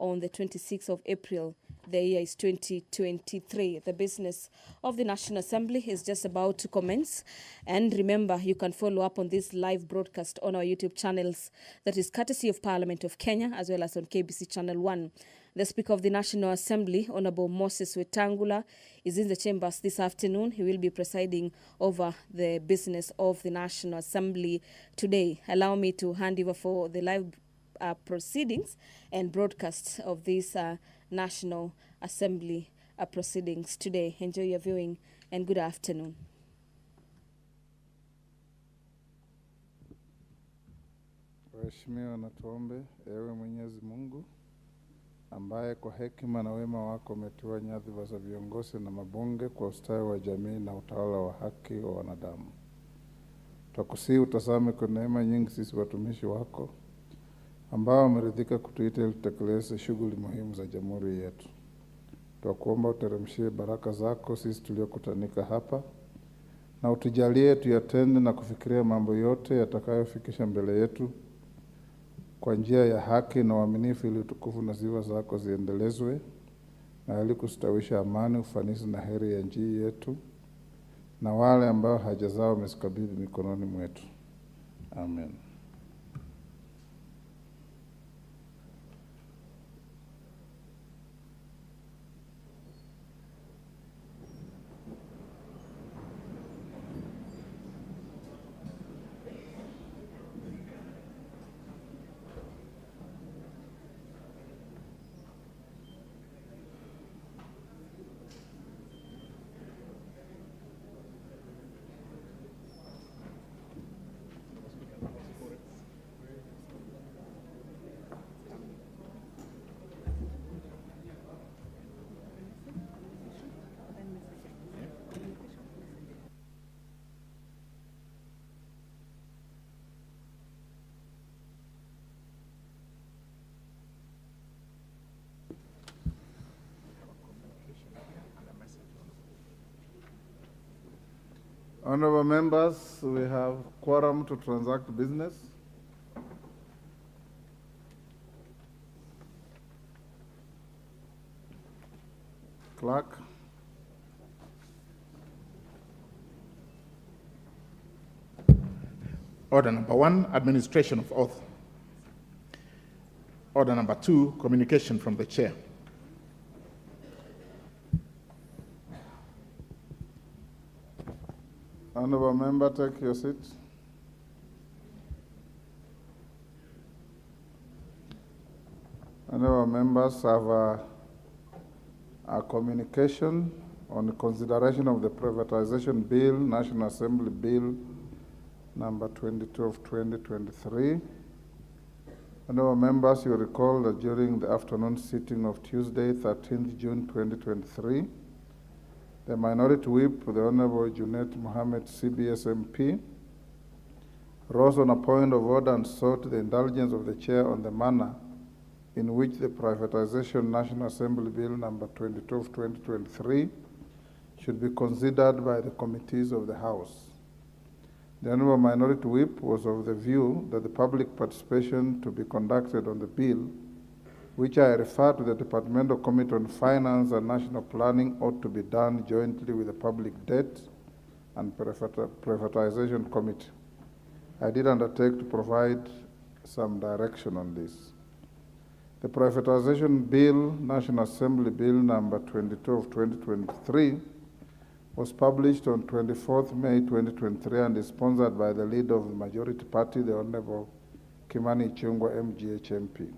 on the 26th of April. The year is 2023. The business of the National Assembly is just about to commence. And remember, you can follow up on this live broadcast on our YouTube channels. That is courtesy of Parliament of Kenya, as well as on KBC Channel 1. The Speaker of the National Assembly, Honorable Moses Wetangula, is in the chambers this afternoon. He will be presiding over the business of the National Assembly today. Allow me to hand over for the live proceedings and broadcasts of this National Assembly proceedings today. Enjoy your viewing and good afternoon. Waheshimiwa, na tuombe. Ewe Mwenyezi Mungu ambaye kwa hekima na wema wako umetua nyadhifa za viongozi na mabunge kwa ustawi wa jamii na utawala wa haki wa wanadamu. Twakusihi utazame kwa neema nyingi sisi watumishi wako ambao wameridhika kutuita ili tutekeleze shughuli muhimu za jamhuri yetu. Twakuomba uteremshie baraka zako sisi tuliokutanika hapa, na utujalie tuyatende na kufikiria mambo yote yatakayofikisha mbele yetu kwa njia ya haki na uaminifu, ili utukufu na sifa zako ziendelezwe, na ili kustawisha amani, ufanisi na heri ya nchi yetu na wale ambao haja zao wamezikabidhi mikononi mwetu. Amen. Honorable members, we have quorum to transact business. Clerk. Order number 1, administration of oath. Order number 2, communication from the chair. Honorable member, take your seat. Honorable members have a communication on the consideration of the privatization bill, National Assembly Bill number 22 of 2023. Honorable members, you recall that during the afternoon sitting of Tuesday, 13th June 2023, the Minority Whip, the Honorable Junet Mohammed CBS MP, rose on a point of order and sought the indulgence of the Chair on the manner in which the Privatization National Assembly Bill number 22 of 2023 should be considered by the committees of the House. The Honorable Minority Whip was of the view that the public participation to be conducted on the bill, which I refer to the Departmental Committee on Finance and National Planning, ought to be done jointly with the Public Debt and Privatization Committee. I did undertake to provide some direction on this. The Privatization Bill, National Assembly Bill number 22 of 2023, was published on 24th May 2023 and is sponsored by the leader of the majority party, the Honorable Kimani Ichung'wah, MGH MP.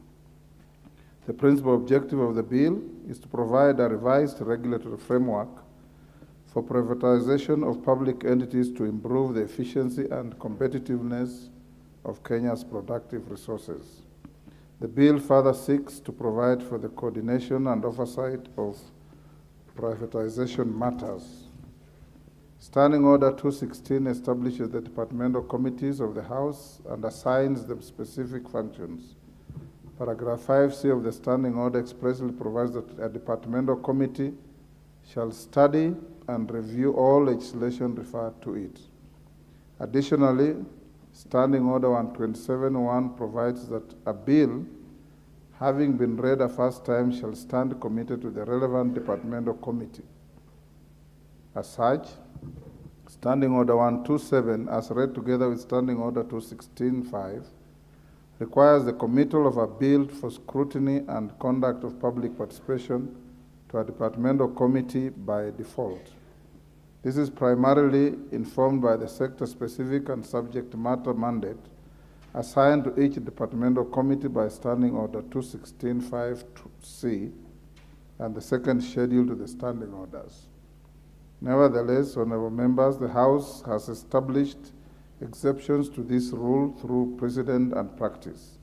The principal objective of the bill is to provide a revised regulatory framework for privatization of public entities to improve the efficiency and competitiveness of Kenya's productive resources. The bill further seeks to provide for the coordination and oversight of privatization matters. Standing Order 216 establishes the departmental committees of the House and assigns them specific functions. Paragraph 5C of the Standing Order expressly provides that a departmental committee shall study and review all legislation referred to it. Additionally, Standing Order 127.1 provides that a bill having been read a first time, shall stand committed to the relevant departmental committee. As such, Standing Order 127, as read together with Standing Order 216.5, requires the committal of a bill for scrutiny and conduct of public participation to a departmental committee by default. This is primarily informed by the sector-specific and subject matter mandate assigned to each departmental committee by Standing Order 216.5C and the second schedule to the standing orders. Nevertheless, honorable members, the House has established exceptions to this rule through precedent and practice.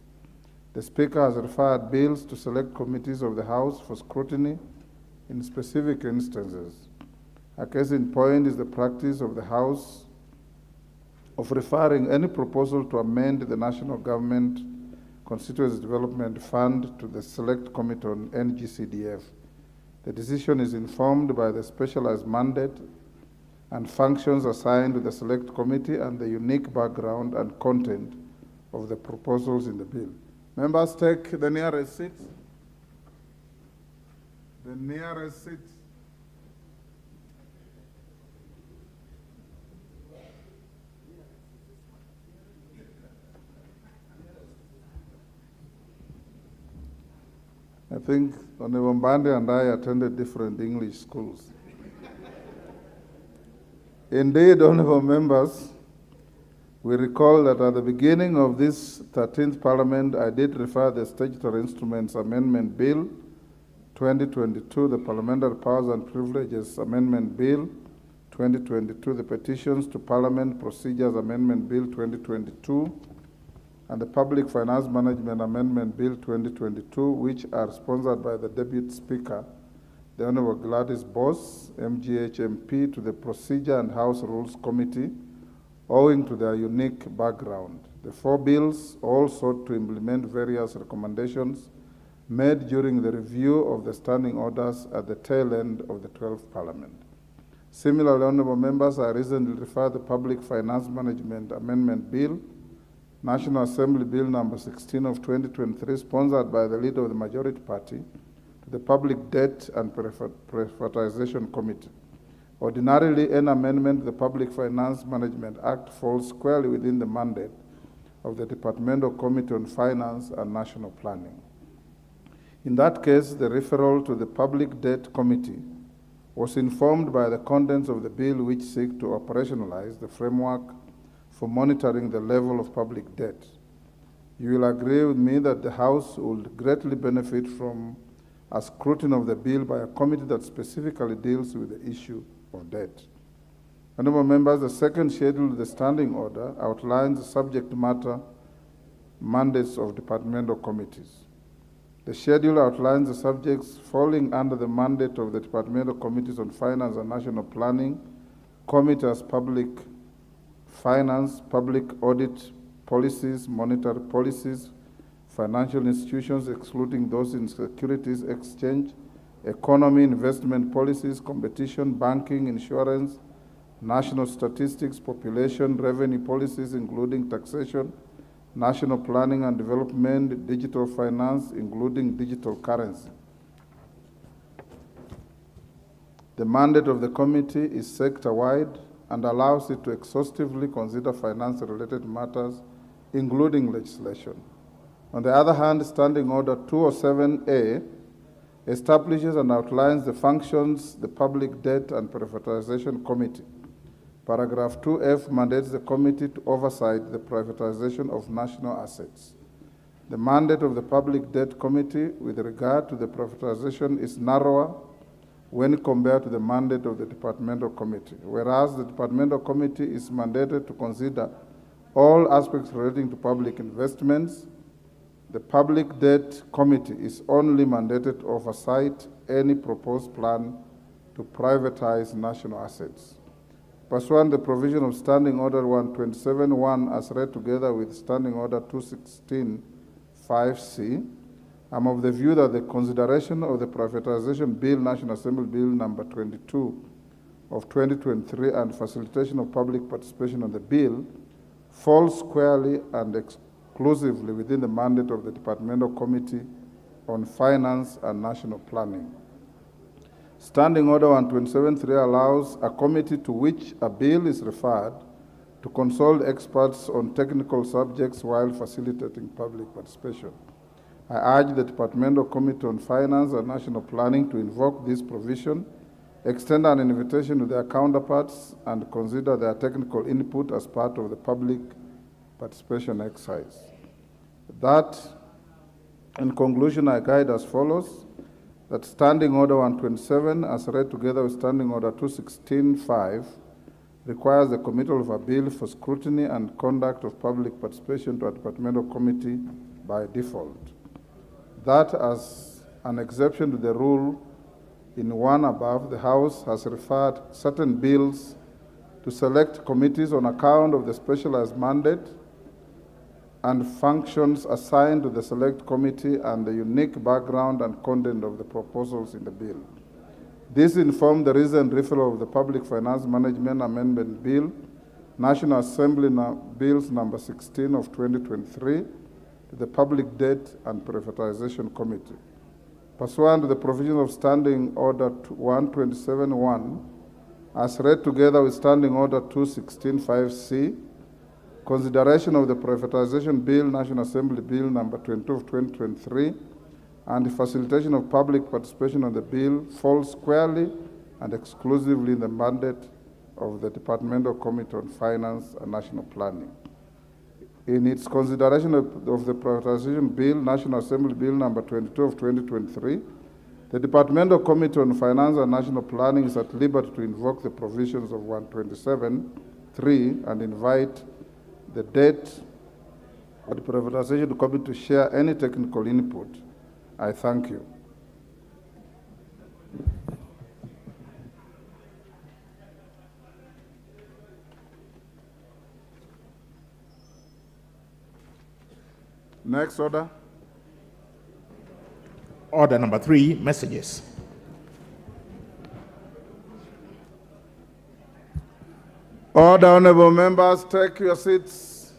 The Speaker has referred bills to select committees of the House for scrutiny in specific instances. A case in point is the practice of the House of referring any proposal to amend the National Government Constituency Development Fund to the Select Committee on NGCDF. The decision is informed by the specialized mandate and functions assigned to the Select Committee and the unique background and content of the proposals in the bill. Members, take the nearest seats. The nearest seats. I think Honorable Mbande and I attended different English schools. Indeed, honorable members, we recall that at the beginning of this 13th Parliament, I did refer the Statutory Instruments Amendment Bill 2022, the Parliamentary Powers and Privileges Amendment Bill 2022, the Petitions to Parliament Procedures Amendment Bill 2022, and the Public Finance Management Amendment Bill 2022, which are sponsored by the Deputy Speaker, the Honorable Gladys Boss, MGH MP, to the Procedure and House Rules Committee, owing to their unique background. The four bills all sought to implement various recommendations made during the review of the standing orders at the tail end of the 12th Parliament. Similarly, honorable members, I recently referred the Public Finance Management Amendment Bill, National Assembly Bill number 16 of 2023, sponsored by the leader of the majority party, to the Public Debt and Privatization Committee. Ordinarily, an amendment to the Public Finance Management Act falls squarely within the mandate of the Departmental Committee on Finance and National Planning. In that case, the referral to the Public Debt Committee was informed by the contents of the bill, which seek to operationalize the framework for monitoring the level of public debt. You will agree with me that the House will greatly benefit from a scrutiny of the bill by a committee that specifically deals with the issue of debt. Honorable members, the second schedule of the standing order outlines the subject matter mandates of departmental committees. The schedule outlines the subjects falling under the mandate of the departmental committees on finance and national planning, committees public finance, public audit policies, monetary policies, financial institutions, excluding those in securities exchange, economy, investment policies, competition, banking, insurance, national statistics, population, revenue policies, including taxation, national planning and development, digital finance, including digital currency. The mandate of the committee is sector-wide and allows it to exhaustively consider finance-related matters, including legislation. On the other hand, Standing Order 207A establishes and outlines the functions of the Public Debt and Privatization Committee. Paragraph 2F mandates the committee to oversight the privatization of national assets. The mandate of the Public Debt Committee with regard to the privatization is narrower when compared to the mandate of the Departmental Committee, whereas the Departmental Committee is mandated to consider all aspects relating to public investments. The Public Debt Committee is only mandated to oversight any proposed plan to privatize national assets. Pursuant to the provision of Standing Order 127.1 as read together with Standing Order 216.5C, I'm of the view that the consideration of the Privatization Bill, National Assembly Bill number 22 of 2023, and facilitation of public participation on the bill falls squarely and exclusively within the mandate of the Departmental Committee on Finance and National Planning. Standing Order 127.3 allows a committee to which a bill is referred to consult experts on technical subjects while facilitating public participation. I urge the Departmental Committee on Finance and National Planning to invoke this provision, extend an invitation to their counterparts, and consider their technical input as part of the public participation exercise. That, in conclusion, I guide as follows: that Standing Order 127, as read together with Standing Order 216.5, requires the committal of a bill for scrutiny and conduct of public participation to a departmental committee by default. That, as an exception to the rule in one above, the House has referred certain bills to select committees on account of the specialized mandate and functions assigned to the select committee and the unique background and content of the proposals in the bill. This informed the recent referral of the Public Finance Management Amendment Bill, National Assembly Bills number 16 of 2023, to the Public Debt and Privatization Committee. Pursuant to the provisions of Standing Order 127.1, as read together with Standing Order 216.5C, consideration of the Privatization Bill, National Assembly Bill number 22 of 2023, and the facilitation of public participation on the bill falls squarely and exclusively in the mandate of the Departmental Committee on Finance and National Planning. In its consideration of the Privatization Bill, National Assembly Bill number 22 of 2023, the Departmental Committee on Finance and National Planning is at liberty to invoke the provisions of 127.3 and invite the Debt and Privatization Committee to share any technical input. I thank you. Next order. Order number 3, messages. Order, honorable members, take your seats.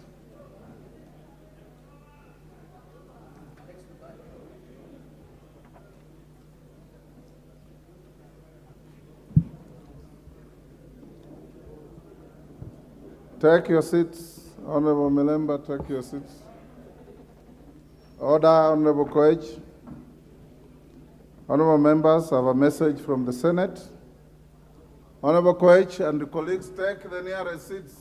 Take your seats. Honorable Milemba, take your seats. Order, Honorable Koech. Honorable members, I have a message from the Senate. Honorable Koech and the colleagues, take the nearest seats.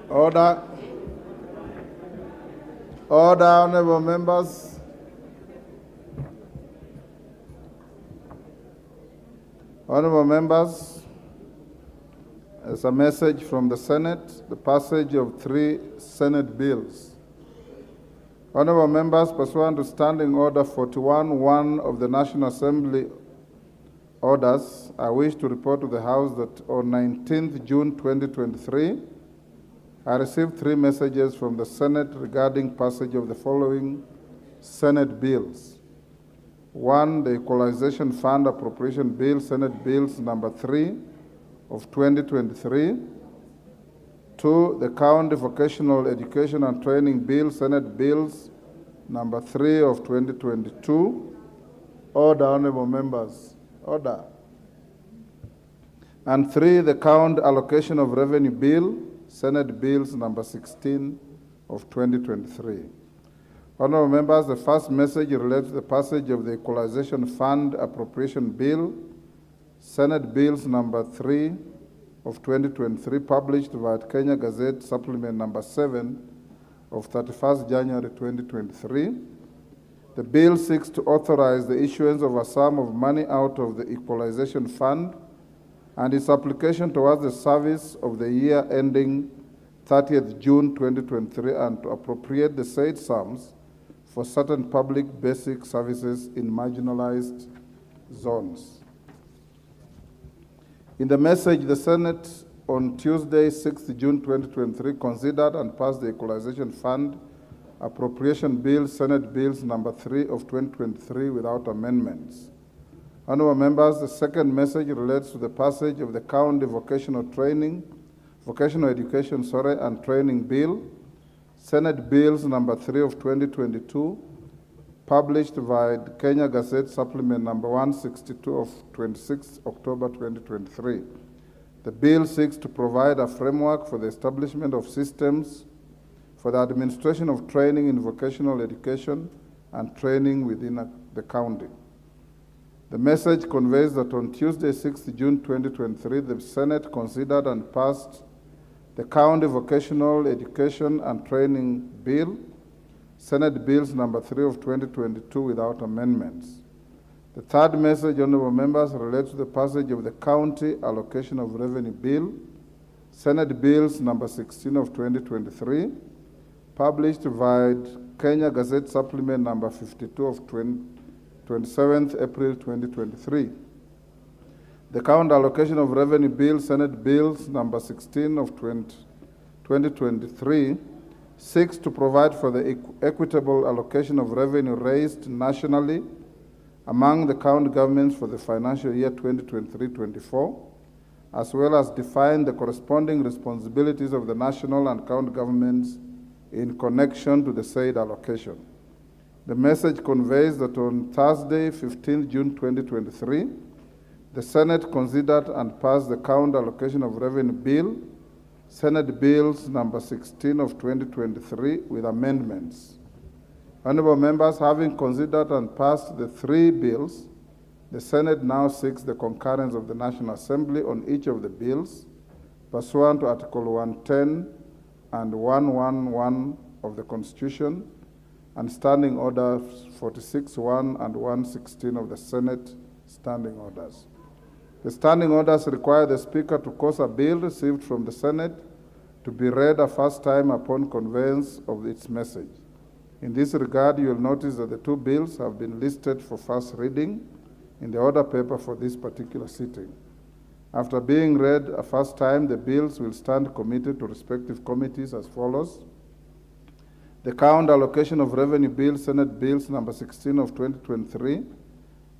Order. Order, honorable members. Honorable members, as a message from the Senate, the passage of 3 Senate bills. Honorable members, pursuant to Standing Order 41.1 of the National Assembly orders, I wish to report to the House that on 19th June 2023, I received 3 messages from the Senate regarding passage of the following Senate bills. 1, the Equalization Fund Appropriation Bill, Senate Bills number 3 of 2023. 2, the County Vocational Education and Training Bill, Senate Bills number 3 of 2022. Order, honorable members. Order. And 3, the County Allocation of Revenue Bill, Senate Bills number 16 of 2023. Honorable members, the first message relates to the passage of the Equalization Fund Appropriation Bill, Senate Bills number 3 of 2023, published via Kenya Gazette Supplement number 7 of 31st January 2023. The bill seeks to authorize the issuance of a sum of money out of the Equalization Fund and its application towards the service of the year ending 30th June 2023 and to appropriate the said sums for certain public basic services in marginalized zones. In the message, the Senate on Tuesday, 6th June 2023, considered and passed the Equalization Fund Appropriation Bill, Senate Bills number 3 of 2023 without amendments. Honorable members, the second message relates to the passage of the County Vocational Education and Training Bill, Senate Bills number 3 of 2022, published by the Kenya Gazette Supplement number 162 of 26 October 2023. The bill seeks to provide a framework for the establishment of systems for the administration of training in vocational education and training within the county. The message conveys that on Tuesday, 6th June 2023, the Senate considered and passed the County Vocational Education and Training Bill, Senate Bills number 3 of 2022 without amendments. The third message, honorable members, relates to the passage of the County Allocation of Revenue Bill, Senate Bills number 16 of 2023, published by Kenya Gazette Supplement number 52 of 27th April 2023. The County Allocation of Revenue Bill, Senate Bills number 16 of 2023, seeks to provide for the equitable allocation of revenue raised nationally among the county governments for the financial year 2023-24, as well as define the corresponding responsibilities of the national and county governments in connection to the said allocation. The message conveys that on Thursday, 15 June 2023, the Senate considered and passed the County Allocation of Revenue Bill, Senate Bills number 16 of 2023 with amendments. Honorable members, having considered and passed the three bills, the Senate now seeks the concurrence of the National Assembly on each of the bills, pursuant to Article 110 and 111 of the Constitution, and Standing Orders 46.1 and 116 of the Senate Standing Orders. The Standing Orders require the Speaker to cause a bill received from the Senate to be read a first time upon conveyance of its message. In this regard, you will notice that the two bills have been listed for first reading in the order paper for this particular sitting. After being read a first time, the bills will stand committed to respective committees as follows. The County Allocation of Revenue Bill, Senate Bills number 16 of 2023,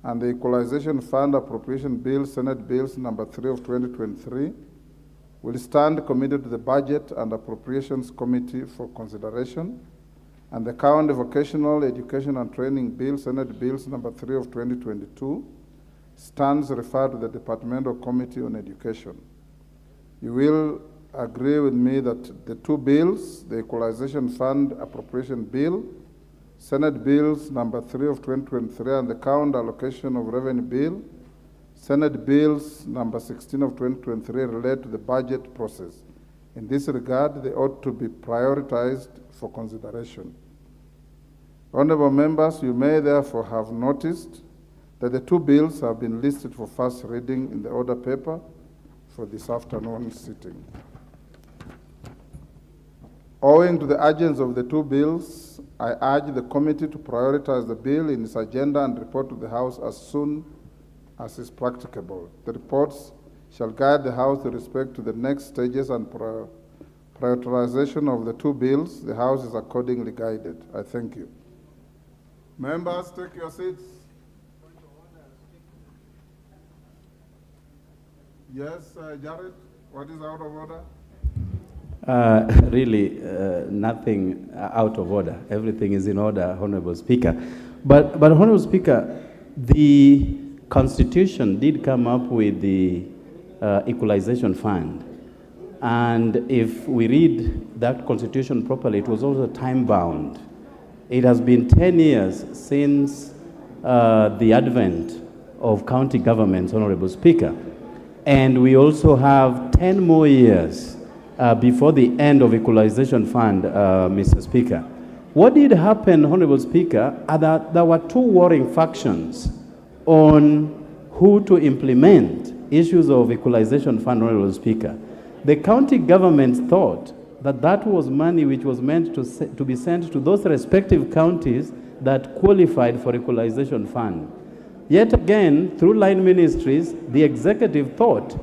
and the Equalization Fund Appropriation Bill, Senate Bills number 3 of 2023, will stand committed to the Budget and Appropriations Committee for consideration, and the County Vocational Education and Training Bill, Senate Bills number 3 of 2022, stands referred to the Departmental Committee on Education. You will agree with me that the two bills, the Equalization Fund Appropriation Bill, Senate Bills number 3 of 2023, and the County Allocation of Revenue Bill, Senate Bills number 16 of 2023, relate to the budget process. In this regard, they ought to be prioritized for consideration. Honorable members, you may therefore have noticed that the two bills have been listed for first reading in the order paper for this afternoon sitting. Owing to the urgency of the two bills, I urge the committee to prioritize the bill in its agenda and report to the House as soon as is practicable. The reports shall guide the House with respect to the next stages and prioritization of the two bills. The House is accordingly guided. I thank you. Members, take your seats. Yes, Jared, what is out of order? Really, nothing out of order. Everything is in order, Honorable Speaker. But Honorable Speaker, the Constitution did come up with the Equalization Fund. And if we read that Constitution properly, it was also time-bound. It has been 10 years since the advent of county governments, Honorable Speaker. And we also have 10 more years before the end of Equalization Fund, Mr. Speaker. What did happen, Honorable Speaker, are that there were two warring factions on who to implement issues of equalization fund, Honorable Speaker. The county governments thought that that was money which was meant to be sent to those respective counties that qualified for equalization fund. Yet again, through line ministries, the executive thought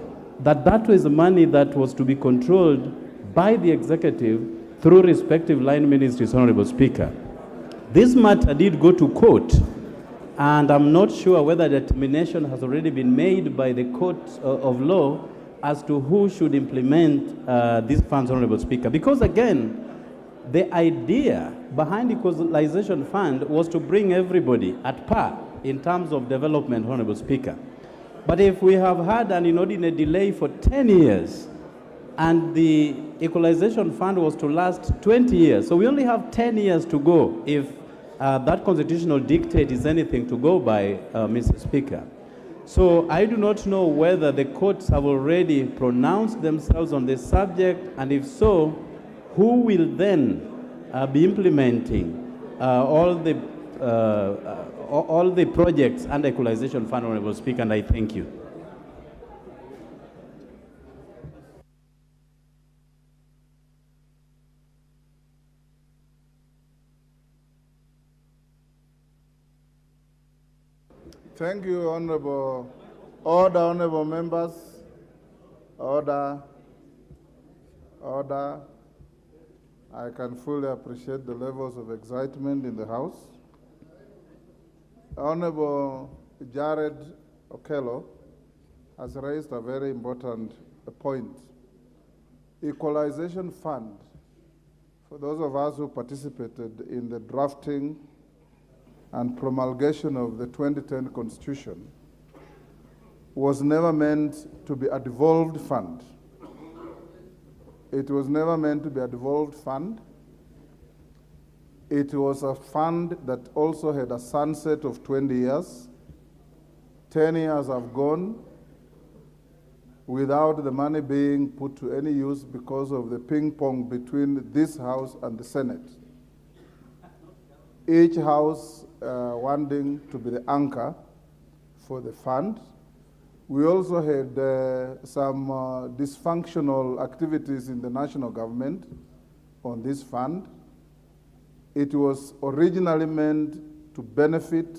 that that was money that was to be controlled by the executive through respective line ministries, Honorable Speaker. This matter did go to court, and I'm not sure whether determination has already been made by the court of law as to who should implement these funds, Honorable Speaker. Because again, the idea behind the equalization fund was to bring everybody at par in terms of development, Honorable Speaker. But if we have had an inordinate delay for 10 years, and the equalization fund was to last 20 years, so we only have 10 years to go if that constitutional dictate is anything to go by, Mr. Speaker. So I do not know whether the courts have already pronounced themselves on this subject, and if so, who will then be implementing all the projects under equalization fund, Honorable Speaker, and I thank you. Thank you, Honorable. Order, Honorable members. Order. Order. I can fully appreciate the levels of excitement in the House. Honorable Jared Okello has raised a very important point. Equalization fund, for those of us who participated in the drafting and promulgation of the 2010 Constitution, was never meant to be a devolved fund. It was never meant to be a devolved fund. It was a fund that also had a sunset of 20 years. 10 years have gone without the money being put to any use because of the ping pong between this House and the Senate. Each House wanting to be the anchor for the fund. We also had some dysfunctional activities in the national government on this fund. It was originally meant to benefit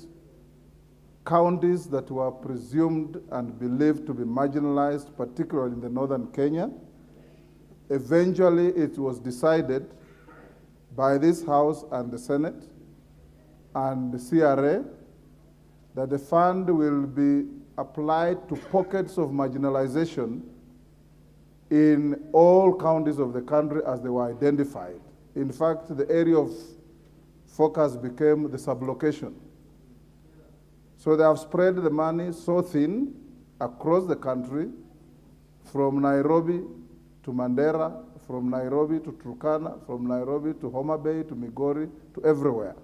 counties that were presumed and believed to be marginalized, particularly in the northern Kenya. Eventually, it was decided by this House and the Senate and the CRA that the fund will be applied to pockets of marginalization in all counties of the country as they were identified. In fact, the area of focus became the sublocation. So they have spread the money so thin across the country, from Nairobi to Mandera, from Nairobi to Turkana, from Nairobi to Homa Bay to Migori, to everywhere.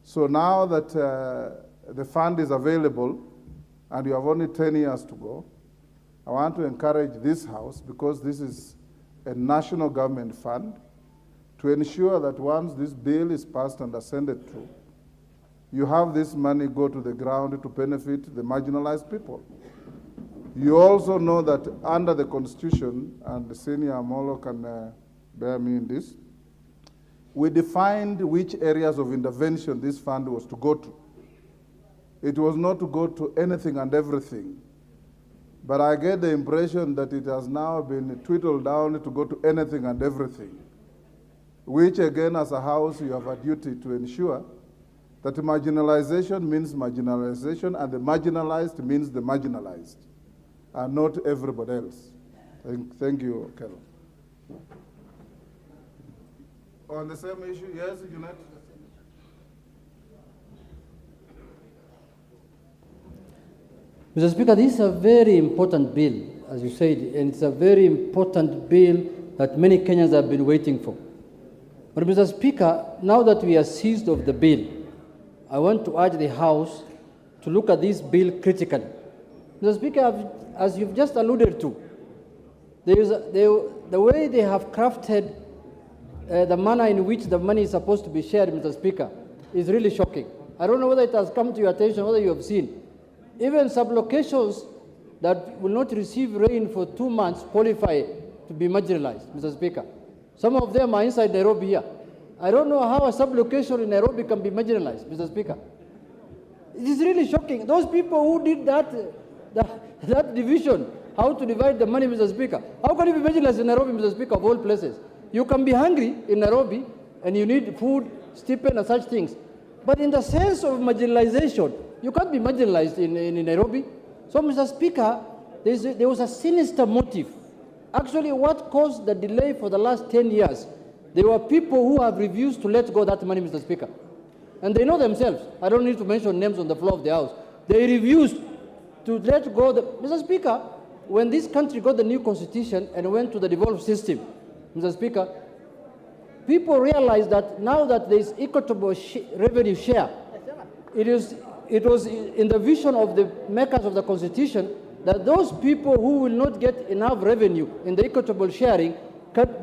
So now that the fund is available and you have only 10 years to go, I want to encourage this House, because this is a national government fund, to ensure that once this bill is passed and ascended through, you have this money go to the ground to benefit the marginalized people. You also know that under the Constitution, and the senior Amolo can bear me in this, we defined which areas of intervention this fund was to go to. It was not to go to anything and everything. But I get the impression that it has now been twiddled down to go to anything and everything, which again, as a House, you have a duty to ensure that marginalization means marginalization, and the marginalized means the marginalized, and not everybody else. Thank you, Kello. On the same issue, yes, Junet? Mr. Speaker, this is a very important bill, as you said, and it's a very important bill that many Kenyans have been waiting for. But Mr. Speaker, now that we are seized of the bill, I want to urge the House to look at this bill critically. Mr. Speaker, as you've just alluded to, the way they have crafted the manner in which the money is supposed to be shared, Mr. Speaker, is really shocking. I don't know whether it has come to your attention, whether you have seen. Even sublocations that will not receive rain for 2 months qualify to be marginalized, Mr. Speaker. Some of them are inside Nairobi here. I don't know how a sublocation in Nairobi can be marginalized, Mr. Speaker. It is really shocking. Those people who did that division, how to divide the money, Mr. Speaker, how can you be marginalized in Nairobi, Mr. Speaker, of all places? You can be hungry in Nairobi and you need food, stipend, and such things. But in the sense of marginalization, you can't be marginalized in Nairobi. So, Mr. Speaker, there was a sinister motive. Actually, what caused the delay for the last 10 years, there were people who have refused to let go that money, Mr. Speaker. And they know themselves. I don't need to mention names on the floor of the House. They refused to let go. Mr. Speaker, when this country got the new constitution and went to the devolved system, Mr. Speaker, people realized that now that there is equitable revenue share, it was in the vision of the makers of the constitution that those people who will not get enough revenue in the equitable sharing,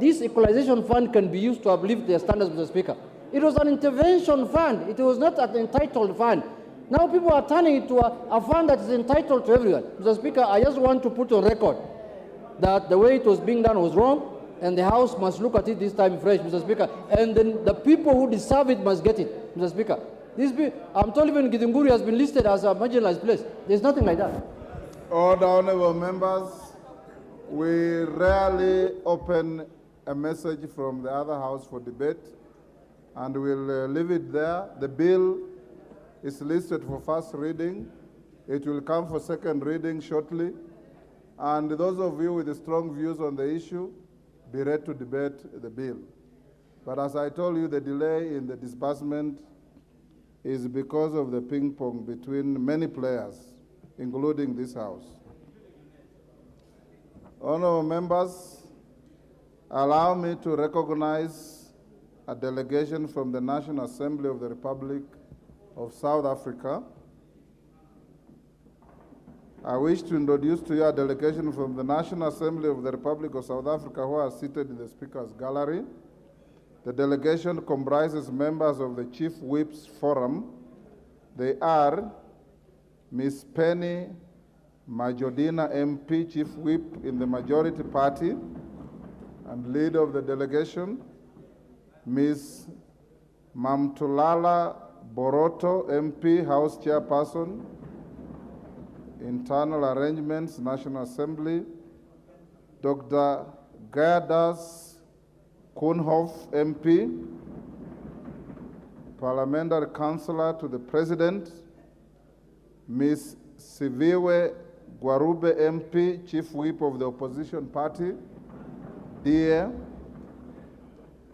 this equalization fund can be used to uplift their standards, Mr. Speaker. It was an intervention fund. It was not an entitled fund. Now people are turning it to a fund that is entitled to everyone. Mr. Speaker, I just want to put on record that the way it was being done was wrong, and the House must look at it this time fresh, Mr. Speaker. And then the people who deserve it must get it, Mr. Speaker. I'm told even Githunguri has been listed as a marginalized place. There's nothing like that. Order, honorable members. We rarely open a message from the other house for debate, and we'll leave it there. The bill is listed for first reading. It will come for second reading shortly. And those of you with strong views on the issue, be ready to debate the bill. But as I told you, the delay in the disbursement is because of the ping pong between many players, including this House. Honorable members, allow me to recognize a delegation from the National Assembly of the Republic of South Africa. I wish to introduce to you a delegation from the National Assembly of the Republic of South Africa who are seated in the Speaker's Gallery. The delegation comprises members of the Chief Whips Forum. They are Ms. Penny Majodina MP, Chief Whip in the Majority Party and leader of the delegation, Ms. Mamtulala Boroto MP, House Chairperson, Internal Arrangements, National Assembly, Dr. Gerdas Koenhoff MP, Parliamentary Counselor to the President, Ms. Siviwe Gwarube MP, Chief Whip of the Opposition Party, DA,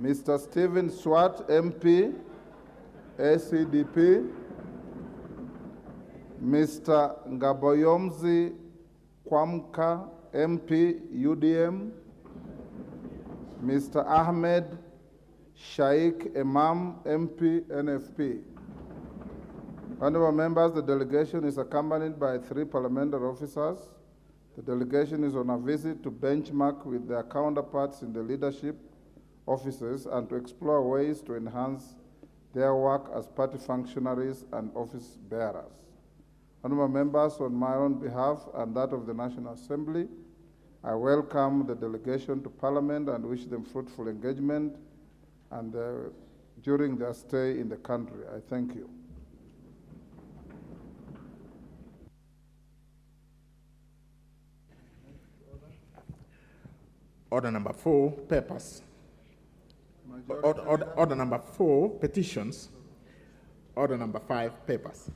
Mr. Stephen Swart MP, ACDP, Mr. Ngaboyomzi Kwamka MP, UDM, Mr. Ahmed Shaikh Imam MP, NFP. Honorable members, the delegation is accompanied by 3 parliamentary officers. The delegation is on a visit to benchmark with their counterparts in the leadership offices and to explore ways to enhance their work as party functionaries and office bearers. Honorable members, on my own behalf and that of the National Assembly, I welcome the delegation to Parliament and wish them fruitful engagement and during their stay in the country. I thank you. Order number 4, papers. Order number 4, petitions. Order number 5, papers.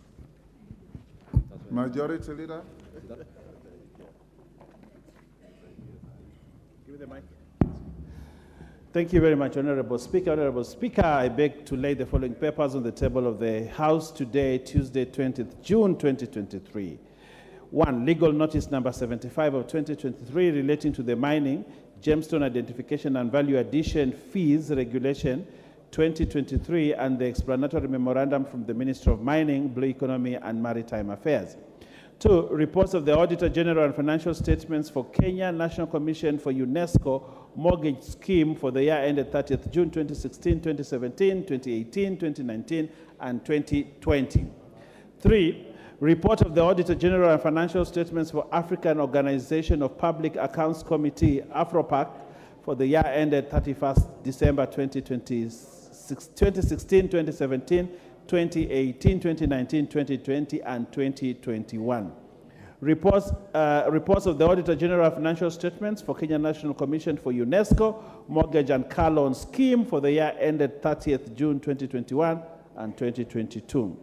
Majority Leader. Give me the mic. Thank you very much, Honorable Speaker. Honorable Speaker, I beg to lay the following papers on the table of the House today, Tuesday, 20th June 2023. 1. Legal notice number 75 of 2023 relating to the mining, gemstone identification and value addition fees regulation 2023 and the explanatory memorandum from the Ministry of Mining, Blue Economy and Maritime Affairs. 2. Reports of the Auditor General and financial statements for Kenya National Commission for UNESCO Mortgage Scheme for the year ended 30th June 2016, 2017, 2018, 2019, and 2020. 3. Report of the Auditor General and financial statements for African Organization of Public Accounts Committee, AFROPAC, for the year ended 31st December 2016, 2017, 2018, 2019, 2020, and 2021. Reports of the Auditor General Financial Statements for Kenya National Commission for UNESCO Mortgage and Car Loan Scheme for the year ended 30th June 2021 and 2022.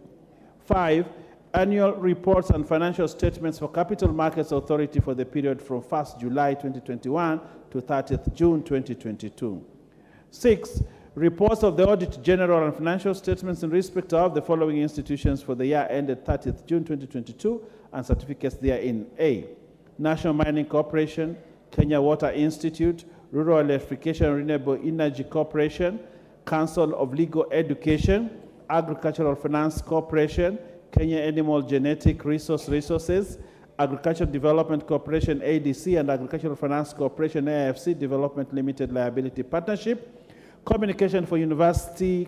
5. Annual reports and financial statements for Capital Markets Authority for the period from 1st July 2021 to 30th June 2022. 6. Reports of the Auditor General and financial statements in respect of the following institutions for the year ended 30th June 2022 and certificates therein. A. National Mining Corporation, Kenya Water Institute, Rural Electrification and Renewable Energy Corporation, Council of Legal Education, Agricultural Finance Corporation, Kenya Animal Genetic Resources, Agricultural Development Corporation ADC, and Agricultural Finance Corporation AFC Development Limited Liability Partnership, Commission for University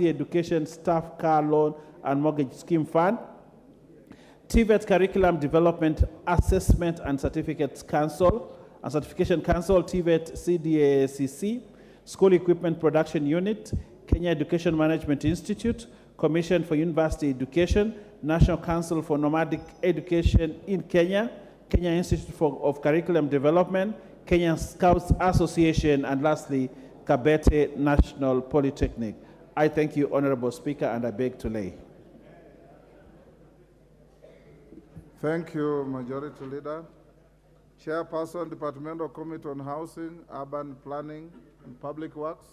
Education Staff Car Loan and Mortgage Scheme Fund, TVET Curriculum Development Assessment and Certificates Council, and Certification Council, TVET CDACC, School Equipment Production Unit, Kenya Education Management Institute, Commission for University Education, National Council for Nomadic Education in Kenya, Kenya Institute of Curriculum Development, Kenya Scouts Association, and lastly, Kabete National Polytechnic. I thank you, Honorable Speaker, and I beg to lay. Thank you, Majority Leader. Chairperson, Departmental Committee on Housing, Urban Planning, and Public Works.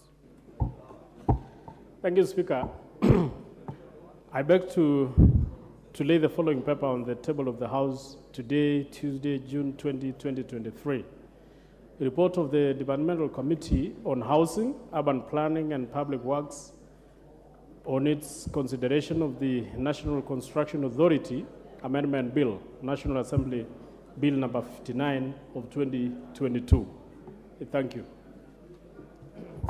Thank you, Speaker. I beg to lay the following paper on the table of the House today, Tuesday, June 20, 2023. A report of the Departmental Committee on Housing, Urban Planning, and Public Works on its consideration of the National Construction Authority Amendment Bill, National Assembly Bill number 59 of 2022. Thank you.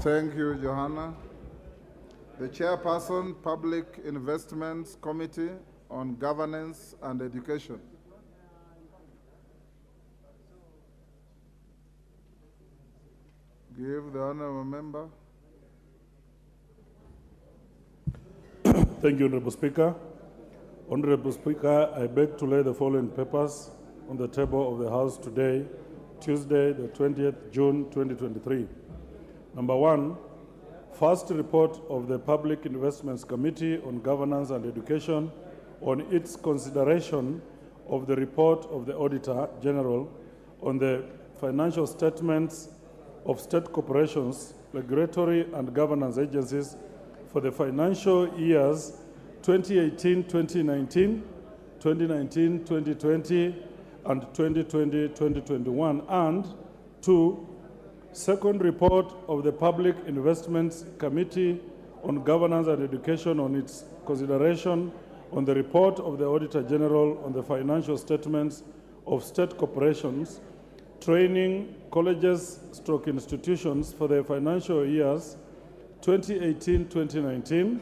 Thank you, Johanna. The Chairperson, Public Investments Committee on Governance and Education. Give the honorable member. Thank you, Honorable Speaker. Honorable Speaker, I beg to lay the following papers on the table of the House today, Tuesday, the 20th June 2023. Number 1, first report of the Public Investments Committee on Governance and Education on its consideration of the report of the Auditor General on the financial statements of state corporations, regulatory and governance agencies for the financial years 2018-2019, 2019-2020, and 2020-2021, and 2, second report of the Public Investments Committee on Governance and Education on its consideration on the report of the Auditor General on the financial statements of state corporations, training colleges / institutions for the financial years 2018-2019,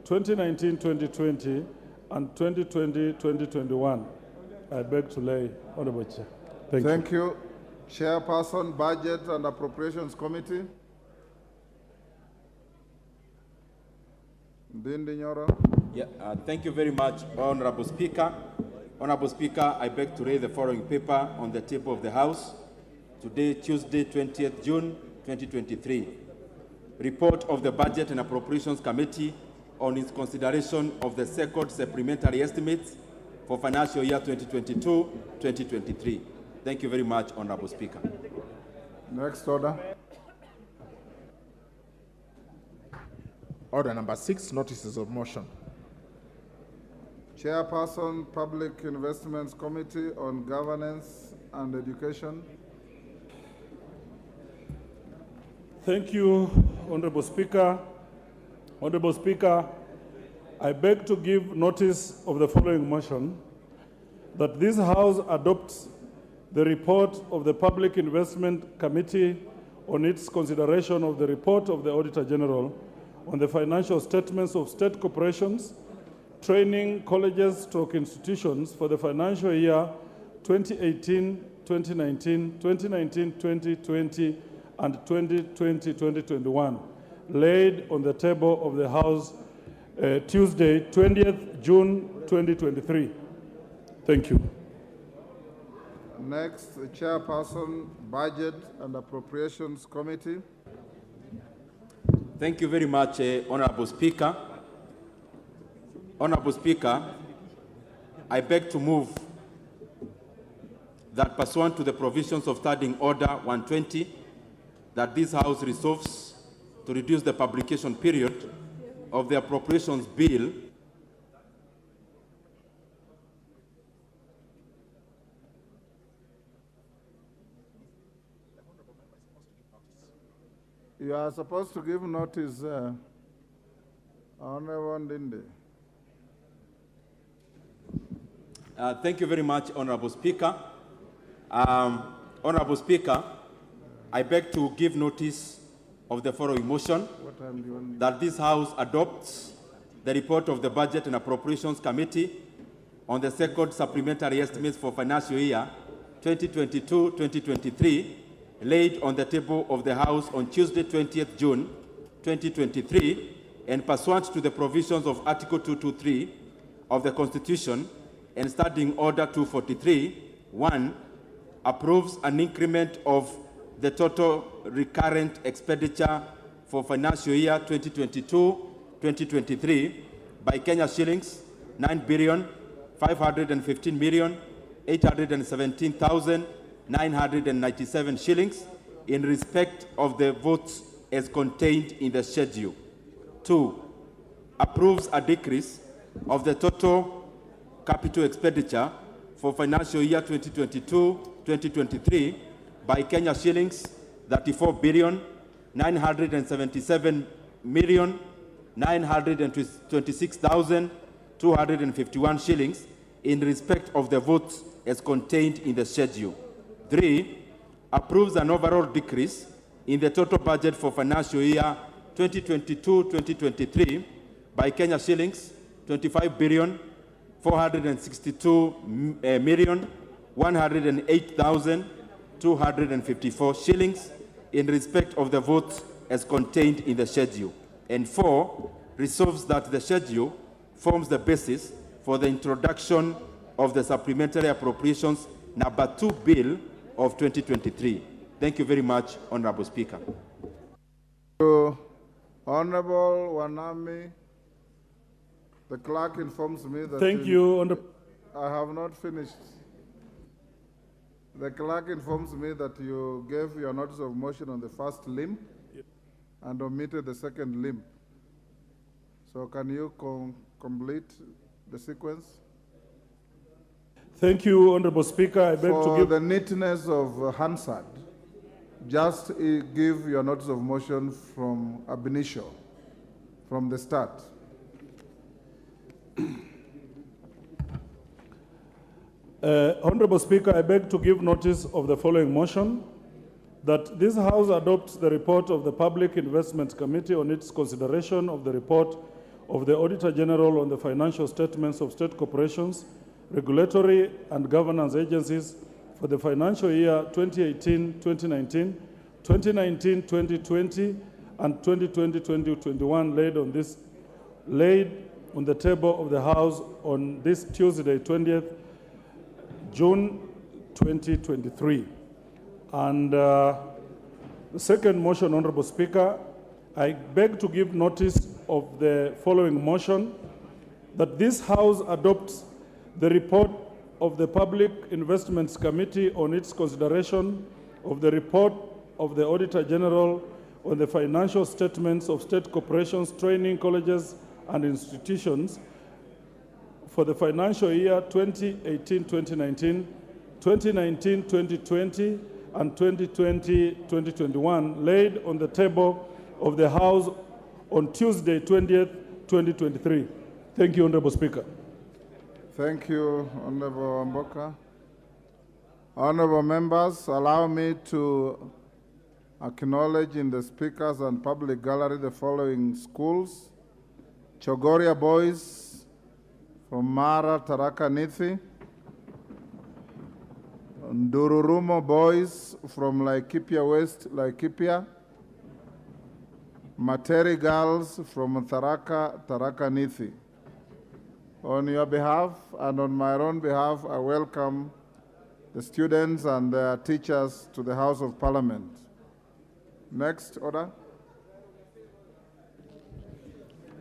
2019-2020, and 2020-2021. I beg to lay, Honorable Chair. Thank you. Chairperson, Budget and Appropriations Committee. Ndindi Nyoro. Yeah, thank you very much, Honorable Speaker. Honorable Speaker, I beg to lay the following paper on the table of the House today, Tuesday, 20th June, 2023. Report of the Budget and Appropriations Committee on its consideration of the second supplementary estimates for financial year 2022-2023. Thank you very much, Honorable Speaker. Next order. Order number 6, notices of motion. Chairperson, Public Investments Committee on Governance and Education. Thank you, Honorable Speaker. Honorable Speaker, I beg to give notice of the following motion that this House adopts the report of the Public Investment Committee on its consideration of the report of the Auditor General on the financial statements of state corporations, training colleges / institutions for the financial year 2018, 2019, 2020, and 2020-2021, laid on the table of the House Tuesday, 20th June 2023. Thank you. Next, the Chairperson, Budget and Appropriations Committee. Thank you very much, Honorable Speaker. Honorable Speaker, I beg to move that pursuant to the provisions of Standing Order 120, that this House resolves to reduce the publication period of the Appropriations Bill You are supposed to give notice, Honorable Ndinde. Thank you very much, Honorable Speaker. Honorable Speaker, I beg to give notice of the following motion, that this House adopts the report of the Budget and Appropriations Committee on the second supplementary estimates for financial year 2022-2023, laid on the table of the House on Tuesday, 20th June 2023, and pursuant to the provisions of Article 223 of the Constitution and Standing Order 243, 1, approves an increment of the total recurrent expenditure for financial year 2022-2023 by Kenya shillings 9,515,817,997 shillings in respect of the votes as contained in the schedule. 2, approves a decrease of the total capital expenditure for financial year 2022-2023 by Kenya shillings 34,977,926,251 shillings in respect of the votes as contained in the schedule. 3, approves an overall decrease in the total budget for financial year 2022-2023 by Kenya shillings 25,462,108,254 shillings in respect of the votes as contained in the schedule. And 4, resolves that the schedule forms the basis for the introduction of the Supplementary Appropriations Number 2 Bill of 2023. Thank you very much, Honorable Speaker. Honorable Wanami, the clerk informs me that Thank you, Honorable. I have not finished. The clerk informs me that you gave your notice of motion on the first limb and omitted the second limb. So can you complete the sequence? Thank you, Honorable Speaker. I beg to For give the neatness of Hansard, just give your notice of motion from ab initio, from the start. Honorable Speaker, I beg to give notice of the following motion, that this House adopts the report of the Public Investment Committee on its consideration of the report of the Auditor General on the financial statements of state corporations, regulatory and governance agencies for the financial year 2018-2019, 2019-2020, and 2020-2021, laid on the table of the House on this Tuesday, 20th June 2023. And the second motion, Honorable Speaker, I beg to give notice of the following motion, that this House adopts the report of the Public Investments Committee on its consideration of the report of the Auditor General on the financial statements of state corporations, training colleges, and institutions for the financial year 2018-2019, 2019-2020, and 2020-2021, laid on the table of the House on Tuesday, 20th, 2023. Thank you, Honorable Speaker. Thank you, Honorable Mboka. Honorable members, allow me to acknowledge in the speakers and public gallery the following schools: Chogoria Boys from Mara, Tharaka Nithi; Ndururumo Boys from Laikipia West, Laikipia; Materi Girls from Tharaka, Tharaka Nithi. On your behalf and on my own behalf, I welcome the students and their teachers to the House of Parliament. Next order.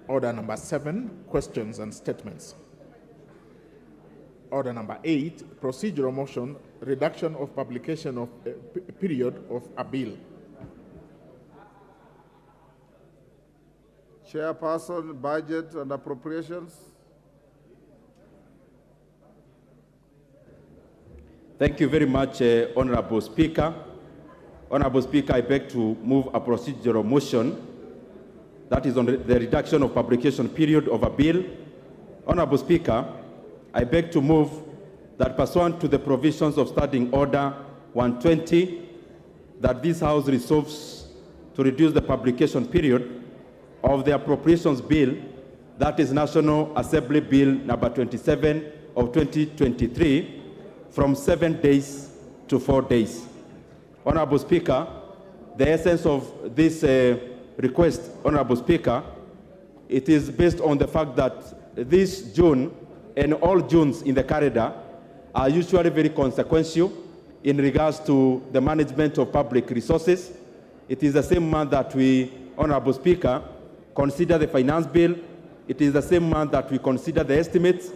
Order number 7, questions and statements. Order number 8, procedural motion, reduction of publication of period of a bill. Chairperson, Budget and Appropriations. Thank you very much, Honorable Speaker. Honorable Speaker, I beg to move a procedural motion that is on the reduction of publication period of a bill. Honorable Speaker, I beg to move that pursuant to the provisions of Standing Order 120, that this House resolves to reduce the publication period of the Appropriations Bill, that is National Assembly Bill number 27 of 2023, from 7 days to 4 days. Honorable Speaker, the essence of this request, Honorable Speaker, it is based on the fact that this June and all Junes in the corridor are usually very consequential in regards to the management of public resources. It is the same month that we, Honorable Speaker, consider the finance bill. It is the same month that we consider the estimates.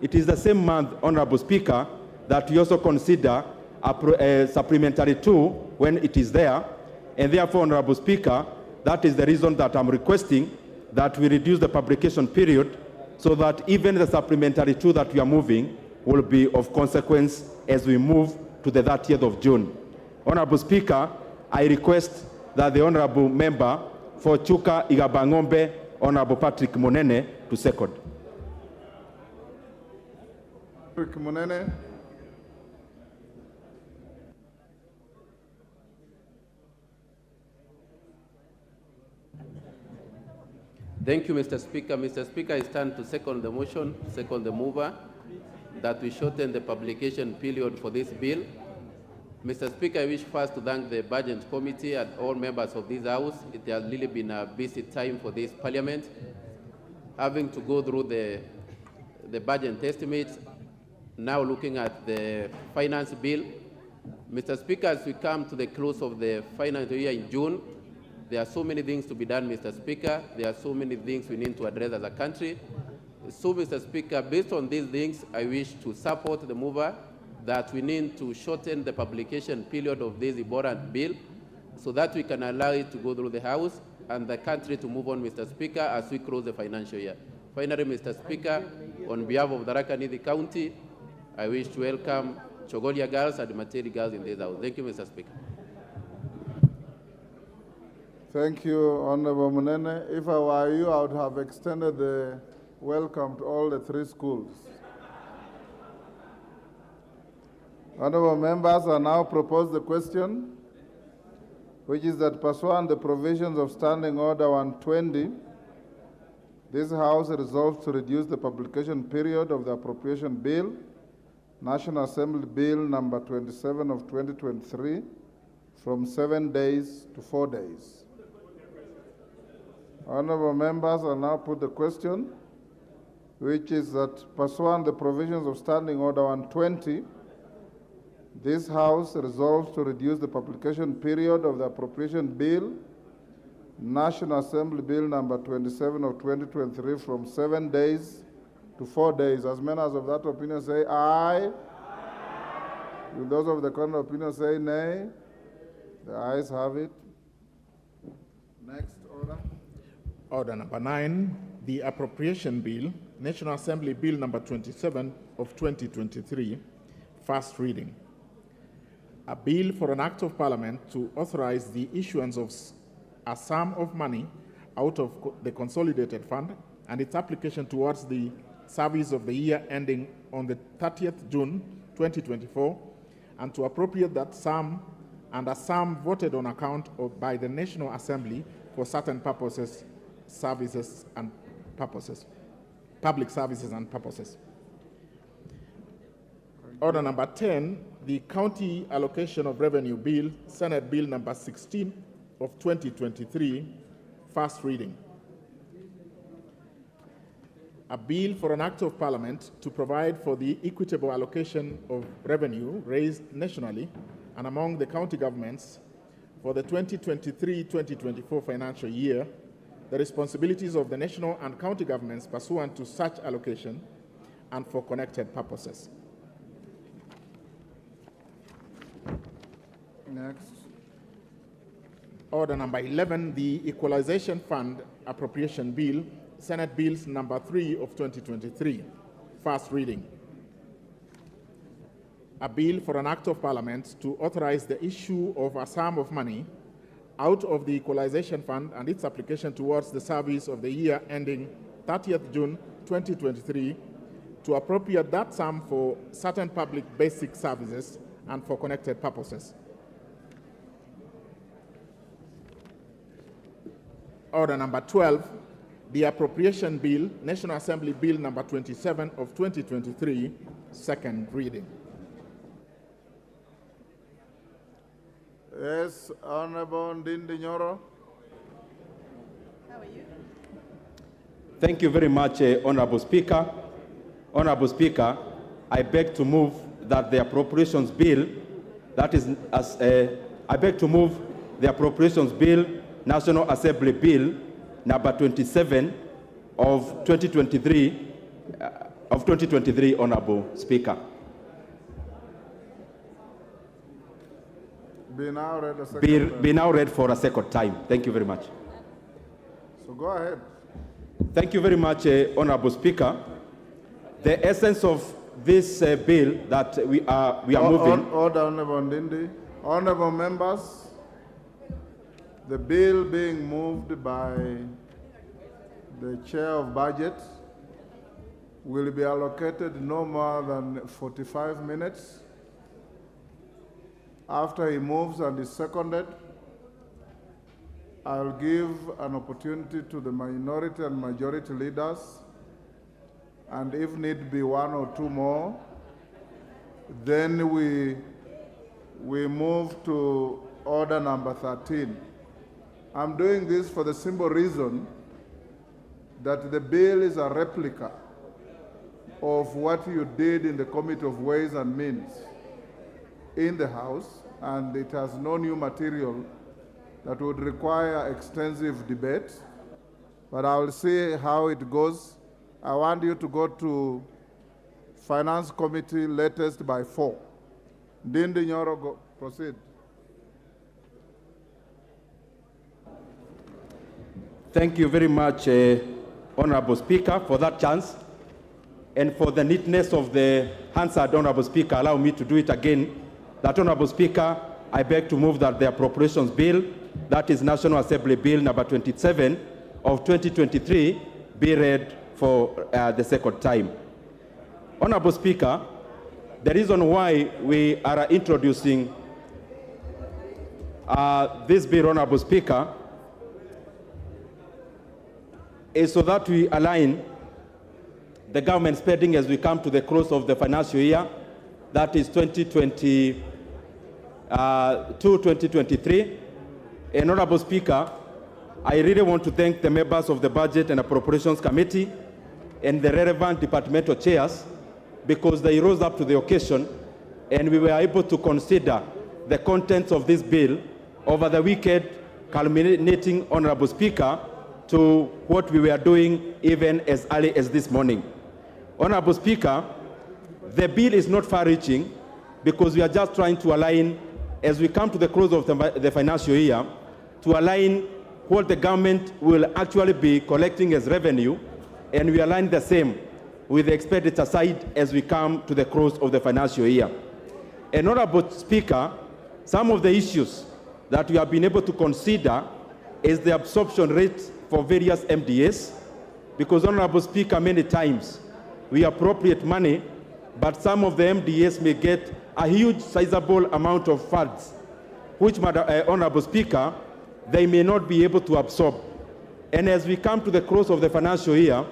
It is the same month, Honorable Speaker, that we also consider a supplementary 2 when it is there. And therefore, Honorable Speaker, that is the reason that I'm requesting that we reduce the publication period so that even the supplementary 2 that we are moving will be of consequence as we move to the 30th of June. Honorable Speaker, I request that the Honorable Member for Chuka Igabangombe, Honorable Patrick Munene, to second. Patrick Munene. Thank you, Mr. Speaker. Mr. Speaker, I stand to second the motion, second the mover, that we shorten the publication period for this bill. Mr. Speaker, I wish first to thank the Budget Committee and all members of this House. It has really been a busy time for this Parliament, having to go through the budget estimates, now looking at the finance bill. Mr. Speaker, as we come to the close of the financial year in June, there are so many things to be done, Mr. Speaker. There are so many things we need to address as a country. So, Mr. Speaker, based on these things, I wish to support the mover that we need to shorten the publication period of this important bill so that we can allow it to go through the House and the country to move on, Mr. Speaker, as we close the financial year. Finally, Mr. Speaker, on behalf of Tharaka Nithi County, I wish to welcome Chogoria Girls and Materi Girls in this House. Thank you, Mr. Speaker. Thank you, Honorable Munene. If I were you, I would have extended the welcome to all the 3 schools. Honorable members, I now propose the question, which is that pursuant to the provisions of Standing Order 120, this House resolves to reduce the publication period of the Appropriation Bill, National Assembly Bill number 27 of 2023, from 7 days to 4 days. Honorable members, I now put the question, which is that pursuant to the provisions of Standing Order 120, this House resolves to reduce the publication period of the Appropriation Bill, National Assembly Bill number 27 of 2023, from 7 days to 4 days. As many as of that opinion say aye. Will those of the contrary opinion say nay? The ayes have it. Next order. Order number 9, the Appropriation Bill, National Assembly Bill number 27 of 2023, first reading. A bill for an act of Parliament to authorize the issuance of a sum of money out of the Consolidated Fund and its application towards the service of the year ending on the 30th June 2024, and to appropriate that sum and a sum voted on account of by the National Assembly for certain purposes, services and purposes, public services and purposes. Order number 10, the County Allocation of Revenue Bill, Senate Bill number 16 of 2023, first reading. A bill for an act of parliament to provide for the equitable allocation of revenue raised nationally and among the county governments for the 2023-2024 financial year, the responsibilities of the national and county governments pursuant to such allocation and for connected purposes. Next. Order number 11, the Equalization Fund Appropriation Bill, Senate Bills number 3 of 2023, first reading. A bill for an act of parliament to authorize the issue of a sum of money out of the Equalization Fund and its application towards the service of the year ending 30th June 2023 to appropriate that sum for certain public basic services and for connected purposes. Order number 12, the Appropriation Bill, National Assembly Bill number 27 of 2023, second reading. Yes, Honorable Ndindi Nyoro. Thank you very much, Honorable Speaker. Honorable Speaker, I beg to move that the appropriations bill, that is, I beg to move the appropriations bill, National Assembly Bill number 27 of 2023, Honorable Speaker. Be now read a second. Be now read for a second time. Thank you very much. So go ahead. Thank you very much, Honorable Speaker. The essence of this bill that we are moving. Order, Honorable Ndindi. Honorable members, the bill being moved by the Chair of Budget will be allocated no more than 45 minutes. After he moves and is seconded, I'll give an opportunity to the minority and majority leaders, and if need be one or two more, then we move to order number 13. I'm doing this for the simple reason that the bill is a replica of what you did in the Committee of Ways and Means in the House, and it has no new material that would require extensive debate, but I will see how it goes. I want you to go to Finance Committee latest by 4. Ndindi Nyoro, proceed. Thank you very much, Honorable Speaker, for that chance. And for the neatness of the answered, Honorable Speaker, allow me to do it again. That, Honorable Speaker, I beg to move that the appropriations bill, that is National Assembly Bill number 27 of 2023, be read for the second time. Honorable Speaker, the reason why we are introducing this bill, Honorable Speaker, is so that we align the government spending as we come to the close of the financial year, that is 2022-2023. And Honorable Speaker, I really want to thank the members of the Budget and Appropriations Committee and the relevant departmental chairs because they rose up to the occasion and we were able to consider the contents of this bill over the weekend, culminating, Honorable Speaker, to what we were doing even as early as this morning. Honorable Speaker, the bill is not far-reaching because we are just trying to align, as we come to the close of the financial year, to align what the government will actually be collecting as revenue, and we align the same with the expenditure side as we come to the close of the financial year. And Honorable Speaker, some of the issues that we have been able to consider is the absorption rate for various MDS, because Honorable Speaker, many times we appropriate money but some of the MDAs may get a huge sizable amount of funds, which, Honorable Speaker, they may not be able to absorb. And as we come to the close of the financial year,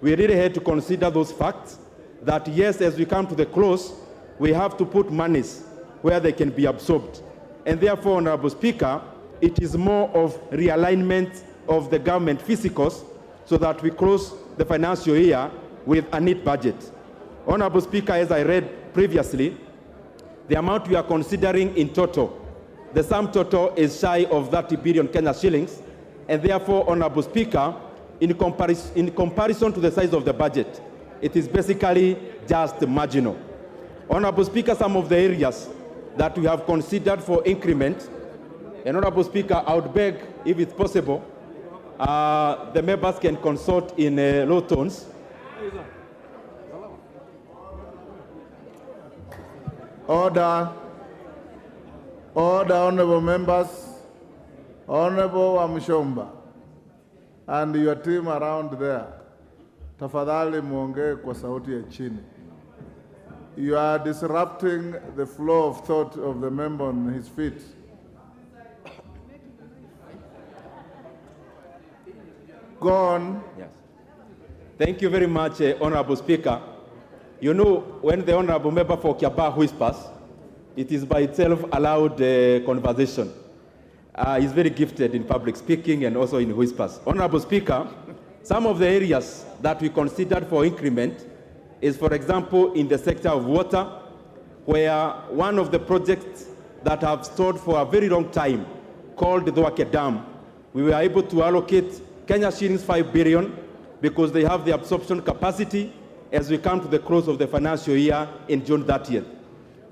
we really had to consider those facts, that yes, as we come to the close, we have to put monies where they can be absorbed. And therefore, Honorable Speaker, it is more of realignment of the government physicals so that we close the financial year with a neat budget. Honorable Speaker, as I read previously, the amount we are considering in total, the sum total is shy of 30 billion Kenya shillings, and therefore, Honorable Speaker, in comparison to the size of the budget, it is basically just marginal. Honorable Speaker, some of the areas that we have considered for increment, and Honorable Speaker, I would beg, if it's possible, the members can consult in low tones. Order. Order, honorable members. Honorable Amshomba and your team around there. Tafadhali muongee kwa sauti ya chini. You are disrupting the flow of thought of the member on his feet. Go on. Yes. Thank you very much, Honorable Speaker. You know, when the Honorable Member for Kiambaa whispers, it is by itself a loud conversation. He's very gifted in public speaking and also in whispers. Honorable Speaker, some of the areas that we considered for increment is, for example, in the sector of water, where one of the projects that have stalled for a very long time, called the Dwake Dam, we were able to allocate Kenya shillings 5 billion because they have the absorption capacity as we come to the close of the financial year in June 30th.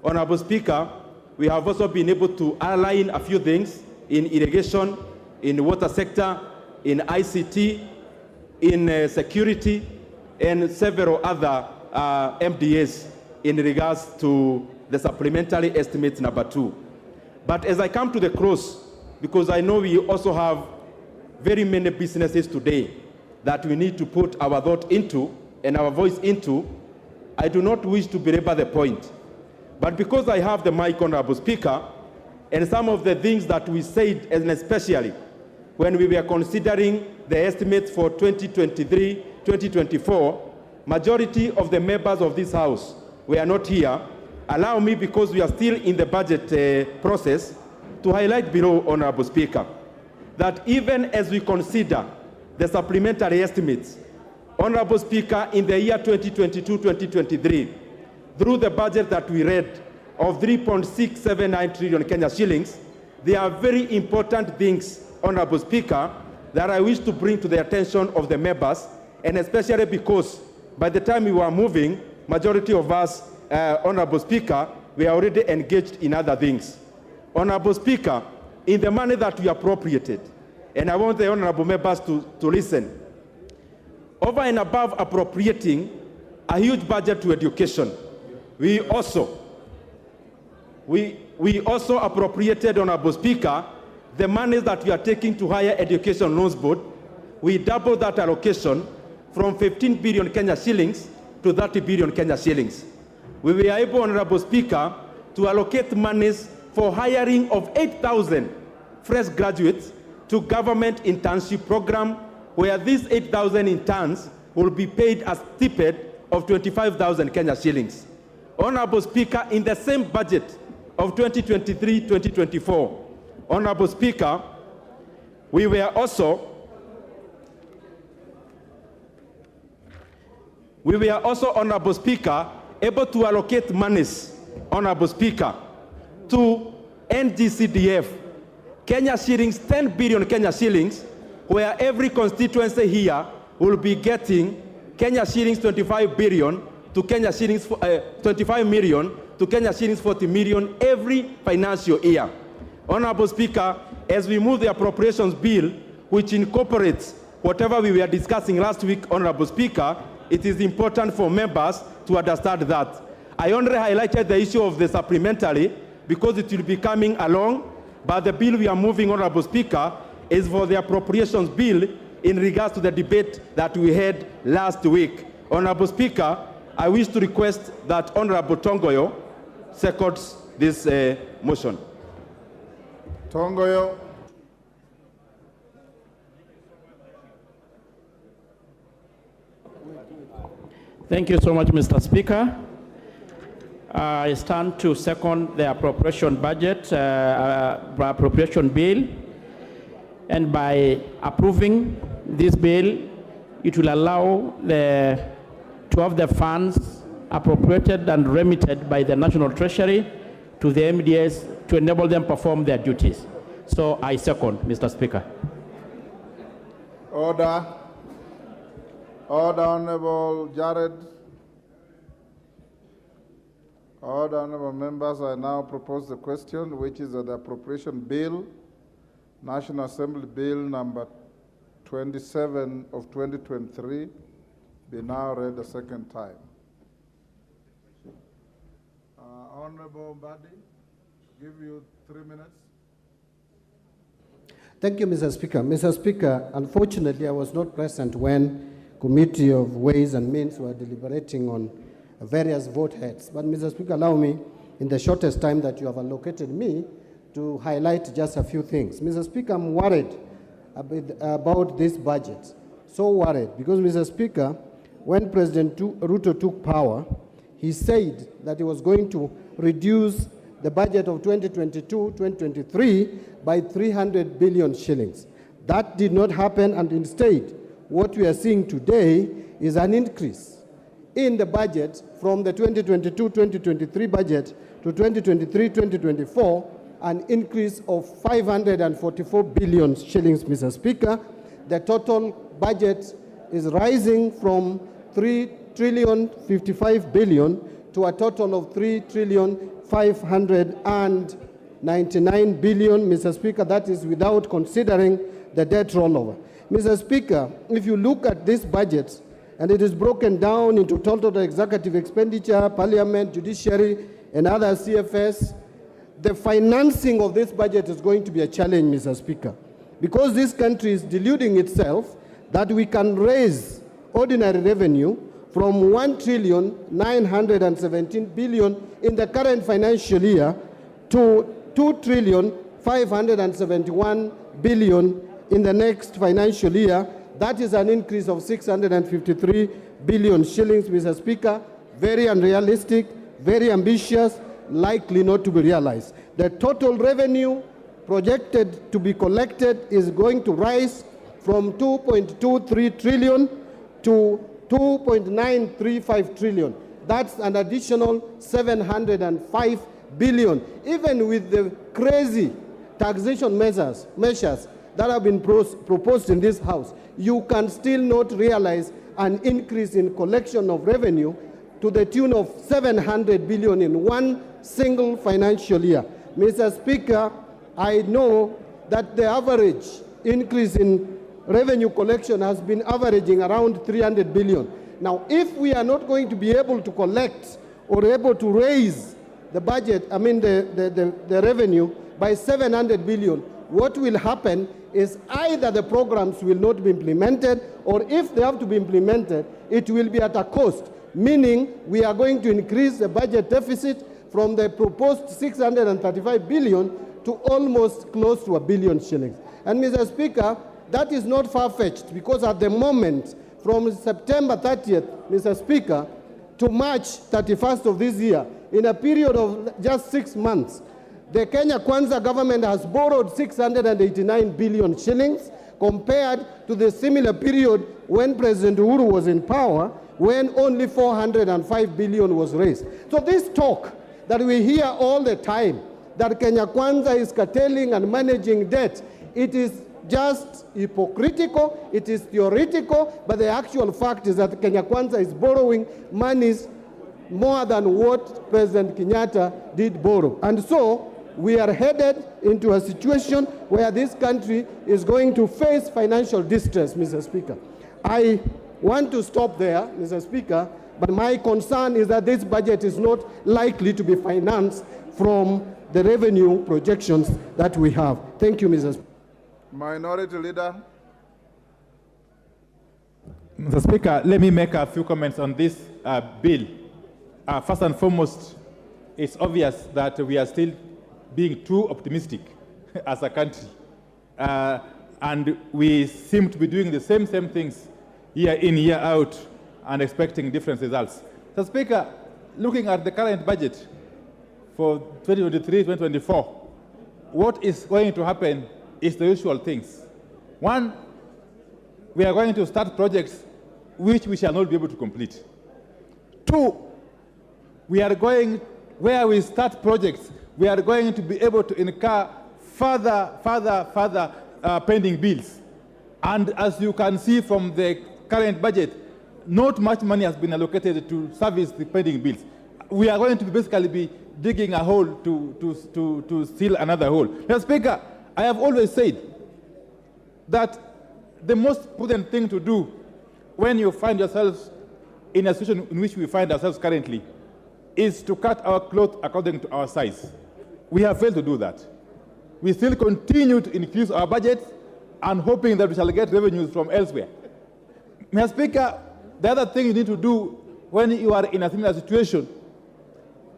Honorable Speaker, we have also been able to align a few things in irrigation, in the water sector, in ICT, in security, and several other MDAs in regards to the supplementary estimates number 2. But as I come to the close, because I know we also have very many businesses today that we need to put our thought into and our voice into, I do not wish to belabor the point. But because I have the mic, Honorable Speaker, and some of the things that we said, and especially when we were considering the estimates for 2023, 2024, majority of the members of this House were not here. Allow me, because we are still in the budget process, to highlight below, Honorable Speaker, that even as we consider the supplementary estimates, Honorable Speaker, in the year 2022-2023, through the budget that we read of 3.679 trillion Kenya shillings, there are very important things, Honorable Speaker, that I wish to bring to the attention of the members, and especially because by the time we were moving, majority of us, Honorable Speaker, we are already engaged in other things. Honorable Speaker, in the money that we appropriated, and I want the honorable members to listen, over and above appropriating a huge budget to education, we also appropriated, Honorable Speaker, the money that we are taking to Higher Education Loans Board. We doubled that allocation from 15 billion Kenya shillings to 30 billion Kenya shillings. We were able, Honorable Speaker, to allocate monies for hiring of 8,000 fresh graduates to government internship program, where these 8,000 interns will be paid a stipend of 25,000 Kenya shillings. Honorable Speaker, in the same budget of 2023-2024, Honorable Speaker, we were also, Honorable Speaker, able to allocate monies, Honorable Speaker, to NGCDF, Kenya shillings, 10 billion Kenya shillings, where every constituency here will be getting Kenya shillings 25 billion to Kenya shillings 25 million to Kenya shillings 40 million every financial year. Honorable Speaker, as we move the appropriations bill, which incorporates whatever we were discussing last week, Honorable Speaker, it is important for members to understand that. I only highlighted the issue of the supplementary because it will be coming along, but the bill we are moving, Honorable Speaker, is for the appropriations bill in regards to the debate that we had last week. Honorable Speaker, I wish to request that Honorable Tongoyo seconds this motion. Tongoyo. Thank you so much, Mr. Speaker. I stand to second the appropriation budget, appropriation bill, and by approving this bill, it will allow to have the funds appropriated and remitted by the National Treasury to the MDS to enable them perform their duties. So I second, Mr. Speaker. Order. Order, Honorable Jared. Order, Honorable members, I now propose the question, which is that the appropriation bill, National Assembly Bill number 27 of 2023, be now read a second time. Honorable Mbadi, give you 3 minutes. Thank you, Mr. Speaker. Mr. Speaker, unfortunately, I was not present when Committee of Ways and Means were deliberating on various vote heads. But, Mr. Speaker, allow me, in the shortest time that you have allocated me, to highlight just a few things. Mr. Speaker, I'm worried about this budget. So worried, because, Mr. Speaker, when President Ruto took power, he said that he was going to reduce the budget of 2022-2023 by 300 billion shillings. That did not happen, and instead, what we are seeing today is an increase in the budget from the 2022-2023 budget to 2023-2024, an increase of 544 billion shillings, Mr. Speaker. The total budget is rising from 3,055 billion to a total of 3,599 billion, Mr. Speaker. That is without considering the debt rollover. Mr. Speaker, if you look at this budget, and it is broken down into total executive expenditure, parliament, judiciary, and other CFS, the financing of this budget is going to be a challenge, Mr. Speaker, because this country is deluding itself that we can raise ordinary revenue from 1,917 billion in the current financial year to 2,571 billion in the next financial year. That is an increase of 653 billion shillings, Mr. Speaker. Very unrealistic, very ambitious, likely not to be realized. The total revenue projected to be collected is going to rise from 2.23 trillion to 2.935 trillion. That's an additional 705 billion. Even with the crazy taxation measures that have been proposed in this House, you can still not realize an increase in collection of revenue to the tune of 700 billion in one single financial year. Mr. Speaker, I know that the average increase in revenue collection has been averaging around 300 billion. Now, if we are not going to be able to collect or able to raise the budget, the revenue by 700 billion, what will happen is either the programs will not be implemented, or if they have to be implemented, it will be at a cost, meaning we are going to increase the budget deficit from the proposed 635 billion to almost close to 1 billion shillings. And Mr. Speaker, that is not far-fetched, because at the moment, from September 30th, Mr. Speaker, to March 31st of this year, in a period of just 6 months, the Kenya Kwanza government has borrowed 689 billion shillings compared to the similar period when President Uhuru was in power, when only 405 billion was raised. So this talk that we hear all the time, that Kenya Kwanza is curtailing and managing debt, it is just hypocritical, it is theoretical, but the actual fact is that Kenya Kwanza is borrowing monies more than what President Kenyatta did borrow. And so we are headed into a situation where this country is going to face financial distress, Mr. Speaker. I want to stop there, Mr. Speaker, but my concern is that this budget is not likely to be financed from the revenue projections that we have. Thank you, Mr. Speaker. Minority Leader. Mr. Speaker, let me make a few comments on this bill, first and foremost, it's obvious that we are still being too optimistic as a country. And we seem to be doing the same things year in, year out, and expecting different results. So, Speaker, looking at the current budget for 2023-2024, what is going to happen is the usual things. One, we are going to start projects which we shall not be able to complete. Two, we are going, where we start projects, we are going to be able to incur further pending bills. And as you can see from the current budget, not much money has been allocated to service the pending bills. We are going to basically be digging a hole to seal another hole. Mr. Speaker, I have always said that the most prudent thing to do when you find yourselves in a situation in which we find ourselves currently is to cut our cloth according to our size. We have failed to do that. We still continue to increase our budget and hoping that we shall get revenues from elsewhere. Mr. Speaker, the other thing you need to do when you are in a similar situation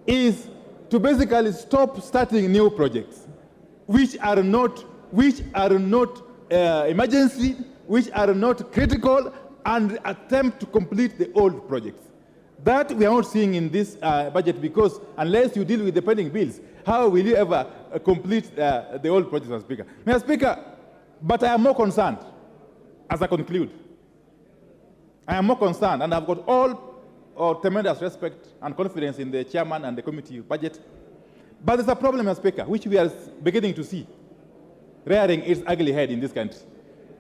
is to basically stop starting new projects, which are not emergency, which are not critical, and attempt to complete the old projects. That we are not seeing in this budget, because unless you deal with the pending bills, how will you ever complete the old projects, Mr. Speaker? Mr. Speaker, but I am more concerned, as I conclude. I am more concerned, and I've got all tremendous respect and confidence in the chairman and the committee budget. But there's a problem, Mr. Speaker, which we are beginning to see rearing its ugly head in this country.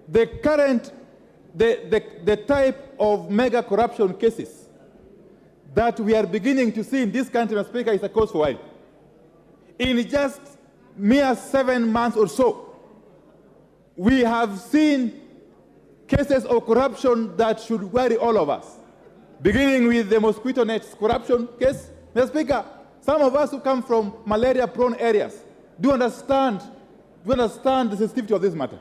The current, the type of mega corruption cases that we are beginning to see in this country, Mr. Speaker, is a cause for worry. In just mere 7 months or so, we have seen cases of corruption that should worry all of us, beginning with the mosquito nets corruption case. Mr. Speaker, some of us who come from malaria-prone areas do understand the sensitivity of this matter.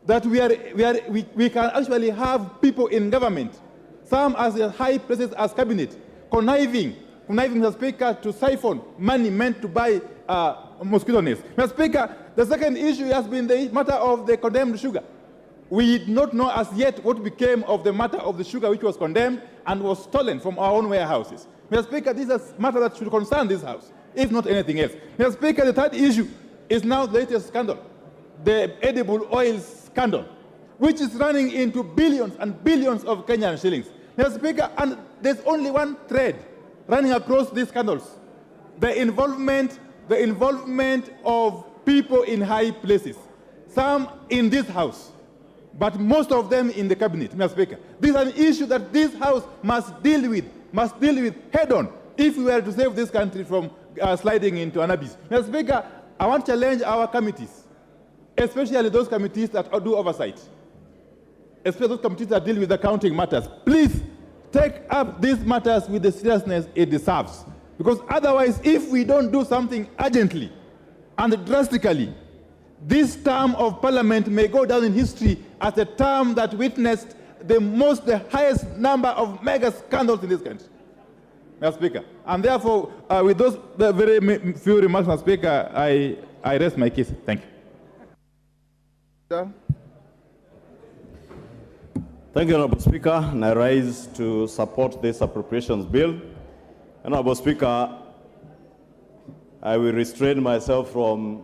That we can actually have people in government, some as high places as cabinet, conniving, Mr. Speaker, to siphon money meant to buy mosquito nets. Mr. Speaker, the second issue has been the matter of the condemned sugar. We do not know as yet what became of the matter of the sugar which was condemned and was stolen from our own warehouses. Mr. Speaker, this is a matter that should concern this House, if not anything else. Mr. Speaker, the third issue is now the latest scandal, the edible oils scandal, which is running into billions and billions of Kenyan shillings. Mr. Speaker, and there's only one thread running across these scandals: the involvement of people in high places, some in this House, but most of them in the cabinet, Mr. Speaker. This is an issue that this House must deal with head-on if we were to save this country from sliding into an abyss. Mr. Speaker, I want to challenge our committees, especially those committees that do oversight, especially those committees that deal with accounting matters. Please take up these matters with the seriousness it deserves. Because otherwise, if we don't do something urgently and drastically, this term of parliament may go down in history as a term that witnessed the highest number of mega scandals in this country, Mr. Speaker. And therefore, with those very few remarks, Mr. Speaker, I rest my case. Thank you. Thank you, Honorable Speaker, and I rise to support this appropriations bill. Honorable Speaker, I will restrain myself from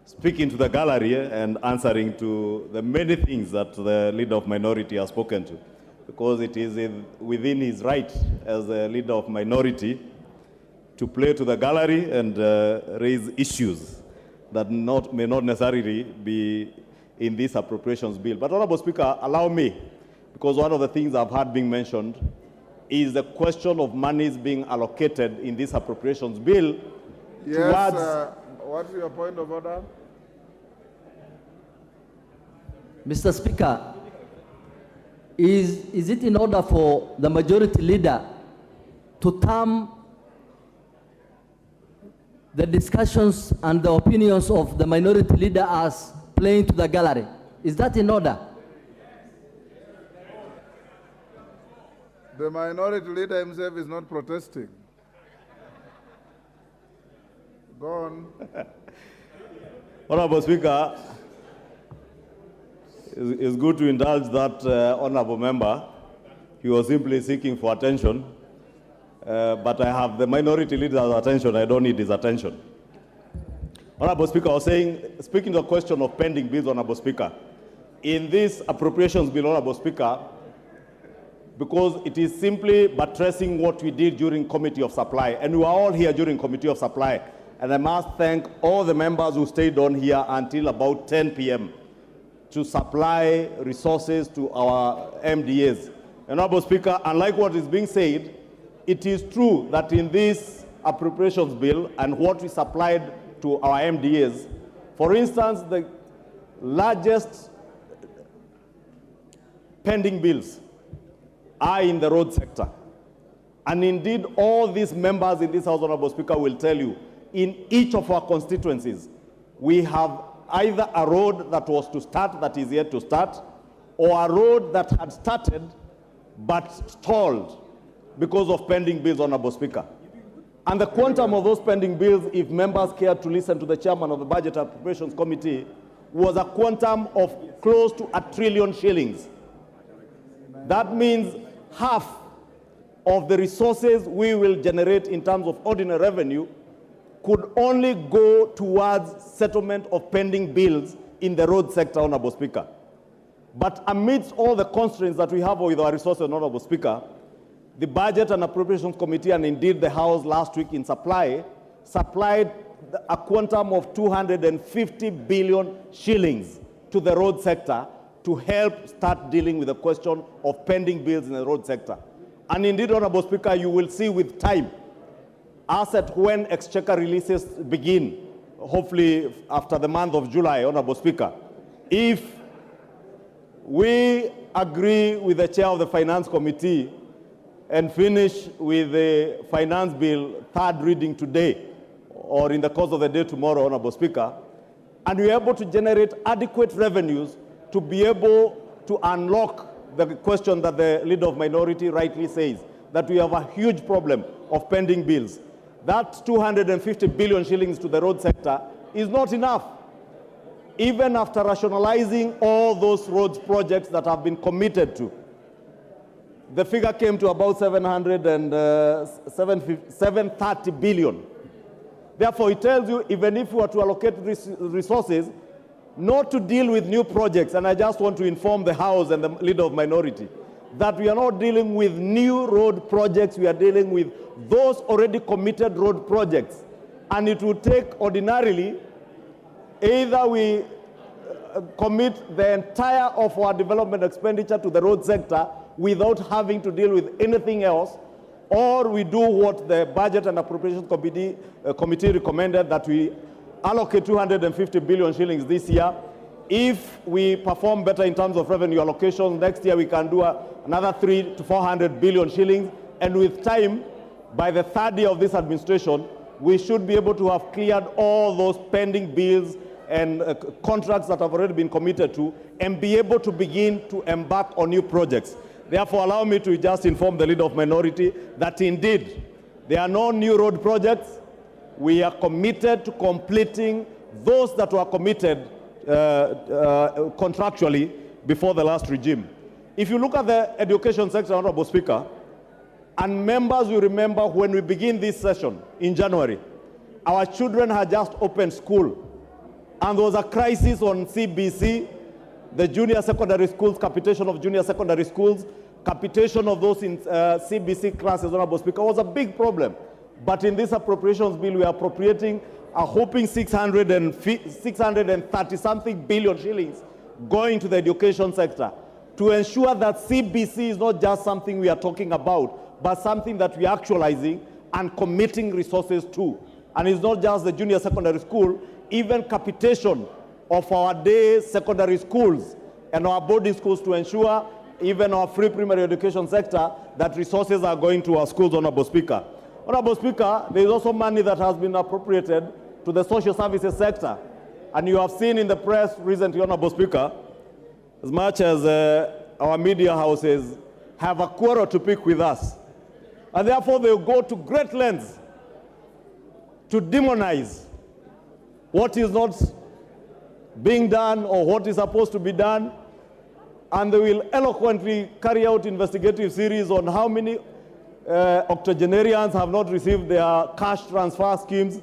speaking to the gallery and answering to the many things that the leader of minority has spoken to, because it is within his right as a leader of minority to play to the gallery and raise issues that may not necessarily be in this appropriations bill. But Honorable Speaker, allow me, because one of the things I've heard being mentioned is the question of monies being allocated in this appropriations bill. Yes, what's your point of order? Mr. Speaker, is it in order for the majority leader to term the discussions and the opinions of the minority leader as playing to the gallery? Is that in order? The minority leader himself is not protesting. Go on. Honorable Speaker, it's good to indulge that honorable member. He was simply seeking for attention, but I have the minority leader's attention. I don't need his attention. Honorable Speaker, I was saying, speaking to the question of pending bills, Honorable Speaker, in this appropriations bill, Honorable Speaker, because it is simply buttressing what we did during Committee of Supply, and we were all here during Committee of Supply, and I must thank all the members who stayed on here until about 10 p.m. to supply resources to our MDAs. And Honorable Speaker, unlike what is being said, it is true that in this appropriations bill and what we supplied to our MDAs, for instance, the largest pending bills are in the road sector. And indeed, all these members in this House, Honorable Speaker, will tell you, in each of our constituencies, we have either a road that was to start that is yet to start, or a road that had started but stalled because of pending bills, Honorable Speaker. And the quantum of those pending bills, if members care to listen to the chairman of the Budget and Appropriations Committee, was a quantum of close to 1 trillion shillings. That means half of the resources we will generate in terms of ordinary revenue could only go towards settlement of pending bills in the road sector, Honorable Speaker. But amidst all the constraints that we have with our resources, Honorable Speaker, the Budget and Appropriations Committee, and indeed the House last week in supplied a quantum of 250 billion shillings to the road sector to help start dealing with the question of pending bills in the road sector. And indeed, Honorable Speaker, you will see with time, as at when exchequer releases begin, hopefully after the month of July, Honorable Speaker, if we agree with the chair of the Finance Committee and finish with the finance bill third reading today, or in the course of the day tomorrow, Honorable Speaker, and we're able to generate adequate revenues to be able to unlock the question that the leader of minority rightly says, that we have a huge problem of pending bills. That 250 billion shillings to the road sector is not enough. Even after rationalizing all those roads projects that have been committed to, the figure came to about 730 billion. Therefore, it tells you, even if we were to allocate resources, not to deal with new projects, and I just want to inform the House and the leader of minority, that we are not dealing with new road projects, we are dealing with those already committed road projects. And it will take ordinarily, either we commit the entire of our development expenditure to the road sector without having to deal with anything else, or we do what the Budget and Appropriations Committee recommended, that we allocate 250 billion shillings this year. If we perform better in terms of revenue allocation, next year we can do another 300 to 400 billion shillings. And with time, by the third year of this administration, we should be able to have cleared all those pending bills and contracts that have already been committed to, and be able to begin to embark on new projects. Therefore, allow me to just inform the leader of minority that indeed there are no new road projects. We are committed to completing those that were committed contractually before the last regime. If you look at the education sector, Honorable Speaker, and members will remember when we begin this session in January, our children had just opened school, and there was a crisis on CBC, the junior secondary schools, capitation of junior secondary schools, capitation of those in CBC classes, Honorable Speaker, was a big problem. But in this appropriations bill, we are appropriating a whopping 630-something billion shillings going to the education sector to ensure that CBC is not just something we are talking about, but something that we are actualizing and committing resources to. And it's not just the junior secondary school, even capitation of our day secondary schools and our boarding schools to ensure even our free primary education sector that resources are going to our schools, Honorable Speaker. Honorable Speaker, there is also money that has been appropriated to the social services sector. And you have seen in the press recently, Honorable Speaker, as much as our media houses have a quarrel to pick with us. And therefore, they will go to great lengths to demonize what is not being done or what is supposed to be done. And they will eloquently carry out investigative series on how many octogenarians have not received their cash transfer schemes.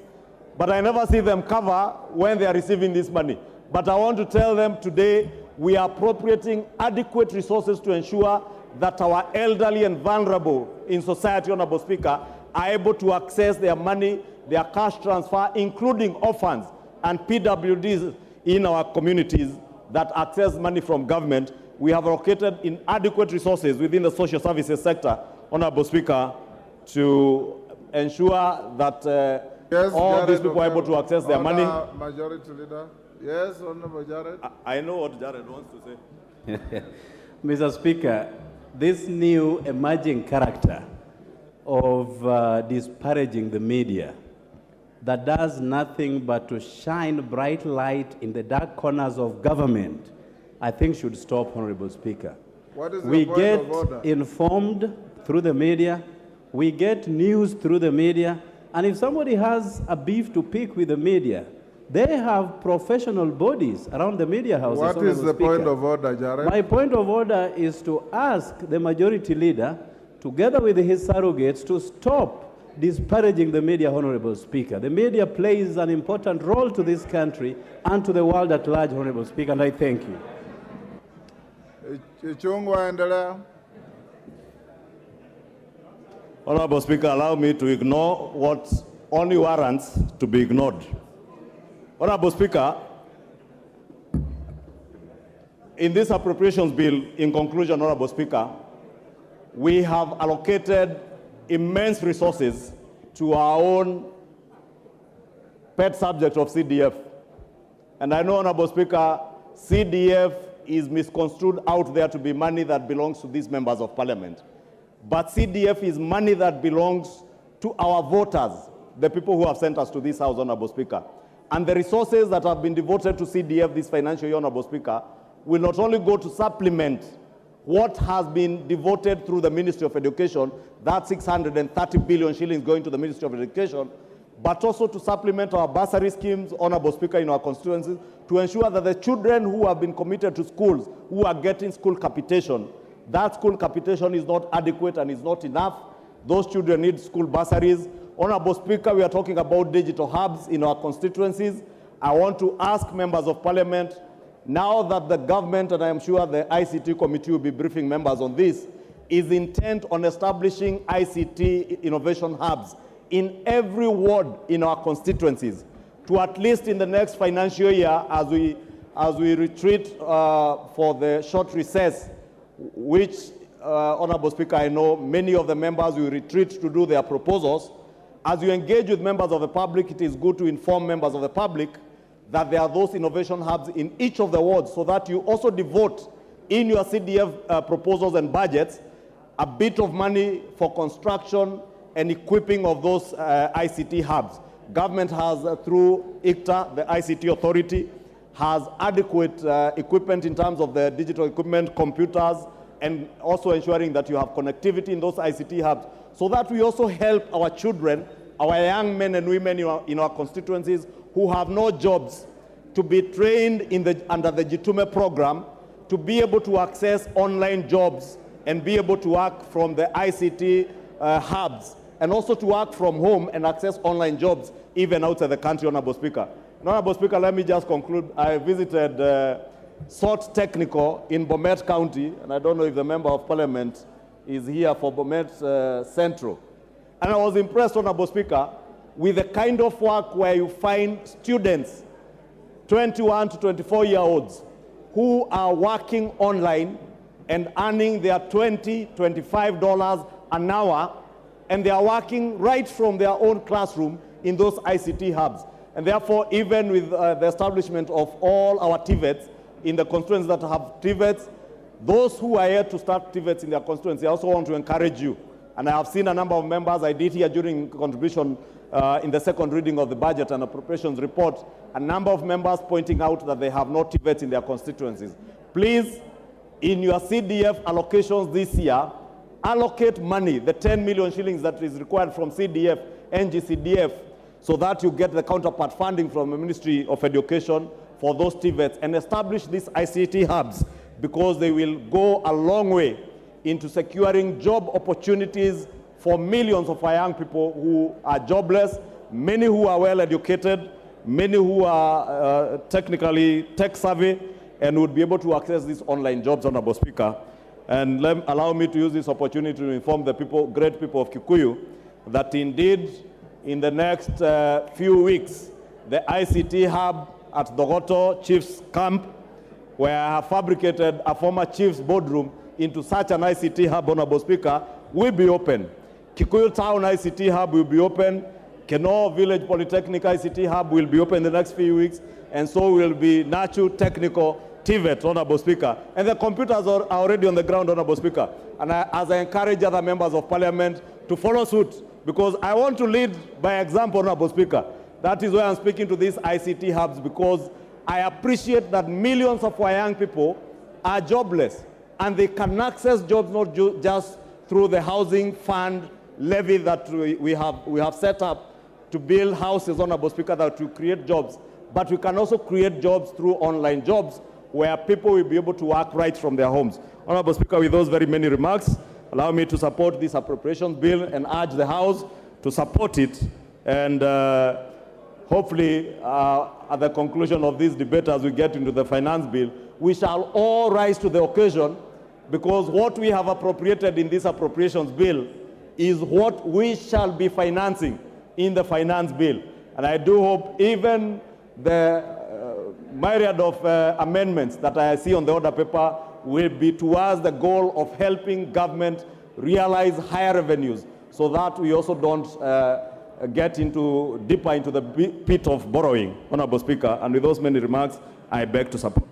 But I never see them cover when they are receiving this money. But I want to tell them today, we are appropriating adequate resources to ensure that our elderly and vulnerable in society, Honorable Speaker, are able to access their money, their cash transfer, including orphans and PWDs in our communities that access money from government. We have allocated inadequate resources within the social services sector, Honorable Speaker, to ensure that all these people are able to access their money. Majority Leader. Yes, Honorable Jared. I know what Jared wants to say. Mr. Speaker, this new emerging character of disparaging the media that does nothing but to shine bright light in the dark corners of government, I think should stop, Honorable Speaker. What is We your point get of order? informed through the media, we get news through the media, and if somebody has a beef to pick with the media, they have professional bodies around the media houses. What is the point of order, Jared? My point of order is to ask the majority leader, together with his surrogates, to stop disparaging the media, Honorable Speaker. The media plays an important role to this country and to the world at large, Honorable Speaker, and I thank you. Ichungwa endelea. Honorable Speaker, allow me to ignore what only warrants to be ignored. Honorable Speaker, in this appropriations bill, in conclusion, Honorable Speaker, we have allocated immense resources to our own pet subject of CDF. And I know, Honorable Speaker, CDF is misconstrued out there to be money that belongs to these members of parliament. But CDF is money that belongs to our voters, the people who have sent us to this house, Honorable Speaker. And the resources that have been devoted to CDF this financial year, Honorable Speaker, will not only go to supplement what has been devoted through the Ministry of Education, that 630 billion shillings going to the Ministry of Education, but also to supplement our bursary schemes, Honorable Speaker, in our constituencies, to ensure that the children who have been committed to schools, who are getting school capitation, that school capitation is not adequate and is not enough. Those children need school bursaries. Honorable Speaker, we are talking about digital hubs in our constituencies. I want to ask members of parliament, now that the government, and I am sure the ICT committee will be briefing members on this, is intent on establishing ICT innovation hubs in every ward in our constituencies, to at least in the next financial year, as we retreat for the short recess, which, Honorable Speaker, I know many of the members will retreat to do their proposals. As you engage with members of the public, it is good to inform members of the public that there are those innovation hubs in each of the wards, so that you also devote in your CDF proposals and budgets a bit of money for construction and equipping of those ICT hubs. Government has, through ICTA, the ICT authority, has adequate equipment in terms of the digital equipment, computers, and also ensuring that you have connectivity in those ICT hubs, so that we also help our children, our young men and women in our constituencies who have no jobs, to be trained under the Jitume program, to be able to access online jobs and be able to work from the ICT hubs, and also to work from home and access online jobs even outside the country, Honorable Speaker. Honorable Speaker, let me just conclude. I visited Salt Technical in Bomet County, and I don't know if the member of parliament is here for Bomet Central. And I was impressed, Honorable Speaker, with the kind of work where you find students, 21 to 24-year-olds, who are working online and earning their $20, $25 an hour, and they are working right from their own classroom in those ICT hubs. And therefore, even with the establishment of all our TVETs in the constituencies that have TVETs, those who are here to start TVETs in their constituency, I also want to encourage you. And I have seen a number of members, I did here during contribution in the second reading of the budget and appropriations report, a number of members pointing out that they have no TVETs in their constituencies. Please, in your CDF allocations this year, allocate money, the 10 million shillings that is required from CDF, NGCDF, so that you get the counterpart funding from the Ministry of Education for those TVETs, and establish these ICT hubs, because they will go a long way into securing job opportunities for millions of our young people who are jobless, many who are well educated, many who are technically tech savvy, and would be able to access these online jobs, Honorable Speaker. And allow me to use this opportunity to inform the people, great people of Kikuyu, that indeed in the next few weeks, the ICT hub at Dogoto Chief's Camp, where I have fabricated a former chief's boardroom into such an ICT hub, Honorable Speaker, will be open. Kikuyu Town ICT hub will be open. Keno Village Polytechnic ICT hub will be open in the next few weeks, and so will be Nachu Technical TVET, Honorable Speaker. And the computers are already on the ground, Honorable Speaker. And as I encourage other members of Parliament to follow suit, because I want to lead by example, Honorable Speaker. That is why I'm speaking to these ICT hubs, because I appreciate that millions of our young people are jobless, and they can access jobs not just through the housing fund levy that we have set up to build houses, Honorable Speaker, that will create jobs, but we can also create jobs through online jobs where people will be able to work right from their homes. Honorable Speaker, with those very many remarks, allow me to support this appropriations bill and urge the House to support it, and hopefully at the conclusion of this debate, as we get into the finance bill, we shall all rise to the occasion, because what we have appropriated in this appropriations bill is what we shall be financing in the finance bill. And I do hope even the myriad of amendments that I see on the order paper will be towards the goal of helping government realize higher revenues, so that we also don't get deeper into the pit of borrowing, Honorable Speaker. And with those many remarks, I beg to support.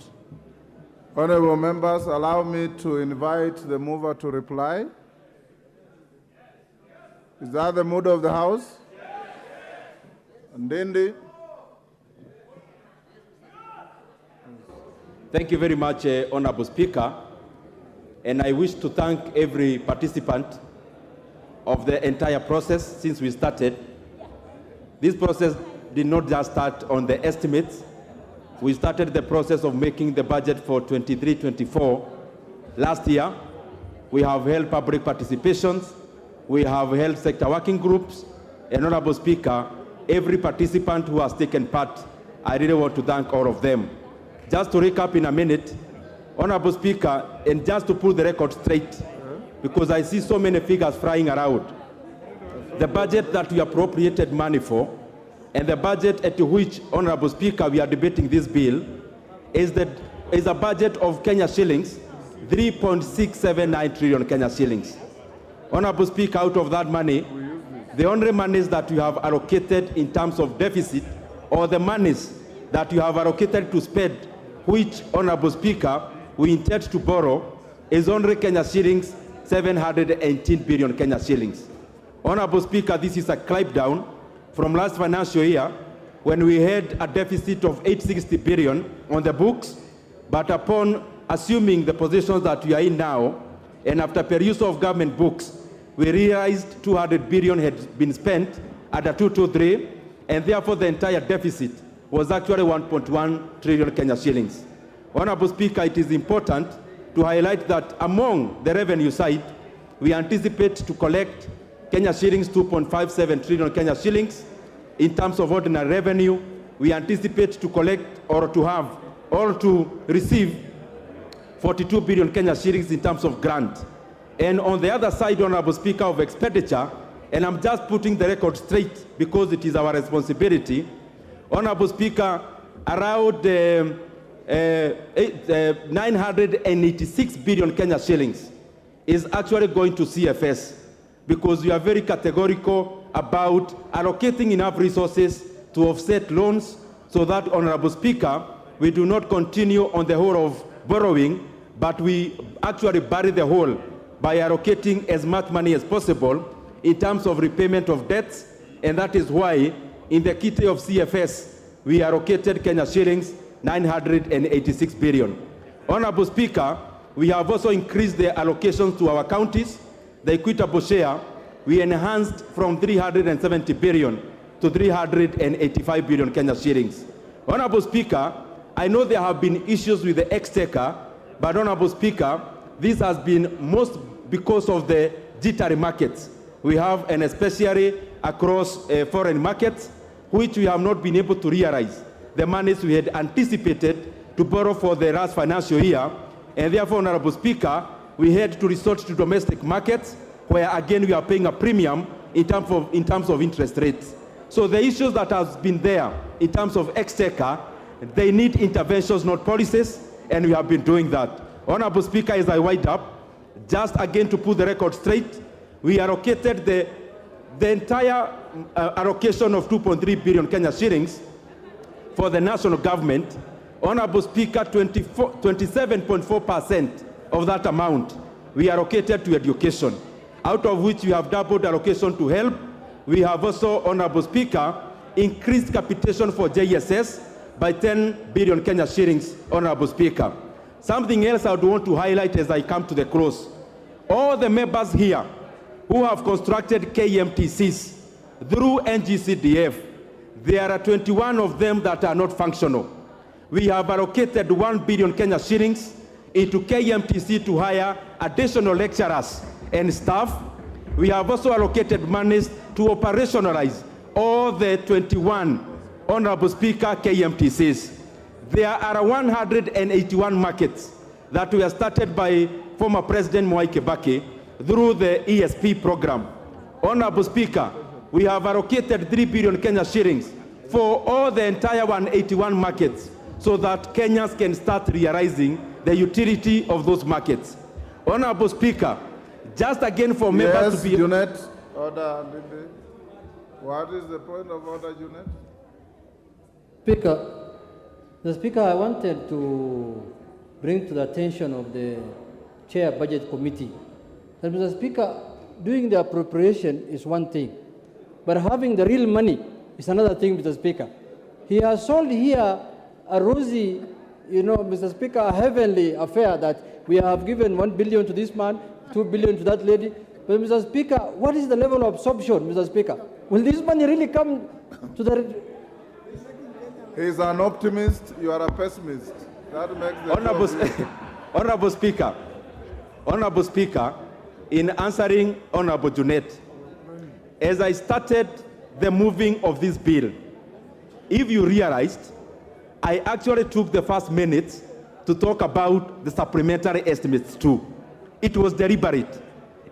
Honorable members, allow me to invite the mover to reply. Is that the mood of the House? Ndindi. Thank you very much, Honorable Speaker. And I wish to thank every participant of the entire process since we started. This process did not just start on the estimates. We started the process of making the budget for 23-24 last year. We have held public participations. We have held sector working groups. And Honorable Speaker, every participant who has taken part, I really want to thank all of them. Just to recap in a minute, Honorable Speaker, and just to put the record straight, because I see so many figures flying around. The budget that we appropriated money for, and the budget at which, Honorable Speaker, we are debating this bill, is a budget of Kenya shillings, 3.679 trillion Kenya shillings. Honorable Speaker, out of that money, the only monies that you have allocated in terms of deficit, or the monies that you have allocated to spend, which, Honorable Speaker, we intend to borrow, is only Kenya shillings, 718 billion Kenya shillings. Honorable Speaker, this is a climb down from last financial year, when we had a deficit of 860 billion on the books, but upon assuming the positions that we are in now, and after perusal of government books, we realized 200 billion had been spent at a 223, and therefore the entire deficit was actually 1.1 trillion Kenya shillings. Honorable Speaker, it is important to highlight that among the revenue side, we anticipate to collect Kenya shillings 2.57 trillion Kenya shillings. In terms of ordinary revenue, we anticipate to collect or to have or to receive 42 billion Kenya shillings in terms of grant. And on the other side, Honorable Speaker, of expenditure, and I'm just putting the record straight because it is our responsibility, Honorable Speaker, around 986 billion Kenya shillings is actually going to CFS, because we are very categorical about allocating enough resources to offset loans, so that, Honorable Speaker, we do not continue on the whole of borrowing, but we actually bury the whole by allocating as much money as possible in terms of repayment of debts. And that is why in the kitty of CFS, we allocated Kenya shillings 986 billion. Honorable Speaker, we have also increased the allocations to our counties. the equitable share, we enhanced from 370 billion to 385 billion Kenya shillings. Honorable Speaker, I know there have been issues with the exchequer, but Honorable Speaker, this has been most because of the jittery markets we have, and especially across foreign markets, which we have not been able to realize the monies we had anticipated to borrow for the last financial year. And therefore, Honorable Speaker, we had to resort to domestic markets, where again we are paying a premium in terms of interest rates. So the issues that have been there in terms of exchequer, they need interventions, not policies, and we have been doing that. Honorable Speaker, as I wind up, just again to put the record straight, we allocated the entire allocation of 2.3 billion Kenya shillings for the national government. Honorable Speaker, 27.4% of that amount we allocated to education, out of which we have doubled allocation to health. We have also, Honorable Speaker, increased capitation for JSS by 10 billion Kenya shillings, Honorable Speaker. Something else I would want to highlight as I come to the close. All the members here who have constructed KMTCs through NGCDF, there are 21 of them that are not functional. We have allocated 1 billion Kenya shillings into KMTC to hire additional lecturers and staff. We have also allocated monies to operationalize all the 21, Honorable Speaker, KMTCs. There are 181 markets that were started by former President Mwai Kibaki through the ESP program. Honorable Speaker, we have allocated 3 billion Kenya shillings for all the entire 181 markets so that Kenyans can start realizing the utility of those markets. Honorable Speaker, just again for members to be... Junet, order. What is the point of order, Junet? Speaker, I wanted to bring to the attention of the Chair Budget Committee that, Mr. Speaker, doing the appropriation is one thing, but having the real money is another thing, Mr. Speaker. He has sold here a rosy, Mr. Speaker, a heavenly affair that we have given 1 billion to this man, 2 billion to that lady. But, Mr. Speaker, what is the level of absorption, Mr. Speaker? Will this money really come to the... He's an optimist, you are a pessimist. That makes the Honorable Speaker, in answering Honorable Junet, as I started the moving of this bill, if you realized, I actually took the first minutes to talk about the supplementary estimates too. It was deliberate.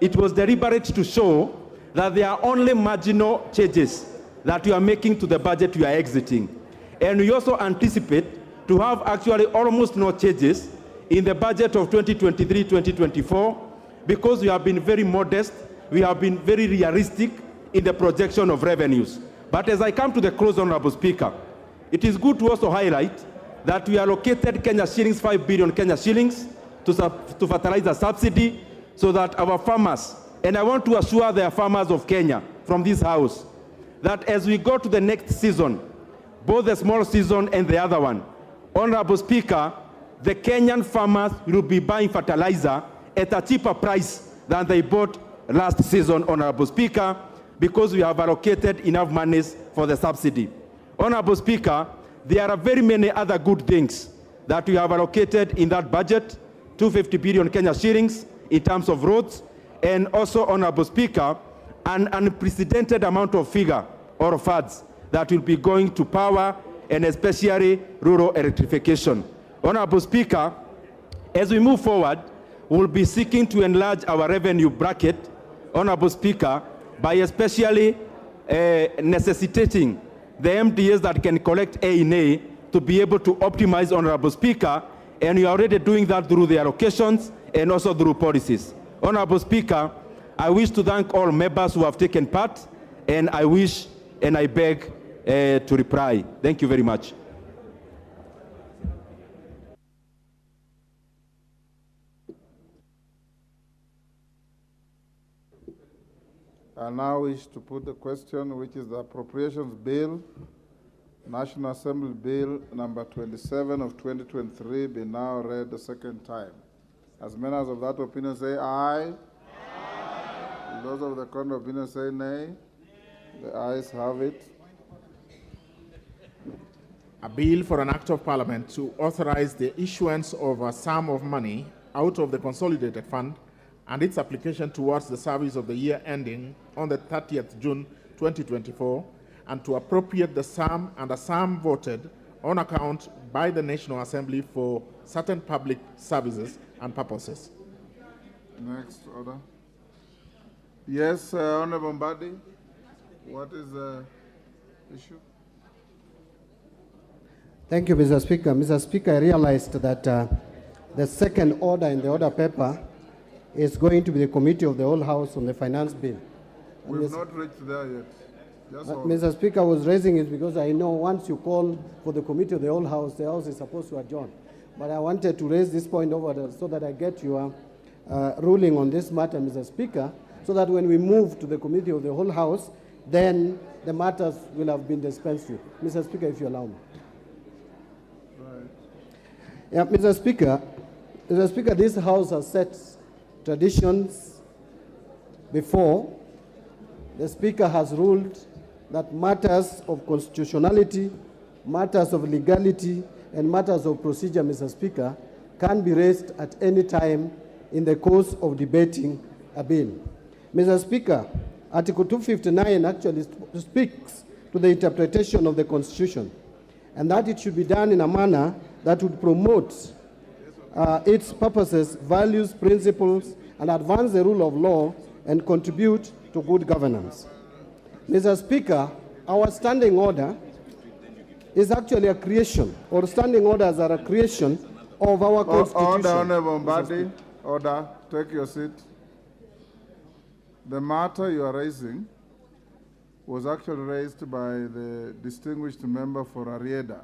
It was deliberate to show that there are only marginal changes that you are making to the budget you are exiting. And we also anticipate to have actually almost no changes in the budget of 2023-2024 because we have been very modest, we have been very realistic in the projection of revenues. But as I come to the close, Honorable Speaker, it is good to also highlight that we allocated Kenya shillings, 5 billion Kenya shillings to fertilizer subsidy so that our farmers, and I want to assure the farmers of Kenya from this house, that as we go to the next season, both the small season and the other one, Honorable Speaker, the Kenyan farmers will be buying fertilizer at a cheaper price than they bought last season, Honorable Speaker, because we have allocated enough monies for the subsidy. Honorable Speaker, there are very many other good things that we have allocated in that budget, 250 billion Kenya shillings in terms of roads, and also, Honorable Speaker, an unprecedented amount of figure or funds that will be going to power and especially rural electrification. Honorable Speaker, as we move forward, we'll be seeking to enlarge our revenue bracket, Honorable Speaker, by especially necessitating the MDAs that can collect A&A to be able to optimize, Honorable Speaker, and we are already doing that through the allocations and also through policies. Honorable Speaker, I wish to thank all members who have taken part, and I wish and I beg to reply. Thank you very much. I now wish to put the question, which is the Appropriations Bill, National Assembly Bill number 27 of 2023, be now read the second time. As many as of that opinion say aye. Aye. Those of the contrary opinion say nay. The ayes have it. A bill for an act of parliament to authorize the issuance of a sum of money out of the consolidated fund and its application towards the service of the year ending on the 30th June 2024, and to appropriate the sum and a sum voted on account by the National Assembly for certain public services and purposes. Next order. Yes, Honorable Mbadi, what is the issue? Thank you, Mr. Speaker. Mr. Speaker, I realized that the second order in the order paper is going to be the Committee of the Whole House on the Finance Bill. We've not reached there yet. Just hold. Mr. Speaker, I was raising it because I know once you call for the Committee of the Whole House, the House is supposed to adjourn. But I wanted to raise this point over there so that I get your ruling on this matter, Mr. Speaker, so that when we move to the Committee of the Whole House, then the matters will have been dispensed with. Mr. Speaker, if you allow me. Right. Yeah, Mr. Speaker, this House has set traditions before. The Speaker has ruled that matters of constitutionality, matters of legality, and matters of procedure, Mr. Speaker, can be raised at any time in the course of debating a bill. Mr. Speaker, Article 259 actually speaks to the interpretation of the Constitution, and that it should be done in a manner that would promote its purposes, values, principles, and advance the rule of law and contribute to good governance. Mr. Speaker, our standing order is actually a creation, or standing orders are a creation of our Constitution. Order, Honorable Mbadi. Order. Take your seat. The matter you are raising was actually raised by the distinguished member for Arieda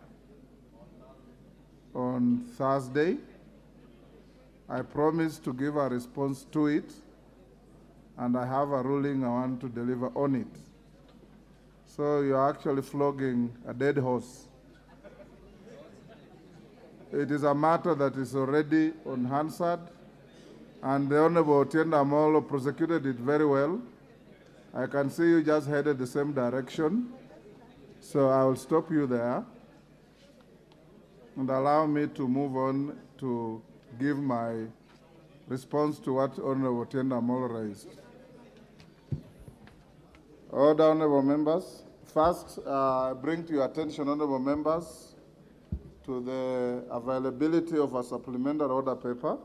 on Thursday. I promised to give a response to it, and I have a ruling I want to deliver on it. So you're actually flogging a dead horse. It is a matter that is already on Hansard, and the Honorable Otienda Amolo prosecuted it very well. I can see you just headed the same direction, so I will stop you there and allow me to move on to give my response to what Honorable Otienda Amolo raised. Order, Honorable members. First, bring to your attention, Honorable members, to the availability of a supplementary order paper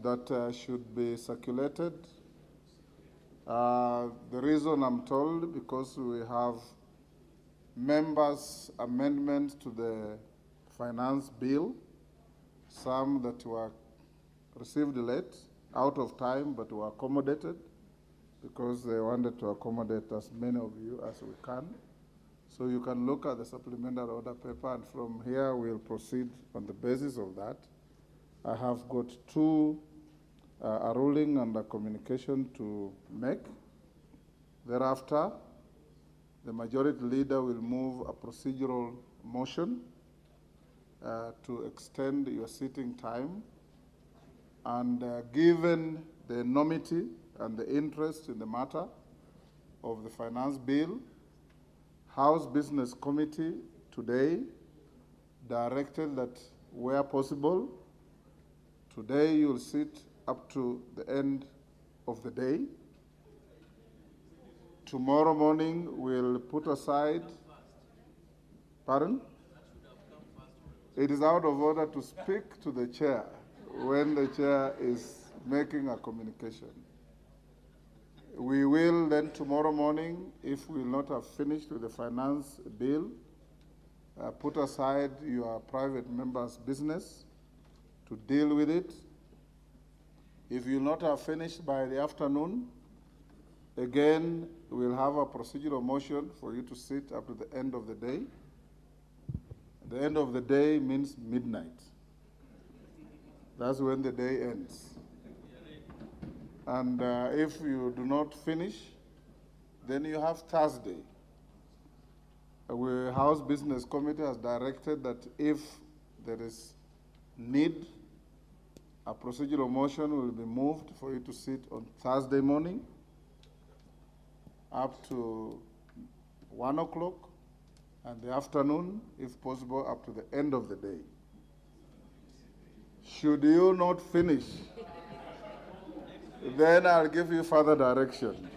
that should be circulated. The reason I'm told, because we have members' amendments to the finance bill, some that were received late, out of time, but were accommodated, because they wanted to accommodate as many of you as we can. So you can look at the supplementary order paper, and from here we'll proceed on the basis of that. I have got a ruling and a communication to make. Thereafter, the majority leader will move a procedural motion to extend your sitting time. And given the enormity and the interest in the matter of the finance bill, House Business Committee today directed that where possible, today you'll sit up to the end of the day. Tomorrow morning we'll put aside, pardon? It is out of order to speak to the chair when the chair is making a communication. We will then tomorrow morning, if we will not have finished with the finance bill, put aside your private member's business to deal with it. If you will not have finished by the afternoon, again, we'll have a procedural motion for you to sit up to the end of the day. The end of the day means midnight. That's when the day ends. And if you do not finish, then you have Thursday. The House Business Committee has directed that if there is need A procedural motion will be moved for you to sit on Thursday morning up to 1 o'clock, and the afternoon, if possible, up to the end of the day. Should you not finish, then I'll give you further direction.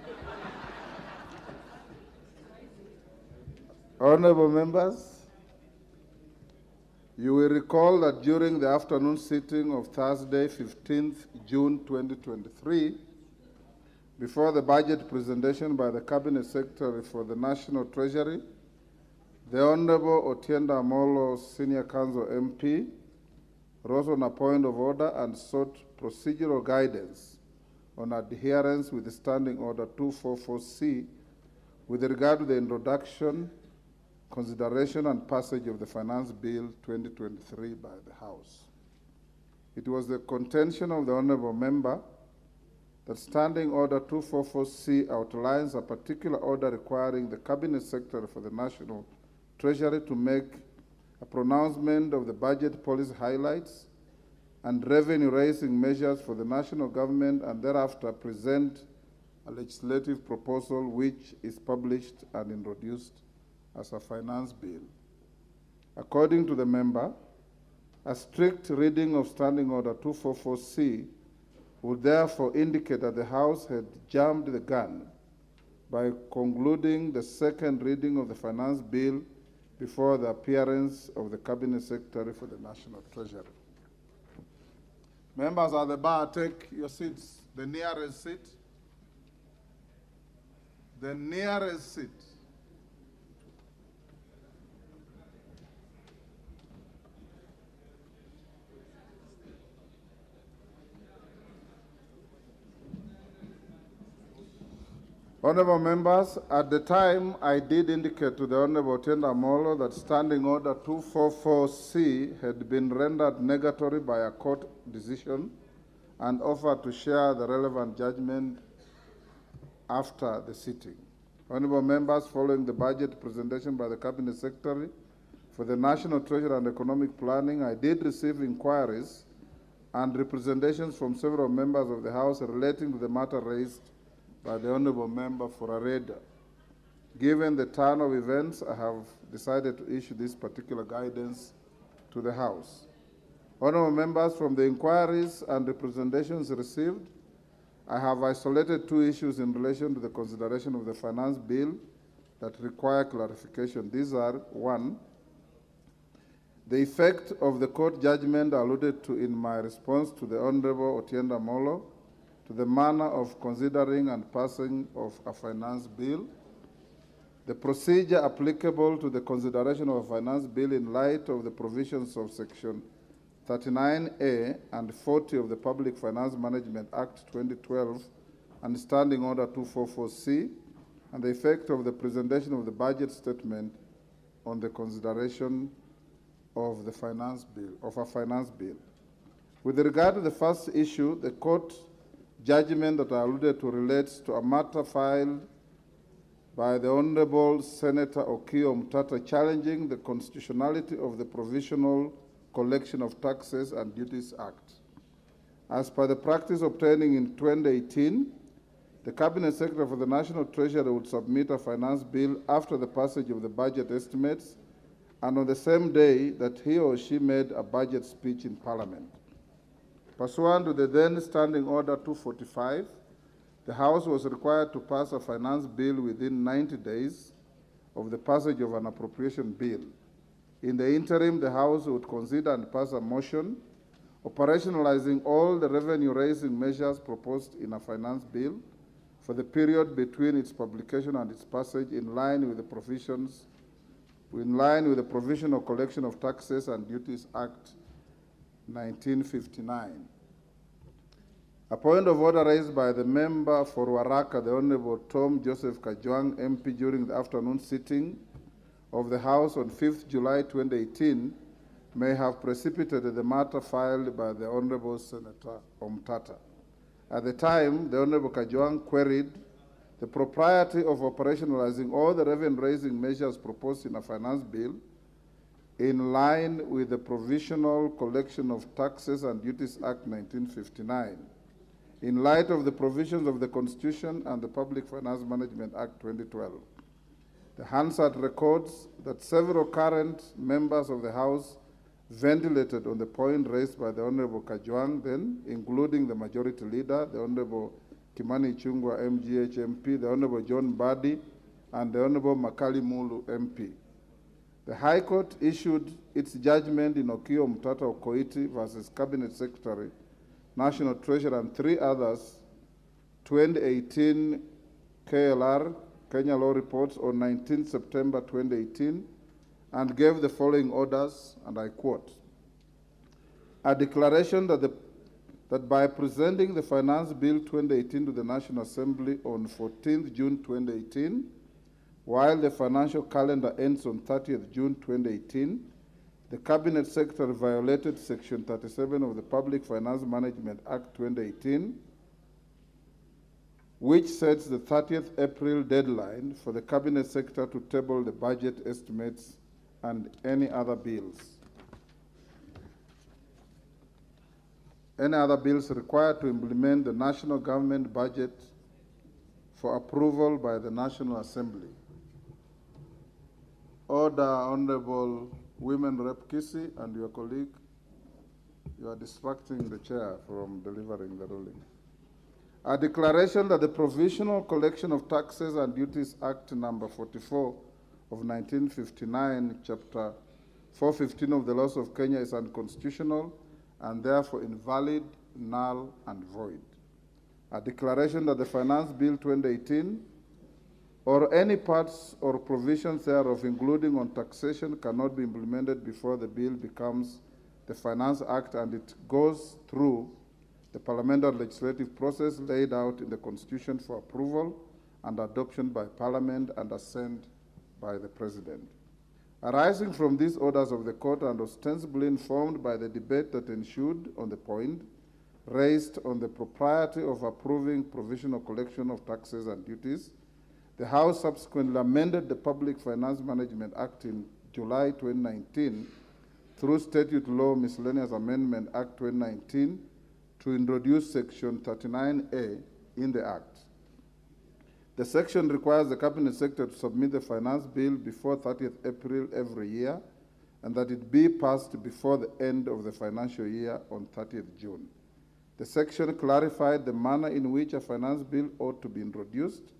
Honorable members, you will recall that during the afternoon sitting of Thursday, 15th June 2023, before the budget presentation by the Cabinet Secretary for the National Treasury, the Honorable Otienda Amolo, Senior Counsel MP, rose on a point of order and sought procedural guidance on adherence with the Standing Order 244C with regard to the introduction, consideration and passage of the Finance Bill 2023 by the House. It was the contention of the Honourable Member that Standing Order 244C outlines a particular order requiring the Cabinet Secretary for the National Treasury to make a pronouncement of the budget policy highlights and revenue-raising measures for the national government and thereafter present a legislative proposal which is published and introduced as a finance bill. According to the member, a strict reading of Standing Order 244C would therefore indicate that the House had jumped the gun by concluding the second reading of the finance bill before the appearance of the Cabinet Secretary for the National Treasury. Members at the bar, take your seats. The nearest seat. The nearest seat. Honourable members, at the time I did indicate to the Honourable Otienda Amolo that Standing Order 244C had been rendered negatory by a court decision and offered to share the relevant judgment after the sitting. Honourable members, following the budget presentation by the Cabinet Secretary for the National Treasury and Economic Planning, I did receive inquiries and representations from several members of the House relating to the matter raised by the Honourable Member for Areda. Given the turn of events, I have decided to issue this particular guidance to the House. Honourable members, from the inquiries and representations received, I have isolated two issues in relation to the consideration of the finance bill that require clarification. These are: one, the effect of the court judgment alluded to in my response to the Honourable Otienda Amolo to the manner of considering and passing of a finance bill, the procedure applicable to the consideration of a finance bill in light of the provisions of Section 39A and 40 of the Public Finance Management Act 2012 and Standing Order 244C, and the effect of the presentation of the budget statement on the consideration of the finance bill, of a finance bill. With regard to the first issue, the court judgment that I alluded to relates to a matter filed by the Honourable Senator Okiya Omtatah challenging the constitutionality of the Provisional Collection of Taxes and Duties Act. As per the practice obtaining in 2018, the Cabinet Secretary for the National Treasury would submit a finance bill after the passage of the budget estimates and on the same day that he or she made a budget speech in Parliament. Pursuant to the then Standing Order 245, the House was required to pass a finance bill within 90 days of the passage of an appropriation bill. In the interim, the House would consider and pass a motion operationalizing all the revenue-raising measures proposed in a finance bill for the period between its publication and its passage in line with the provisions, in line with the Provisional Collection of Taxes and Duties Act 1959. A point of order raised by the member for Waraka, the Honourable Tom Joseph Kajwang, MP, during the afternoon sitting of the House on 5th July 2018 may have precipitated the matter filed by the Honourable Senator Omtatah. At the time, the Honourable Kajwang queried the propriety of operationalizing all the revenue-raising measures proposed in a finance bill in line with the Provisional Collection of Taxes and Duties Act 1959, in light of the provisions of the Constitution and the Public Finance Management Act 2012. The Hansard records that several current members of the House ventilated on the point raised by the Honorable Kajwang then, including the Majority Leader, the Honorable Kimani Ichung'wah, MGH MP, the Honorable John Mbadi, and the Honorable Makali Mulu MP. The High Court issued its judgment in Okio Mtata Okoiti versus Cabinet Secretary, National Treasurer, and three others, 2018 KLR, Kenya Law Reports, on 19 September 2018, and gave the following orders, and I quote: a declaration that by presenting the Finance Bill 2018 to the National Assembly on 14th June 2018, while the financial calendar ends on 30th June 2018, the Cabinet Secretary violated Section 37 of the Public Finance Management Act 2018, which sets the 30th April deadline for the Cabinet Secretary to table the budget estimates and any other bills. Any other bills required to implement the national government budget for approval by the National Assembly. Order, Honorable Women Rep Kisi and your colleague. You are distracting the chair from delivering the ruling. A declaration that the Provisional Collection of Taxes and Duties Act number 44 of 1959, Chapter 415 of the Laws of Kenya is unconstitutional and therefore invalid, null, and void. A declaration that the Finance Bill 2018 or any parts or provisions thereof, including on taxation, cannot be implemented before the bill becomes the Finance Act and it goes through the parliamentary legislative process laid out in the Constitution for approval and adoption by Parliament and assent by the President. Arising from these orders of the Court and ostensibly informed by the debate that ensued on the point raised on the propriety of approving provisional collection of taxes and duties, the House subsequently amended the Public Finance Management Act in July 2019 through Statute Law Miscellaneous Amendment Act 2019 to introduce Section 39A in the Act. The section requires the Cabinet Secretary to submit the Finance Bill before 30th April every year and that it be passed before the end of the financial year on 30th June. The section clarified the manner in which a Finance Bill ought to be introduced,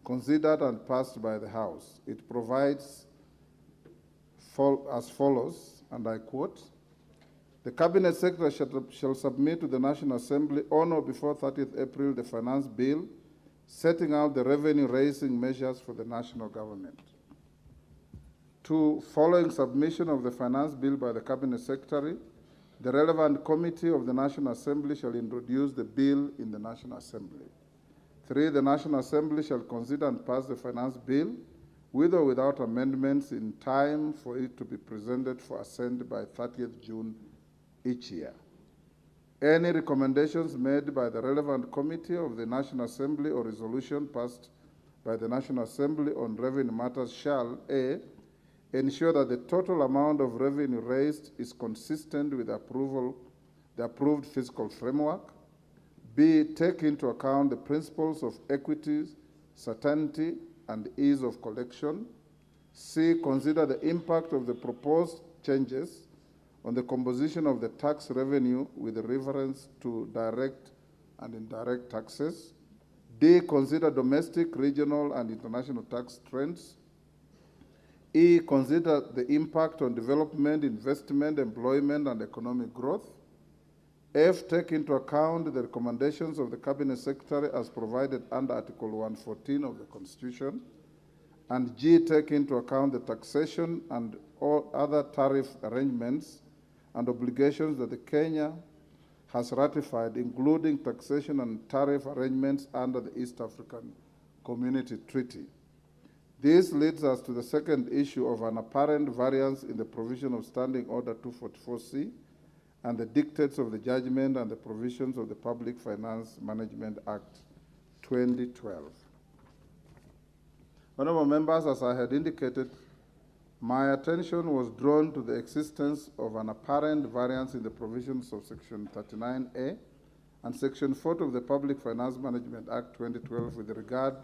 considered and passed by the House. It provides as follows, and I quote: the Cabinet Secretary shall submit to the National Assembly on or before 30th April the Finance Bill, setting out the revenue-raising measures for the national government. 2, following submission of the Finance Bill by the Cabinet Secretary, the relevant committee of the National Assembly shall introduce the bill in the National Assembly. 3, the National Assembly shall consider and pass the Finance Bill with or without amendments in time for it to be presented for assent by 30th June each year. Any recommendations made by the relevant committee of the National Assembly or resolution passed by the National Assembly on revenue matters shall: A, ensure that the total amount of revenue raised is consistent with the approved fiscal framework. B, take into account the principles of equity, certainty, and ease of collection. C, consider the impact of the proposed changes on the composition of the tax revenue with reference to direct and indirect taxes. D, consider domestic, regional, and international tax trends. E, consider the impact on development, investment, employment, and economic growth. F, take into account the recommendations of the Cabinet Secretary as provided under Article 114 of the Constitution. And G, take into account the taxation and all other tariff arrangements and obligations that the Kenya has ratified, including taxation and tariff arrangements under the East African Community Treaty. This leads us to the second issue of an apparent variance in the provision of Standing Order 244C and the dictates of the judgment and the provisions of the Public Finance Management Act 2012. Honorable members, as I had indicated my attention was drawn to the existence of an apparent variance in the provisions of Section 39A and Section 40 of the Public Finance Management Act 2012 with regard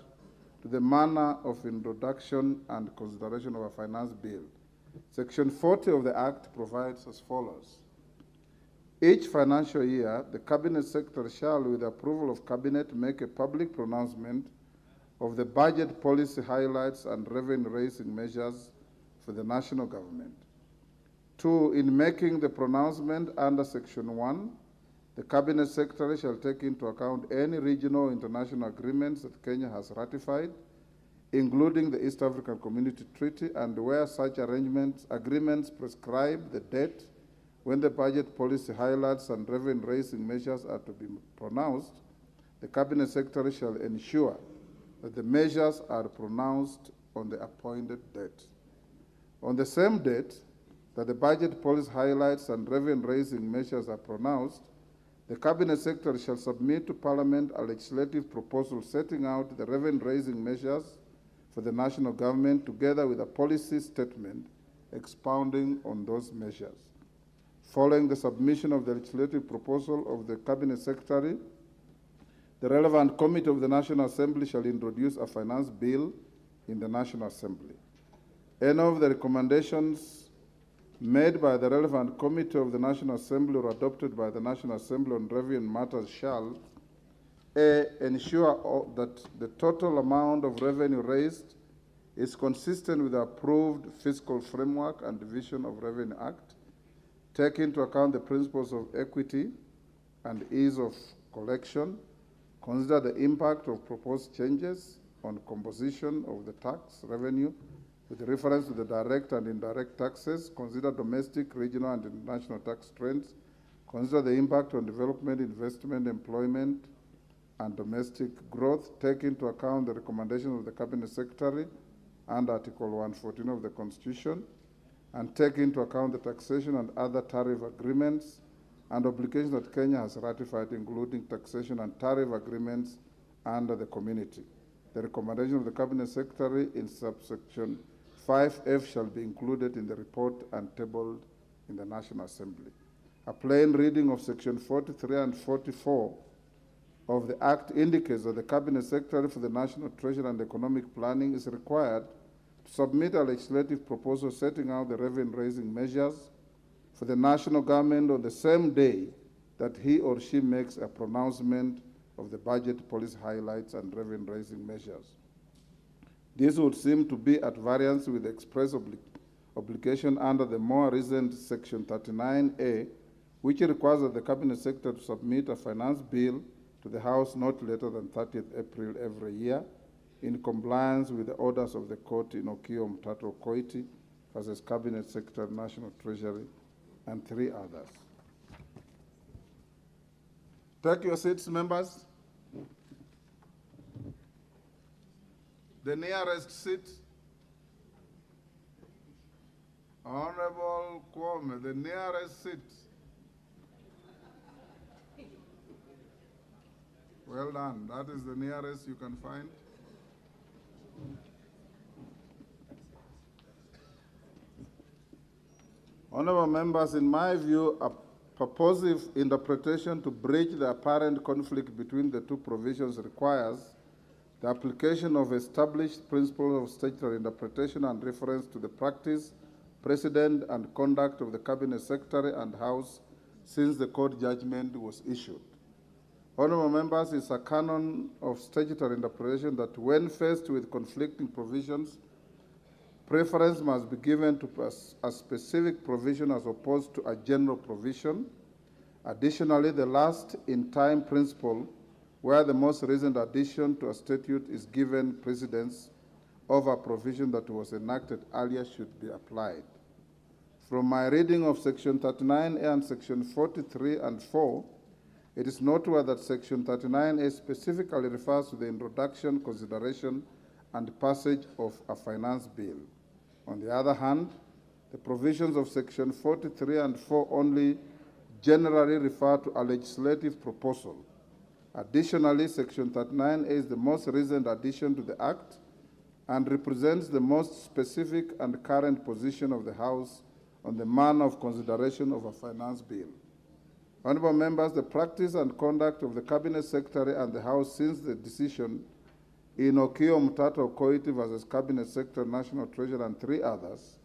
to the manner of introduction and consideration of a finance bill. Section 40 of the Act provides as follows. Each financial year, the Cabinet Secretary shall, with the approval of Cabinet, make a public pronouncement of the budget policy highlights and revenue-raising measures for the national government. 2, in making the pronouncement under Section 1, the Cabinet Secretary shall take into account any regional or international agreements that Kenya has ratified, including the East African Community Treaty, and where such agreements prescribe the date when the budget policy highlights and revenue-raising measures are to be pronounced, the Cabinet Secretary shall ensure that the measures are pronounced on the appointed date. On the same date that the budget policy highlights and revenue-raising measures are pronounced, the Cabinet Secretary shall submit to Parliament a legislative proposal setting out the revenue-raising measures for the national government together with a policy statement expounding on those measures. Following the submission of the legislative proposal of the Cabinet Secretary, the relevant committee of the National Assembly shall introduce a finance bill in the National Assembly. Any of the recommendations made by the relevant committee of the National Assembly or adopted by the National Assembly on revenue matters shall A, ensure that the total amount of revenue raised is consistent with the approved fiscal framework and Division of Revenue Act, take into account the principles of equity and ease of collection, consider the impact of proposed changes on composition of the tax revenue with reference to the direct and indirect taxes, consider domestic, regional, and international tax trends, consider the impact on development, investment, employment, and domestic growth, take into account the recommendations of the Cabinet Secretary and Article 114 of the Constitution, and take into account the taxation and other tariff agreements and obligations that Kenya has ratified, including taxation and tariff agreements under the community. The recommendation of the Cabinet Secretary in subsection 5F shall be included in the report and tabled in the National Assembly. A plain reading of section 43 and 44 of the Act indicates that the Cabinet Secretary for the National Treasury and Economic Planning is required to submit a legislative proposal setting out the revenue-raising measures for the national government on the same day that he or she makes a pronouncement of the budget policy highlights and revenue-raising measures. This would seem to be at variance with the express obligation under the more recent Section 39A, which requires that the Cabinet Secretary to submit a finance bill to the House not later than 30th April every year, in compliance with the orders of the court in Okio Mtato Koiti versus Cabinet Secretary, National Treasury, and 3 others. Take your seats, members. The nearest seat, Honorable Kwame, the nearest seat. Well done. That is the nearest you can find. Honorable members, in my view, a purposive interpretation to bridge the apparent conflict between the two provisions requires the application of established principles of statutory interpretation and reference to the practice, precedent, and conduct of the Cabinet Secretary and House since the court judgment was issued. Honorable members, it's a canon of statutory interpretation that when faced with conflicting provisions, preference must be given to a specific provision as opposed to a general provision. Additionally, the last-in-time principle, where the most recent addition to a statute is given precedence over a provision that was enacted earlier, should be applied. From my reading of Section 39A and Section 43 and 4, it is noteworthy that Section 39A specifically refers to the introduction, consideration, and passage of a finance bill. On the other hand, the provisions of Section 43 and 4 only generally refer to a legislative proposal. Additionally, Section 39A is the most recent addition to the Act and represents the most specific and current position of the House on the manner of consideration of a finance bill. Honorable members, the practice and conduct of the Cabinet Secretary and the House since the decision in Okiya Mtata Okoiti versus Cabinet Secretary, National Treasurer, and 3 others,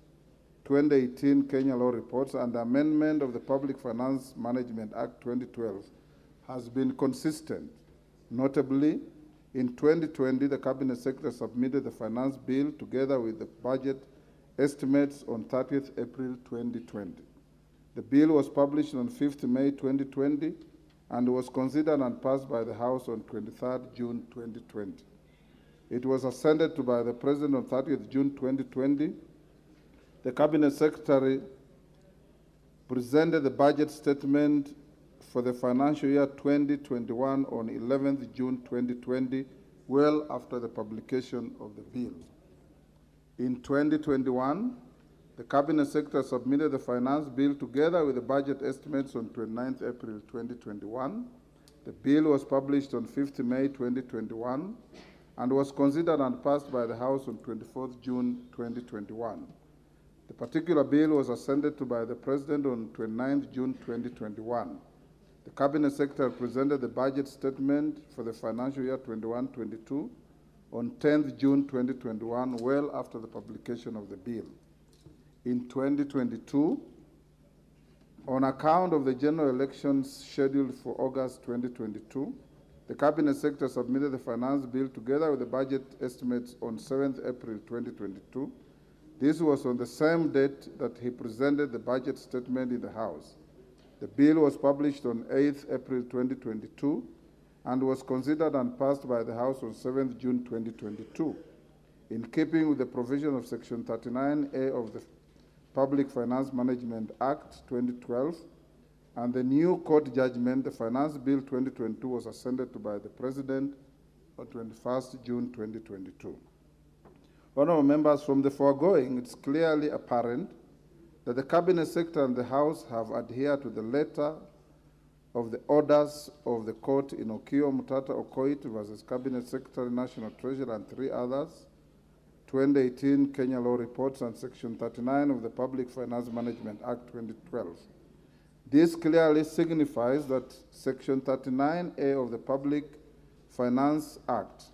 2018 Kenya Law Reports, and the amendment of the Public Finance Management Act 2012 has been consistent. Notably, in 2020, the Cabinet Secretary submitted the finance bill together with the budget estimates on 30th April 2020. The bill was published on 5th May 2020 and was considered and passed by the House on 23rd June 2020. It was assented to by the President on 30th June 2020. The Cabinet Secretary presented the budget statement for the financial year 2021 on 11th June 2020, well after the publication of the bill. In 2021, the Cabinet Secretary submitted the finance bill together with the budget estimates on 29th April 2021. The bill was published on 5th May 2021 and was considered and passed by the House on 24th June 2021. The particular bill was assented to by the President on 29th June 2021. The Cabinet Secretary presented the budget statement for the financial year 21-22 on 10th June 2021, well after the publication of the bill. In 2022, on account of the general elections scheduled for August 2022, the Cabinet Secretary submitted the finance bill together with the budget estimates on 7th April 2022. This was on the same date that he presented the budget statement in the House. The bill was published on 8th April 2022 and was considered and passed by the House on 7th June 2022. In keeping with the provision of Section 39A of the Public Finance Management Act 2012 and the new court judgment, the Finance Bill 2022 was assented to by the President on 21st June 2022. Honorable members, from the foregoing, it's clearly apparent that the Cabinet Secretary and the House have adhered to the letter of the orders of the court in Okiya Mtata Okoiti versus Cabinet Secretary, National Treasurer, and 3 others, 2018 Kenya Law Reports, and Section 39 of the Public Finance Management Act 2012. This clearly signifies that Section 39A of the Public Finance Act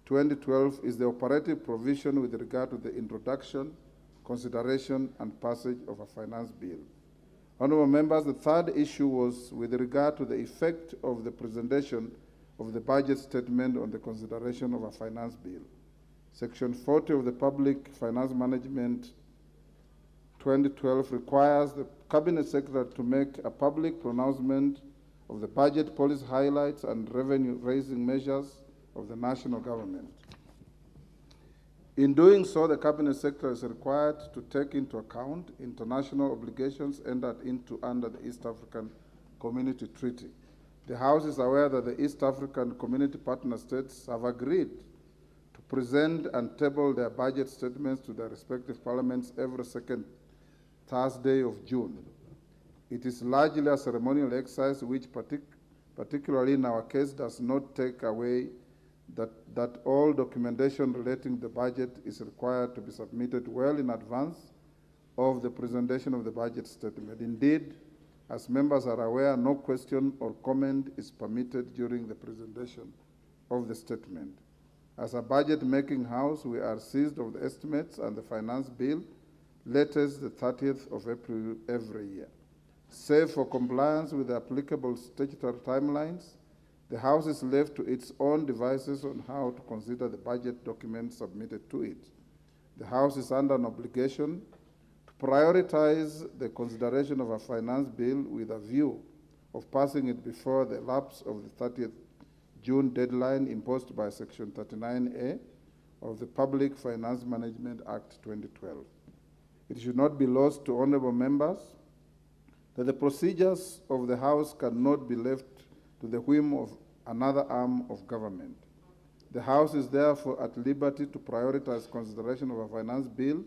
2012 is the operative provision with regard to the introduction, consideration, and passage of a finance bill. Honorable members, the third issue was with regard to the effect of the presentation of the budget statement on the consideration of a finance bill. Section 40 of the Public Finance Management 2012 requires the Cabinet Secretary to make a public pronouncement of the budget policy highlights and revenue-raising measures of the national government. In doing so, the Cabinet Secretary is required to take into account international obligations entered into under the East African Community Treaty. The House is aware that the East African Community partner states have agreed to present and table their budget statements to their respective parliaments every second Thursday of June. It is largely a ceremonial exercise which, particularly in our case, does not take away that all documentation relating to the budget is required to be submitted well in advance of the presentation of the budget statement. Indeed, as members are aware, no question or comment is permitted during the presentation of the statement. As a budget-making house, we are seized of the estimates and the finance bill, latest the 30th of April every year. Save for compliance with the applicable statutory timelines, the House is left to its own devices on how to consider the budget documents submitted to it. The House is under an obligation to prioritize the consideration of a finance bill with a view of passing it before the lapse of the 30th June deadline imposed by Section 39A of the Public Finance Management Act 2012. It should not be lost to honorable members that the procedures of the House cannot be left to the whim of another arm of government. The House is therefore at liberty to prioritize consideration of a finance bill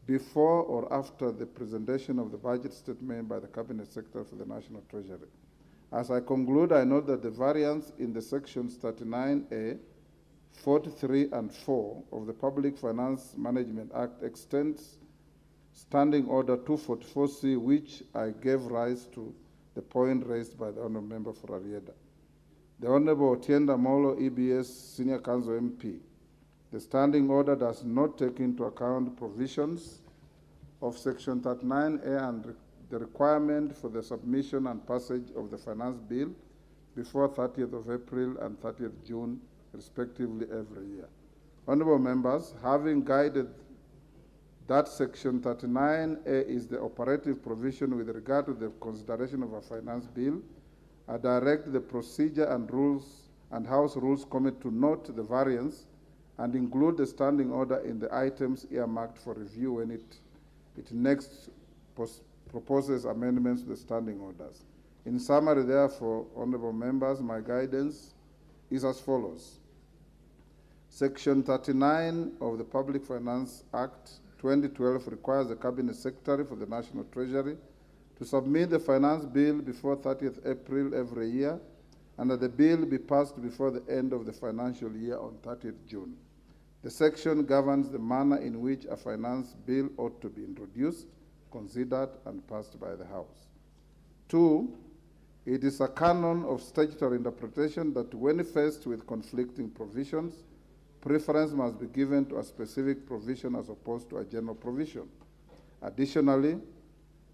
before or after the presentation of the budget statement by the Cabinet Secretary for the National Treasury. As I conclude, I note that the variance in the sections 39A, 43 and 4 of the Public Finance Management Act extends Standing Order 244C, which I gave rise to the point raised by the Honourable Member for Arieda. The Honourable Otienda Molo, EBS Senior Counsel MP. The Standing Order does not take into account provisions of Section 39A and the requirement for the submission and passage of the Finance Bill before 30th of April and 30th June, respectively, every year. Honourable members, having guided that Section 39A is the operative provision with regard to the consideration of a Finance Bill, I direct the Procedure and Rules and House Rules Committee to note the variance and include the Standing Order in the items earmarked for review when it next proposes amendments to the Standing Orders. In summary, therefore, honourable members, my guidance is as follows. Section 39 of the Public Finance Act 2012 requires the Cabinet Secretary for the National Treasury to submit the Finance Bill before 30th April every year, and that the bill be passed before the end of the financial year on 30th June. The section governs the manner in which a finance bill ought to be introduced, considered, and passed by the House. 2, it is a canon of statutory interpretation that when faced with conflicting provisions, preference must be given to a specific provision as opposed to a general provision. Additionally,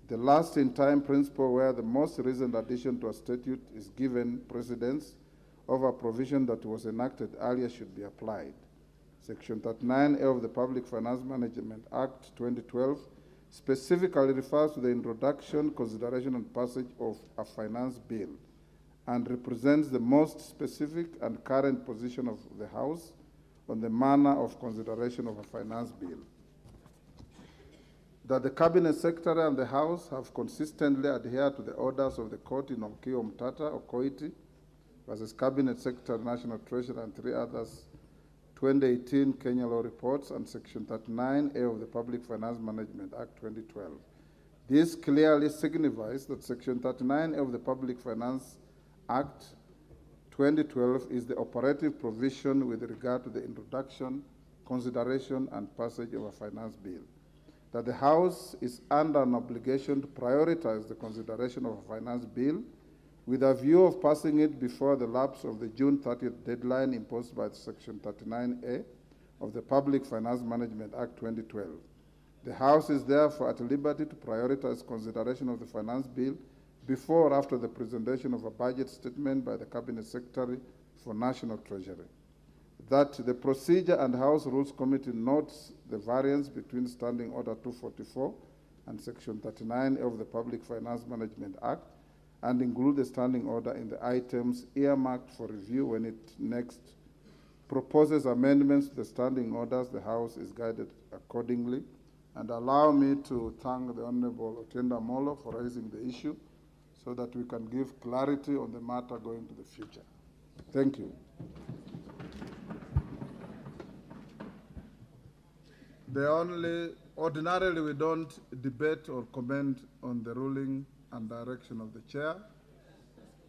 the last-in-time principle where the most recent addition to a statute is given precedence over a provision that was enacted earlier should be applied. Section 39A of the Public Finance Management Act 2012 specifically refers to the introduction, consideration, and passage of a finance bill and represents the most specific and current position of the House on the manner of consideration of a finance bill. That the Cabinet Secretary and the House have consistently adhered to the orders of the court in Onkio Mtata Okoiti versus Cabinet Secretary, National Treasury, and 3 others, 2018 Kenya Law Reports, and Section 39A of the Public Finance Management Act 2012. This clearly signifies that Section 39A of the Public Finance Act 2012 is the operative provision with regard to the introduction, consideration, and passage of a finance bill. That the House is under an obligation to prioritize the consideration of a finance bill with a view of passing it before the lapse of the June 30th deadline imposed by Section 39A of the Public Finance Management Act 2012. The House is therefore at liberty to prioritize consideration of the finance bill before or after the presentation of a budget statement by the Cabinet Secretary for National Treasury. That the Procedure and House Rules Committee notes the variance between Standing Order 244 and Section 39 of the Public Finance Management Act and include the Standing Order in the items earmarked for review when it next proposes amendments to the Standing Orders. The House is guided accordingly. And allow me to thank the Honourable Otienda Molo for raising the issue so that we can give clarity on the matter going to the future. Thank you. Ordinarily we don't debate or comment on the ruling and direction of the chair.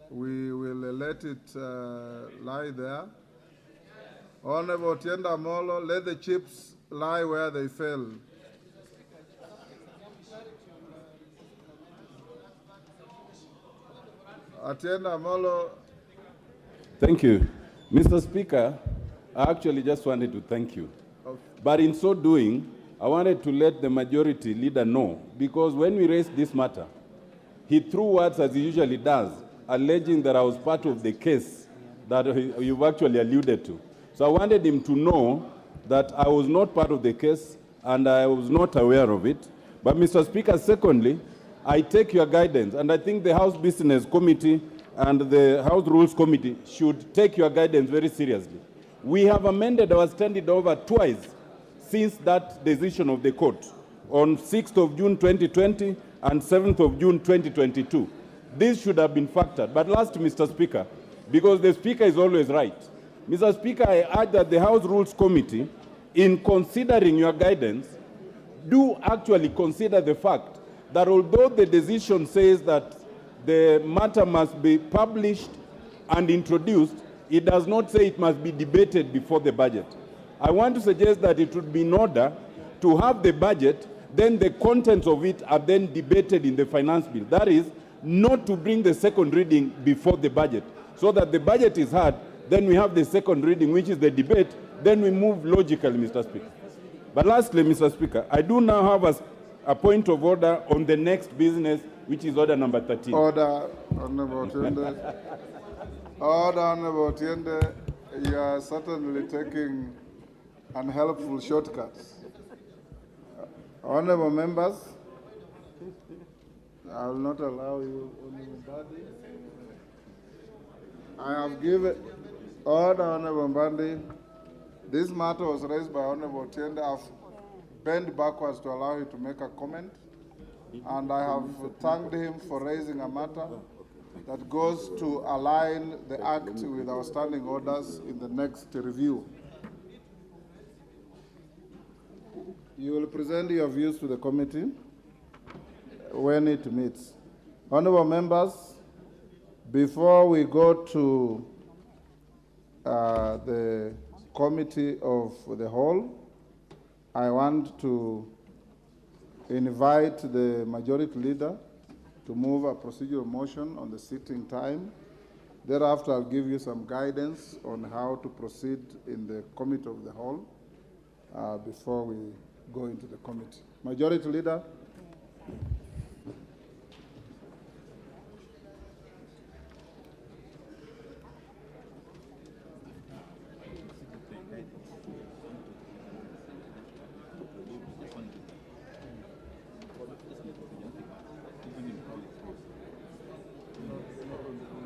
We will let it lie there. Honourable Otienda Molo, let the chips lie where they fell. Otienda Molo. Thank you. Mr. Speaker, I actually just wanted to thank you. Okay. But in so doing, I wanted to let the majority leader know, because when we raised this matter, he threw words as he usually does, alleging that I was part of the case that you've actually alluded to. So I wanted him to know that I was not part of the case and I was not aware of it. But Mr. Speaker, secondly, I take your guidance, and I think the House Business Committee and the House Rules Committee should take your guidance very seriously. We have amended our Standing Order twice since that decision of the court on 6th of June 2020 and 7th of June 2022. This should have been factored. But last, Mr. Speaker, because the Speaker is always right, Mr. Speaker, I urge that the House Rules Committee, in considering your guidance, do actually consider the fact that although the decision says that the matter must be published and introduced, It does not say it must be debated before the budget. I want to suggest that it would be in order to have the budget, then the contents of it are then debated in the finance bill. That is, not to bring the second reading before the budget, so that the budget is heard, then we have the second reading, which is the debate, then we move logically, Mr. Speaker. But lastly, Mr. Speaker, I do now have a point of order on the next business, which is order number 13. Order, Honorable Tiende. Order, Honorable Tiende. You are certainly taking unhelpful shortcuts. Honorable members, I will not allow you, Honorable Bandi. I have given order, Honorable Bandi. This matter was raised by Honorable Tiende. I've bent backwards to allow you to make a comment, and I have thanked him for raising a matter that goes to align the Act with our standing orders in the next review. You will present your views to the committee when it meets. Honorable members, before we go to the committee of the whole, I want to invite the majority leader to move a procedural motion on the sitting time. Thereafter, I'll give you some guidance on how to proceed in the committee of the whole before we go into the committee. Majority leader.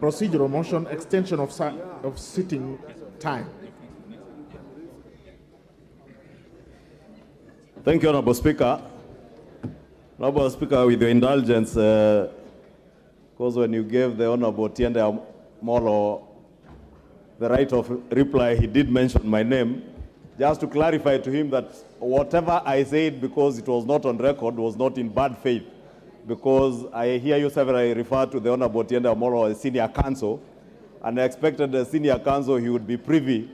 Procedural motion, extension of sitting time. Thank you, Honorable Speaker. Honorable Speaker, with your indulgence, because when you gave the Honorable Tiende Molo the right of reply, he did mention my name. Just to clarify to him that whatever I said, because it was not on record, was not in bad faith. Because I hear you severally refer to the Honorable Tiende Molo as senior counsel, and I expected the senior counsel he would be privy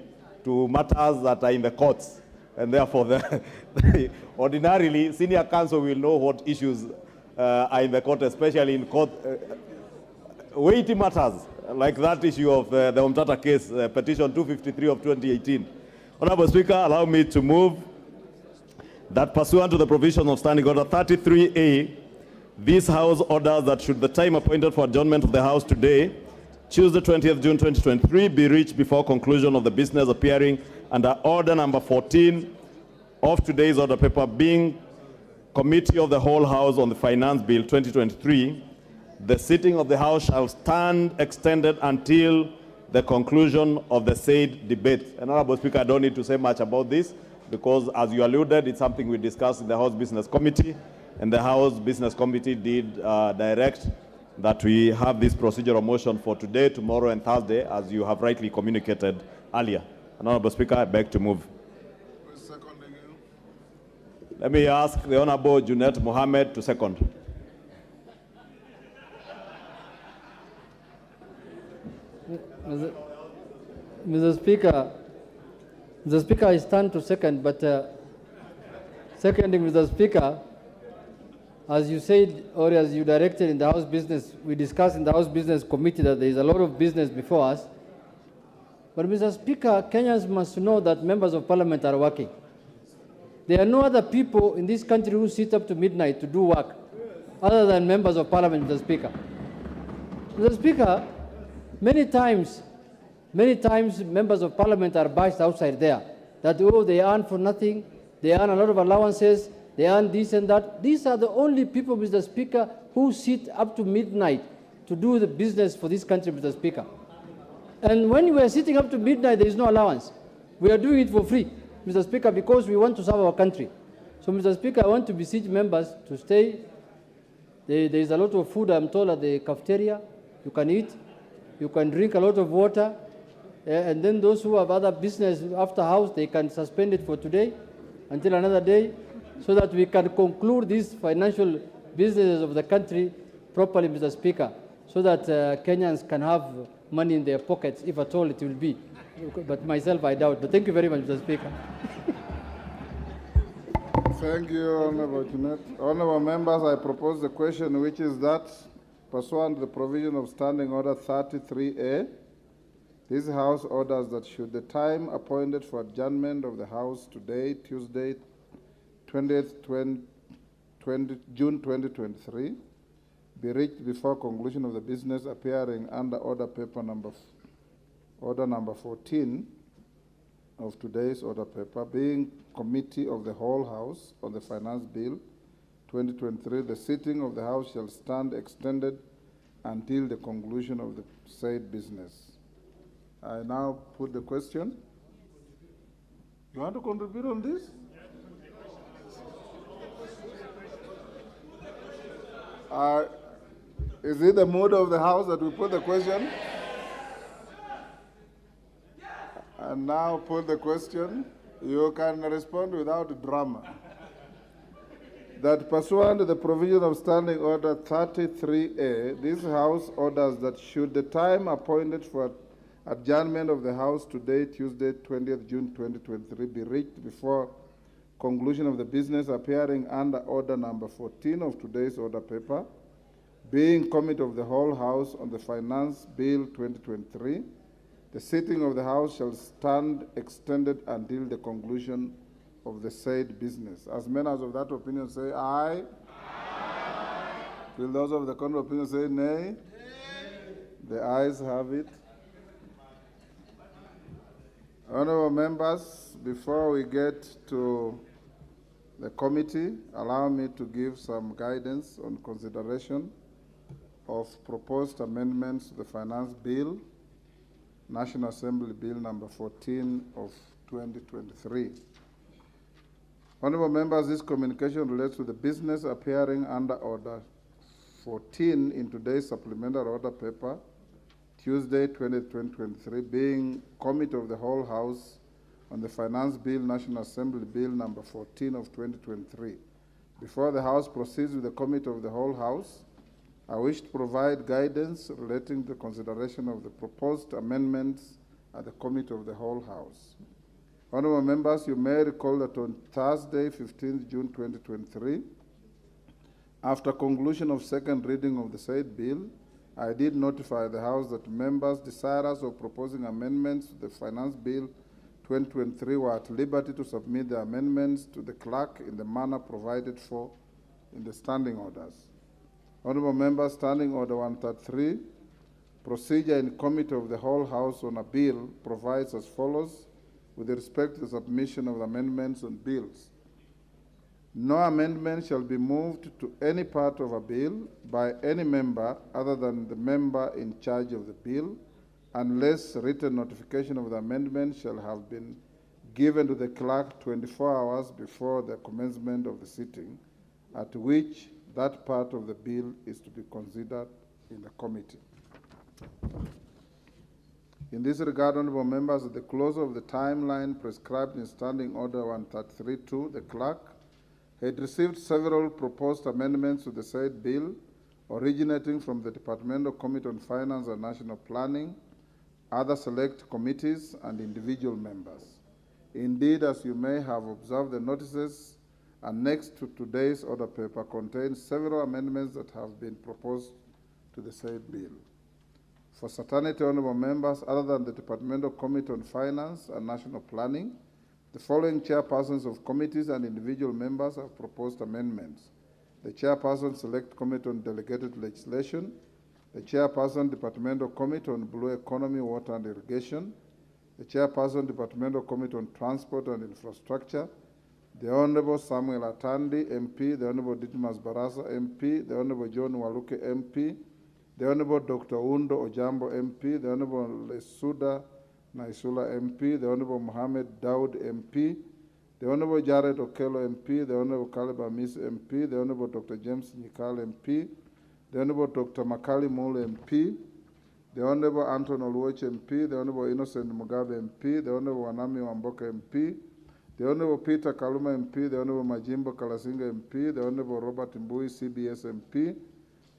to matters that are in the courts. And therefore, ordinarily, senior counsel will know what issues are in the court, especially in court weighty matters, like that issue of the Omtata case, petition 253 of 2018. Honorable Speaker, allow me to move that pursuant to the provision of Standing Order 33A, this House orders that should the time appointed for adjournment of the House today, Tuesday 20th June 2023, be reached before conclusion of the business appearing under order number 14 of today's order paper, being Committee of the Whole House on the Finance Bill 2023, the sitting of the House shall stand extended until the conclusion of the said debate. And Honorable Speaker, I don't need to say much about this, because as you alluded, it's something we discussed in the House Business Committee, and the House Business Committee did direct that we have this procedural motion for today, tomorrow, and Thursday, as you have rightly communicated earlier. Honorable Speaker, I beg to move. Let me ask the Honorable Junet Mohammed to second. Mr. Speaker, I stand to second, but seconding Mr. Speaker, as you said, or as you directed in the House Business, we discussed in the House Business Committee that there is a lot of business before us. But Mr. Speaker, Kenyans must know that members of parliament are working. There are no other people in this country who sit up to midnight to do work other than members of parliament, Mr. Speaker. Mr. Speaker, many times members of parliament are bashed outside there, that, oh, they earn for nothing, they earn a lot of allowances, they earn this and that. These are the only people, Mr. Speaker, who sit up to midnight to do the business for this country, Mr. Speaker. And when we are sitting up to midnight, there is no allowance. We are doing it for free, Mr. Speaker, because we want to serve our country. So, Mr. Speaker, I want to beseech members to stay. There is a lot of food, I'm told, at the cafeteria. You can eat, you can drink a lot of water, and then those who have other business after house, they can suspend it for today until another day, so that we can conclude these financial businesses of the country properly, Mr. Speaker. so that Kenyans can have money in their pockets, if at all it will be. But myself, I doubt. But thank you very much, Mr. Speaker. Thank you, Honorable Junet. Honorable members, I propose the question, which is that, pursuant to the provision of Standing Order 33A, this House orders that should the time appointed for adjournment of the House today, Tuesday, 20th June 2023, be reached before conclusion of the business appearing under order number 14 of today's order paper, being Committee of the Whole House on the Finance Bill 2023, the sitting of the House shall stand extended until the conclusion of the said business. I now put the question. You want to contribute on this? Is it the mood of the House that we put the question? And now put the question. You can respond without drama. That pursuant to the provision of Standing Order 33A, this House orders that should the time appointed for adjournment of the House today, Tuesday, 20th June 2023, be reached before conclusion of the business appearing under order number 14 of today's order paper, being Committee of the Whole House on the Finance Bill 2023, the sitting of the House shall stand extended until the conclusion of the said business. As many as of that opinion say aye. Aye. Will those of the contrary opinion say nay? Nay. The ayes have it. Honorable members, before we get to the committee, allow me to give some guidance on consideration of proposed amendments to the Finance Bill, National Assembly Bill number 14 of 2023. Honorable members, this communication relates to the business appearing under Order 14 in today's supplementary order paper, Tuesday, 2023, being Committee of the Whole House on the Finance Bill, National Assembly Bill number 14 of 2023. Before the House proceeds with the Committee of the Whole House, I wish to provide guidance relating to the consideration of the proposed amendments at the Committee of the Whole House. Honorable members, you may recall that on Thursday, 15th June 2023, after conclusion of second reading of the said bill, I did notify the House that members desirous of proposing amendments to the Finance Bill 2023 were at liberty to submit the amendments to the clerk in the manner provided for in the standing orders. Honorable members, Standing Order 133, procedure in Committee of the Whole House on a bill provides as follows with respect to the submission of amendments on bills. No amendment shall be moved to any part of a bill by any member other than the member in charge of the bill, unless written notification of the amendment shall have been given to the clerk 24 hours before the commencement of the sitting, at which that part of the bill is to be considered in the committee. In this regard, honorable members, at the close of the timeline prescribed in Standing Order 133-2, the clerk had received several proposed amendments to the said bill, originating from the Departmental Committee on Finance and National Planning, other select committees, and individual members. Indeed, as you may have observed, the notices annexed to today's order paper contain several amendments that have been proposed to the said bill. For certainty, honorable members, other than the Departmental Committee on Finance and National Planning, the following chairpersons of committees and individual members have proposed amendments. The Chairperson Select Committee on Delegated Legislation, the Chairperson Departmental Committee on Blue Economy, Water and Irrigation, the Chairperson Departmental Committee on Transport and Infrastructure, the Honorable Samuel Atandi, MP, the Honorable Ditmas Barasa, MP, the Honorable John Waluke, MP, the Honorable Dr. Undo Ojambo, MP, the Honorable Lesuda Naisula, MP, the Honorable Mohammed Daud, MP, the Honorable Jared Okello, MP, the Honorable Caleb Amis, MP, the Honorable Dr. James Nikal, MP, the Honorable Dr. Makali Mule, MP, the Honorable Anton Oluoch, MP, the Honorable Innocent Mugabe, MP, the Honorable Wanami Wamboka, MP, the Honorable Peter Kaluma, MP, the Honorable Majimbo Kalasinga, MP, the Honorable Robert Mbui, CBS, MP,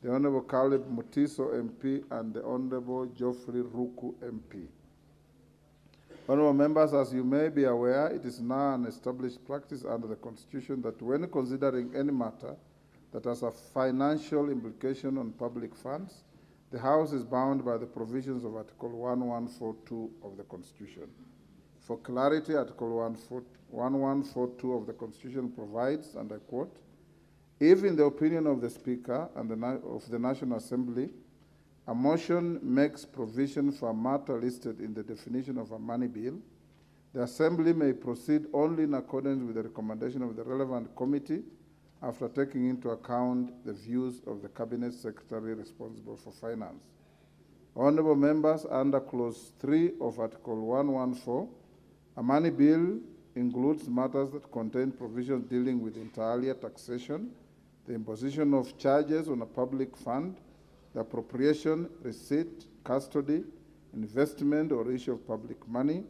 the Honorable Caleb Mutiso MP, and the Honorable Geoffrey Ruku MP. Honorable members, as you may be aware, it is now an established practice under the Constitution that when considering any matter that has a financial implication on public funds, the House is bound by the provisions of Article 1142 of the Constitution. For clarity, Article 1142 of the Constitution provides, and I quote, if in the opinion of the Speaker and of the National Assembly, a motion makes provision for a matter listed in the definition of a money bill, the Assembly may proceed only in accordance with the recommendation of the relevant committee after taking into account the views of the Cabinet Secretary responsible for finance. Honorable members, under Clause 3 of Article 114, a money bill includes matters that contain provisions dealing with inter alia taxation, the imposition of charges on a public fund, the appropriation, receipt, custody, investment, or issue of public money,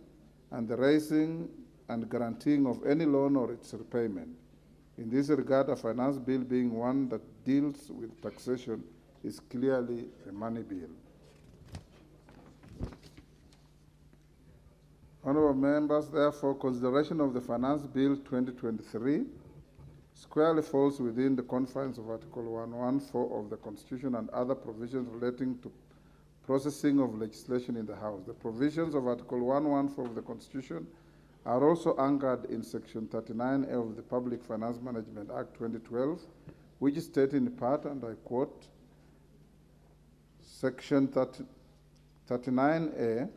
and the raising and guaranteeing of any loan or its repayment. In this regard, a finance bill being one that deals with taxation is clearly a money bill. Honorable members, therefore, consideration of the Finance Bill 2023 squarely falls within the confines of Article 114 of the Constitution and other provisions relating to processing of legislation in the House. The provisions of Article 114 of the Constitution are also anchored in Section 39A of the Public Finance Management Act 2012, which states in part, and I quote, Section 39A,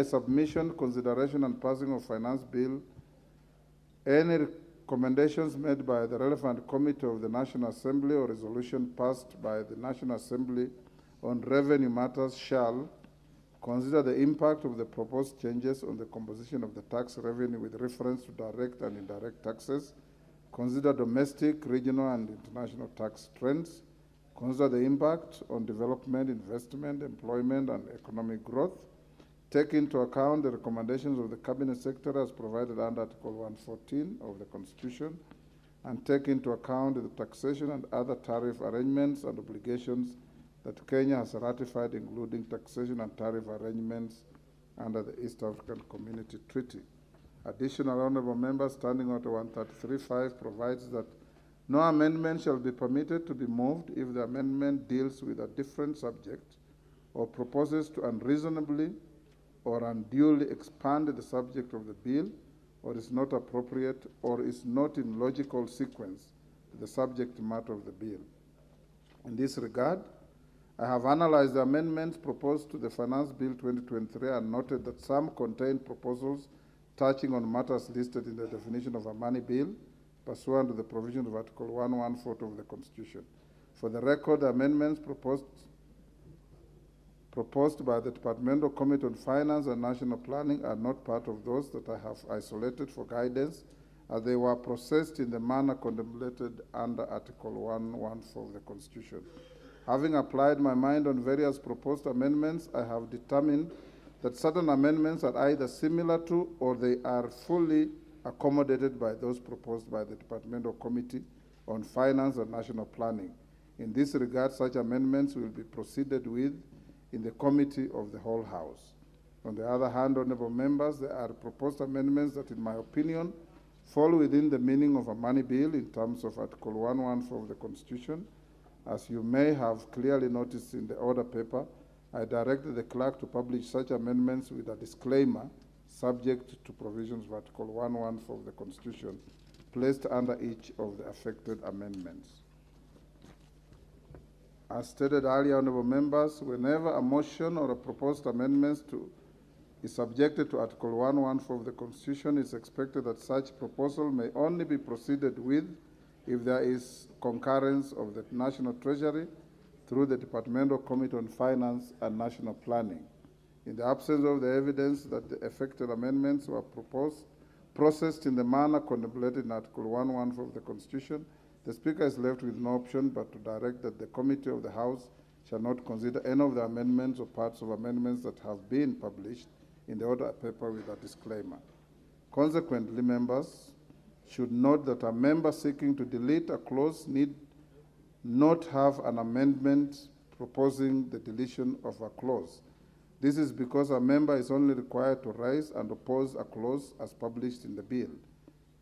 submission, consideration, and passing of finance bill. Any recommendations made by the relevant committee of the National Assembly or resolution passed by the National Assembly on revenue matters shall consider the impact of the proposed changes on the composition of the tax revenue with reference to direct and indirect taxes, consider domestic, regional, and international tax trends, consider the impact on development, investment, employment, and economic growth, take into account the recommendations of the Cabinet Secretary as provided under Article 114 of the Constitution, and take into account the taxation and other tariff arrangements and obligations that Kenya has ratified, including taxation and tariff arrangements under the East African Community Treaty. Additional honorable members, Standing Order 133.5 provides that no amendment shall be permitted to be moved if the amendment deals with a different subject or proposes to unreasonably or unduly expand the subject of the bill, or is not appropriate, or is not in logical sequence to the subject matter of the bill. In this regard, I have analyzed the amendments proposed to the Finance Bill 2023 and noted that some contain proposals touching on matters listed in the definition of a money bill, pursuant to the provisions of Article 114 of the Constitution. For the record, the amendments proposed by the Departmental Committee on Finance and National Planning are not part of those that I have isolated for guidance, as they were processed in the manner contemplated under Article 114 of the Constitution. Having applied my mind on various proposed amendments, I have determined that certain amendments are either similar to or they are fully accommodated by those proposed by the Departmental Committee on Finance and National Planning. In this regard, such amendments will be proceeded with in the Committee of the Whole House. On the other hand, honorable members, there are proposed amendments that, in my opinion, fall within the meaning of a money bill in terms of Article 114 of the Constitution. As you may have clearly noticed in the order paper, I directed the clerk to publish such amendments with a disclaimer subject to provisions of Article 114 of the Constitution placed under each of the affected amendments. As stated earlier, honorable members, whenever a motion or a proposed amendment is subjected to Article 114 of the Constitution, it's expected that such proposal may only be proceeded with if there is concurrence of the National Treasury through the Departmental Committee on Finance and National Planning. In the absence of the evidence that the affected amendments were processed in the manner contemplated in Article 114 of the Constitution, the Speaker is left with no option but to direct that the Committee of the House shall not consider any of the amendments or parts of amendments that have been published in the order paper with a disclaimer. Consequently, members should note that a member seeking to delete a clause need not have an amendment proposing the deletion of a clause. This is because a member is only required to raise and oppose a clause as published in the bill.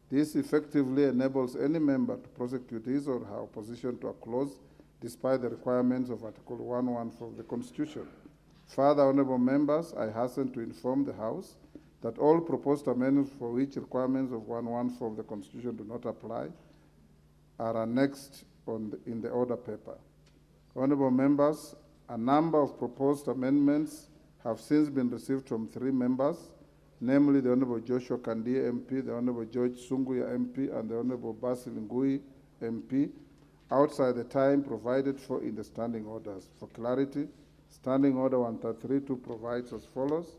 This effectively enables any member to prosecute his or her opposition to a clause despite the requirements of Article 114 of the Constitution. Further, honorable members, I hasten to inform the House that all proposed amendments for which requirements of 114 of the Constitution do not apply are annexed in the order paper. Honorable members, a number of proposed amendments have since been received from 3 members, namely the Honorable Joshua Kandia MP, the Honorable George Sunguya MP, and the Honorable Basil Ngui MP, outside the time provided for in the standing orders. For clarity, Standing Order 133-2 provides as follows: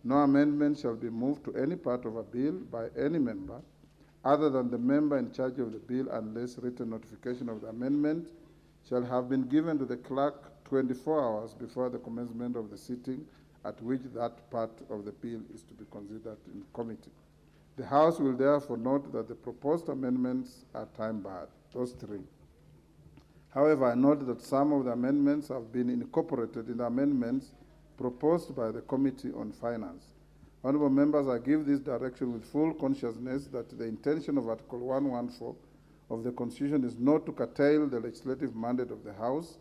no amendment shall be moved to any part of a bill by any member other than the member in charge of the bill unless written notification of the amendment shall have been given to the clerk 24 hours before the commencement of the sitting at which that part of the bill is to be considered in committee. The House will therefore note that the proposed amendments are time-barred, those 3. However, I note that some of the amendments have been incorporated in the amendments proposed by the Committee on Finance. Honorable members, I give this direction with full consciousness that the intention of Article 114 of the Constitution is not to curtail the legislative mandate of the House.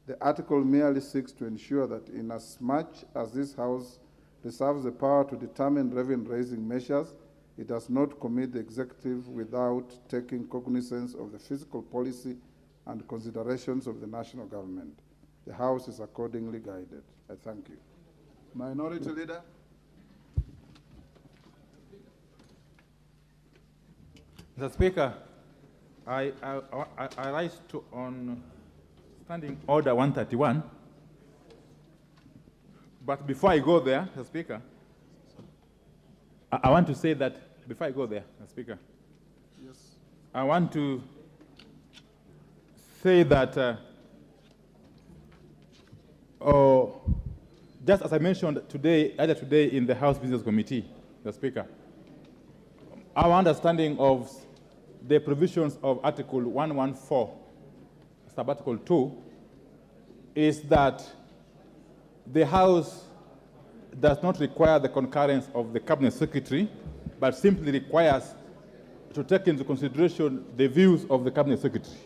The article merely seeks to ensure that inasmuch as this House reserves the power to determine revenue-raising measures, it does not commit the executive without taking cognizance of the fiscal policy and considerations of the national government. The House is accordingly guided. I thank you. Minority Leader. Mr. Speaker, I rise to on Standing Order 131. But before I go there, Mr. Speaker, I want to say that before I go there, Mr. Speaker, yes, I want to say that just as I mentioned earlier today in the House Business Committee, Mr. Speaker, our understanding of the provisions of Article 114, Sub-Article 2, is that the House does not require the concurrence of the Cabinet Secretary, but simply requires to take into consideration the views of the Cabinet Secretary,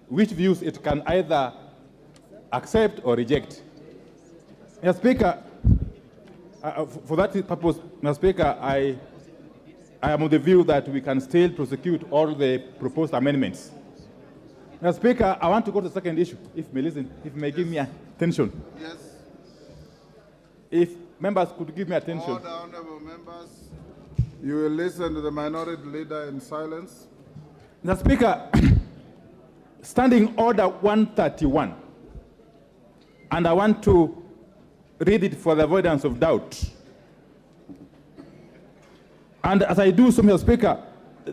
which views it can either accept or reject. Mr. Speaker, for that purpose, Mr. Speaker, I am of the view that we can still prosecute all the proposed amendments. Mr. Speaker, I want to go to the second issue, if you may listen, if you may give me attention. Yes. If members could give me attention. Order, honorable members. You will listen to the Minority Leader in silence. Mr. Speaker, Standing Order 131, and I want to read it for the avoidance of doubt. And as I do so, Mr. Speaker,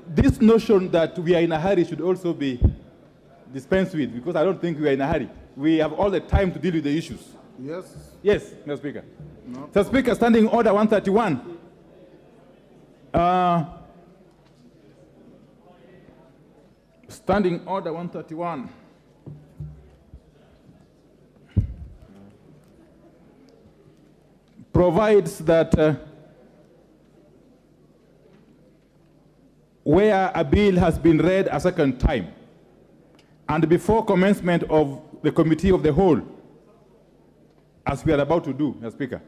this notion that we are in a hurry should also be dispensed with, because I don't think we are in a hurry. We have all the time to deal with the issues. Yes. Yes, Mr. Speaker. No. Mr. Speaker, Standing Order 131. Standing Order 131. Provides that where a bill has been read a second time and before commencement of the Committee of the Whole, as we are about to do, Mr. Speaker,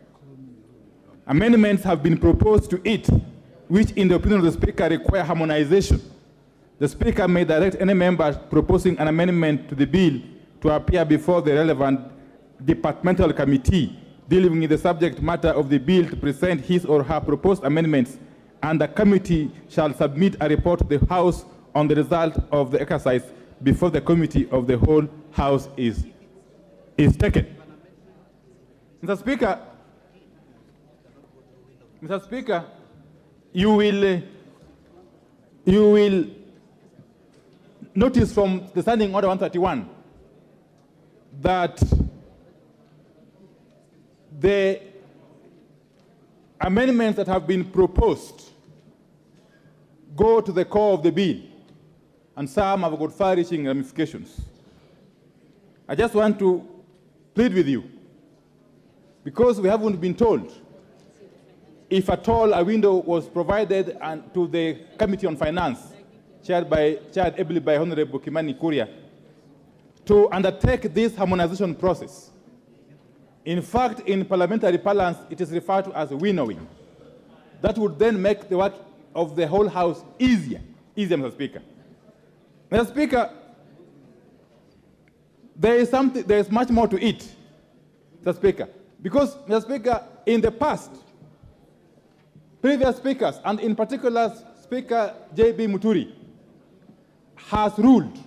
amendments have been proposed to it, which in the opinion of the Speaker require harmonization. The Speaker may direct any member proposing an amendment to the bill to appear before the relevant departmental committee dealing with the subject matter of the bill to present his or her proposed amendments, and the committee shall submit a report to the House on the result of the exercise before the Committee of the Whole House is taken. Mr. Speaker, you will notice from the Standing Order 131 that the amendments that have been proposed go to the core of the bill. and some have got far-reaching ramifications. I just want to plead with you, because we haven't been told if at all a window was provided to the Committee on Finance, chaired ably by Honorable Kimani Kuria, to undertake this harmonization process. In fact, in parliamentary parlance, it is referred to as winnowing. That would then make the work of the whole House easier, Mr. Speaker. Mr. Speaker, there is much more to it, Mr. Speaker, because, Mr. Speaker, in the past, previous speakers, and in particular Speaker J.B. Muturi, has ruled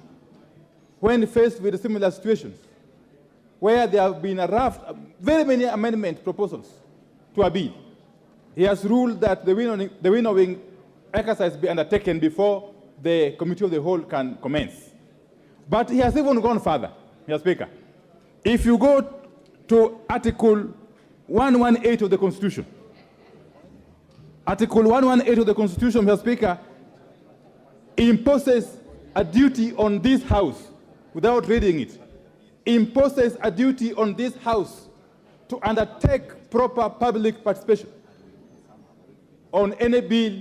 when faced with similar situations where there have been very many amendment proposals to a bill. He has ruled that the winnowing exercise be undertaken before the Committee of the Whole can commence. But he has even gone further, Mr. Speaker. If you go to Article 118 of the Constitution, Article 118 of the Constitution, Mr. Speaker, imposes a duty on this House, without reading it, imposes a duty on this House to undertake proper public participation on any bill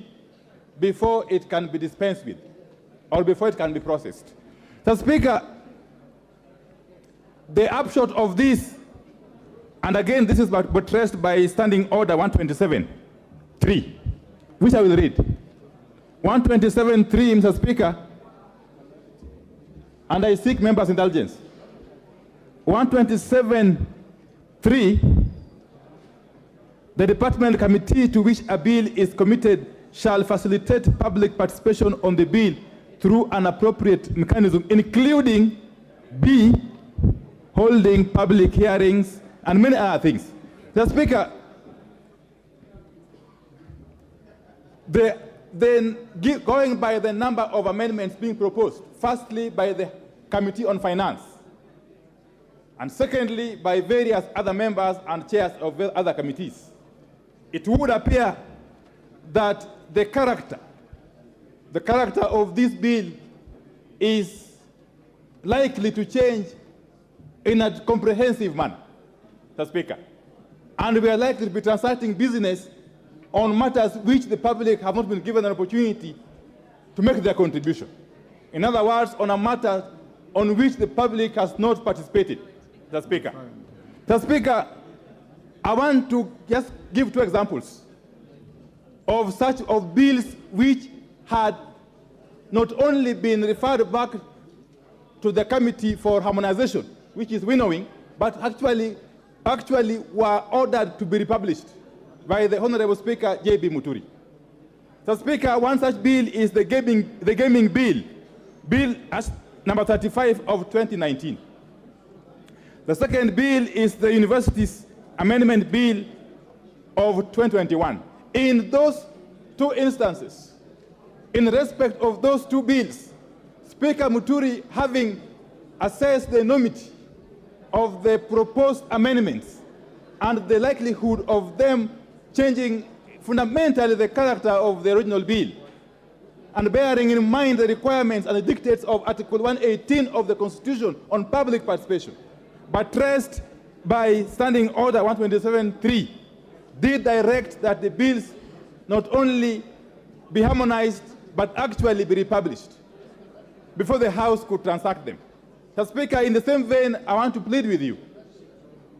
before it can be dispensed with or before it can be processed. Mr. Speaker, the upshot of this, and again this is buttressed by Standing Order 127.3, which I will read. 127.3, Mr. Speaker, and I seek members' indulgence. 127.3, the department committee to which a bill is committed shall facilitate public participation on the bill through an appropriate mechanism, including B, holding public hearings, and many other things. Mr. Speaker, going by the number of amendments being proposed, firstly by the Committee on Finance, and secondly by various other members and chairs of other committees, it would appear that the character of this bill is likely to change in a comprehensive manner, Mr. Speaker. And we are likely to be transacting business on matters which the public have not been given an opportunity to make their contribution. In other words, on a matter on which the public has not participated, Mr. Speaker. Mr. Speaker, I want to just give two examples of bills which had not only been referred back to the Committee for Harmonization, which is winnowing, but actually were ordered to be republished by the Honorable Speaker J.B. Muturi. So, Speaker, one such bill is the gaming bill, Bill number 35 of 2019. The second bill is the Universities Amendment Bill of 2021. In those two instances, in respect of those two bills, Speaker Muturi, having assessed the enormity of the proposed amendments and the likelihood of them changing fundamentally the character of the original bill, and bearing in mind the requirements and the dictates of Article 118 of the Constitution on public participation, buttressed by Standing Order 127.3, did direct that the bills not only be harmonized, but actually be republished before the House could transact them. Mr. Speaker, in the same vein, I want to plead with you,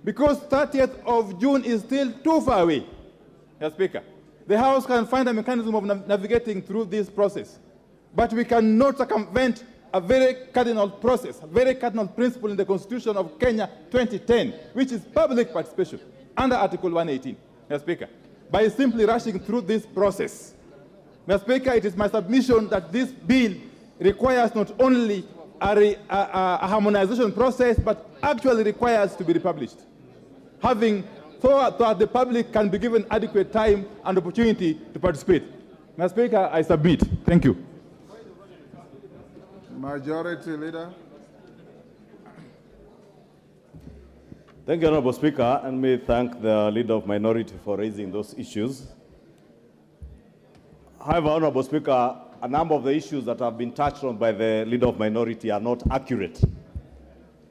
because 30th of June is still too far away, Mr. Speaker. The House can find a mechanism of navigating through this process, but we cannot circumvent a very cardinal process, a very cardinal principle in the Constitution of Kenya 2010, which is public participation under Article 118, Mr. Speaker, by simply rushing through this process. Mr. Speaker, it is my submission that this bill requires not only a harmonization process, but actually requires to be republished, so that the public can be given adequate time and opportunity to participate. Mr. Speaker, I submit. Thank you. Majority Leader. Thank you, Honorable Speaker, and may thank the Leader of Minority for raising those issues. However, Honorable Speaker, a number of the issues that have been touched on by the Leader of Minority are not accurate.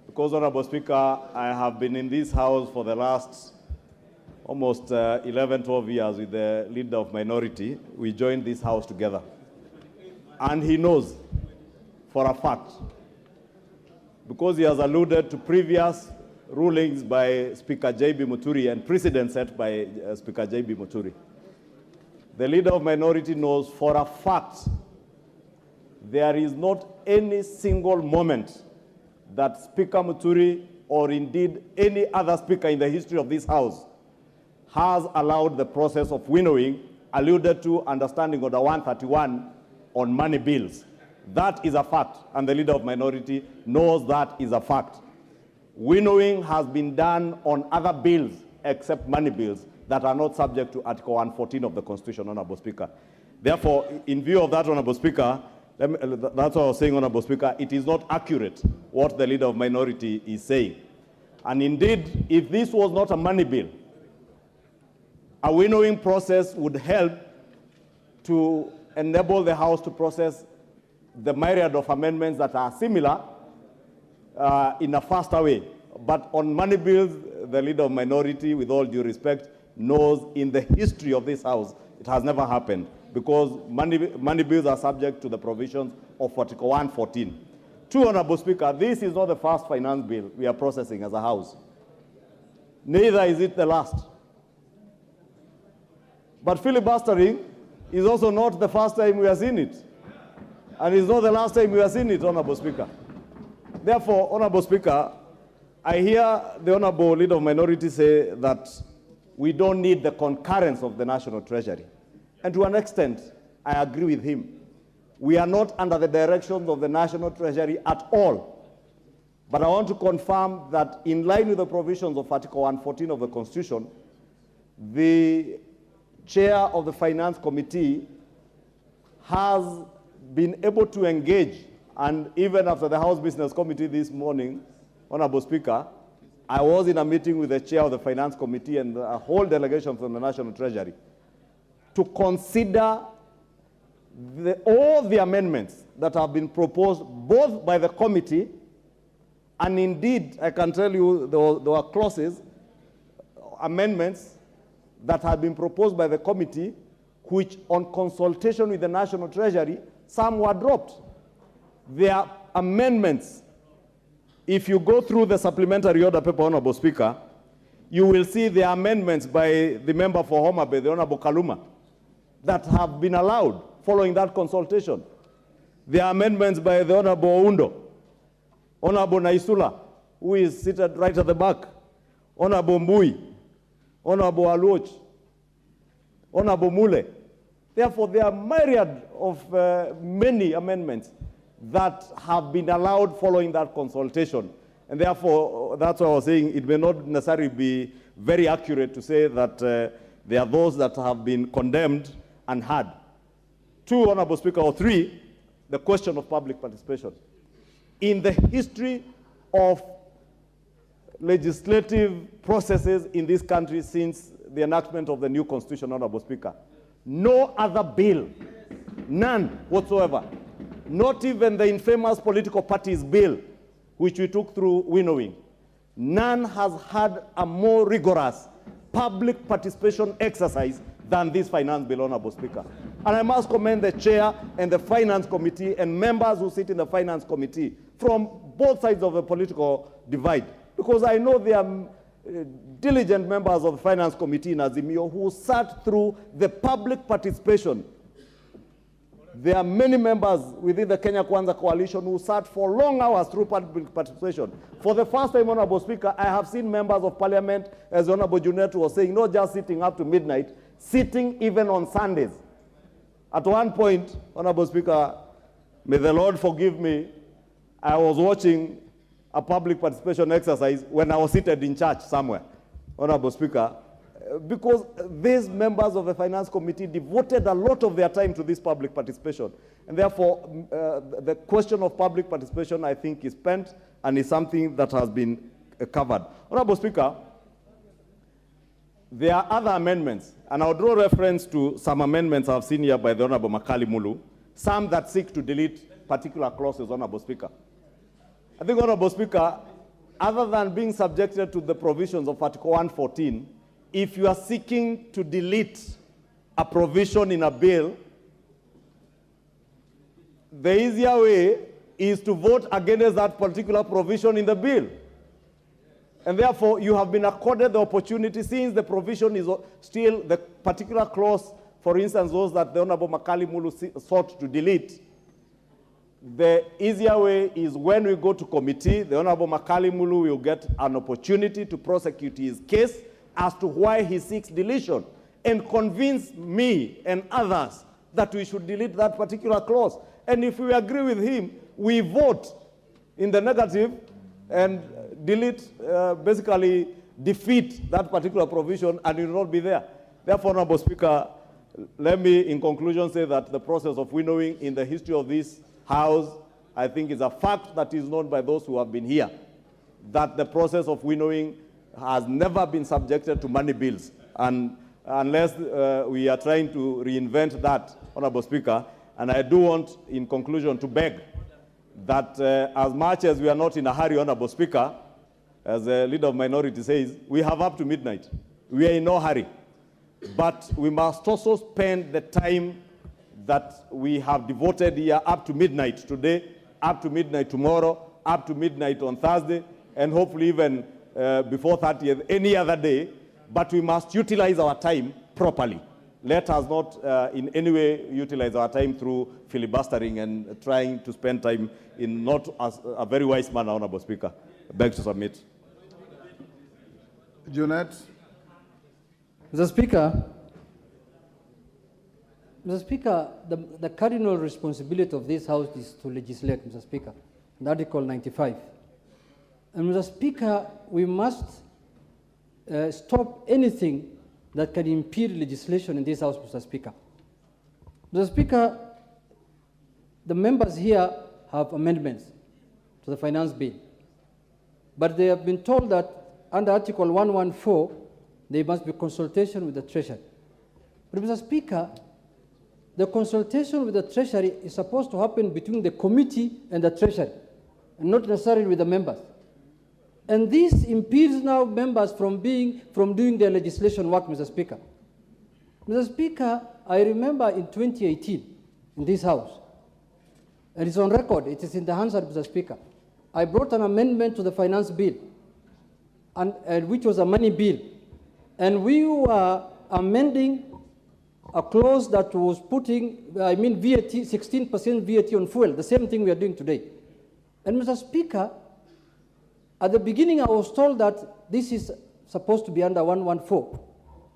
Because, Honorable Speaker, I have been in this House for the last almost 11, 12 years with the Leader of Minority. We joined this House together. And he knows for a fact, because he has alluded to previous rulings by Speaker J.B. Muturi and precedents set by Speaker J.B. Muturi. The Leader of Minority knows for a fact there is not any single moment that Speaker Muturi or indeed any other speaker in the history of this House has allowed the process of winnowing alluded to Understanding Order 131 on money bills. That is a fact, and the Leader of Minority knows that is a fact. Winnowing has been done on other bills except money bills that are not subject to Article 114 of the Constitution, Honorable Speaker. Therefore, in view of that, Honorable Speaker, that's what I was saying, Honorable Speaker, it is not accurate what the Leader of Minority is saying. And indeed, if this was not a money bill, a winnowing process would help to enable the House to process the myriad of amendments that are similar in a faster way. But on money bills, the Leader of Minority, with all due respect, knows in the history of this House, it has never happened, because money bills are subject to the provisions of Article 114. Two, Honorable Speaker, this is not the first finance bill we are processing as a House. Neither is it the last. But filibustering is also not the first time we have seen it. And it's not the last time we have seen it, Honorable Speaker. Therefore, Honorable Speaker, I hear the Honorable Leader of Minority say that we don't need the concurrence of the National Treasury. And to an extent, I agree with him. We are not under the directions of the National Treasury at all. But I want to confirm that in line with the provisions of Article 114 of the Constitution, the Chair of the Finance Committee has been able to engage, and even after the House Business Committee this morning, Honorable Speaker, I was in a meeting with the Chair of the Finance Committee and a whole delegation from the National Treasury to consider all the amendments that have been proposed both by the committee, and indeed, I can tell you there were clauses, amendments that have been proposed by the committee, which on consultation with the National Treasury, some were dropped. There are amendments. If you go through the supplementary order paper, Honorable Speaker, you will see the amendments by the member for Homa Bay, the Honorable Kaluma, that have been allowed following that consultation. The amendments by the Honorable Undo, Honorable Naisula, who is seated right at the back, Honorable Mbui, Honorable Aluoch, Honorable Mule. Therefore, there are myriad of many amendments that have been allowed following that consultation. And therefore, that's what I was saying, it may not necessarily be very accurate to say that there are those that have been condemned and had. Two, Honorable Speaker, or three, the question of public participation. In the history of legislative processes in this country since the enactment of the new Constitution, Honorable Speaker, no other bill, none whatsoever, not even the infamous political parties bill, which we took through winnowing, none has had a more rigorous public participation exercise than this finance bill, Honorable Speaker. And I must commend the chair and the finance committee and members who sit in the finance committee from both sides of the political divide, because I know there are diligent members of the finance committee in Azimio who sat through the public participation. There are many members within the Kenya Kwanza coalition who sat for long hours through public participation. For the first time, Honorable Speaker, I have seen members of parliament, as Honorable Junet was saying, not just sitting up to midnight, sitting even on Sundays. At one point, Honorable Speaker, may the Lord forgive me, I was watching a public participation exercise when I was seated in church somewhere, Honorable Speaker, because these members of the Finance Committee devoted a lot of their time to this public participation. And therefore, the question of public participation, I think, is spent and is something that has been covered. Honorable Speaker, there are other amendments, and I'll draw reference to some amendments I've seen here by the Honorable Makali Mulu some that seek to delete particular clauses, Honorable Speaker. I think, Honorable Speaker, other than being subjected to the provisions of Article 114, if you are seeking to delete a provision in a bill, the easier way is to vote against that particular provision in the bill. And therefore, you have been accorded the opportunity, since the provision is still the particular clause, for instance, those that the Honorable Makali Mulu sought to delete. The easier way is when we go to committee, the Honorable Makali Mulu will get an opportunity to prosecute his case as to why he seeks deletion and convince me and others that we should delete that particular clause. And if we agree with him, we vote in the negative and delete, basically defeat that particular provision, and it will not be there. Therefore, Honorable Speaker, let me in conclusion say that the process of winnowing in the history of this House, I think, is a fact that is known by those who have been here, that the process of winnowing has never been subjected to money bills. And unless we are trying to reinvent that, Honorable Speaker, and I do want, in conclusion, to beg that as much as we are not in a hurry, Honorable Speaker, as the leader of minority says, we have up to midnight. We are in no hurry. But we must also spend the time that we have devoted here up to midnight today, up to midnight tomorrow, up to midnight on Thursday, and hopefully even before 30th, any other day. But we must utilize our time properly. Let us not in any way utilize our time through filibustering and trying to spend time in not a very wise manner, Honorable Speaker. I beg to submit. Junet. Mr. Speaker, the cardinal responsibility of this House is to legislate, Mr. Speaker, in Article 95. And Mr. Speaker, we must stop anything that can impede legislation in this House, Mr. Speaker. Mr. Speaker, the members here have amendments to the finance bill, but they have been told that under Article 114, there must be consultation with the Treasury. But Mr. Speaker, the consultation with the Treasury is supposed to happen between the committee and the Treasury, and not necessarily with the members. And this impedes now members from doing their legislation work, Mr. Speaker. Mr. Speaker, I remember in 2018, in this House, and it's on record, it is in the hands of Mr. Speaker, I brought an amendment to the finance bill, and which was a money bill. And we were amending a clause that was putting, VAT, 16% VAT on fuel, the same thing we are doing today. And Mr. Speaker, at the beginning I was told that this is supposed to be under 114.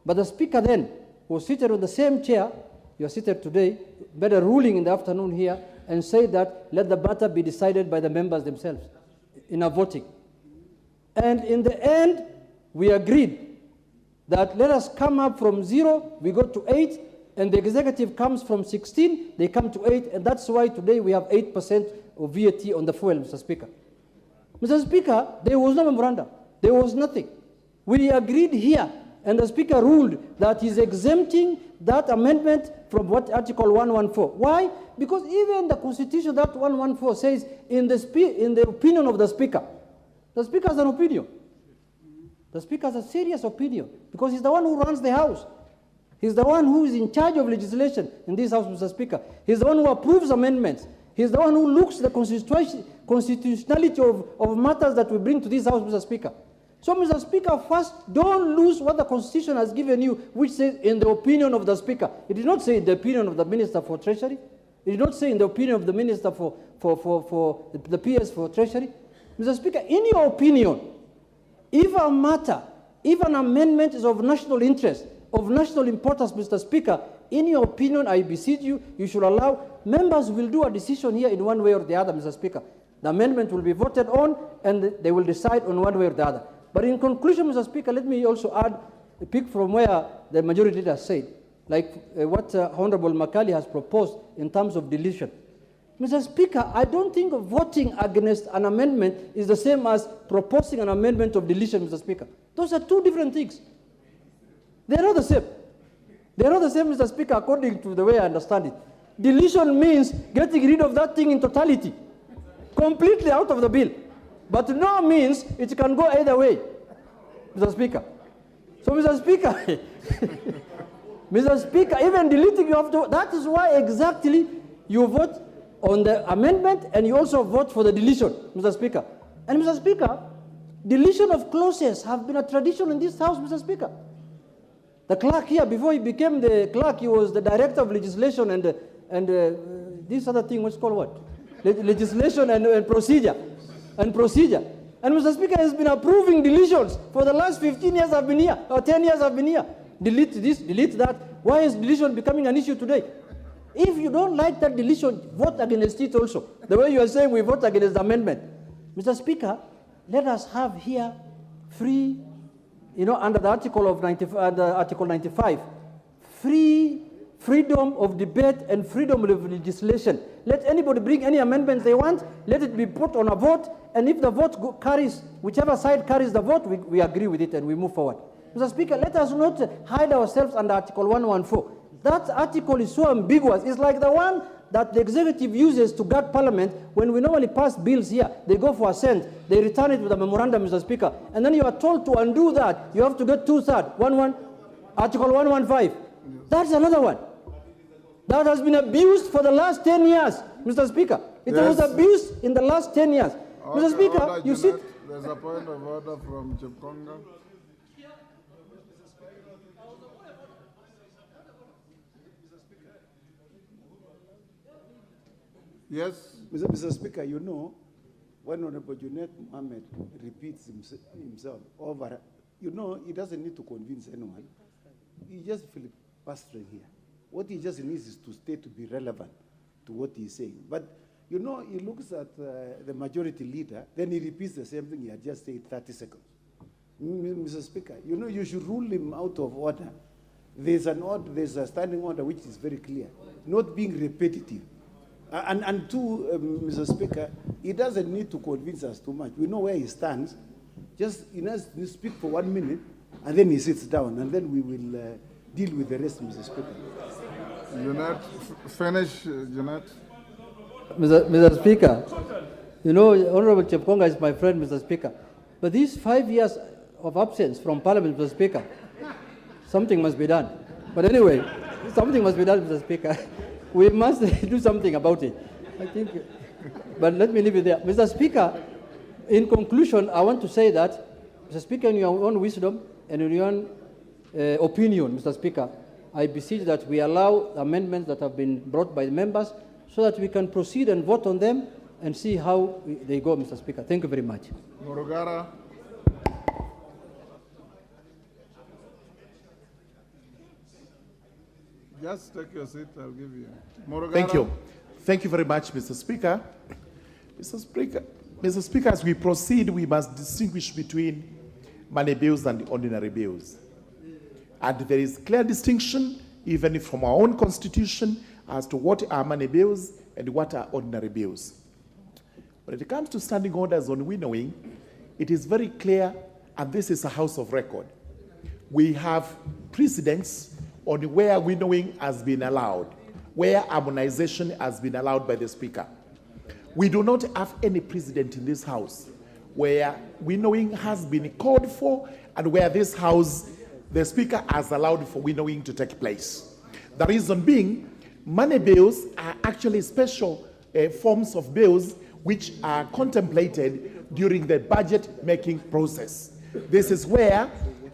But the Speaker then was seated on the same chair, you are seated today, made a ruling in the afternoon here, and said that let the matter be decided by the members themselves in a voting. And in the end, we agreed that let us come up from 0, we go to 8, and the executive comes from 16, they come to 8, and that's why today we have 8% of VAT on the fuel, Mr. Speaker. Mr. Speaker, there was no memorandum. There was nothing. We agreed here, and the Speaker ruled that he's exempting that amendment from what Article 114. Why? Because even the Constitution, that 114 says, in the opinion of the Speaker. The Speaker has an opinion. The Speaker has a serious opinion, because he's the one who runs the House. He's the one who is in charge of legislation in this House, Mr. Speaker. He's the one who approves amendments. He's the one who looks at the constitutionality of matters that we bring to this House, Mr. Speaker. So, Mr. Speaker, first, don't lose what the Constitution has given you, which says in the opinion of the Speaker. It did not say in the opinion of the Minister for Treasury. It did not say in the opinion of the Minister for the PS for Treasury. Mr. Speaker, in your opinion, if a matter, if an amendment is of national interest, of national importance, Mr. Speaker, in your opinion, I beseech you, you should allow members will do a decision here in one way or the other, Mr. Speaker. The amendment will be voted on, and they will decide on one way or the other. But in conclusion, Mr. Speaker, let me also add a pick from where the majority leader said, like what Honorable Makali has proposed in terms of deletion. Mr. Speaker, I don't think voting against an amendment is the same as proposing an amendment of deletion, Mr. Speaker. Those are two different things. They are not the same. They are not the same, Mr. Speaker, according to the way I understand it. Deletion means getting rid of that thing in totality, completely out of the bill. But no means it can go either way, Mr. Speaker. So, Mr. Speaker, Mr. Speaker, even deleting you have to, that is why exactly you vote on the amendment and you also vote for the deletion, Mr. Speaker. And Mr. Speaker, deletion of clauses have been a tradition in this House, Mr. Speaker. The clerk here, before he became the clerk, he was the director of legislation and this other thing, what's called what? Legislation and procedure. And Mr. Speaker has been approving deletions for the last 15 years I've been here, or 10 years I've been here. Delete this, delete that. Why is deletion becoming an issue today? If you don't like that deletion, vote against it also. The way you are saying we vote against the amendment. Mr. Speaker, let us have here free, under the Article 95, freedom of debate and freedom of legislation. Let anybody bring any amendments they want, let it be put on a vote, and if the vote carries, whichever side carries the vote, we agree with it and we move forward. Mr. Speaker, let us not hide ourselves under Article 114. That article is so ambiguous. It's like the one that the executive uses to guard Parliament when we normally pass bills here. They go for assent, they return it with a memorandum, Mr. Speaker, and then you are told to undo that. You have to get 2/3, Article 115. That's another one. That has been abused for the last 10 years, Mr. Speaker. It was abused in the last 10 years. Okay, Mr. Speaker, order, you Jeanette. see... There's a point of order from Chepkonga. Yes. Mr. Speaker, when Honorable Junet Mohammed repeats himself over, he doesn't need to convince anyone. He just filibustering here. What he just needs is to stay to be relevant to what he's saying. But, he looks at the majority leader, then he repeats the same thing he had just said 30 seconds. Mr. Speaker, you should rule him out of order. There's a standing order which is very clear, not being repetitive. And two, Mr. Speaker, he doesn't need to convince us too much. We know where he stands. Just he has to speak for 1 minute, and then he sits down, and then we will deal with the rest, Mr. Speaker. Jeanette, finish, Jeanette. Mr. Speaker, Honorable Chepkonga is my friend, Mr. Speaker. But these 5 years of absence from Parliament, Mr. Speaker, something must be done. But anyway, something must be done, Mr. Speaker. We must do something about it, I think. But let me leave it there. Mr. Speaker, in conclusion, I want to say that, Mr. Speaker, in your own wisdom and in your own opinion, Mr. Speaker, I beseech that we allow amendments that have been brought by the members so that we can proceed and vote on them and see how they go, Mr. Speaker. Thank you very much. Morogara. Just take your seat, I'll give you. Morogara. Thank you. Thank you very much, Mr. Speaker. Mr. Speaker, as we proceed, we must distinguish between money bills and ordinary bills. And there is clear distinction, even from our own constitution, as to what are money bills and what are ordinary bills. When it comes to standing orders on winnowing, it is very clear, and this is a house of record. We have precedents on where winnowing has been allowed, where harmonization has been allowed by the Speaker. We do not have any precedent in this House where winnowing has been called for and where this House, the Speaker has allowed for winnowing to take place. The reason being, money bills are actually special forms of bills which are contemplated during the budget-making process. This is where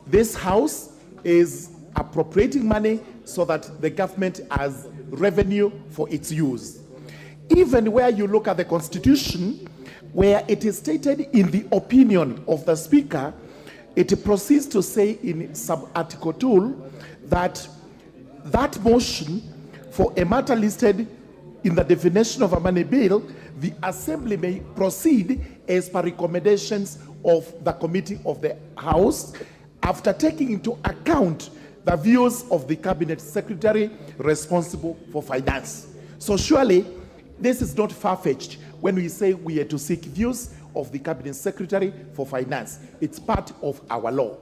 this House is appropriating money so that the government has revenue for its use. Even where you look at the Constitution, where it is stated in the opinion of the Speaker, it proceeds to say in sub-article 2 that that motion for a matter listed in the definition of a money bill, the Assembly may proceed as per recommendations of the Committee of the House after taking into account the views of the Cabinet Secretary responsible for finance. So surely, this is not far-fetched when we say we are to seek views of the Cabinet Secretary for finance. It's part of our law.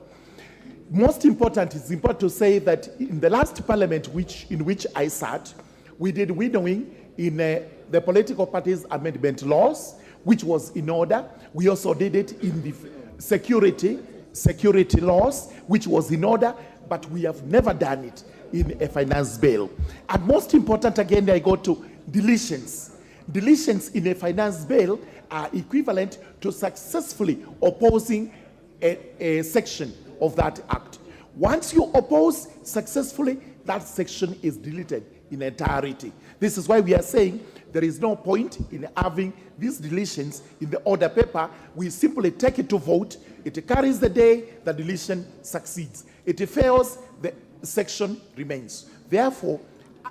Most important, it's important to say that in the last parliament in which I sat, We did winnowing in the political parties amendment laws, which was in order. We also did it in the security laws, which was in order, but we have never done it in a finance bill. And most important, again, I go to deletions. Deletions in a finance bill are equivalent to successfully opposing a section of that act. Once you oppose successfully, that section is deleted in entirety. This is why we are saying there is no point in having these deletions in the order paper. We simply take it to vote. It carries the day, the deletion succeeds. It fails, the section remains. Therefore,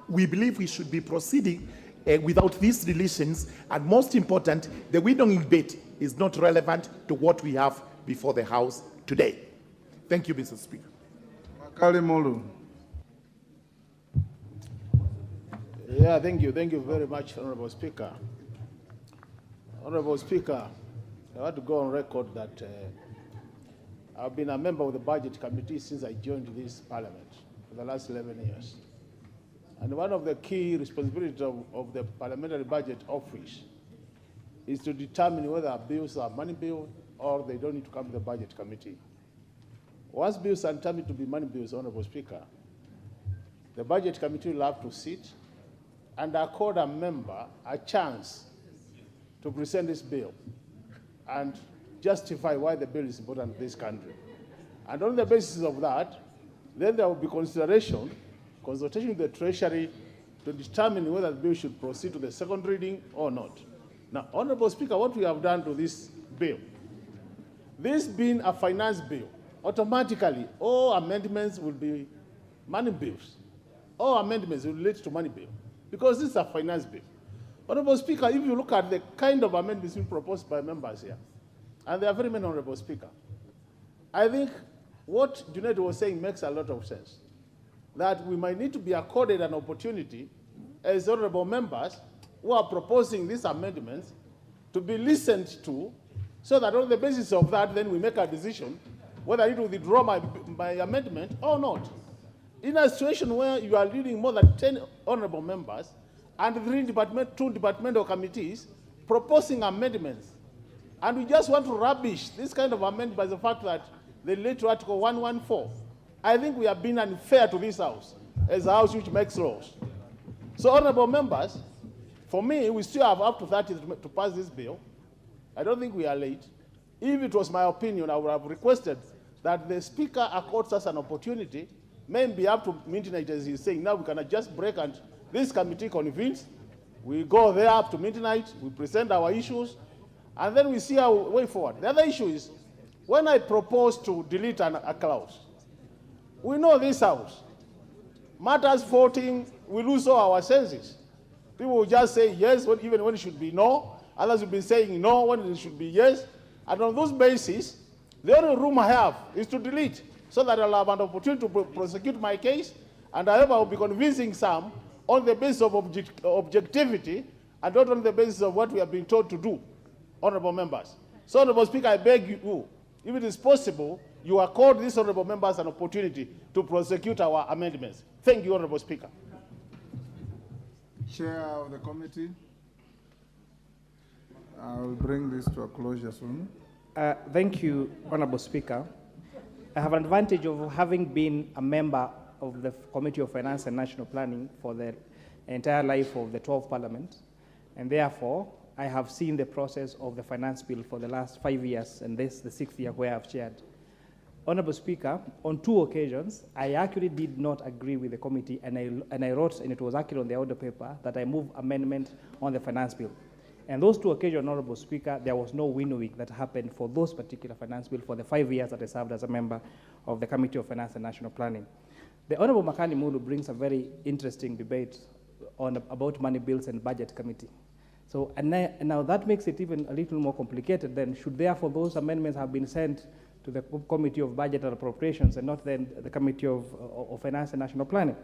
we believe we should be proceeding without these deletions, and most important, the winnowing bit is not relevant to what we have before the House today. Thank you, Mr. Speaker. Makali Mulu. Yeah, thank you very much, Honorable Speaker. Honorable Speaker, I want to go on record that I've been a member of the Budget Committee since I joined this Parliament for the last 11 years. And one of the key responsibilities of the Parliamentary Budget Office is to determine whether bills are money bills or they don't need to come to the Budget Committee. Once bills are determined to be money bills, Honorable Speaker, the Budget Committee will have to sit and accord a member a chance to present this bill and justify why the bill is important to this country. And on the basis of that, then there will be consultation with the Treasury to determine whether the bill should proceed to the second reading or not. Now, Honorable Speaker, what we have done to this bill, this being a finance bill, automatically all amendments will be money bills. All amendments will relate to money bill because this is a finance bill. Honorable Speaker, if you look at the kind of amendments being proposed by members here, and there are very many, Honorable Speaker, I think what Junaid was saying makes a lot of sense, that we might need to be accorded an opportunity as honorable members who are proposing these amendments to be listened to, so that on the basis of that, then we make a decision whether I need to withdraw my amendment or not. In a situation where you are leading more than 10 honorable members and two departmental committees proposing amendments, and we just want to rubbish this kind of amendment by the fact that they relate to Article 114, I think we have been unfair to this House as a House which makes laws. So, honorable members, for me, we still have up to 30 to pass this bill. I don't think we are late. If it was my opinion, I would have requested that the Speaker accords us an opportunity, maybe up to midnight, as he's saying. Now we can just break and this committee convenes. We go there up to midnight, we present our issues, and then we see our way forward. The other issue is, when I propose to delete a clause, we know this House, matters voting, we lose all our senses. People will just say yes, even when it should be no. Others will be saying no when it should be yes. And on those bases, the only room I have is to delete, so that I'll have an opportunity to prosecute my case, and I hope I will be convincing some on the basis of objectivity and not on the basis of what we have been told to do, honorable members. So, Honorable Speaker, I beg you, if it is possible, you accord these honorable members an opportunity to prosecute our amendments. Thank you, Honorable Speaker. Chair of the committee, I will bring this to a closure soon. Thank you, Honorable Speaker. I have an advantage of having been a member of the Committee of Finance and National Planning for the entire life of the 12th Parliament, and therefore I have seen the process of the finance bill for the last 5 years, and this is the 6th year where I've chaired. Honorable Speaker, on 2 occasions, I actually did not agree with the committee, and I wrote, and it was actually on the order paper, that I move amendment on the finance bill. And those 2 occasions, Honorable Speaker, there was no winnowing that happened for those particular finance bill for the 5 years that I served as a member of the Committee of Finance and National Planning. The Honorable Makani Mulu brings a very interesting debate about money bills and budget committee. So, and now that makes it even a little more complicated then. Should therefore those amendments have been sent to the Committee of Budget and Appropriations and not then the Committee of Finance and National Planning?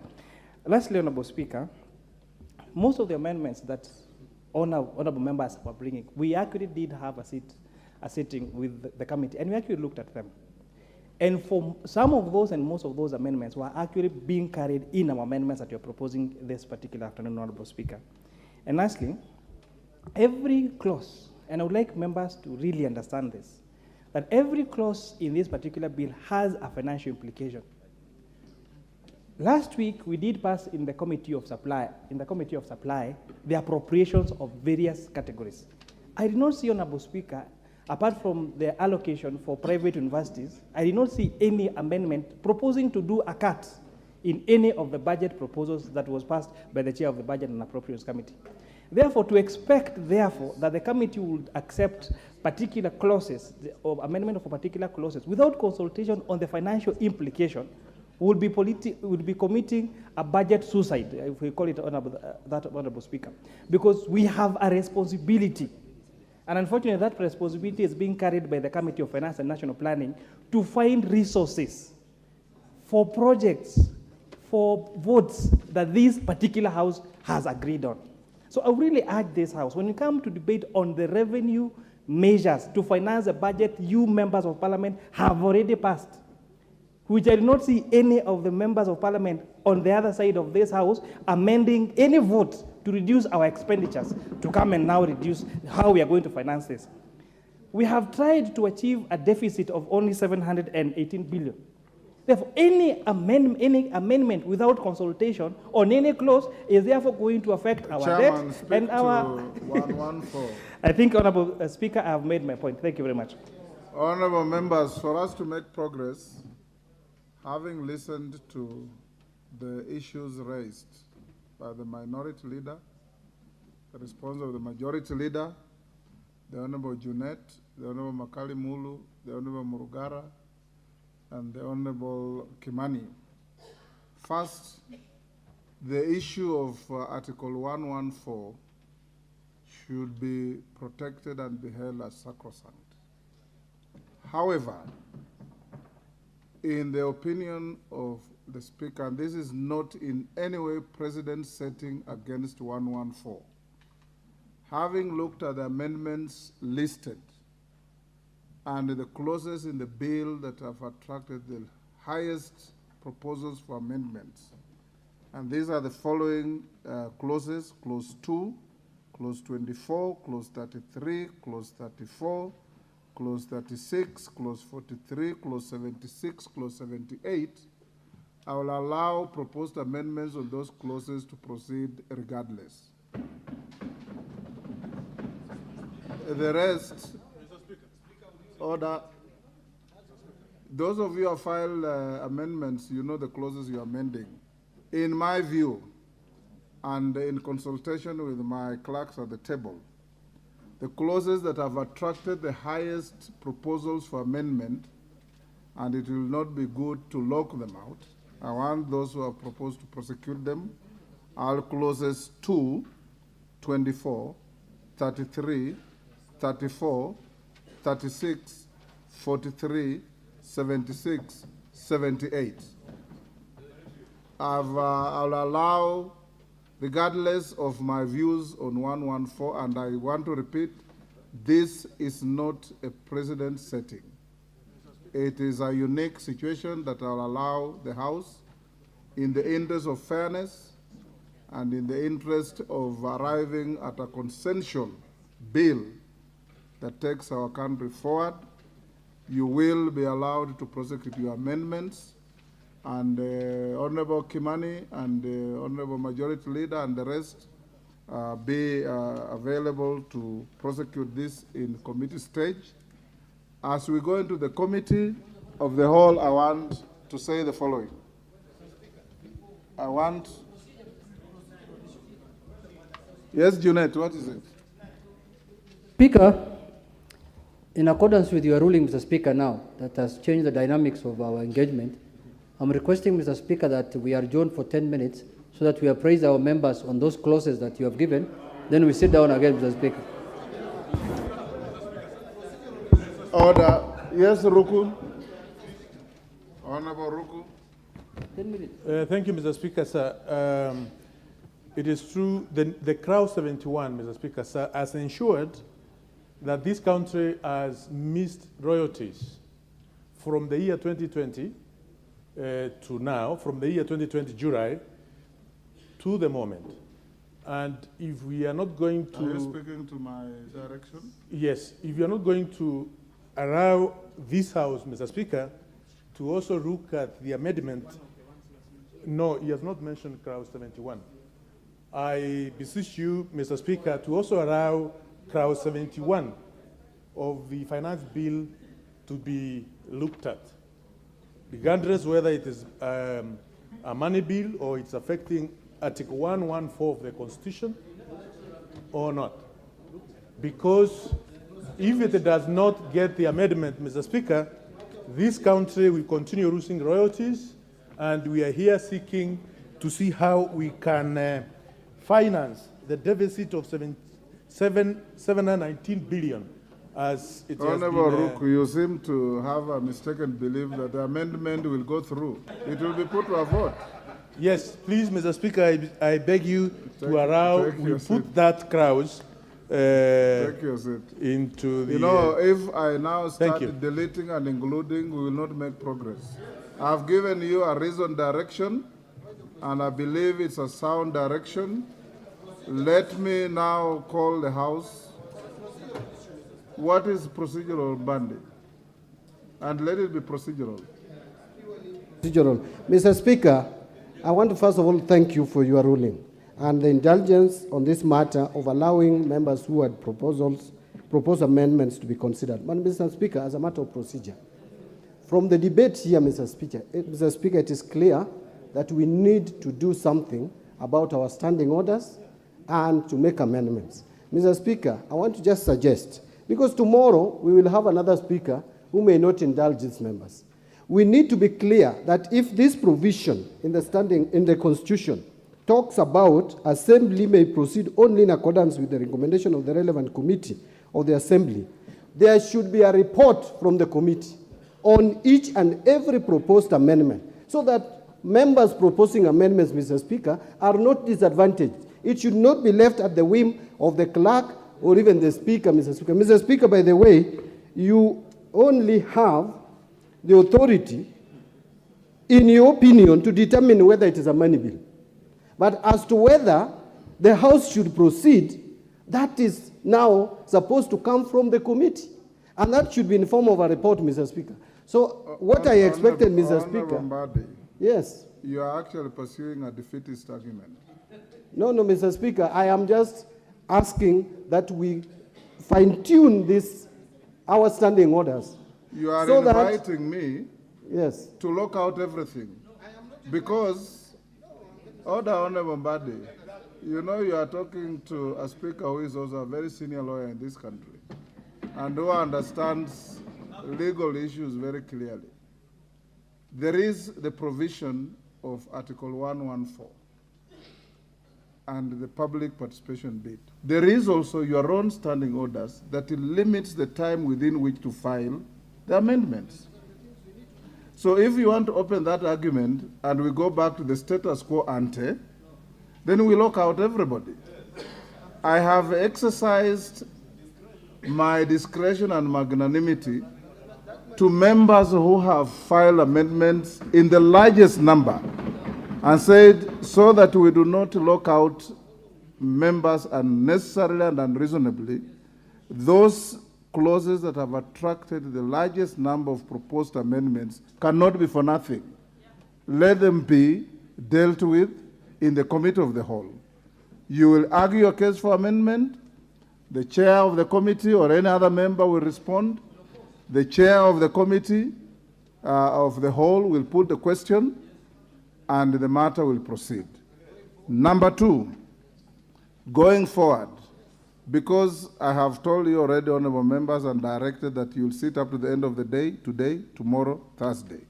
Lastly, Honorable Speaker, most of the amendments that honorable members were bringing, we actually did have a sitting with the committee, and we actually looked at them. And for some of those and most of those amendments were actually being carried in our amendments that you're proposing this particular afternoon, Honorable Speaker. And lastly, every clause, and I would like members to really understand this, that every clause in this particular bill has a financial implication. Last week, we did pass in the Committee of Supply, the appropriations of various categories. I did not see, Honorable Speaker, apart from the allocation for private universities, I did not see any amendment proposing to do a cut in any of the budget proposals that was passed by the Chair of the Budget and Appropriations Committee. Therefore, to expect, therefore, that the committee would accept particular clauses or amendment of particular clauses without consultation on the financial implication would be committing a budget suicide, if we call it that, Honorable Speaker, because we have a responsibility. And unfortunately, that responsibility is being carried by the Committee of Finance and National Planning to find resources for projects, for votes that this particular House has agreed on. So I really urge this House, when you come to debate on the revenue measures to finance the budget you members of Parliament have already passed, which I do not see any of the members of Parliament on the other side of this House amending any vote to reduce our expenditures, to come and now reduce how we are going to finance this. We have tried to achieve a deficit of only 718 billion. Therefore, any amendment without consultation on any clause is therefore going to affect our Chairman, debt speak and our... to 114. I think, Honorable Speaker, I have made my point. Thank you very much. Honorable members, for us to make progress, having listened to the issues raised by the minority leader, the response of the majority leader, the Honorable Junet, the Honorable Makali Mulu, the Honorable Murugara, and the Honorable Kimani. First, the issue of Article 114 should be protected and be held as sacrosanct. However, in the opinion of the Speaker, and this is not in any way President setting against 114, having looked at the amendments listed and the clauses in the bill that have attracted the highest proposals for amendments, and these are the following clauses: Clause 2, Clause 24, Clause 33, Clause 34, Clause 36, Clause 43, Clause 76, Clause 78. I will allow proposed amendments on those clauses to proceed regardless. The rest, order. Those of you who have filed amendments, you know the clauses you are amending. In my view, and in consultation with my clerks at the table, the clauses that have attracted the highest proposals for amendment, and it will not be good to lock them out. I want those who have proposed to prosecute them, are clauses 2, 24, 33, 34, 36, 43, 76, 78. I'll allow, regardless of my views on 114, and I want to repeat, this is not a precedent setting. It is a unique situation that I'll allow the House, in the interest of fairness and in the interest of arriving at a consensual bill that takes our country forward. You will be allowed to prosecute your amendments, and Honorable Kimani and Honorable Majority Leader and the rest be available to prosecute this in committee stage. As we go into the committee of the whole, I want to say the following. Yes, Junet, what is it? Speaker, in accordance with your ruling, Mr. Speaker, now that has changed the dynamics of our engagement, I'm requesting, Mr. Speaker, that we adjourn for 10 minutes so that we appraise our members on those clauses that you have given. Then we sit down again, Mr. Speaker. Order. Yes, Ruku. Honorable Ruku. 10 minutes. Thank you, Mr. Speaker, sir. It is true, the Crowd 71, Mr. Speaker, sir, has ensured that this country has missed royalties from the year 2020 to now, from the year 2020 July to the moment. And if we are not going to... Are you speaking to my direction? Yes. If you are not going to allow this House, Mr. Speaker, to also look at the amendment... No, he has not mentioned Clause 71. I beseech you, Mr. Speaker, to also allow Clause 71 of the finance bill to be looked at, regardless whether it is a money bill or it's affecting Article 114 of the Constitution or not. Because if it does not get the amendment, Mr. Speaker, this country will continue losing royalties, and we are here seeking to see how we can finance the deficit of 719 billion as it has Honorable been... Rook, you seem to have a mistaken belief that the amendment will go through. It will be put to a vote. Yes, please, Mr. Speaker, I beg you to allow, we put that clause into the... You know, if I now start deleting and including, we will not make progress. I've given you a reasoned direction, and I believe it's a sound direction. Let me now call the House. What is procedural, Bandi? And let it be procedural. Procedural. Mr. Speaker, I want to first of all thank you for your ruling and the indulgence on this matter of allowing members who had proposed amendments to be considered. But Mr. Speaker, as a matter of procedure, from the debate here, Mr. Speaker, it is clear that we need to do something about our standing orders and to make amendments. Mr. Speaker, I want to just suggest, because tomorrow we will have another speaker who may not indulge its members. We need to be clear that if this provision in the Constitution talks about Assembly may proceed only in accordance with the recommendation of the relevant committee of the Assembly, there should be a report from the committee on each and every proposed amendment so that members proposing amendments, Mr. Speaker, are not disadvantaged. It should not be left at the whim of the clerk or even the Speaker, Mr. Speaker. Mr. Speaker, by the way, you only have the authority, in your opinion, to determine whether it is a money bill. But as to whether the House should proceed, that is now supposed to come from the committee. And that should be in form of a report, Mr. Speaker. So what I expected, Mr. Speaker... Mbadi, yes. You are actually pursuing a defeatist argument. No, Mr. Speaker, I am just asking that we fine-tune our standing orders. You are so inviting me yes. to lock out everything. Because, Honorable Mbadi, you know you are talking to a speaker who is also a very senior lawyer in this country and who understands legal issues very clearly. There is the provision of Article 114 and the public participation bit. There is also your own standing orders that limits the time within which to file the amendments. So if you want to open that argument and we go back to the status quo ante, then we lock out everybody. I have exercised my discretion and magnanimity to members who have filed amendments in the largest number and said, so that we do not lock out members unnecessarily and unreasonably, those clauses that have attracted the largest number of proposed amendments cannot be for nothing. Let them be dealt with in the committee of the whole. You will argue your case for amendment. The chair of the committee or any other member will respond. The chair of the committee of the whole will put the question and the matter will proceed. Number two, going forward, because I have told you already, honorable members, and directed that you'll sit up to the end of the day, today, tomorrow, Thursday.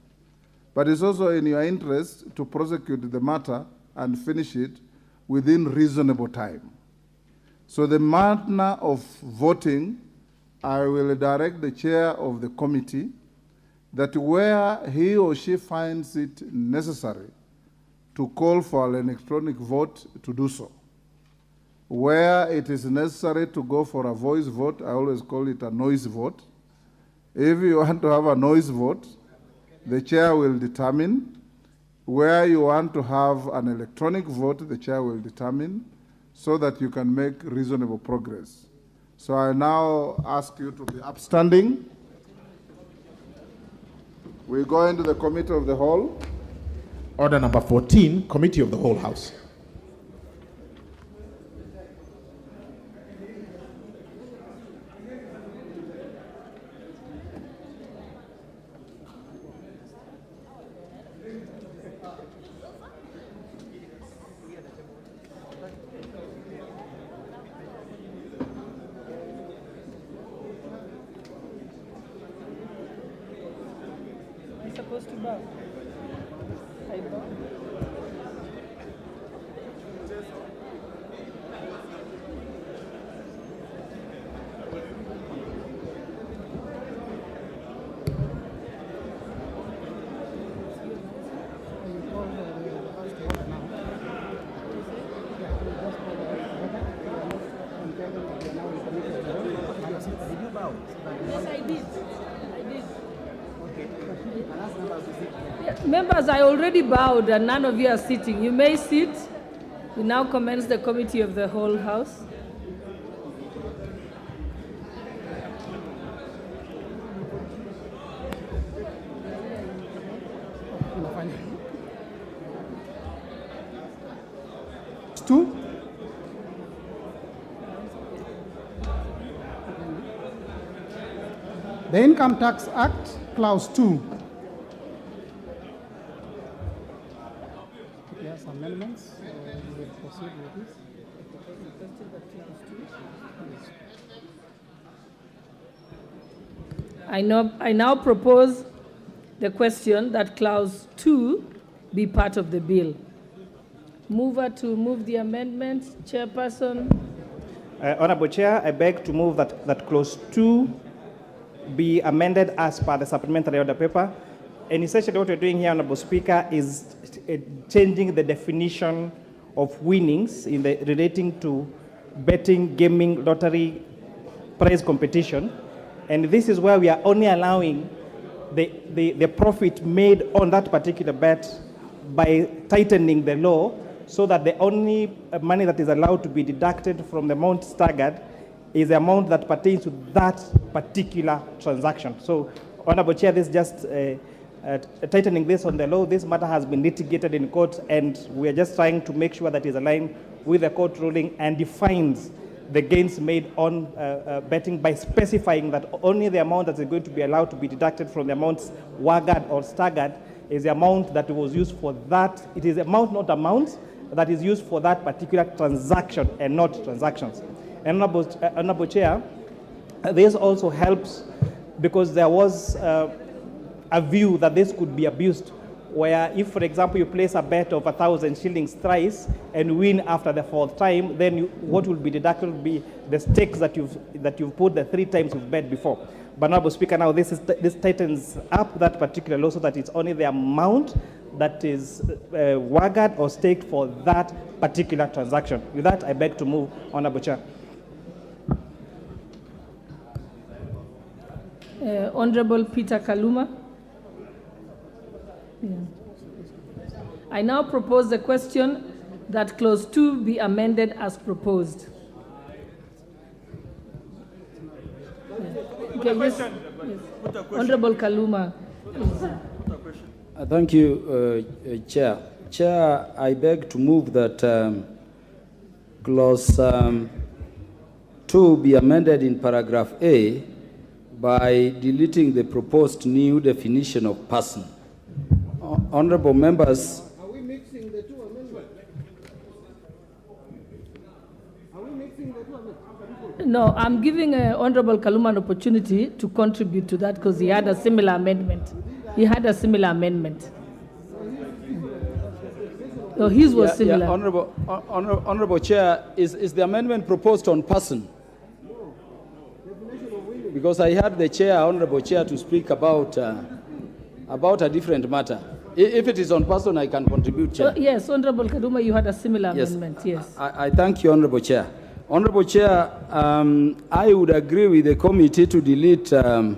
But it's also in your interest to prosecute the matter and finish it within reasonable time. So the manner of voting, I will direct the chair of the committee that where he or she finds it necessary to call for an electronic vote, to do so. Where it is necessary to go for a voice vote, I always call it a noise vote. If you want to have a noise vote, the chair will determine. Where you want to have an electronic vote, the chair will determine, so that you can make reasonable progress. So I now ask you to be upstanding. We go into the committee of the whole. Order number 14, Committee of the Whole House. Supposed to bow. I bow. Yes, I did. Members, I already bowed and none of you are sitting. You may sit. We now commence the Committee of the Whole House. Two. The Income Tax Act, Clause 2. Yes, amendments. We'll proceed with this. I now propose the question that Clause 2 be part of the bill. Mover to move the amendment. Chairperson. Honorable Chair, I beg to move that Clause 2 be amended as per the supplementary order paper. And essentially what we're doing here, Honorable Speaker, is changing the definition of winnings relating to betting, gaming, lottery, prize competition. And this is where we are only allowing the profit made on that particular bet by tightening the law so that the only money that is allowed to be deducted from the amount staggered is the amount that pertains to that particular transaction. So, Honorable Chair, this is just tightening this on the law. This matter has been litigated in court, and we are just trying to make sure that it is aligned with the court ruling and defines the gains made on betting by specifying that only the amount that is going to be allowed to be deducted from the amounts waggered or staggered is the amount that was used for that. It is amount, not amount, that is used for that particular transaction and not transactions. And Honorable Chair, this also helps because there was a view that this could be abused, where if, for example, you place a bet of 1,000 shillings thrice and win after the fourth time, then what will be deducted will be the stakes that you've put the 3 times you've bet before. But Honorable Speaker, now this tightens up that particular law so that it's only the amount that is waggered or staked for that particular transaction. With that, I beg to move, Honorable Chair. Honorable Peter Kaluma. Yeah. I now propose the question that Clause 2 be amended as proposed. Okay, yes. Honorable Kaluma. Thank you, Chair. Chair, I beg to move that Clause 2 be amended in paragraph A by deleting the proposed new definition of person. Honorable members, Are we mixing the two amendments? Are we mixing the two amendments? No, I'm giving Honorable Kaluma an opportunity to contribute to that because he had a similar amendment. So his was similar. Honorable Chair, is the amendment proposed on person? Because I heard the Chair, Honorable Chair, to speak about a different matter. If it is on person, I can contribute, Chair. Yes, Honorable Kaluma, you had a similar amendment, yes. I thank you, Honorable Chair. Honorable Chair, I would agree with the committee to delete the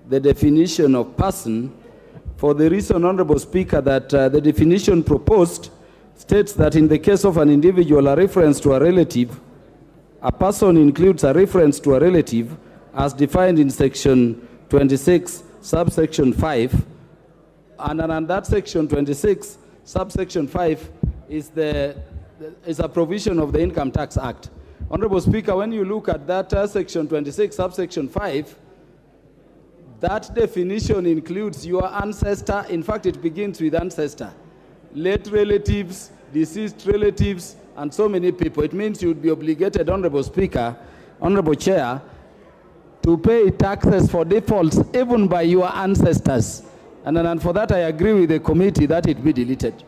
definition of person for the reason, Honorable Speaker, that the definition proposed states that in the case of an individual, a reference to a relative, a person includes a reference to a relative as defined in Section 26, subsection 5, and that Section 26, subsection 5 is a provision of the Income Tax Act. Honorable Speaker, when you look at that Section 26, subsection 5, that definition includes your ancestor. In fact, it begins with ancestor, late relatives, deceased relatives, and so many people. It means you would be obligated, Honorable Speaker, Honorable Chair, to pay taxes for defaults even by your ancestors. And for that, I agree with the committee that it be deleted.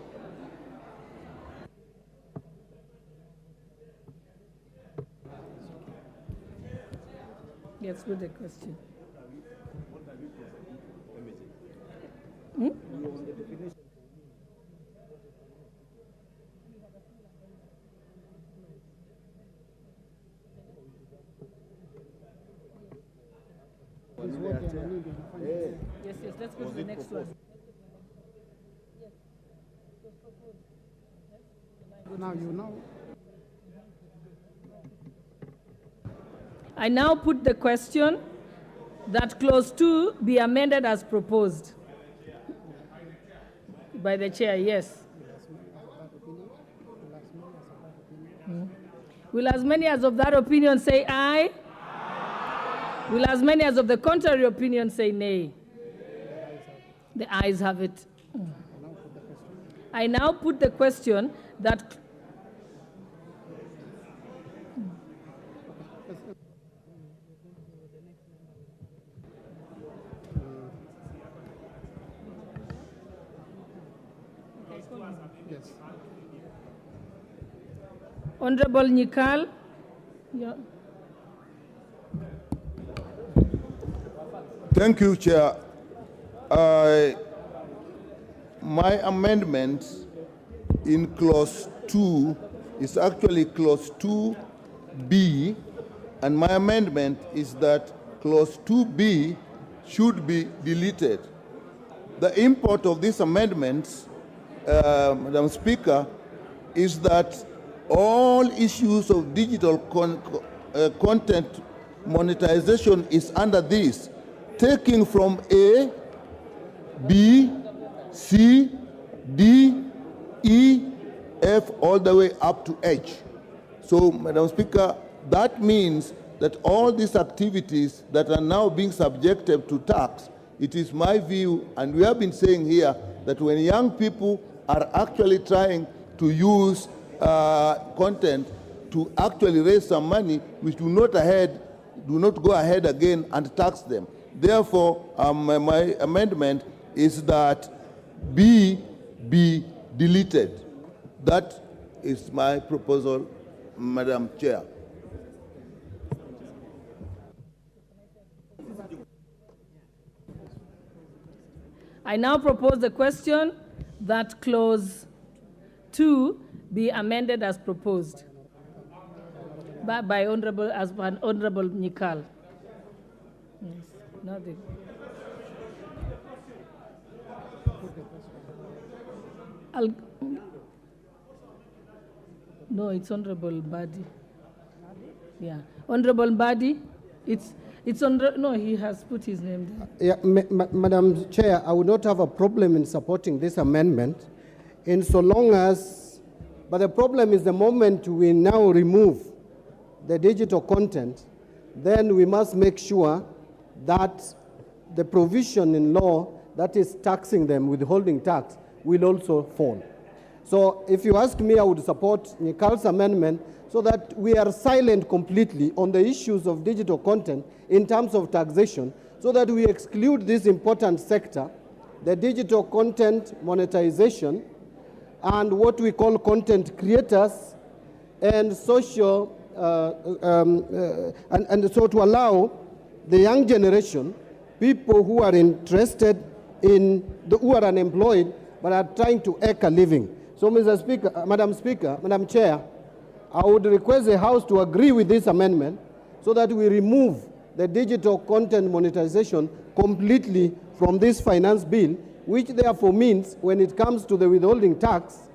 Yes, with the question. Yes, let's go to the next one. Now you know. I now put the question that clause 2 be amended as proposed by the chair. Yes. Will as many as of that opinion say aye? Aye. Will as many as of the contrary opinion say nay? The ayes have it. I now put the question that Yes. Honorable Nikal. Yeah. Thank you, Chair. My amendment in clause 2 is actually clause 2B, and my amendment is that clause 2B should be deleted. The import of these amendments, Madam Speaker, is that all issues of digital content monetization is under this, taking from A, B, C, D, E, F, all the way up to H. So, Madam Speaker, that means that all these activities that are now being subjected to tax, it is my view, and we have been saying here, that when young people are actually trying to use content to actually raise some money, we do not go ahead again and tax them. Therefore, my amendment is that B be deleted. That is my proposal, Madam Chair. I now propose the question that clause 2 be amended as proposed by Honorable Nikal. Yes, nothing. No, it's Honorable Mbadi. Yeah, Honorable Mbadi. No, he has put his name there. Yeah, Madam Chair, I would not have a problem in supporting this amendment, in so long as, but the problem is the moment we now remove the digital content, then we must make sure that the provision in law that is taxing them, withholding tax, will also fall. So if you ask me, I would support Nikal's amendment so that we are silent completely on the issues of digital content in terms of taxation, so that we exclude this important sector, the digital content monetization, and what we call content creators, and social, and so to allow the young generation, people who are interested in, who are unemployed, but are trying to eke a living. So, Mr. Speaker, Madam Chair, I would request the House to agree with this amendment so that we remove the digital content monetization completely from this finance bill, which therefore means when it comes to the withholding tax,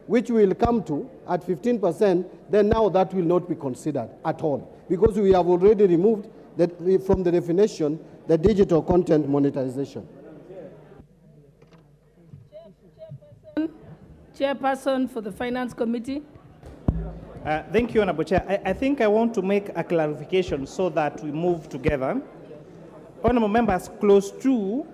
which we will come to at 15%, then now that will not be considered at all, because we have already removed from the definition the digital content monetization. Chairperson for the Finance Committee. Thank you, Honorable Chair. I think I want to make a clarification so that we move together. Honorable members, Clause 2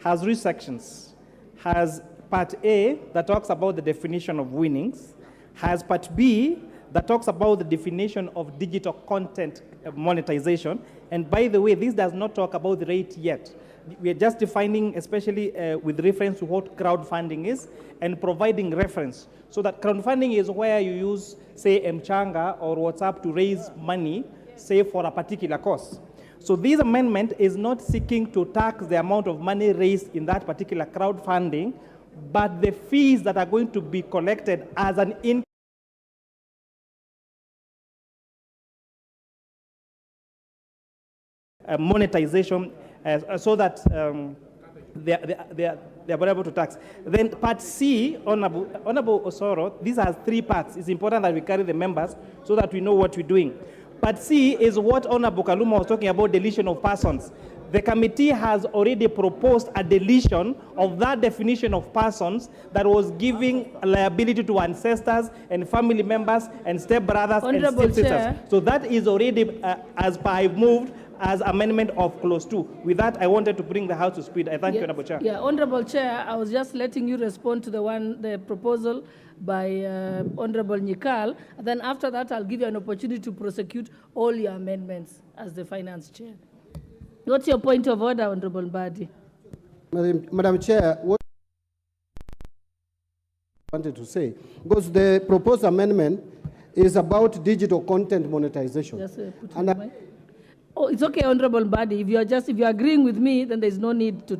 has three sections. Has Part A that talks about the definition of winnings, has Part B that talks about the definition of digital content monetization, and by the way, this does not talk about the rate yet. We are just defining, especially with reference to what crowdfunding is, and providing reference. So that crowdfunding is where you use, say, Mchanga or WhatsApp to raise money, say, for a particular cause. So this amendment is not seeking to tax the amount of money raised in that particular crowdfunding, but the fees that are going to be collected as an income monetization, so that they are able to tax. Then Part C, Honorable Osoro, these are three parts. It's important that we carry the members so that we know what we're doing. Part C is what Honorable Kaluma was talking about, deletion of persons. The committee has already proposed a deletion of that definition of persons that was giving liability to ancestors and family members and stepbrothers and stepsisters. So that is already, as per I moved, as amendment of Clause 2. With that, I wanted to bring the House to speed. I thank you, Honorable Chair. Yeah, Honorable Chair, I was just letting you respond to the proposal by Honorable Nyikal. And then after that, I'll give you an opportunity to prosecute all your amendments as the Finance Chair. What's your point of order, Honorable Mbadi? Madam Chair, what I wanted to say, because the proposed amendment is about digital content monetization. Just oh, it's okay, Honorable Mbadi. If you're agreeing with me, then there's no need to.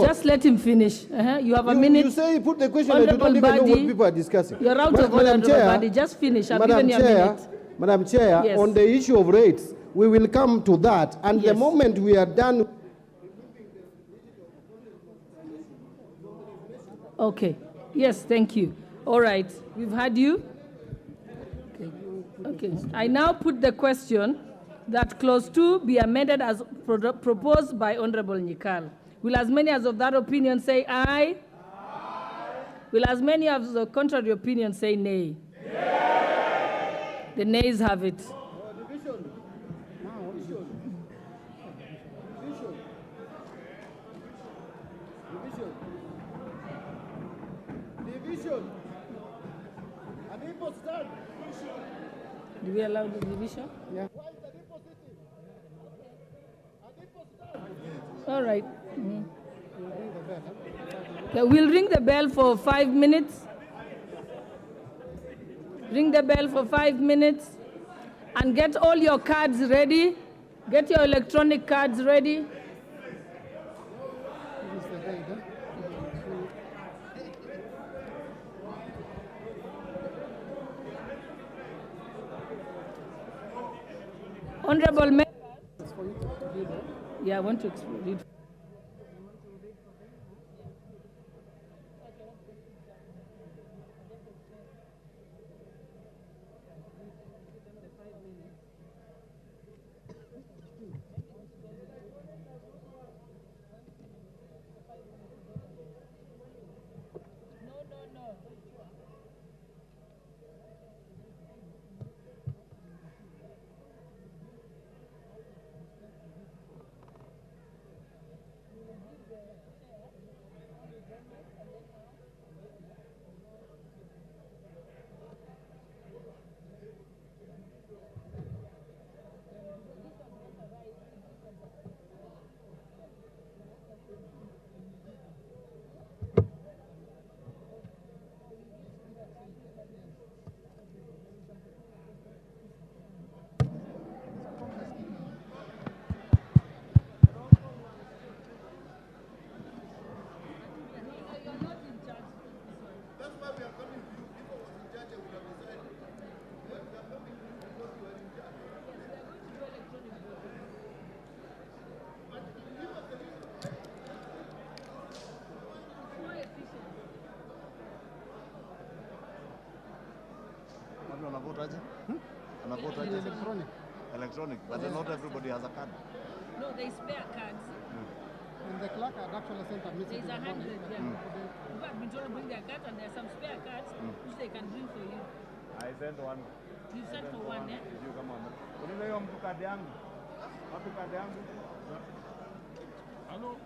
Just let him finish. You have a minute. You say put the question and you don't even know what people are discussing. You're out of order, Honorable Mbadi. Just finish. I've given you a minute. Madam Chair, yes. On the issue of rates, we will come to that. And the moment we are done. Okay. Yes, thank you. All right. We've had you. Okay. I now put the question that Clause 2 be amended as proposed by Honorable Nyikal. Will as many as of that opinion say aye? Aye. Will as many as the contrary opinion say nay? Nay. The nays have it. Do we allow the division? Yeah. All right. Okay, we'll ring the bell for 5 minutes. Ring the bell for 5 minutes. And get all your cards ready. Get your electronic cards ready. Honorable members. Yeah, I want to read. Electronic. Electronic, but then not everybody has a card. No, they spare cards. And the clerk had actually sent a message. There's 100, yeah. Mm. People have been told to bring their cards, and there are some spare cards which they can bring for you. I sent one. You sent for one, eh? You come on. Unile hiyo mtu kadi yangu. Wapi kadi yangu? Hello.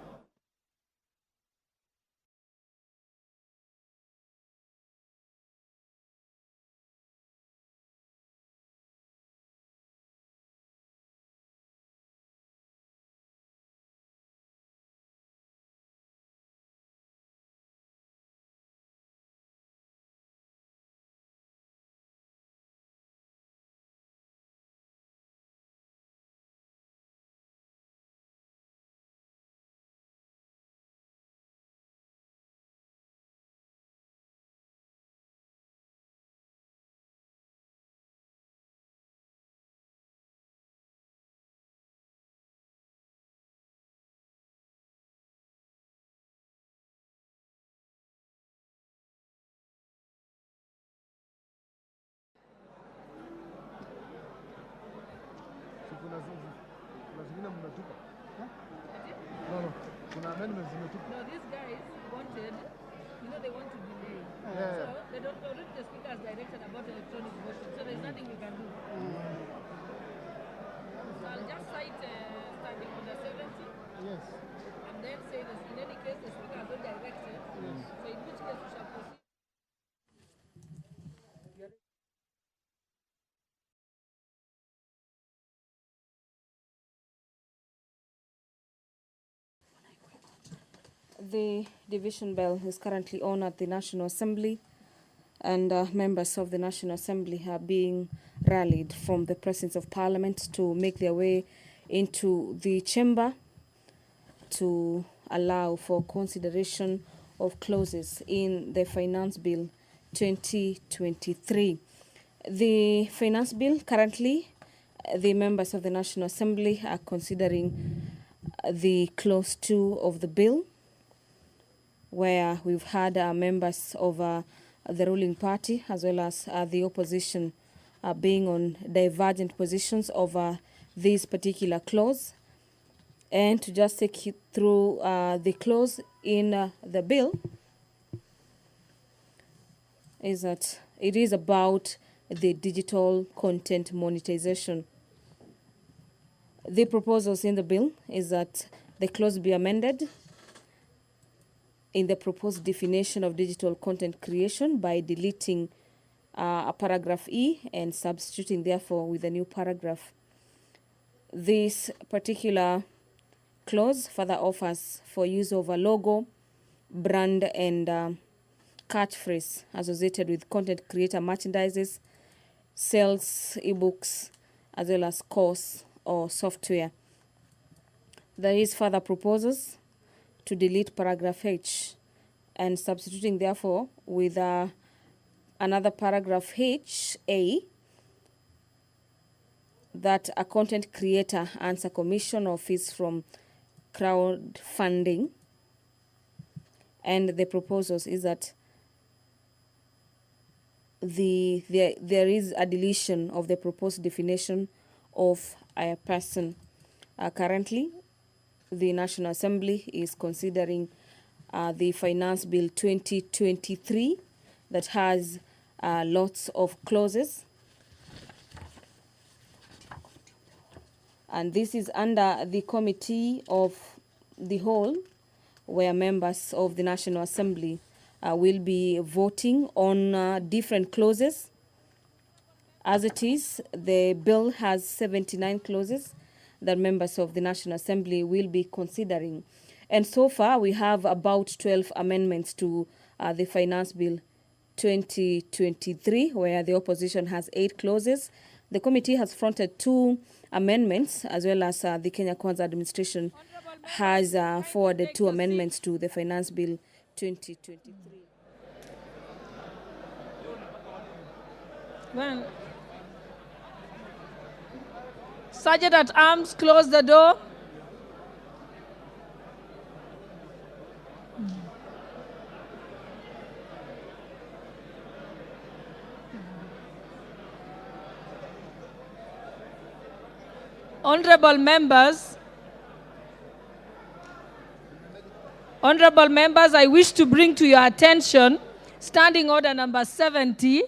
Kuna zingine mnatupa. No, kuna amendments zimetupa. No, these guys wanted, they want to delay. Yeah. So they don't already the speaker has directed about electronic voting, so there's nothing we can do. So I'll just cite standing order 70. Yes. And then say this, in any case the speaker has not directed. Yes. So in which case we shall proceed. The division bell is currently on at the National Assembly, and members of the National Assembly are being rallied from the presence of Parliament to make their way into the chamber to allow for consideration of clauses in the Finance Bill 2023. The Finance Bill currently, the members of the National Assembly are considering the clause 2 of the bill, where we've had members of the ruling party as well as the opposition being on divergent positions over this particular clause. And to just take you through the clause in the bill is that it is about the digital content monetization. The proposals in the bill is that the clause be amended in the proposed definition of digital content creation by deleting a paragraph E and substituting therefore with a new paragraph. This particular clause further offers for use of a logo, brand, and catchphrase associated with content creator merchandises, sales, ebooks, as well as course or software. There is further proposals to delete paragraph H and substituting therefore with another paragraph H, A, that a content creator earns a commission or fees from crowdfunding. And the proposals is that there is a deletion of the proposed definition of a person. Currently, the National Assembly is considering the Finance Bill 2023 that has lots of clauses. And this is under the Committee of the Whole, where members of the National Assembly will be voting on different clauses. As it is, the bill has 79 clauses that members of the National Assembly will be considering. And so far, we have about 12 amendments to the Finance Bill 2023, where the opposition has 8 clauses. The committee has fronted 2 amendments, as well as the Kenya Kwanza administration has forwarded 2 amendments to the Finance Bill 2023. Well, Sergeant at Arms, close the door. Honorable members, I wish to bring to your attention Standing Order number 70,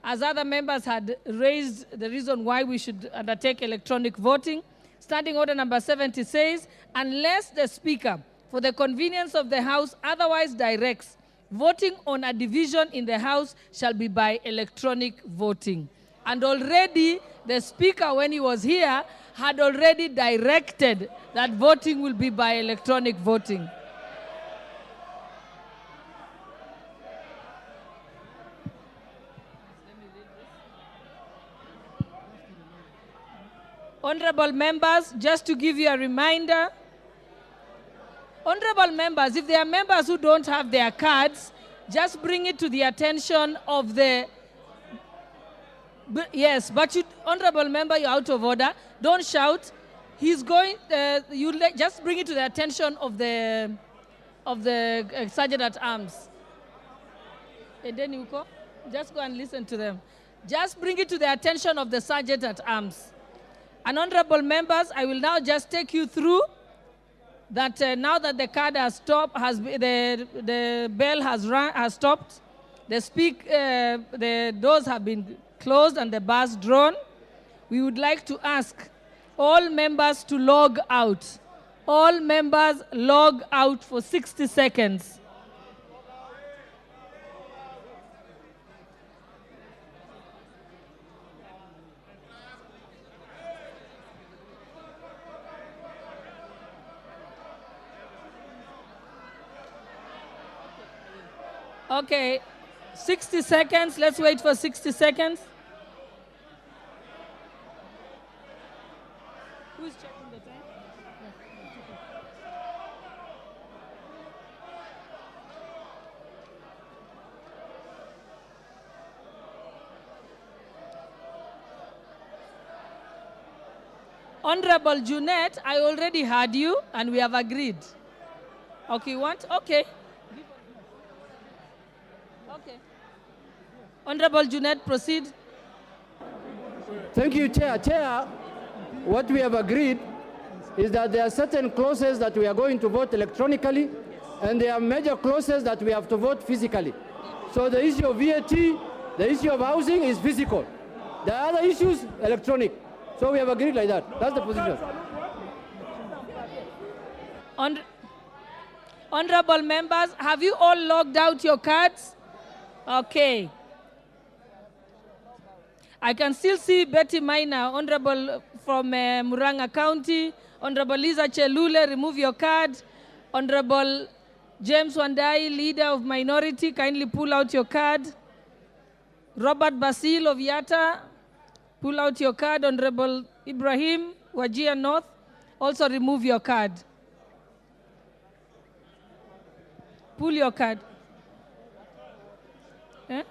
as other members had raised the reason why we should undertake electronic voting. Standing Order number 70 says, unless the Speaker, for the convenience of the House, otherwise directs, voting on a division in the House shall be by electronic voting. And already the Speaker, when he was here, had already directed that voting will be by electronic voting. Honorable members, just to give you a reminder, honorable members, if there are members who don't have their cards, just bring it to the attention of the... Yes, but you, honorable member, you're out of order. Don't shout. He's going, just bring it to the attention of the Sergeant at Arms. And then you go, just go and listen to them. Just bring it to the attention of the Sergeant at Arms. And honorable members, I will now just take you through that now that the card has stopped, the bell has stopped, the doors have been closed and the bars drawn. We would like to ask all members to log out. All members log out for 60 seconds. Okay, 60 seconds. Let's wait for 60 seconds. Who's checking the time? Honorable Junet, I already heard you and we have agreed. Okay, you want? Okay. Okay. Honorable Junet, proceed. Thank you, Chair. Chair, what we have agreed is that there are certain clauses that we are going to vote electronically, and there are major clauses that we have to vote physically. So the issue of VAT, the issue of housing is physical. The other issues, electronic. So we have agreed like that. That's the position. Honorable members, have you all logged out your cards? Okay. I can still see Betty Minor, Honorable from Muranga County. Honorable Lisa Chelule, remove your card. Honorable James Wandai, Leader of Minority, kindly pull out your card. Robert Basil of Yatta, pull out your card. Honorable Ibrahim, Wajir North, also remove your card. Pull your card. Eh?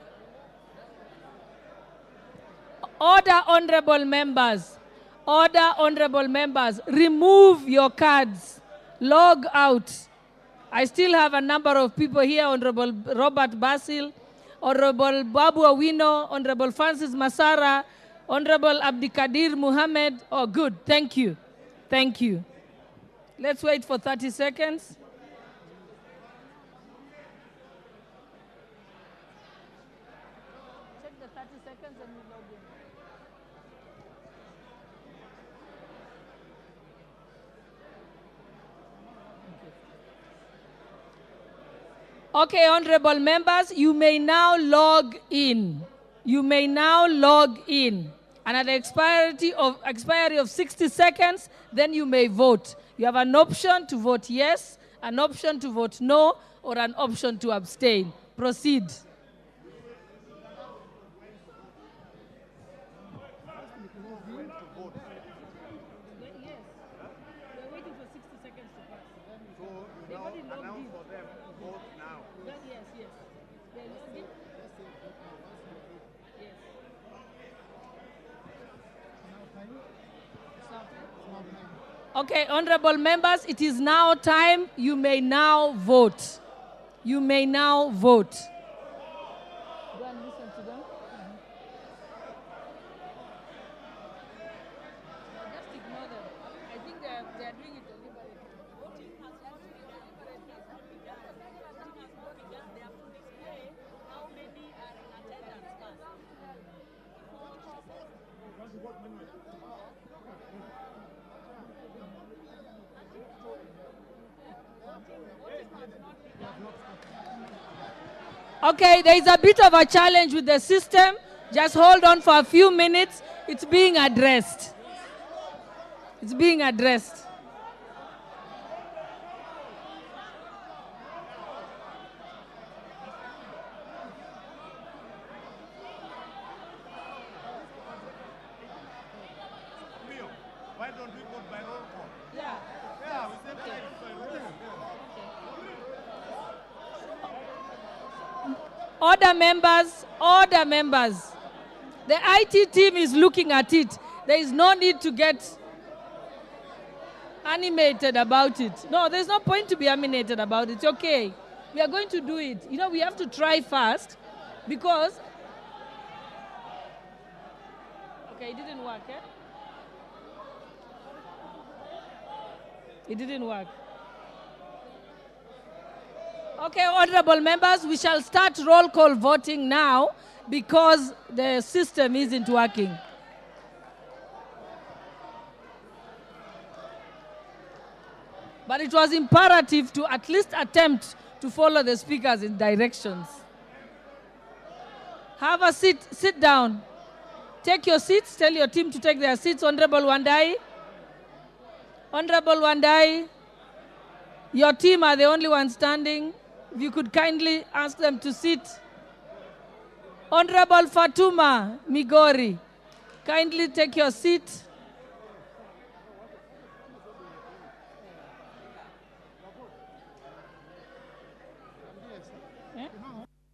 Order, honorable members. Order, honorable members. Remove your cards. Log out. I still have a number of people here. Honorable Robert Basil, Honorable Babu Awino, Honorable Francis Masara, Honorable Abdikadir Muhammad. Oh, good. Thank you. Thank you. Let's wait for 30 seconds. Check the 30 seconds and we log in. Okay, honorable members, you may now log in. You may now log in. And at the expiry of 60 seconds, then you may vote. You have an option to vote yes, an option to vote no, or an option to abstain. Proceed. Okay, honorable members, it is now time. You may now vote. You may now vote. Go and listen to them. Just ignore them. Okay, there is a bit of a challenge with the system. Just hold on for a few minutes. It's being addressed. It's being addressed. Why don't we go by roll call? Yeah. Yeah, we said by roll call. Order members, order members. The IT team is looking at it. There is no need to get animated about it. No, there's no point to be animated about it. It's okay. We are going to do it. You know, we have to try first because... Okay, it didn't work, eh? It didn't work. Okay, honorable members, we shall start roll call voting now because the system isn't working. But it was imperative to at least attempt to follow the speakers in directions. Have a seat, sit down. Take your seats, tell your team to take their seats. Honorable Wandai. Honorable Wandai, your team are the only ones standing. If you could kindly ask them to sit. Honorable Fatuma Migori, kindly take your seat.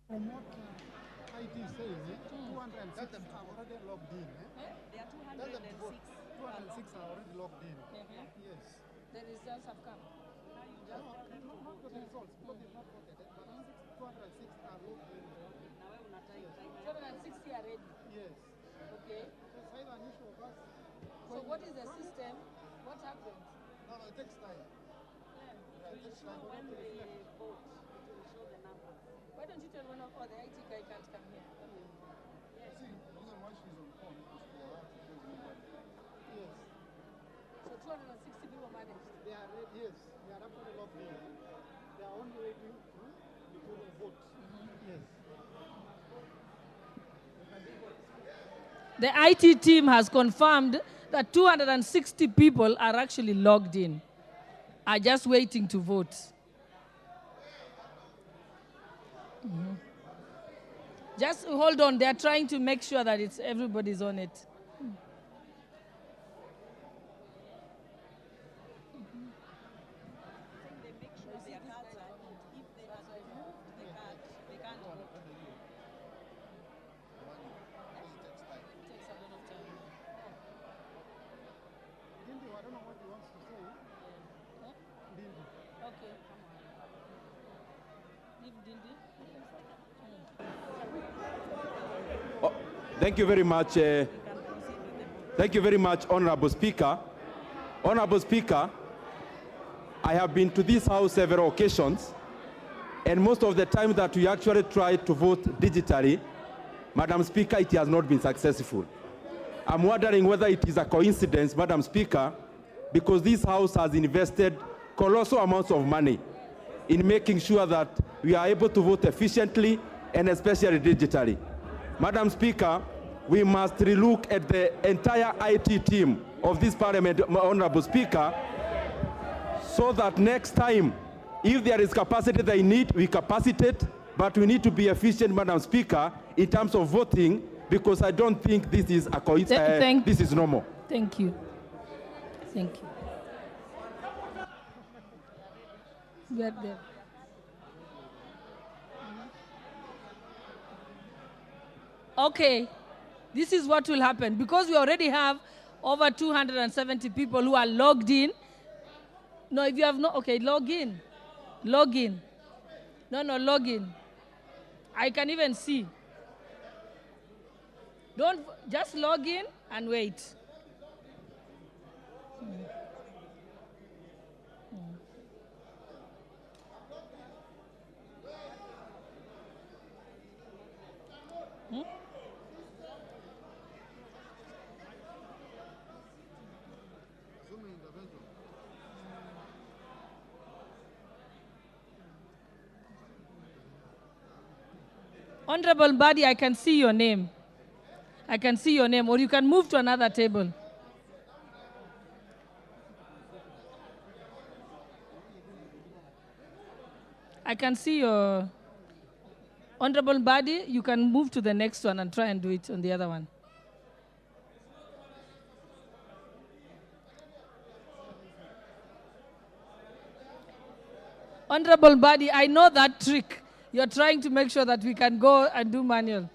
From what IT says, 206 are already logged in. There are 206. 206 are already logged in. Yes. The results have come. Not the results, because they've not voted. But 206 are logged in. 260 are ready. Yes. Okay. So it's either an issue of us. So what is the system? What happens? No, it takes time. It takes time. When we vote, it will show the numbers. Why don't you tell one of the IT guy can't come here? Yes. See, the reason why she's on phone is for her to close the number. Yes. So 260 people managed. They are ready, yes. They are actually logged in. They are only waiting to vote. Yes. The IT team has confirmed that 260 people are actually logged in, are just waiting to vote. Just hold on, they're trying to make sure that everybody's on it. Dindi, I don't know what he wants to say. Dindi. Okay. Leave Dindi. Thank you very much. Thank you very much, Honorable Speaker. Honorable Speaker, I have been to this House several occasions, and most of the time that we actually tried to vote digitally, Madam Speaker, it has not been successful. I'm wondering whether it is a coincidence, Madam Speaker, because this House has invested colossal amounts of money in making sure that we are able to vote efficiently and especially digitally. Madam Speaker, we must relook at the entire IT team of this Parliament, Honorable Speaker, so that next time, if there is capacity they need, we capacitate, but we need to be efficient, Madam Speaker, in terms of voting, because I don't think this is a coincidence. This is normal. Thank you. Thank you. Get there. Okay, this is what will happen. Because we already have over 270 people who are logged in. No, if you have not, okay, log in. Log in. No, log in. I can even see. Don't, just log in and wait. Honorable Mbadi, I can see your name. I can see your name, or you can move to another table. I can see your Honorable Mbadi. You can move to the next one and try and do it on the other one. Honorable Mbadi, I know that trick. You're trying to make sure that we can go and do manual.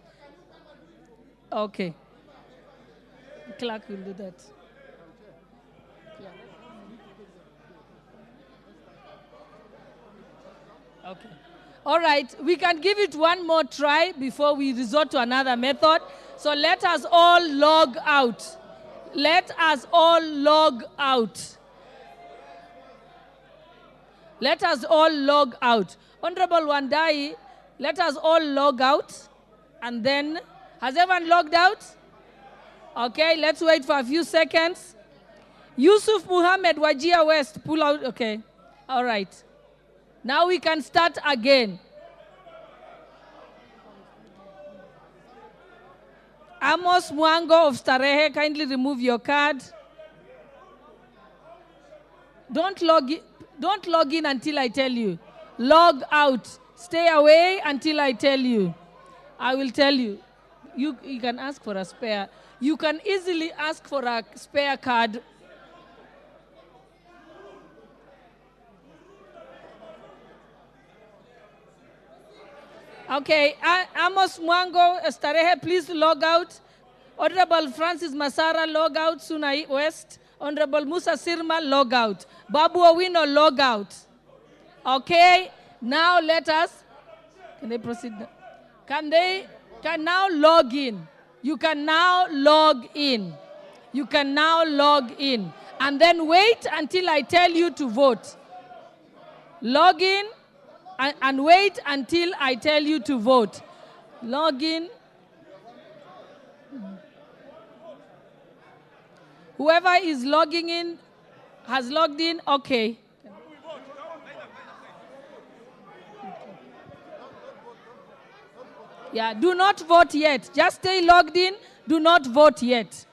Okay. Clerk will do that. Okay. All right, we can give it one more try before we resort to another method. So let us all log out. Let us all log out. Let us all log out. Honorable Wandai, let us all log out. And then, has everyone logged out? Okay, let's wait for a few seconds. Yusuf Muhammad, Wajir West, pull out. Okay, all right. Now we can start again. Amos Mwango of Starehe, kindly remove your card. Don't log in until I tell you. Log out. Stay away until I tell you. I will tell you. You can ask for a spare. You can easily ask for a spare card. Okay, Amos Mwango, Starehe, please log out. Honorable Francis Masara, log out. Sunai West. Honorable Musa Sirma, log out. Babu Owino, log out. Okay, now let us, can they proceed? Can now log in. You can now log in. You can now log in. And then wait until I tell you to vote. Log in and wait until I tell you to vote. Log in. Whoever is logging in has logged in. Okay. Yeah, do not vote yet. Just stay logged in. Do not vote yet.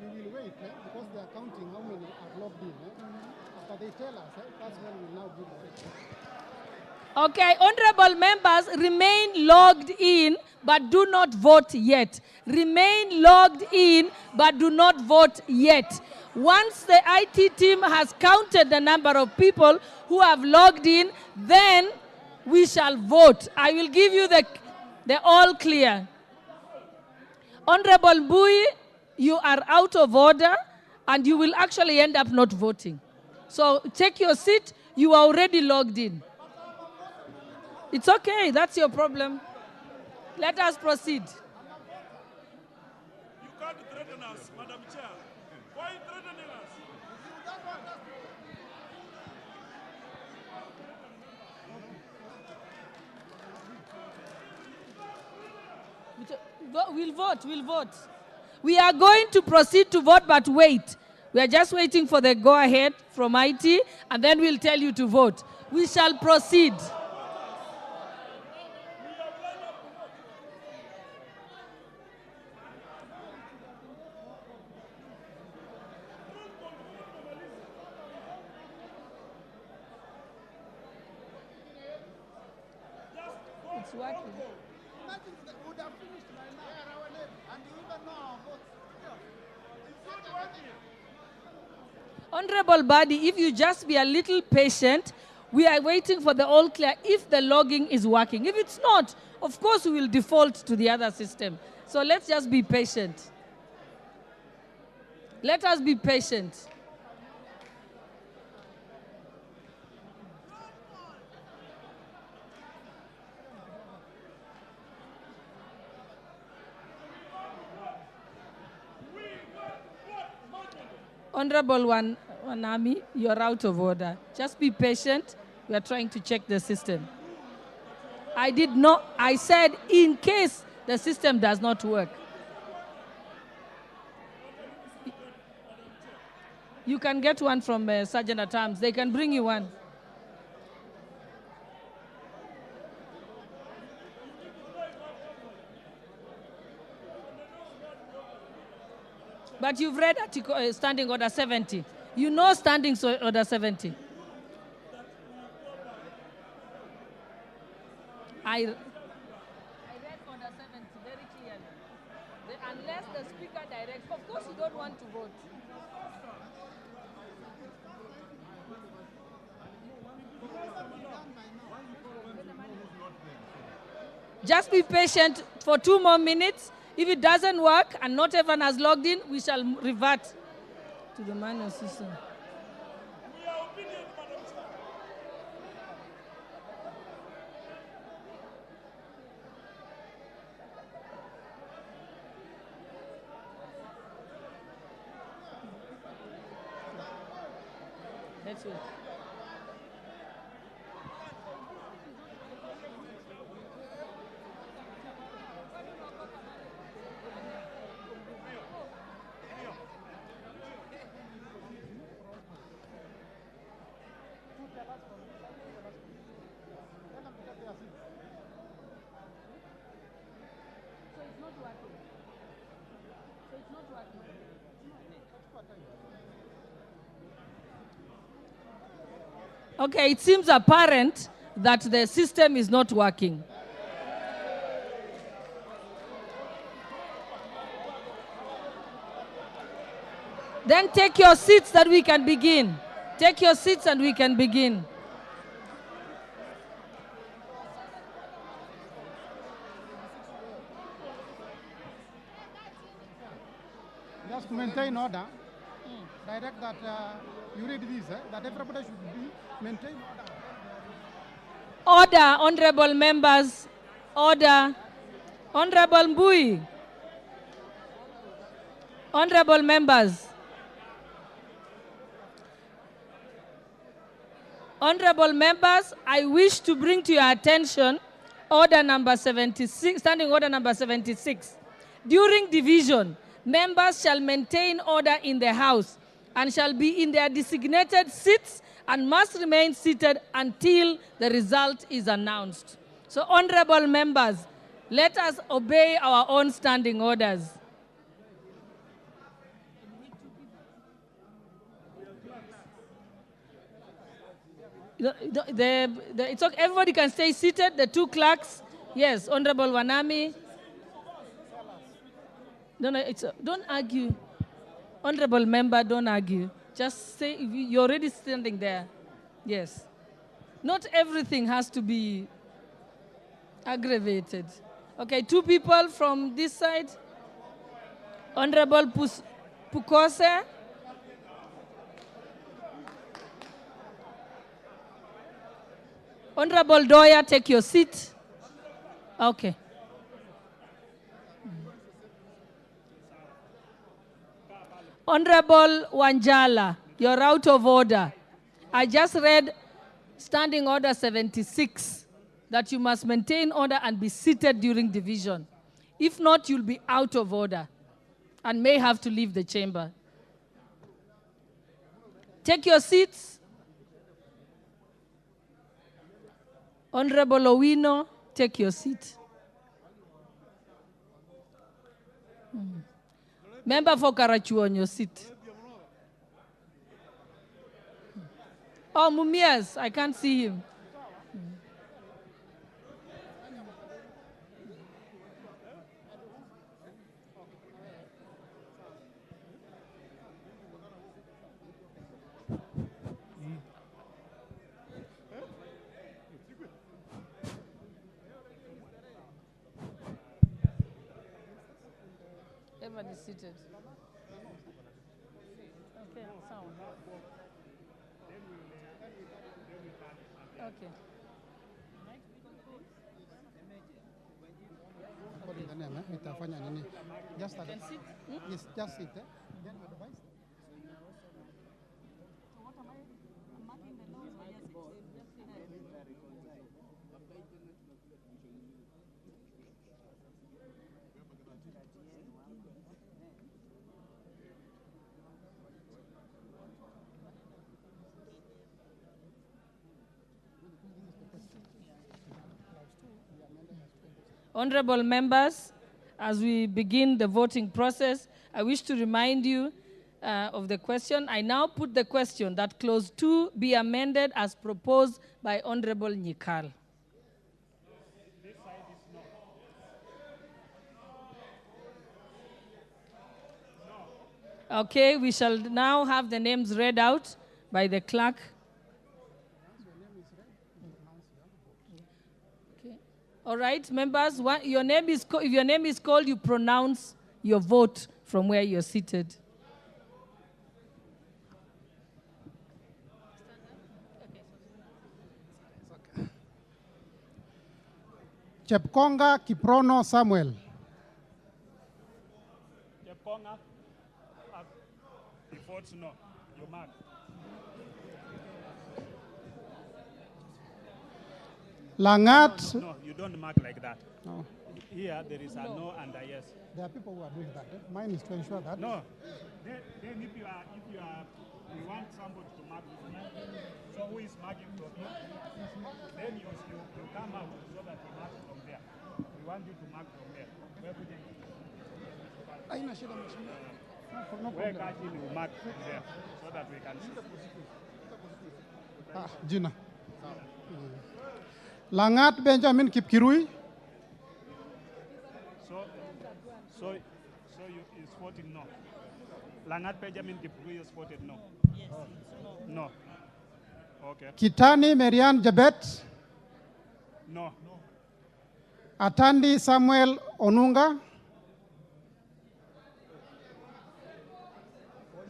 We will wait because they are counting how many are logged in. After they tell us, that's when we now give the Okay, honorable members, remain logged in, but do not vote yet. Remain logged in, but do not vote yet. Once the IT team has counted the number of people who have logged in, then we shall vote. I will give you the all clear. Honorable Bui, you are out of order, and you will actually end up not voting. So take your seat. You are already logged in. It's okay. That's your problem. Let us proceed. You can't threaten us, Madam Chair. Why are you threatening us? We'll vote. We are going to proceed to vote, but wait. We are just waiting for the go-ahead from IT, and then we'll tell you to vote. We shall proceed. It's working. Honorable Badi, if you just be a little patient, we are waiting for the all clear if the logging is working. If it's not, of course we will default to the other system. So let's just be patient. Let us be patient. Honorable Wanami, you're out of order. Just be patient. We are trying to check the system. I said in case the system does not work. You can get one from Sergeant at Arms. They can bring you one. But you've read Standing Order 70. You know Standing Order 70. I read Order 70 very clearly. Unless the Speaker directs, of course you don't want to vote. Just be patient for 2 more minutes. If it doesn't work and not everyone has logged in, we shall revert to the manual system. Let's wait. Okay, it seems apparent that the system is not working. Then take your seats that we can begin. Take your seats and we can begin. Just to maintain order, direct that you read this, that everybody should be maintain order. Order, honorable members. Order. Honorable Mbui. Honorable members. Honorable members, I wish to bring to your attention order number 76, standing order number 76. During division, members shall maintain order in the House and shall be in their designated seats and must remain seated until the result is announced. So, honorable members, let us obey our own standing orders. It's okay. Everybody can stay seated. The 2 clerks. Yes, Honorable Wanami. No, don't argue. Honorable member, don't argue. Just say, you're already standing there. Yes. Not everything has to be aggravated. Okay, 2 people from this side. Honorable Pukose. Honorable Doya, take your seat. Okay. Honorable Wanjala, you're out of order. I just read Standing Order 76, that you must maintain order and be seated during division. If not, you'll be out of order and may have to leave the chamber. Take your seats. Honorable Owino, take your seat. Member for Karachu on your seat. Oh, Mumias, I can't see him. Everyone is seated. Okay, sound. Okay. Itafanya nini? Just sit. Yes, just sit. Then advise. Honorable members, as we begin the voting process, I wish to remind you of the question. I now put the question that clause 2 be amended as proposed by Honorable Nyikal. Okay, we shall now have the names read out by the clerk. Okay. All right, members, if your name is called, you pronounce your vote from where you're seated. Chepkonga Kiprono Samuel. Chepkonga. The votes no. You mark. Langat. No, you don't mark like that. No. Here there is a no and a yes. There are people who are doing that. Mine is to ensure that. No. Then if you want somebody to mark this one, so who is marking from here? Then you come out so that you mark from there. We want you to mark from there. Haina shida mheshimiwa. No Where problem. Kachi will mark from there so that we can see. Jina. Langat Benjamin Kipkirui. So you is voting no. Langat Benjamin Kipkirui is voted no. Yes. No. Okay. Kitani Marian Jabet. No. Atandi Samuel Onunga.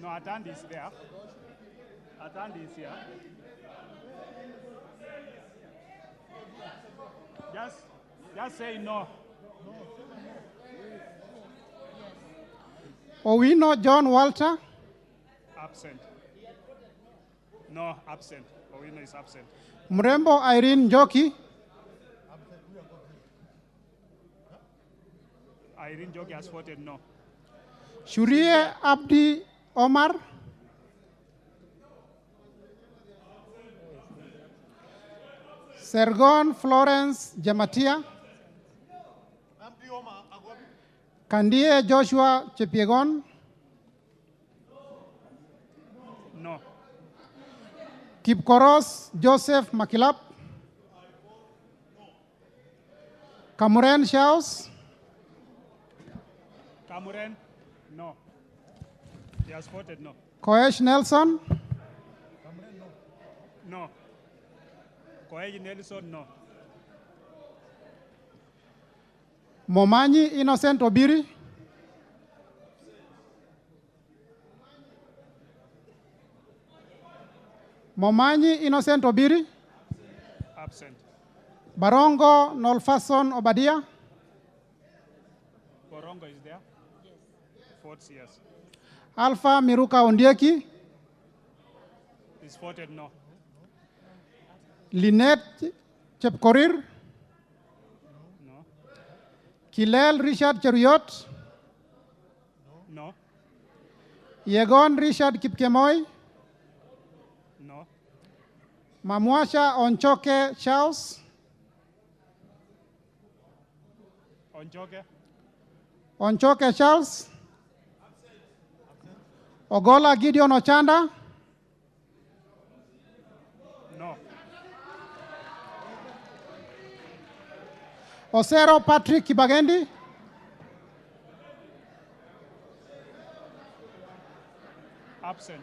No, Atandi is there. Atandi is here. Just say no. Owino John Walter. Absent. No, absent. Owino is absent. Mrembo Irene Njoki. Irene Jogi has voted no. Shurie Abdi Omar. Sergon Florence Jamatia. Kandie Joshua Chepiegon. No. Kipkoros Joseph Makilap. Kamuren Shaus. Cameron? No. He has voted no. Koesh Nelson. No. Koeji Nelson, no. Momanyi Innocent Obiri. Momanyi Innocent Obiri. Absent. Barongo Nolfason Obadia. Borongo is there? Yes. Votes yes. Alpha Miruka Ondieki. He's voted no. Lynette Chepkorir. No. Kilel Richard Cheruyot. No. Yegon Richard Kipkemoy. No. Mamwasha Onchoke Charles. Onjoke? Onchoke Charles. Ogola Gideon Ochanda. No. Osero Patrick Kibagendi. Absent.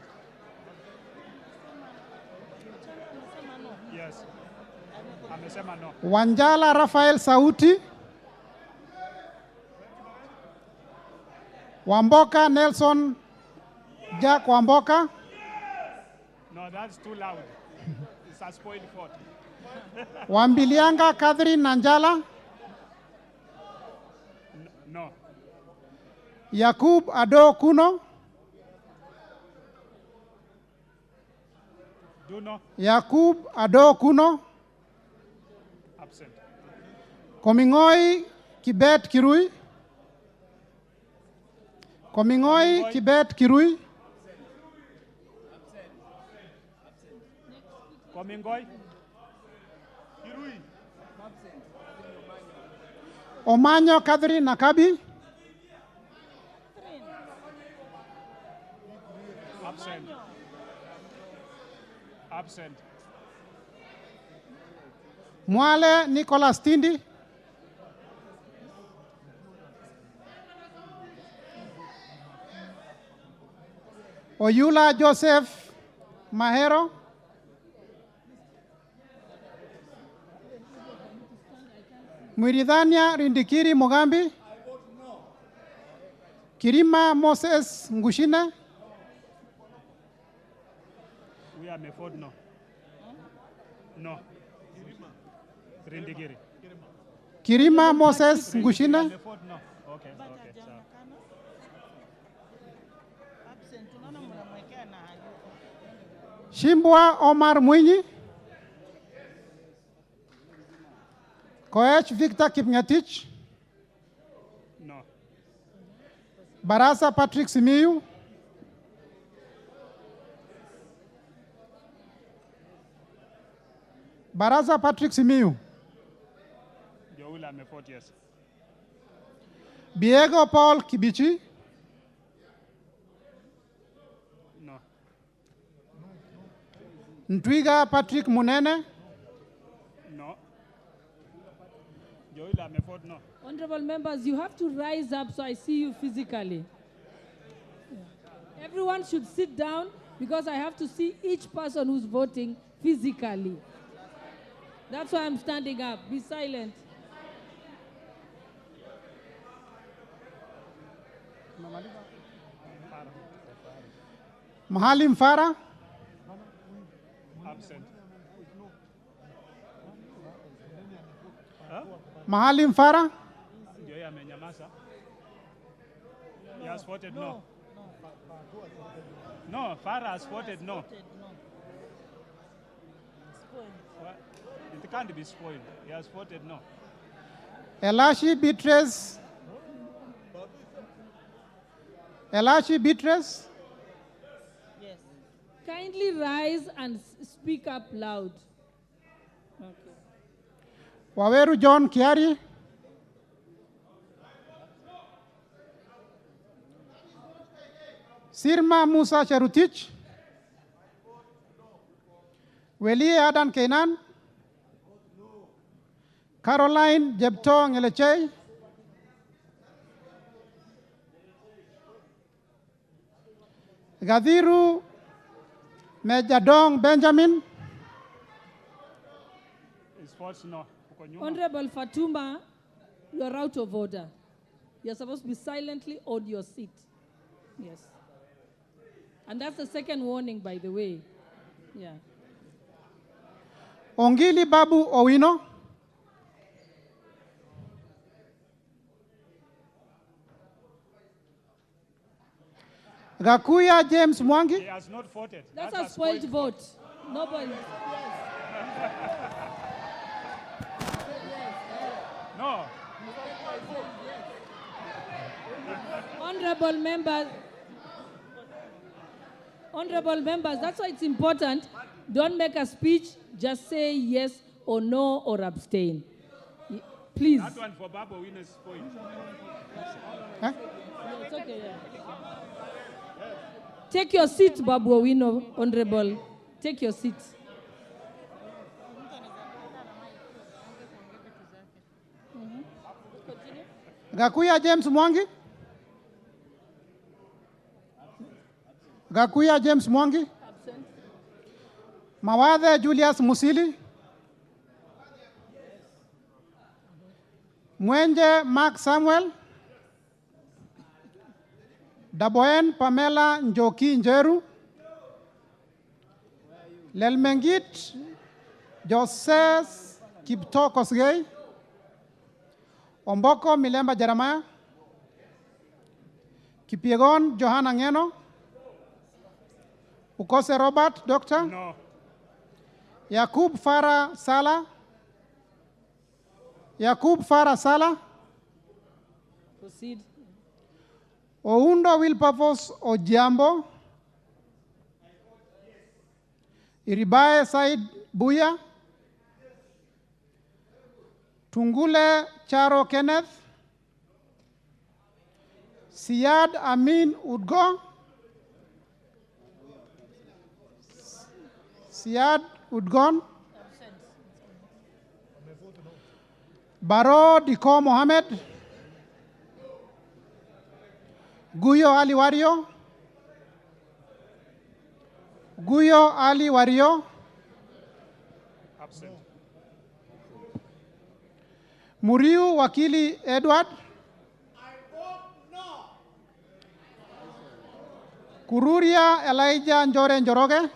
Yes. Amesema no. Wanjala Rafael Sauti. Wamboka Nelson Jack Wamboka. No, that's too loud. It's a spoiled vote. Wambilianga Catherine Nanjala. No. Yakub Ado Kuno. Do no. Yakub Ado Kuno. Absent. Komingoi Kibet Kirui. Komingoi Kibet Kirui. Komingoi? Kirui. Omanyo Catherine Nakabi. Absent. Absent. Mwale Nicholas Tindi. Oyula Joseph Mahero. Mwiridhania Rindikiri Mugambi. Kirima Moses Ngushine. We are Meford, no. No. Rindigiri. Kirima Moses Ngushine. Meford, no. Okay, okay. So. Shimbwa Omar Mwinyi. Koech Victor Kipngetich. No. Barasa Patrick Simiyu. Barasa Patrick Simiyu. Joula Meford, yes. Diego Paul Kibichi. No. Ntwiga Patrick Munene. No. Joula Meford, no. Honorable members, you have to rise up so I see you physically. Everyone should sit down because I have to see each person who's voting physically. That's why I'm standing up. Be silent. Mahalim Farah. Absent. Huh? Mahalim Farah. Joya Menyamasa. He has voted no. No, Farah has voted no. Well, it can't be spoiled. He has voted no. Elashi Beatrice. Elashi Beatrice. Yes. Kindly rise and speak up loud. Okay. Waweru John Kiari. Sirma Musa Charutich. Welie Adan Kenan. Caroline Jebto Ngelechei. Gadhiru Mejadong Benjamin. His votes no. Honorable Fatuma, you are out of order. You're supposed to be silently on your seat. Yes. And that's the second warning, by the way. Yeah. Ongili Babu Owino. Gakuya James Mwangi. He has not voted. That's a spoiled vote. Nobody. No. Honorable members, that's why it's important. Don't make a speech, just say yes or no or abstain. Please. That one for Babo Winners point. Huh? Yeah, it's okay, yeah. Take your seat, Babu Owino, Honorable. Take your seat. Gakuya James Mwangi. Gakuya James Mwangi. Absent. Mawathe Julius Musili. Mwenje Mark Samuel. Daboen Pamela Njoki Njeru. Lelmengit Joses Kipto Kosgei. Omboko Milemba Jeremiah. Kipiegon Johanna Ngeno. Ukose Robert, Doctor. No. Yakub Farah Sala. Yakub Farah Sala. Proceed. Oundo Wilberforce Ojiambo. Iribae Said Buya. Tungule Charo Kenneth, Siad Amin Udgo, Siad Udgon, Baro Diko Mohammed, Guyo Ali Wario, Guyo Ali Wario, Absent. Muriu Wakili Edward, Kururia Elijah Njore Njoroge,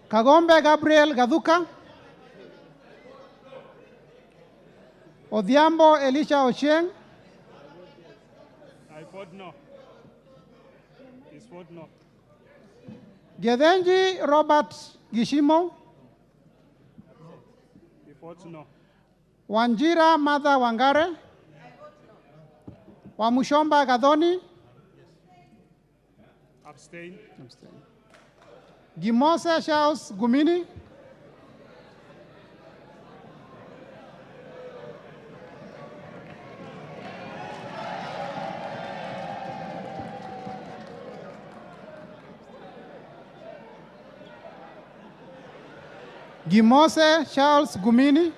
Kagombe Gabriel Gaduka, Odhiambo Elisha Ochieng, I vote no. Please vote no. Gedenji Robert Gishimo, He votes no. Wanjira Martha Wangare, Wamushomba Gadhoni, Abstain. Gimose Charles Gumini, Gimose Charles Gumini,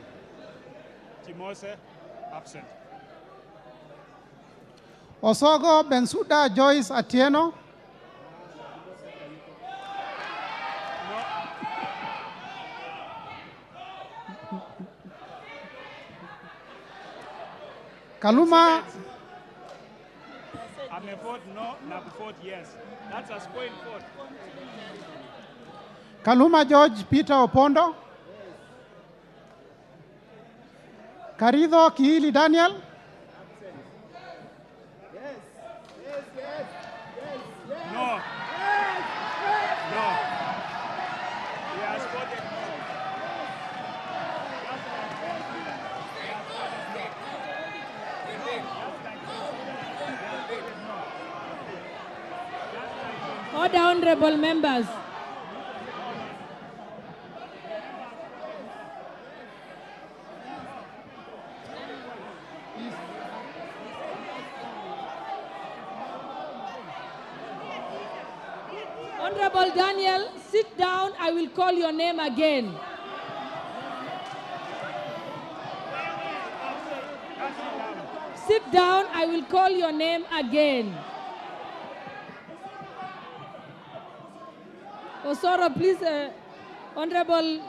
Timose, absent. Osogo Bensuda Joyce Atieno, Kaluma I may vote no, now vote yes. That's a spoiled vote. Kaluma George Peter Opondo, Karido Kihili Daniel, No. No. He has voted no. Order, honorable members. Honorable Daniel, sit down. I will call your name again. Sit down. I will call your name again. Osoro, please, Honorable.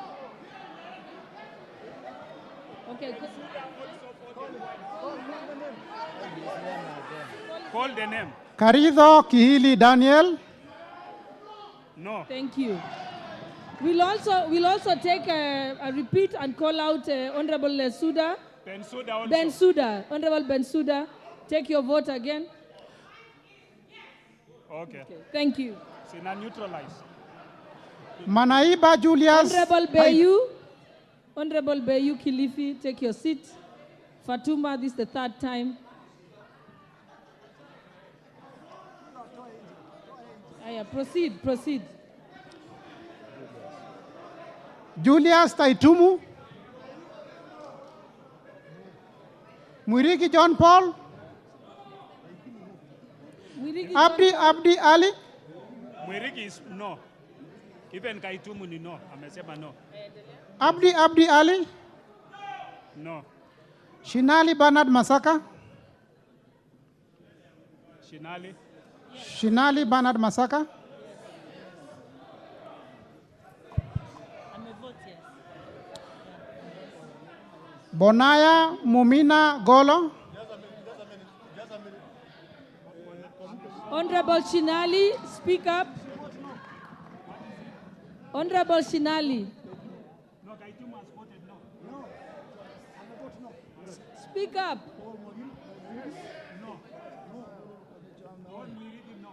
Okay. Call the name. Karido Kihili Daniel, No. Thank you. We'll also take a repeat and call out Honorable Suda. Bensuda also. Bensuda, Honorable Bensuda, take your vote again. Okay. Thank you. So now neutralize. Manaiba Julius, Honorable Bayu Kilifi, take your seat. Fatuma, this is the third time. Aya, proceed. Julius Taitumu, Mwirigi John Paul, Abdi Ali, Mwirigi is no. Even Kaitumu ni no. Amesema no. Abdi Ali, No. Shinali Bernard Masaka, Shinali. Bernard Masaka, Bonaya Mumina Golo, Honorable Shinali, speak up. Honorable Shinali. No, Kaitumu has voted no. Speak up. No. Mwirigi no.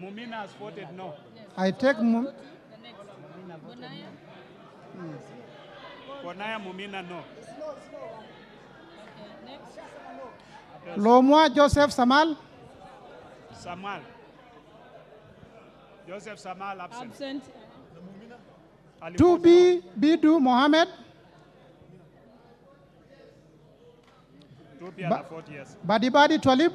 Mumina has voted no. I take Bonaya Mumina no. Lomwa Joseph Samal. Samal. Joseph Samal, absent. Absent. 2B Bidu Mohammed. 2P and 40 years. Badibadi Twalib.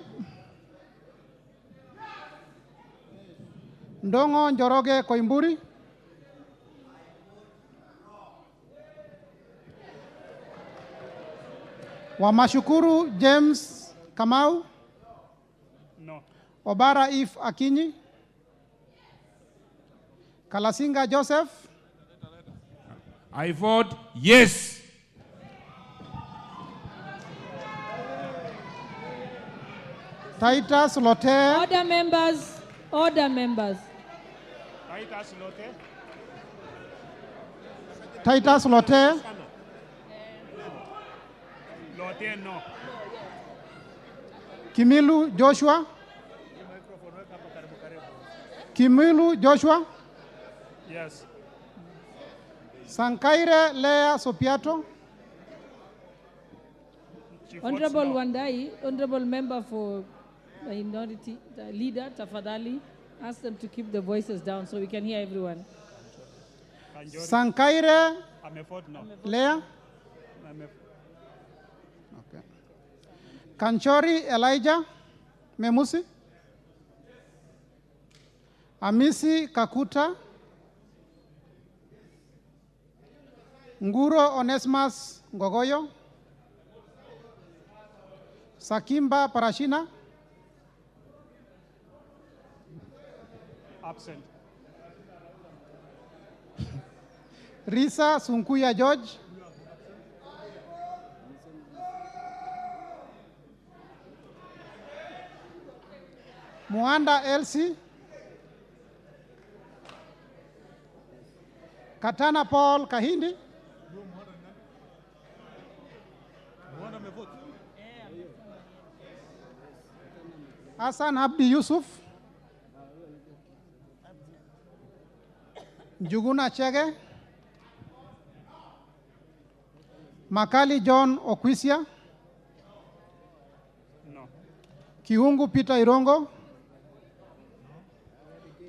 Ndongo Njoroge Koimburi. Wamashukuru James Kamau. No. Obara If Akinyi. Kalasinga Joseph. I vote yes. Titus Lote. Order members. Order members. Titus Lote. Titus Lote. Lote, no. Kimilu Joshua. Kimilu Joshua. Yes. Sankaire Lea Sopiato. Honorable Wandai, honorable member for minority, the leader, Tafadhali, ask them to keep the voices down so we can hear everyone. Sankaire no. Lea. Okay. Kanchori Elijah Memusi. Amisi Kakuta. Nguro Onesmus Ngogoyo. Sakimba Parashina. Absent. Risa Sunkuya George. Muanda Elsie. Katana Paul Kahindi. Hassan Abdi Yusuf. Juguna Chege. Makali John Okwisia. No. Kiungu Peter Irongo.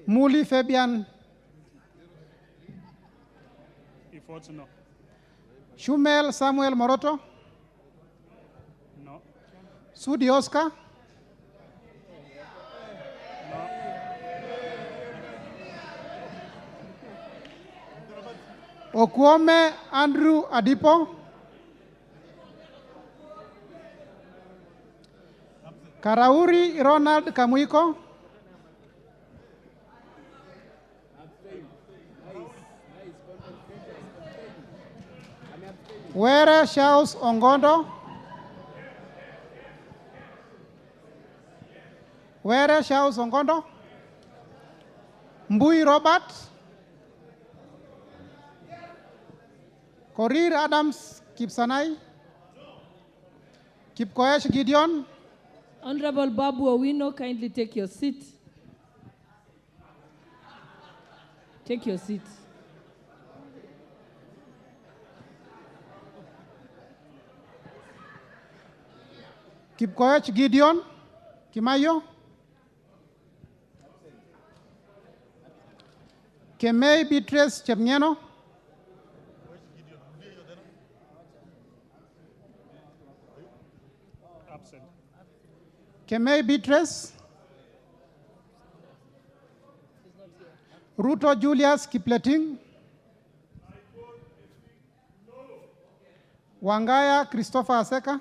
Muli Fabian. He votes no. Shumel Samuel Moroto. No. Sudi Oscar. Okwome Andrew Adipo. Karauri Ronald Kamuiko. Were Shaus Ongondo. Were Shaus Ongondo. Mbui Robert. Korir Adams Kipsanai. Kipkoesh Gideon. Honorable Babu Owino, kindly take your seat. Take your seat. Kipkoech Gideon Kimayo. Kemei Beatrice Chepngeno. Absent. Kemei Beatrice. Ruto Julius Kipleting. Wangaya Christopher Aseka.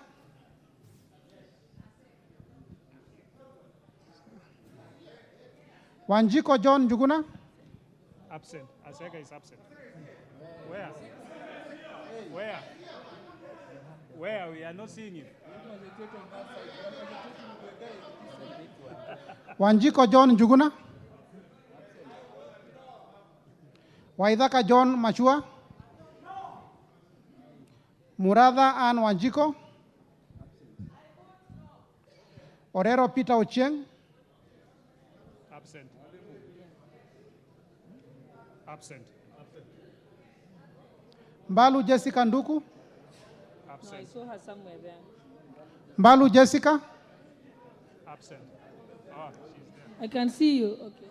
Wanjiko John Juguna. Absent. Aseka is absent. Where? Where? Where? We are not seeing it. Wanjiko John Juguna. Waidhaka John Machua. Muradha Ann Wanjiko. Orero Peter Ochieng. Absent. Absent. Mbalu Jessica Nduku. No, I saw her somewhere there. Mbalu Jessica. Absent. Oh, she's there. I can see you. Okay.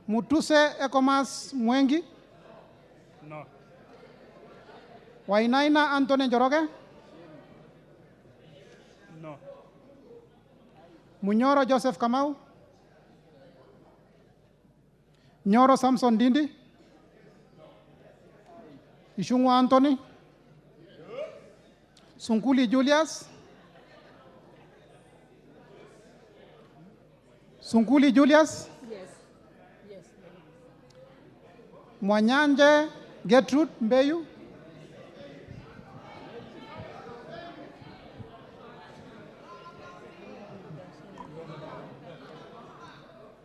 Mutuse Ekomas Mwengi. No. Wainaina Anthony Njoroge. No. Munyoro Joseph Kamau. Nyoro Samson Dindi. Ishungwa Anthony. Sunkuli Julius. Sunkuli Julius. Yes. Yes. Mwanyanje Gertrude Mbeyu.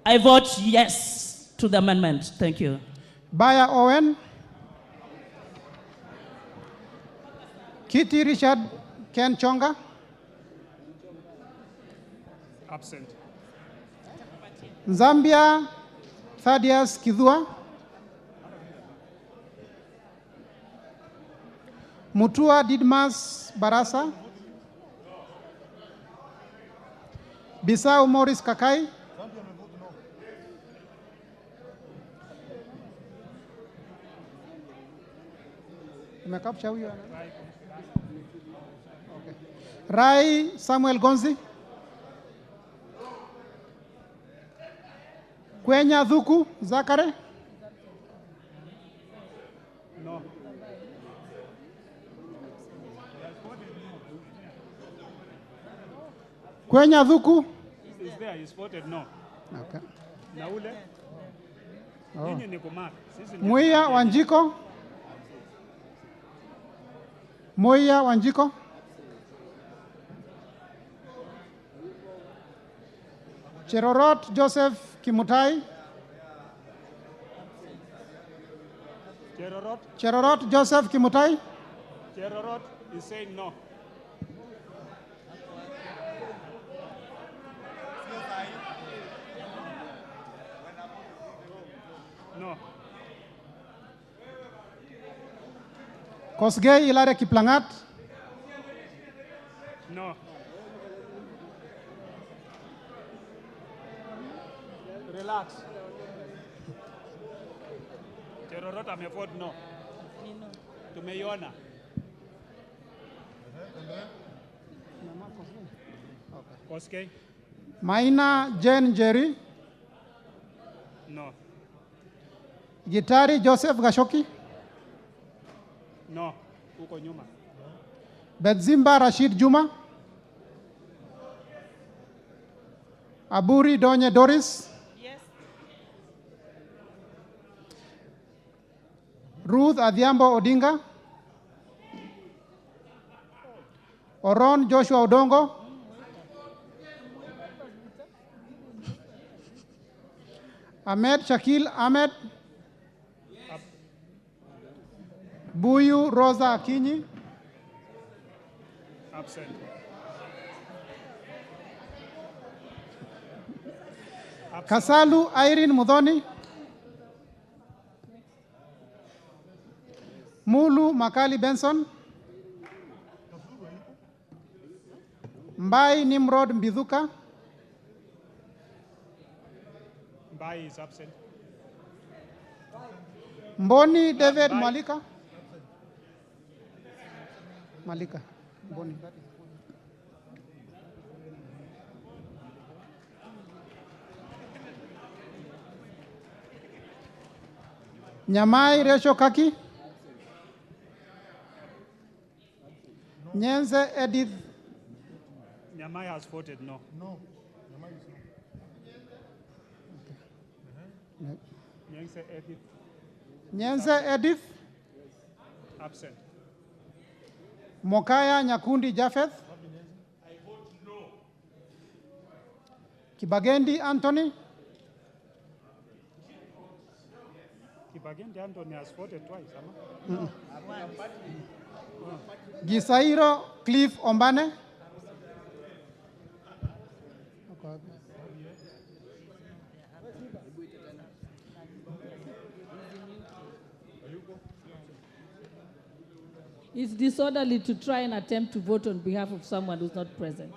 I vote yes to the amendment. Thank you. Baya Owen. Kitty Richard Ken Chonga. Absent. Zambia Thaddeus Kidhua. Mutua Didmas Barasa. Bisau Morris Kakai. Umekapcha huyo? Okay. Rai Samuel Gonzi. Kwenya Dhuku Zakare. No. Kwenya Dhuku. He's there. He's voted no. Okay. Na ule? Oh. Ninyi ni kumark. Sisi ni Muia Wanjiko. Muia Wanjiko. Cherorot Joseph Kimutai. Cherorot? Cherorot Joseph Kimutai. Cherorot is saying no. No. Kosgei Ilare Kiplangat. No. Relax. Cherorot amevote no. Tumeiona. Koskei? Maina Jane Jerry. No. Gitari Joseph Gashoki. No. Uko nyuma. Bedzimba Rashid Juma. Aburi Donye Doris. Yes. Ruth Adhiambo Odinga. Oron Joshua Odongo. Ahmed Shakil Ahmed. Buyu Rosa Akinyi. Absent. Kasalu Irene Mudhoni. Mulu Makali Benson. Mbai Nimrod Mbithuka. Mbai is absent. Mboni David Mbai. Malika. Malika. Mboni. Nyamai Resho Kaki. Nyenze Edith. Nyamai has voted no. No. Nyamai is no. Nyengse Edith. Nyenze Edith. Absent. Mokaya Nyakundi Japheth. I vote no. Kibagendi Anthony. Kibagendi Anthony has voted twice, ama? Gisairo Cliff Ombane. It's disorderly to try and attempt to vote on behalf of someone who's not present.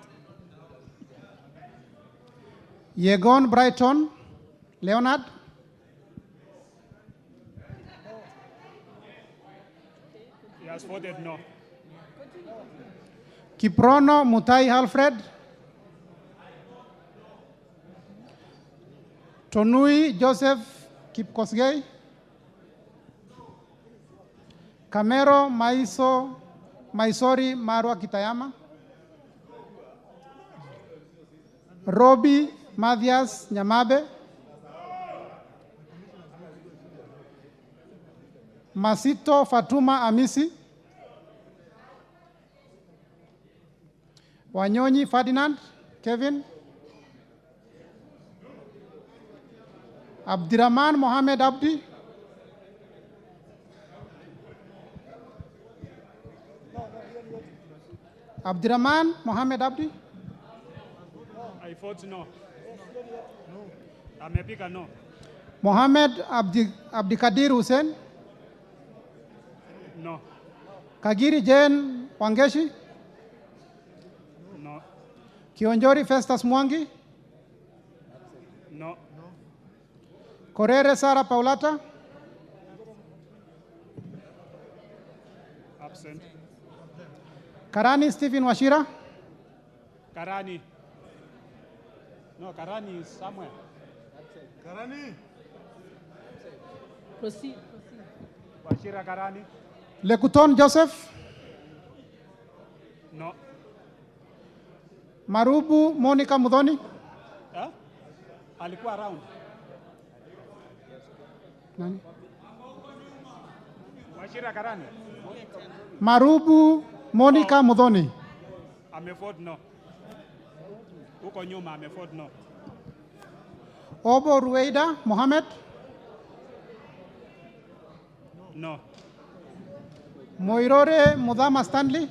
Yegon Brighton, Leonard. He has voted no. Kiprono Mutai Alfred. Tonui Joseph Kipkosgei. Kamero Maisori Marwa Kitayama. Robi Mathias Nyamabe. Masito Fatuma Amisi. Wanyonyi Ferdinand Kevin. Abdirahman Mohamed Abdi. Abdirahman Mohamed Abdi. I vote no. Amepiga no. Mohamed Abdikadir Hussein. No. Kagiri Jane Wangeshi. No. Kionjori Festus Mwangi. No. Korere Sara Paulata. Absent. Karani Stephen Washira. Karani. No, Karani is somewhere. Karani. Proceed. Washira Karani. Lekuton Joseph. No. Marubu Monica Mudhoni. Huh? Alikuwa around. Nani? Washira Karani. Marubu Monica Mudhoni. Amevote no. Huko nyuma amevote no. Obo Ruweida Mohamed. No. Moirore Mudhama Stanley.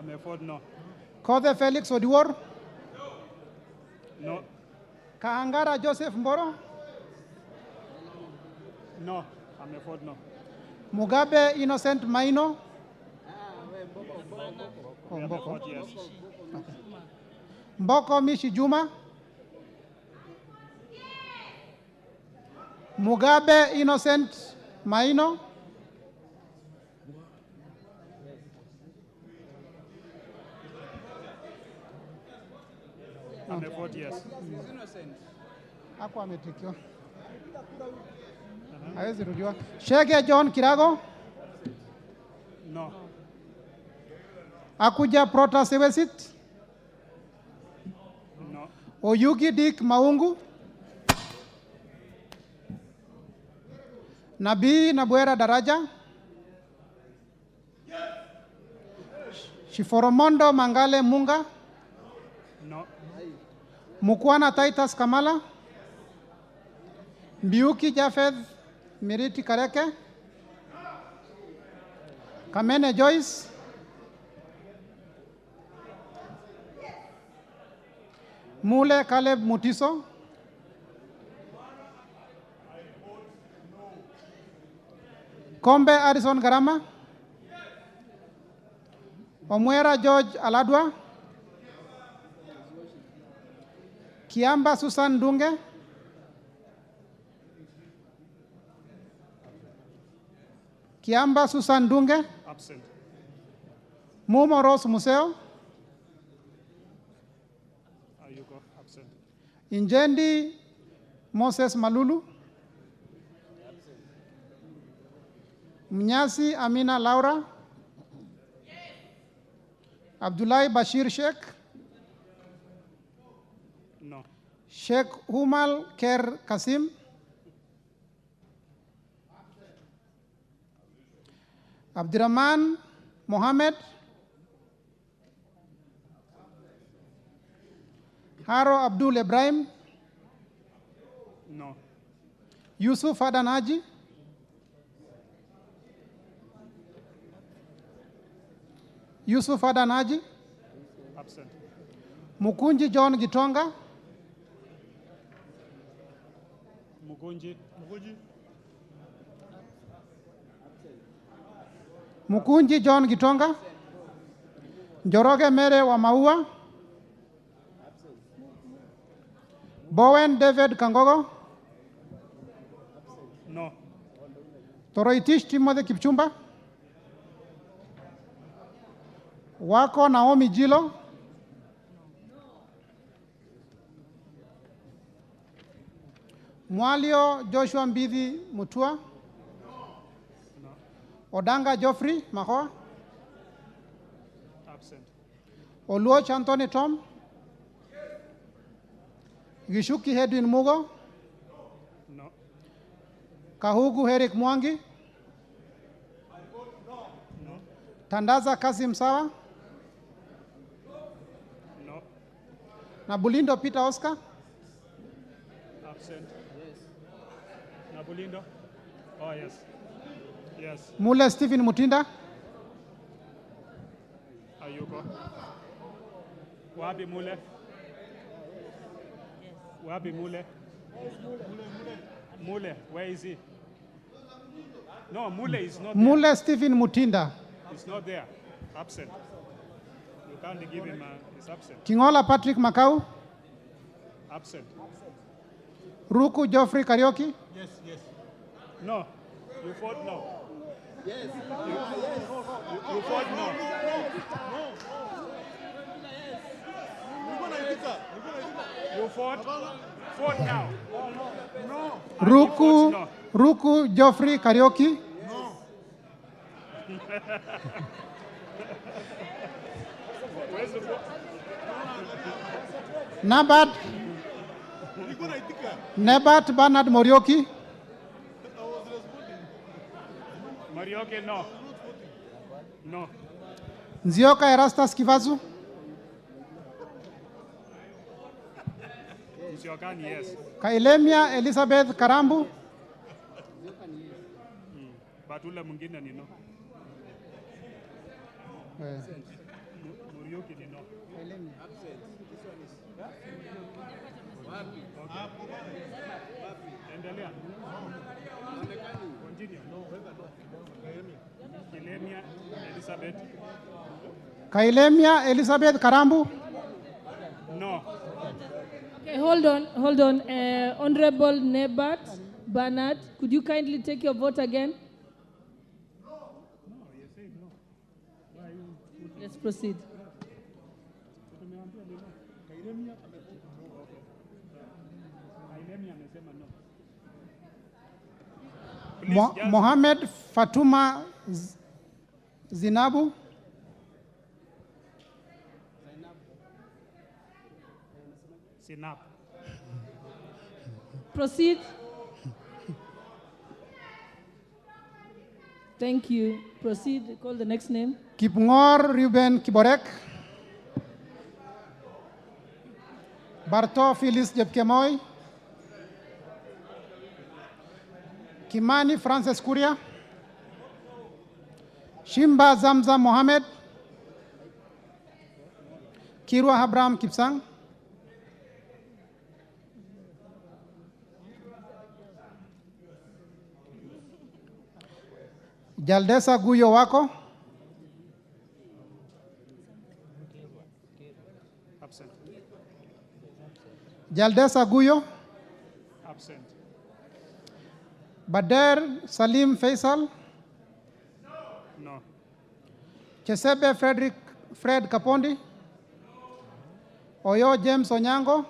Amevote no. Kothe Felix Odiwor. No. Kaangara Joseph Mboro. No. Amevote no. Mugabe Innocent Maino. Mboko. Yes. Mboko Mishi Juma. Mugabe Innocent Maino. Amevote yes. Hapo ametikiwa. Hawezi rudiwa. Shege John Kirago. No. Akuja Protasewesit. No. Oyugi Dick Maungu. Nabii Nabwera Daraja. Shiforomondo Mangale Munga. No. Mukwana Titus Kamala. Mbiuki Jafeth Miriti Kareke. Kamene Joyce. Mule Caleb Mutiso. Kombe Addison Garama. Omwera George Aladwa. Kiamba Susan Dunge. Kiamba Susan Dunge. Absent. Mumo Rose Museo. Ayuko. Absent. Injendi Moses Malulu. Mnyasi Amina Laura. Abdullahi Bashir Sheikh. No. Sheikh Humal Ker Kasim. Abdirahman Mohammed. Haro Abdul Ibrahim. No. Yusuf Adan Haji. Yusuf Adan Haji. Absent. Mukunji John Gitonga. Mugunji. Mugunji. Mukunji John Gitonga, Njoroge Mere wa Maua, Bowen David Kangogo, No. Toroitish Timothy Kipchumba, Wako Naomi Jilo, Mwalio Joshua Mbidhi Mutua, Odanga Geoffrey Mahoa, Absent. Oluoch Anthony Tom, Gishuki Edwin Mugo, No. Kahugu Eric Mwangi, No. Tandaza Kasim Sawa, No. Nabulindo Peter Oscar, Absent. Yes. Nabulindo? Oh, yes. Yes. Mule Stephen Mutinda, Ayuko. Wapi Mule? Wapi Mule? Mule, where is he? No, Mule is not there. Mule Stephen Mutinda, He's not there. Absent. You can't give him he's absent. Kingola Patrick Makau, Absent. Ruku Geoffrey Karioki, Yes, yes. No. You fought no. Yes. You fought no. You fought now. No. Ruku Geoffrey Karioki, Nebat Bernard Morioki, Marioke, no. No. Nzioka Erastus Kivazu, Msiokani, yes. Kailemia Elizabeth Karambu, But ule mwingine ni no. Murioki ni no. Endelea. Continue. Kilemia Elizabeth. Kailemia Elizabeth Karambu, No. Okay, hold on. Honorable Nebat Bernard, could you kindly take your vote again? Let's proceed. Mohamed Fatuma Zinabu, Sinap. Proceed. Thank you. Proceed. Call the next name. Kipngor Ruben Kiborek, Barto Phyllis Jepkemoy, Kimani Francis Kuria, Shimba Zamzam Mohammed, Kirwa Abraham Kipsang, Jaldesa Guyo Wako, Absent. Jaldesa Guyo, Absent. Bader Salim Faisal, No. Chesebe Fred Kapondi, Oyo James Onyango,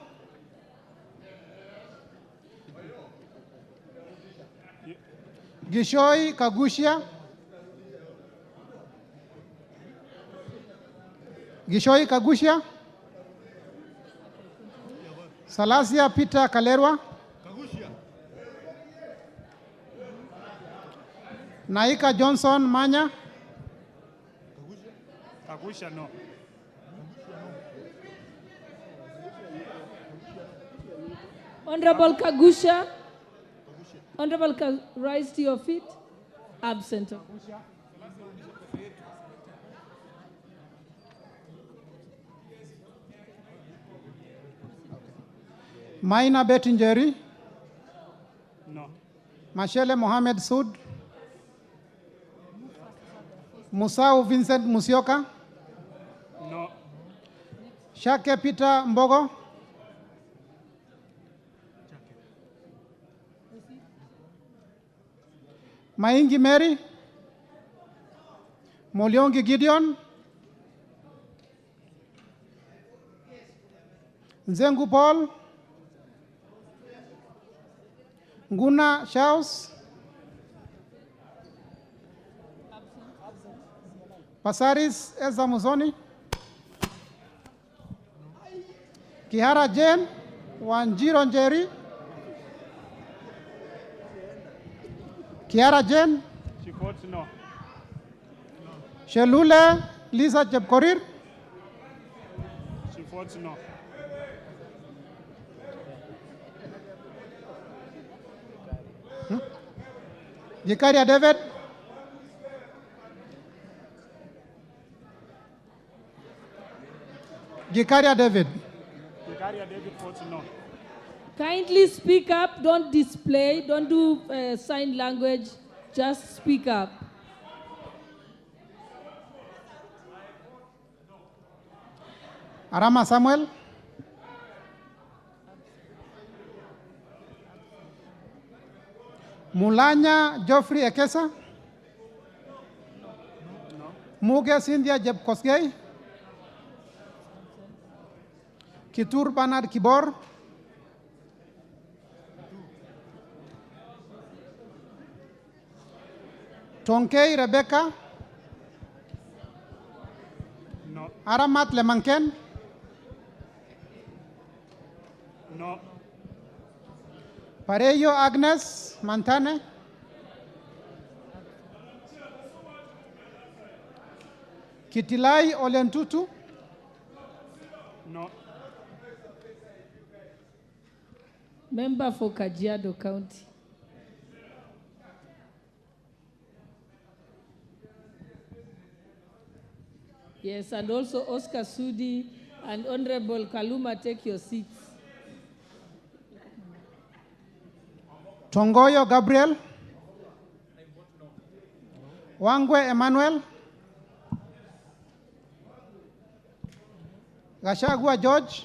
Gishoi Kagushia, Salasia Peter Kalerwa, Naika Johnson Manya, Kagusha, no. Honorable Kagusha. Rise to your feet. Absent. Maina Bettingeri, No. Mashele Mohamed Sud, Musau Vincent Musyoka. No. Shake Peter Mbogo. Maingi Mary. Moliongi Gideon. Nzengu Paul. Nguna Shaus. Pasaris Eza Muzoni. Kihara Jane. Wanjiro Njeri. Kiara Jane. She votes no. Shelule Lisa Chepkorir. She votes no. Gikaria David. Gikaria David. Gikaria David votes no. Kindly speak up, don't display, don't do sign language, just speak up. Arama Samuel. Mulanya Geoffrey Ekesa. Muge Cynthia Jeb Kosgei. Kitur Bernard Kibor. Tonkei Rebecca. No. Aramat Lemanken. No. Pareyo Agnes Mantane. Kitilai Olentutu. No. Member for Kajiado County. Yes, and also Oscar Sudi and Honorable Kaluma, take your seats. Tongoyo Gabriel. Wangwe Emmanuel. Gashagua George.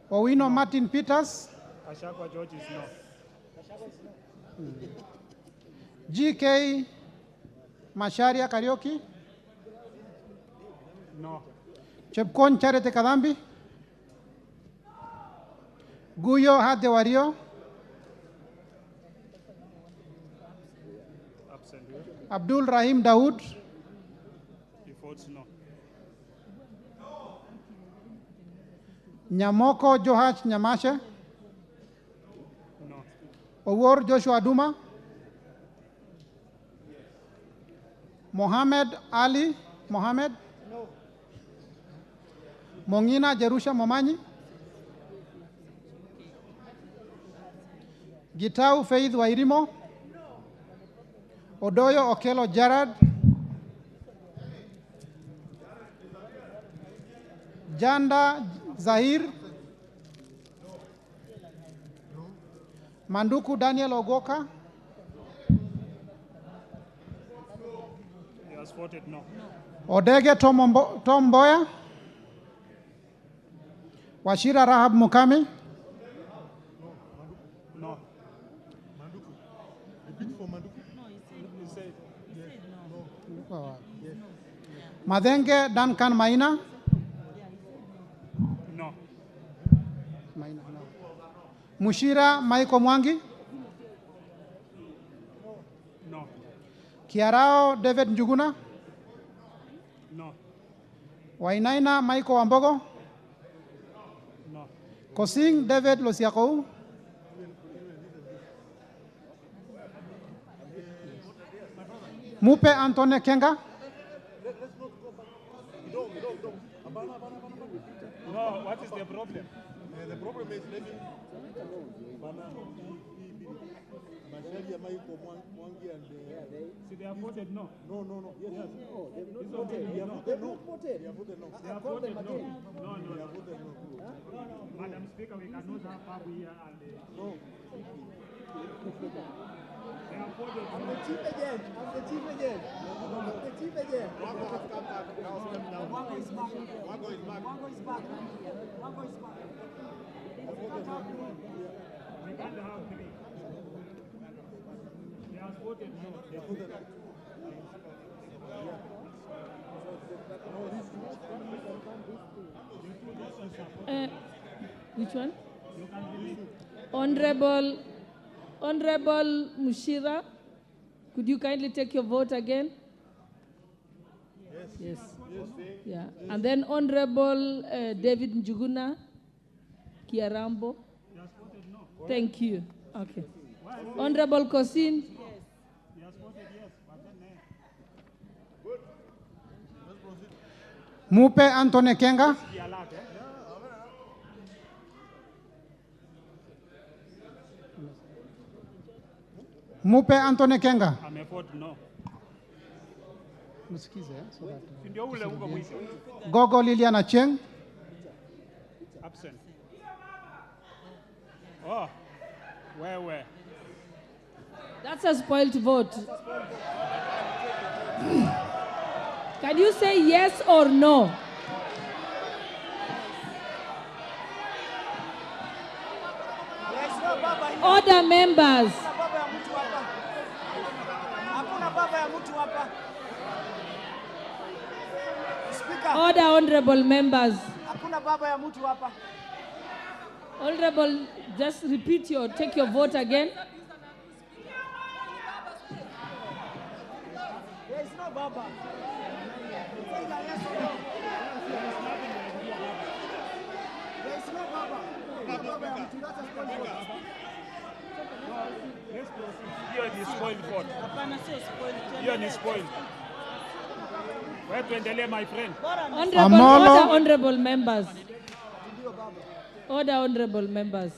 Owino Martin Peters. Ashakwa George is no. GK Masharia Karaoke. No. Chepkon Charity Kadambi. Guyo Hade Wario. Absent. Abdul Rahim Dawood. He votes no. Nyamoko Johach Nyamashe. No. Owor Joshua Duma. Mohammed Ali Mohammed. No. Mongina Jerusha Momanyi. Gitau Faith Wairimo. Odoyo Okelo Jarad. Janda Zahir. Manduku Daniel Ogoka. He has voted no. Odege Tom Boya. Washira Rahab Mukami. No. Madenge Duncan Maina. No. Maina, no. Mushira Maiko Mwangi. No. Kiarao David Njuguna. No. Wainaina Maiko Wambogo. No. Kosing David Losiakou. Mupe Antone Kenga. No, what is the problem? The problem is maybe See, they have voted no. No. Yes. No, they They have voted no. They have voted no. They have voted no. No. Madam Speaker, we cannot have Babu here and... No. I'm the chief agent. I'm the chief agent. I'm the chief agent. Wango has come back. Now step down. Wango is back. Wango is back. Wango is back. Wango is back. We can't have three. They have voted no. Which one? Honorable Mushira, could you kindly take your vote again? Yes. Yeah. And then Honorable David Njuguna Kiarambo. Thank you. Okay. Honorable Kosin. Mupe Antone Kenga. Mupe Antone Kenga. Amevote no. Msikize, so that, Ndio ule uko mwisho. Gogo Liliana Cheng. Absent. Oh, where? That's a spoiled vote. Can you say yes or no? Order members. Hakuna baba ya mtu hapa. Speaker. Order, honorable members. Hakuna baba ya mtu hapa. Honorable, just take your vote again. There is no baba. There is no baba. Hiyo ni spoiled vote. Hiyo ni spoiled. Wewe tuendelee, my friend. Honorable members. Order, honorable members.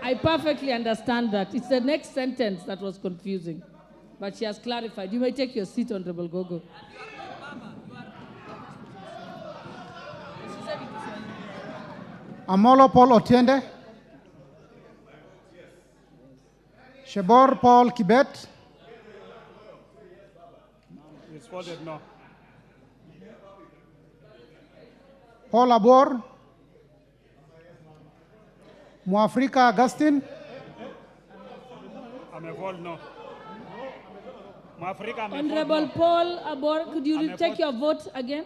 I perfectly understand that. It's the next sentence that was confusing. But she has clarified. You may take your seat, Honorable Gogo. Amolo Paul Otiende. Shebor Paul Kibet. It's voted no. Paul Abor. Muafrika Augustine. Amevote no. Mwafrika amevote Honorable no. Paul Abor, could you take your vote again?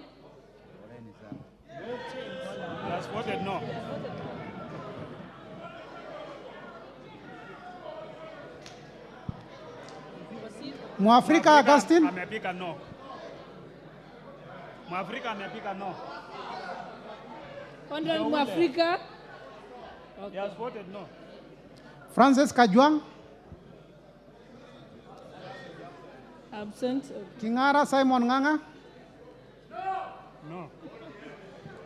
He has voted no. Muafrika Augustine. Amepiga no. Mwafrika amepiga no. Honorable Mwafrika. He has voted no. Francis Kajwang. Absent. Kingara Simon Nganga. No.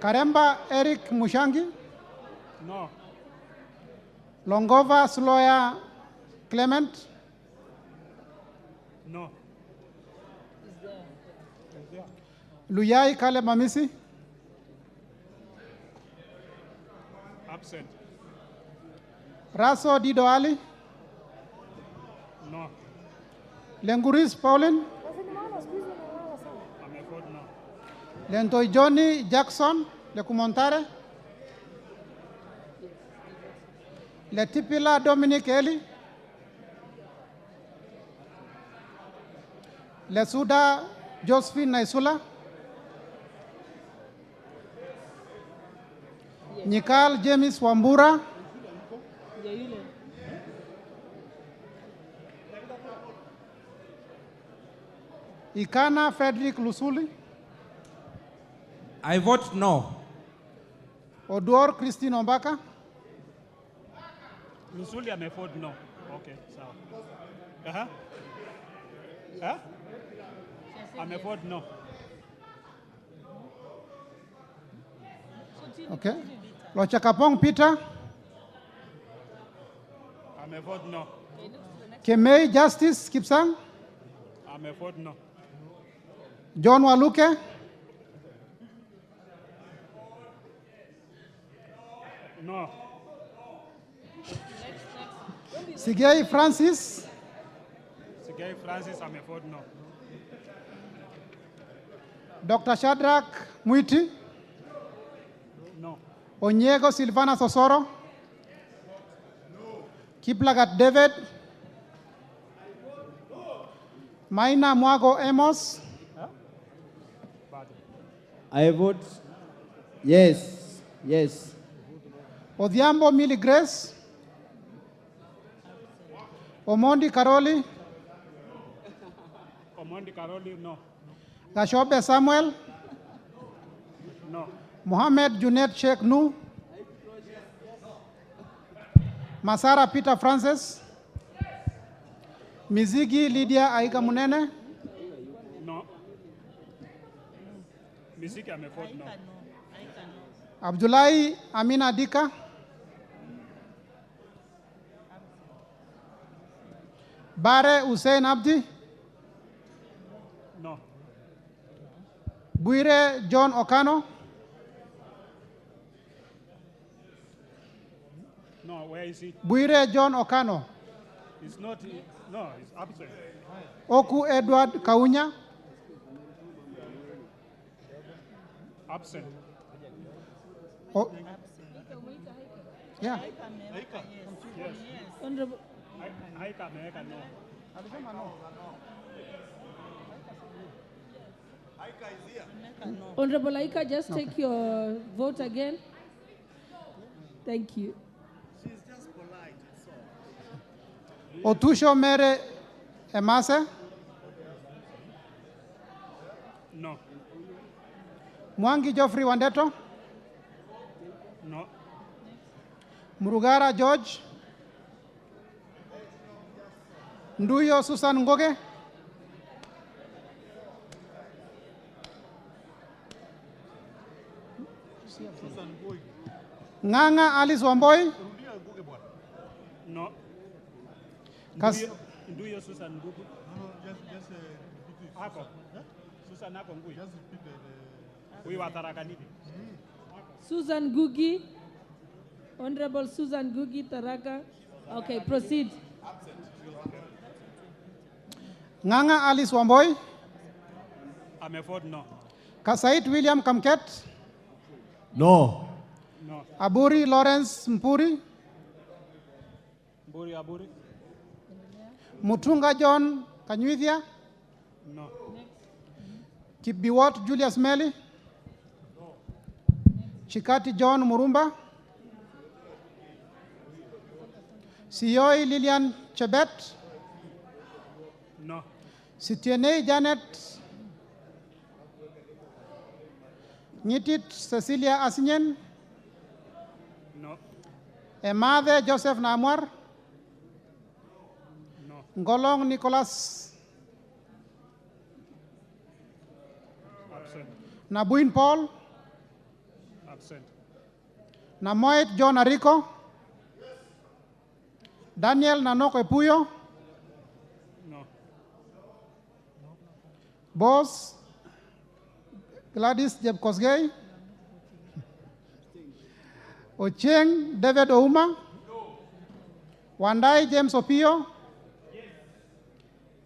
Karemba Eric Mushangi. No. Longova Sloya Clement. No. Luyai Kale Mamisi. Absent. Raso Dido Ali. No. Lenguris Pauline. Amevote no. Lentoi Johnny Jackson Lekumontare. Letipila Dominic Eli. Lesuda Josephine Naisula. Nikal James Wambura. Ikana Frederick Lusuli. I vote no. Odor Christine Ombaka. Lusuli amevote no. Okay, sawa. Aha. Huh? Amevote no. Okay. Lochakapong Peter. Amevote no. Kemei Justice Kipsang. Amevote no. John Waluke. No. Sigei Francis, Sigei Francis Ameford, no. Dr. Shadrach Mwiti, No. Onyego Silvana Sosoro, Kiplagat David, Maina Mwago Amos, I vote yes. Yes. Odhiambo Millie Grace, Omondi Karoli, Omondi Karoli, no. Gashobe Samuel, No. Mohamed Junet Sheikh Nu, Masara Peter Francis, Mizigi Lydia Aiga Munene, No. Misiki Ameford, no. Abdullahi Amina Dika, Bare Hussein Abdi, No. Buire John Okano, No, where is he? Buire John Okano, He's not, no, he's absent. Oku Edward Kaunya, Absent. O- yeah. Yes. Honorable. Aika Meheka, no. Honorable Aika, just take your vote again. Thank you. Otusho Mere Emase, No. Mwangi Geoffrey Wandeto, No. Murugara George, Nduyo Susan Ngoge, Nganga Alice Wamboi, No. Kas- Nduyo Susan Ngugu. Ako. Susan Ako Ngui. Huyu wa Tharaka Nithi. Susan Gugi. Honorable Susan Gugi Taraka. Okay, proceed. Nganga Alice Wamboi, Ameford, no. Kasait William Kamket, No. No. Aburi Lawrence Mpuri, Aburi. Mutunga John Kanyuithia, No. Kibiwot Julius Meli, Chikati John Murumba, Sioi Lilian Chebet, No. Sitienei Janet, Nyitit Cecilia Asinyen, No. Emathe Joseph Namwar, No. Ngolong Nicholas, Absent. Nabuin Paul, Absent. Namoit John Ariko, Daniel Nanoko Epuyo, No. Boss Gladys Jebkosgei, Ocheng David Ouma, Wandai James Opio,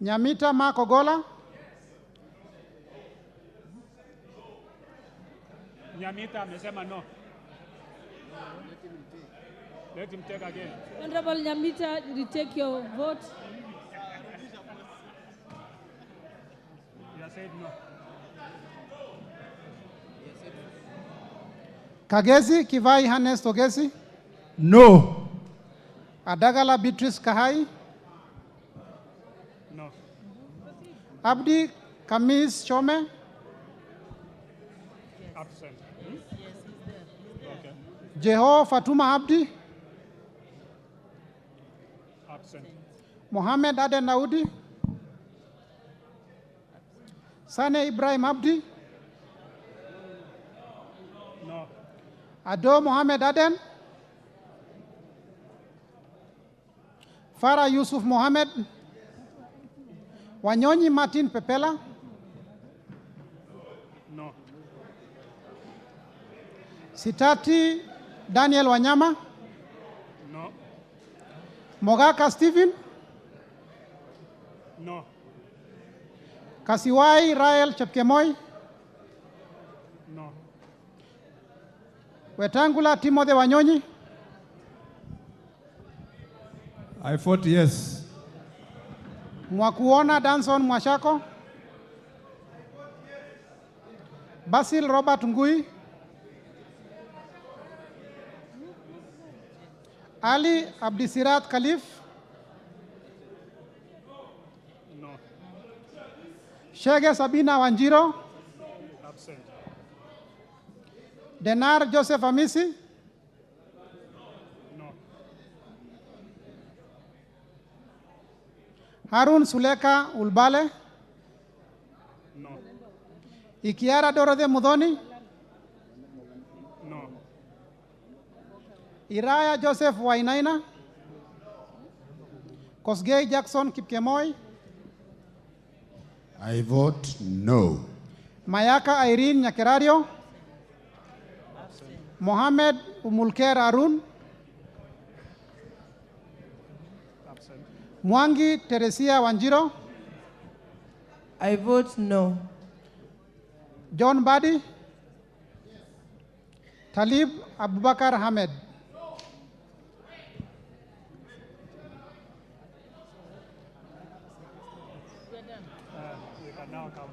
Nyamita Mark Ogola, Nyamita amesema no. Let him take again. Honorable Nyamita, retake your vote. You have said no. Kagezi Kivai Hannes Togesi, No. Adagala Beatrice Kahai, No. Abdi Kamis Chome, Absent. Okay. Jeho Fatuma Abdi, Absent. Mohammed Aden Naudi, Sane Ibrahim Abdi, No. Ado Mohammed Aden, Farah Yusuf Mohammed, Wanyonyi Martin Pepela, No. Sitati Daniel Wanyama, No. Mogaka Stephen, No. Kasiwai Rael Chepkemoi, No. Wetangula Timothy Wanyonyi, I vote yes. Mwakuona Danson Mwashako, Basil Robert Ngui, Ali Abdisirat Khalif, No. Shege Sabina Wanjiro, Absent. Denar Joseph Amisi, No. Harun Suleka Ulbale, No. Ikiara Dorothy Mudhoni, No. Iraya Joseph Wainaina, Kosgei Jackson Kipkemoi, I vote no. Mayaka Irene Nyakerario, Mohamed Umulker Arun, Absent. Mwangi Teresia Wanjiro, I vote no. John Badi, Talib Abubakar Ahmed. We can now count.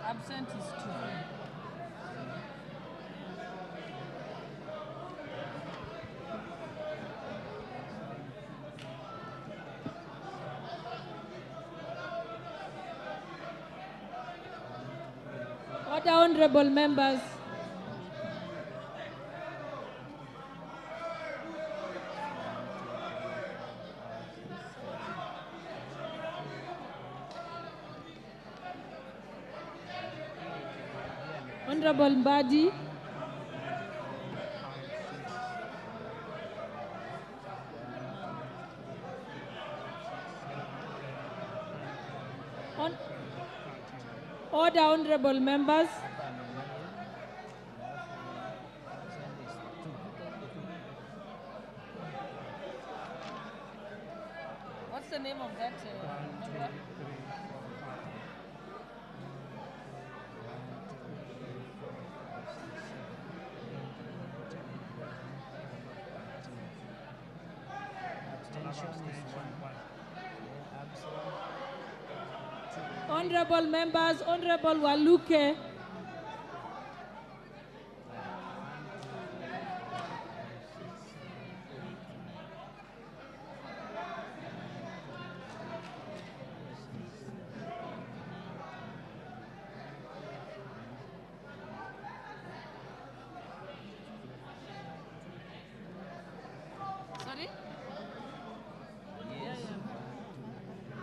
Absent is 2. Order, honorable members. Honorable Mbadi. Order, honorable members. What's the name of that number? Honorable members, Honorable Waluke. Sorry?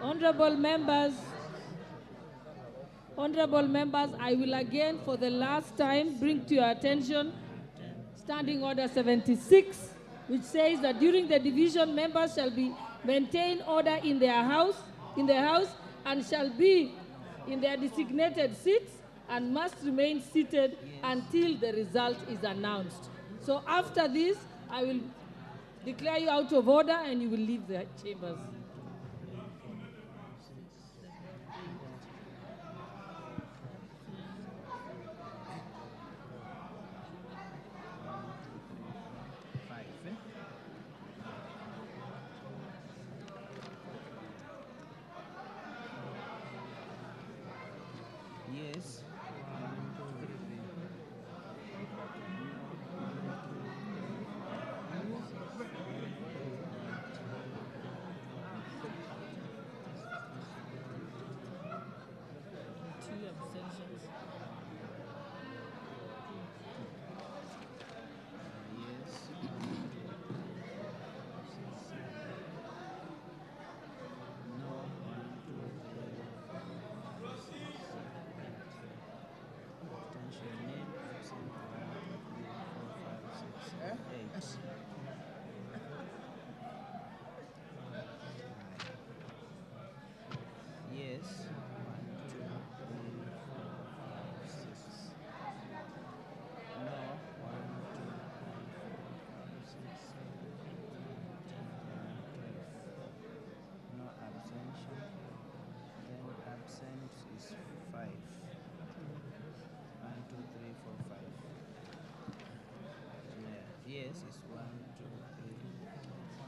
Honorable members, I will again for the last time bring to your attention Standing Order 76, which says that during the division, members shall be maintain order in their house, and shall be in their designated seats and must remain seated until the result is announced. So after this, I will declare you out of order and you will leave the chambers. Yes. Yes. 1, 2, 3, 4, 5, 6. No. 1, 2, 3, 4, 5, 6, 7, 8, 9, 10, 11, 12. No abstention. Then absent is 5. 1, 2, 3, 4, 5. Yes is 1, 2, 3, 4, 5.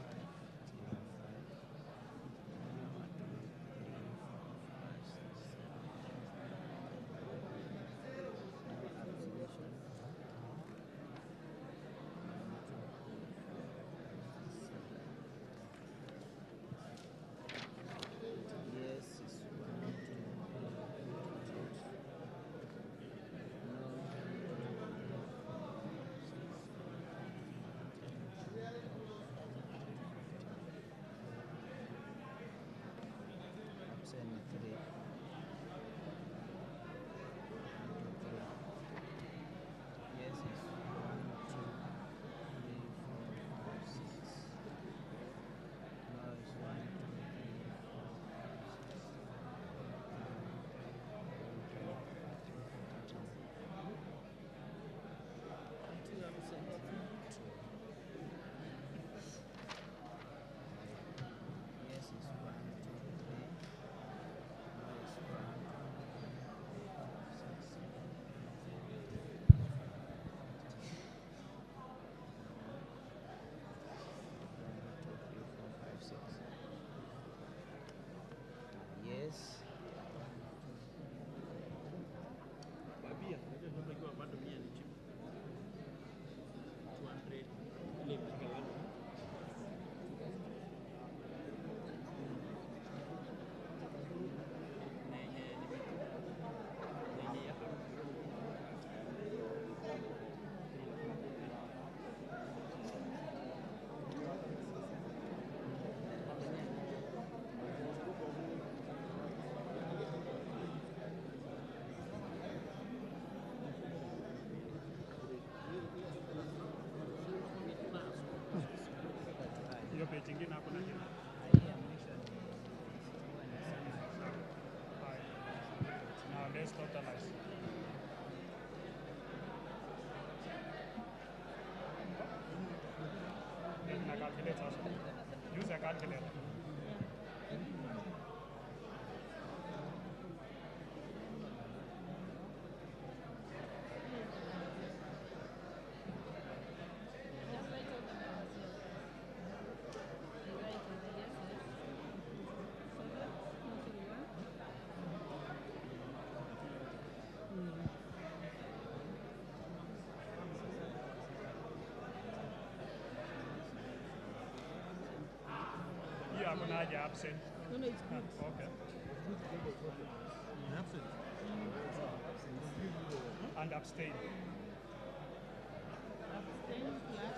Hiyo page ingine hapo na jina. Now let's totalize. Then na calculate also. Use a calculator. Hiyo hakuna haja absent. No, no, it's good. Okay. And abstain. Abstain plus.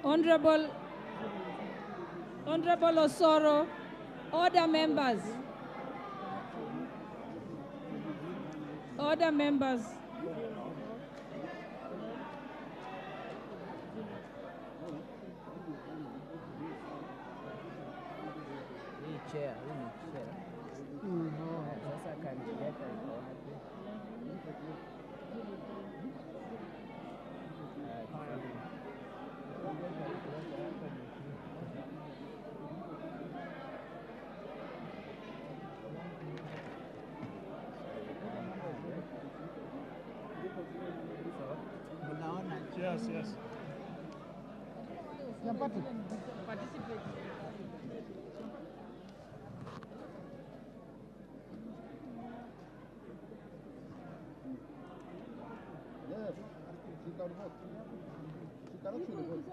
Honorable Osoro, Order, members. Order, members. Chair, sasa kandidata iko wapi? Unaona? Yes, yes. Participate. Yes, she can vote. She can actually vote.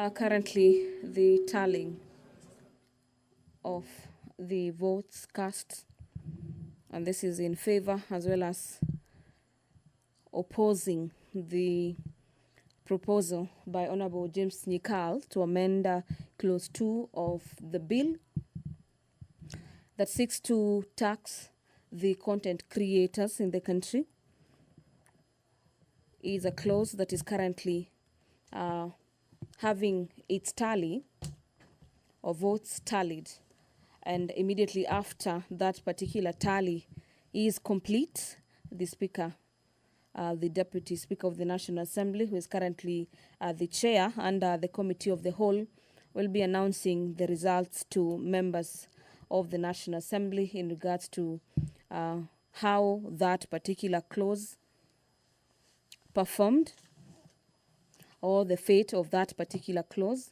Currently, the tallying of the votes cast, and this is in favor as well as opposing the proposal by Honorable James Nyikal to amend Clause 2 of the bill that seeks to tax the content creators in the country. Is a clause that is currently having its tally of votes tallied, and immediately after that particular tally is complete, the Speaker, the Deputy Speaker of the National Assembly, who is currently the chair under the Committee of the Whole, will be announcing the results to members of the National Assembly in regards to how that particular clause performed, or the fate of that particular clause.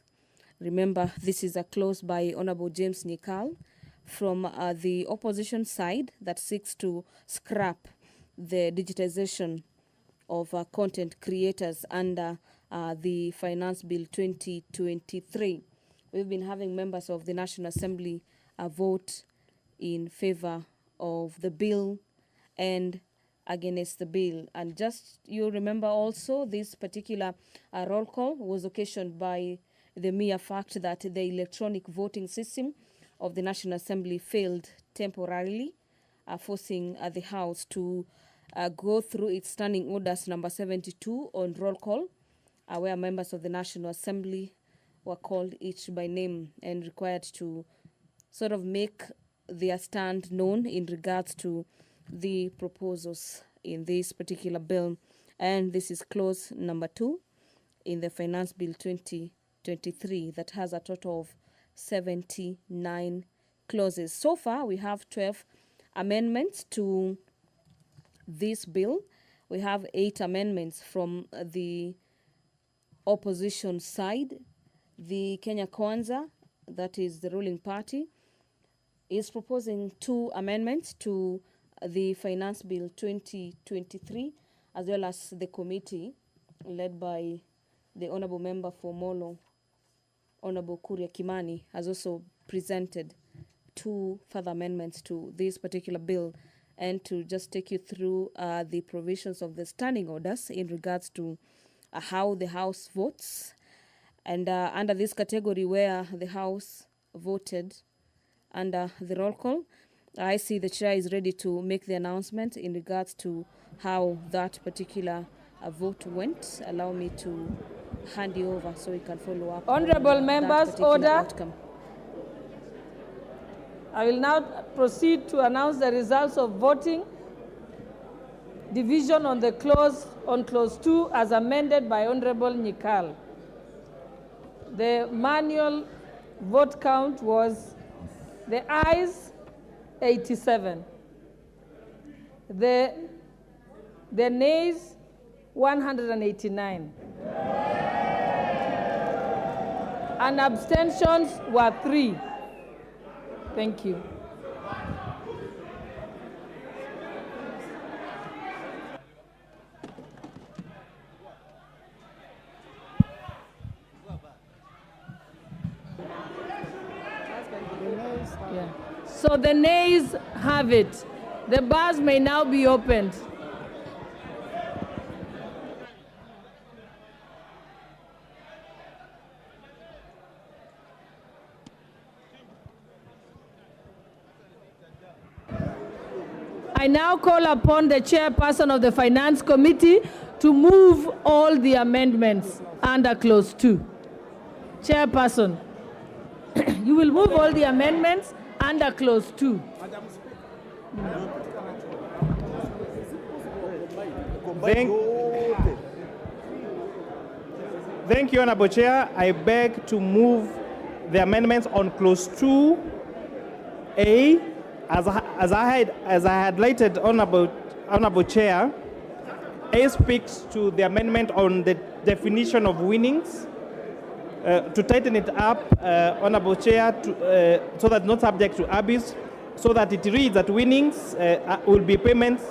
Remember, this is a clause by Honorable James Nyikal from the opposition side that seeks to scrap the digitization of content creators under the Finance Bill 2023. We've been having members of the National Assembly vote in favor of the bill and against the bill. And just you remember also, this particular roll call was occasioned by the mere fact that the electronic voting system of the National Assembly failed temporarily, forcing the House to go through its standing orders number 72 on roll call, where members of the National Assembly were called each by name and required to sort of make their stand known in regards to the proposals in this particular bill. And this is clause number 2 in the Finance Bill 2023 that has a total of 79 clauses. So far, we have 12 amendments to this bill. We have 8 amendments from the opposition side. The Kenya Kwanza, that is the ruling party, is proposing 2 amendments to the Finance Bill 2023, as well as the committee led by the Honorable Member for Molo, Honorable Kuria Kimani, has also presented 2 further amendments to this particular bill. And to just take you through the provisions of the standing orders in regards to how the House votes. And under this category where the House voted under the roll call, I see the chair is ready to make the announcement in regards to how that particular vote went. Allow me to hand you over so we can follow up. Honorable members, order. Outcome. I will now proceed to announce the results of voting. Division on the clause on clause 2 as amended by Honorable Nyikal. The manual vote count was the ayes 87, the nays 189, and abstentions were 3. Thank you. Yeah. So the nays have it. The bars may now be opened. I now call upon the chairperson of the Finance Committee to move all the amendments under clause 2. Chairperson, you will move all the amendments under clause 2. Thank you, Honorable Chair. I beg to move the amendments on clause 2A. As I had highlighted, Honorable Chair, A speaks to the amendment on the definition of winnings. To tighten it up, Honorable Chair, so that not subject to abuse, so that it reads that winnings will be payments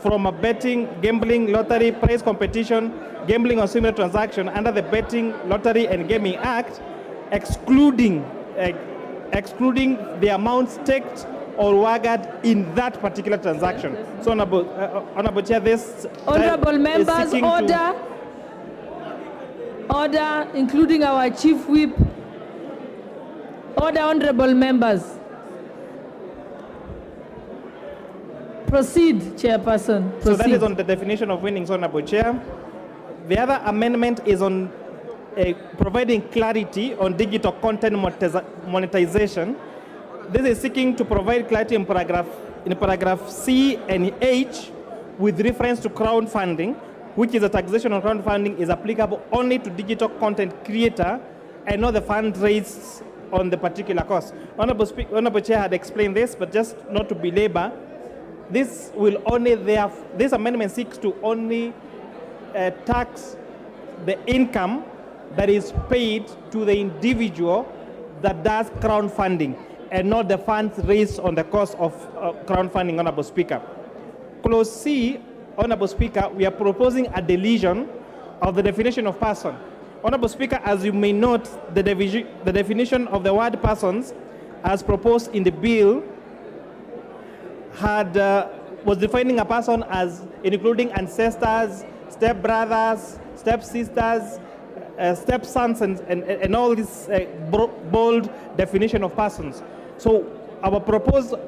from a betting, gambling, lottery, prize competition, gambling or similar transaction under the Betting, Lottery and Gaming Act, excluding the amounts staked or wagered in that particular transaction. So, Honorable Chair, this Honorable members, order, including our Chief Whip. Order, honorable members. Proceed, Chairperson. Proceed. So that is on the definition of winnings, Honorable Chair. The other amendment is on providing clarity on digital content monetization. This is seeking to provide clarity in paragraph C and H with reference to crowdfunding, which is a taxation on crowdfunding is applicable only to digital content creator and not the fund raised on the particular cost. Honorable Chair had explained this, but just not to belabor, this amendment seeks to only tax the income that is paid to the individual that does crowdfunding and not the funds raised on the cost of crowdfunding, Honorable Speaker. Clause C, Honorable Speaker, we are proposing a deletion of the definition of person. Honorable Speaker, as you may note, the definition of the word persons as proposed in the bill was defining a person as including ancestors, stepbrothers, stepsisters, stepsons, and all this bold definition of persons. So our proposal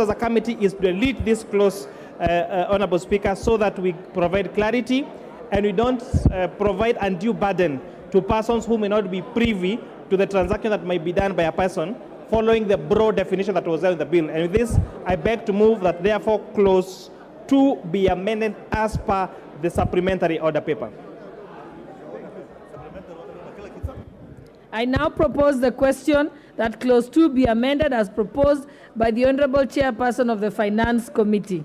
as a committee is to delete this clause, Honorable Speaker, so that we provide clarity and we don't provide undue burden to persons who may not be privy to the transaction that might be done by a person following the broad definition that was there in the bill. And with this, I beg to move that therefore clause 2 be amended as per the supplementary order paper. I now propose the question that clause 2 be amended as proposed by the Honorable Chairperson of the Finance Committee.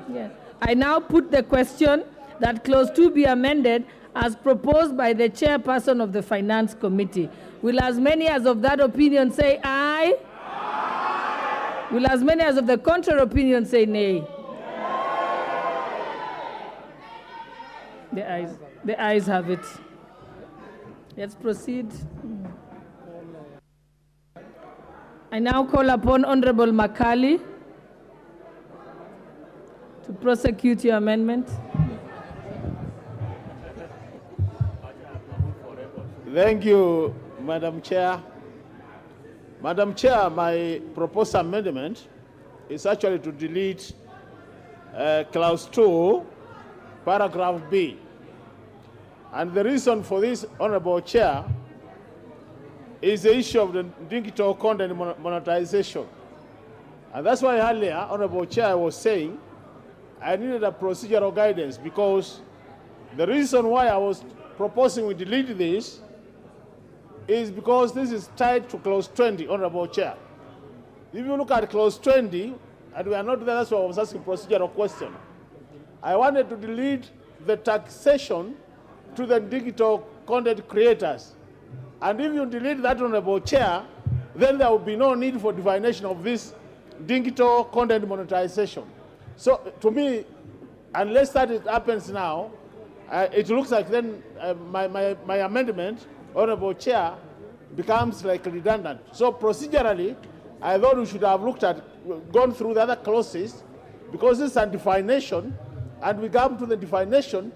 Yes. I now put the question that clause 2 be amended as proposed by the Chairperson of the Finance Committee. Will as many as of that opinion say aye? Aye. Will as many as of the contrary opinion say nay? The ayes have it. Let's proceed. I now call upon Honorable Makali to prosecute your amendment. Thank you, Madam Chair. Madam Chair, my proposed amendment is actually to delete clause 2, paragraph B. And the reason for this, Honorable Chair, is the issue of the digital content monetization. And that's why earlier, Honorable Chair, I was saying I needed a procedural guidance, because the reason why I was proposing we delete this is because this is tied to clause 20, Honorable Chair. If you look at clause 20, and we are not there, that's why I was asking procedural question. I wanted to delete the taxation to the digital content creators. And if you delete that, Honorable Chair, then there will be no need for definition of this digital content monetization. So to me, unless that happens now, it looks like then my amendment, Honorable Chair, becomes like redundant. So procedurally, I thought we should have gone through the other clauses, because this is a definition, and we come to the definition,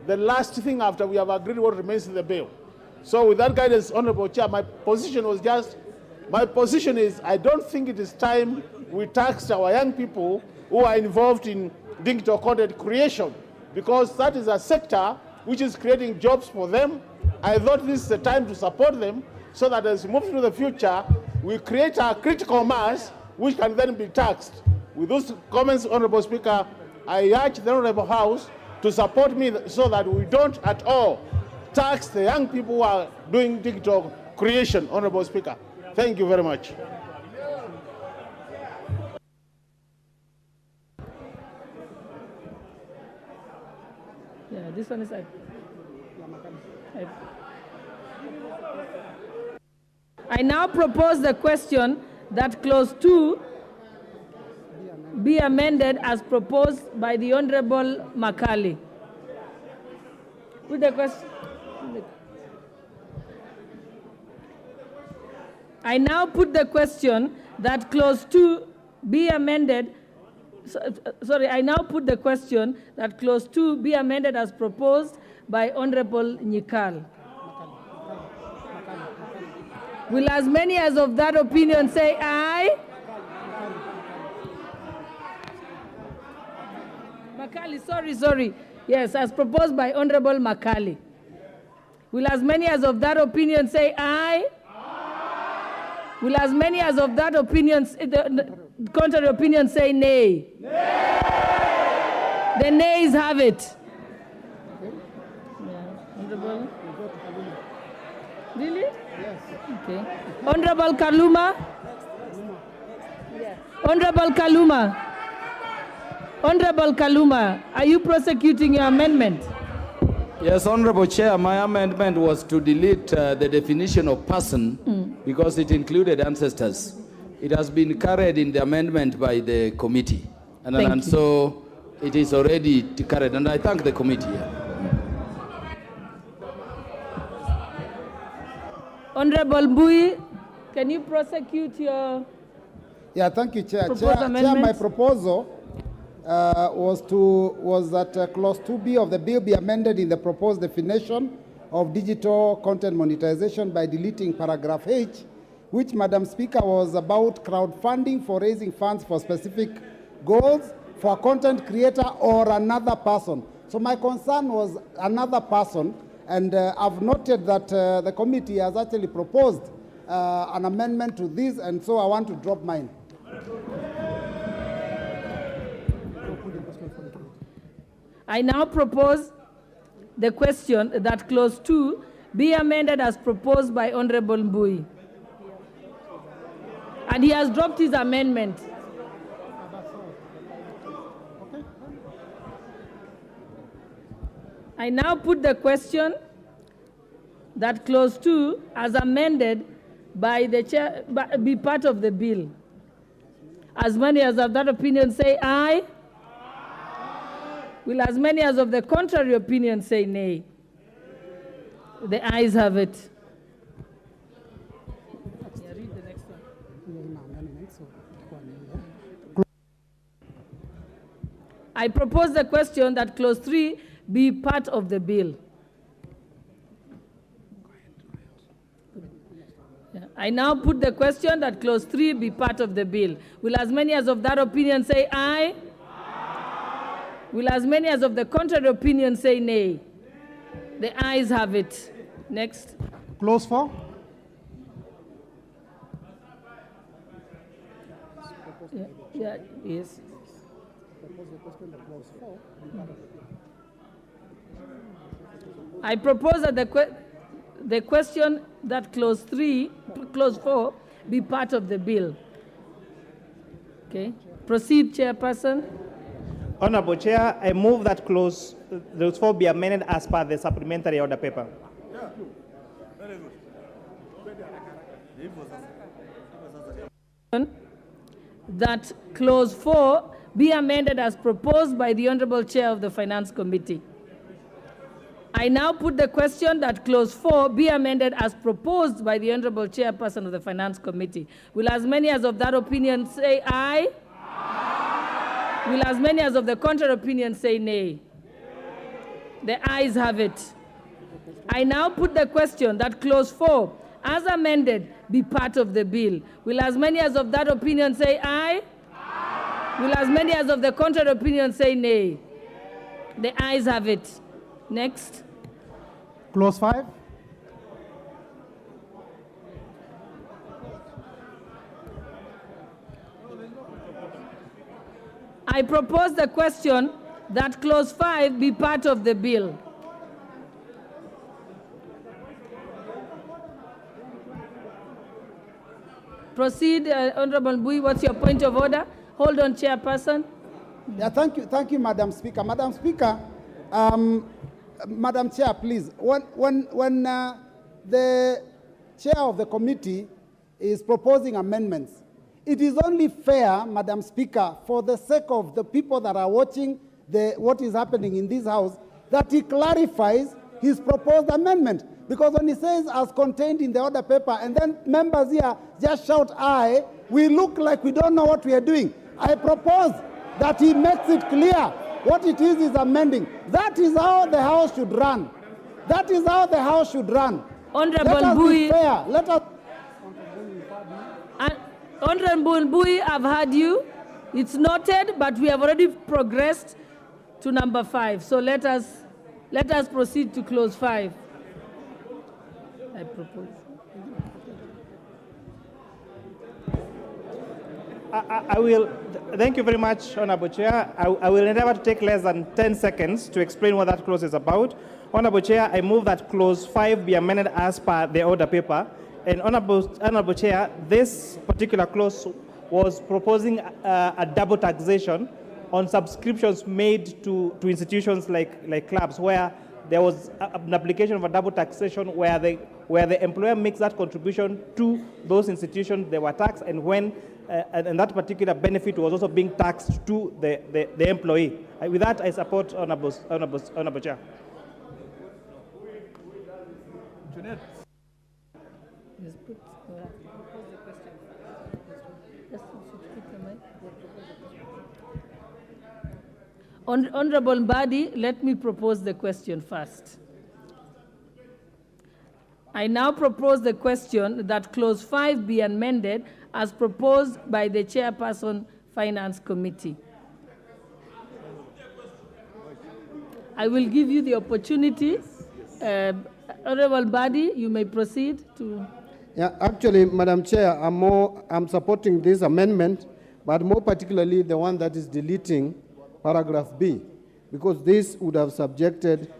the last thing after we have agreed what remains in the bill. So with that guidance, Honorable Chair, my position is I don't think it is time we tax our young people who are involved in digital content creation, because that is a sector which is creating jobs for them. I thought this is the time to support them, so that as we move to the future, we create a critical mass which can then be taxed. With those comments, Honorable Speaker, I urge the Honorable House to support me so that we don't at all tax the young people who are doing digital creation, Honorable Speaker. Thank you very much. Yeah, this one is I now propose the question that clause 2 be amended as proposed by the Honorable Makali. Put the question. I now put the question that clause 2 be amended. Sorry, I now put the question that clause 2 be amended as proposed by Honorable Nyikal. Will as many as of that opinion say aye? Makali, sorry. Yes, as proposed by Honorable Makali. Will as many as of that opinion say aye? Will as many as of that opinion, the contrary opinion say nay? Nay! The nays have it. Honorable? Really? Yes. Okay. Honorable Kaluma? Yes. Honorable Kaluma? Honorable Kaluma, are you prosecuting your amendment? Yes, Honorable Chair, my amendment was to delete the definition of person because it included ancestors. It has been carried in the amendment by the committee. And so it is already carried, and I thank the committee. Honorable Bui, can you prosecute your thank you, Chair. proposed Chair, my proposal was that clause 2B of the bill be amended in the proposed definition of digital content monetization by deleting paragraph H, which, Madam Speaker, was about crowdfunding for raising funds for specific goals for a content creator or another person. So my concern was another person, and I've noted that the committee has actually proposed an amendment to this, and so I want to drop mine. I now propose the question that clause 2 be amended as proposed by Honorable Mbui. And he has dropped his amendment. I now put the question that clause 2 as amended by the chair be part of the bill. As many as of that opinion say aye. Will as many as of the contrary opinion say nay? The ayes have it. Yeah, read the next one. I propose the question that clause 3 be part of the bill. Yeah. I now put the question that clause 3 be part of the bill. Will as many as of that opinion say aye? Will as many as of the contrary opinion say nay? The ayes have it. Next. Clause 4. Yes. I propose that the question that clause 4 be part of the bill. Okay. Proceed, Chairperson. Honorable Chair, I move that clause 4 be amended as per the supplementary order paper. That clause 4 be amended as proposed by the Honorable Chair of the Finance Committee. I now put the question that clause 4 be amended as proposed by the Honorable Chairperson of the Finance Committee. Will as many as of that opinion say aye? Will as many as of the contrary opinion say nay? The ayes have it. I now put the question that clause 4, as amended, be part of the bill. Will as many as of that opinion say aye? Will as many as of the contrary opinion say nay? The ayes have it. Next. Clause 5. I propose the question that clause 5 be part of the bill. Proceed, Honorable Bui. What's your point of order? Hold on, Chairperson. Yeah, thank you, Madam Speaker. Madam Speaker, Madam Chair, please. When the chair of the committee is proposing amendments, It is only fair, Madam Speaker, for the sake of the people that are watching what is happening in this House, that he clarifies his proposed amendment. Because when he says as contained in the order paper, and then members here just shout aye, we look like we don't know what we are doing. I propose that he makes it clear what it is amending. That is how the House should run. That is how the House should run. Honorable Let us Bui. be fair. Let us. Honorable Bui, I've heard you. It's noted, but we have already progressed to number 5. So let us proceed to close 5. I propose. I will, thank you very much, Honorable Chair. I will endeavor to take less than 10 seconds to explain what that clause is about. Honorable Chair, I move that clause 5 be amended as per the order paper. And Honorable Chair, this particular clause was proposing a double taxation on subscriptions made to institutions like clubs, where there was an application of a double taxation where the employer makes that contribution to those institutions they were taxed, and when and that particular benefit was also being taxed to the employee. With that, I support Honorable Chair. Honorable Mbadi, let me propose the question first. I now propose the question that clause 5 be amended as proposed by the Chairperson, Finance Committee. I will give you the opportunity. Honorable Mbadi, you may proceed to. Yeah, actually, Madam Chair, I'm supporting this amendment, but more particularly the one that is deleting paragraph B, because this would have subjected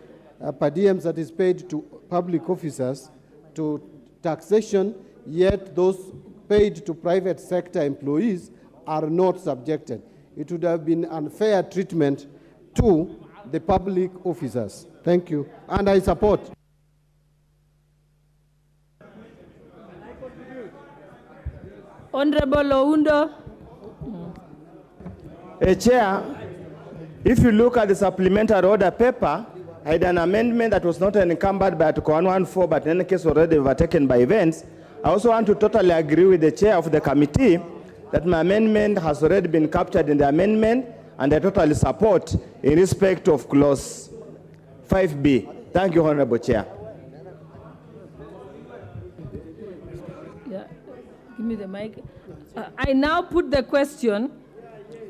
per diems that is paid to public officers to taxation, yet those paid to private sector employees are not subjected. It would have been unfair treatment to the public officers. Thank you, and I support. Honorable Oundo. Chair, if you look at the supplementary order paper, I had an amendment that was not encumbered by Article 114, but in any case already overtaken by events. I also want to totally agree with the chair of the committee that my amendment has already been captured in the amendment, and I totally support in respect of clause 5B. Thank you, Honorable Chair. Yeah, give me the mic. I now put the question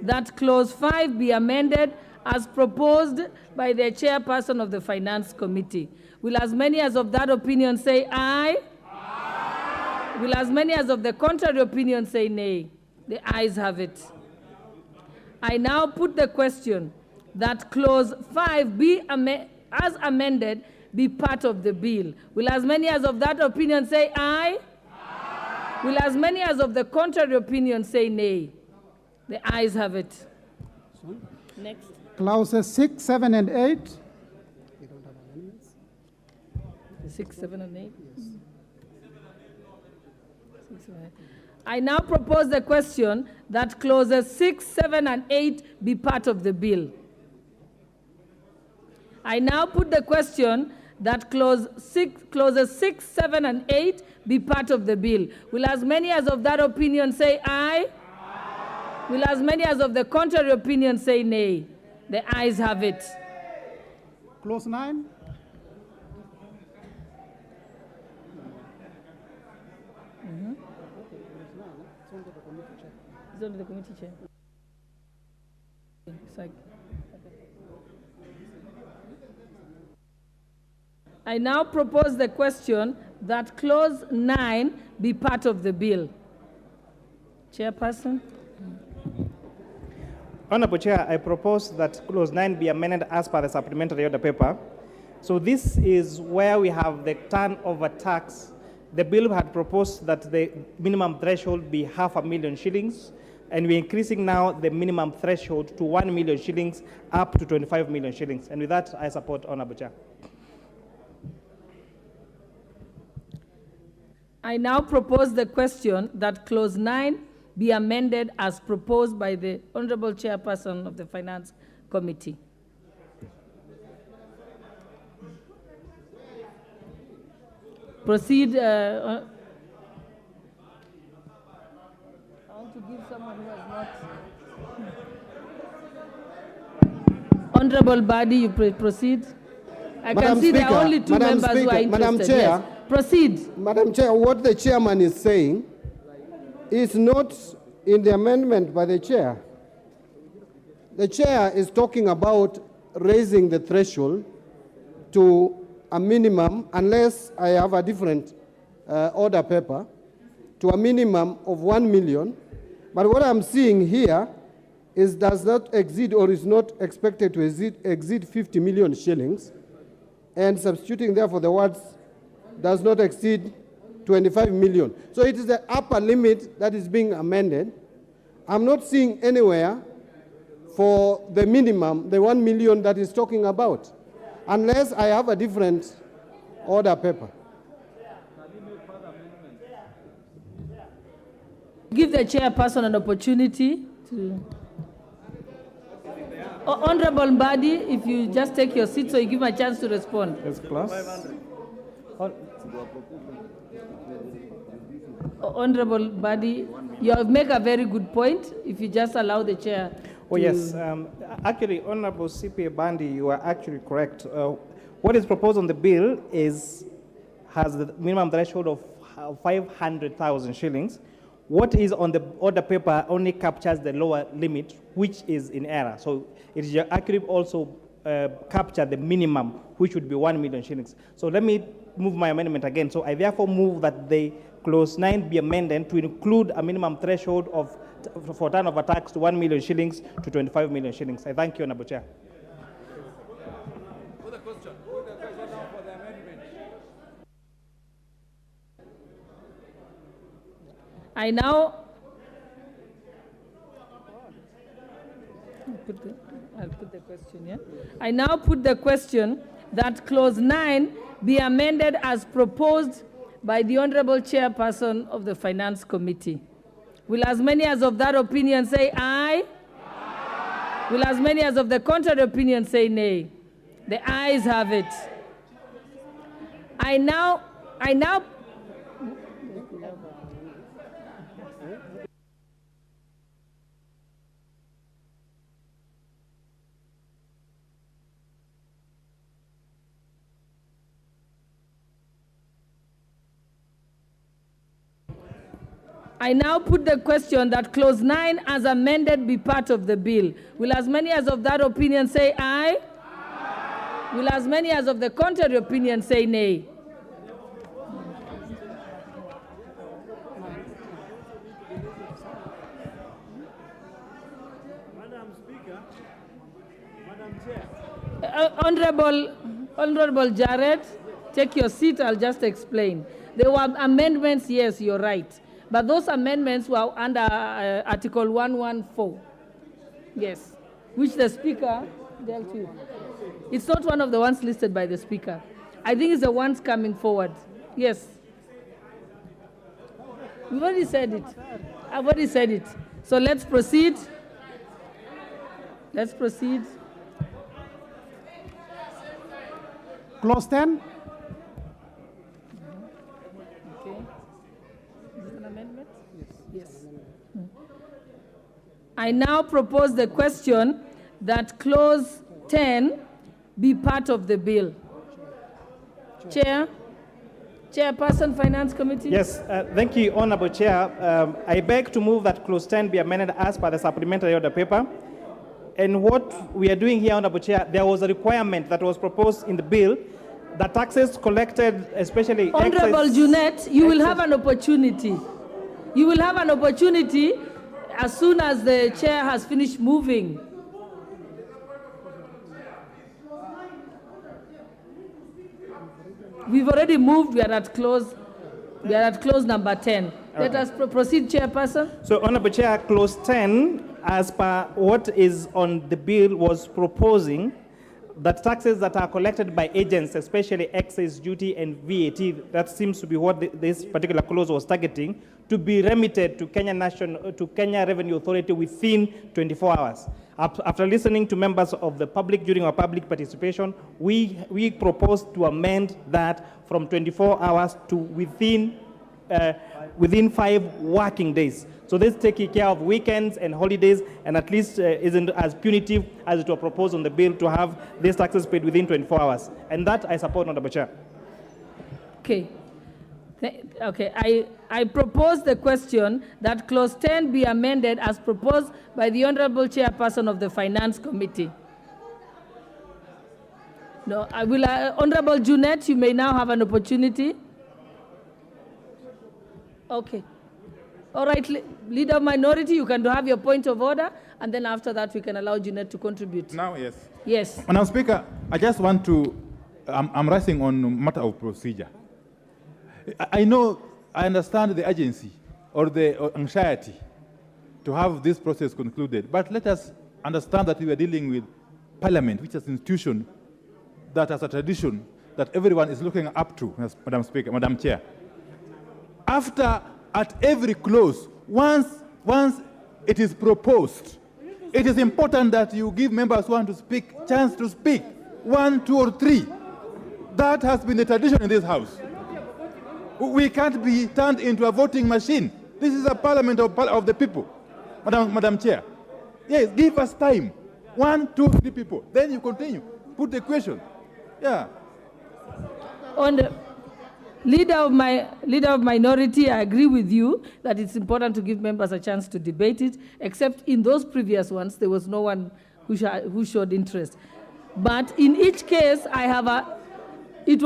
that clause 5 be amended as proposed by the Chairperson of the Finance Committee. Will as many as of that opinion say aye? Aye. Will as many as of the contrary opinion say nay? The ayes have it. I now put the question that clause 5 be as amended be part of the bill. Will as many as of that opinion say aye? Aye. Will as many as of the contrary opinion say nay? The ayes have it. Next. Clauses 6, 7, and 8. 6, 7, and 8? Yes. 6, 7, 8. I now propose the question that clauses 6, 7, and 8 be part of the bill. I now put the question that clauses 6, 7, and 8 be part of the bill. Will as many as of that opinion say aye? Aye. Will as many as of the contrary opinion say nay? The ayes have it. Clause 9. It's under the committee chair. I now propose the question that clause 9 be part of the bill. Chairperson. Honorable Chair, I propose that clause 9 be amended as per the supplementary order paper. So this is where we have the turnover tax. The bill had proposed that the minimum threshold be 500,000 shillings, and we're increasing now the minimum threshold to 1 million shillings up to 25 million shillings. And with that, I support Honorable Chair. I now propose the question that clause 9 be amended as proposed by the Honorable Chairperson of the Finance Committee. Proceed. I want to give someone who has not. Honorable Badi, you proceed. I Madam can see there Speaker, are only two Madam members who are Speaker, interested. Madam Chair, Yes. Proceed. Madam Chair, what the chairman is saying is not in the amendment by the chair. The chair is talking about raising the threshold to a minimum, unless I have a different order paper, to a minimum of 1 million. But what I'm seeing here is does not exceed or is not expected to exceed 50 million shillings, and substituting therefore the words does not exceed 25 million. So it is the upper limit that is being amended. I'm not seeing anywhere for the minimum, the 1 million that is talking about, unless I have a different order paper. Give the chairperson an opportunity to. Honorable Mbadi, if you just take your seat so you give him a chance to respond. Yes, class. Honorable Mbadi, you have make a very good point. If you just allow the chair. Oh, yes. Actually, Honorable CPA Bandi, you are actually correct. What is proposed on the bill has the minimum threshold of 500,000 shillings. What is on the order paper only captures the lower limit, which is in error. So it is actually also capture the minimum, which would be 1 million shillings. So let me move my amendment again. So I therefore move that the clause 9 be amended to include a minimum threshold of for turnover tax to 1 million shillings to 25 million shillings. I thank you, Honorable Chair. I'll put the question, yeah? I now put the question that clause 9 be amended as proposed by the Honorable Chairperson of the Finance Committee. Will as many as of that opinion say aye? Aye. Will as many as of the contrary opinion say nay? The ayes have it. I now put the question that clause 9 as amended be part of the bill. Will as many as of that opinion say aye? Aye. Will as many as of the contrary opinion say nay? Madam Speaker, Madam Chair. Honorable Jared, take your seat, I'll just explain. There were amendments, yes, you're right. But those amendments were under Article 114, yes, which the Speaker dealt with. It's not one of the ones listed by the Speaker. I think it's the ones coming forward. Yes. We've already said it. I've already said it. So let's proceed. Let's proceed. Clause 10. I now propose the question that clause 10 be part of the bill. Chairperson, Finance Committee. Yes, thank you, Honorable Chair. I beg to move that clause 10 be amended as per the supplementary order paper. And what we are doing here, Honorable Chair, there was a requirement that was proposed in the bill that taxes collected, especially Honorable Junet, you will have an opportunity. You will have an opportunity as soon as the chair has finished moving. We've already moved. We are at clause number 10. Let us proceed, Chairperson. So, Honorable Chair, clause 10, as per what is on the bill, was proposing that taxes that are collected by agents, especially excise duty and VAT, that seems to be what this particular clause was targeting, to be remitted to Kenya Revenue Authority within 24 hours. After listening to members of the public during our public participation, we propose to amend that from 24 hours to within 5 working days. So this taking care of weekends and holidays, and at least isn't as punitive as it was proposed on the bill to have these taxes paid within 24 hours. And that I support, Honorable Chair. Okay. Okay, I propose the question that Clause 10 be amended as proposed by the Honorable Chairperson of the Finance Committee. No, I will, Honorable Junet, you may now have an opportunity. Okay. All right, Leader of Minority, you can have your point of order, and then after that we can allow Junet to contribute. Now, yes. Yes. Madam Speaker, I just want to, I'm rising on matter of procedure. I understand the urgency or the anxiety to have this process concluded, but let us understand that we are dealing with Parliament, which is an institution that has a tradition that everyone is looking up to, Madam Speaker, Madam Chair. At every clause, once it is proposed, it is important that you give members who want to speak chance to speak, 1, 2, or 3. That has been the tradition in this House. We can't be turned into a voting machine. This is a parliament of the people, Madam Chair. Yes, give us time. 1, 2, 3 people. Then you continue. Put the question. Yeah. On the Leader of Minority, I agree with you that it's important to give members a chance to debate it, except in those previous ones, there was no one who showed interest. But in each case, it's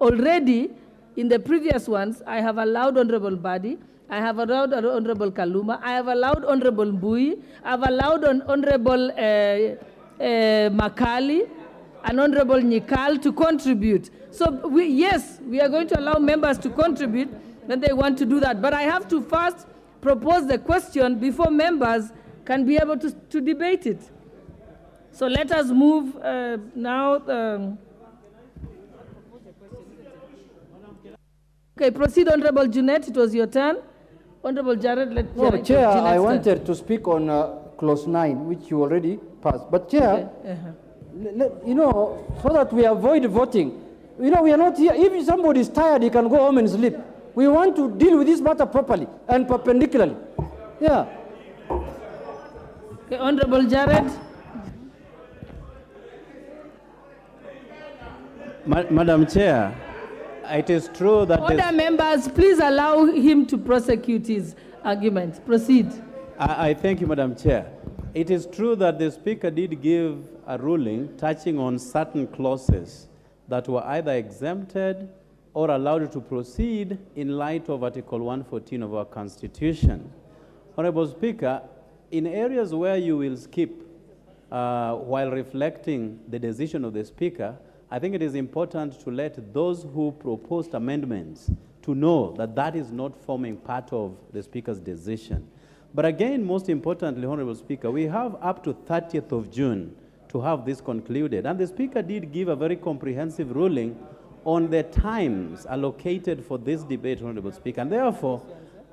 already, in the previous ones, I have allowed Honorable Badi, I have allowed Honorable Kaluma, I have allowed Honorable Mbui, I have allowed Honorable Makali, and Honorable Nikal to contribute. So yes, we are going to allow members to contribute when they want to do that. But I have to first propose the question before members can be able to debate it. So let us move now. Okay, proceed, Honorable Junet. It was your turn. Honorable Jared, let No, Chair, I wanted to speak on Clause 9, which you already passed. But Chair, so that we avoid voting, we are not here. If somebody is tired, he can go home and sleep. We want to deal with this matter properly and perpendicularly. Yeah. Okay, Honorable Jared. Madam Chair, it is true that... Order members, please allow him to prosecute his argument. Proceed. I thank you, Madam Chair. It is true that the Speaker did give a ruling touching on certain clauses that were either exempted or allowed to proceed in light of Article 114 of our Constitution. Honorable Speaker, in areas where you will skip while reflecting the decision of the Speaker, I think it is important to let those who proposed amendments to know that that is not forming part of the Speaker's decision. But again, most importantly, Honorable Speaker, we have up to 30th of June to have this concluded. And the Speaker did give a very comprehensive ruling on the times allocated for this debate, Honorable Speaker. And therefore,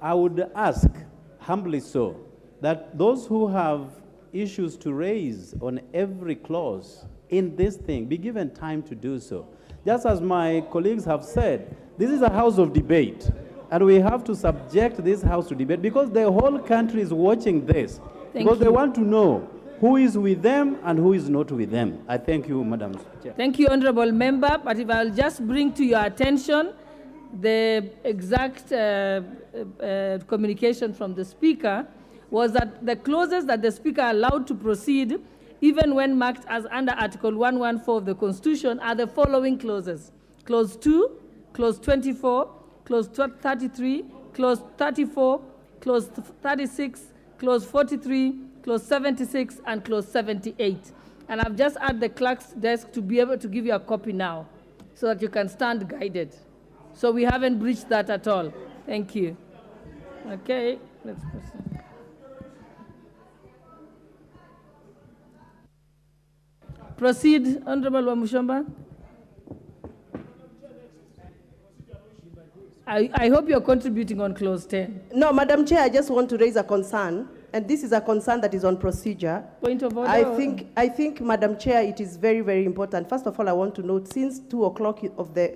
I would ask, humbly so, that those who have issues to raise on every clause in this thing be given time to do so. Just as my colleagues have said, this is a house of debate, and we have to subject this house to debate because the whole country is watching this. Because they want to know who is with them and who is not with them. I thank you, Madam Chair. Thank you, Honorable Member. But if I'll just bring to your attention the exact communication from the Speaker was that the clauses that the Speaker allowed to proceed, even when marked as under Article 114 of the Constitution, are the following clauses. Clause 2, Clause 24, Clause 33, Clause 34, Clause 36, Clause 43, Clause 76, and Clause 78. And I've just asked the clerk's desk to be able to give you a copy now so that you can stand guided. So we haven't breached that at all. Thank you. Okay, let's proceed. Proceed, Honorable Wamushomba. I hope you're contributing on clause 10. No, Madam Chair, I just want to raise a concern, and this is a concern that is on procedure. Point of order. I think, Madam Chair, it is very, very important. First of all, I want to note, since 2 o'clock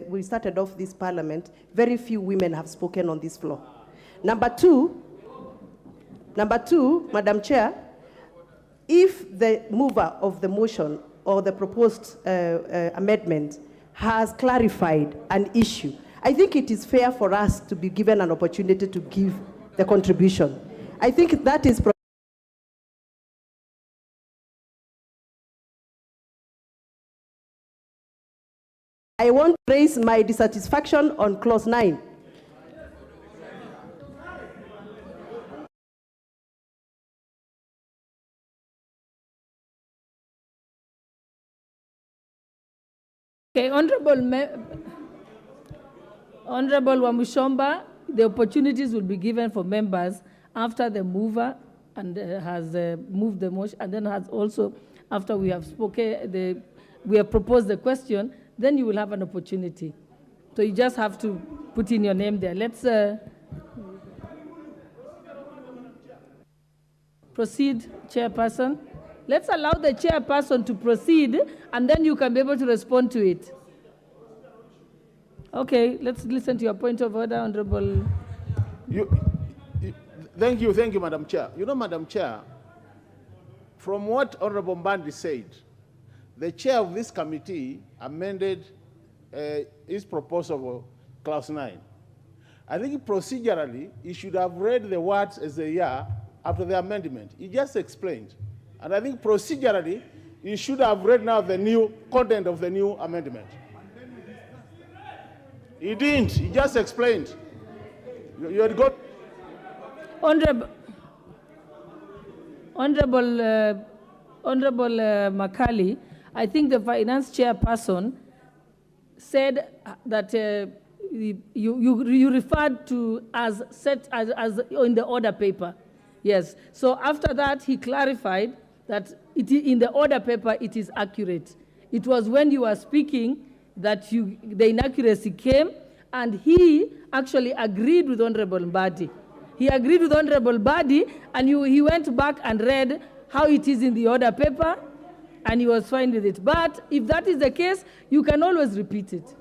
we started off this parliament, very few women have spoken on this floor. Number two, Madam Chair, if the mover of the motion or the proposed amendment has clarified an issue, I think it is fair for us to be given an opportunity to give the contribution. I think that is. I want to raise my dissatisfaction on clause 9. Okay, Honorable Wamushomba, the opportunities will be given for members after the mover and has moved the motion, and then has also, after we have spoken, we have proposed the question, then you will have an opportunity. So you just have to put in your name there. Let's proceed, Chairperson. Let's allow the Chairperson to proceed, and then you can be able to respond to it. Okay, let's listen to your point of order, Honorable. Thank you, Madam Chair. You know, Madam Chair, from what Honorable Mbandi said, the chair of this committee amended his proposal for clause 9. I think procedurally, he should have read the words as they are after the amendment. He just explained. And I think procedurally, he should have read now the new content of the new amendment. He didn't. He just explained. You had got. Honorable Makali, I think the finance chairperson said that you referred to as set as in the order paper. Yes. So after that, he clarified that in the order paper it is accurate. It was when you were speaking that the inaccuracy came, and he actually agreed with Honorable Mbadi. He agreed with Honorable Mbadi, and he went back and read how it is in the order paper, and he was fine with it. But if that is the case, you can always repeat it.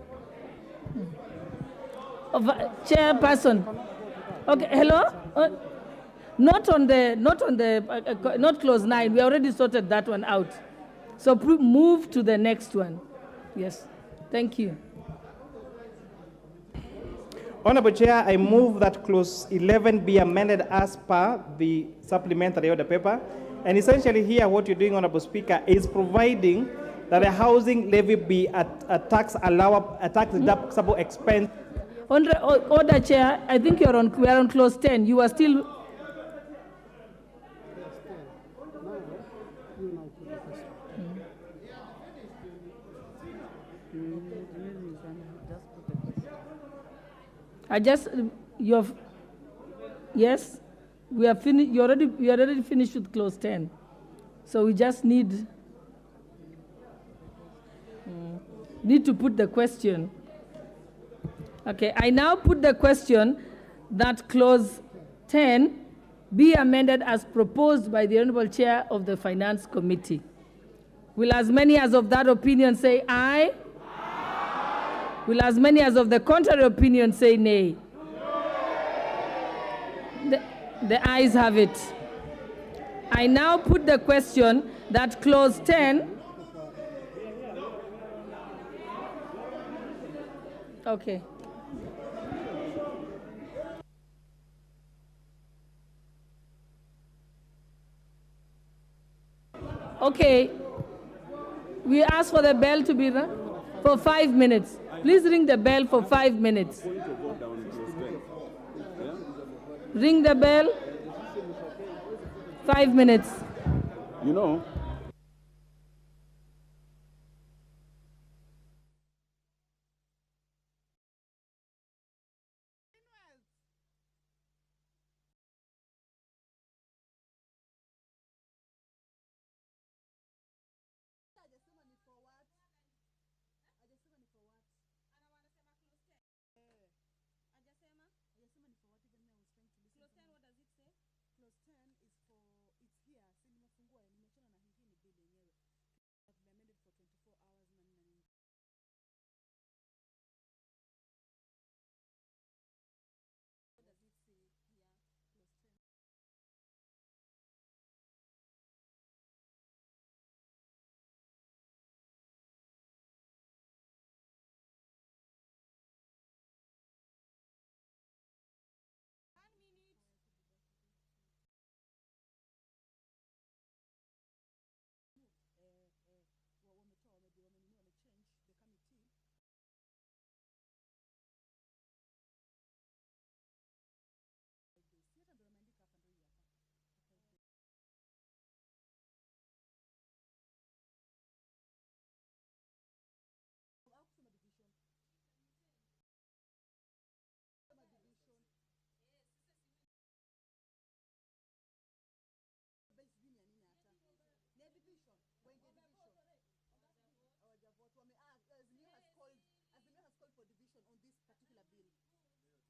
Chairperson. Okay, hello? Not clause 9. We already sorted that one out. So move to the next one. Yes. Thank you. Honorable Chair, I move that clause 11 be amended as per the supplementary order paper. And essentially here what you're doing, Honorable Speaker, is providing that a housing levy be a tax deductible expense. Order, Chair, I think we are on clause 10. You are still. Yes, we are finished. We already finished with clause 10. So we just need to put the question. Okay, I now put the question that clause 10 be amended as proposed by the Honorable Chair of the Finance Committee. Will as many as of that opinion say aye? Aye. Will as many as of the contrary opinion say nay? The ayes have it. I now put the question that clause 10. Okay. Okay. We ask for the bell to be rung for 5 minutes. Please ring the bell for 5 minutes. Ring the bell. 5 minutes. You know.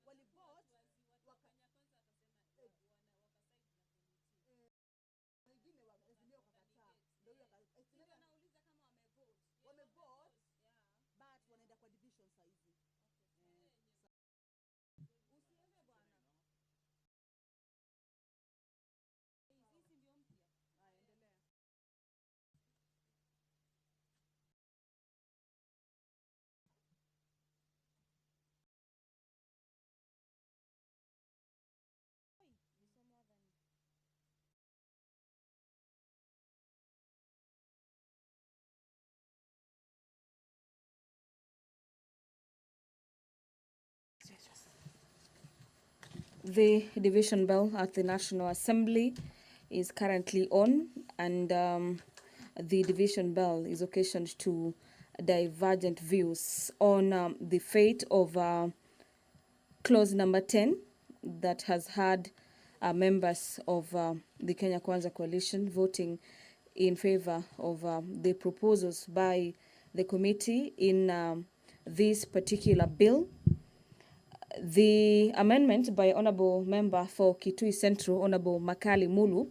walivote wengine Azimio wakakataa, ndio huyo wamevote but wanaenda kwa division saa hizi. Usiende bwana. Sisi ndio mpya. Endelea. The division bell at the National Assembly is currently on, and the division bell is occasioned to divergent views on the fate of clause number 10 that has had members of the Kenya Kwanza coalition voting in favor of the proposals by the committee in this particular bill. The amendment by Honorable Member for Kitui Central, Honorable Makali Mulu,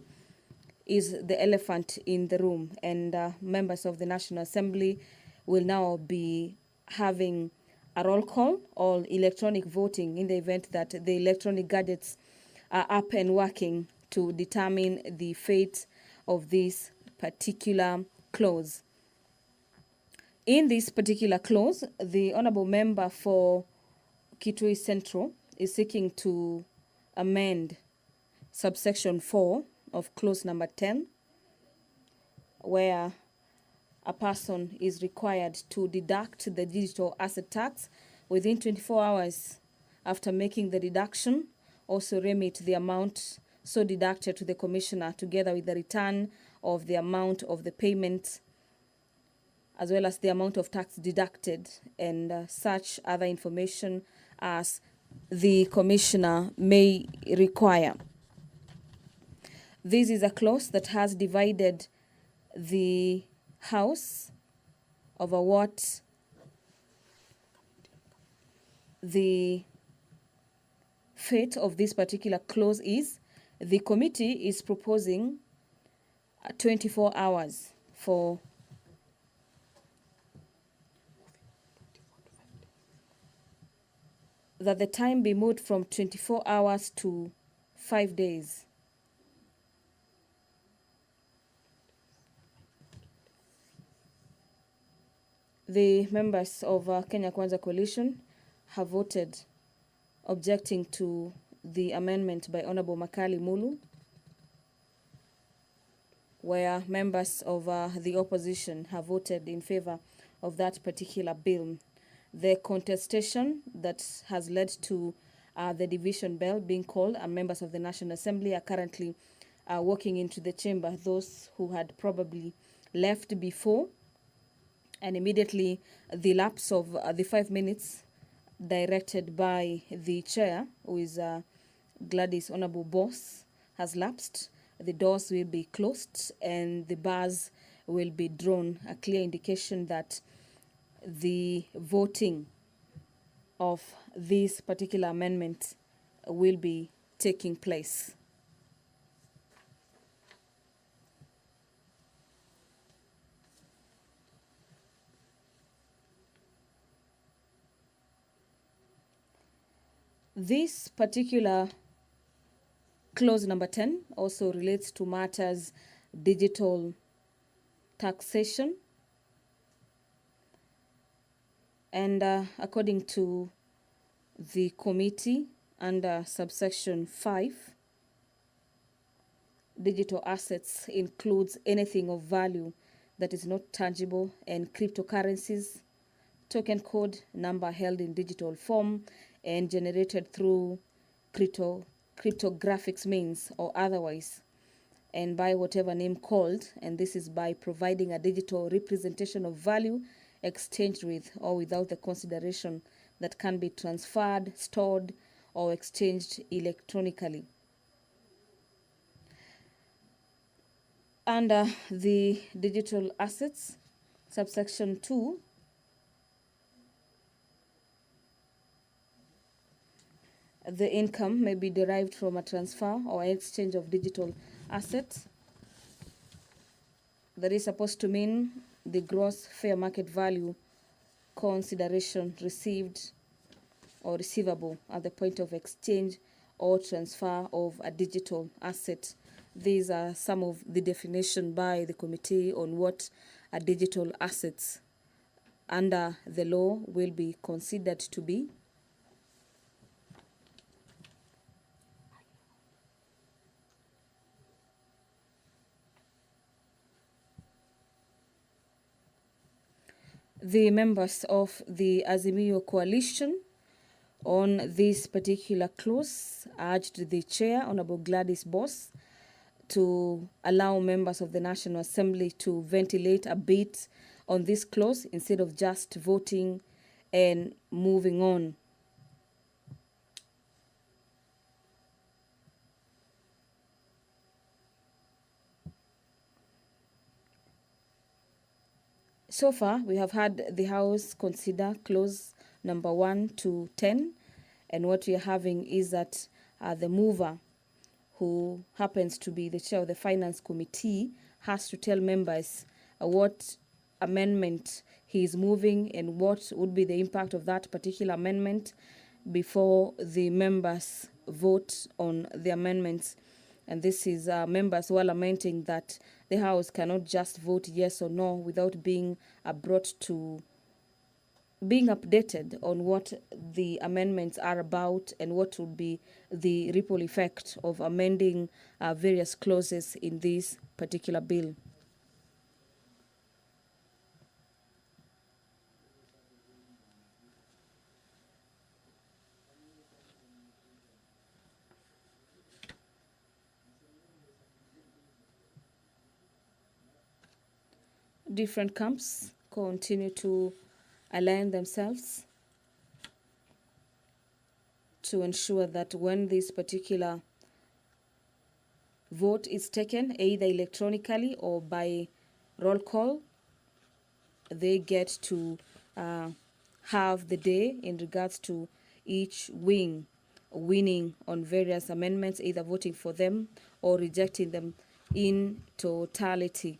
is the elephant in the room, and members of the National Assembly will now be having a roll call or electronic voting in the event that the electronic gadgets are up and working to determine the fate of this particular clause. In this particular clause, the Honorable Member for Kitui Central is seeking to amend subsection 4 of clause number 10, where a person is required to deduct the digital asset tax within 24 hours after making the deduction, also remit the amount so deducted to the commissioner together with the return of the amount of the payment as well as the amount of tax deducted and such other information as the commissioner may require. This is a clause that has divided the House over what the fate of this particular clause is. The committee is proposing 24 hours for that the time be moved from 24 hours to 5 days. The members of Kenya Kwanza Coalition have voted objecting to the amendment by Honorable Makali Mulu, where members of the opposition have voted in favor of that particular bill. The contestation that has led to the division bell being called, and members of the National Assembly are currently walking into the chamber, those who had probably left before, and immediately the lapse of the 5 minutes directed by the chair, who is Gladys Honorable Boss, has lapsed. The doors will be closed and the bars will be drawn, a clear indication that the voting of this particular amendment will be taking place. This particular clause number 10 also relates to matters digital taxation. And according to the committee, under subsection 5, digital assets includes anything of value that is not tangible, and cryptocurrencies, token code, number held in digital form and generated through cryptographics means or otherwise, and by whatever name called, and this is by providing a digital representation of value exchanged with or without the consideration that can be transferred, stored, or exchanged electronically. Under the digital assets, subsection 2, the income may be derived from a transfer or exchange of digital assets. That is supposed to mean the gross fair market value consideration received or receivable at the point of exchange or transfer of a digital asset. These are some of the definition by the committee on what a digital assets under the law will be considered to be. The members of the Azimio coalition on this particular clause urged the chair, Honorable Gladys Boss, to allow members of the National Assembly to ventilate a bit on this clause instead of just voting and moving on. So far, we have had the House consider clause number 1 to 10, and what we are having is that the mover, who happens to be the chair of the Finance Committee, has to tell members what amendment he is moving and what would be the impact of that particular amendment before the members vote on the amendments. And this is members who are lamenting that the House cannot just vote yes or no without being brought to being updated on what the amendments are about and what would be the ripple effect of amending various clauses in this particular bill. Different camps continue to align themselves to ensure that when this particular vote is taken, either electronically or by roll call, they get to have the day in regards to each wing winning on various amendments, either voting for them or rejecting them in totality.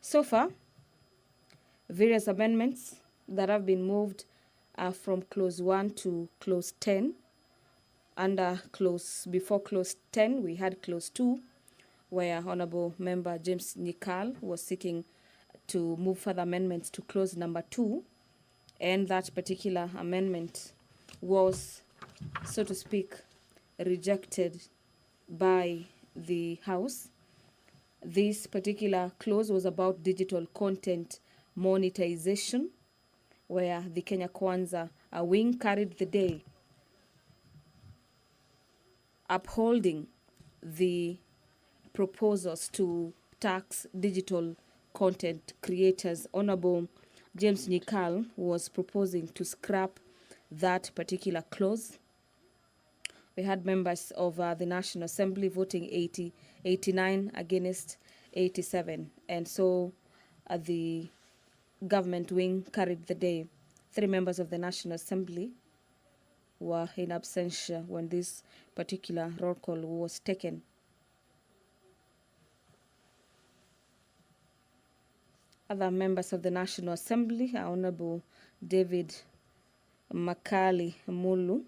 So far, various amendments that have been moved are from clause 1 to clause 10. Before clause 10, we had clause 2, where Honorable Member James Nikal was seeking to move further amendments to clause number 2, and that particular amendment was, so to speak, rejected by the House. This particular clause was about digital content monetization, where the Kenya Kwanza wing carried the day, upholding the proposals to tax digital content creators. Honorable James Nikal was proposing to scrap that particular clause. We had members of the National Assembly voting 89 against 87. And so the government wing carried the day. 3 members of the National Assembly were in absentia when this particular roll call was taken. Other members of the National Assembly are Honorable David Makali Mulu,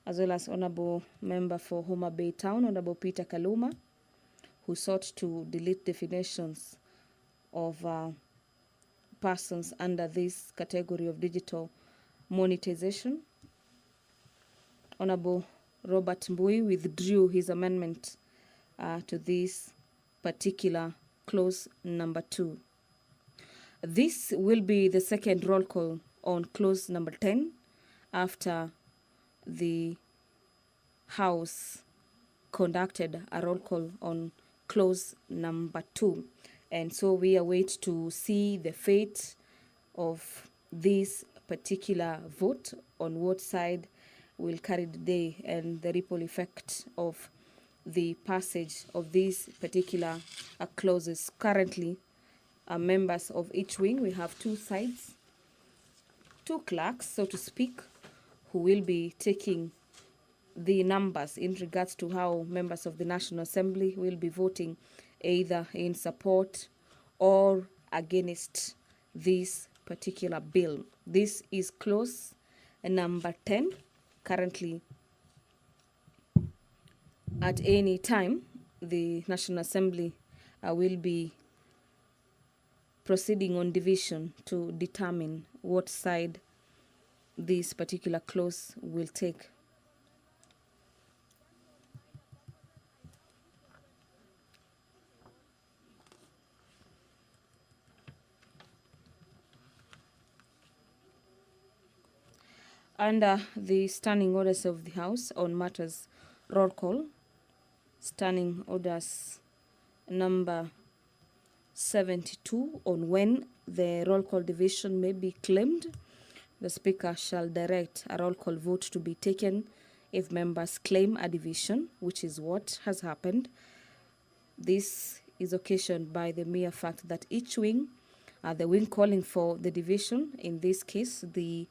as well as Honorable Member for Homa Bay Town, Honorable Peter Kaluma, who sought to delete definitions of persons under this category of digital monetization. Honorable Robert Mbui withdrew his amendment to this particular clause number 2. This will be the second roll call on clause number 10 after the House conducted a roll call on clause number 2. And so we await to see the fate of this particular vote, on what side will carry the day, and the ripple effect of the passage of these particular clauses. Currently, members of each wing. We have two sides, two clerks, so to speak, who will be taking the numbers in regards to how members of the National Assembly will be voting either in support or against this particular bill. This is clause number 10. Currently, at any time, the National Assembly will be proceeding on division to determine what side this particular clause will take. Under the standing orders of the House on matters roll call, standing orders number 72 on when the roll call division may be claimed, the Speaker shall direct a roll call vote to be taken if members claim a division, which is what has happened. This is occasioned by the mere fact that each wing, the wing calling for the division, in this case the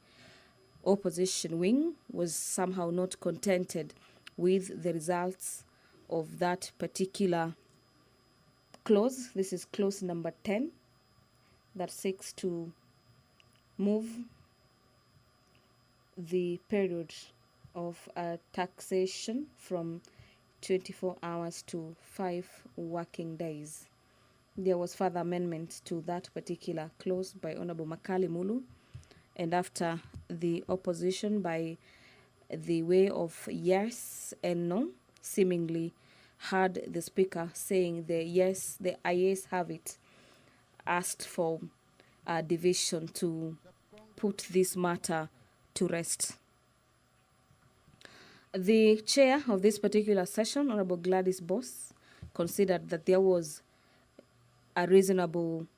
opposition wing, was somehow not contented with the results of that particular clause. This is clause number 10 that seeks to move the period of taxation from 24 hours to 5 working days. There was further amendment to that particular clause by Honorable Makali Mulu, and after the opposition by the way of yes and no seemingly heard the Speaker saying the ayes have it, asked for a division to put this matter to rest. The chair of this particular session, Honorable Gladys Boss, considered that there was a reasonable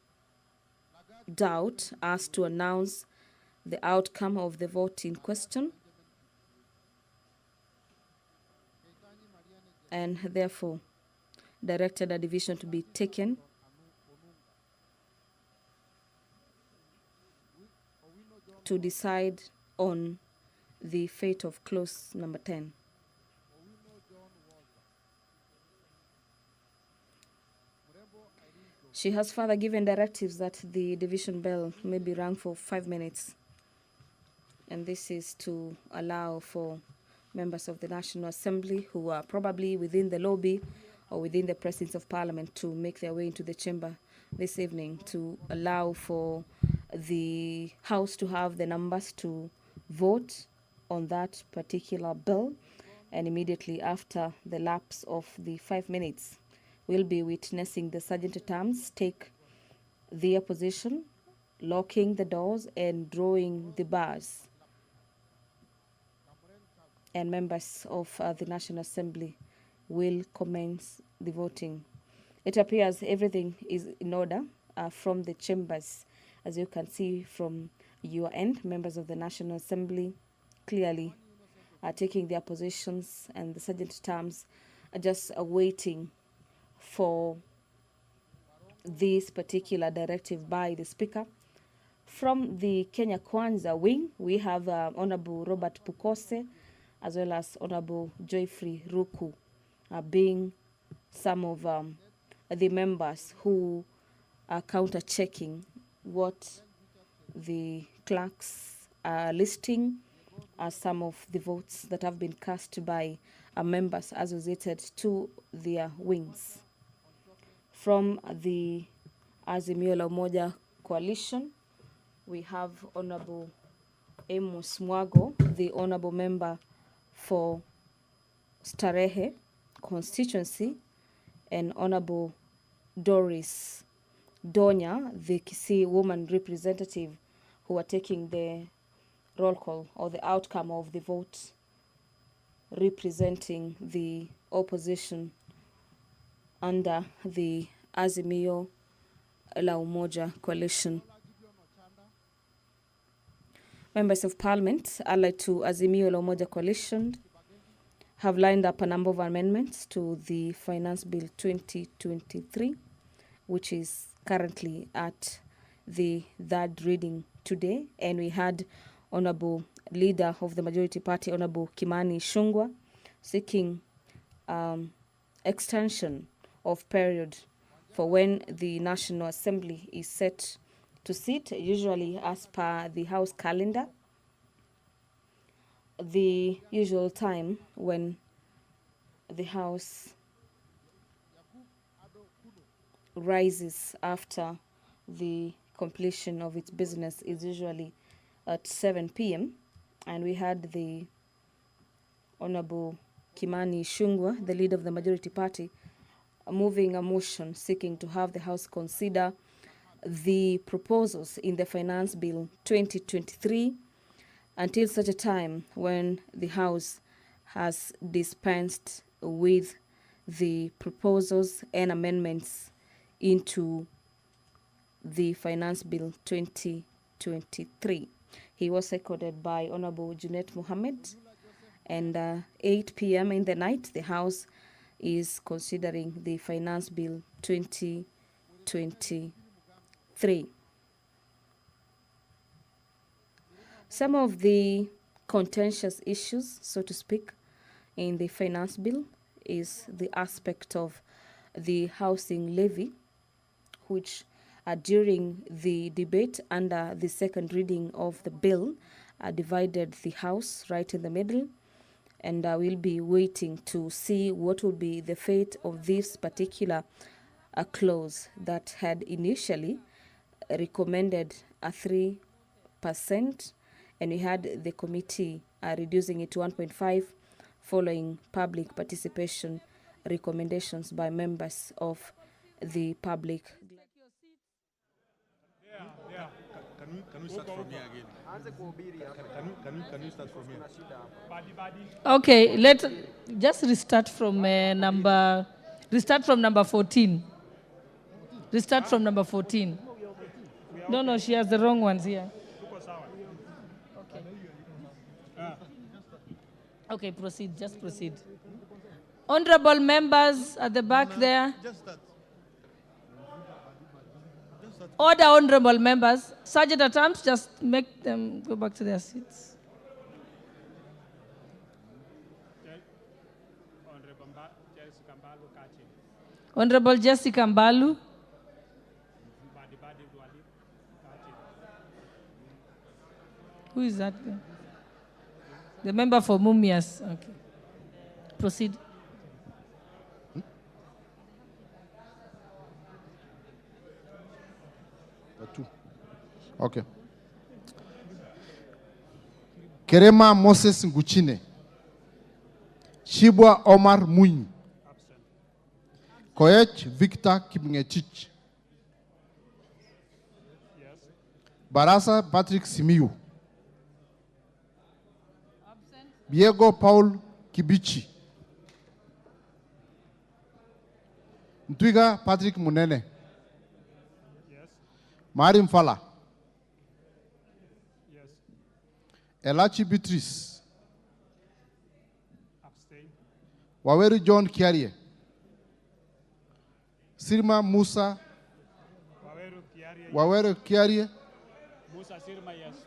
doubt as to announce the outcome of the vote in question, and therefore directed a division to be taken to decide on the fate of clause number 10. She has further given directives that the division bell may be rung for 5 minutes, and this is to allow for members of the National Assembly who are probably within the lobby or within the presence of Parliament to make their way into the chamber this evening, to allow for the House to have the numbers to vote on that particular bill. And immediately after the lapse of the 5 minutes, we'll be witnessing the sergeant at arms take the opposition, locking the doors and drawing the bars, and members of the National Assembly will commence the voting. It appears everything is in order from the chambers. As you can see from your end, members of the National Assembly clearly are taking their positions, and the sergeant at arms are just waiting for this particular directive by the Speaker. From the Kenya Kwanza wing, we have Honorable Robert Pukose, as well as Honorable Joyfrey Ruku, being some of the members who are counter-checking what the clerks are listing as some of the votes that have been cast by members associated to their wings. From the Azimio la Umoja coalition, we have Honorable Amos Mwago, the Honorable Member for Starehe constituency, and Honorable Doris Donya, the Kisii woman representative, who are taking the roll call or the outcome of the vote representing the opposition under the Azimio la Umoja coalition. Members of Parliament allied to Azimio la Umoja coalition have lined up a number of amendments to the Finance Bill 2023, which is currently at the third reading today, and we had Honorable Leader of the Majority Party, Honorable Kimani Ichung'wah, seeking extension of period for when the National Assembly is set to sit, usually as per the House calendar. The usual time when the House rises after the completion of its business is usually at 7 p.m. And we had the Honorable Kimani Ichung'wah, the leader of the Majority Party, moving a motion seeking to have the House consider the proposals in the Finance Bill 2023 until such a time when the House has dispensed with the proposals and amendments into the Finance Bill 2023. He was seconded by Honorable Junet Mohammed, and 8 p.m. in the night, the House is considering the Finance Bill 2023. Some of the contentious issues, so to speak, in the Finance Bill is the aspect of the housing levy, which during the debate under the second reading of the bill divided the House right in the middle, and we'll be waiting to see what will be the fate of this particular clause that had initially recommended a 3%, and we had the committee reducing it to 1.5 following public participation recommendations by members of the public. Can we start from here again? Can we start from here? Okay, let's just restart from number 14. Restart from number 14. No, she has the wrong ones here. Okay, proceed, just proceed. Honorable members at the back there. Order, honorable members. Sergeant at arms, just make them go back to their seats. Honorable Jessica Mbalu. Who is that? The member for Mumias. Okay. Proceed. Okay. Kerema Moses Nguchine. Shibwa Omar Muni. Koech Victor Kipngechich. Barasa Patrick Simiyu. Diego Paul Kibichi. Ntwiga Patrick Munene. Marim Fala. Elachi Beatrice. Waweru John Kiarie. Sirma Musa. Waweru Kiarie. Musa Sirma, yes.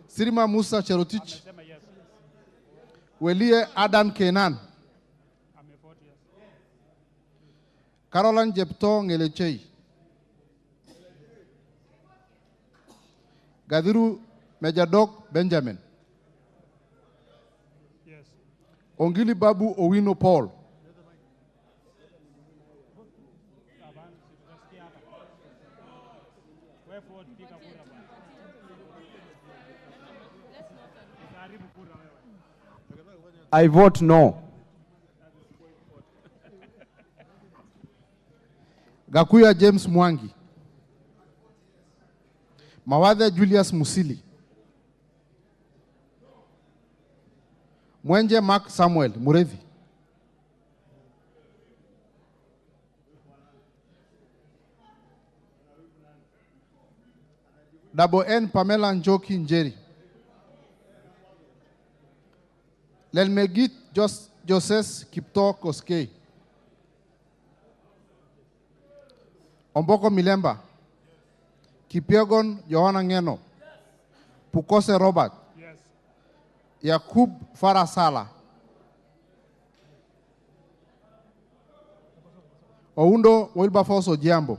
Sirma Musa Cherotich. Welie Adan Kenan. Caroline Jepto Ngelechei. Gadiru Mejadok Benjamin. Yes. Ongili Babu Owino Paul. I vote no. Gakuya James Mwangi. Mawadhe Julius Musili. Mwenje Mark Samuel Murevi. Double N Pamela Njoki Njeri. Lelmegit Joses Kipto Koskei. Omboko Milemba, Kipiegon Johanna Ngeno, Pukose Robert, Yes. Yakub Farasala, Oundo Wilberforce Ojiambo,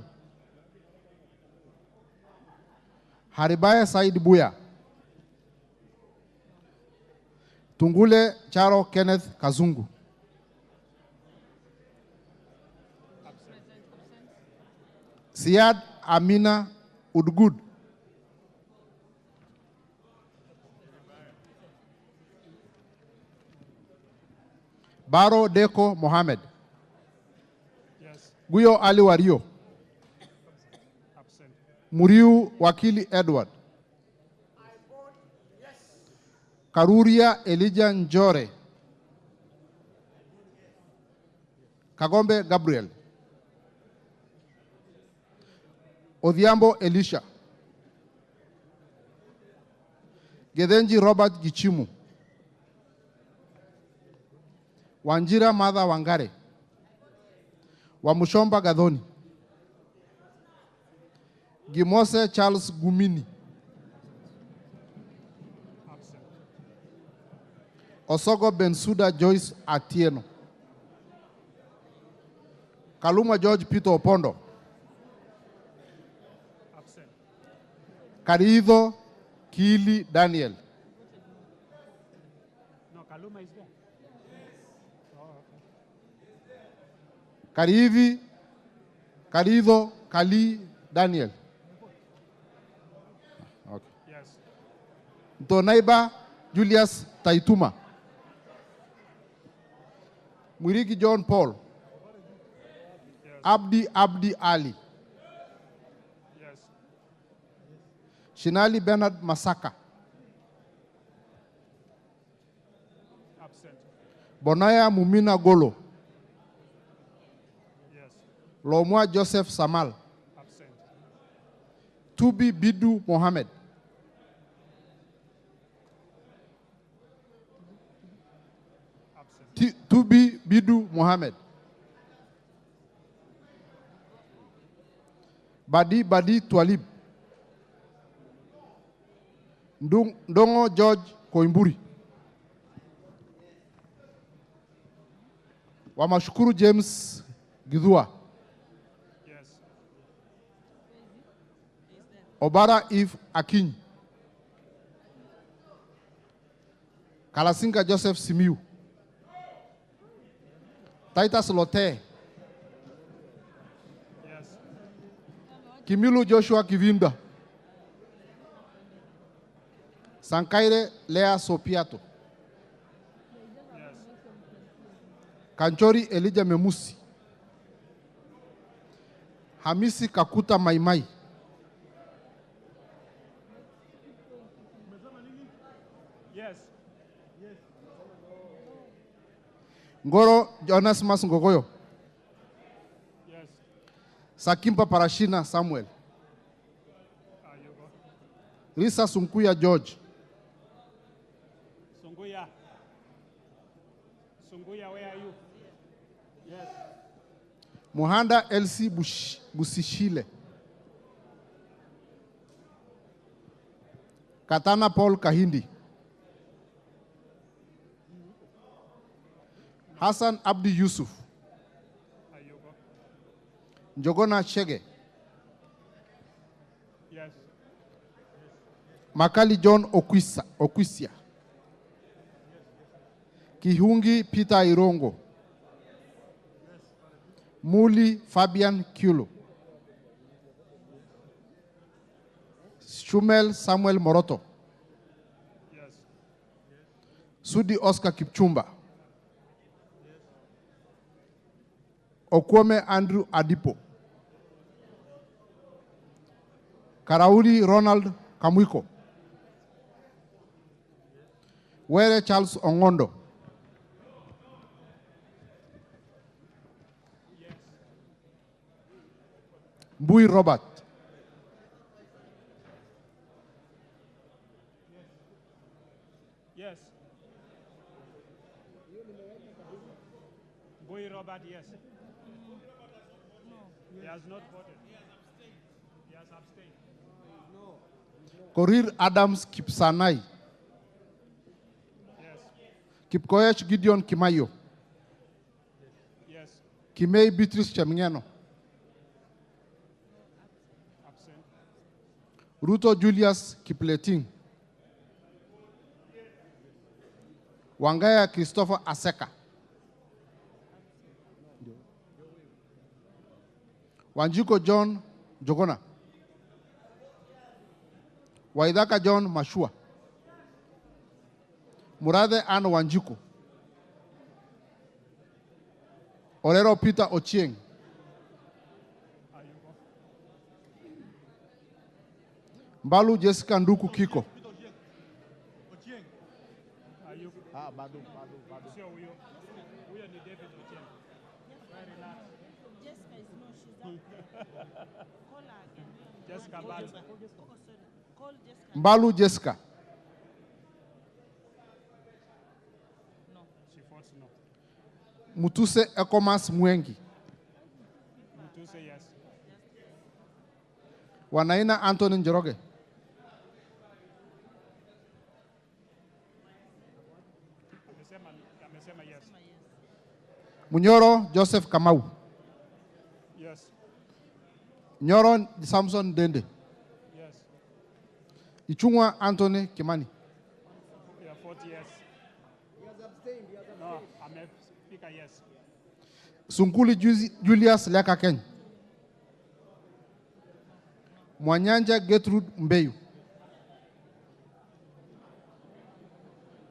Haribaya Said Buya, Tungule Charo Kenneth Kazungu, Siad Amina Udgud, Baro Deko Mohammed, Yes. Guyo Ali Wario, Absent. Muriu Wakili Edward, Karuria Elijah Njore, Kagombe Gabriel, Odhiambo Elisha, Gedenji Robert Gichimu, Wanjira Madha Wangare, Wamushomba Gadhoni, Gimose Charles Gumini, Absent. Osogo Bensuda Joyce Atieno, Kaluma George Peter Opondo, Absent. Karido Kili Daniel, No, Kaluma is there. Oh, okay. Karivi, Karido Kali Daniel. Okay. Yes. Tonaiba Julius Taituma, Mwirigi John Paul, Abdi Ali, Yes. Shinali Bernard Masaka, Absent. Bonaya Mumina Golo, Yes. Lomwa Joseph Samal, Absent. Tubi Bidu Mohammed, Tubi Bidu Mohammed, Badi Twalib, Ndongo George Koimburi, Wamashukuru James Gidhua, Yes. Obara Eve Akin, Kalasinga Joseph Simiu, Titus Lote, Yes. Kimilu Joshua Kivinda, Sankaire Lea Sopiato, Yes. Kanchori Elijah Memusi, Hamisi Kakuta Maimai, Yes. Ngoro Jonas Mas Ngogoyo, Yes. Sakimpa Parashina Samuel, You go. Risa Sunkuya George, Sunguya. Sunguya, where are you? Yes. Muhanda LC Busishile, Katana Paul Kahindi, Hassan Abdi Yusuf, Njogona Shege, Yes. Makali John Okwisia, Kihungi Peter Irongo, Muli Fabian Kulo, Shumel Samuel Moroto, Yes. Sudi Oscar Kipchumba, Okwome Andrew Adipo, Karauli Ronald Kamwiko, Were Charles Ongondo, Mbui Robert, Yes. Boy Robert, yes. He has not voted. He has abstained. Korir Adams Kipsanai. Yes. Kipkoech Gideon Kimayo. Yes. Kimei Beatrice Chemingeno. Absent. Ruto Julius Kipleting. Wangaya Christopher Aseka. Wanjiko John Jogona. Waidaka John Mashua. Murade Ann Wanjiko. Orero Peter Ochieng. Mbalu Jessica Nduku Kiko. Bado. Sio huyo. Huyo ni David Ochieng. Very relax. Jessica is no, she's up. Call her again. Jessica Bado. Oh, sorry. Call Jessica. Mbalu Jessica. No. She votes no. Mutuse Ekomas Mwengi. Mutuse yes. Wanaina Anthony Njoroge. Amesema yes. Munyoro Joseph Kamau. Yes. Nyoro Samson Dende. Yes. Ichungwa Anthony Kimani. Yeah, 40 yes. He has abstained. No, I'm a speaker yes. Sunkuli Julius Leka Ken. Mwanyanja Gertrude Mbeyu.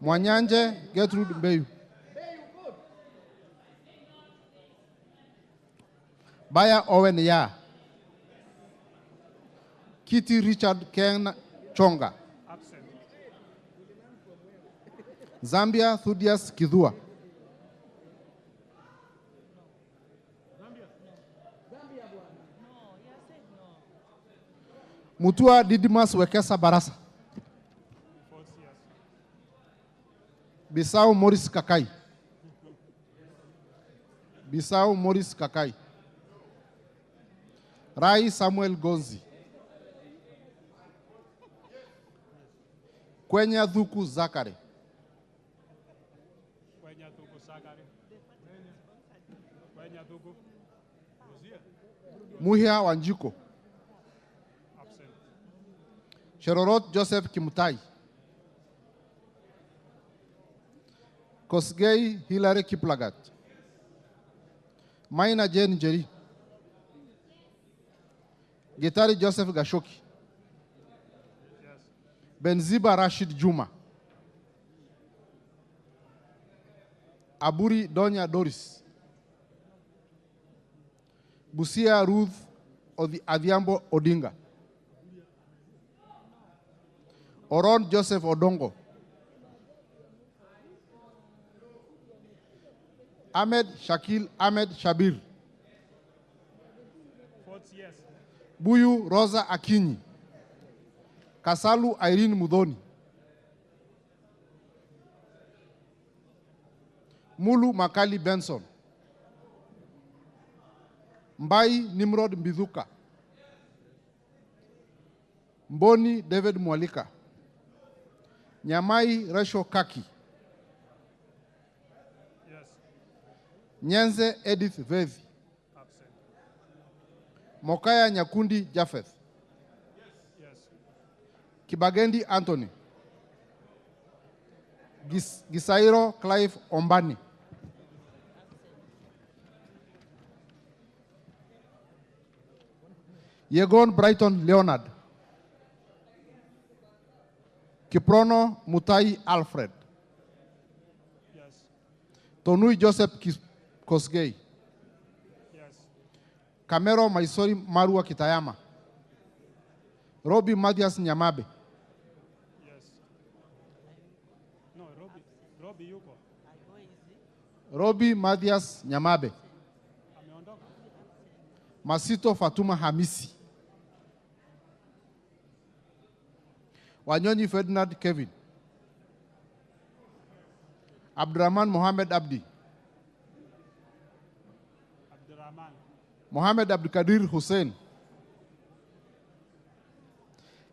Mwanyanje Gertrude Mbeyu. Baya Owen Ya. Kitty Richard Ken Chonga. Absent. Zambia Thudias Kidhua. Mutua Didimas Wekesa Barasa. Bisau Morris Kakai. Bisau Morris Kakai. Rai Samuel Gonzi. Kwenya Dhuku Zakari. Kwenya Thuku Zakari. Kwenya Thuku. Muhia Wanjiko. Absent. Sherorot Joseph Kimutai. Kosgei Hilary Kiplagat. Maina Jane Njeri. Gitari Joseph Gashoki. Yes. Benziba Rashid Juma. Aburi Donya Doris. Busia Ruth Adhiambo Odinga. Oron Joseph Odongo. Ahmed Shakil Ahmed Shabir. Votes yes. Buyu Rosa Akinyi. Kasalu Irene Mudhoni. Mulu Makali Benson. Mbai Nimrod Mbithuka. Mboni David Mwalika. Nyamai Resho Kaki. Yes. Nyenze Edith Vethi. Absent. Mokaya Nyakundi Japheth. Yes. Kibagendi Anthony. Gisairo Clive Ombani. Yegon Brighton Leonard. Kiprono Mutai Alfred. Yes. Tonui Joseph Kosgei. Yes. Kamero Maisori Marua Kitayama. Robi Mathias Nyamabe. Yes. No, Robi yuko. Robi Mathias Nyamabe. Ameondoka. Masito Fatuma Hamisi. Wanyonyi Ferdinand Kevin. Abdurrahman Mohamed Abdi. Abdurrahman. Mohamed Abdikadir Hussein,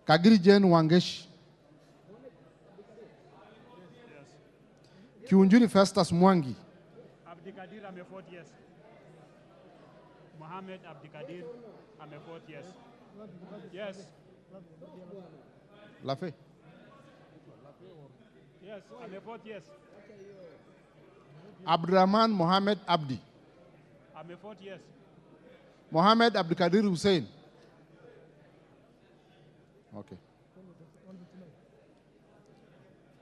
Kagiri Jane Wangeshi, Kiunjuri Festus Mwangi, Abdikadir amefort yes. Mohamed Abdikadir amefort yes. Yes. Lafe, Yes, amefort yes. Abdurrahman Mohamed Abdi, Amefort yes. Mohamed Abdikadir Hussein. Okay.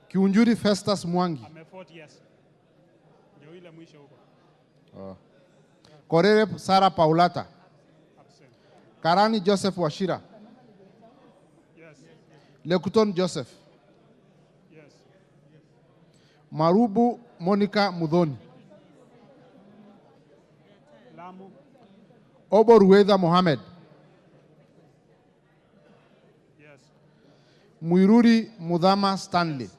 Kiunjuri Festus Mwangi. Amefort yes. Ndio ile mwisho huko. Korere Sara Paulata. Absent. Karani Joseph Washira. Yes. Lekuton Joseph. Yes. Marubu Monica Mudhoni. Lamu. Oboruwedha Mohamed. Yes. Muiruri Mudhama Stanley.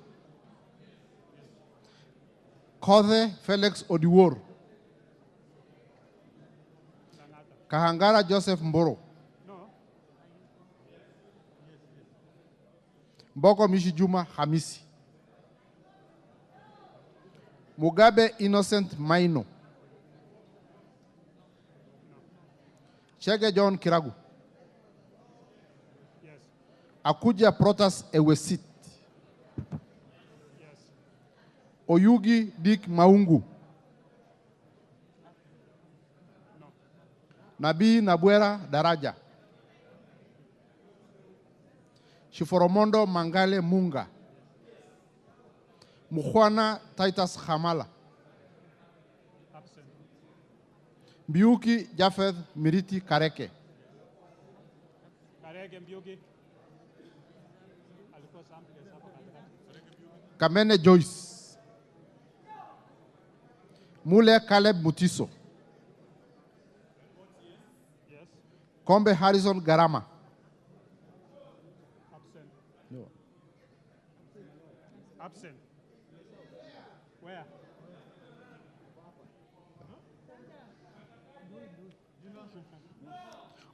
Kothe Felix Odiwor. Kahangara Joseph Mboro. No. Mboko Mishi Juma Hamisi. Mugabe Innocent Maino. Chege John Kiragu. Yes. Akuja Protas Ewesit. Yes. Oyugi Dick Maungu. No. Nabii Nabwera Daraja. Shiforomondo Mangale Munga. Mukhwana Titus Hamala. Absent. Mbiuki Jafeth Miriti Kareke. Karege Mbiuki. Alikuwa sample hapo katikati. Kamene Joyce. Mule Caleb Mutiso. Yes. Kombe Harrison Garama. Absent. Absent. Where?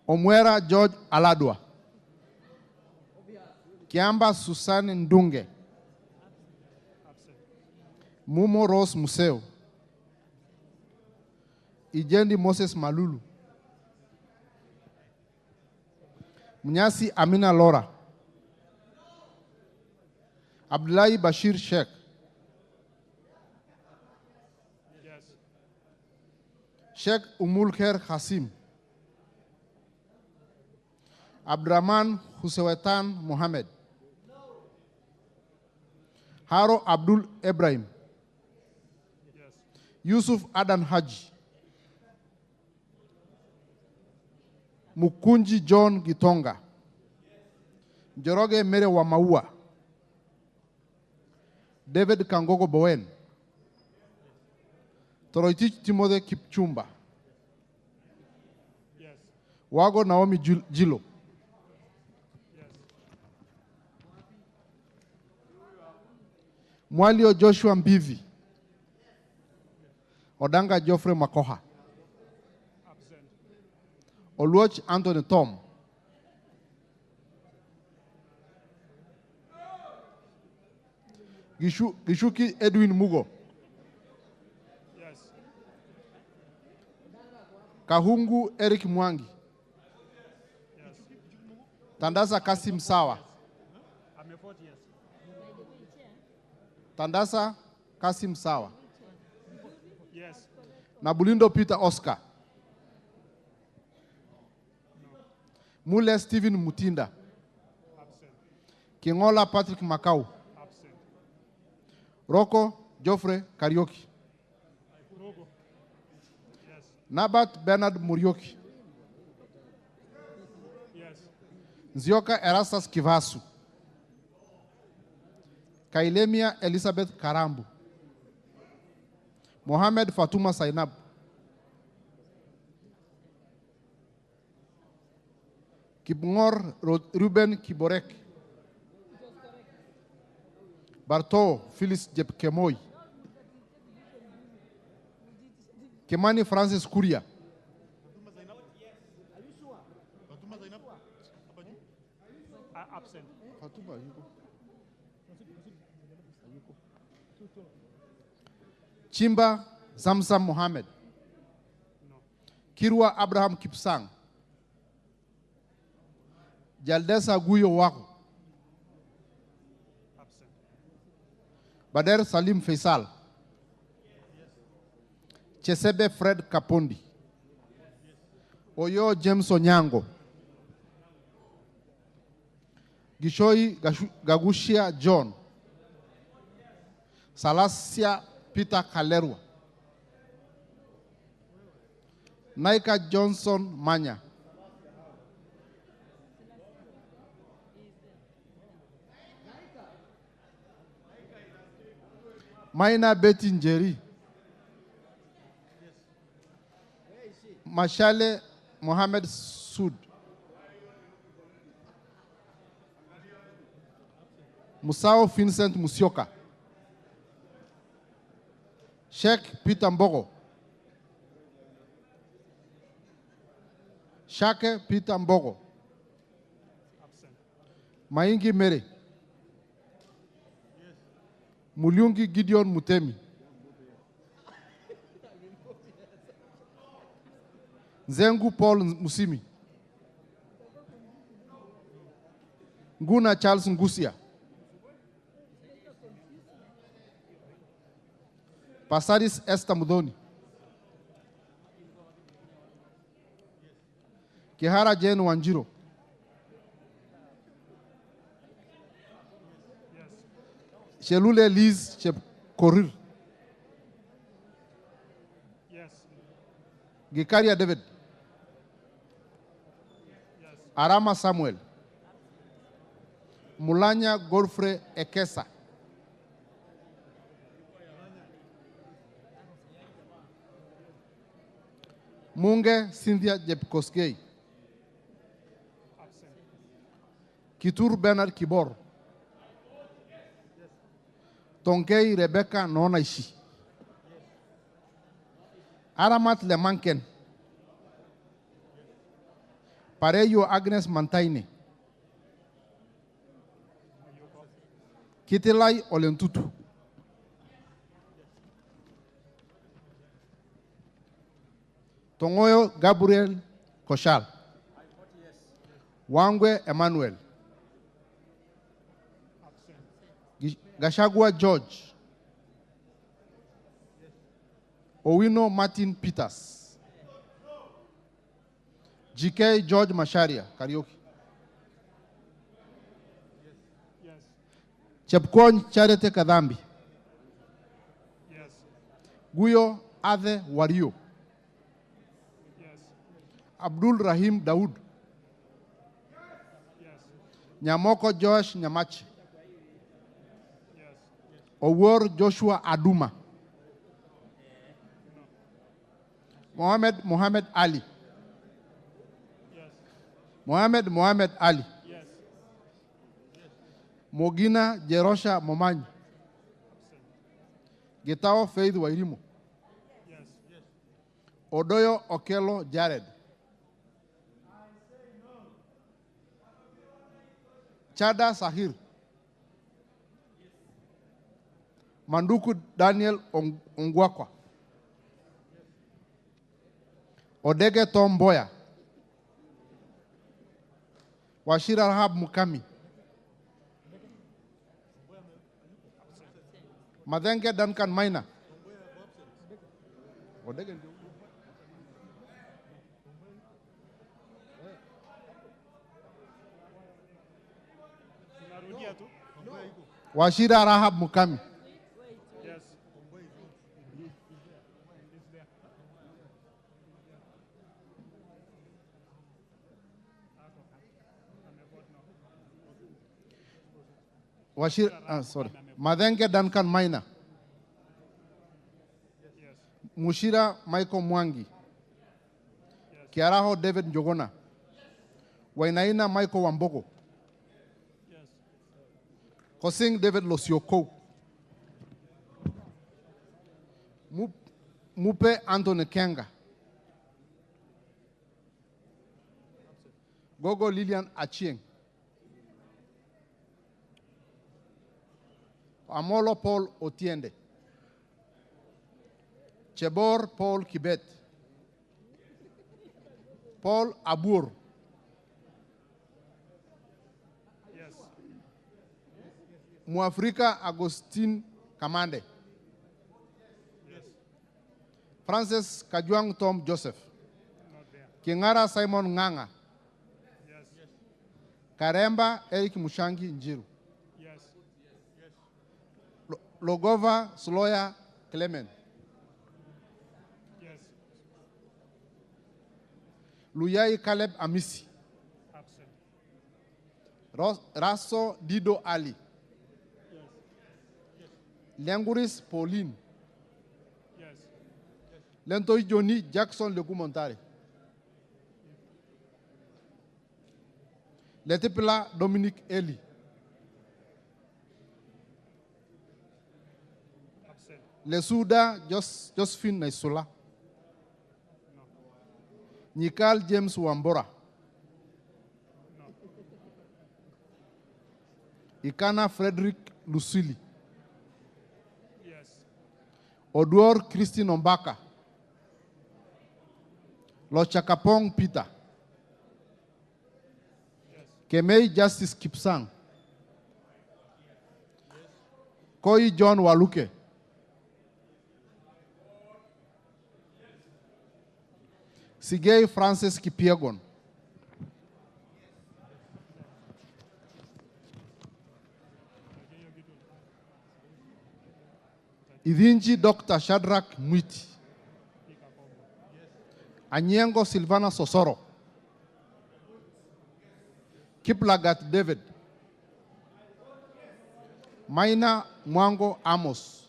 Omwera George Aladwa. Kiamba Susan Ndunge. Absent. Mumo Rose Museo. Ijendi Moses Malulu. Mnyasi Amina Lora. Abdullahi Bashir Sheikh. Yes. Sheikh Umulkher Hasim. Abdurrahman Husewetan Mohammed. Haro Abdul Ibrahim. Yes. Yusuf Adan Haji. Mukunji John Gitonga. Njoroge Mere wa Maua. David Kangogo Bowen. Toroitich Timothy Kipchumba. Yes. Wago Naomi Jilo. Yes. Mwalio Joshua Mbivi. Odanga Geoffrey Makoha. Absent. Oluoch Anthony Tom. Gishuki Edwin Mugo. Yes. Kahungu Eric Mwangi. Yes. Tandasa Kasim Sawa. Amefort yes. Tandasa Kasim Sawa. Yes. Nabulindo Peter Oscar. Mule Stephen Mutinda. Absent. Kingola Patrick Makau. Absent. Rocco Geoffrey Karioki. Rogo. Yes. Nabat Bernard Murioki. Yes. Nzioka Erastus Kivasu. Kailemia Elizabeth Karambu. Mohamed Fatuma Sainab. Kibngor Ruben Kiborek. Barto Phyllis Jepkemoi. Kemani Francis Kuria. Absent. Chimba Zamzam Mohammed. Kirwa Abraham Kipsang. Jaldesa Guyo Wako. Bader Salim Faisal. Chesebe Fred Kapondi. Oyo James Onyango. Gishoi Gagushia John. Salasia Peter Kalerwa. Naika Johnson Manya. Maina Betty Njeri. Mashale Mohammed Sud. Musao Vincent Musioka. Sheikh Peter Mbogo. Shake Peter Mbogo. Maingi Mere. Mulyungi Gideon Mutemi. Zengu Paul Musimi. Nguna Charles Ngusia. Pasaris Esther Mudoni. Kihara Jane Wanjiro. Shelule Liz Korir. Yes. Gikaria David. Yes. Arama Samuel. Mulanya Godfrey Ekesa. Munge Cynthia Jepkoskei. Kitur Bernard Kibor. Tonkei Rebecca Nonaishi. Aramat Lemanken. Pareyo Agnes Mantaine. Kitilai Olentutu. Tongoyo Gabriel Koshal. Wangwe Emmanuel. Gashagua George. Owino Martin Peters. GK George Masharia, karaoke. Yes. Chepkon Charity Kadhambi. Yes. Guyo Ade Wario. Yes. Abdul Rahim Daud. Yes. Nyamoko Josh Nyamachi. Yes. Owor Joshua Aduma. Mohammed Ali. Yes. Mohammed Ali. Yes. Mogina Jerosha Momanyi. Gitao Faith Wairimu. Yes. Odoyo Okelo Jared. Chada Sahir. Manduku Daniel Ongwakwa. Odege Tomboya. Washira Rahab Mukami. Madenge Duncan Maina. Odege. Tunarudia tu. Washira Rahab Mukami. Yes. Sorry. Madenge Duncan Maina. Yes. Mushira Michael Mwangi. Kiaraho David Njogona. Wainaina Michael Wambogo. Yes. Kosing David Losioko. Mupe Anthony Kenga. Gogo Lilian Achieng. Amolo Paul Otiende. Chebor Paul Kibet. Paul Abur. Yes. Muafrika Agustin Kamande. Yes. Francis Kajuang Tom Joseph. Not there. Kingara Simon Nganga. Yes. Karemba Eric Mushangi Njiru. Yes. Logova Sloya Clement. Yes. Luyai Caleb Amisi. Absent. Raso Dido Ali. Lenguris Pauline. Yes. Lentoi Johnny Jackson Legumontare. Letipila Dominique Eli. Absent. Lesuda Josephine Naisula. Nikal James Wambora. Ikana Frederick Lucili. Yes. Oduor Christine Ombaka. Lochakapong Peter. Kemei Justice Kipsang. Koi John Waluke. Sigei Francis Kipiegon. Idhinji Dr. Shadrach Mwiti. Anyengo Silvana Sosoro. Kiplagat David. Maina Mwango Amos.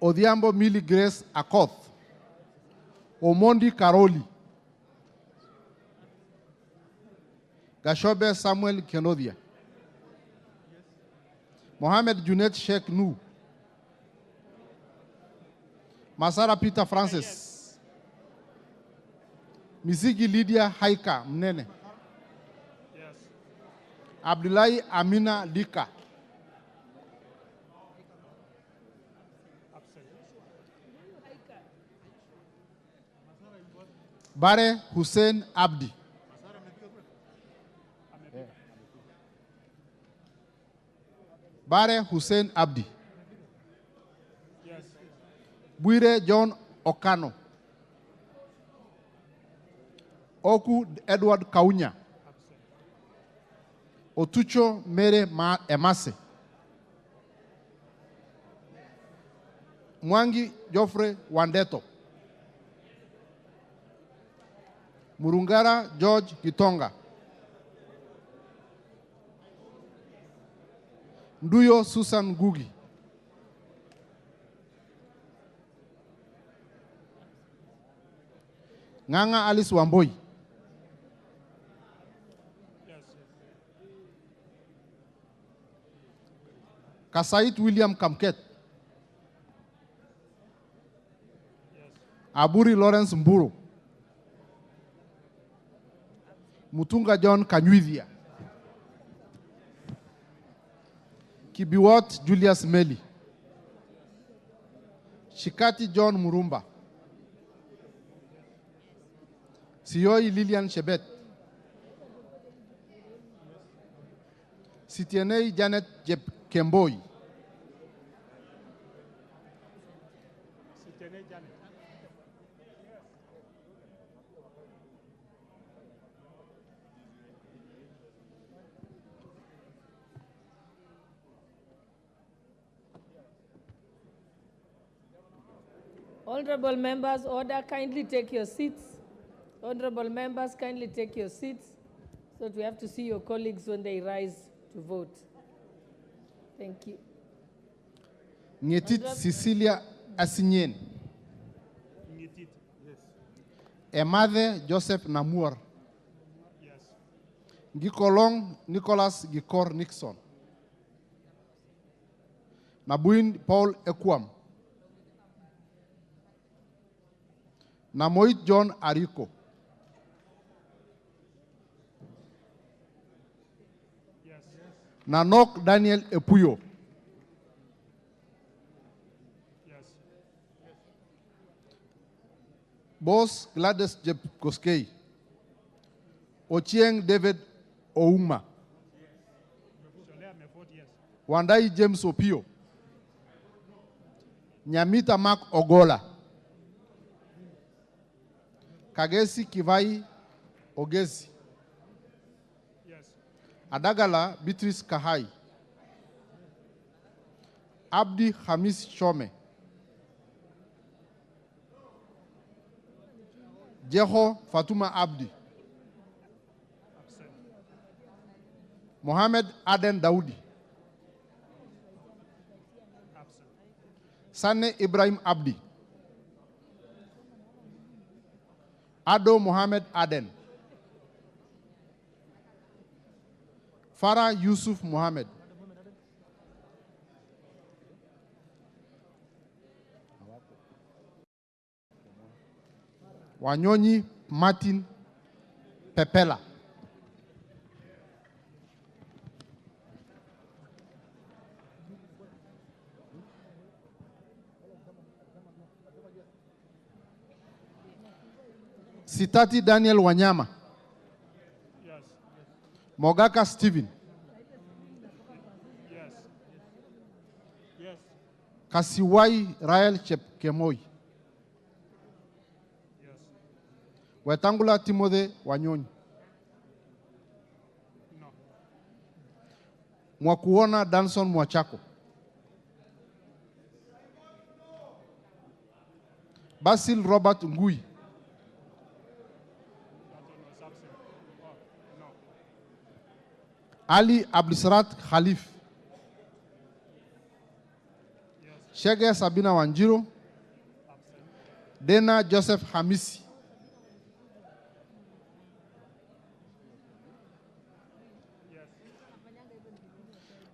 Odhiambo Millie Grace Akoth. Omondi Karoli. Gashobe Samuel Kenodia. Mohamed Junet Sheikh Nu. Masara Peter Francis. Misigi Lydia Haika Mnene. Yes. Abdullahi Amina Lika. Absent. Bare Hussein Abdi. Bare Hussein Abdi. Yes. Buire John Okano. Oku Edward Kaunya. Otucho Mere Emase. Mwangi Geoffrey Wandeto. Murungara George Gitonga. Nduyo Susan Gugi. Nganga Alice Wamboi. Yes. Kasait William Kamket. Aburi Lawrence Mburu. Mutunga John Kanyuithia. Kibiwot Julius Meli. Shikati John Murumba. Sioi Lilian Shebet. Sitienei Janet Jeb Kemboi. Sitene Janet. Honorable members, order, kindly take your seats. Honorable members, kindly take your seats so that we have to see your colleagues when they rise to vote. Thank you. Ngetit Cecilia Asinyen. Ngitit. Yes. Emade Joseph Namur. Yes. Gikolong Nicholas Gikor Nixon. Nabuin Paul Ekwam. Namoit John Ariko. Nanok Daniel Epuyo. Yes. Boss Gladys Jeb Koskei. Ochieng David Ouma. Sholea may vote yes. Wandai James Opio. Nyamita Mark Ogola. Kagesi Kivai Ogesi. Yes. Adagala Beatrice Kahai. Abdi Hamis Shome. Jeho Fatuma Abdi. Absent. Mohammed Aden Daudi. Absent. Sane Ibrahim Abdi. Ado Mohammed Aden. Farah Yusuf Mohammed. Wanyonyi Martin Pepela. Sitati Daniel Wanyama. Yes. Mogaka Stephen. Yes. Yes. Kasiwai Rael Chepkemoi. Yes. Wetangula Timothy Wanyonyi. No. Mwakuona Danson Mwachako. Basil Robert Ngui. That one was absent. Oh, no. Ali Abdulsarat Khalif. Yes. Shege Sabina Wanjiro. Absent. Dena Joseph Hamisi. Yes.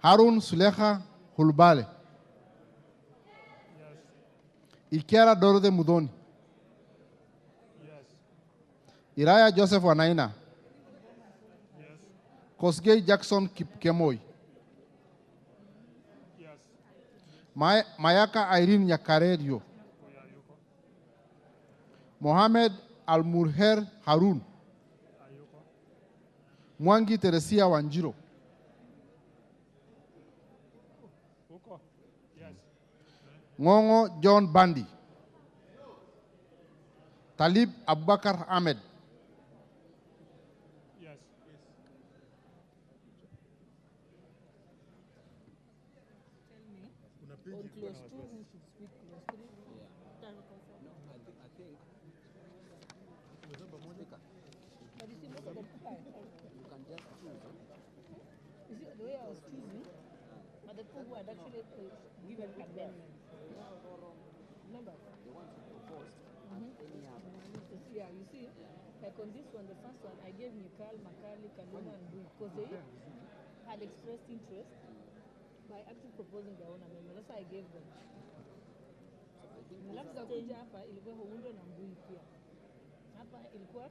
Harun Suleha Hulbale. Yes. Ikiara Dorode Mudoni. Yes. Iraya Joseph Wanaina. Yes. Kosgei Jackson Kipkemoi. Yes. Mayaka Irene Yakarerio. Ayuko. Mohamed Almurher Harun. Ayuko. Mwangi Teresia Wanjiro. Uko. Yes. Ngongo John Bandi. Talib Abubakar Ahmed. Yes. On clause 2, who should speak? Clause 3? But you see, most of the people, you can just choose. You see, the way I was choosing, but the people who had actually given amendments. Remember? The ones who proposed yeah, you see, like on this one, the first one, I gave Nikal, Makali, Kaluma, and Bui, because they had expressed interest by actually proposing their own amendment. That's why I gave them. Alafu za kuja hapa ilikuwa Huundo na Mbui pia. Hapa ilikuwa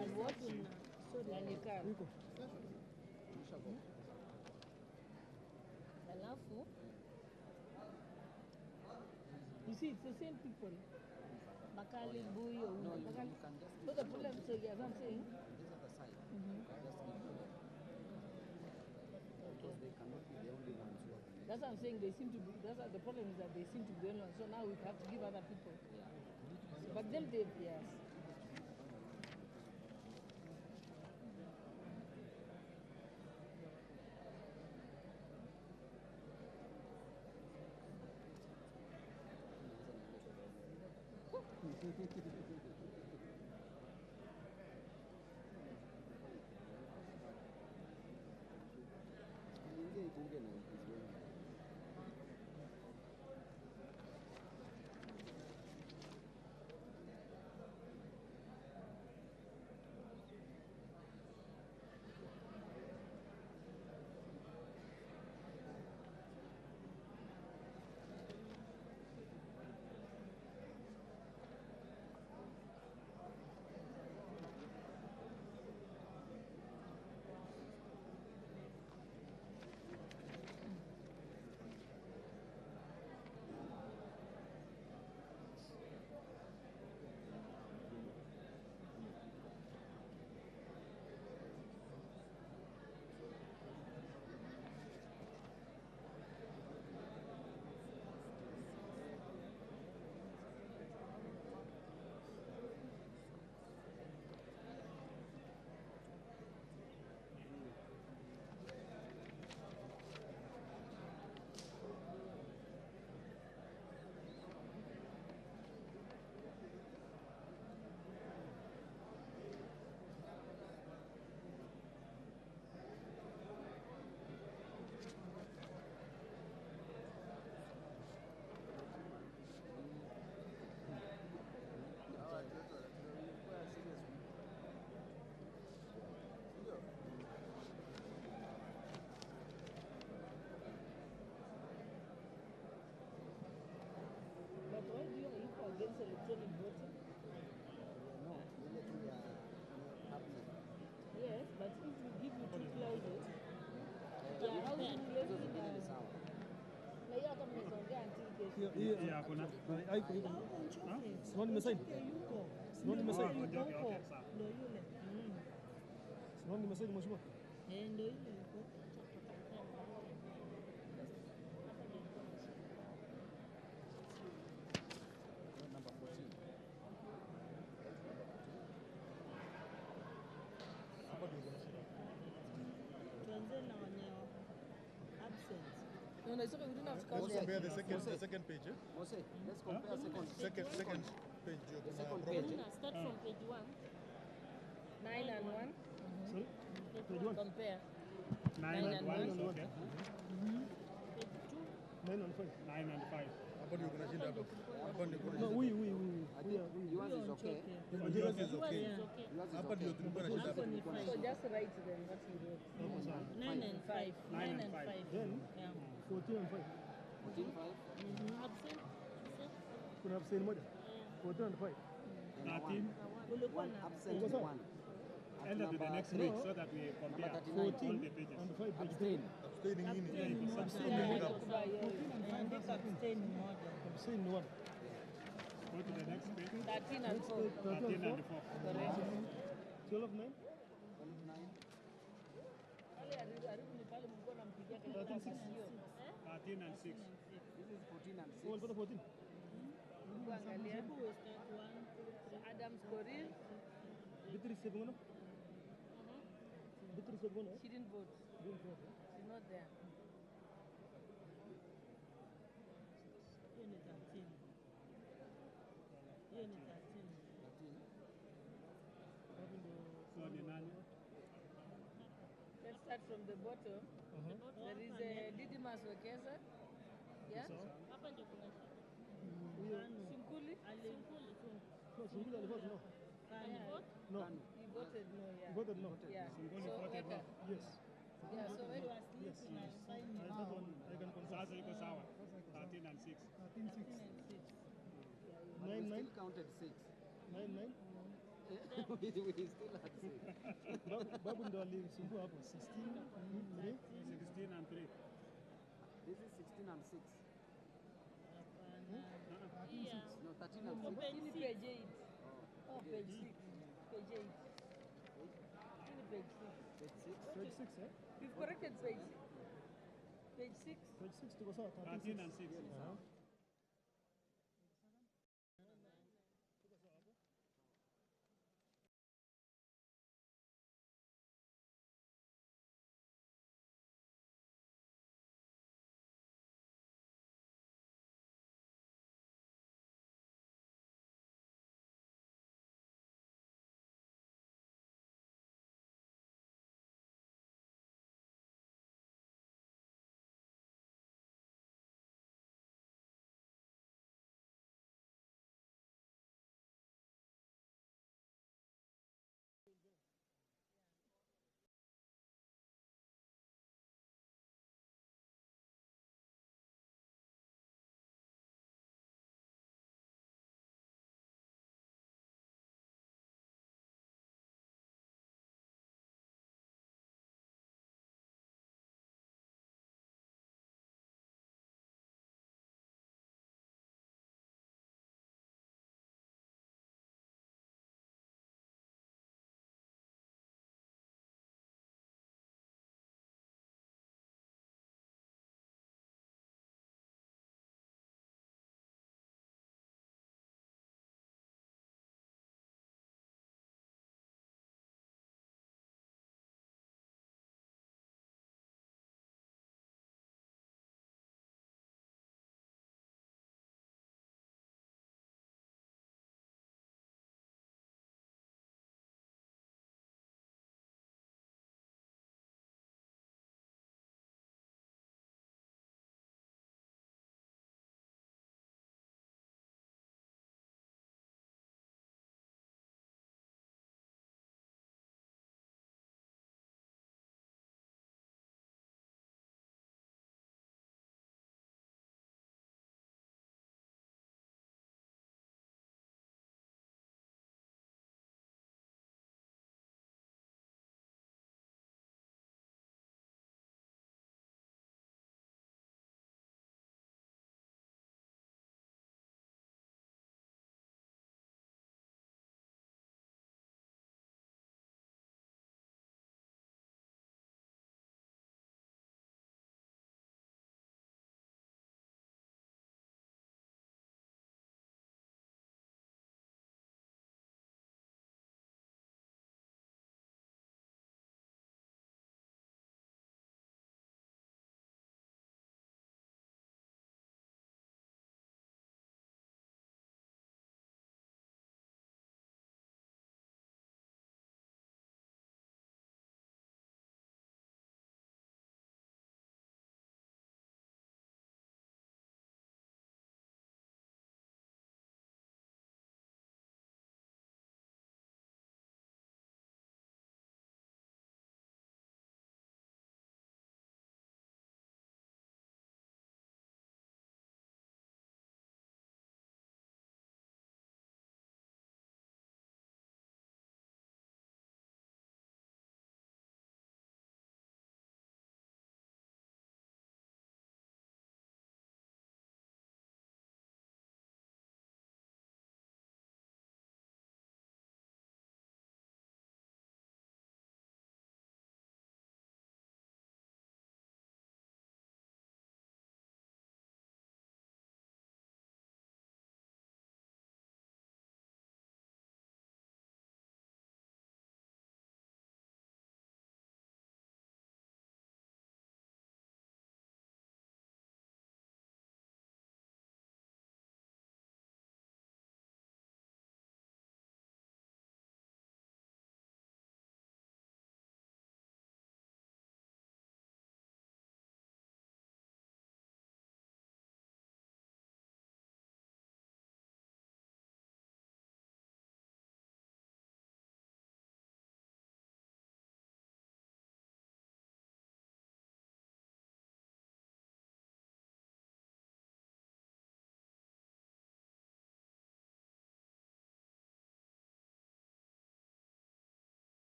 Alwotu na Nikal. Alafu you see, it's the same people. Makali, Mbui, or Makali. So the problem, so yeah, as I'm saying. That's what I'm saying. They seem to be. That's what the problem is, that they seem to be the only ones. So now we have to give other people. But then they, yes. Number 14. No, it's okay. We didn't have to count Let's them. compare the second page. Mose, let's compare second page. The second page. Start from page 1. 9 and 1. Sorry? Page 1. Compare. 9 and 1 is okay. 9 and 5. 9 and 5. Hapa ndio kuna shida hapa. Hapa ndio kuna No, shida. yours is okay. Yours is okay. Hapa ndio tulikuwa na shida hapa. So just write them what you wrote. 9 and 5. 9 and 5. Then, Yeah. 14 and 5. 14, 5. Absent. Kuna abstain moja. 14 and 5. 13. One absent, one. End up with the next page so that we compare all 14 the pages. and 5 page. Abstain. Abstaining nini? Abstain one. Go to the next page. 13 and 4. 13 and 4. Correct. 12 of 9. 13 and 6. This is 14 and 6. Oh, what 14? Kuangalia. So Adam's Korir. Beatrice said one. Beatrice said one. She didn't vote. She's not there. Unit 13. Unit 13. So ni nani? Let's start from the bottom. There is a Didymus Wekesa. Yeah? Hapa ndio kuna Sinkuli? No, Sungula alivote no. No. He voted no, yeah. He voted no. Yeah. Sunguli So voted no. Weka. Yes. Yeah, so Weka. Yes. That one I can confirm. Sasa iko sawa. 13 and 6. 13, 6. 9, But we 9. still counted 6. 9, 9. We still had 6. Babu ndo alisumbua hapo 16, 3. 16 and 3. This is 16 and 6. Yeah. No, 13 and 6. Page 8. Oh, page 6. Page 8. Page 6. Page 6. Page 6, eh? You've corrected page. Page 6. Page 6 tuko sawa 13 and 6.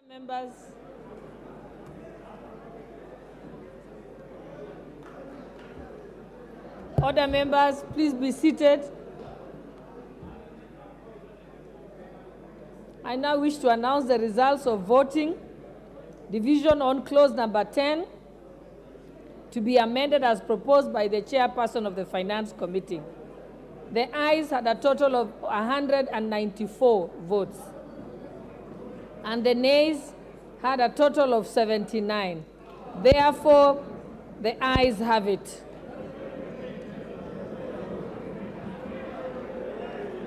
Members. Order, members, please be seated. I now wish to announce the results of voting. Division on clause number 10 to be amended as proposed by the chairperson of the Finance Committee. The ayes had a total of 194 votes, and the nays had a total of 79. Therefore, the ayes have it.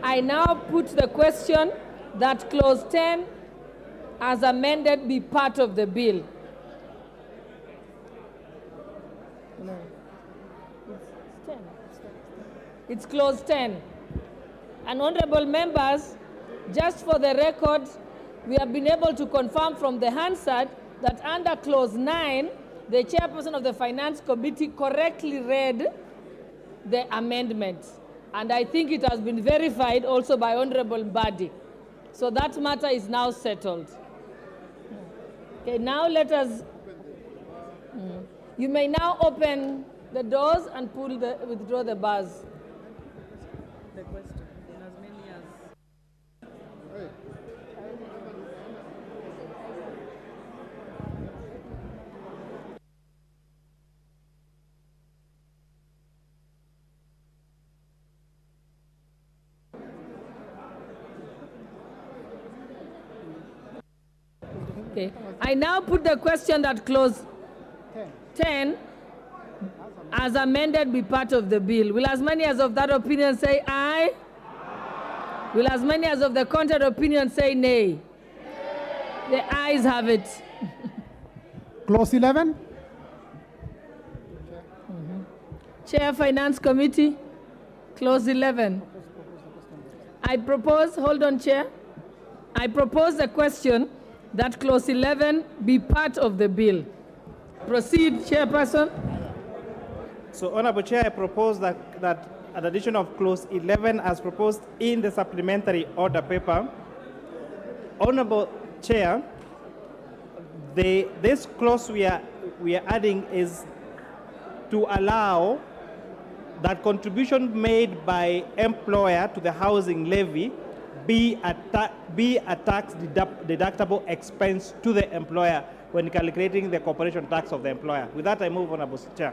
I now put the question that clause 10 as amended be part of the bill. No, it's 10. It's clause 10. And honorable members, just for the record, we have been able to confirm from the Hansard that under clause 9, the chairperson of the Finance Committee correctly read the amendment. And I think it has been verified also by Honorable Mbadi. So that matter is now settled. Okay, now let us, you may now open the doors and withdraw the bars. The question, in as many as. Okay. I now put the question that clause 10 as amended be part of the bill. Will as many as of that opinion say aye? Aye. Will as many as of the contrary opinion say nay? The ayes have it. Clause 11. Chair Finance Committee, clause 11. I propose, hold on, Chair. I propose the question that clause 11 be part of the bill. Proceed, Chairperson. So, Honorable Chair, I propose that an addition of clause 11 as proposed in the supplementary order paper. Honorable Chair, this clause we are adding is to allow that contribution made by employer to the housing levy be a tax deductible expense to the employer when calculating the corporation tax of the employer. With that, I move, Honorable Chair.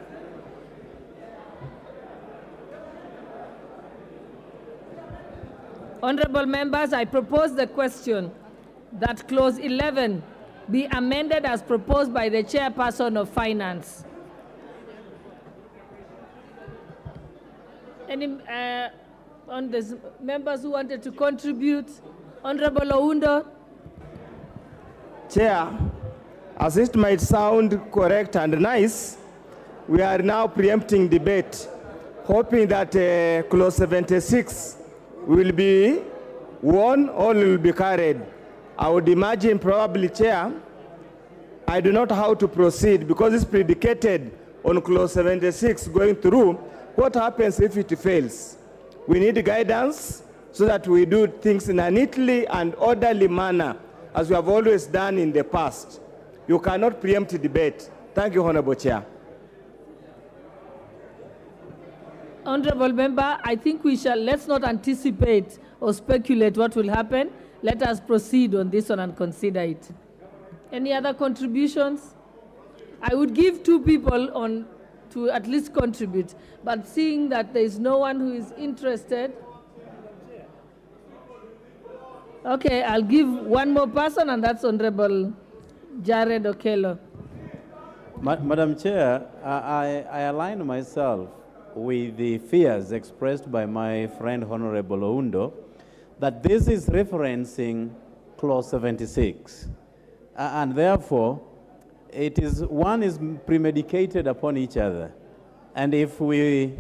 Honorable members, I propose the question that clause 11 be amended as proposed by the chairperson of finance. Any on the members who wanted to contribute? Honorable Oundo. Chair, as it might sound correct and nice, we are now preempting debate, hoping that clause 76 will be won or will be carried. I would imagine probably, Chair, I do not know how to proceed because it's predicated on clause 76 going through. What happens if it fails? We need guidance so that we do things in a neatly and orderly manner, as we have always done in the past. You cannot preempt debate. Thank you, Honorable Chair. Honorable Member, I think let's not anticipate or speculate what will happen. Let us proceed on this one and consider it. Any other contributions? I would give 2 people to at least contribute, but seeing that there is no one who is interested, okay, I'll give 1 more person, and that's Honorable Jared Okello. Madam Chair, I align myself with the fears expressed by my friend Honorable Oundo that this is referencing clause 76, and therefore one is premedicated upon each other. And if we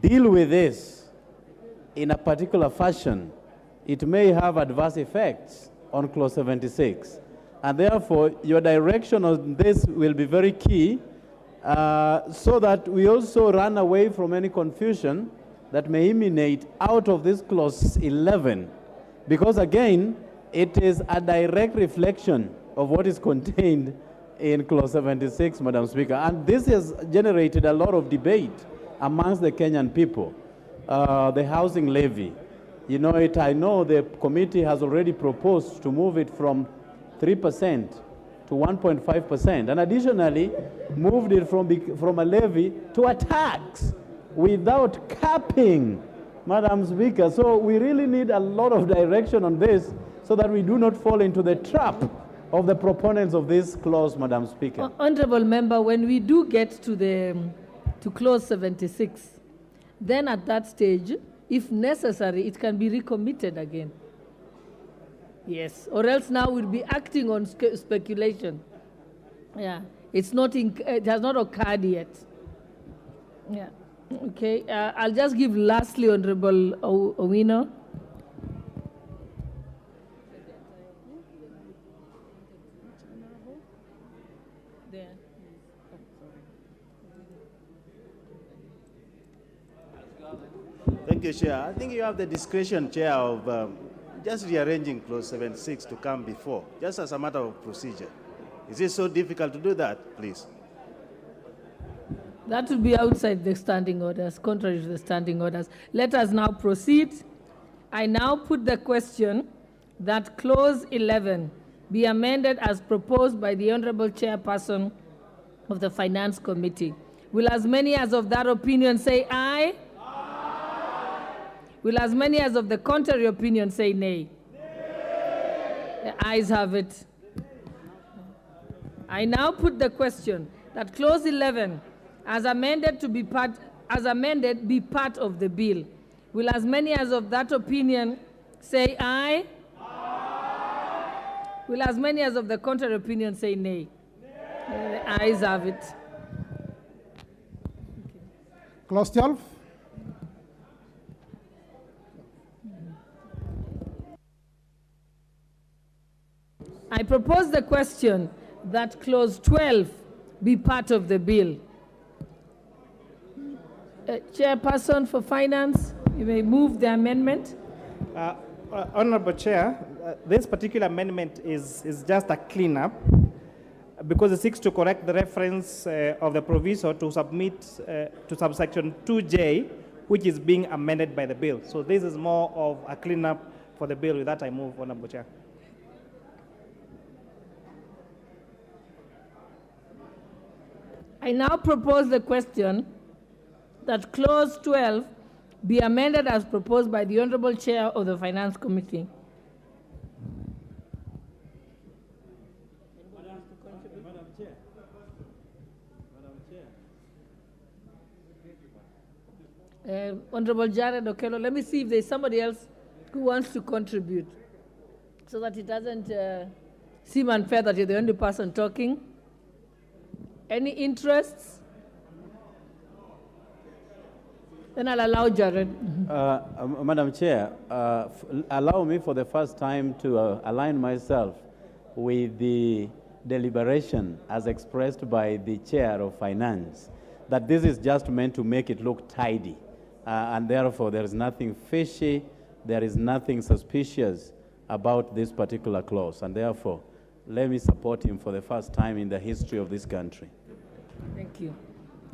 deal with this in a particular fashion, it may have adverse effects on clause 76. And therefore, your direction on this will be very key so that we also run away from any confusion that may emanate out of this clause 11. Because again, it is a direct reflection of what is contained in Clause 76, Madam Speaker. And this has generated a lot of debate amongst the Kenyan people. The housing levy. You know it, I know the committee has already proposed to move it from 3% to 1.5%, and additionally moved it from a levy to a tax without capping, Madam Speaker. So we really need a lot of direction on this so that we do not fall into the trap of the proponents of this clause, Madam Speaker. Honorable Member, when we do get to Clause 76, then at that stage, if necessary, it can be recommitted again. Yes, or else now we'll be acting on speculation. Yeah, it has not occurred yet. Yeah, okay. I'll just give lastly, Honorable Owino. Thank you, Chair. I think you have the discretion, Chair, of just rearranging Clause 76 to come before, just as a matter of procedure. Is it so difficult to do that, please? That would be outside the standing orders, contrary to the standing orders. Let us now proceed. I now put the question that Clause 11 be amended as proposed by the Honorable Chairperson of the Finance Committee. Will as many as of that opinion say aye? Will as many as of the contrary opinion say nay? The ayes have it. I now put the question that Clause 11, as amended be part of the bill. Will as many as of that opinion say aye? Will as many as of the contrary opinion say nay? The ayes have it. Clause 12. I propose the question that Clause 12 be part of the bill. Chairperson for Finance, you may move the amendment. Honorable Chair, this particular amendment is just a cleanup because it seeks to correct the reference of the proviso to submit to subsection 2J, which is being amended by the bill. So this is more of a cleanup for the bill. With that, I move, Honorable Chair. I now propose the question that Clause 12 be amended as proposed by the Honorable Chair of the Finance Committee. Honorable Jared Okello, let me see if there's somebody else who wants to contribute so that it doesn't seem unfair that you're the only person talking. Any interests? Then I'll allow Jared. Madam Chair, allow me for the first time to align myself with the deliberation as expressed by the Chair of Finance, that this is just meant to make it look tidy. And therefore, there is nothing fishy, there is nothing suspicious about this particular clause. And therefore, let me support him for the first time in the history of this country. Thank you.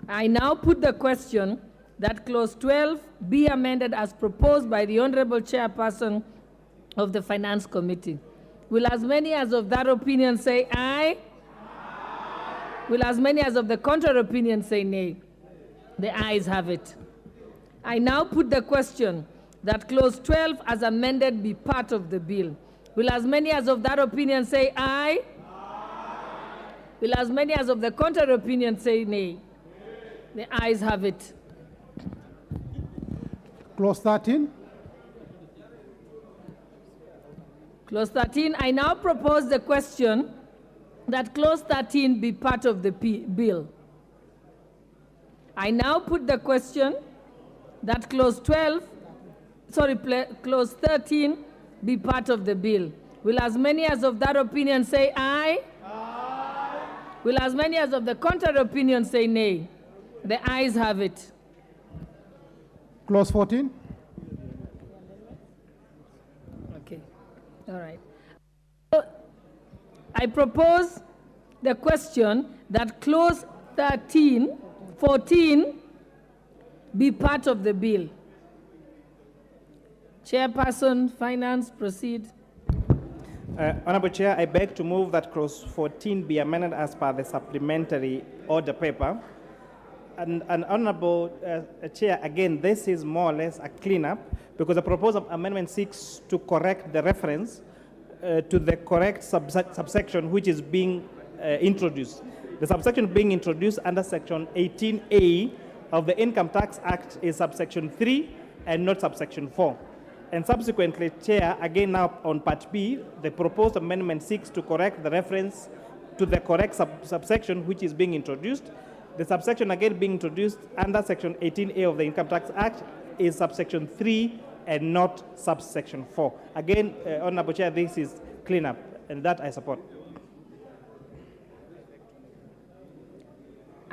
I now put the question that Clause 12 be amended as proposed by the Honorable Chairperson of the Finance Committee. Will as many as of that opinion say aye? Will as many as of the contrary opinion say nay? The ayes have it. I now put the question that Clause 12 as amended be part of the bill. Will as many as of that opinion say aye? Will as many as of the contrary opinion say nay? The ayes have it. Clause 13. Clause 13, I now propose the question that Clause 13 be part of the bill. I now put the question that Clause 13 be part of the bill. Will as many as of that opinion say aye? Aye. Will as many as of the contrary opinion say nay? The ayes have it. Clause 14. Okay. All right. I propose the question that clause 14 be part of the bill. Chairperson, Finance, proceed. Honorable Chair, I beg to move that clause 14 be amended as per the supplementary order paper. And Honorable Chair, again, this is more or less a cleanup because the proposed amendment seeks to correct the reference to the correct subsection which is being introduced. The subsection being introduced under Section 18A of the Income Tax Act is subsection 3 and not subsection 4. And subsequently, Chair, again now on Part B, the proposed amendment seeks to correct the reference to the correct subsection which is being introduced. The subsection again being introduced under Section 18A of the Income Tax Act is subsection 3 and not subsection 4. Again, Honorable Chair, this is cleanup, and that I support.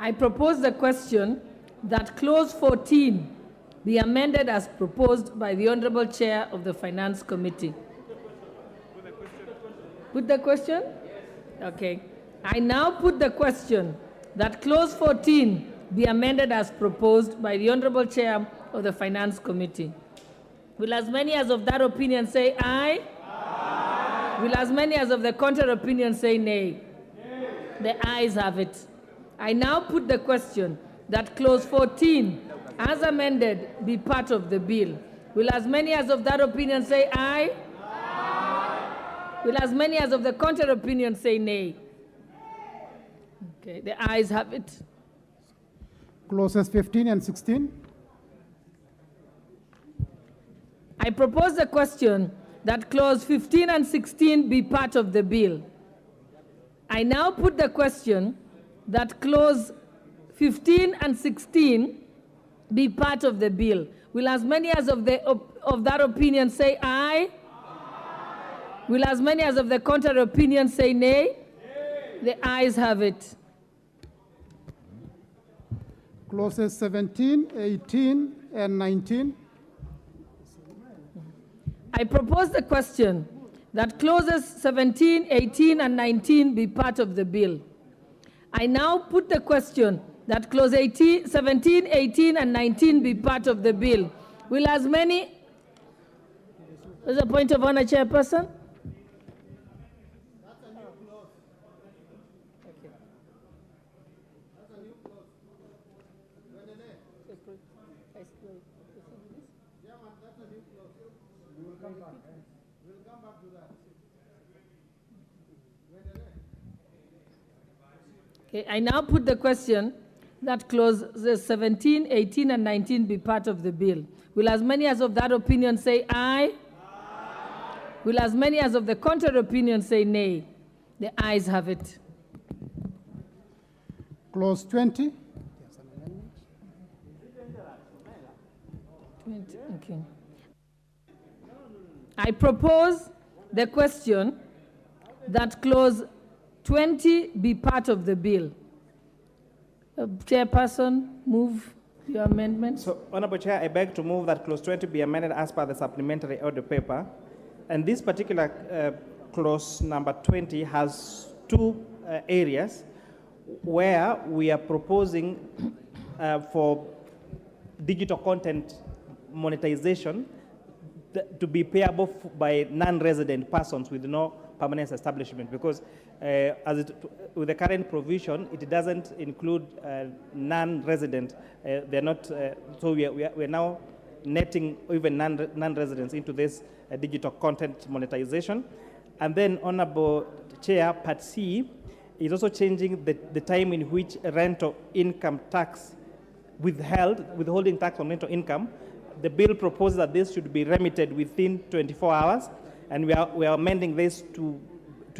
I propose the question that clause 14 be amended as proposed by the Honorable Chair of the Finance Committee. Put the question? Okay. I now put the question that clause 14 be amended as proposed by the Honorable Chair of the Finance Committee. Will as many as of that opinion say aye? Aye. Will as many as of the contrary opinion say nay? Nay. The ayes have it. I now put the question that clause 14 as amended be part of the bill. Will as many as of that opinion say aye? Aye. Will as many as of the contrary opinion say nay? Okay, the ayes have it. Clauses 15 and 16. I propose the question that clause 15 and 16 be part of the bill. I now put the question that clause 15 and 16 be part of the bill. Will as many as of that opinion say aye? Aye? Will as many as of the contrary opinion say nay? Nay. The ayes have it. Clauses 17, 18, and 19. I propose the question that clauses 17, 18, and 19 be part of the bill. I now put the question that clause 17, 18, and 19 be part of the bill. Will as many... There's a point of honor, Chairperson. Okay, I now put the question that clauses 17, 18, and 19 be part of the bill. Will as many as of that opinion say aye? Aye. Will as many as of the contrary opinion say nay? The ayes have it. Clause 20. 20, okay. I propose the question that clause 20 be part of the bill. Chairperson, move your amendment. So, Honorable Chair, I beg to move that clause 20 be amended as per the supplementary order paper. And this particular clause number 20 has two areas where we are proposing for digital content monetization to be payable by non-resident persons with no permanent establishment, because with the current provision, it doesn't include non-resident. They're not, so we're now netting even non-residents into this digital content monetization. And then, Honorable Chair, Part C is also changing the time in which rental income tax withholding tax on rental income. The bill proposes that this should be remitted within 24 hours, and we are amending this to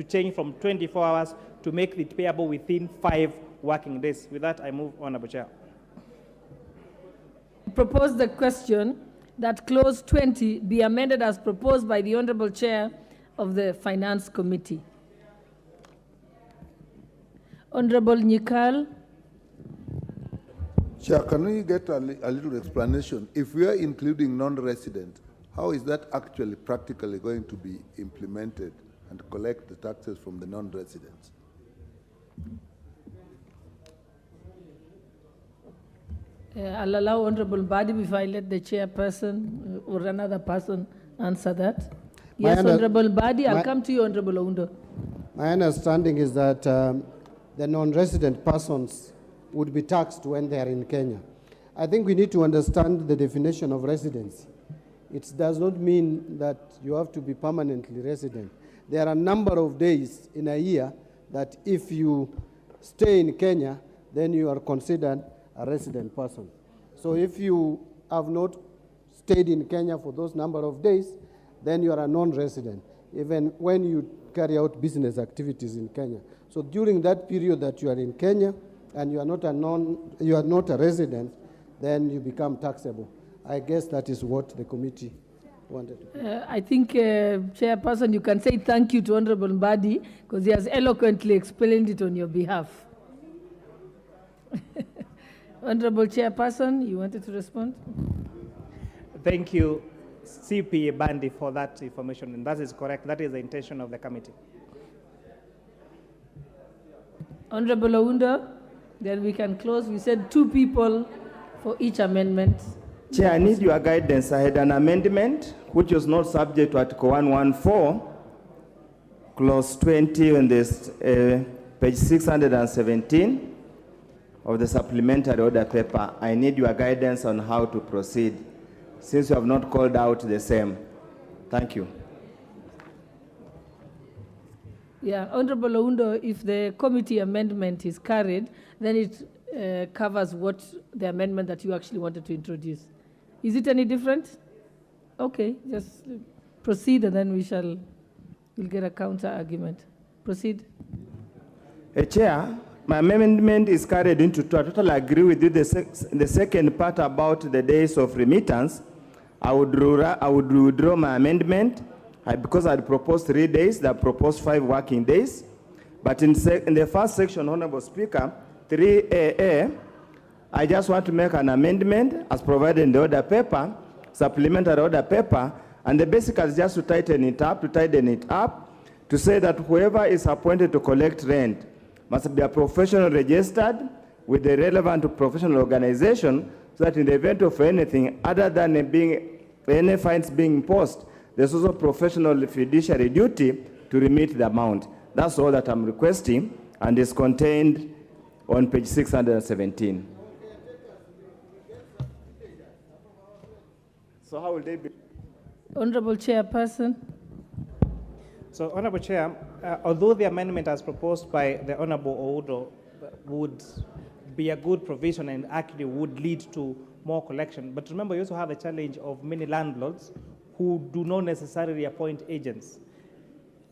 change from 24 hours to make it payable within 5 working days. With that, I move, Honorable Chair. I propose the question that clause 20 be amended as proposed by the Honorable Chair of the Finance Committee. Honorable Nyikal. Chair, can we get a little explanation? If we are including non-resident, how is that actually practically going to be implemented? and collect the taxes from the non-residents. I'll allow Honorable Badi before I let the chairperson or another person answer that. Yes, Honorable Badi, I'll come to you, Honorable Oundo. My understanding is that the non-resident persons would be taxed when they are in Kenya. I think we need to understand the definition of residency. It does not mean that you have to be permanently resident. There are a number of days in a year that if you stay in Kenya, then you are considered a resident person. So if you have not stayed in Kenya for those number of days, then you are a non-resident, even when you carry out business activities in Kenya. So during that period that you are in Kenya and you are not a resident, then you become taxable. I guess that is what the committee wanted to. I think, Chairperson, you can say thank you to Honorable Badi because he has eloquently explained it on your behalf. Honorable Chairperson, you wanted to respond? Thank you, CPA Bandi, for that information, and that is correct. That is the intention of the committee. Honorable Oundo, then we can close. We said 2 people for each amendment. Chair, I need your guidance. I had an amendment which was not subject to Article 114, Clause 20 on this page 617 of the supplementary order paper. I need your guidance on how to proceed, since you have not called out the same. Thank you. Yeah, Honorable Oundo, if the committee amendment is carried, then it covers what the amendment that you actually wanted to introduce. Is it any different? Okay, just proceed and then we'll get a counter argument. Proceed. Chair, my amendment is carried into 2. I totally agree with you. The second part about the days of remittance, I would withdraw my amendment because I proposed 3 days, I proposed 5 working days. But in the first section, Honorable Speaker, 3AA, I just want to make an amendment as provided in the order paper, supplementary order paper, and the basic is just to tighten it up, to say that whoever is appointed to collect rent must be a professional registered with the relevant professional organization, so that in the event of anything other than any fines being imposed, there's also professional fiduciary duty to remit the amount. That's all that I'm requesting, and is contained on page 617. So how will they be? Honorable Chairperson. So, Honorable Chair, although the amendment as proposed by the Honorable Oundo would be a good provision and actually would lead to more collection, but remember you also have a challenge of many landlords who do not necessarily appoint agents.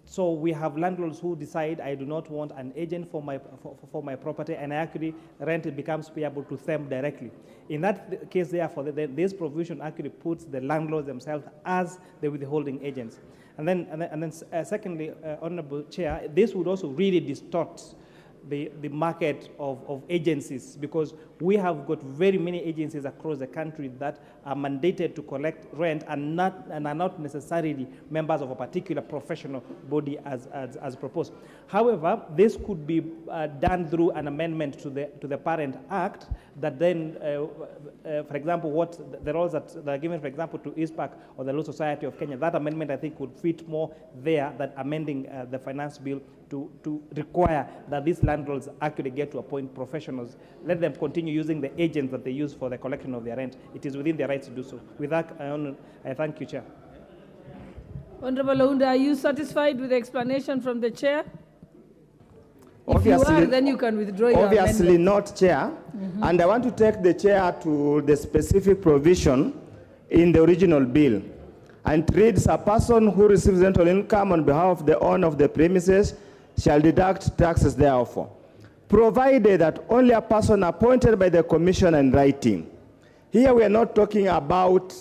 So we have landlords who decide, I do not want an agent for my property, and actually rent becomes payable to them directly. In that case, therefore, this provision actually puts the landlords themselves as the withholding agents. And then secondly, Honorable Chair, this would also really distort the market of agencies, because we have got very many agencies across the country that are mandated to collect rent and are not necessarily members of a particular professional body as proposed. However, this could be done through an amendment to the Parent Act that then, for example, what the roles that are given, for example, to ISPAC or the Law Society of Kenya, that amendment I think would fit more there than amending the finance bill to require that these landlords actually get to appoint professionals. Let them continue using the agents that they use for the collection of their rent. It is within their rights to do so. With that, I thank you, Chair. Honorable Oundo, are you satisfied with the explanation from the Chair? Obviously, if you are, then you can withdraw your amendment. Obviously not, Chair. And I want to take the Chair to the specific provision in the original bill. And it reads, a person who receives rental income on behalf of the owner of the premises shall deduct taxes thereof, provided that only a person appointed by the commission in writing. Here we are not talking about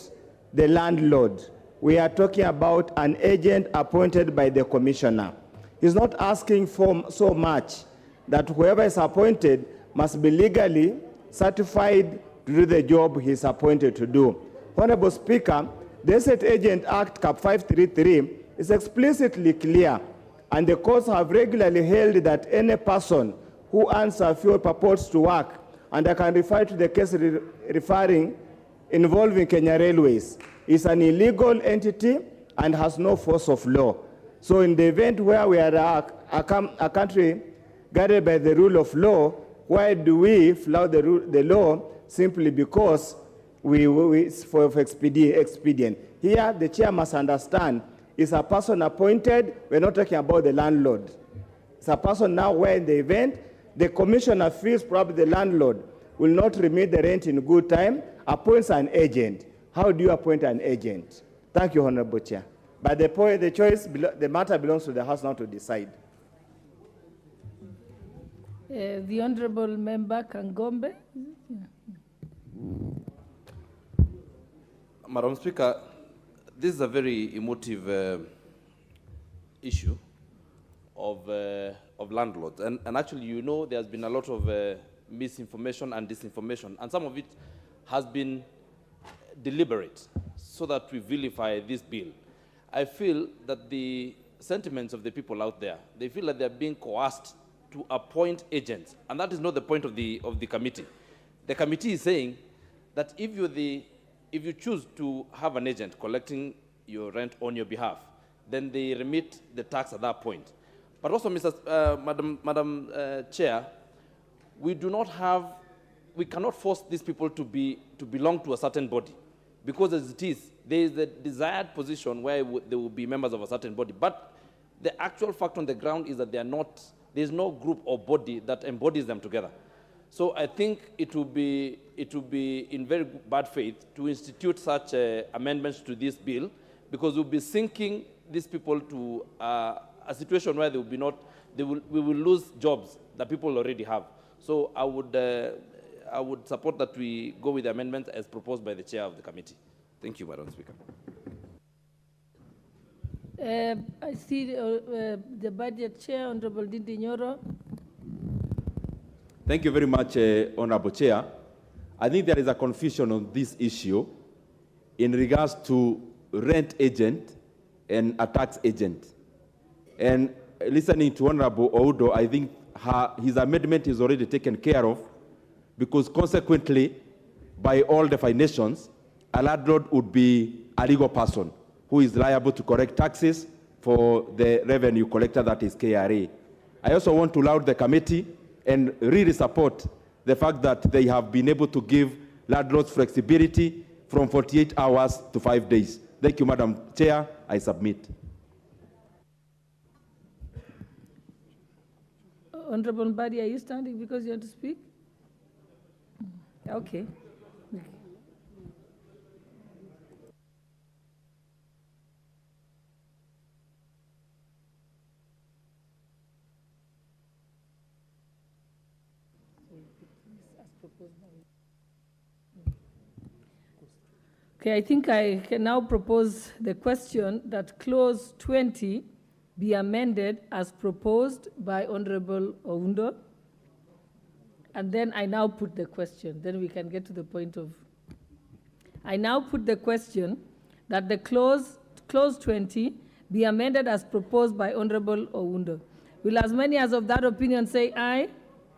the landlord. We are talking about an agent appointed by the commissioner. He's not asking for so much that whoever is appointed must be legally certified to do the job he's appointed to do. Honorable Speaker, the Estate Agent Act Cap 533 is explicitly clear And the courts have regularly held that any person who earns a fuel purports to work, and I can refer to the case referring involving Kenya Railways, is an illegal entity and has no force of law. So in the event where we are a country guided by the rule of law, why do we flout the law simply because for expedient? Here, the chair must understand, is a person appointed, we're not talking about the landlord. It's a person now where in the event, the commissioner feels probably the landlord will not remit the rent in good time, appoints an agent. How do you appoint an agent? Thank you, Honorable Chair. But the matter belongs to the House now to decide. The Honorable Member Kangombe. Madam Speaker, this is a very emotive issue of landlords. And actually, you know, there's been a lot of misinformation and disinformation, and some of it has been deliberate so that we vilify this bill. I feel that the sentiments of the people out there, they feel that they're being coerced to appoint agents, and that is not the point of the committee. The committee is saying that if you choose to have an agent collecting your rent on your behalf, then they remit the tax at that point. But also, Madam Chair, we cannot force these people to belong to a certain body, because as it is, there is a desired position where they will be members of a certain body. But the actual fact on the ground is that they are not. There is no group or body that embodies them together. So I think it will be in very bad faith to institute such amendments to this bill, because we'll be sinking these people to a situation where we will lose jobs that people already have. So I would support that we go with the amendment as proposed by the chair of the committee. Thank you, Madam Speaker. I see the budget chair, Honorable Dindi Nyoro. Thank you very much, Honorable Chair. I think there is a confusion on this issue in regards to rent agent and a tax agent. And listening to Honorable Oudo, I think his amendment is already taken care of, because consequently, by all definitions, a landlord would be a legal person who is liable to collect taxes for the revenue collector, that is KRA. I also want to laud the committee and really support the fact that they have been able to give landlords flexibility from 48 hours to 5 days. Thank you, Madam Chair. I submit. Honorable Mbadi, are you standing because you want to speak? Okay. Okay, I think I can now propose the question that clause 20 be amended as proposed by Honorable Oundo. And then I now put the question, then we can get to the point of. I now put the question that the clause 20 be amended as proposed by Honorable Oundo. Will as many as of that opinion say aye?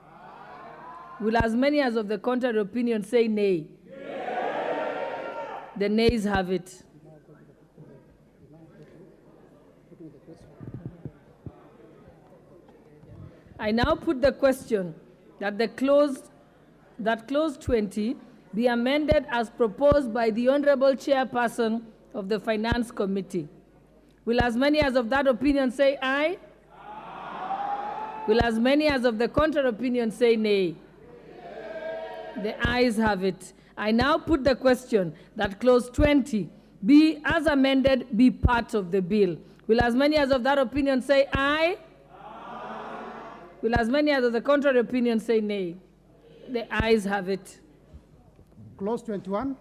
Aye. Will as many as of the contrary opinion say nay? The nays have it. I now put the question that clause 20 be amended as proposed by the Honorable Chairperson of the Finance Committee. Will as many as of that opinion say aye? Aye. Will as many as of the contrary opinion say nay? The ayes have it. I now put the question that clause 20 be, as amended, be part of the bill. Will as many as of that opinion say aye? Aye. Will as many as of the contrary opinion say nay? The ayes have it. Clause 21.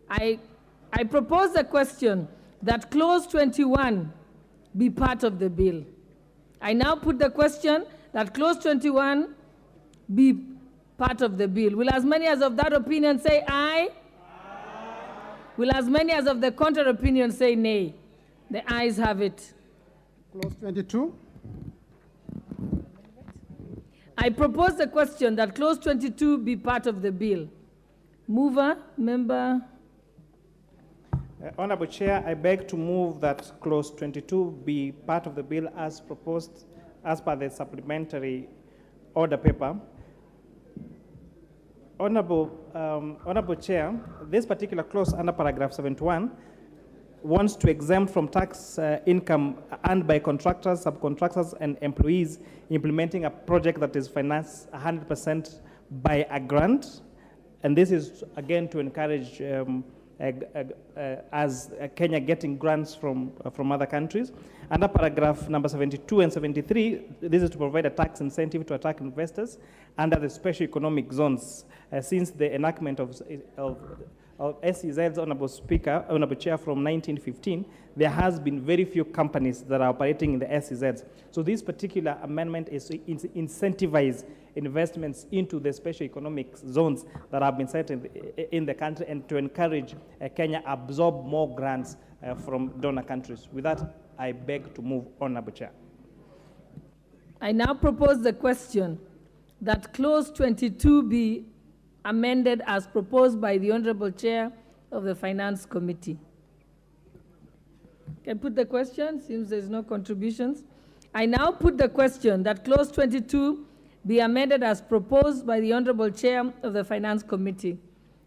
I propose the question that clause 21 be part of the bill. I now put the question that clause 21 be part of the bill. Will as many as of that opinion say aye? Aye. Will as many as of the contrary opinion say nay? The ayes have it. Clause 22. I propose the question that clause 22 be part of the bill. Mover, member. Honorable Chair, I beg to move that clause 22 be part of the bill as proposed as per the supplementary order paper. Honorable Chair, this particular clause under paragraph 71 wants to exempt from tax income earned by contractors, subcontractors, and employees implementing a project that is financed 100% by a grant. And this is, again, to encourage as Kenya getting grants from other countries. Under paragraph number 72 and 73, this is to provide a tax incentive to attract investors under the special economic zones. Since the enactment of SEZs, Honorable Speaker, Honorable Chair, from 1915, there has been very few companies that are operating in the SEZs. So this particular amendment is to incentivize investments into the special economic zones that have been set in the country and to encourage Kenya absorb more grants from donor countries. With that, I beg to move, Honorable Chair. I now propose the question that clause 22 be amended as proposed by the Honorable Chair of the Finance Committee. Can I put the question? Seems there's no contributions. I now put the question that clause 22 be amended as proposed by the Honorable Chair of the Finance Committee.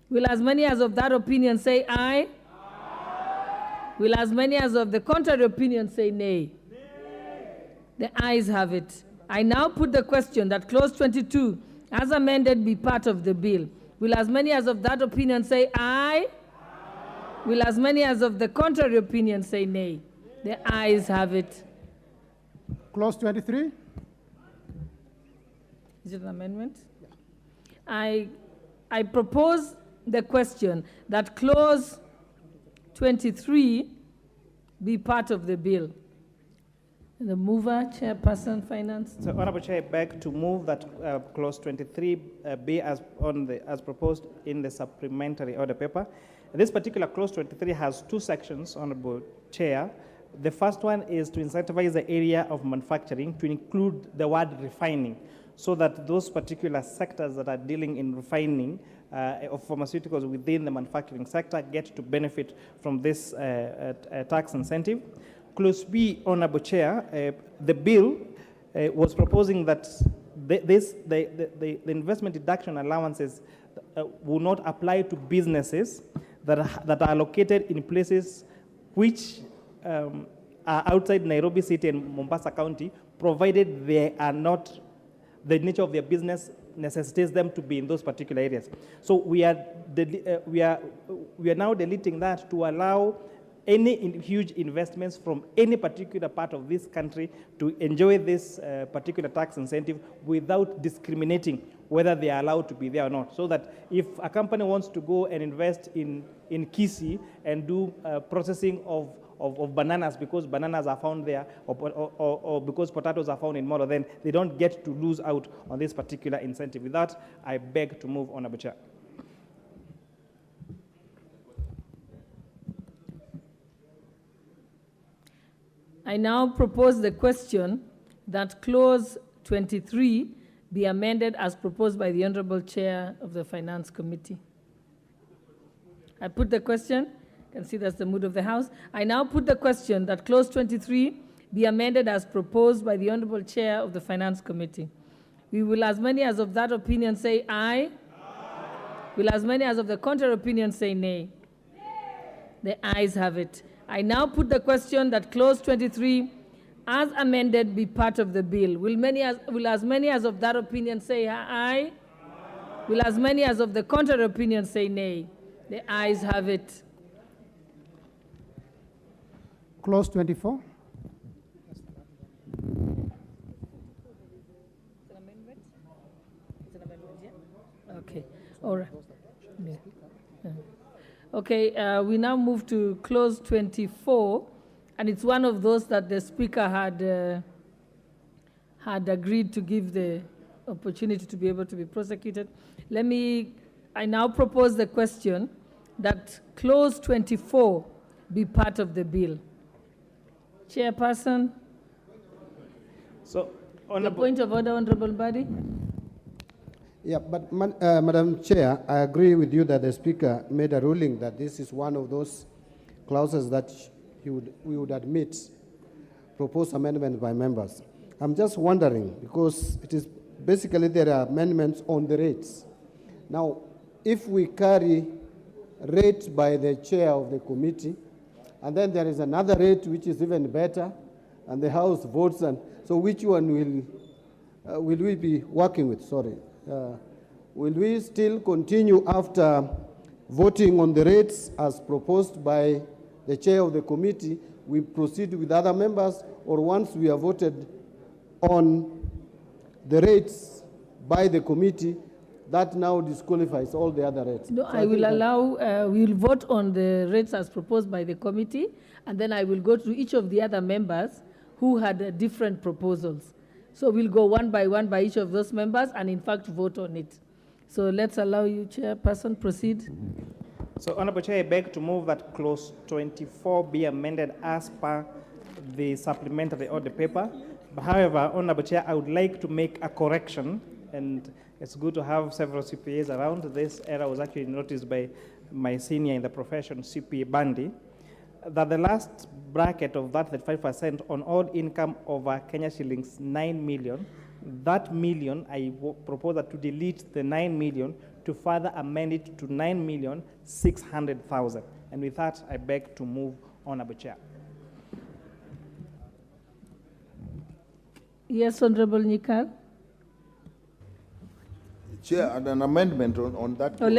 Will as many as of that opinion say aye? Aye. Will as many as of the contrary opinion say nay? Nay. The ayes have it. I now put the question that clause 22 as amended be part of the bill. Will as many as of that opinion say aye? Aye. Will as many as of the contrary opinion say nay? The ayes have it. Clause 23. Is it an amendment? Yeah. I propose the question that clause 23 be part of the bill. The mover, Chairperson, Finance. So, Honorable Chair, I beg to move that clause 23 be as proposed in the supplementary order paper. This particular clause 23 has two sections, Honorable Chair. The first one is to incentivize the area of manufacturing to include the word refining, so that those particular sectors that are dealing in refining of pharmaceuticals within the manufacturing sector get to benefit from this tax incentive. Clause B, Honorable Chair, the bill was proposing that the investment deduction allowances will not apply to businesses that are located in places which are outside Nairobi City and Mombasa County, provided they are not, the nature of their business necessitates them to be in those particular areas. So we are now deleting that to allow any huge investments from any particular part of this country to enjoy this particular tax incentive without discriminating whether they are allowed to be there or not. So that if a company wants to go and invest in Kisii and do processing of bananas because bananas are found there, or because potatoes are found in Molo, then they don't get to lose out on this particular incentive. With that, I beg to move, Honorable Chair. I now propose the question that clause 23 be amended as proposed by the Honorable Chair of the Finance Committee. I put the question. You can see that's the mood of the House. I now put the question that clause 23 be amended as proposed by the Honorable Chair of the Finance Committee. Will as many as of that opinion say aye? Aye. Will as many as of the contrary opinion say nay? Nay. The ayes have it. I now put the question that clause 23 as amended be part of the bill. Will as many as of that opinion say aye? Aye. Will as many as of the contrary opinion say nay? The ayes have it. Clause 24. Okay. All right. Yeah. Yeah. Okay, we now move to clause 24, and it's one of those that the Speaker had agreed to give the opportunity to be able to be prosecuted. I now propose the question that clause 24 be part of the bill. Chairperson. So, The point of order, Honorable Badi. Yeah, but Madam Chair, I agree with you that the Speaker made a ruling that this is one of those clauses that we would admit proposed amendments by members. I'm just wondering, because it is basically there are amendments on the rates. Now, if we carry rate by the chair of the committee, and then there is another rate which is even better, and the House votes, and so which one will we be working with? Sorry. Will we still continue after voting on the rates as proposed by the chair of the committee? We proceed with other members, or once we have voted on the rates by the committee, that now disqualifies all the other rates? No, So I will think allow, we will vote on the rates as proposed by the committee, and then I will go to each of the other members who had different proposals. So we'll go one by each of those members and in fact vote on it. So let's allow you, Chairperson, proceed. So, Honorable Chair, I beg to move that clause 24 be amended as per the supplementary order paper. But however, Honorable Chair, I would like to make a correction, and it's good to have several CPAs around. This error was actually noticed by my senior in the profession, CPA Bandi, that the last bracket of that 35% on all income over Kenya shillings 9 million, that million, I propose that to delete the 9 million to further amend it to 9,600,000. And with that, I beg to move, Honorable Chair. Yes, Honorable Nikal. Chair, and an amendment on that. Oh,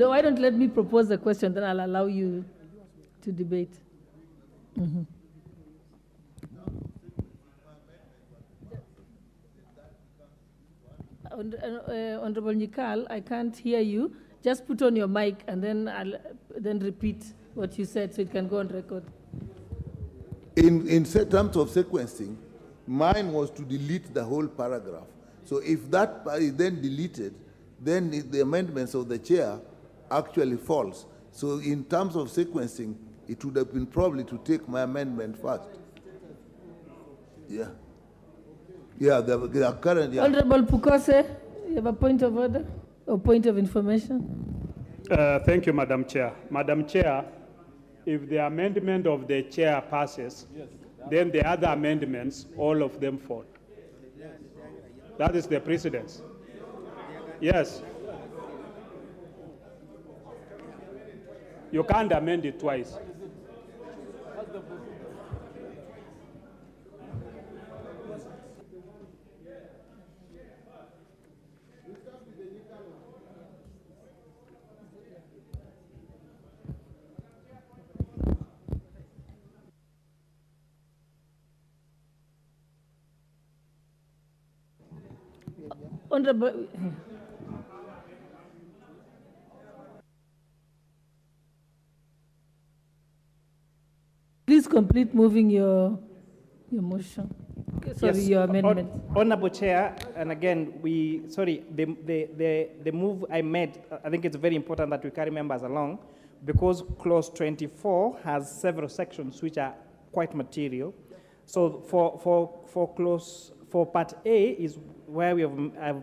why don't let me propose the question, then I'll allow you to debate. Mm-hmm. Honorable Nikal, I can't hear you. Just put on your mic and then repeat what you said so it can go on record. In terms of sequencing, mine was to delete the whole paragraph. So if that is then deleted, then the amendments of the chair actually falls. So in terms of sequencing, it would have been probably to take my amendment first. Yeah. Yeah, the current. Yeah. Honorable Pukose, you have a point of order or point of information? Thank you, Madam Chair. Madam Chair, if the amendment of the chair passes, then the other amendments, all of them fall. That is the precedence. Yes. You can't amend it twice. Honorable. Please complete moving your motion. Sorry, Yes, your amendment. Honorable Chair, and again, the move I made, I think it's very important that we carry members along because clause 24 has several sections which are quite material. So for part A is where we have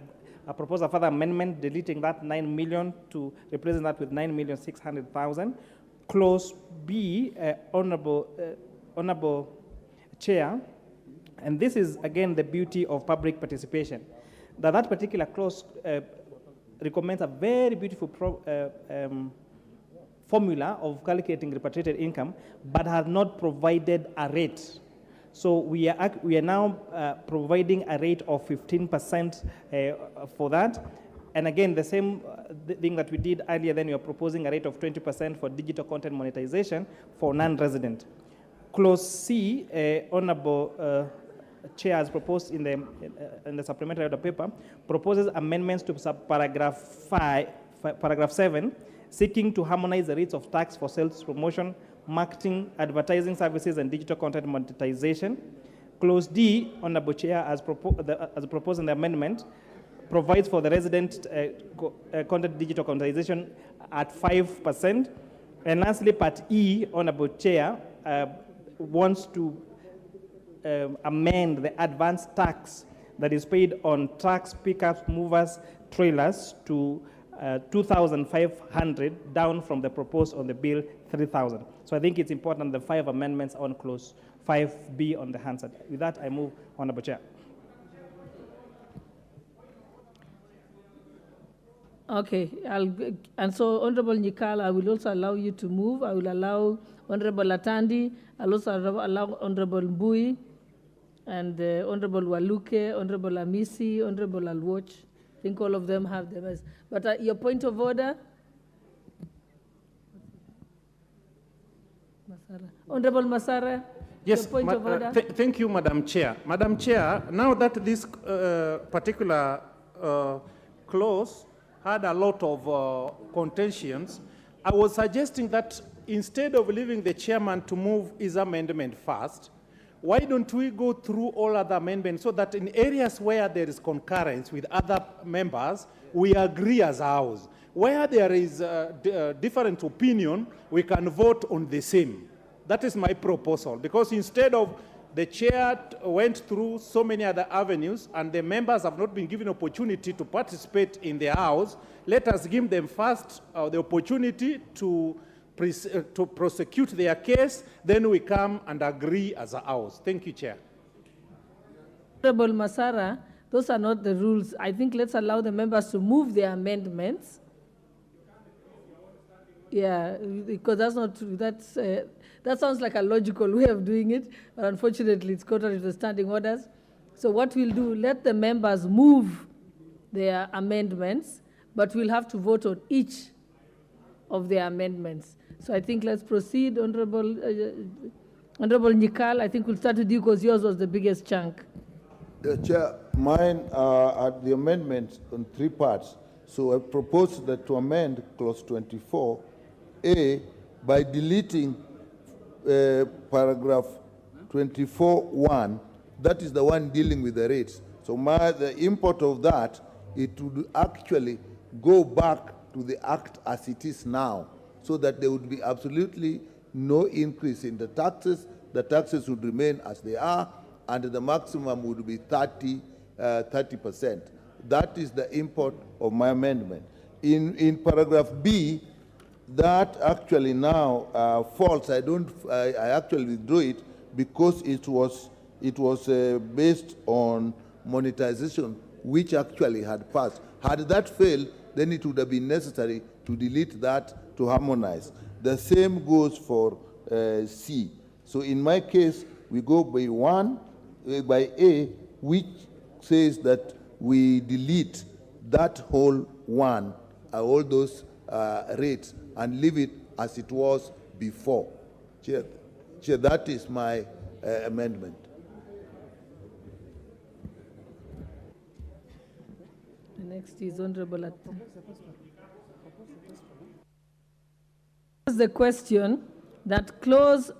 proposed a further amendment deleting that 9 million to replace that with 9,600,000. Clause B, Honorable Chair, and this is again the beauty of public participation, that particular clause recommends a very beautiful formula of calculating repatriated income, but has not provided a rate. So we are now providing a rate of 15% for that. And again, the same thing that we did earlier, then we are proposing a rate of 20% for digital content monetization for non-resident. Clause C, Honorable Chair, as proposed in the supplementary order paper, proposes amendments to paragraph 7, seeking to harmonize the rates of tax for sales promotion, marketing, advertising services, and digital content monetization. Clause D, Honorable Chair, as proposed in the amendment, provides for the resident content digital content at 5%. And lastly, Part E, Honorable Chair, wants to amend the advance tax that is paid on trucks, pickups, movers, trailers to 2,500 down from the proposed on the bill 3,000. So I think it's important the 5 amendments on clause 5B on the handset. With that, I move, Honorable Chair. Okay, and so Honorable Nyikal, I will also allow you to move. I will allow Honorable Atandi, I'll also allow Honorable Mbui, and Honorable Waluke, Honorable Amisi, Honorable Alwoch. I think all of them have the rest. But your point of order? Masara. Honorable Masara? Yes, your point of order? Thank you, Madam Chair. Madam Chair, now that this particular clause had a lot of contentions, I was suggesting that instead of leaving the chairman to move his amendment first, why don't we go through all other amendments so that in areas where there is concurrence with other members, we agree as a house. Where there is different opinion, we can vote on the same. That is my proposal, because instead of the chair went through so many other avenues and the members have not been given opportunity to participate in the house, let us give them first the opportunity to prosecute their case, then we come and agree as a house. Thank you, Chair. Honorable Masara, those are not the rules. I think let's allow the members to move their amendments. Yeah, because that's not true. That sounds like a logical way of doing it, but unfortunately it's contrary to the standing orders. So what we'll do, let the members move their amendments, but we'll have to vote on each of their amendments. So I think let's proceed, Honorable Nyikal. I think we'll start with you because yours was the biggest chunk. Chair, mine are the amendments on 3 parts. So I propose that to amend clause 24A by deleting paragraph 24(1). That is the one dealing with the rates. So the import of that, it would actually go back to the act as it is now, so that there would be absolutely no increase in the taxes. The taxes would remain as they are, and the maximum would be 30%. That is the import of my amendment. In paragraph B, that actually now falls. I actually withdrew it because it was based on monetization, which actually had passed. Had that failed, then it would have been necessary to delete that to harmonize. The same goes for C. So in my case, we go by A, which says that we delete that whole one, all those rates, and leave it as it was before. Chair, that is my amendment. The next is Honorable the question that clause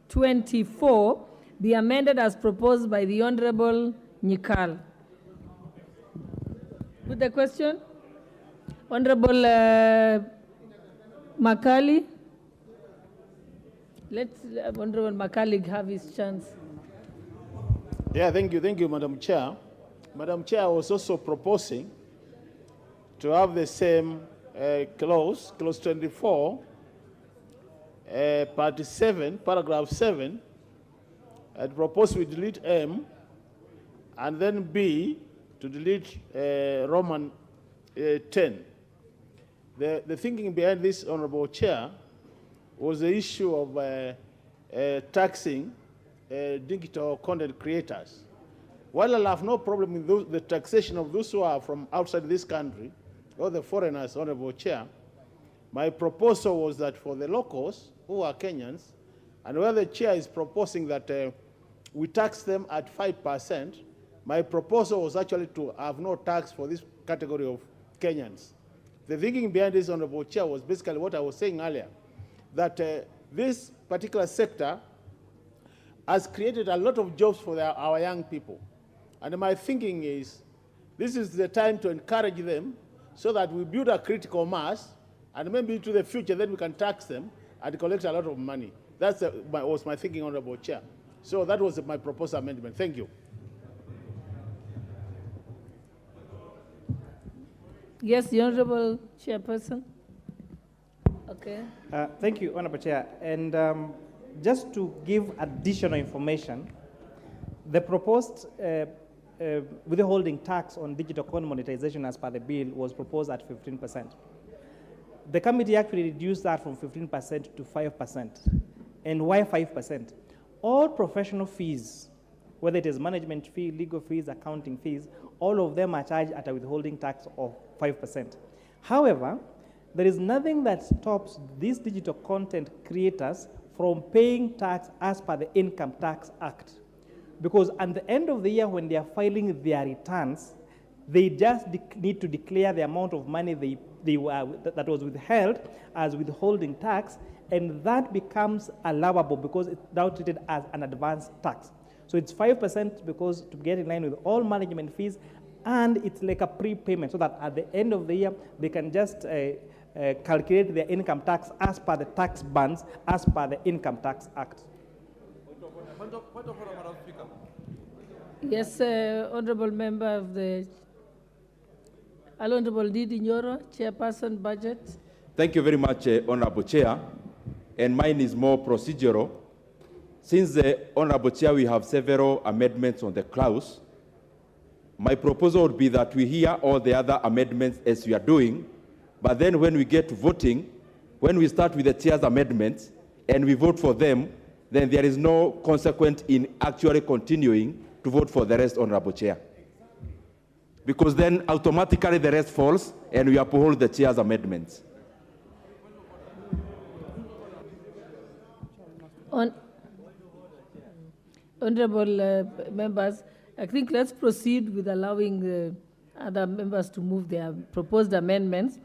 24 be amended as proposed by the Honorable Nyikal. With the question, Honorable Makali. Let Honorable Makali have his chance. Yeah, thank you, Madam Chair. Madam Chair, I was also proposing to have the same clause 24, part 7, paragraph 7. I'd propose we delete M, and then B to delete Roman 10. The thinking behind this, Honorable Chair, was the issue of taxing digital content creators. While I have no problem with the taxation of those who are from outside this country, or the foreigners, Honorable Chair, my proposal was that for the locals, who are Kenyans, and where the Chair is proposing that we tax them at 5%, my proposal was actually to have no tax for this category of Kenyans. The thinking behind this, Honorable Chair, was basically what I was saying earlier, that this particular sector has created a lot of jobs for our young people. And my thinking is, this is the time to encourage them so that we build a critical mass, and maybe into the future, then we can tax them and collect a lot of money. That was my thinking, Honorable Chair. So that was my proposed amendment. Thank you. Yes, the Honorable Chairperson. Okay. Thank you, Honorable Chair. And just to give additional information, the proposed withholding tax on digital coin monetization as per the bill was proposed at 15%. The committee actually reduced that from 15% to 5%. And why 5%? All professional fees, whether it is management fee, legal fees, accounting fees, all of them are charged at a withholding tax of 5%. However, there is nothing that stops these digital content creators from paying tax as per the Income Tax Act. Because at the end of the year, when they are filing their returns, they just need to declare the amount of money that was withheld as withholding tax, and that becomes allowable because it's now treated as an advance tax. So it's 5% because to get in line with all management fees, and it's like a prepayment so that at the end of the year, they can just calculate their income tax as per the tax bands, as per the Income Tax Act. Yes, Honorable Member of the Honorable Didi Nyoro, Chairperson Budget. Thank you very much, Honorable Chair. And mine is more procedural. Since the Honorable Chair, we have several amendments on the clause. My proposal would be that we hear all the other amendments as we are doing, but then when we get to voting, when we start with the Chair's amendments and we vote for them, then there is no consequence in actually continuing to vote for the rest, Honorable Chair. Because then automatically the rest falls and we uphold the Chair's amendments. Honorable members, I think let's proceed with allowing other members to move their proposed amendments.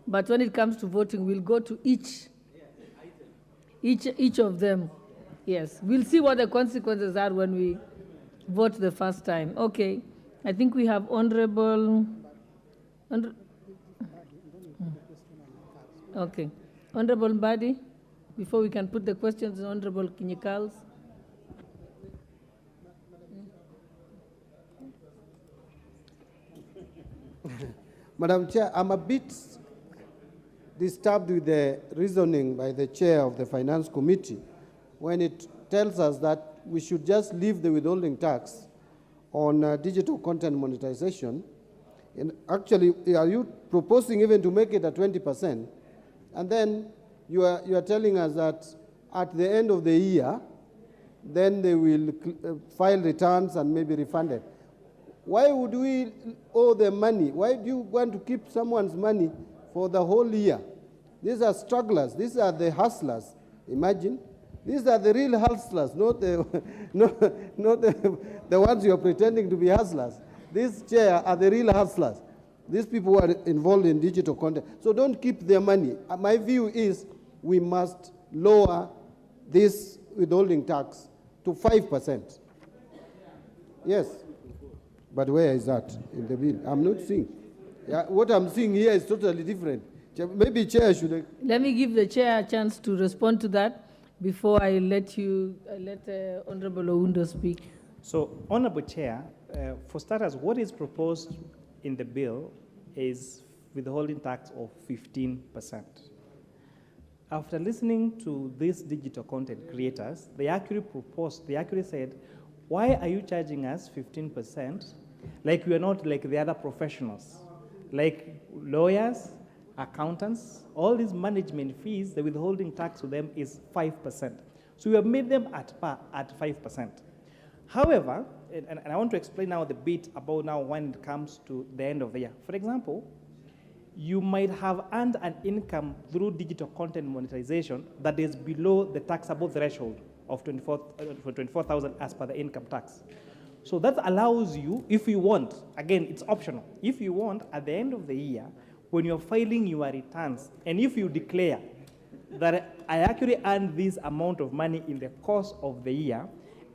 But when it comes to voting, we'll go to each of them. Yes, we'll see what the consequences are when we vote the first time. Okay, I think we have Honorable Mbadi. Before we can put the questions, Honorable Kinyikals. Madam Chair, I'm a bit disturbed with the reasoning by the chair of the Finance Committee when it tells us that we should just leave the withholding tax on digital content monetization. And actually, are you proposing even to make it at 20%? And then you are telling us that at the end of the year, then they will file returns and maybe refund it. Why would we owe them money? Why do you want to keep someone's money for the whole year? These are strugglers. These are the hustlers. Imagine. These are the real hustlers, not the, not the ones you are pretending to be hustlers. These chair are the real hustlers. These people who are involved in digital content. So don't keep their money. My view is we must lower this withholding tax to 5%. Yes. But where is that in the bill? I'm not seeing. Yeah, what I'm seeing here is totally different. Maybe Chair should... Let me give the Chair a chance to respond to that before I let Honorable Oundo speak. So, Honorable Chair, for starters, what is proposed in the bill is withholding tax of 15%. After listening to these digital content creators, they actually said, why are you charging us 15% like we are not like the other professionals, like lawyers, accountants, all these management fees, the withholding tax to them is 5%. So we have made them at par at 5%. However, and I want to explain now the bit about now when it comes to the end of the year. For example, you might have earned an income through digital content monetization that is below the taxable threshold of 24,000 as per the income tax. So that allows you, if you want, again, it's optional. If you want, at the end of the year, when you're filing your returns, and if you declare that I actually earned this amount of money in the course of the year,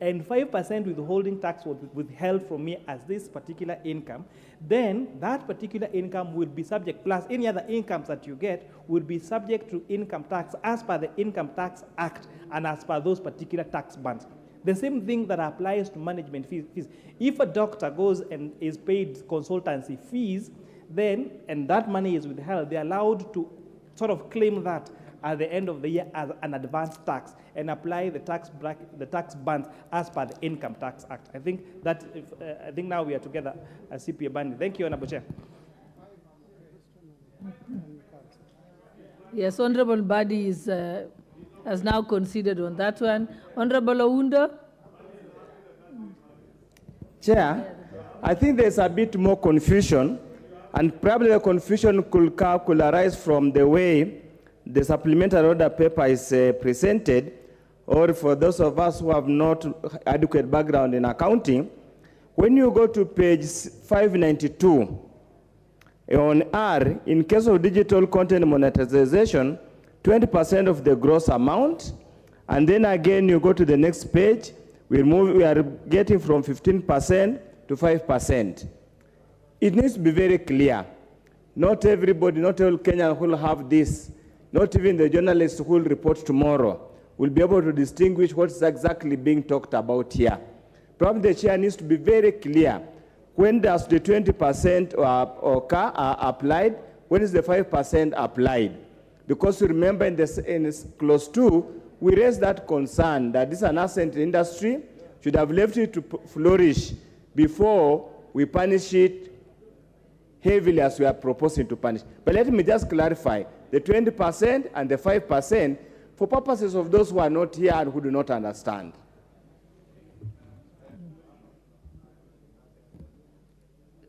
and 5% withholding tax was withheld from me as this particular income, then that particular income will be subject, plus any other incomes that you get, will be subject to income tax as per the Income Tax Act and as per those particular tax bands. The same thing that applies to management fees. If a doctor goes and is paid consultancy fees, then, and that money is withheld, they're allowed to sort of claim that at the end of the year as an advance tax and apply the tax bands as per the Income Tax Act. I think now we are together as CPA band. Thank you, Honorable Chair. Yes, Honorable Badi has now considered on that one. Honorable Oundo. Chair, I think there's a bit more confusion, and probably the confusion could arise from the way the supplementary order paper is presented, or for those of us who have not adequate background in accounting. When you go to page 592, on R, in case of digital content monetization, 20% of the gross amount, and then again you go to the next page, we are getting from 15% to 5%. It needs to be very clear. Not everybody, not all Kenyans will have this. Not even the journalists who will report tomorrow will be able to distinguish what's exactly being talked about here. Probably the chair needs to be very clear. When does the 20% applied? When is the 5% applied? Because remember in clause 2, we raised that concern that this is an nascent industry, should have left it to flourish before we punish it heavily as we are proposing to punish. But let me just clarify, the 20% and the 5% for purposes of those who are not here and who do not understand.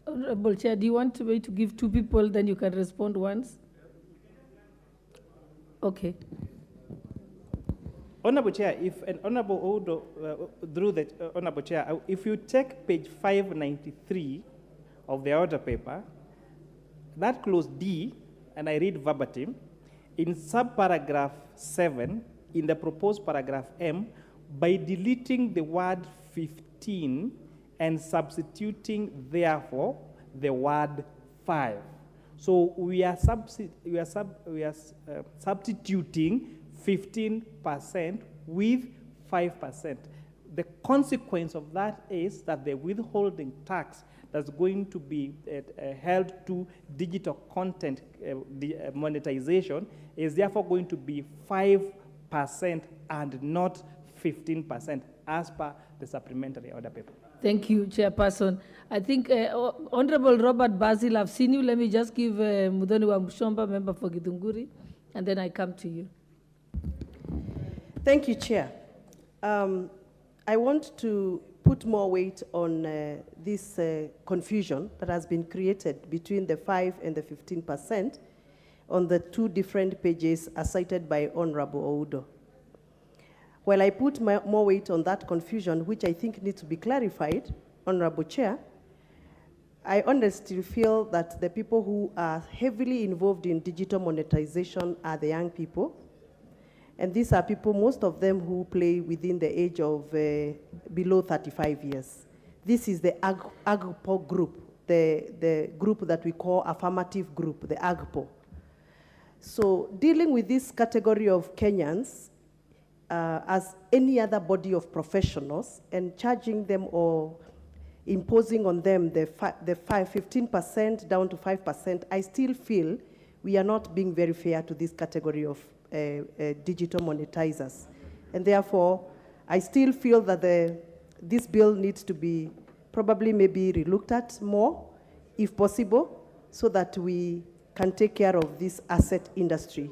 Honorable Chair, do you want me to give two people, then you can respond once? Okay. Honorable Chair, if an Honorable Odo, through the Honorable Chair, if you take page 593 of the order paper, that clause D, and I read verbatim, in subparagraph 7, in the proposed paragraph M, by deleting the word 15 and substituting, therefore, the word 5. So we are substituting 15% with 5%. The consequence of that is that the withholding tax that's going to be held to digital content monetization is therefore going to be 5% and not 15% as per the supplementary order paper. Thank you, Chairperson. I think Honorable Robert Basil, I've seen you. Let me just give Mudhoni wa Mshomba, member for Githunguri, and then I come to you. Thank you, Chair. I want to put more weight on this confusion that has been created between the 5 and the 15% on the two different pages as cited by Honorable Oudo. While I put more weight on that confusion, which I think needs to be clarified, Honorable Chair, I honestly feel that the people who are heavily involved in digital monetization are the young people. And these are people, most of them who play within the age of below 35 years. This is the AGPO group, the group that we call affirmative group, the AGPO. So dealing with this category of Kenyans as any other body of professionals and charging them or imposing on them the 15% down to 5%, I still feel we are not being very fair to this category of digital monetizers. And therefore, I still feel that this bill needs to be probably maybe relooked at more, if possible, so that we can take care of this asset industry,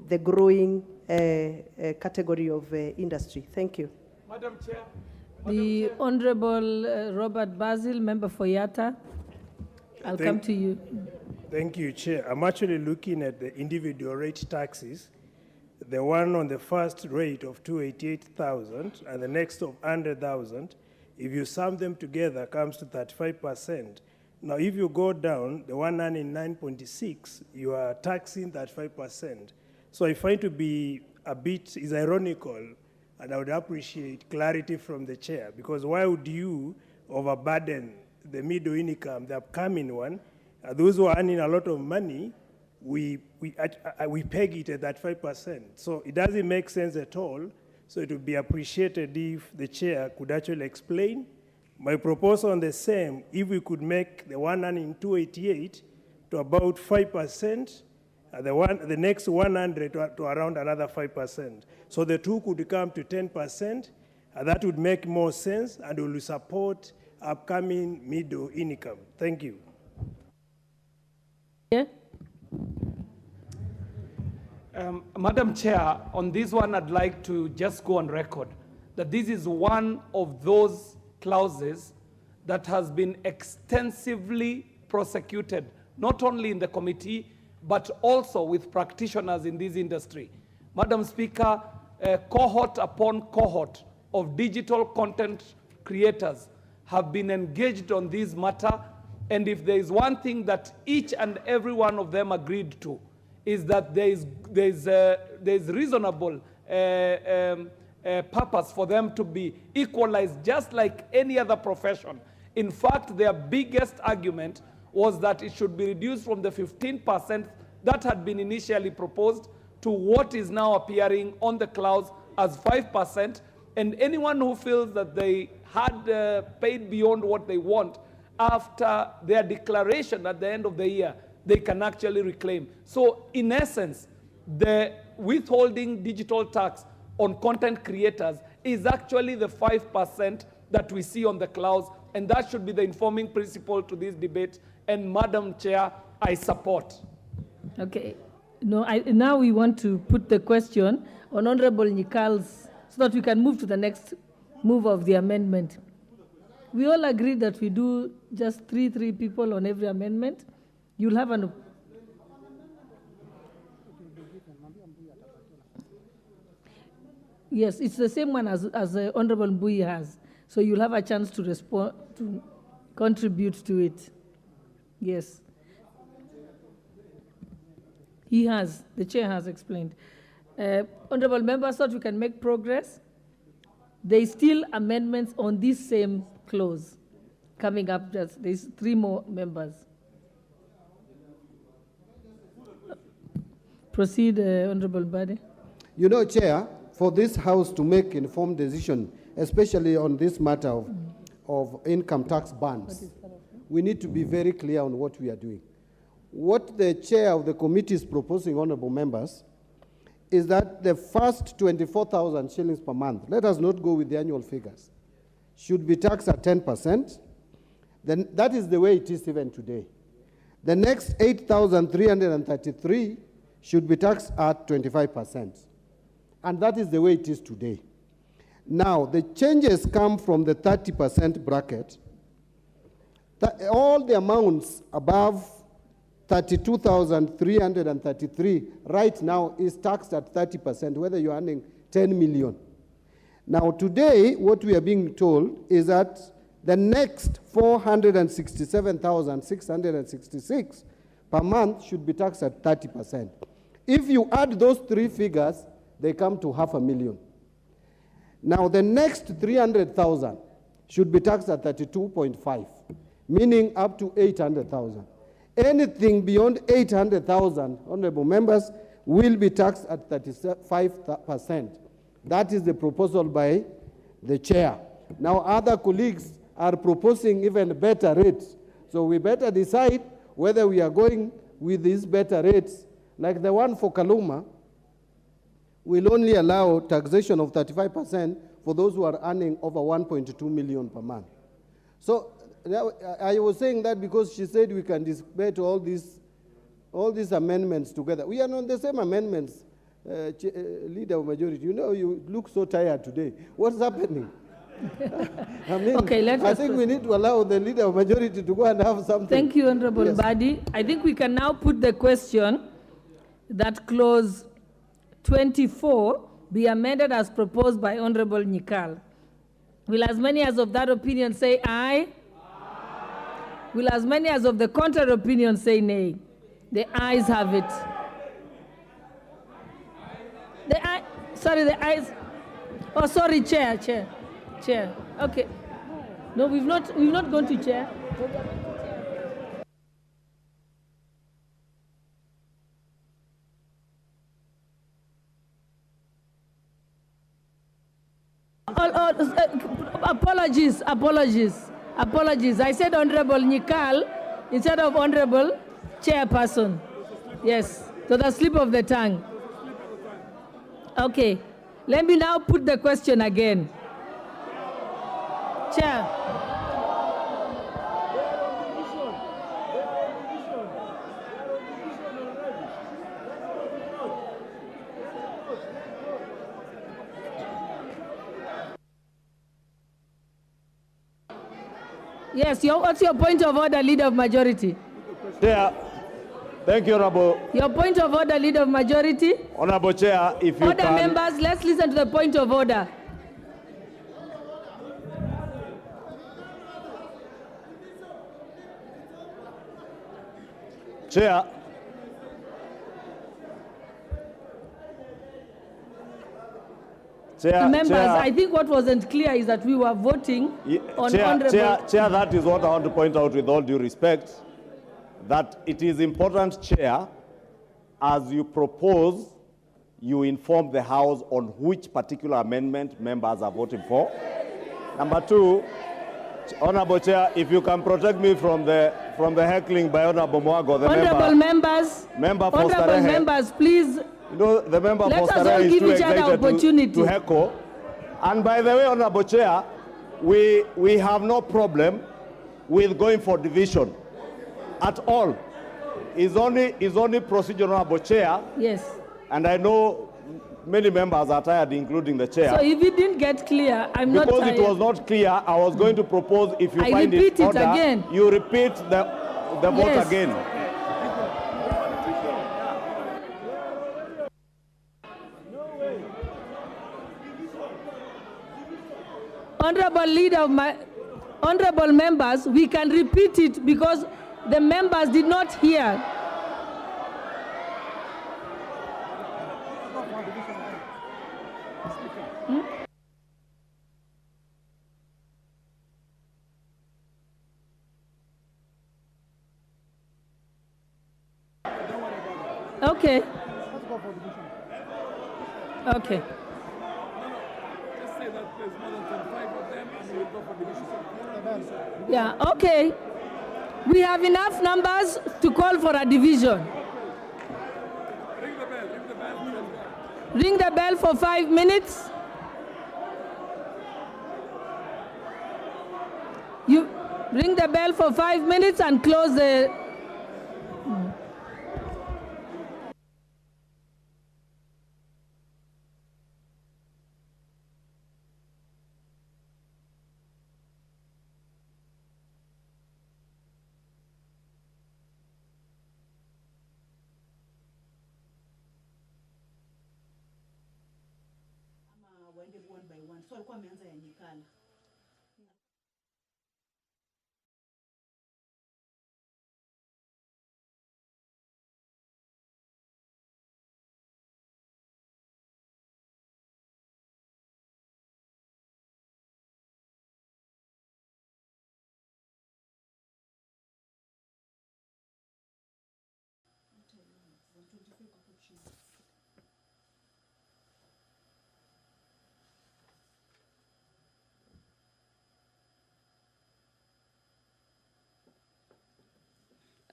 the growing category of industry. Thank you. Madam Chair. The Honorable Robert Basil, member for Yatta. I'll come to you. Thank you, Chair. I'm actually looking at the individual rate taxes. The one on the first rate of 288,000 and the next of 100,000, if you sum them together, comes to 35%. Now, if you go down, the one earning 9.6, you are taxing 35%. So I find to be a bit is ironical, and I would appreciate clarity from the chair, because why would you overburden the middle income, the upcoming one? Those who are earning a lot of money, we peg it at that 5%. So it doesn't make sense at all. So it would be appreciated if the chair could actually explain. My proposal on the same, if we could make the one earning 288 to about 5%, the next 100 to around another 5%. So the two could come to 10%, and that would make more sense and will support upcoming middle income. Thank you. Yeah. Madam Chair, on this one, I'd like to just go on record that this is one of those clauses that has been extensively prosecuted, not only in the committee, but also with practitioners in this industry. Madam Speaker, cohort upon cohort of digital content creators have been engaged on this matter, and if there is one thing that each and every one of them agreed to, is that there is reasonable purpose for them to be equalized just like any other profession. In fact, their biggest argument was that it should be reduced from the 15% that had been initially proposed to what is now appearing on the clause as 5%, and anyone who feels that they had paid beyond what they want after their declaration at the end of the year, they can actually reclaim. So in essence, the withholding digital tax on content creators is actually the 5% that we see on the clause, and that should be the informing principle to this debate. And Madam Chair, I support. Okay. No, now we want to put the question on Honorable Nikal's, so that we can move to the next move of the amendment. We all agree that we do just three people on every amendment. You'll have an... Yes, it's the same one as Honorable Mbui has. So you'll have a chance to respond, to contribute to it. Yes. He has, the chair has explained. Honorable members thought we can make progress. There is still amendments on this same clause coming up. There's 3 more members. Proceed, Honorable Bade. You know, Chair, for this House to make informed decision, especially on this matter of income tax bans, we need to be very clear on what we are doing. What the chair of the committee is proposing, honorable members, is that the first 24,000 shillings per month, let us not go with the annual figures, should be taxed at 10%. Then that is the way it is even today. The next 8,333 should be taxed at 25%. And that is the way it is today. Now, the changes come from the 30% bracket. All the amounts above 32,333 right now is taxed at 30%, whether you're earning 10 million. Now, today, what we are being told is that the next 467,666 per month should be taxed at 30%. If you add those 3 figures, they come to 500,000. Now, the next 300,000 should be taxed at 32.5, meaning up to 800,000. Anything beyond 800,000, honorable members, will be taxed at 35%. That is the proposal by the chair. Now, other colleagues are proposing even better rates. So we better decide whether we are going with these better rates. Like the one for Kaluma, will only allow taxation of 35% for those who are earning over 1.2 million per month. So I was saying that because she said we can debate all these amendments together. We are on the same amendments, Leader of Majority. You know, you look so tired today. What's happening? I mean, okay, I think we need to allow the Leader of Majority to go and have something. Thank you, Honorable Badi. I think we can now put the question that clause 24 be amended as proposed by Honorable Nikal. Will as many as of that opinion say aye? Aye. Will as many as of the contrary opinion say nay? The ayes have it. The ayes. Oh, sorry, Chair. Okay. No, we've not gone to Chair. Apologies. I said Honorable Nikal instead of Honorable Chairperson. Yes, so the slip of the tongue. Okay, let me now put the question again. Chair. Yes, what's your point of order, Leader of Majority? Chair, thank you, Honorable. Your point of order, Leader of Majority? Honorable Chair, if you Order can... members, let's listen to the point of order. Chair. Members, I think what wasn't clear is that we were voting on Honorable... Chair, that is what I want to point out with all due respect, that it is important, Chair, as you propose, you inform the House on which particular amendment members are voting for. Number two, Honorable Chair, if you can protect me from the heckling by Honorable Mwago, the member for Starehe. Members, please. You know, the member Let for us all Starehe is give too each other excited to heckle. And by the way, Honorable Chair, we have no problem with going for division at all. It's only procedural, Honorable Chair. Yes. And I know many members are tired, including the chair. So if it didn't get clear, I'm not tired. Because it was not clear, I was going to propose, if you find it order, again. you repeat the vote again. Honorable members, we can repeat it because the members did not hear. Okay. Okay. Yeah, okay. We have enough numbers to call for a division. Ring the bell for 5 minutes. You ring the bell for 5 minutes and close the...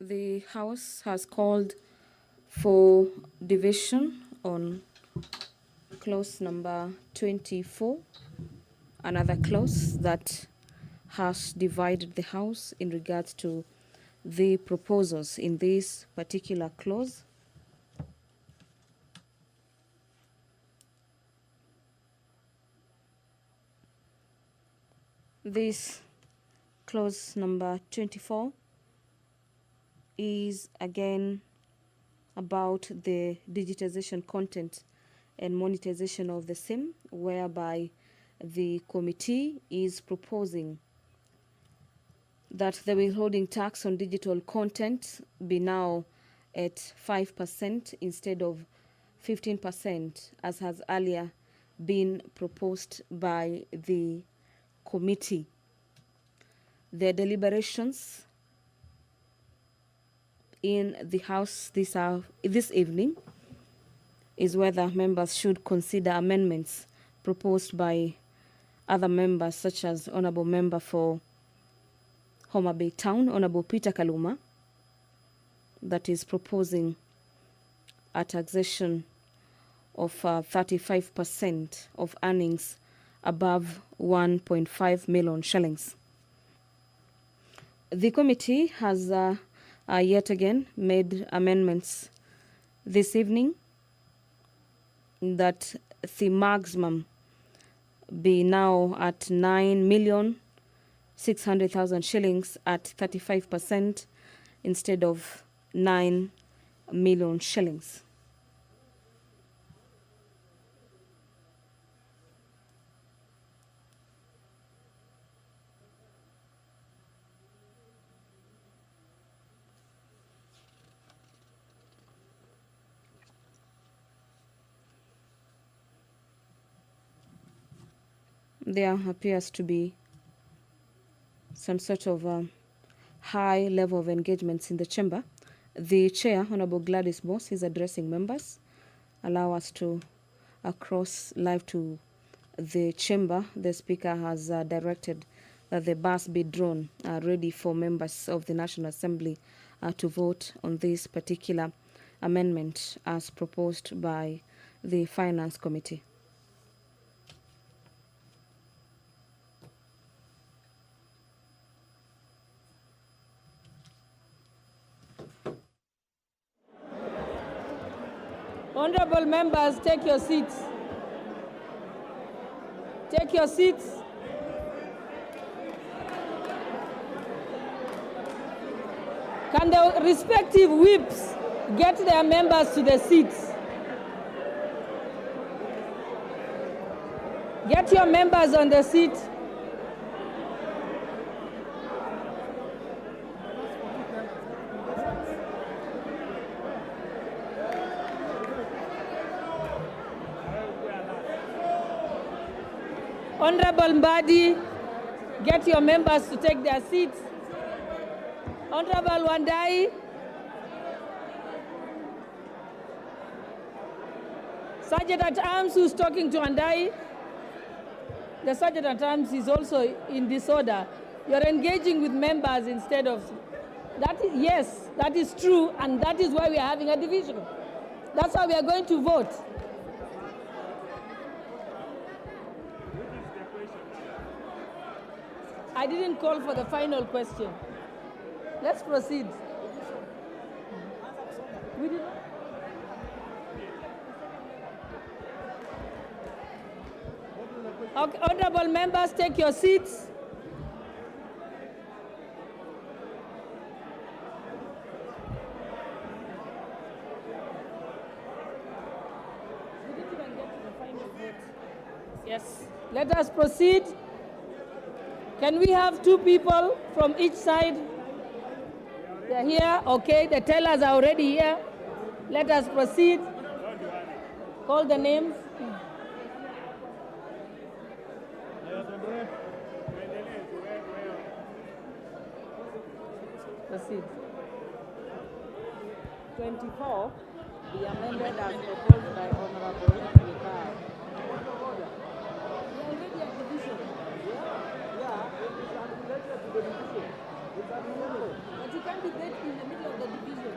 The House has called for division on clause number 24, another clause that has divided the House in regards to the proposals in this particular clause. This clause number 24 is again about the digitization content and monetization of the same, whereby the committee is proposing that the withholding tax on digital content be now at 5% instead of 15%, as has earlier been proposed by the committee. The deliberations in the House this evening is whether members should consider amendments proposed by other members, such as Honorable Member for Homa Bay Town, Honorable Peter Kaluma, that is proposing a taxation of 35% of earnings above 1.5 million shillings. The committee has yet again made amendments this evening that the maximum be now at 9,600,000 shillings at 35% instead of 9 million shillings. There appears to be some sort of high level of engagements in the chamber. The chair, Honorable Gladys Boss, is addressing members. Allow us to cross live to the chamber. The Speaker has directed that the bus be drawn ready for members of the National Assembly to vote on this particular amendment as proposed by the Finance Committee. Honorable members, take your seats. Take your seats. Can the respective whips get their members to the seats? Get your members on the seat. Honorable Mbadi, get your members to take their seats. Honorable Wandai. Sergeant at Arms who's talking to Wandai. The Sergeant at Arms is also in disorder. You're engaging with members instead of... Yes, that is true, and that is why we are having a division. That's how we are going to vote. I didn't call for the final question. Let's proceed. We did not. Okay, honorable members, take your seats. We didn't even get to the final vote. Yes, let us proceed. Can we have two people from each side? They're here. Okay, the tellers are already here. Let us proceed. Call the names. Proceed. 24, the amendment as proposed by Honorable Mikal. But you can't debate in the middle of the division.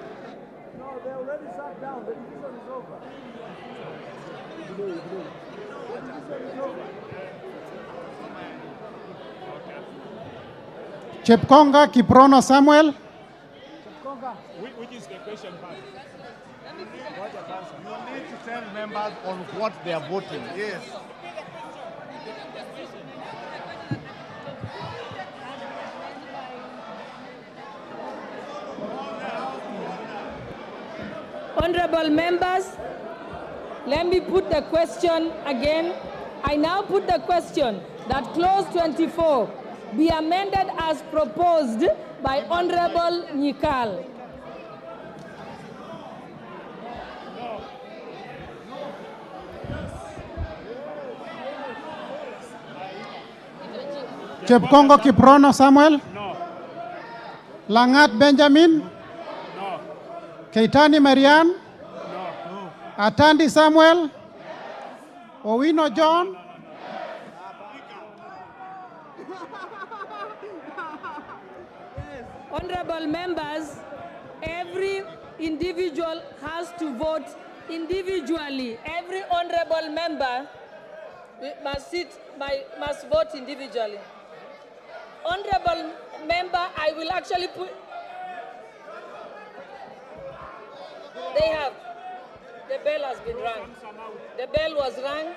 No, they already sat down. The division is over. The division is over. Chepkonga Kiprono Samuel. Which is the question part? You need to tell members on what they are voting. Yes. Honorable members, let me put the question again. I now put the question that clause 24 be amended as proposed by Honorable Nyikal. Chepkongo Kiprono Samuel. No. Langat Benjamin. No. Keitani Marian. No. Atandi Samuel. Owino John. Honorable members, every individual has to vote individually. Every honorable member must vote individually. Honorable member, I will actually put. They have. The bell has been rung. The bell was rung.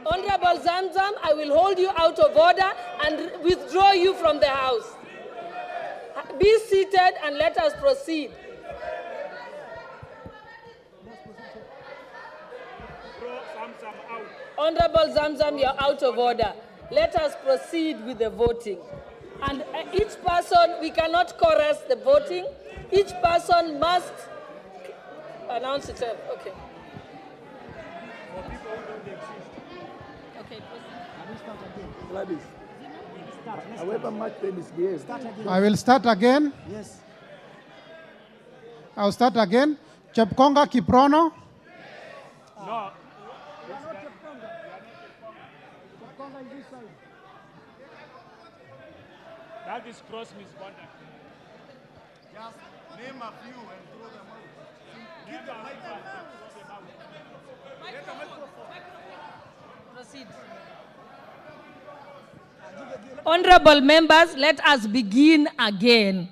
Honorable Zamzam, I will hold you out of order and withdraw you from the house. Be seated and let us proceed. Honorable Zamzam, you're out of order. Let us proceed with the voting. And each person, we cannot chorus the voting. Each person must announce itself. Okay. Okay, Gladys, however much they misbehave. I will start again. Yes. I'll start again. Chepkonga Kiprono. No. That is cross misconduct. Just name a few and throw them out. Give the microphone. Let the microphone. Proceed. Honorable members, let us begin again.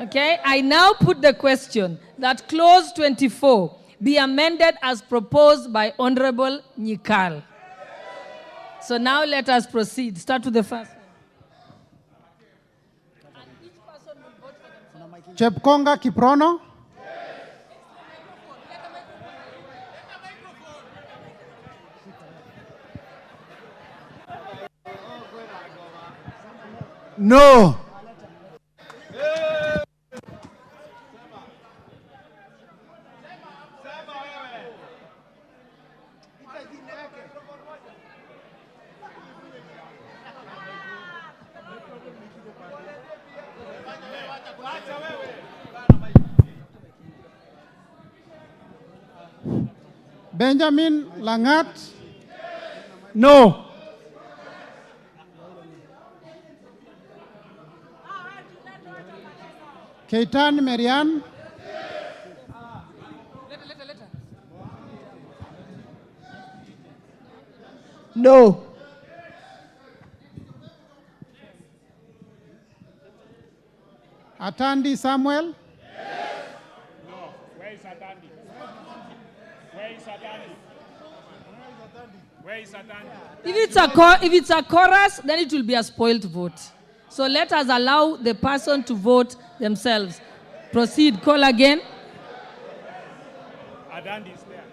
Okay, I now put the question that clause 24 be amended as proposed by Honorable Nyikal. So now let us proceed. Start with the first one. And each person will vote for themselves. Chepkonga Kiprono. No. Benjamin Langat. No. Keitani Marian. No. Atandi Samuel. No. Where is Atandi? Where is Atandi? Where is Atandi? If it's a chorus, then it will be a spoiled vote. So let us allow the person to vote themselves. Proceed. Call again. Atandi is there.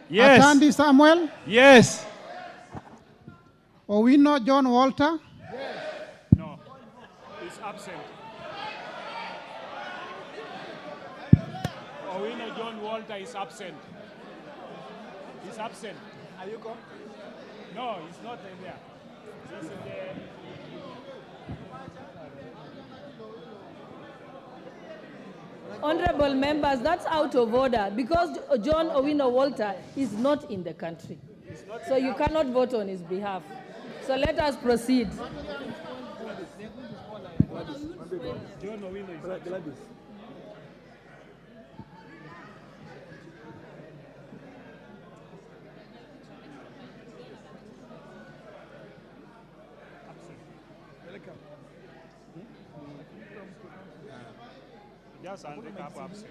Yes. Atandi Samuel. Yes. Owino John Walter. No. He's absent. Owino John Walter is absent. He's absent. Are you come? No, he's not in there. He's in there. Honorable members, that's out of order because John Owino Walter is not in the country. So you cannot vote on his behalf. So let us proceed. John Owino is absent. Just andika hapo absent.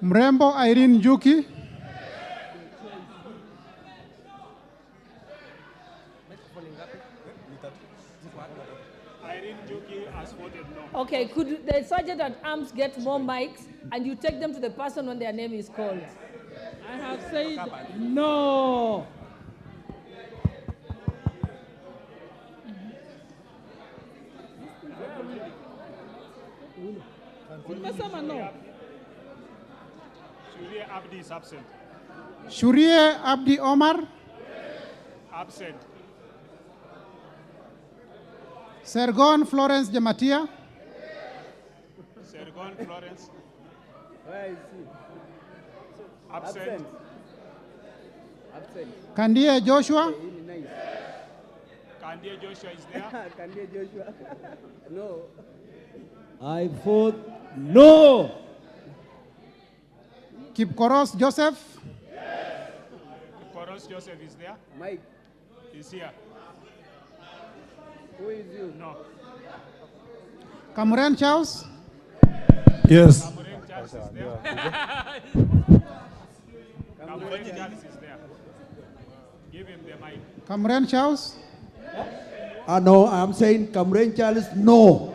Mrembo Irene Juki. Irene Juki has voted no. Okay, could the sergeant at arms get more mics and you take them to the person when their name is called? I have said no. No. Shuria Abdi is absent. Shurie Abdi Omar. Absent. Sergon Florence Jamatia. Sergon Florence. Where is he? Absent. Absent. Kandie Joshua. Kandie Kandia Joshua is there. Kandia Joshua. No. I vote no. Kipkoros Joseph. Koros Joseph is there. Mike. He's here. Who is you? No. Kamuren Charles. Yes. Kamuren Charles is there. Kamuren Charles is there. Give him the mic. Kamuren Charles. No, I'm saying Cameron Charles, no.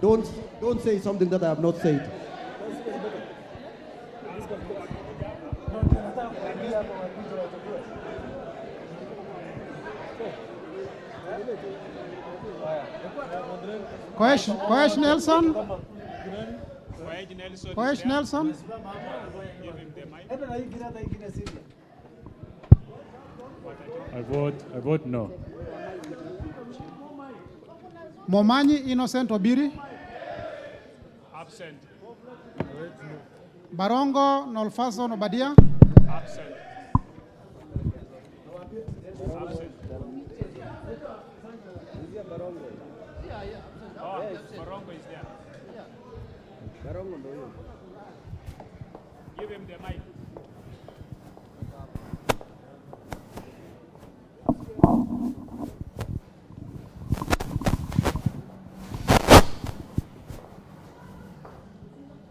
Don't say something that I have not said. Koesh Nelson. Koesh Nelson. Give him the mic. I vote no. Momanyi Innocent Obiri. Absent. Barongo Nolfaso Nobadia. Absent. Absent. Oh, Barongo is there. Give him the mic.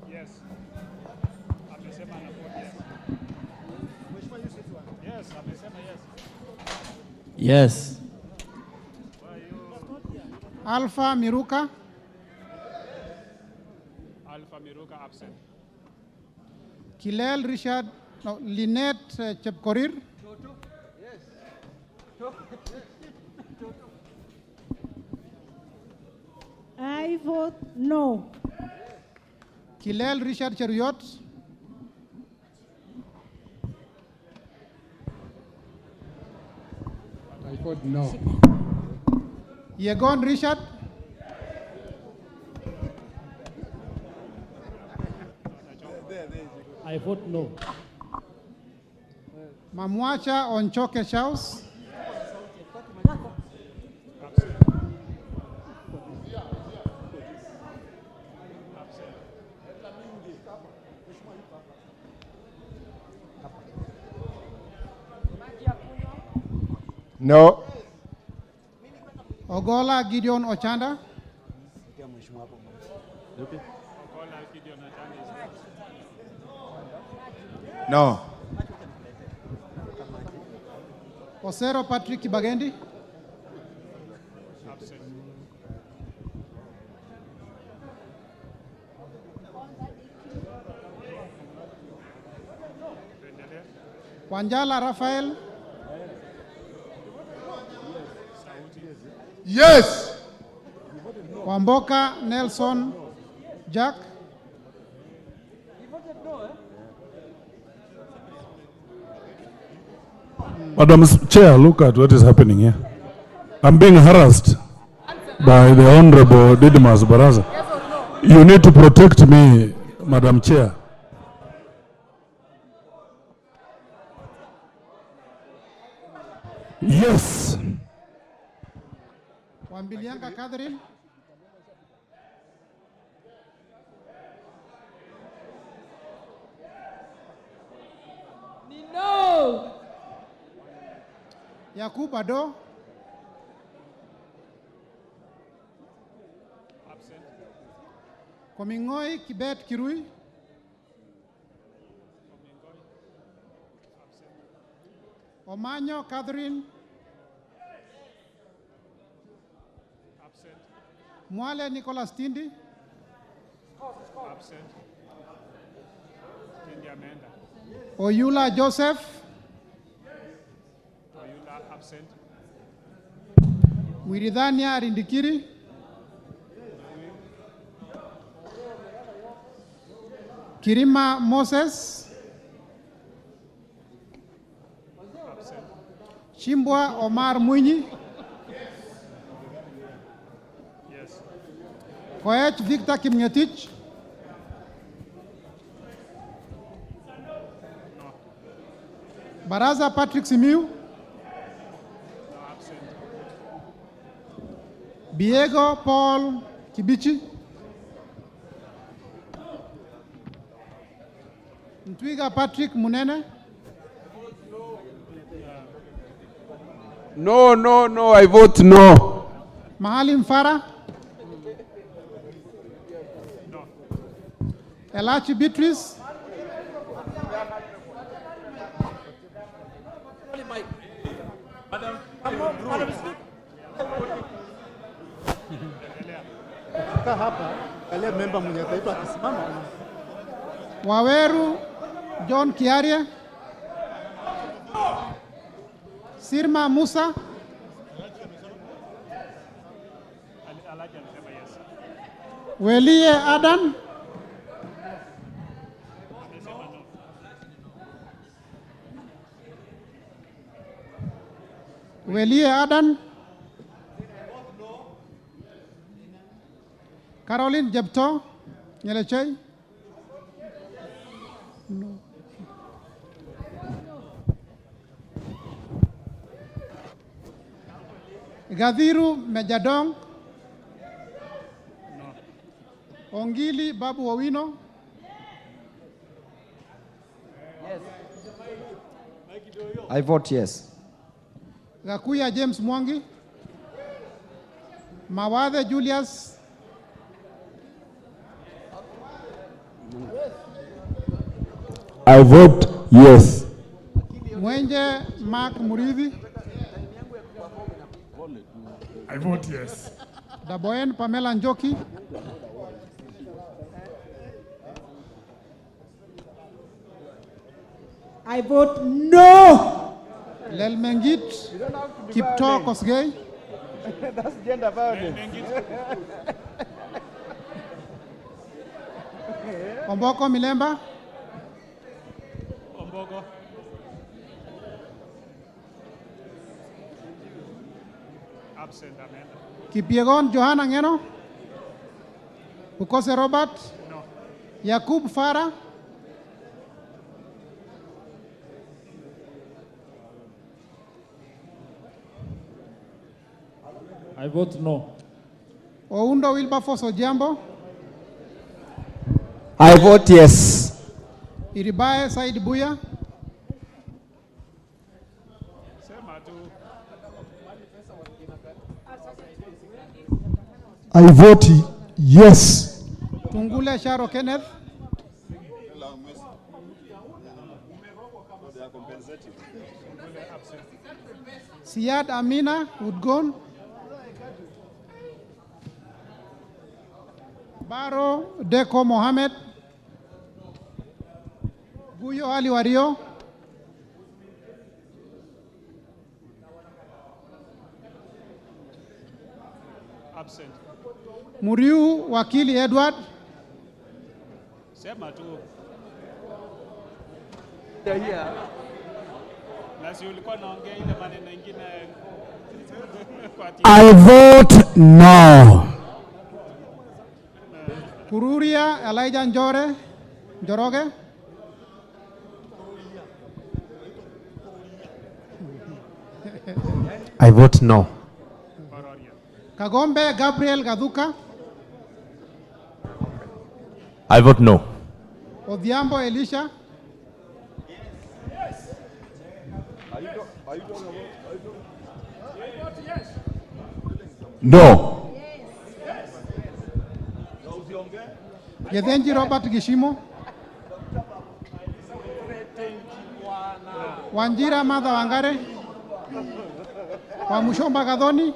Yes. Amesema na vote yes. Yes, amesema yes. Yes. Alpha Miruka. Alpha Miruka absent. Kilel Richard. No, Lynette Chepkorir. I vote no. Kilel Richard Cheruyot. I vote no. Yegon Richard. I vote no. Mamwacha Onchoke Charles. No. Ogola Gideon Ochanda. No. Osero Patrick Kibagendi. Absent. Wanjala Rafael. Yes. Wamboka Nelson Jack. Madam Chair, look at what is happening here. I'm being harassed by the Honorable Didmas Baraza. You need to protect me, Madam Chair. Yes. Wambilianga Catherine. No. Yakub Ado. Absent. Komingoi Kibet Kirui. Omanyo Catherine. Absent. Mwale Nicholas Tindi. Absent. Tindi Amanda. Oyula Joseph. Oyula absent. Wiridhania Rindikiri. Kirima Moses. Absent. Chimbwa Omar Mwinyi. Yes. Koech Victor Kimngetich. Baraza Patrick Simiu. No, absent. Diego Paul Kibichi, Ntwiga Patrick Munene, No, I vote no. Mahalim Farah, Elachi Beatrice, Waweru John Kiaria, Sirma Musa, Welie Adan, Welie Adan, Caroline Jebto, Nyelechei. No. Gadhiru Mejadong, Ongili Babu Owino, I vote yes. Gakuya James Mwangi, Mawathe Julius, I vote yes. Mwenje Mark Muridhi, I vote yes. Daboen Pamela Njoki, I vote no. Lel Mengit, Kipto Kosgei, That's gender violence. Omboko Milemba, Ombogo. Absent, Amanda. Kipiegon Johanna Ngeno, Ukose Robert, No. Yakub Farah, I vote no. Oundo Wilberforce Ojambo, I vote yes. Iribae Said Buya, Sema tu. I vote yes. Tungule Sharo Kenneth, Siad Amina Udgon, Baro Deko Mohamed, Guyo Ali Wario, Absent. Muriu Wakili Edward, Sema tu. Na si ulikuwa naongea ile maneno ingine kwa I vote no. Kururia Elijah Njoroge, I vote no. Kagombe Gabriel Gaduka, I vote no. Odhiambo Elisha, No. Gethenji Robert Gishimo, Wanjira Martha Wangare, Wamushomba Gadhoni,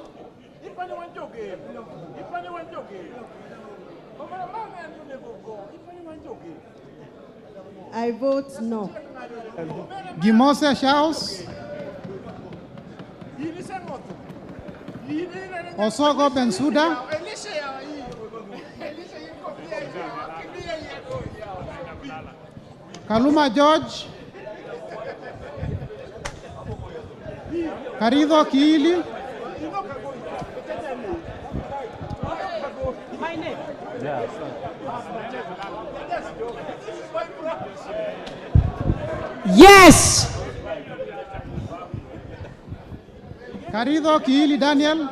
I vote no. Gimose Shaus, Osogo Bensuda, Kaluma George, Karidho Kiili, Yes. Karidho Kiili Daniel,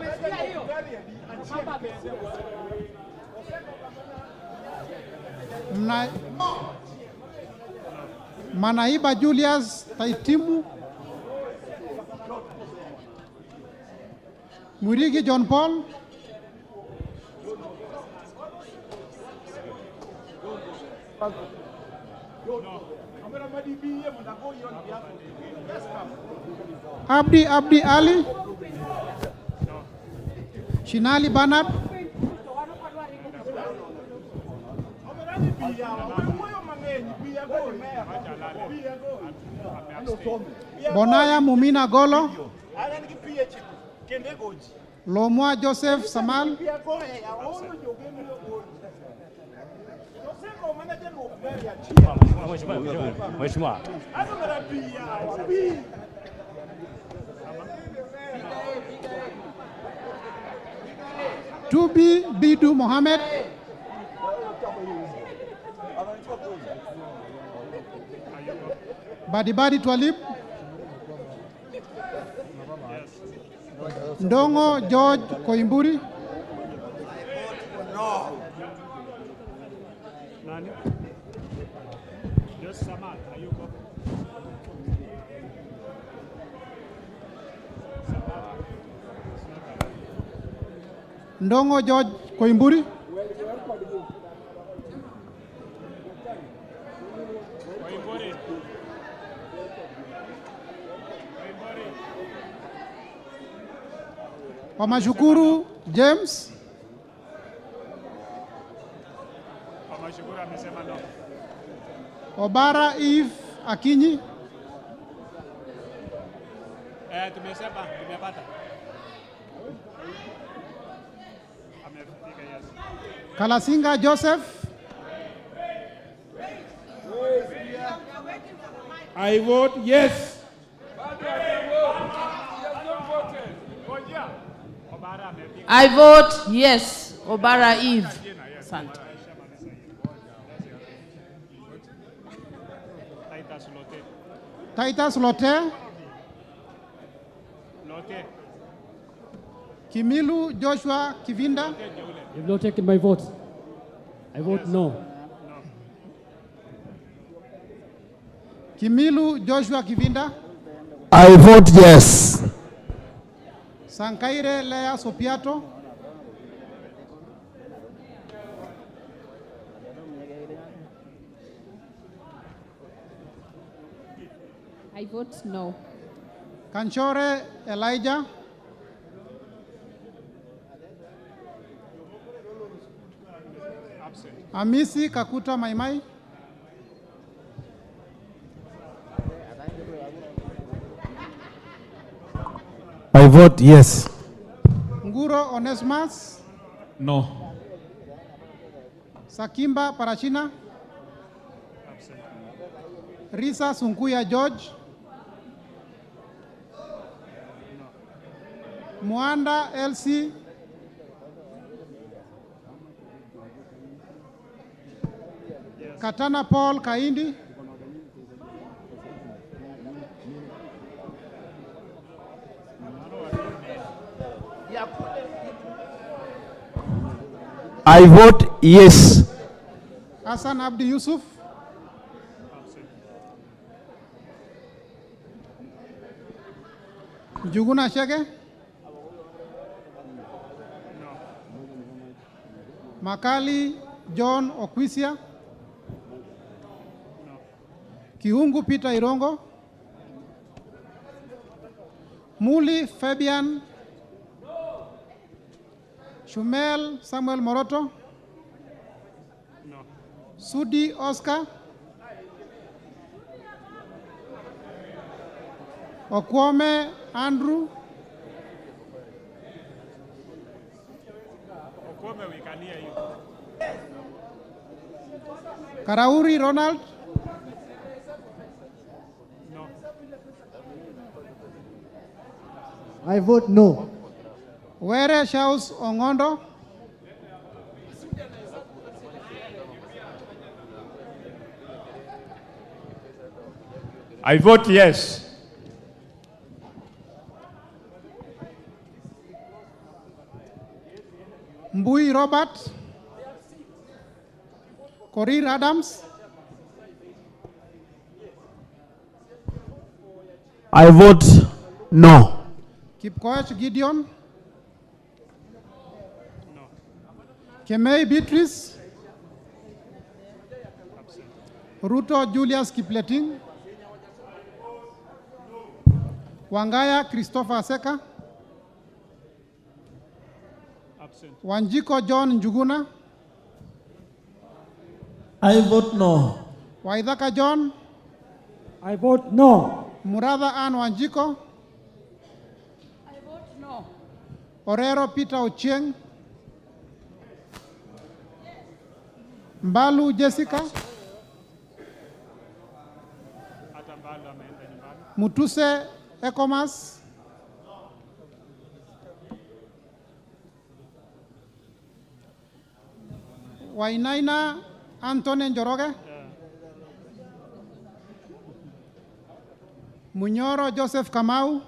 Manaiba Julius Taitimu. Murigi John Paul. Abdi Ali. Shinali Banat. Bonaya Mumina Golo. Lomwa Joseph Samal. Mheshimiwa. Tubi Bidu Mohammed. Badibadi Twalib. Ndongo George Koimburi. Nani? Just Samal, hayuko. Ndongo George Koimburi. Wamashukuru James. Wamashukuru amesema no. Obara Eve Akinyi. Tumesema, tumepata. Amefika, yes. Kalasinga Joseph. I vote yes. I vote yes. Obara Eve. Asante. Titus Lote. Kimilu Joshua Kivinda. You've not taken my vote. I vote no. Kimilu Joshua Kivinda. I vote yes. Sankaire Lea Sopiato. I vote no. Kanchore Elijah. Amisi Kakuta Maimai. I vote yes. Nguro Onesmas. No. Sakimba Parachina. Risa Sunkuya George. Mwanda Elsie. Katana Paul Kaindi. I vote yes. Hassan Abdi Yusuf. Juguna Shege. Makali John Okwisia. Kiungu Peter Irongo. Muli Fabian. Shumel Samuel Moroto. Sudi Oscar. Okwome Andrew. Okwome we can hear you. Karauri Ronald. No. I vote no. Were Shaus Ongondo. I vote yes. Mbui Robert. Korir Adams, I vote no. Kipkoech Gideon, Kemei Beatrice, Ruto Julius Kipleting, Wangaya Christopher Seka, Wanjiko John Njuguna, I vote no. Waithaka John, I vote no. Muratha Ann Wanjiko, I vote no. Orero Peter Ochieng, Mbalu Jessica, Mutuse Ekomas, Wainaina Anthony Njoroge, Munyoro Joseph Kamau,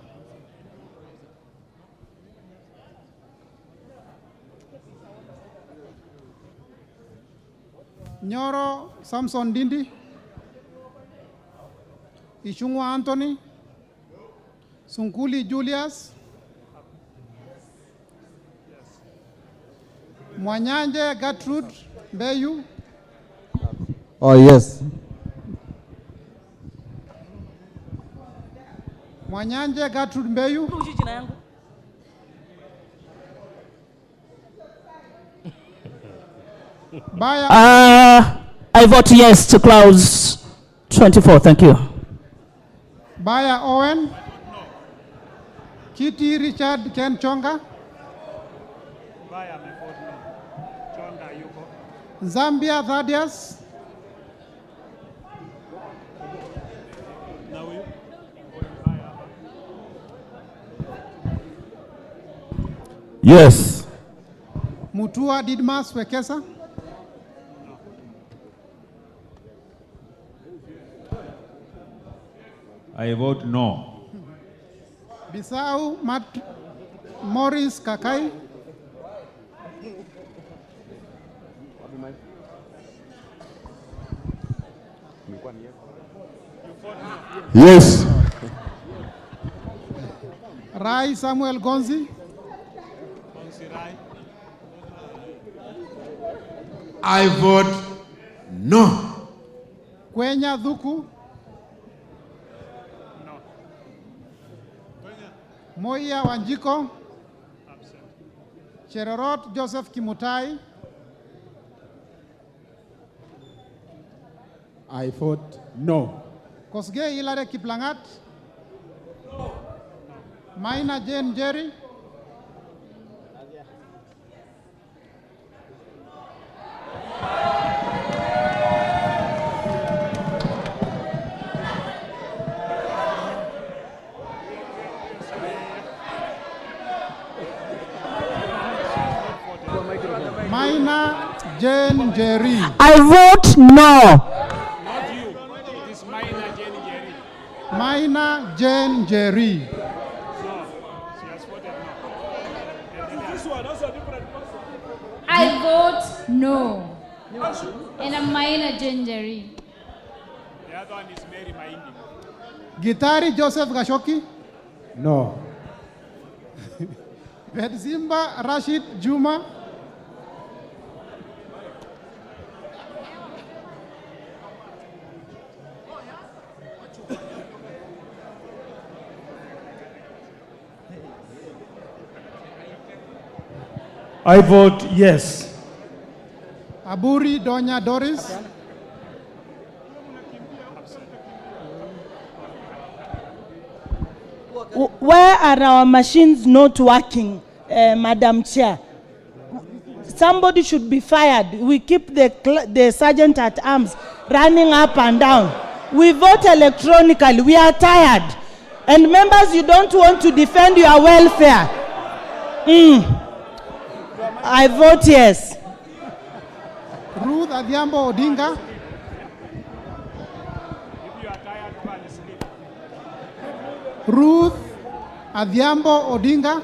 Nyoro Samson Dindi, Ishungwa Anthony, Sunkuli Julius, Mwanyanje Gertrude Beyu, Oh, yes. Mwanyanje Gertrude Beyu, Baya I vote yes to clause 24. Thank you. Baya Owen, Kitty Richard Ken Chonga, Zambia Thaddeus, Yes. Mutua Didmas Wekesa, I vote no. Bisau Morris Kakai, Yes. Rai Samuel Gonzi, I vote no. Kwenya Dhuku, Moya Wanjiko, Cherorot Joseph Kimutai, I vote no. Kosgei Hilary Kiplangat, Maina Jane Jerry, Maina Jane Jerry. I vote no. Not you. It is Minor Jane Jerry. Maina Jane Jerry. No. She has voted no. This one also a different person. I vote no. And a minor gingery. The other one is Mary Maindi. Gitari Joseph Gashoki, No. Bedzimba Rashid Juma, I vote yes. Aburi Donya Doris, Where are our machines not working, Madam Chair? Somebody should be fired. We keep the sergeant at arms running up and down. We vote electronically. We are tired. And members, you don't want to defend your welfare. I vote yes. Ruth Adhiambo Odinga, If you are tired, go and sleep. Ruth Adhiambo Odinga,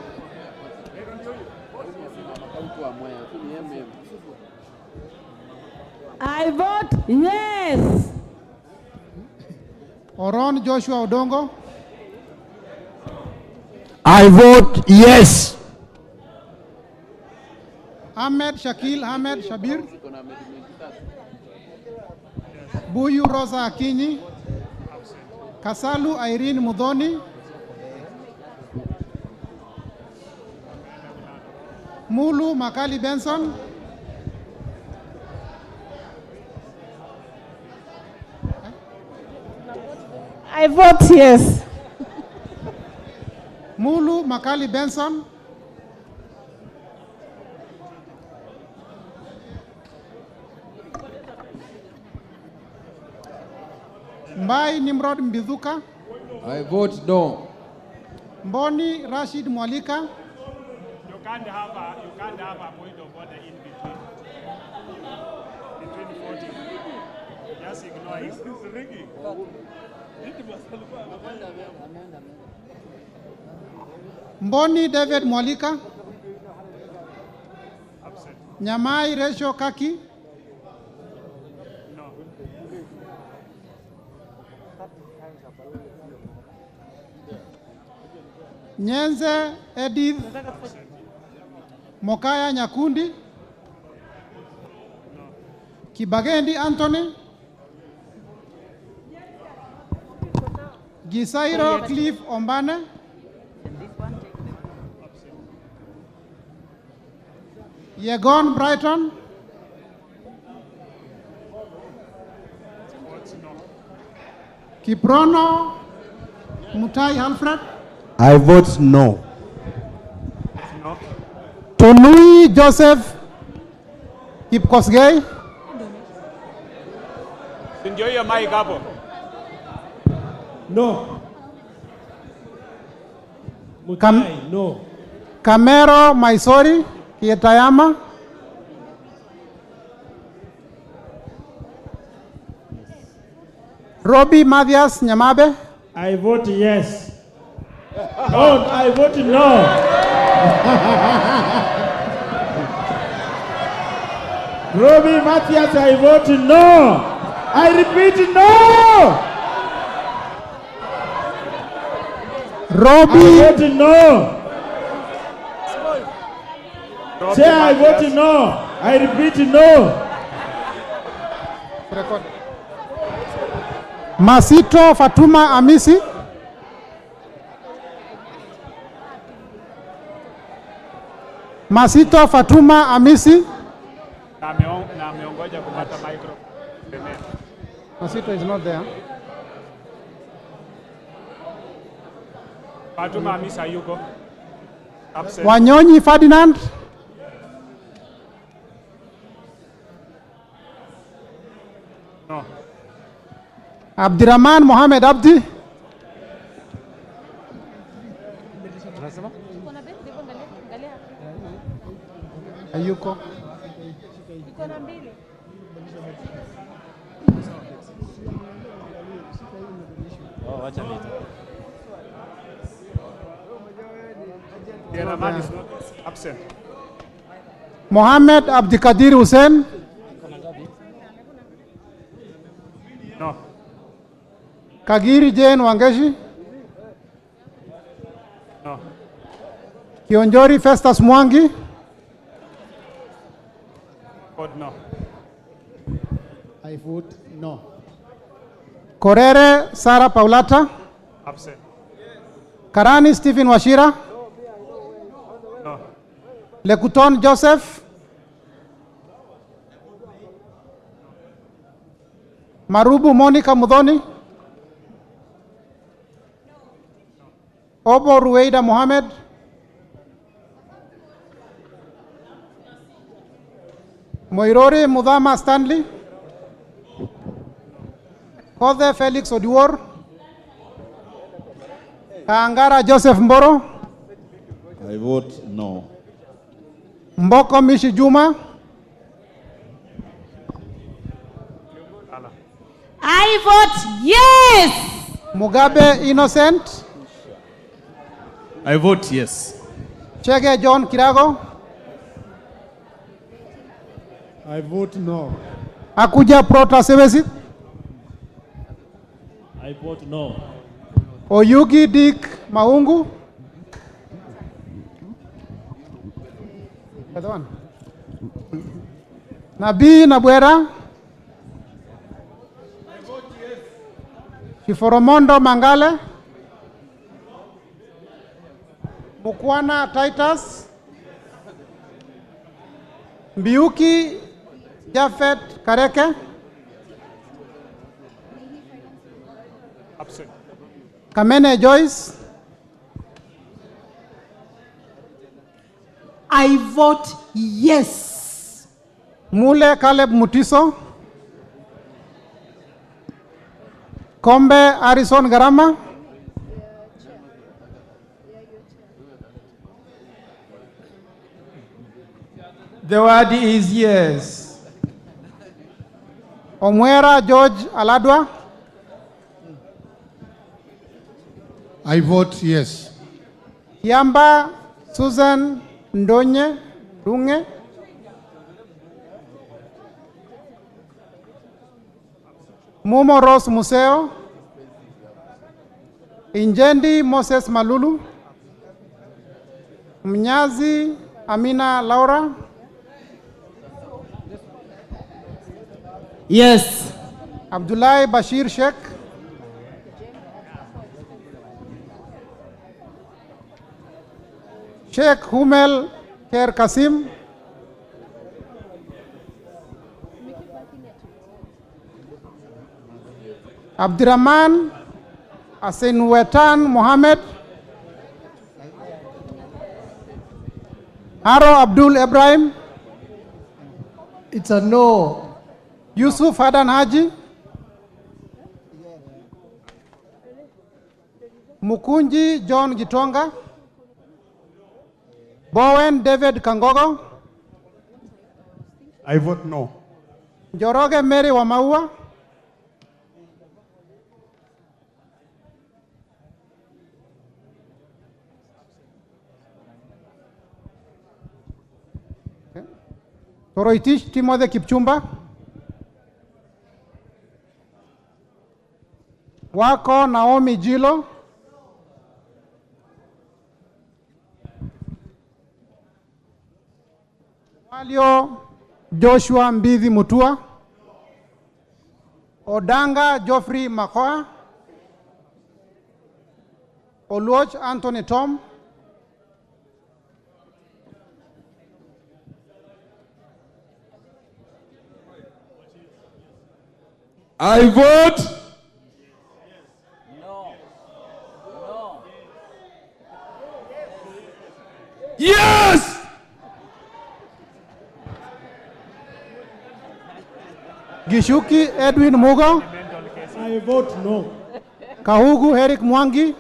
I vote yes. Oron Joshua Odongo, I vote yes. Ahmed Shakil Ahmed Shabir, Buyu Rosa Akinyi, Kasalu Irene Mudhoni, Mulu Makali Benson, I vote yes. Mulu Makali Benson, Mbai Nimrod Mbizuka, I vote no. Mboni Rashid Mwalika, You can't have a point of order in between voting. Just ignore it. It's rigging. Mboni David Mwalika, Nyamai Resho Kaki, Nyenze Edith Mokaya Nyakundi, Kibagendi Anthony, Gisairo Cliff Ombane, Yegon Brighton, Kiprono Mutai Alfred, I vote no. Tonui Joseph Kipkosgei, Enjoy your mic hapo. No. Kam- Mutai, no. Kamero Maisori Kietayama, Robbie Mathias Nyamabe, I vote yes. Oh, I vote no. Robbie Matthias, I vote no. I repeat, no. Robbie, I vote no. Chair, I vote no. I repeat, no. Masito Fatuma Amisi, Masito Fatuma Amisi, Na ameongoja kupata micro. Masito is not there. Fatuma Hamisa yuko. Absent. Wanyonyi Ferdinand, No. Abdirahman Mohamed Abdi, Ayuko, Abdirahman is not absent. Mohamed Abdikadir Hussein, No. Kagiri Jane Wangeshi, No. Kionjori Festus Mwangi, Vote no. I vote no. Korere Sara Paulata, Absent. Karani Stephen Washira, No. Lekuton Joseph, Marubu Monica Mudhoni, Obo Ruweida Mohamed, Moirori Mudhama Stanley, Kothe Felix Odiwor, Kaangara Joseph Mboro, I vote no. Mboko Mishi Juma, I vote yes. Mugabe Innocent, I vote yes. Chege John Kirago, I vote no. Akuja Protasevesi. I vote no. Oyugi Dick Maungu. Nabii Nabwera. Kiforomondo Mangale. Mukwana Titus. Mbiuki Jafet Kareke. Absent. Kamene Joyce. I vote yes. Mule Caleb Mutiso. Kombe Harrison Garama. The word is yes. Omwera George Aladwa. I vote yes. Kiamba Susan Ndonye Runge. Mumo Rose Museo. Injendi Moses Malulu. Mnyazi Amina Laura. Yes. Abdullahi Bashir Sheikh. Sheikh Humel Kher Kasim. Abdirahman Asinwetan Mohammed. Haro Abdul Ibrahim. It's a no. Yusuf Hadan Haji. Mukunji John Gitonga. Bowen David Kangogo. I vote no. Joroge Mary Wamaua. Toroitich Timothy Kipchumba. Wako Naomi Jilo. Walio Joshua Mbithi Mutua. Odanga Geoffrey Makoa. Oluoch Anthony Tom. I vote yes. Gishuki Edwin Mugo. I vote no. Kahugu Eric Mwangi.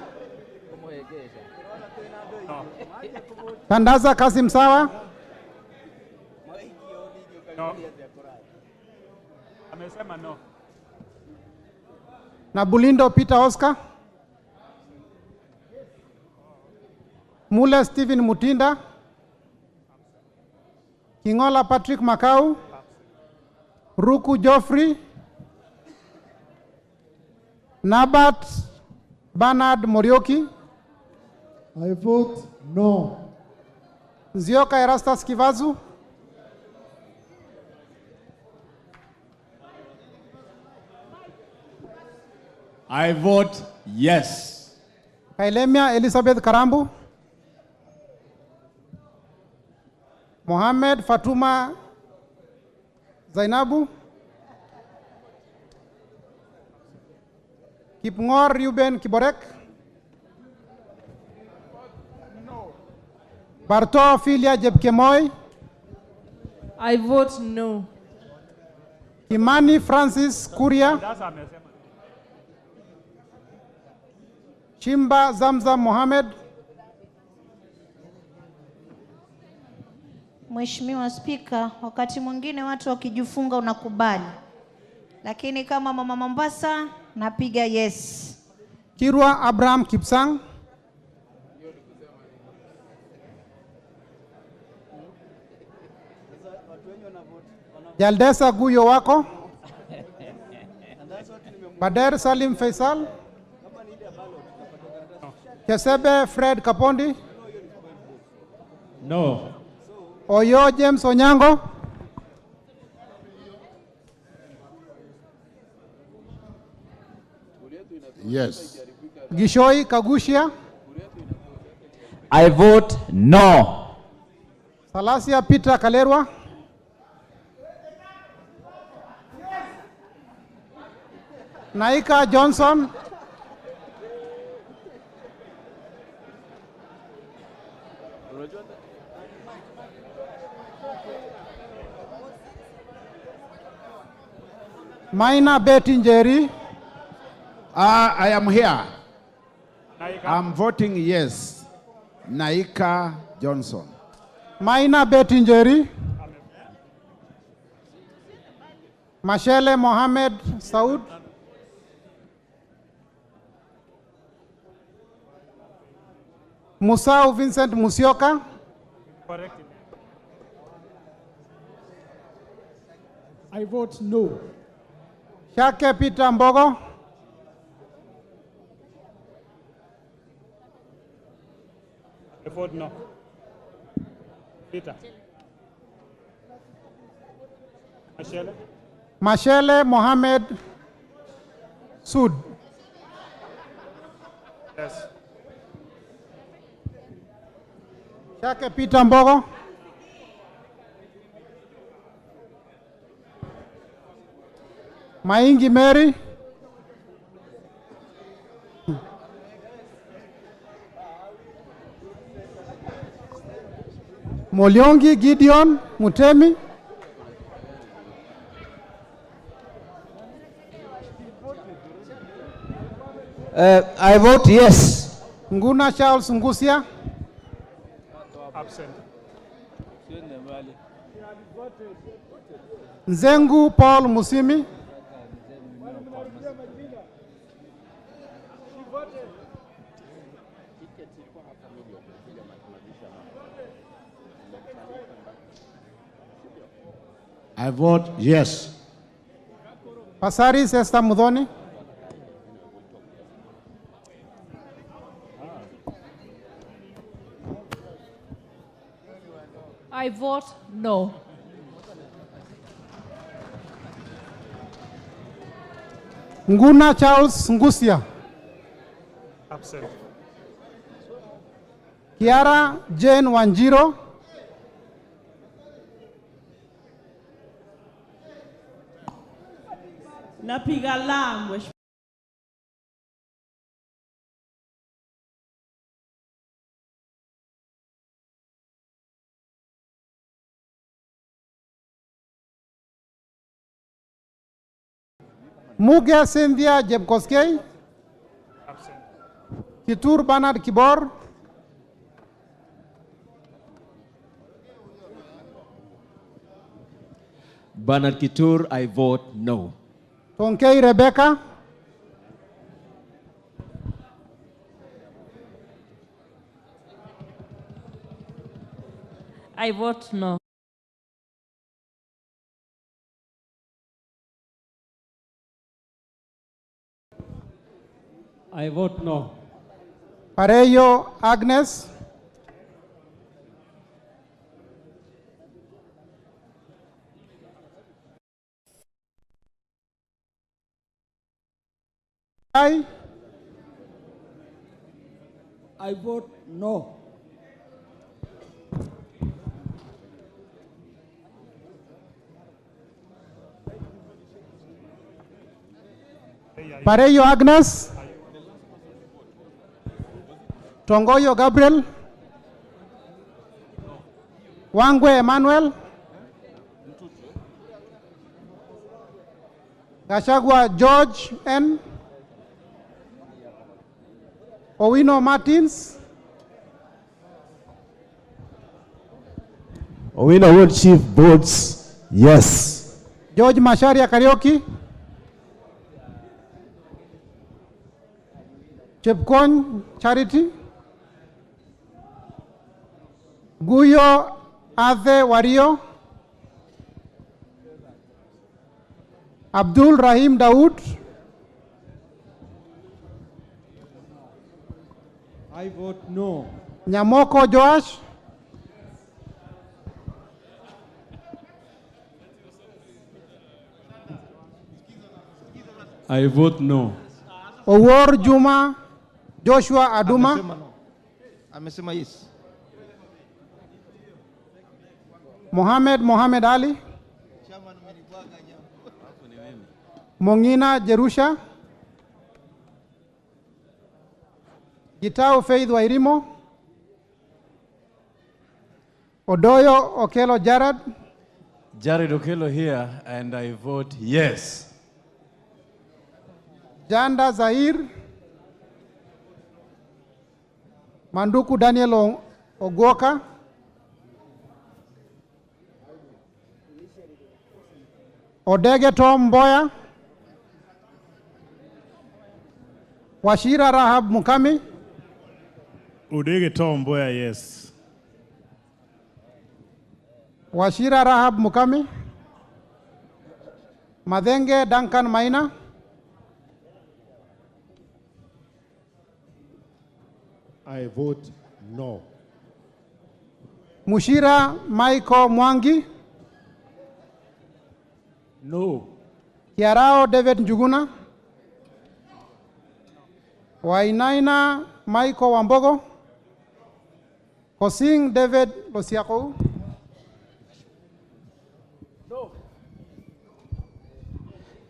Tandaza Kasim Sawa. No. Amesema no. Na Bulindo Peter Oscar. Mule Stephen Mutinda. Kingola Patrick Makau. Ruku Geoffrey. Nabat Bernard Morioki. I vote no. Nzioka Erastus Kivazu. I vote yes. Kailemia Elizabeth Karambu. Mohamed Fatuma Zainabu. Kipngor Ruben Kiborek. Barto Filia Jepkemoy. I vote no. Imani Francis Kuria. Chimba Zamzam Mohamed. Mheshimiwa Spika, wakati mwingine watu wakijifunga unakubali. Lakini kama mama Mombasa napiga yes. Kirwa Abraham Kipsang. Jaldesa Guyo wako. Bader Salim Faisal. Kesebe Fred Kapondi. No. Oyo James Onyango. Yes. Gishoi Kagushia. I vote no. Salasia Peter Kalerwa. Naika Johnson. Maina Bettingeri. I am here. I'm voting yes. Naika Johnson. Maina Bettingeri. Mashele Mohamed Saud. Musau Vincent Musioka. Correct. I vote no. Shake Peter Mbogo. I vote no. Peter. Michelle? Mashele Mohamed Sud. Yes. Shake Peter Mbogo. Maingi Mary. Molyongi Gideon Mutemi. I vote yes. Nguna Charles Ngusia. Absent. Nzengu Paul Musimi. I vote yes. Pasari Sesta Mudhoni. I vote no. Nguna Charles Ngusia. Absent. Kiara Jane Wanjiro. Napiga la. Mugia Cynthia Jebkoskei. Absent. Kitur Bernard Kibor. Bernard Kitur, I vote no. Tonkei Rebecca. I vote no. I vote no. Pareyo Agnes. I vote no. Pareyo Agnes. Tongoyo Gabriel. Wangwe Emmanuel. Gachagua George N. Owino Martins. Owino World Chief votes yes. George Masharia Karaoke. Chepkon Charity. Guyo Ade Wario. Abdul Rahim Daud. I vote no. Nyamoko Joash, I vote no. Owor Juma Joshua Aduma, Amesema yes. Mohamed Ali, Mongina Jerusha, Gitau Faith Wairimo, Odoyo Okelo Jared, Jared Okello here, and I vote yes. Janda Zahir, Manduku Daniel Ogwoka, Odege Tom Mboya, Washira Rahab Mukami, Udege Tom Mboya, yes. Washira Rahab Mukami, Madenge Duncan Maina, I vote no. Mushira Michael Mwangi, No. Kiarao David Njuguna, Wainaina Michael Wambogo, Kosing David Losiako,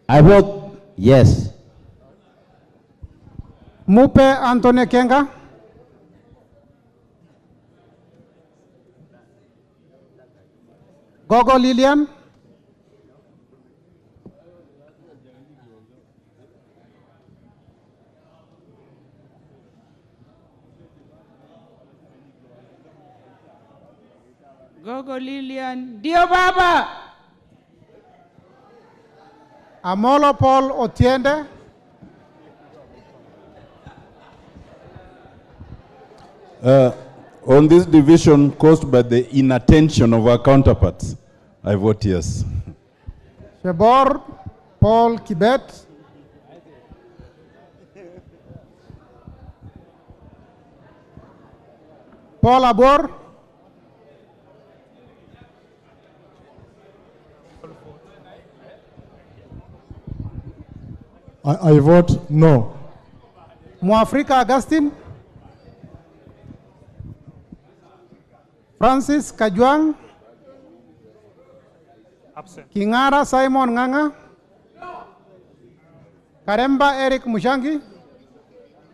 I vote yes. Mupe Anthony Kenga, Gogo Lilian, Gogo Lilian, Dio Baba. Amolo Paul Otiende, On this division caused by the inattention of our counterparts, I vote yes. Shebor Paul Kibet, Paul Abor, I vote no. Muafrika Augustine, Francis Kajwang, Absent. Kingara Simon Nganga, Karemba Eric Mushangi,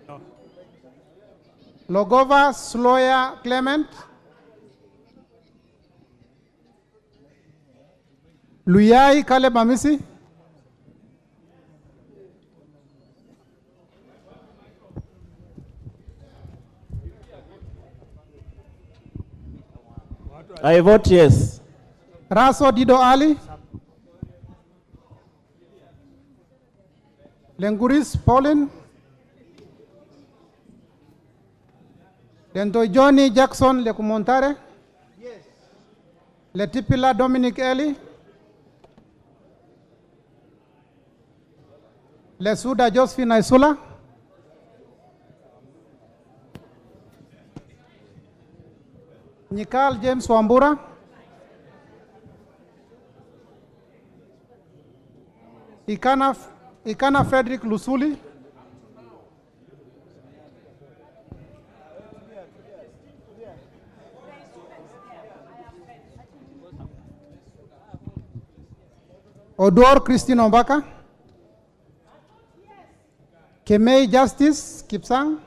No. Logova Sloya Clement, Luyai Caleb Amisi, I vote yes. Raso Dido Ali, Lenguris Pauline, Lento Johnny Jackson Lekumontare, Letipila Dominic Eli, Lesuda Josephine Isula, Nikal James Wambura, Ikana Frederick Lusuli, Odor Christine Ombaka, Kemei Justice Kipsang,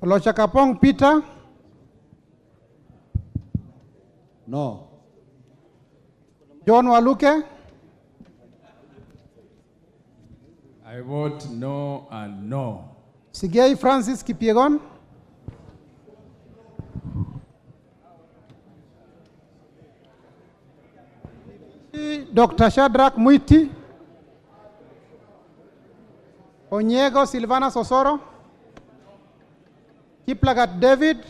Lochakapong Peter, No. John Waluke, I vote no and no. Sigei Francis Kipiegon, Dr. Shadrach Muiti, Onyego Silvana Sosoro, Kiplagat David,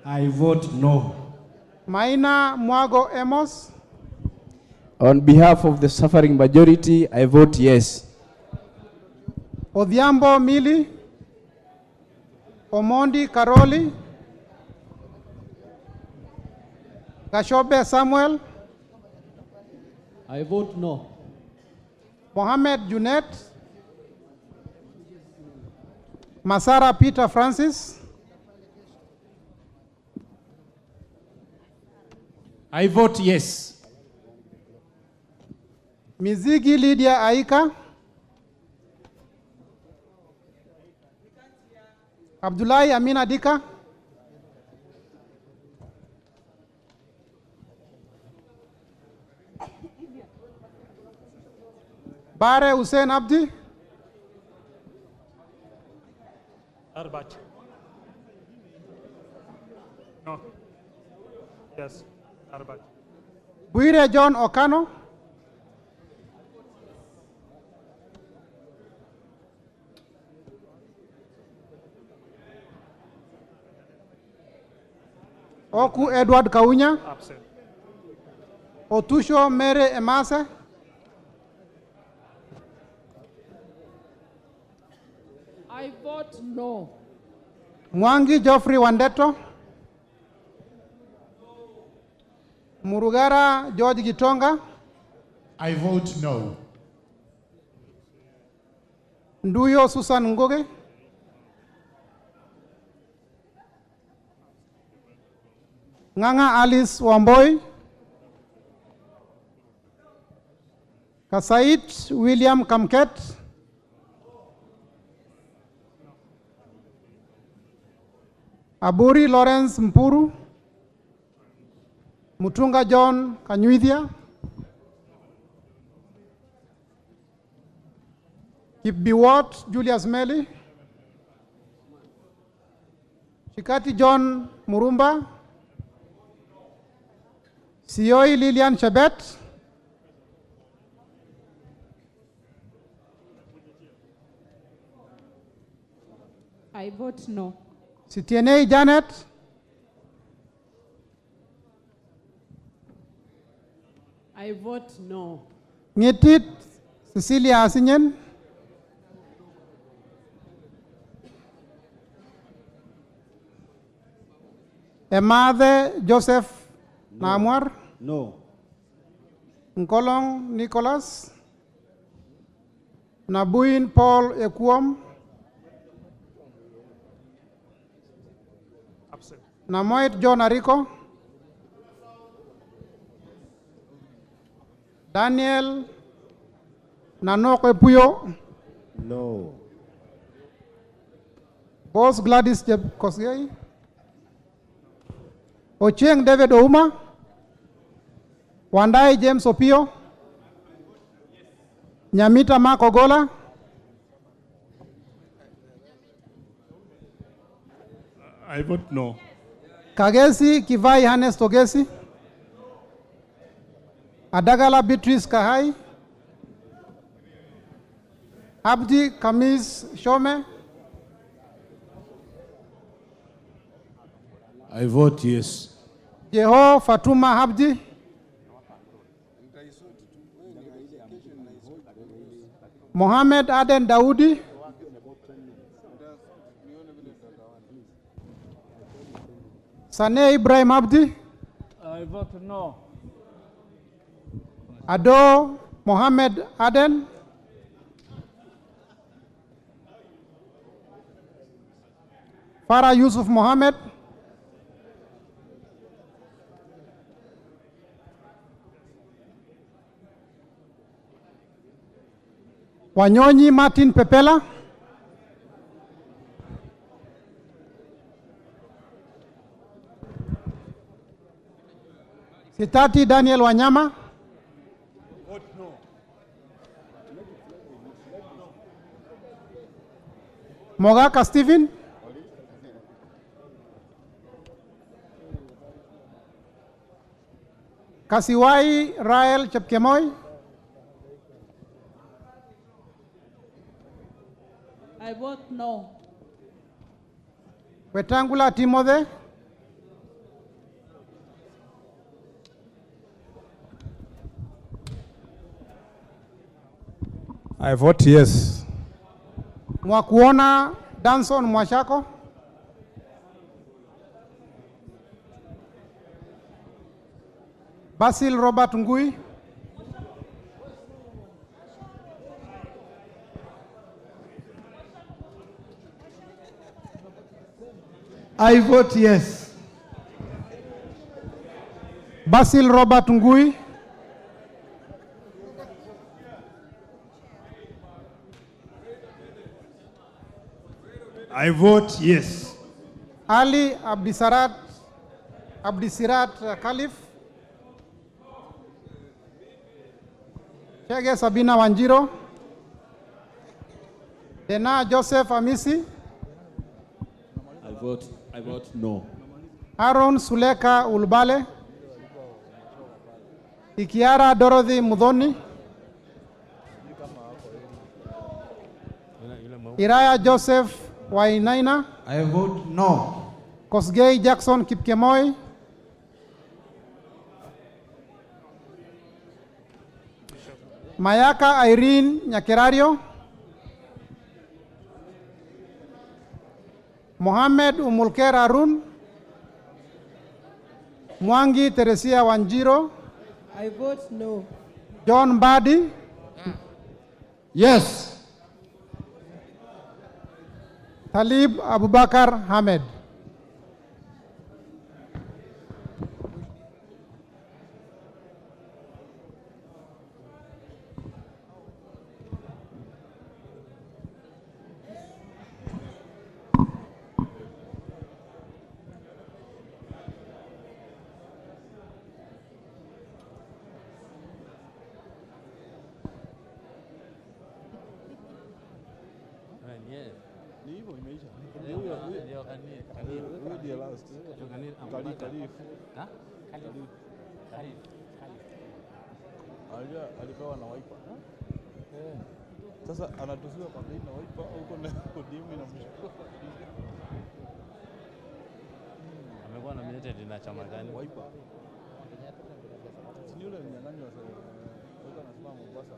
I vote no. Maina Mwago Amos, On behalf of the suffering majority, I vote yes. Odhiambo Mili, Omondi Karoli, Gashobe Samuel, I vote no. Mohammed Junet, Masara Peter Francis, I vote yes. Mizigi Lydia Aika, Abdullahi Amina Dika, Bare Hussein Abdi, Arbach. No. Yes, Arbach. Buire John Okano, Oku Edward Kaunya, Absent. Otusho Mere Emase, I vote no. Mwangi Geoffrey Wandeto, Murugara George Gitonga, I vote no. Nduyo Susan Ngoge, Nganga Alice Wamboi, Kasait William Kamket, Aburi Lawrence Mpuru, Mutunga John Kanyuithia, Kipbiwot Julius Meli, Shikati John Murumba, Sioi Lilian Chebet, I vote no. Sitienei Janet, I vote no. Ngitit Cecilia Asinyen, Emade Joseph Namwar, No. Nkolong Nicholas, Nabuin Paul Ekuom, Absent. Namoit John Ariko, Daniel Nanok Epuyo, No. Boss Gladys Jeb Kosgei, Ochieng David Ouma, Wandai James Opio, Nyamita Mark Ogola, I vote no. Kagesi Kivai Hannes Togesi, Adagala Beatrice Kahai, Abdi Kamis Shome, I vote yes. Jeho Fatuma Abdi, Mohammed Aden Daudi, Sane Ibrahim Abdi, I vote no. Ado Mohammed Aden, Farah Yusuf Mohammed, Wanyonyi Martin Pepela, Sitati Daniel Wanyama, Vote no. Mogaka Stephen, Kasiwai Rael Chepkemoi, I vote no. Wetangula Timothy, I vote yes. Mwakuona Danson Mwashako. Basil Robert Ngui. I vote yes. Basil Robert Ngui. I vote yes. Ali Abdisirat Khalif. Chege Sabina Wanjiro. Dena Joseph Amisi. I vote no. Aaron Suleka Ulbale. Ikiara Dorothy Mudhoni. Iraya Joseph Wainaina. I vote no. Kosgei Jackson Kipkemoi. Mayaka Irene Nyakerario. Mohamed Umulker Arun. Mwangi Teresia Wanjiro. I vote no. John Badi. Yes. Talib Abubakar Hamed. Alipewa na wiper. Sasa anatuziwa kwa bei na wiper huko na kodimu na mshiko. Amekuwa nominated na chama gani? Wiper. Sini yule mnyang'anyi wa sasa anasema Mombasa.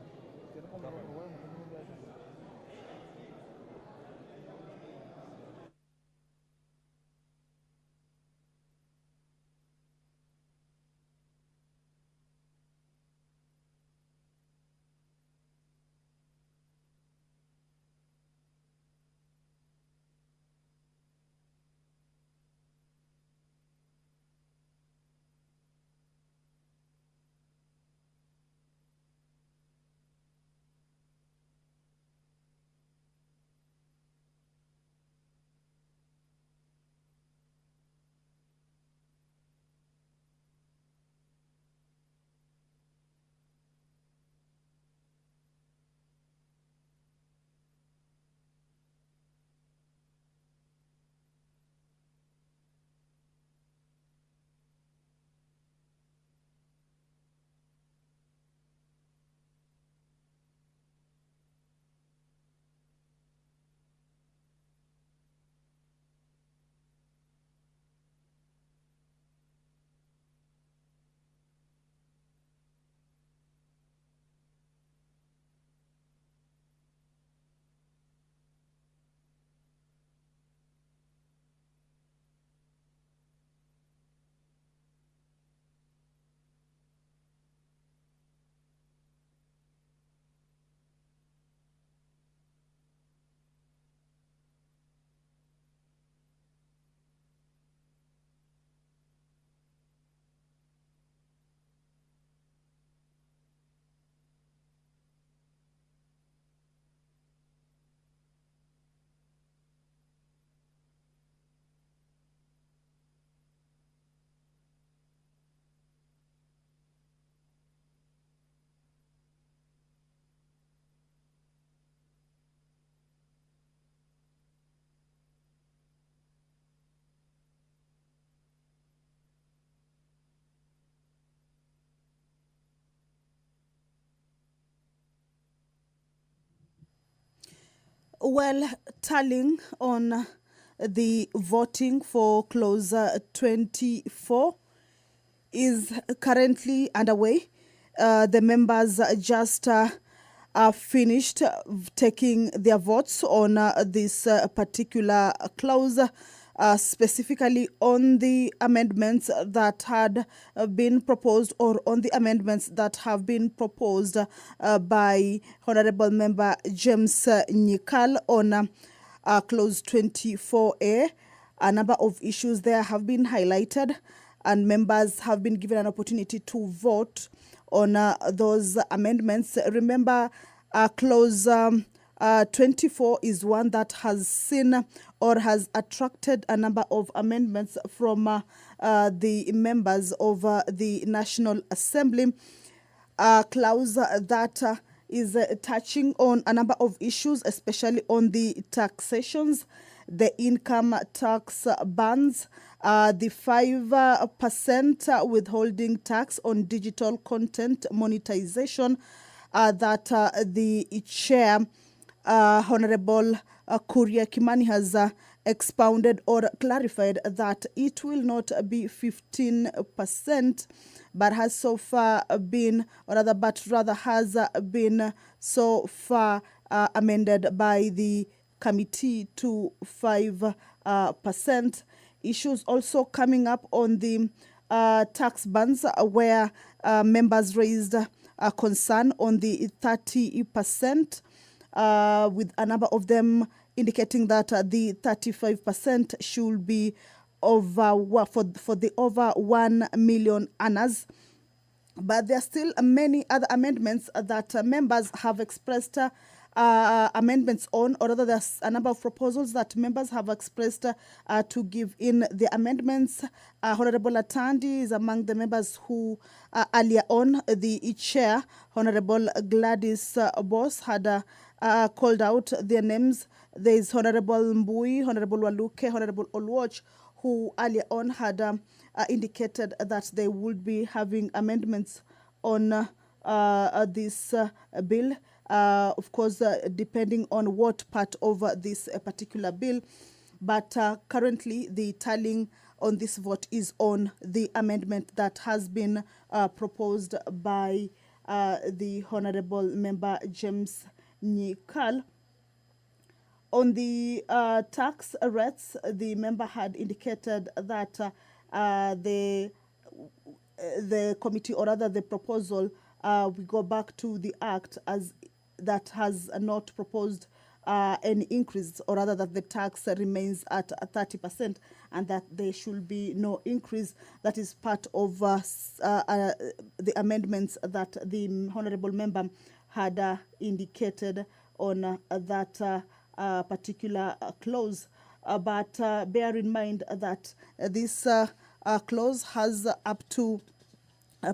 Well, tallying on the voting for clause 24 is currently underway. The members just finished taking their votes on this particular clause, specifically on the amendments that had been proposed, or on the amendments that have been proposed by Honorable Member James Nyikal on clause 24A. A number of issues there have been highlighted, and members have been given an opportunity to vote on those amendments. Remember, clause 24 is one that has seen or has attracted a number of amendments from the members of the National Assembly. Clause that is touching on a number of issues, especially on the taxations, the income tax bans, the 5% withholding tax on digital content monetization, that the chair, Honorable Kuria Kimani, has expounded or clarified that it will not be 15%, but has so far been, or rather, has been so far amended by the committee to 5%. Issues also coming up on the tax bans, where members raised a concern on the 30%, with a number of them indicating that the 35% should be over for the over 1 million earners. But there are still many other amendments that members have expressed amendments on, or rather there's a number of proposals that members have expressed to give in the amendments. Honorable Atandi is among the members who earlier on, the chair, Honorable Gladys Boss, had called out their names. There is Honorable Mbui, Honorable Waluke, Honorable Olwoch, who earlier on had indicated that they would be having amendments on this bill. Of course, depending on what part of this particular bill. But currently, the tallying on this vote is on the amendment that has been proposed by the Honorable Member James Nyikal. On the tax rates, the member had indicated that the committee, or rather the proposal, we go back to the act as that has not proposed any increase, or rather that the tax remains at 30%, and that there should be no increase. That is part of the amendments that the honorable member had indicated on that particular clause. But bear in mind that this clause has up to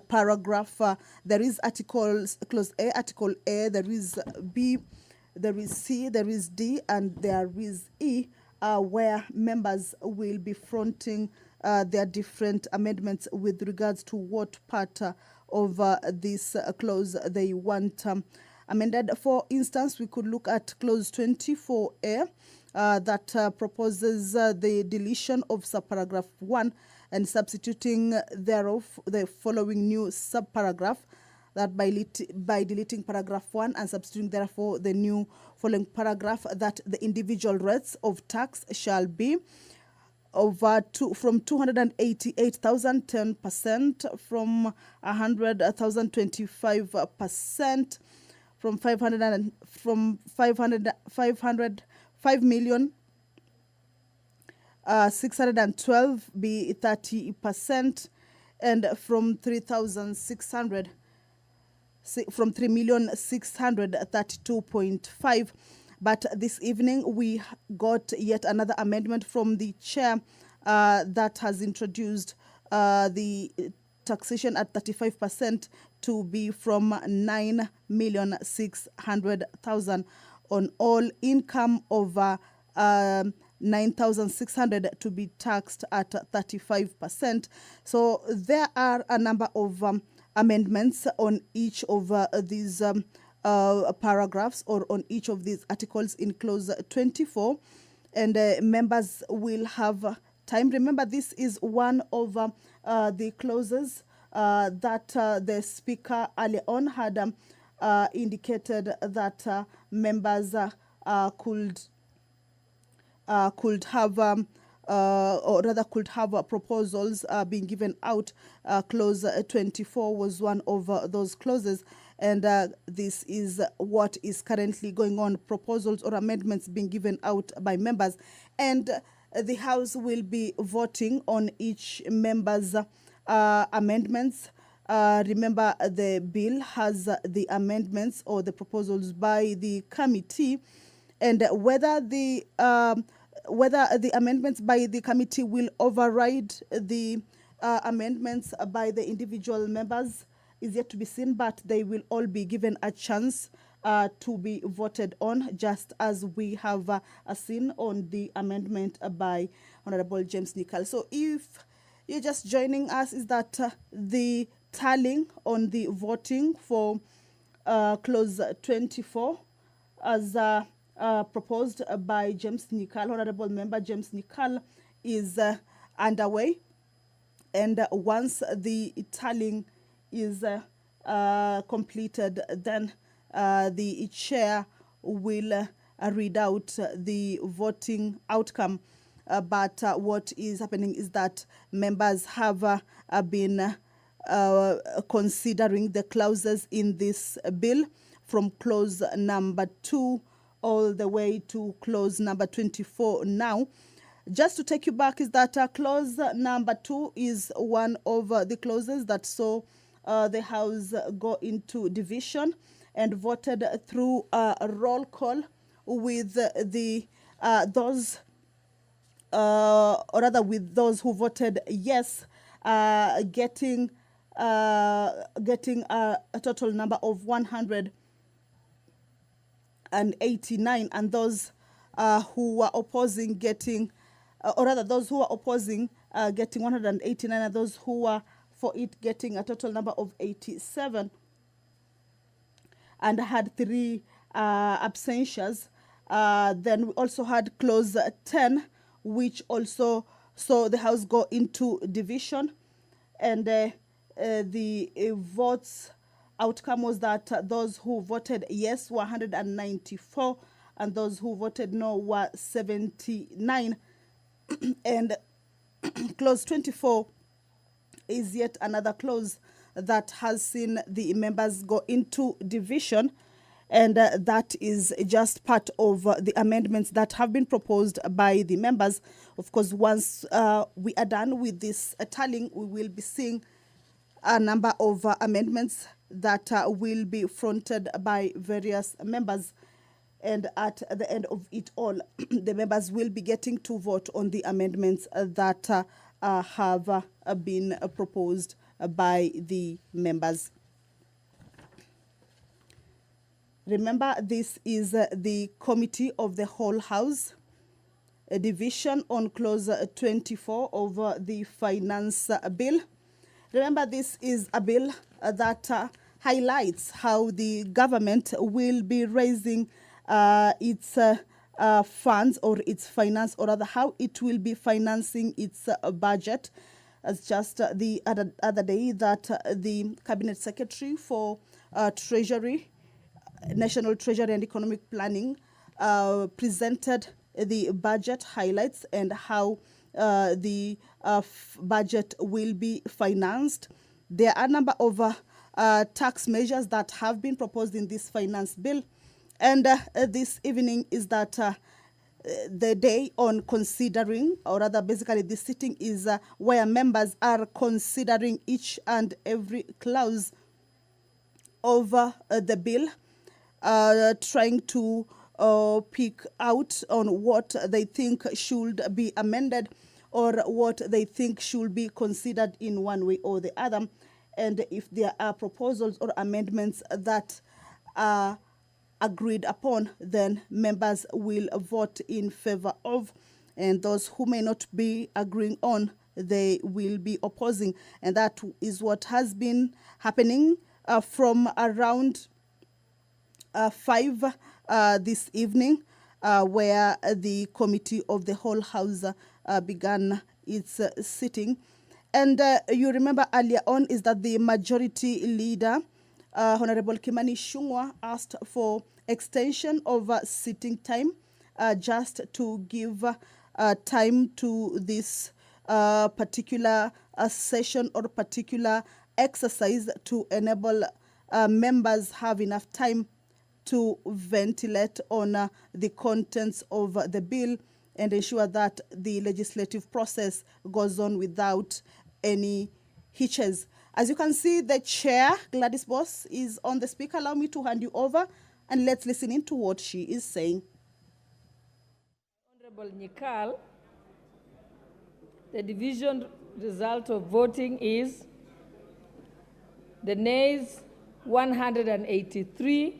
paragraph, there is articles, clause A, article A, there is B, there is C, there is D, and there is E, where members will be fronting their different amendments with regards to what part of this clause they want amended. For instance, we could look at clause 24A that proposes the deletion of subparagraph 1 and substituting thereof the following new subparagraph, that by deleting paragraph 1 and substituting therefore the new following paragraph, that the individual rates of tax shall be from 288,000 10%, from 100,000 25%, from 5 million 612 be 30%, and from 3,600 from 3,632,500. But this evening we got yet another amendment from the chair that has introduced the taxation at 35% to be from 9,600,000 on all income over 9,600 to be taxed at 35%. So there are a number of amendments on each of these paragraphs, or on each of these articles in clause 24, and members will have time. Remember, this is one of the clauses that the speaker earlier on had indicated that members could have or rather could have proposals being given out. Clause 24 was one of those clauses, and this is what is currently going on: proposals or amendments being given out by members, and the House will be voting on each member's amendments. Remember, the bill has the amendments or the proposals by the committee, and whether the amendments by the committee will override the amendments by the individual members is yet to be seen, but they will all be given a chance to be voted on, just as we have seen on the amendment by Honorable James Nicol. So if you're just joining us, is that the tallying on the voting for clause 24 as proposed by James Nicol, Honorable Member James Nicol, is underway. And once the tallying is completed, then the chair will read out the voting outcome. But what is happening is that members have been considering the clauses in this bill from clause number 2 all the way to clause number 24 now. Just to take you back, is that clause number 2 is one of the clauses that saw the House go into division and voted through a roll call with the those or rather with those who voted yes getting a total number of 189, and those who were opposing getting or rather those who were opposing getting 189, and those who were for it getting a total number of 87, and had 3 absentions. Then we also had clause 10, which also saw the House go into division, and the votes outcome was that those who voted yes were 194, and those who voted no were 79. And clause 24 is yet another clause that has seen the members go into division, and that is just part of the amendments that have been proposed by the members. Of course, once we are done with this tallying, we will be seeing a number of amendments that will be fronted by various members. And at the end of it all, the members will be getting to vote on the amendments that have been proposed by the members. Remember, this is the Committee of the Whole House, a division on clause 24 of the Finance Bill. Remember, this is a bill that highlights how the government will be raising its funds or its finance, or rather how it will be financing its budget. As just the other day that the Cabinet Secretary for Treasury, National Treasury and Economic Planning presented the budget highlights and how the budget will be financed. There are a number of tax measures that have been proposed in this finance bill. And this evening is that the day on considering, or rather basically the sitting is where members are considering each and every clause of the bill, trying to pick out on what they think should be amended or what they think should be considered in one way or the other. And if there are proposals or amendments that are agreed upon, then members will vote in favor of, and those who may not be agreeing on, they will be opposing. And that is what has been happening from around 5 this evening, where the Committee of the Whole House began its sitting. And you remember earlier on is that the majority leader Honorable Kimani Ichung'wah asked for extension of sitting time just to give time to this particular session or particular exercise to enable members have enough time to ventilate on the contents of the bill and ensure that the legislative process goes on without any hitches. As you can see, the chair, Gladys Boss, is on the speaker. Allow me to hand you over and let's listen in to what she is saying. Honorable Nyikal, the division result of voting is the nays 183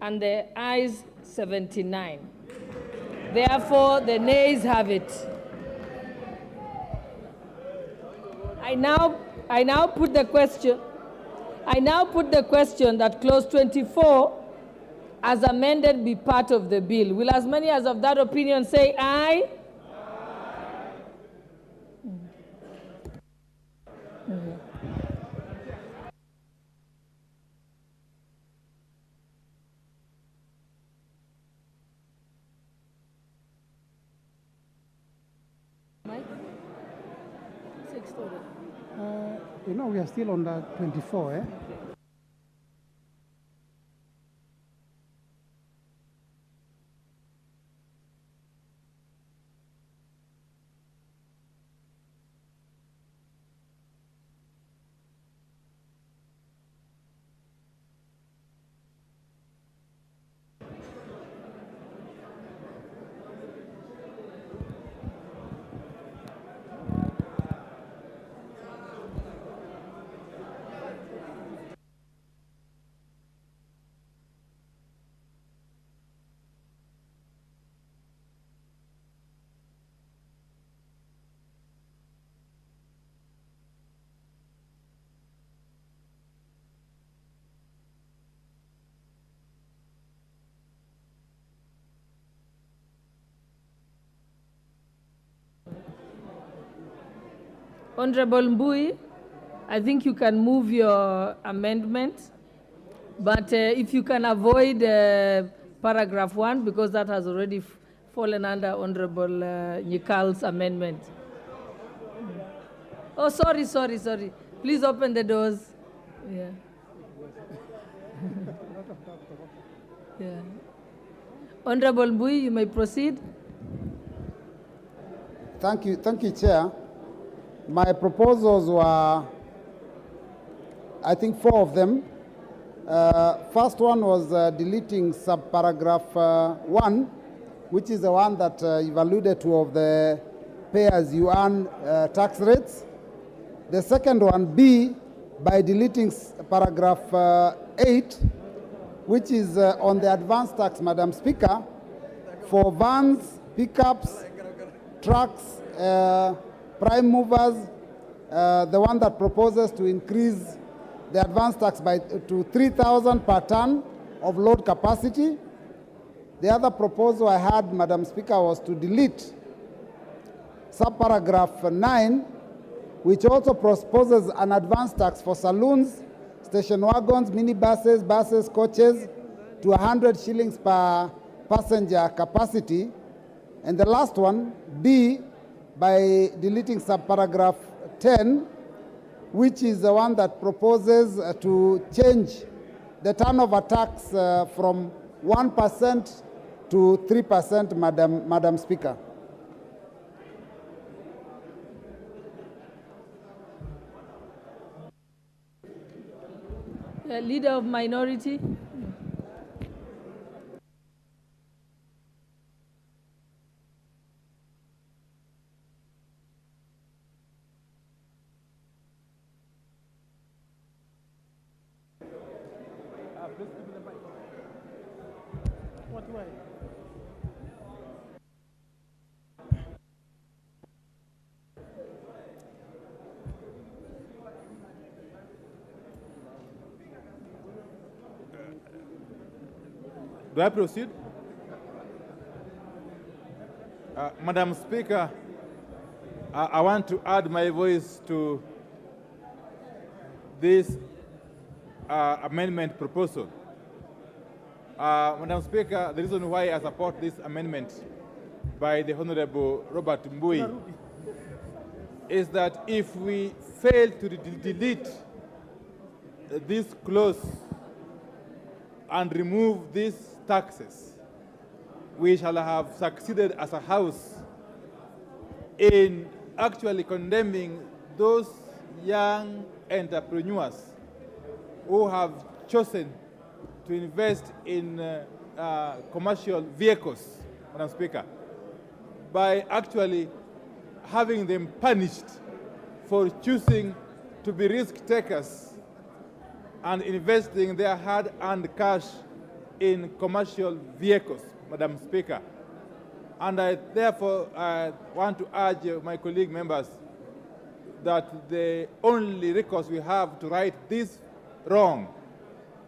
and the ayes 79. Therefore, the nays have it. I now put the question that clause 24 as amended be part of the bill. Will as many as of that opinion say aye? We are still on the 24, eh? Honorable Mbui, I think you can move your amendment, but if you can avoid paragraph 1, because that has already fallen under Honorable Nyikal's amendment. Oh, sorry. Please open the doors. Yeah. Yeah. Honorable Mbui, you may proceed. Thank you, Chair. My proposals were, I think, 4 of them. First one was deleting subparagraph 1, which is the one that you've alluded to of the pay-as-you-earn tax rates. The second one, B, by deleting paragraph 8, which is on the advance tax, Madam Speaker, for vans, pickups, trucks, prime movers, the one that proposes to increase the advance tax to 3,000 per ton of load capacity. The other proposal I had, Madam Speaker, was to delete subparagraph 9, which also proposes an advance tax for saloons, station wagons, minibuses, buses, coaches, to 100 shillings per passenger capacity. And the last one, B, by deleting subparagraph 10, which is the one that proposes to change the turnover tax from 1% to 3%, Madam Speaker. Leader of minority. What way? Do I proceed? Madam Speaker, I want to add my voice to this amendment proposal. Madam Speaker, the reason why I support this amendment by the Honorable Robert Mbui is that if we fail to delete this clause and remove these taxes, we shall have succeeded as a House in actually condemning those young entrepreneurs who have chosen to invest in commercial vehicles, Madam Speaker, by actually having them punished for choosing to be risk takers and investing their hard-earned cash in commercial vehicles, Madam Speaker. And I therefore want to urge my colleague members that the only recourse we have to right this wrong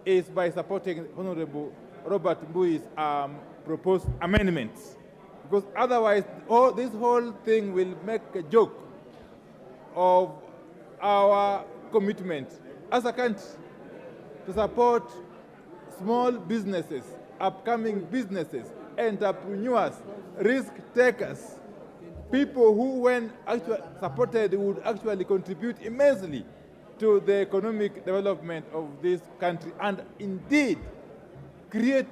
is by supporting Honorable Robert Mbui's proposed amendments. Because otherwise, this whole thing will make a joke of our commitment as a country to support small businesses, upcoming businesses, entrepreneurs, risk takers, people who, when actually supported, would actually contribute immensely to the economic development of this country and indeed create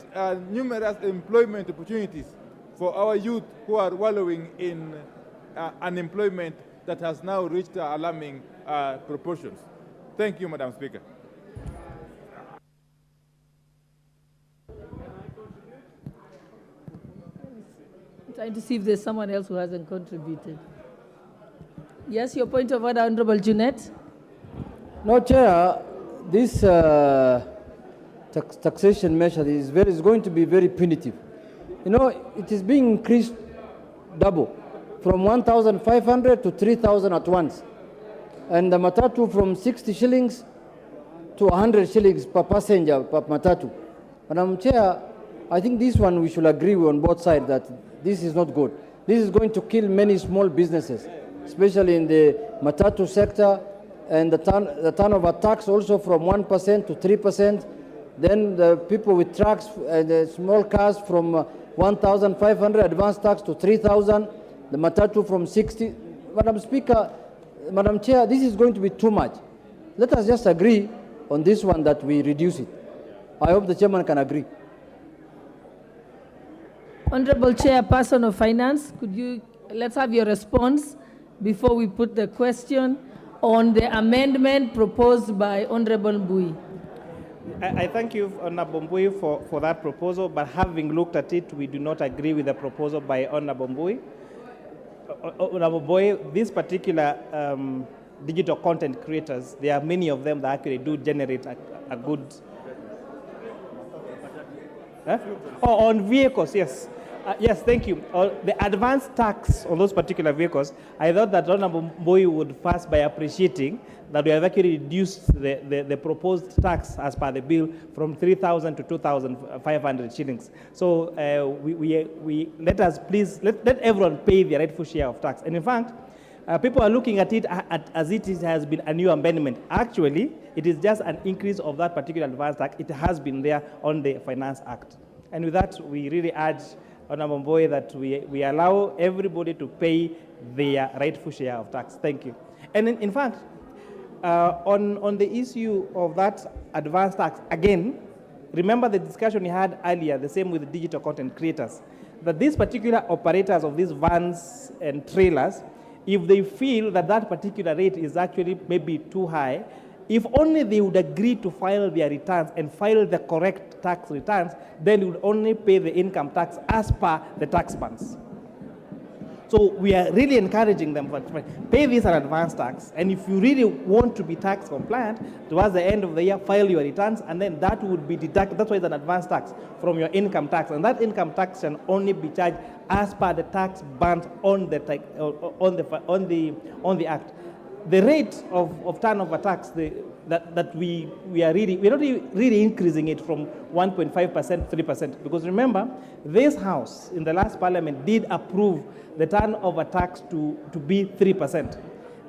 numerous employment opportunities for our youth who are wallowing in unemployment that has now reached alarming proportions. Thank you, Madam Speaker. Trying to see if there's someone else who hasn't contributed. Yes, your point of order, Honorable Junet. No, Chair, this taxation measure is going to be very punitive. You know, it is being increased double, from 1,500 to 3,000 at once. And the matatu from 60 shillings to 100 shillings per passenger per matatu. Madam Chair, I think this one we should agree on both sides that this is not good. This is going to kill many small businesses, especially in the matatu sector, and the turnover tax also from 1% to 3%. Then the people with trucks and the small cars from 1,500 advance tax to 3,000. The matatu from 60. Madam Speaker, Madam Chair, this is going to be too much. Let us just agree on this one that we reduce it. I hope the chairman can agree. Honorable Chairperson of Finance, let's have your response before we put the question on the amendment proposed by Honorable Mbui. I thank you, Honorable Mbui, for that proposal, but having looked at it, we do not agree with the proposal by Honorable Mbui. Honorable Mbui, this particular digital content creators, there are many of them that actually do generate a good... Huh? Oh, on vehicles, yes. Yes, thank you. The advance tax on those particular vehicles, I thought that Honorable Mbui would first by appreciating that we have actually reduced the proposed tax as per the bill from 3,000 to 2,500 shillings. So we let us please, let everyone pay their rightful share of tax. And in fact, people are looking at it as it has been a new amendment. Actually, it is just an increase of that particular advance tax. It has been there on the Finance Act. And with that, we really urge Honorable Mbui that we allow everybody to pay their rightful share of tax. Thank you. And in fact, on the issue of that advance tax, again, remember the discussion we had earlier, the same with the digital content creators, that these particular operators of these vans and trailers, if they feel that that particular rate is actually maybe too high, if only they would agree to file their returns and file the correct tax returns, then they would only pay the income tax as per the tax bands. So we are really encouraging them to pay this an advance tax, and if you really want to be tax compliant, towards the end of the year, file your returns, and then that would be deducted. That's why it's an advance tax from your income tax, and that income tax can only be charged as per the tax band on the act. The rate of turnover tax that we are not really increasing it from 1.5% to 3%, because remember, this House in the last Parliament did approve the turnover tax to be 3%.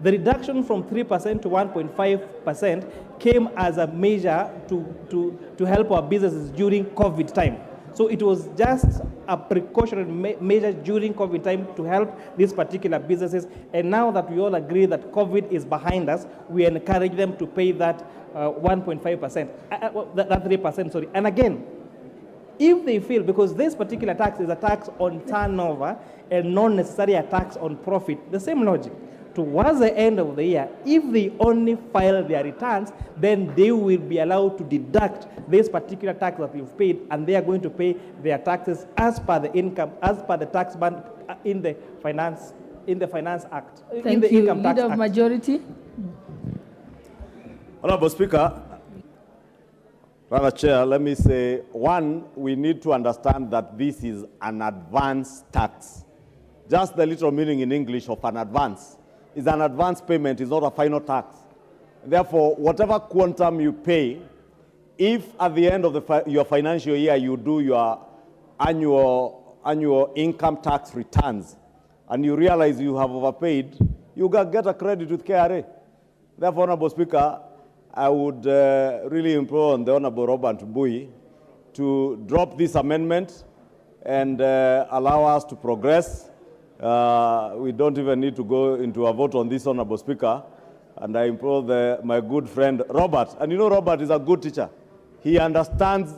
The reduction from 3% to 1.5% came as a measure to help our businesses during COVID time. So it was just a precautionary measure during COVID time to help these particular businesses. And now that we all agree that COVID is behind us, we encourage them to pay that 1.5%, that 3%, sorry. And again, if they feel, because this particular tax is a tax on turnover and not necessarily a tax on profit, the same logic. Towards the end of the year, if they only file their returns, then they will be allowed to deduct this particular tax that you've paid, and they are going to pay their taxes as per the income, as per the tax band in the Finance Act. Thank in the you. Income Tax Leader of Act. Majority. Honorable Speaker, Brother Chair, let me say, one, we need to understand that this is an advance tax. Just the literal meaning in English of an advance is an advance payment, is not a final tax. Therefore, whatever quantum you pay, if at the end of your financial year you do your annual income tax returns and you realize you have overpaid, you get a credit with KRA. Therefore, Honorable Speaker, I would really implore on the Honorable Robert Mbui to drop this amendment and allow us to progress. We don't even need to go into a vote on this, Honorable Speaker. And I implore my good friend Robert, and you know Robert is a good teacher. He understands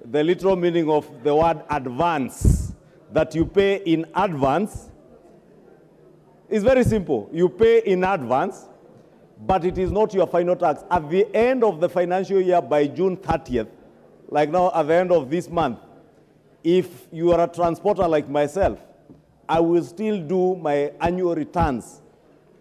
the literal meaning of the word advance, that you pay in advance. It's very simple. You pay in advance, but it is not your final tax. At the end of the financial year, by June 30th, like now at the end of this month, if you are a transporter like myself, I will still do my annual returns.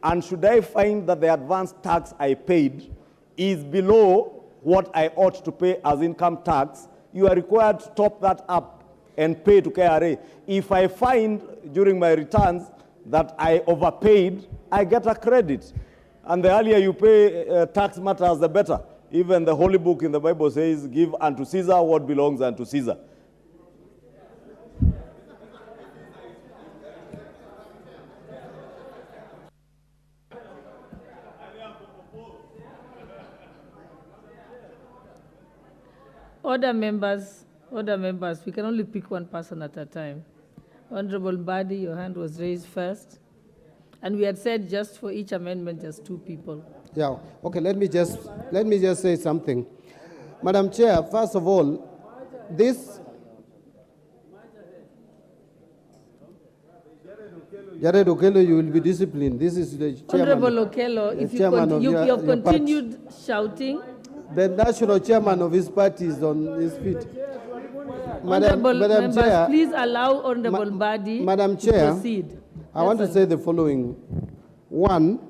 And should I find that the advance tax I paid is below what I ought to pay as income tax, you are required to top that up and pay to KRA. If I find during my returns that I overpaid, I get a credit. And the earlier you pay tax matters, the better. Even the Holy Book in the Bible says, give unto Caesar what belongs unto Caesar. Order members, we can only pick one person at a time. Honorable Mbadi, your hand was raised first. And we had said just for each amendment, just two people. Yeah, okay, let me just say something. Madam Chair, first of all, this... Jared Okello, you will be disciplined. This is the chairman. Honorable Okello, if you have continued shouting... The national chairman of his party is on his feet. Madam Chair, please allow Honorable Mbadi to proceed. I want to say the following. One,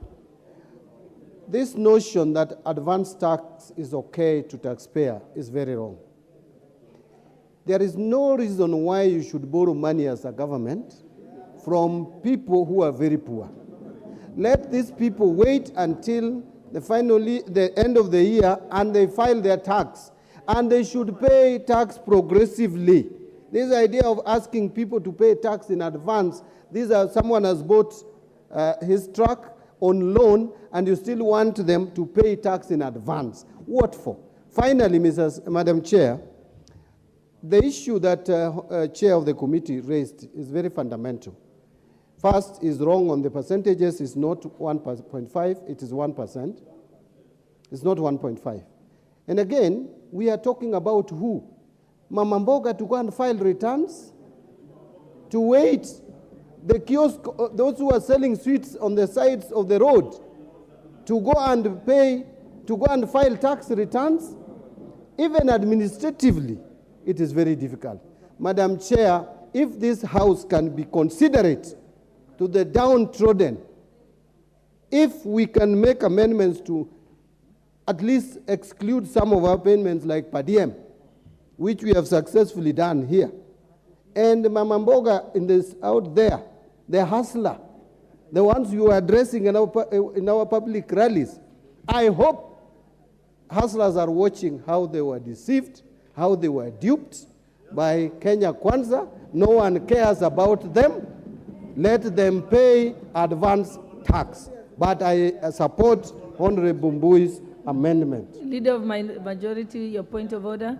this notion that advance tax is okay to taxpayer is very wrong. There is no reason why you should borrow money as a government from people who are very poor. Let these people wait until the end of the year and they file their tax. And they should pay tax progressively. This idea of asking people to pay tax in advance, someone has bought his truck on loan and you still want them to pay tax in advance. What for? Finally, Madam Chair, the issue that Chair of the committee raised is very fundamental. First, is wrong on the percentages. It's not 1.5, it is 1%. It's not 1.5. And again, we are talking about who? Mama Mboga to go and file returns? To wait? The kiosk, those who are selling sweets on the sides of the road, to go and pay, to go and file tax returns? Even administratively, it is very difficult. Madam Chair, if this House can be considerate to the downtrodden, if we can make amendments to at least exclude some of our payments like per diem, which we have successfully done here, and Mama Mboga out there, the hustler, the ones you are addressing in our public rallies, I hope hustlers are watching how they were deceived, how they were duped by Kenya Kwanza. No one cares about them. Let them pay advance tax. But I support Honorable Mbui's amendment. Leader of majority, your point of order.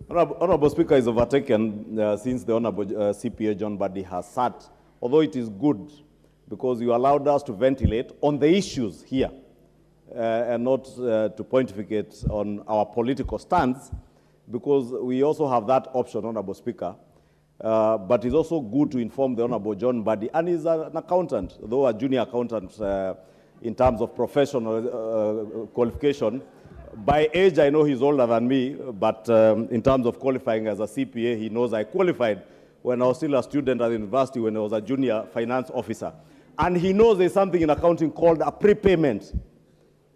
Honorable Speaker is overtaken since the Honorable CPA John Buddy has sat, although it is good because you allowed us to ventilate on the issues here and not to pontificate on our political stance, because we also have that option, Honorable Speaker. But it's also good to inform the Honorable John Buddy, and he's an accountant, though a junior accountant in terms of professional qualification. By age, I know he's older than me, but in terms of qualifying as a CPA, he knows I qualified when I was still a student at the university, when I was a junior finance officer. And he knows there's something in accounting called a prepayment.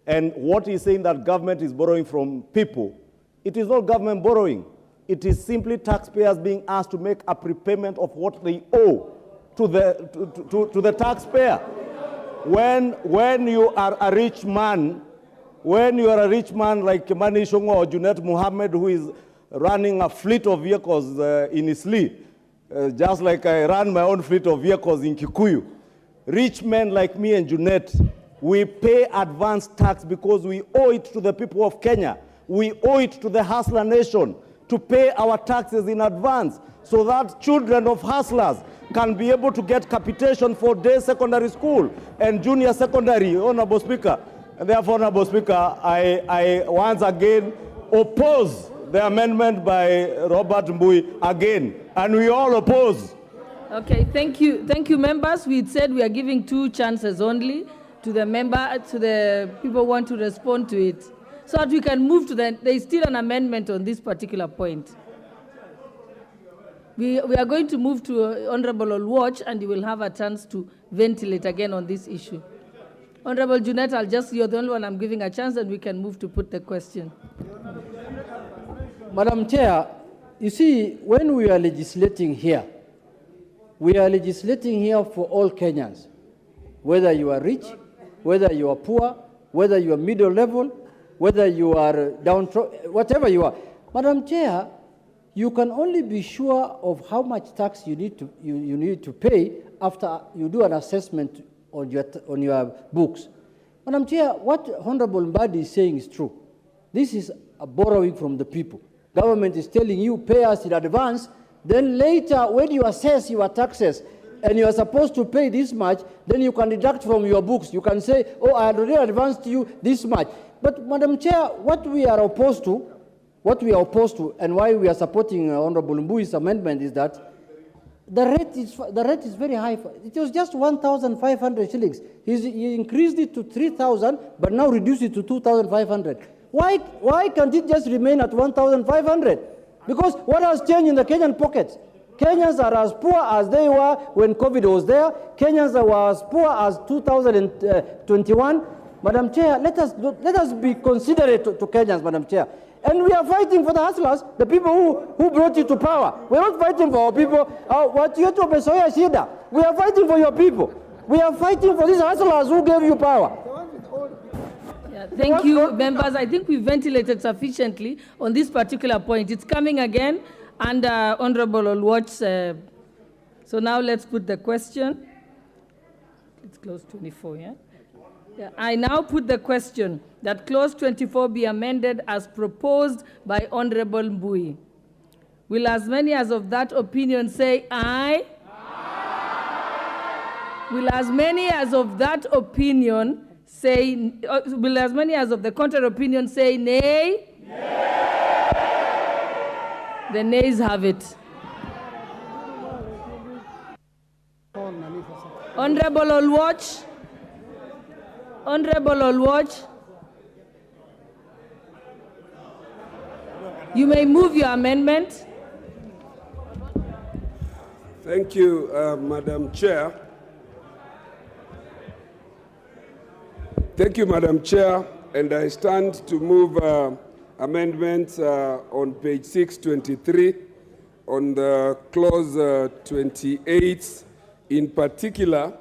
And what he's saying that government is borrowing from people, it is not government borrowing. It is simply taxpayers being asked to make a prepayment of what they owe to the taxpayer. When you are a rich man, like Kimani Shongo or Junet Muhammad, who is running a fleet of vehicles in Isli, just like I run my own fleet of vehicles in Kikuyu, rich men like me and Junet, we pay advance tax because we owe it to the people of Kenya. We owe it to the hustler nation to pay our taxes in advance so that children of hustlers can be able to get capitation for day secondary school and junior secondary, Honorable Speaker. And therefore, Honorable Speaker, I once again oppose the amendment by Robert Mbui again, and we all oppose. Okay, thank you. Thank you, members. We said we are giving 2 chances only to the people who want to respond to it, so that we can move to there is still an amendment on this particular point. We are going to move to Honorable Olwatch, and you will have a chance to ventilate again on this issue. Honorable Junet, you're the only one I'm giving a chance, and we can move to put the question. Madam Chair, you see, when we are legislating here, we are legislating here for all Kenyans, whether you are rich, whether you are poor, whether you are middle level, whether you are downtrodden, whatever you are. Madam Chair, you can only be sure of how much tax you need to pay after you do an assessment on your books. Madam Chair, what Honorable Mbadi is saying is true. This is a borrowing from the people. Government is telling you, pay us in advance, then later when you assess your taxes and you are supposed to pay this much, then you can deduct from your books. You can say, oh, I already advanced to you this much. But Madam Chair, what we are opposed to, and why we are supporting Honorable Mbui's amendment is that the rate is very high. It was just 1,500 shillings. He increased it to 3,000, but now reduced it to 2,500. Why can't it just remain at 1,500? Because what has changed in the Kenyan pockets? Kenyans are as poor as they were when COVID was there. Kenyans are as poor as 2021. Madam Chair, let us be considerate to Kenyans, Madam Chair. And we are fighting for the hustlers, the people who brought you to power. We're not fighting for our people. We are fighting for your people. We are fighting for these hustlers who gave you power. Yeah, thank you, members. I think we ventilated sufficiently on this particular point. It's coming again under Honorable Olwatch. So now let's put the question. It's clause 24, yeah? Yeah, I now put the question that clause 24 be amended as proposed by Honorable Mbui. Will as many as of that opinion say aye? Aye. Will as many as of that opinion say, will as many as of the contrary opinion say nay? Nay. The nays have it. Honorable Olwatch. Honorable Olwatch, you may move your amendment. Thank you, Madam Chair. Thank you, Madam Chair, and I stand to move amendments on page 623 on the clause 28, in particular,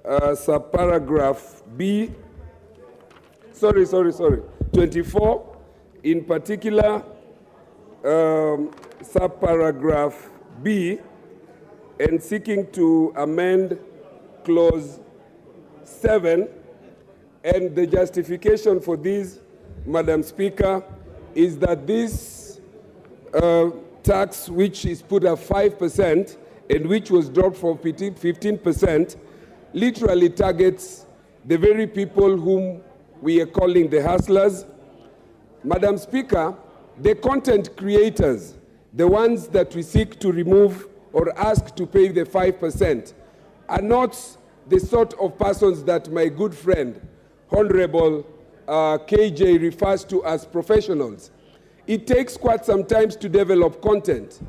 subparagraph B, 24, in particular, subparagraph B, and seeking to amend clause 7, and the justification for this, Madam Speaker, is that this tax, which is put at 5% and which was dropped from 15%, literally targets the very people whom we are calling the hustlers. Madam Speaker, the content creators, the ones that we seek to remove or ask to pay the 5%, are not the sort of persons that my good friend, Honorable KJ, refers to as professionals. It takes quite some time to develop content.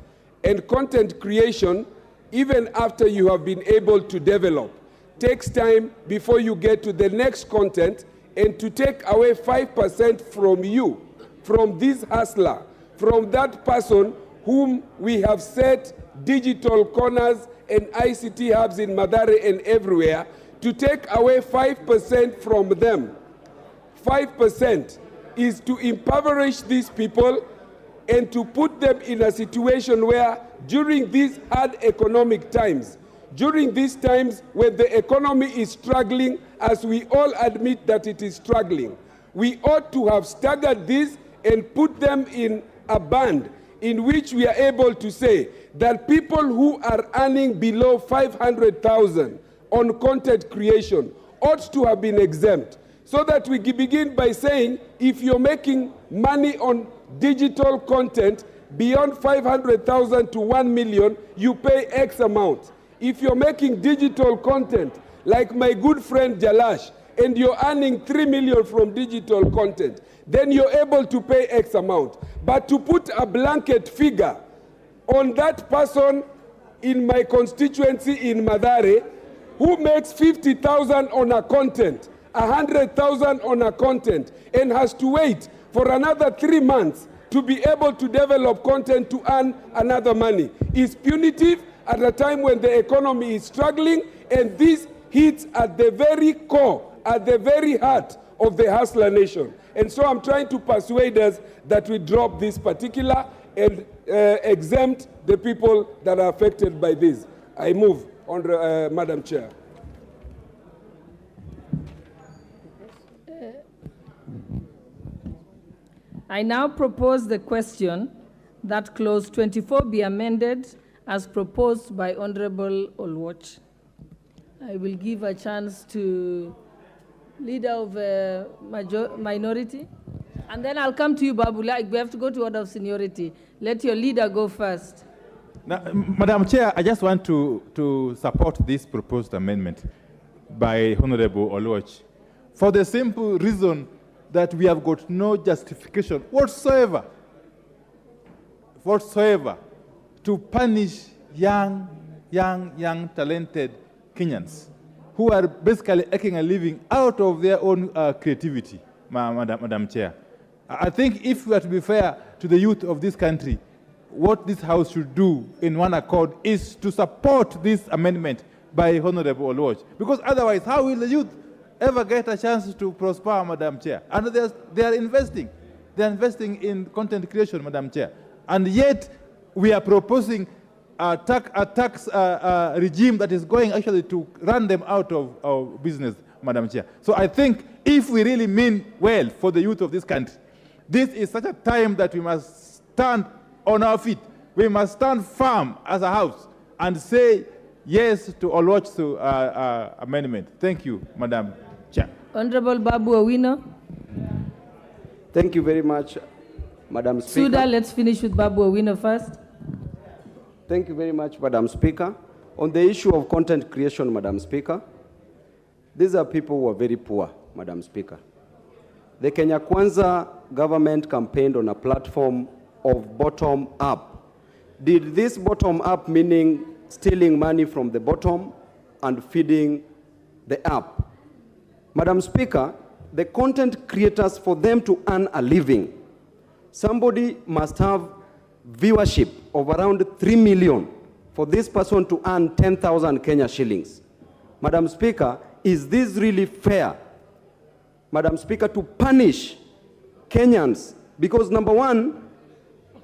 And content creation, even after you have been able to develop, takes time before you get to the next content, and to take away 5% from you, from this hustler, from that person whom we have set digital corners and ICT hubs in Mathare and everywhere, to take away 5% from them. 5% is to impoverish these people and to put them in a situation where during these hard economic times, during these times when the economy is struggling, as we all admit that it is struggling, we ought to have staggered this and put them in a band in which we are able to say that people who are earning below 500,000 on content creation ought to have been exempt, so that we begin by saying, if you're making money on digital content beyond 500,000 to 1 million, you pay X amount. If you're making digital content, like my good friend Jalash, and you're earning 3 million from digital content, then you're able to pay X amount. But to put a blanket figure on that person in my constituency in Mathare, who makes 50,000 on a content, 100,000 on a content, and has to wait for another 3 months to be able to develop content to earn another money, is punitive at a time when the economy is struggling, and this hits at the very core, at the very heart of the hustler nation. And so I'm trying to persuade us that we drop this particular and exempt the people that are affected by this. I move, Madam Chair. I now propose the question that clause 24 be amended as proposed by Honorable Olwach. I will give a chance to leader of minority, and then I'll come to you, Babu. Like, we have to go to order of seniority. Let your leader go first. Now, Madam Chair, I just want to support this proposed amendment by Honorable Olwach for the simple reason that we have got no justification whatsoever to punish young, talented Kenyans who are basically making a living out of their own creativity, Madam Chair. I think if we are to be fair to the youth of this country, what this House should do in one accord is to support this amendment by Honorable Olwach. Because otherwise, how will the youth ever get a chance to prosper, Madam Chair? And they are investing. They are investing in content creation, Madam Chair. And yet, we are proposing a tax regime that is going actually to run them out of business, Madam Chair. So I think if we really mean well for the youth of this country, this is such a time that we must stand on our feet. We must stand firm as a House and say yes to Olwach's amendment. Thank you, Madam Chair. Honorable Babu Owino. Thank you very much, Madam Speaker. Suda, let's finish with Babu Owino first. Thank you very much, Madam Speaker. On the issue of content creation, Madam Speaker, these are people who are very poor, Madam Speaker. The Kenya Kwanza government campaigned on a platform of bottom up. Did this bottom up meaning stealing money from the bottom and feeding the up? Madam Speaker, the content creators, for them to earn a living, somebody must have viewership of around 3 million for this person to earn 10,000 Kenya shillings. Madam Speaker, is this really fair, Madam Speaker, to punish Kenyans? Because number one,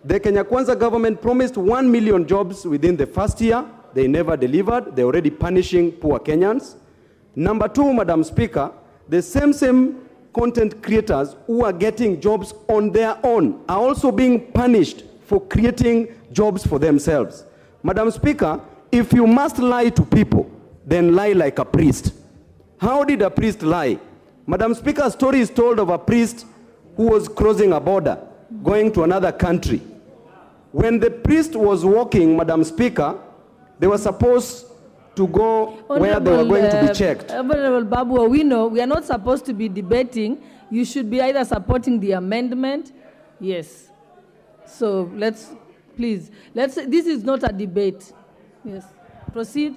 the Kenya Kwanza government promised 1 million jobs within the first year. They never delivered. They're already punishing poor Kenyans. Number two, Madam Speaker, the same content creators who are getting jobs on their own are also being punished for creating jobs for themselves. Madam Speaker, if you must lie to people, then lie like a priest. How did a priest lie? Madam Speaker, a story is told of a priest who was crossing a border, going to another country. When the priest was walking, Madam Speaker, they were supposed to go where they were going to be checked. Honorable Babu Owino, we are not supposed to be debating. You should be either supporting the amendment. Yes. So please, this is not a debate. Yes. Proceed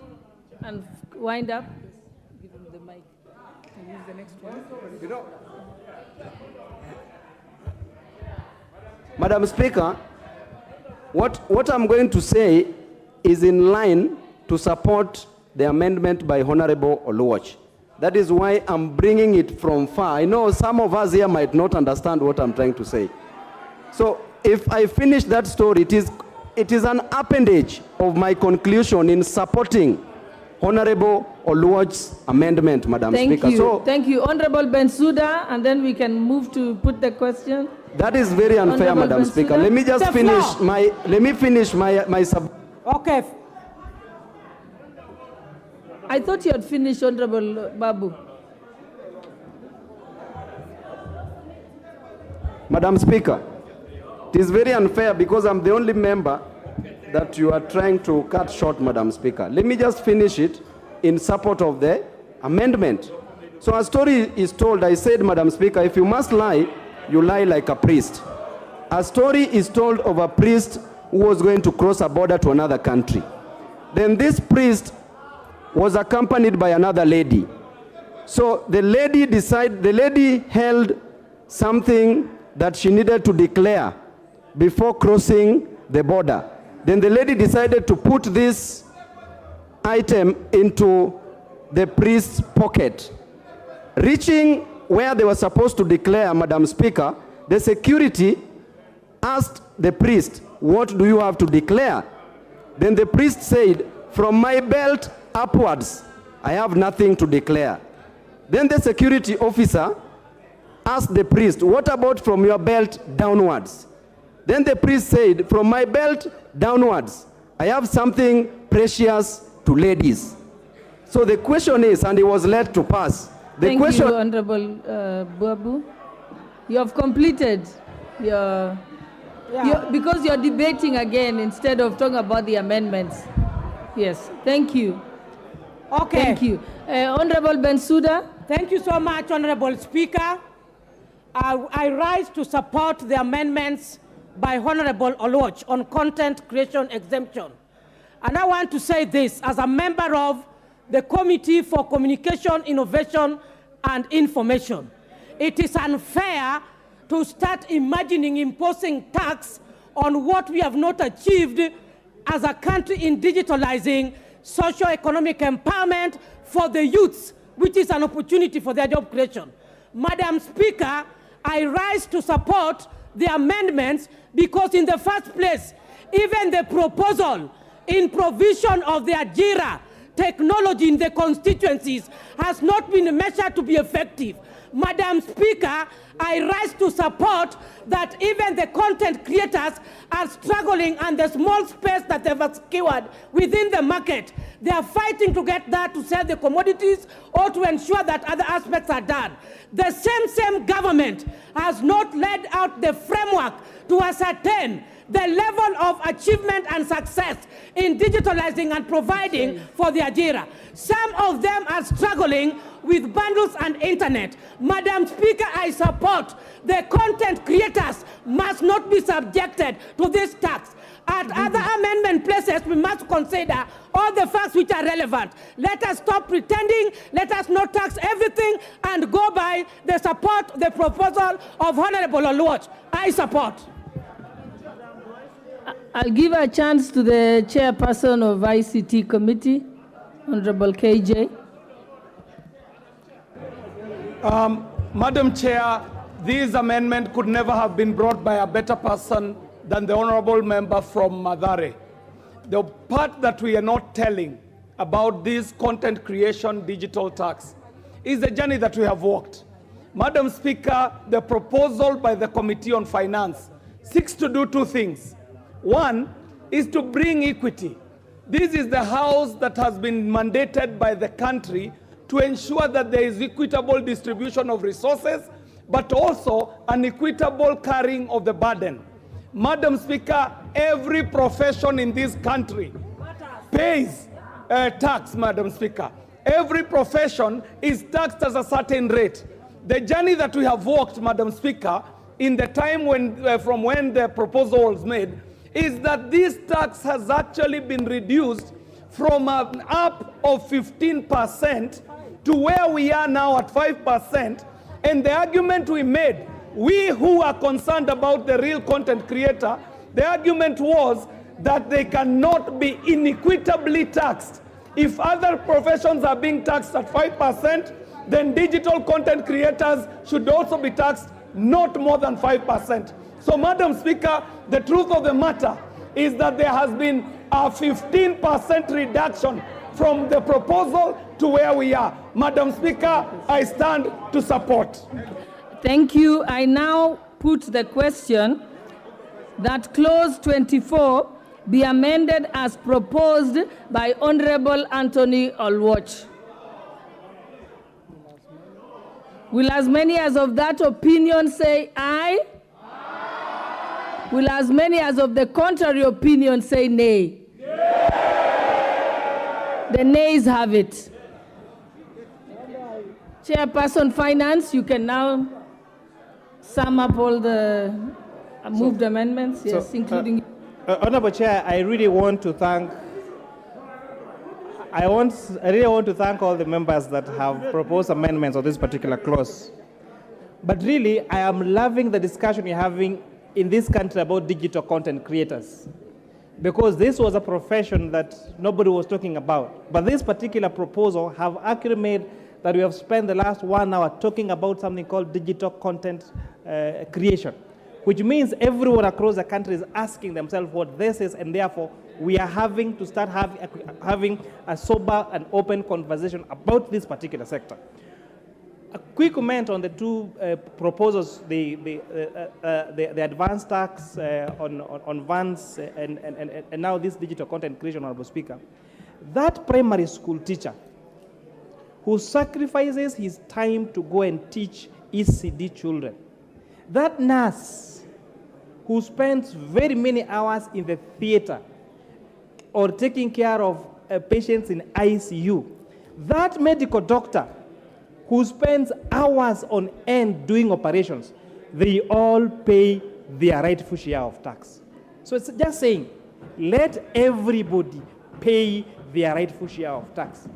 and wind up. Give him the mic. Can use the next one. Madam Speaker, what I'm going to say is in line to support the amendment by Honorable Oluoch. That is why I'm bringing it from far. I know some of us here might not understand what I'm trying to say. So if I finish that story, it is an appendage of my conclusion in supporting Honorable Oluoch's amendment, Madam Speaker. So, thank you. Honorable Bensouda, and then we can move to put the question. That is very unfair, Honorable Madam Speaker. Let me just finish my sub. Okay. I thought you had finished, Honorable Babu. Madam Speaker, it is very unfair because I'm the only member that you are trying to cut short, Madam Speaker. Let me just finish it in support of the amendment. So a story is told, I said, Madam Speaker, if you must lie, you lie like a priest. A story is told of a priest who was going to cross a border to another country. Then this priest was accompanied by another lady. So the lady held something that she needed to declare before crossing the border. Then the lady decided to put this item into the priest's pocket. Reaching where they were supposed to declare, Madam Speaker, the security asked the priest, "What do you have to declare?" Then the priest said, "From my belt upwards, I have nothing to declare." Then the security officer asked the priest, "What about from your belt downwards?" Then the priest said, "From my belt downwards, I have something precious to ladies." So the question is, and he was let to pass. Thank you, Honorable Babu. You have completed because you're debating again instead of talking about the amendments. Yes, thank you. Okay. Thank you. Honorable Bensouda. Thank you so much, Honorable Speaker. I rise to support the amendments by Honorable Oluoch on content creation exemption. And I want to say this as a member of the Committee for Communication, Innovation and Information. It is unfair to start imagining imposing tax on what we have not achieved as a country in digitalizing socio-economic empowerment for the youths, which is an opportunity for their job creation. Madam Speaker, I rise to support the amendments because in the first place, even the proposal in provision of the Ajira technology in the constituencies has not been measured to be effective. Madam Speaker, I rise to support that even the content creators are struggling and the small space that they've secured within the market. They are fighting to get that to sell the commodities or to ensure that other aspects are done. The same government has not laid out the framework to ascertain the level of achievement and success in digitalizing and providing for the Ajira. Some of them are struggling with bundles and internet. Madam Speaker, I support the content creators must not be subjected to this tax. At other amendment places, we must consider all the facts which are relevant. Let us stop pretending, let us not tax everything and go by the support, the proposal of Honorable Oluoch. I support. I'll give a chance to the chairperson of ICT committee, Honorable KJ. Madam Chair, this amendment could never have been brought by a better person than the honorable member from Mathare. The part that we are not telling about this content creation digital tax. It's a journey that we have walked. Madam Speaker, the proposal by the Committee on Finance seeks to do two things. One is to bring equity. This is the house that has been mandated by the country to ensure that there is equitable distribution of resources, but also an equitable carrying of the burden. Madam Speaker, every profession in this country pays tax, Madam Speaker. Every profession is taxed at a certain rate. The journey that we have walked, Madam Speaker, in the time when, from when the proposal was made, is that this tax has actually been reduced from an up of 15% to where we are now at 5%. And the argument we made, we who are concerned about the real content creator, the argument was that they cannot be inequitably taxed. If other professions are being taxed at 5%, then digital content creators should also be taxed not more than 5%. So, Madam Speaker, the truth of the matter is that there has been a 15% reduction from the proposal to where we are. Madam Speaker, I stand to support. Thank you. I now put the question that clause 24 be amended as proposed by Honorable Anthony Olwach. Will as many as of that opinion say aye? Aye. Will as many as of the contrary opinion say nay? Nay. The nays have it. Chairperson Finance, you can now sum up all the moved amendments, yes, including... Honorable Chair, I really want to thank I really want to thank all the members that have proposed amendments on this particular clause. But really, I am loving the discussion we're having in this country about digital content creators, because this was a profession that nobody was talking about. But this particular proposal have actually made that we have spent the last 1 hour talking about something called digital content creation, which means everyone across the country is asking themselves what this is, and therefore we are having to start having a sober and open conversation about this particular sector. A quick comment on the two proposals, the advanced tax on vans and now this digital content creation, Honorable Speaker. That primary school teacher who sacrifices his time to go and teach ECD children, that nurse who spends very many hours in the theater or taking care of patients in ICU, that medical doctor who spends hours on end doing operations, they all pay their rightful share of tax. So it's just saying, let everybody pay their rightful share of tax.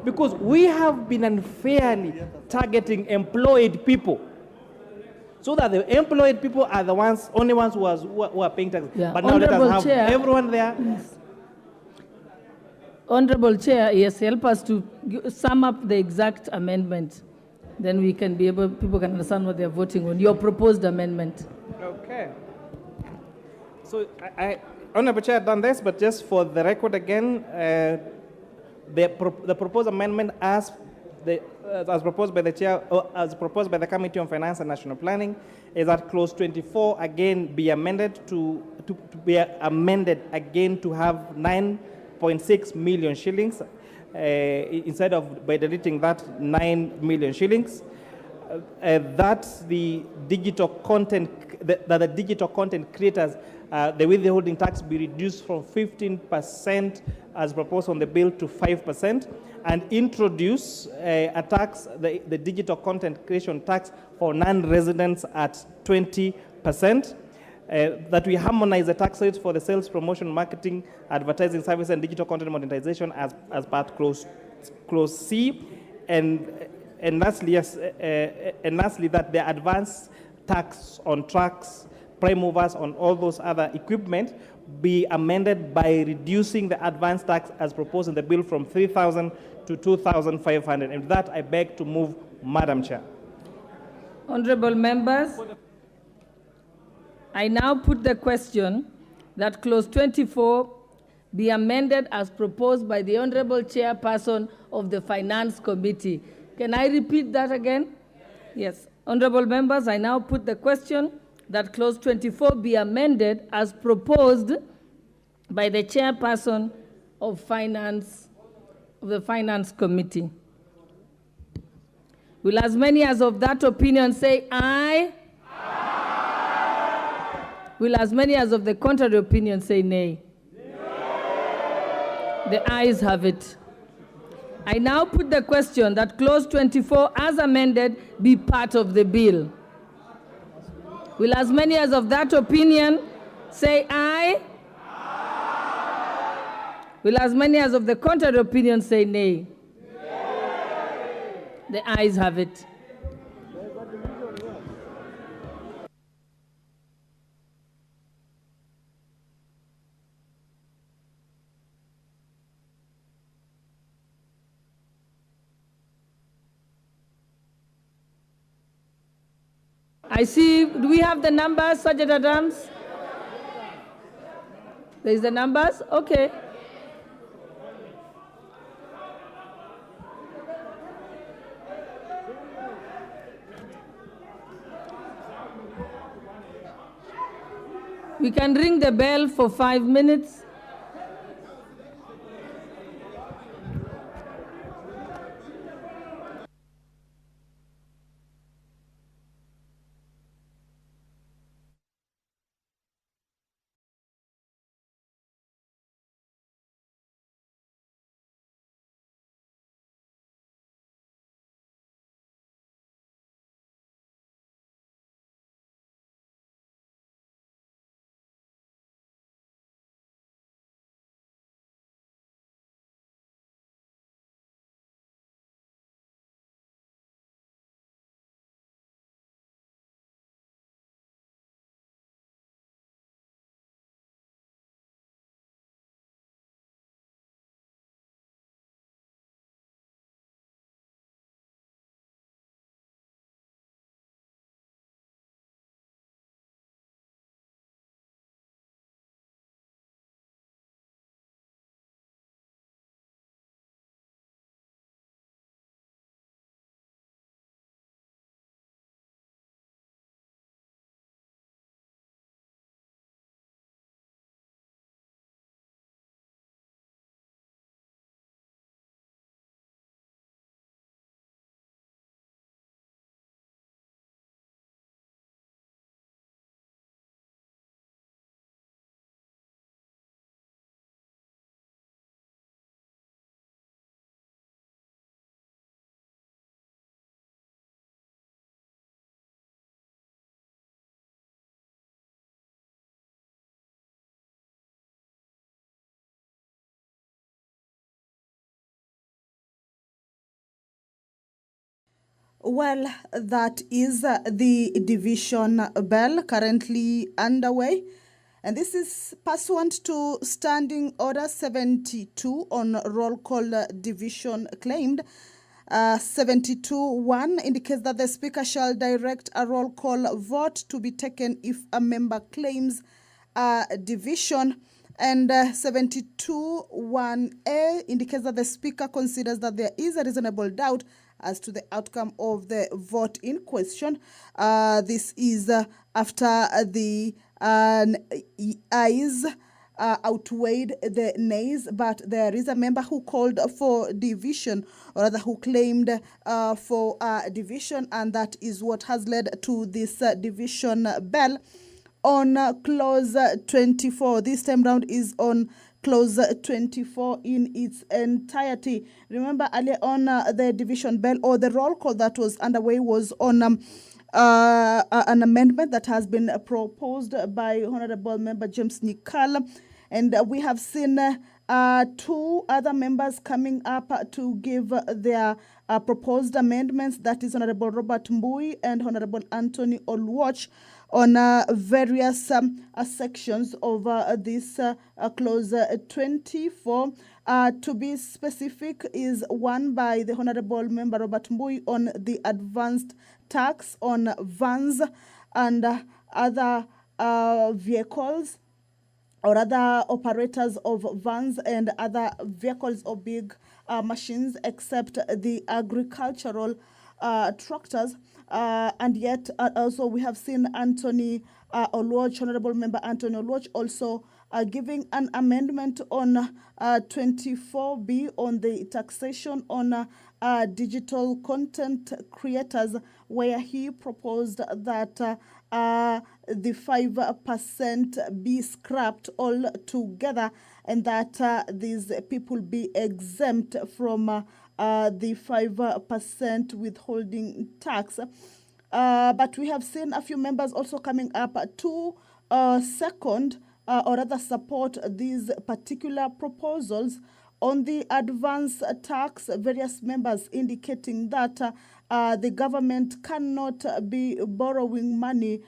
Because we have been unfairly targeting employed people, so that the employed people are the only ones who are paying tax. Yeah. But now let us have everyone there. Yes. Honorable Chair, yes, help us to sum up the exact amendment. Then we can be able, people can understand what they're voting on. Your proposed amendment. Okay. So Honorable Chair, I've done this, but just for the record again, the proposed amendment as proposed by the Chair, as proposed by the Committee on Finance and National Planning, is that clause 24 again be amended to be amended again to have 9.6 million shillings instead of by deleting that 9 million shillings. That the digital content creators, the withholding tax be reduced from 15% as proposed on the bill to 5%, and introduce a tax, the digital content creation tax for non-residents at 20%. That we harmonize the tax rates for the sales, promotion, marketing, advertising service, and digital content monetization as part clause C, and lastly, yes, that the advance tax on trucks, prime movers, on all those other equipment be amended by reducing the advance tax as proposed in the bill from 3,000 to 2,500. And with that, I beg to move, Madam Chair. Honorable members, I now put the question that clause 24 be amended as proposed by the Honorable Chairperson of the Finance Committee. Can I repeat that again? Yes. Honorable members, I now put the question that clause 24 be amended as proposed by the Chairperson of the Finance Committee. Will as many as of that opinion say aye? Aye. Will as many as of the contrary opinion say nay? The ayes have it. I now put the question that clause 24 as amended be part of the bill. Will as many as of that opinion say aye? Aye. Will as many as of the contrary opinion say nay? The ayes have it. I see, do we have the numbers, Sergeant Adams? There's the numbers? Okay. We can ring the bell for 5 minutes. Well, that is the division bell currently underway. And this is pursuant to Standing Order 72 on roll call division claimed. 72.1 indicates that the Speaker shall direct a roll call vote to be taken if a member claims a division. And 72.1a indicates that the Speaker considers that there is a reasonable doubt as to the outcome of the vote in question. This is after the ayes outweighed the nays, but there is a member who called for division, or rather who claimed for division, and that is what has led to this division bell on clause 24. This time round is on clause 24 in its entirety. Remember earlier on the division bell or the roll call that was underway was on an amendment that has been proposed by Honorable Member James Nikal, and we have seen two other members coming up to give their proposed amendments. That is Honorable Robert Mbui and Honorable Anthony Olwach on various sections of this clause 24. To be specific, is one by the Honorable Member Robert Mbui on the advanced tax on vans and other vehicles. or other operators of vans and other vehicles or big machines, except the agricultural tractors. And yet also we have seen Anthony Oluoch, Honorable Member Anthony Oluoch, also giving an amendment on 24B on the taxation on digital content creators, where he proposed that the 5% be scrapped altogether, and that these people be exempt from the 5% withholding tax. But we have seen a few members also coming up to second or rather support these particular proposals on the advance tax, various members indicating that the government cannot be borrowing money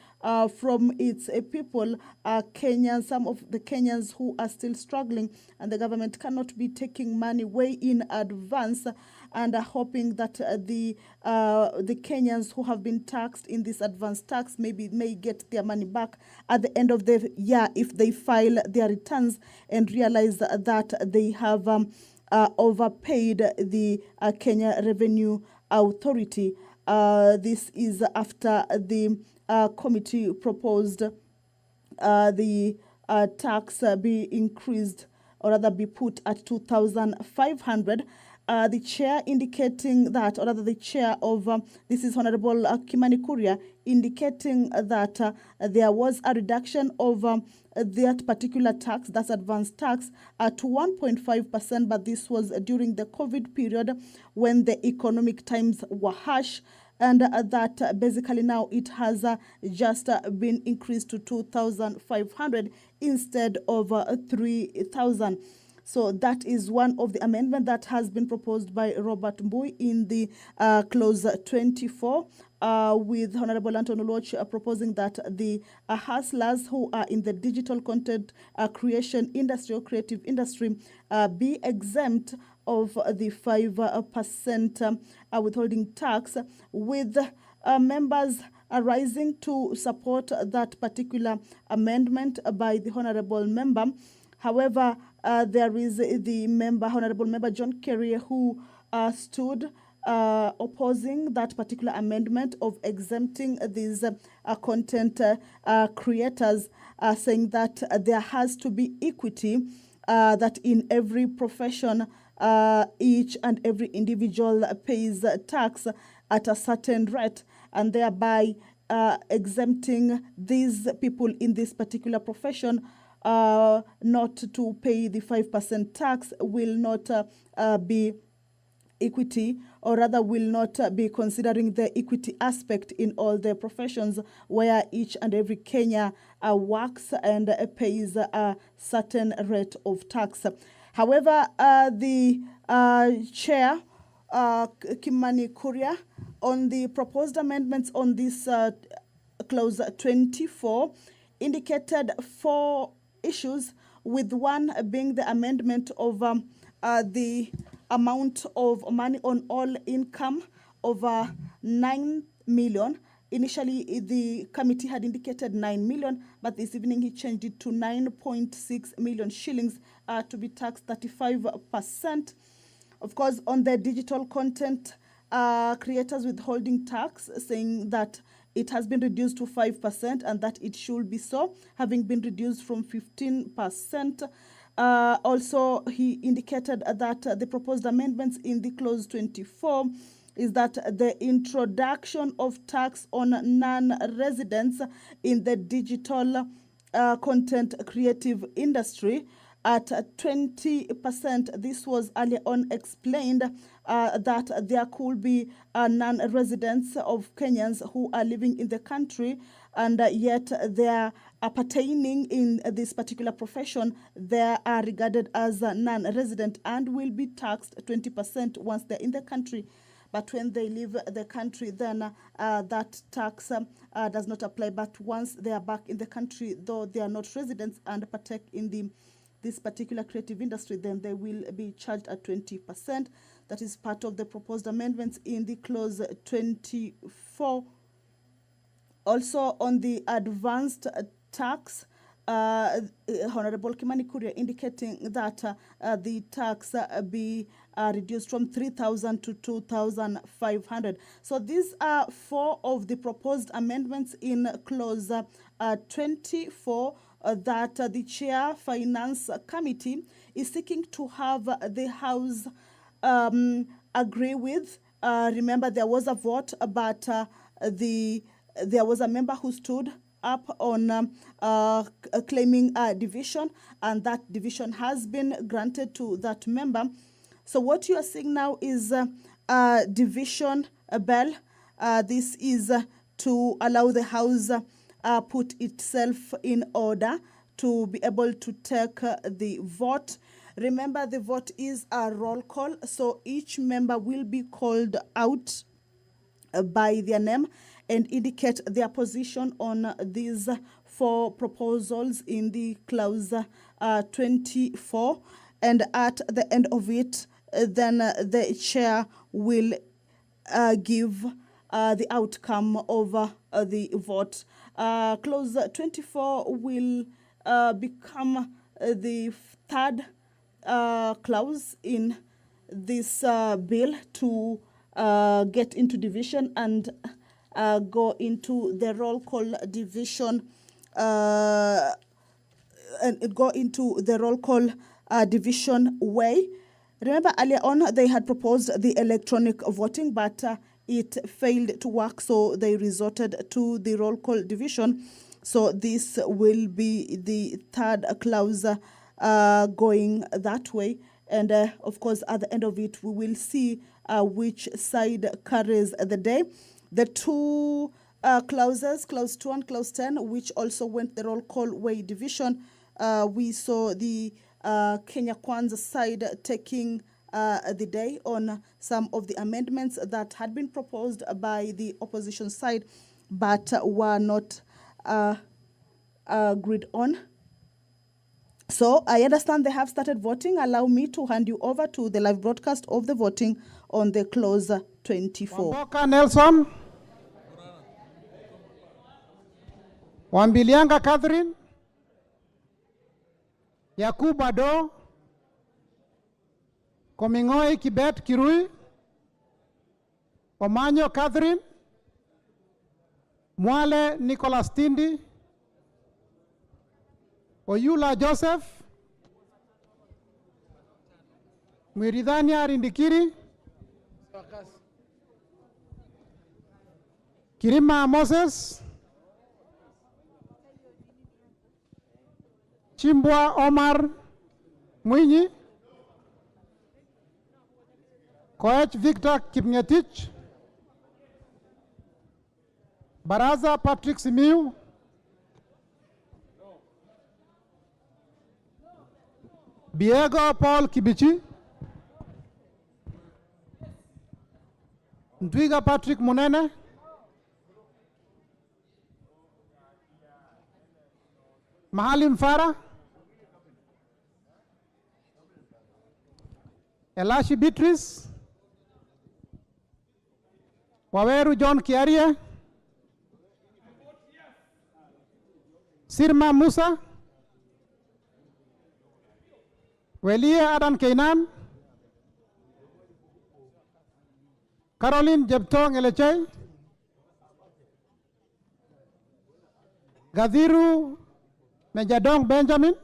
from its people, Kenyans, some of the Kenyans who are still struggling, and the government cannot be taking money way in advance, and are hoping that the Kenyans who have been taxed in this advance tax may get their money back at the end of the year if they file their returns and realize that they have overpaid the Kenya Revenue Authority. This is after the committee proposed the tax be increased, or rather be put at 2,500. The chair indicating that, or rather the chair of, this is Honorable Kimani Kuria, indicating that there was a reduction of that particular tax, that's advance tax, to 1.5%, but this was during the COVID period when the economic times were harsh, and that basically now it has just been increased to 2,500 instead of 3,000. So that is one of the amendments that has been proposed by Robert Mbui in the clause 24, with Honorable Anthony Oluoch proposing that the hustlers who are in the digital content creation industry or creative industry be exempt of the 5% withholding tax, with members rising to support that particular amendment by the Honorable Member. However, there is the member, Honorable Member John Kerry, who stood opposing that particular amendment of exempting these content creators, saying that there has to be equity, that in every profession, each and every individual pays tax at a certain rate, and thereby exempting these people in this particular profession not to pay the 5% tax will not be equity, or rather will not be considering the equity aspect in all the professions where each and every Kenya works and pays a certain rate of tax. However, the chair, Kimani Kuria, on the proposed amendments on this clause 24, indicated 4 issues, with one being the amendment of the amount of money on all income over 9 million. Initially, the committee had indicated 9 million, but this evening he changed it to 9.6 million shillings to be taxed 35%. Of course, on the digital content creators withholding tax, saying that it has been reduced to 5% and that it should be so, having been reduced from 15%. Also, he indicated that the proposed amendments in the clause 24 is that the introduction of tax on non-residents in the digital content creative industry at 20%. This was earlier on explained that there could be non-residents of Kenyans who are living in the country, and yet they are pertaining in this particular profession. They are regarded as non-resident and will be taxed 20% once they're in the country. But when they leave the country, then that tax does not apply. But once they are back in the country, though they are not residents and partake in this particular creative industry, then they will be charged at 20%. That is part of the proposed amendments in the clause 24. Also, on the advanced tax, Honorable Kimani Kuria indicating that the tax be reduced from 3,000 to 2,500. So these are 4 of the proposed amendments in clause 24 that the Chair Finance Committee is seeking to have the House agree with. Remember, there was a vote, but there was a member who stood up on claiming a division, and that division has been granted to that member. So what you are seeing now is a division bill. This is to allow the House put itself in order to be able to take the vote. Remember, the vote is a roll call, so each member will be called out by their name and indicate their position on these 4 proposals in the clause 24. And at the end of it, then the chair will give the outcome of the vote. Clause 24 will become the 3rd clause in this bill to get into division and go into the roll call division and go into the roll call division way. Remember, earlier on they had proposed the electronic voting, but it failed to work, so they resorted to the roll call division. So this will be the 3rd clause going that way. And of course, at the end of it, we will see which side carries the day. The 2 clauses, clause 2 and clause 10, which also went the roll call way division, we saw the Kenya Kwanza side taking the day on some of the amendments that had been proposed by the opposition side, but were not agreed on. So I understand they have started voting. Allow me to hand you over to the live broadcast of the voting on the clause 24. Wamboka Nelson. Wambilianga Catherine. Yakubu Ado. Komingoi Kibet Kirui. Omanyo Catherine. Mwale Nicholas Tindi. Oyula Joseph. Mwiridhania Rindikiri. Kirima Moses. Chimbwa Omar Mwinyi. Koech Victor Kipngetich. Baraza Patrick Simiu. Biego Paul Kibichi. Ndwiga Patrick Munene. Mahalim Farah. Elashi Beatrice. Waweru John Kiarie. Sirma Musa. Welia Adan Keinan. Caroline Jeptong Elechai. Gadhiru Mejadong Benjamin.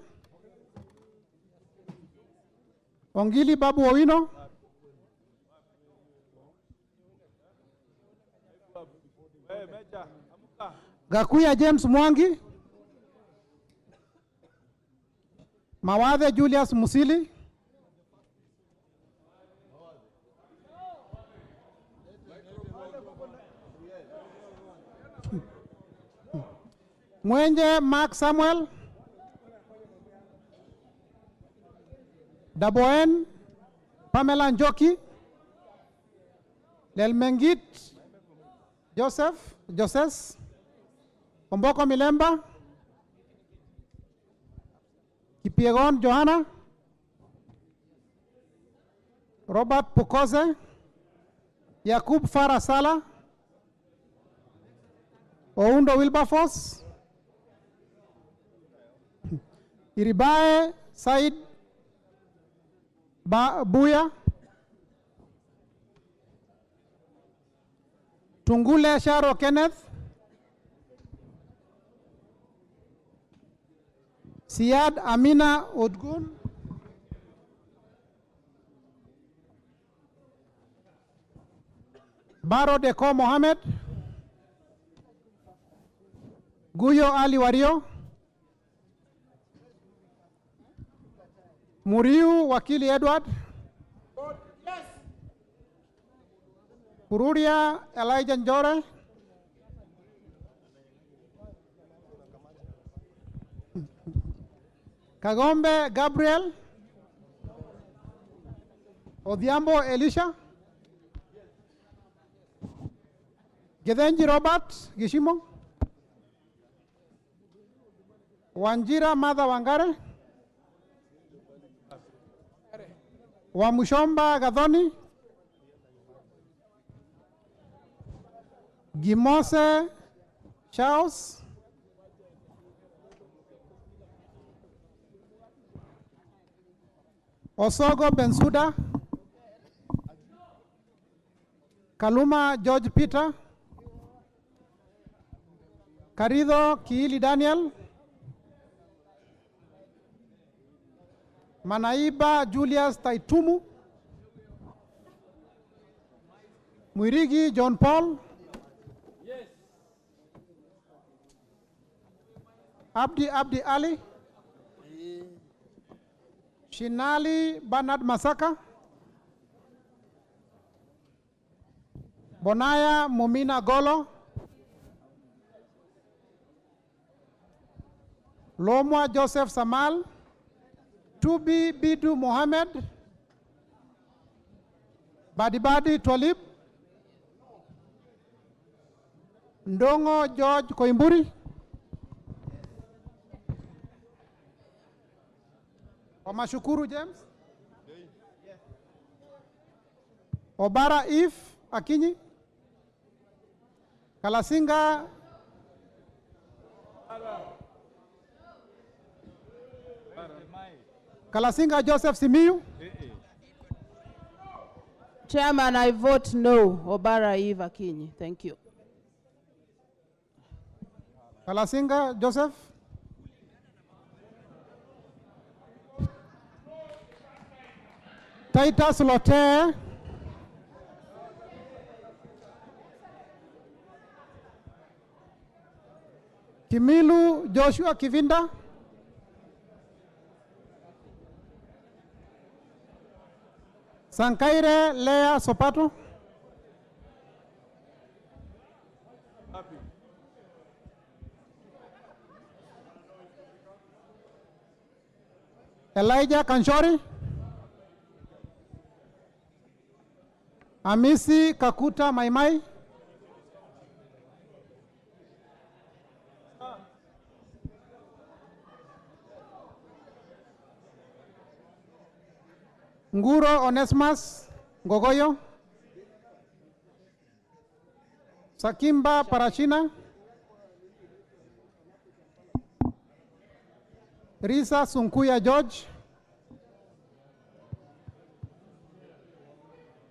Ongili Babu Owino. Gakuya James Mwangi. Mawadhe Julius Musili. Mwenje Mark Samuel. Daboen Pamela Njoki. Lelmengit Joseph. Omboko Milemba. Kipiegon Johanna. Robert Pukoze. Yakub Farah Sala. Oundo Wilberforce. Iribae Said Buya, Tungule Sharo Kenneth, Siad Amina Odgun, Baro Deko Mohammed, Guyo Ali Wario, Muriu Wakili Edward, Kururia Elijah Njore, Kagombe Gabriel, Odhiambo Elisha, Gedenji Robert Gishimo, Wanjira Madha Wangare, Wamushomba Gadhoni, Gimose Charles, Osogo Bensuda, Kaluma George Peter, Karido Kiili Daniel, Manaiba Julius Taitumu, Mwirigi John Paul, Abdi Ali, Shinali Bernard Masaka, Bonaya Mumina Golo, Lomwa Joseph Samal, Tubi Bidu Mohammed, Badibadi Twalib, Ndongo George Koimburi, Omashukuru James, Obara Eve Akinyi, Kalasinga Joseph Simiyu. Chairman, I vote no. Obara Eve Akinyi. Thank you. Kalasinga Joseph. Titus Lote. Kimilu Joshua Kivinda. Sankaire Lea Sopato. Elijah Kanshori. Amisi Kakuta Maimai. Nguro Onesmus Ngogoyo, Sakimba Parachina, Risa Sunkuya George,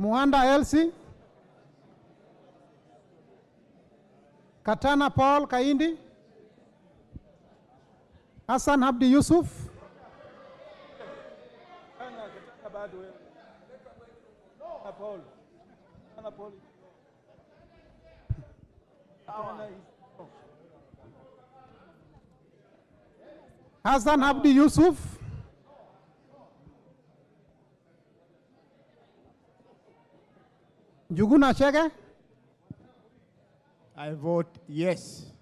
Muhanda Elsie, Katana Paul Kaindi, Hassan Abdi Yusuf, Hassan Abdi Yusuf, Juguna Chege. I vote yes.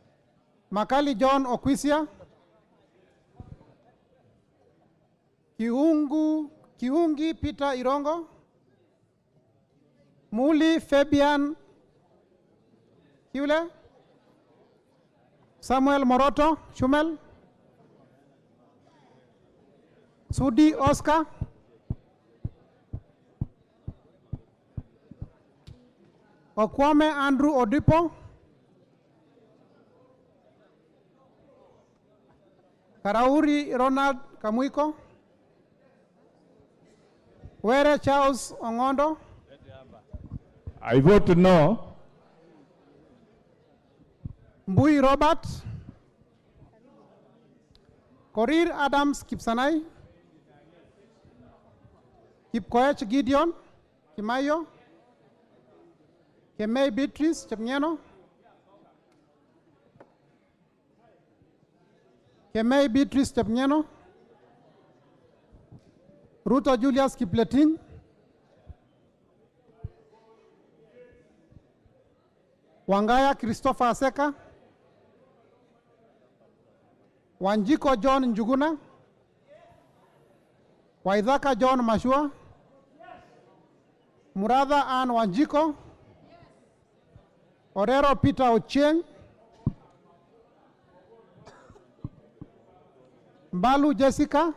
Makali John Okwisia, Kiungi Peter Irongo, Muli Fabian Hule, Samuel Moroto Shumel, Sudi Oscar, Okwame Andrew Odipo, Karauri Ronald Kamuiko, Were Charles Ongondo, I vote no. Mbui Robert, Korir Adams Kipsanai, Kipkoech Gideon Kimayo, Kemei Beatrice Chepngeno, Kemei Beatrice Chepngeno, Ruto Julius Kipleting, Wangaya Christopher Aseka, Wanjiko John Njuguna, Waithaka John Mashua, Muratha Ann Wanjiko, Orero Peter Ochieng, Mbalu Jessica.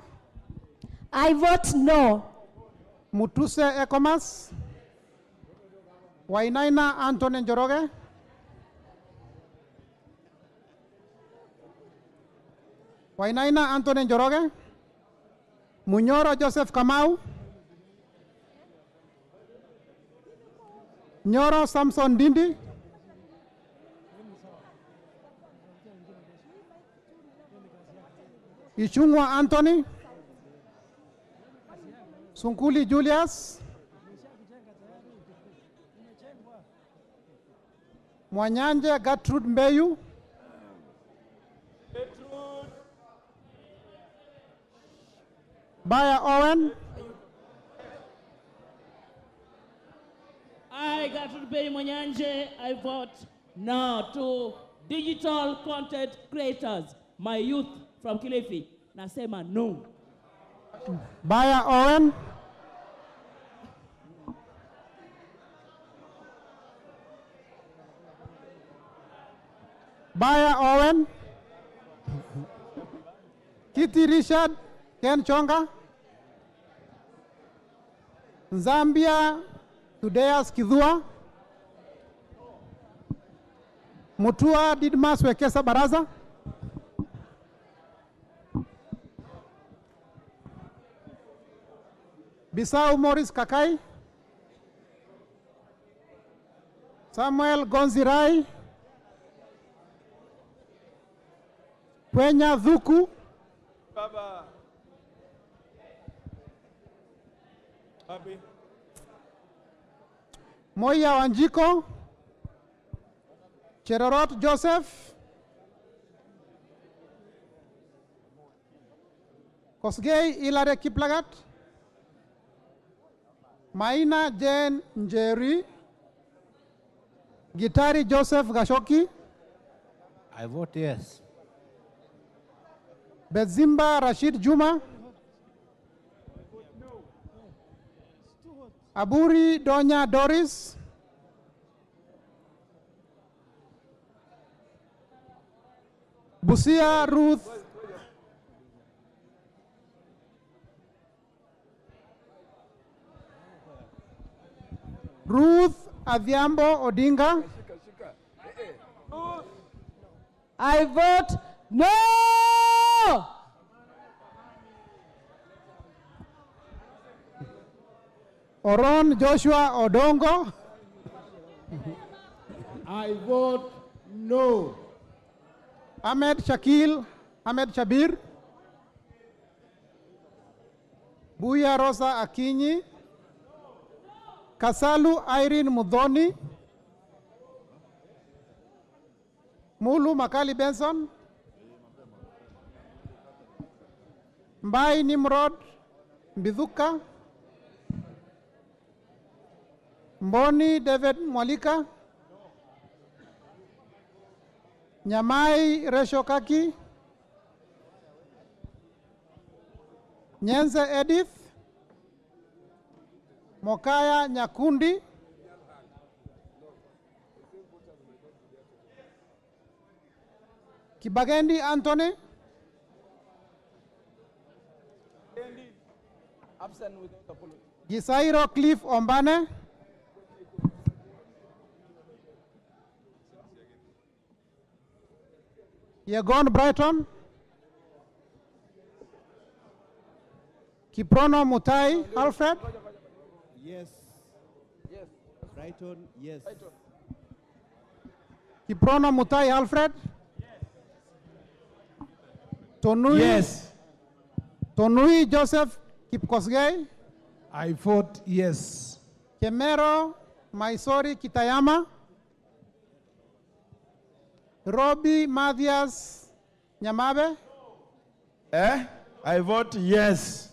I vote no. Mutuse Ekomas, Wainaina Anthony Njoroge, Wainaina Anthony Njoroge, Munyoro Joseph Kamau, Nyoro Samson Dindi, Ichungwa Anthony, Sunkuli Julius, Mwanyanje Gertrude Mbeyu, Baya Owen, I, Gertrude Mbeyu Mwanyanje, I vote no to digital content creators. My youth from Kilifi, nasema no. Baya Owen, Baya Owen, Kitty Richard Ken Chonga, Zambia Tudeas Kidhua, Mutua Didmas Wekesa Baraza, Bisau Morris Kakai, Samuel Gonzirai, Pwenya Dhuku, Baba. Babi. Moya Wanjiko, Cherorot Joseph, Kosgei Ilare Kiplagat, Maina Jane Njeri, Gitari Joseph Gashoki, I vote yes. Bezimba Rashid Juma, Aburi Donya Doris, Busia Ruth, Adhiambo Odinga. I vote no. Oron Joshua Odongo. I vote no. Ahmed Shabir. Buya Rosa Akinyi. Kasalu Irene Mudhoni. Mulu Makali Benson. Mbai Nimrod Mbithuka. Mboni David Mwalika. Nyamai Reshokaki. Nyenze Edith. Mokaya Nyakundi. Kibagendi Anthony. Absent without apology. Gisairo Cliff Ombane. Yegon Brighton. Kiprono Mutai Alfred. Yes. Yes. Brighton, yes. Kiprono Mutai Alfred. Tonui. Yes. Tonui Joseph Kipkosgei. I vote yes. Kemero Maisori Kitayama. Robbie Mathias Nyamabe. I vote yes.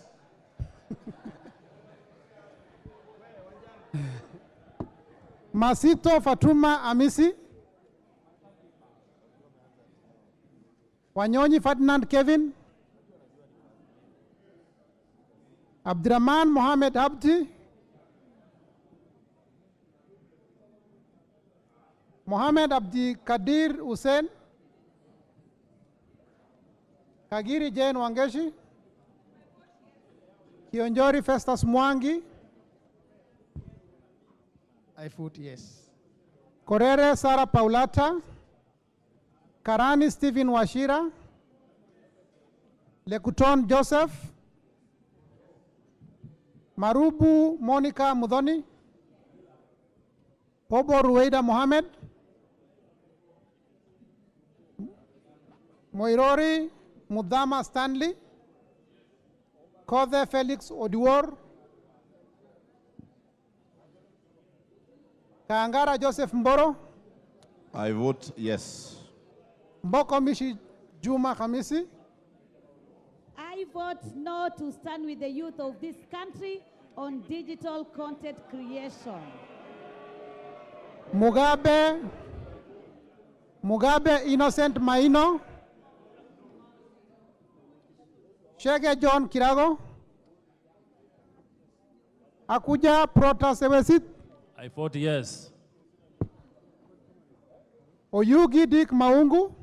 Masito Fatuma Amisi. Wanyonyi Ferdinand Kevin. Abdurrahman Mohamed Abdi. Mohamed Abdi Kadir Hussein. Kagiri Jane Wangeshi. Kionjori Festus Mwangi. I vote yes. Korere Sara Paulata. Karani Stephen Washira. Lekuton Joseph. Marubu Monica Mudhoni. Obo Ruweida Mohamed. Moirori Mudama Stanley. Kothe Felix Oduor. Kaangara Joseph Mboro. I vote yes. Mboko Mishi Juma Khamisi. I vote no to stand with the youth of this country on digital content creation. Mugabe Innocent Maino. Shege John Kirago. Akuja Protasewesit. I vote yes. Oyugi Dick Maungu.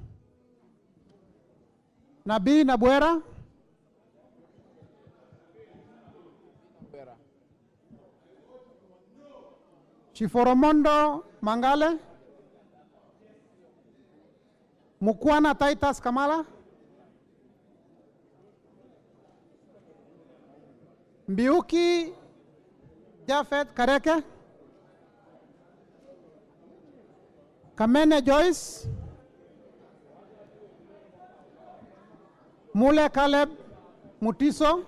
Nabii Nabwera. Chiforomondo Mangale. Mukwana Titus Kamala. Mbiuki Jafet Kareke. Kamene Joyce. Mule Caleb Mutiso.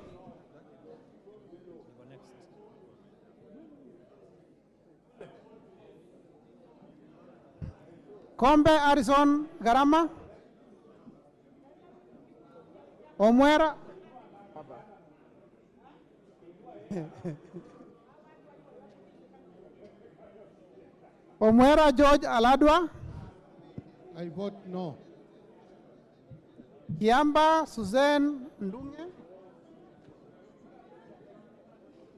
Kombe Harrison Garama. Omwera. Omwera George Aladwa. I vote no. Kiamba Suzanne Ndunge.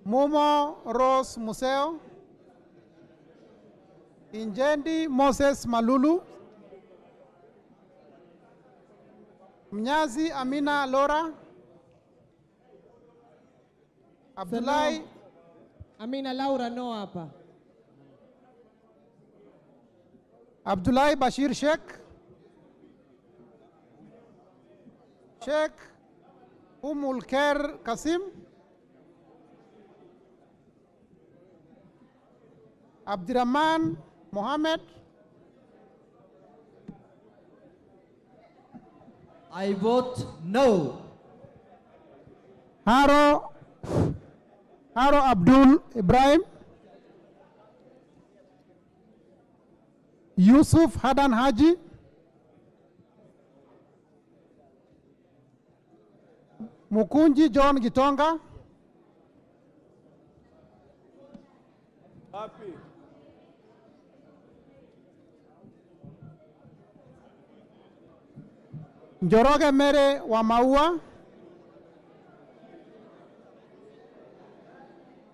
Mumo Rose Museo. Injendi Moses Malulu. Mnyazi Amina Lora. Abdullahi Amina Laura no hapa. Abdullahi Bashir Sheikh. Sheikh Umul Khair Kasim. Abdirahman Mohammed. I vote no. Haro Abdul Ibrahim. Yusuf Hadan Haji. Mukunji John Gitonga. Happy. Njoroge Mere wa Maua.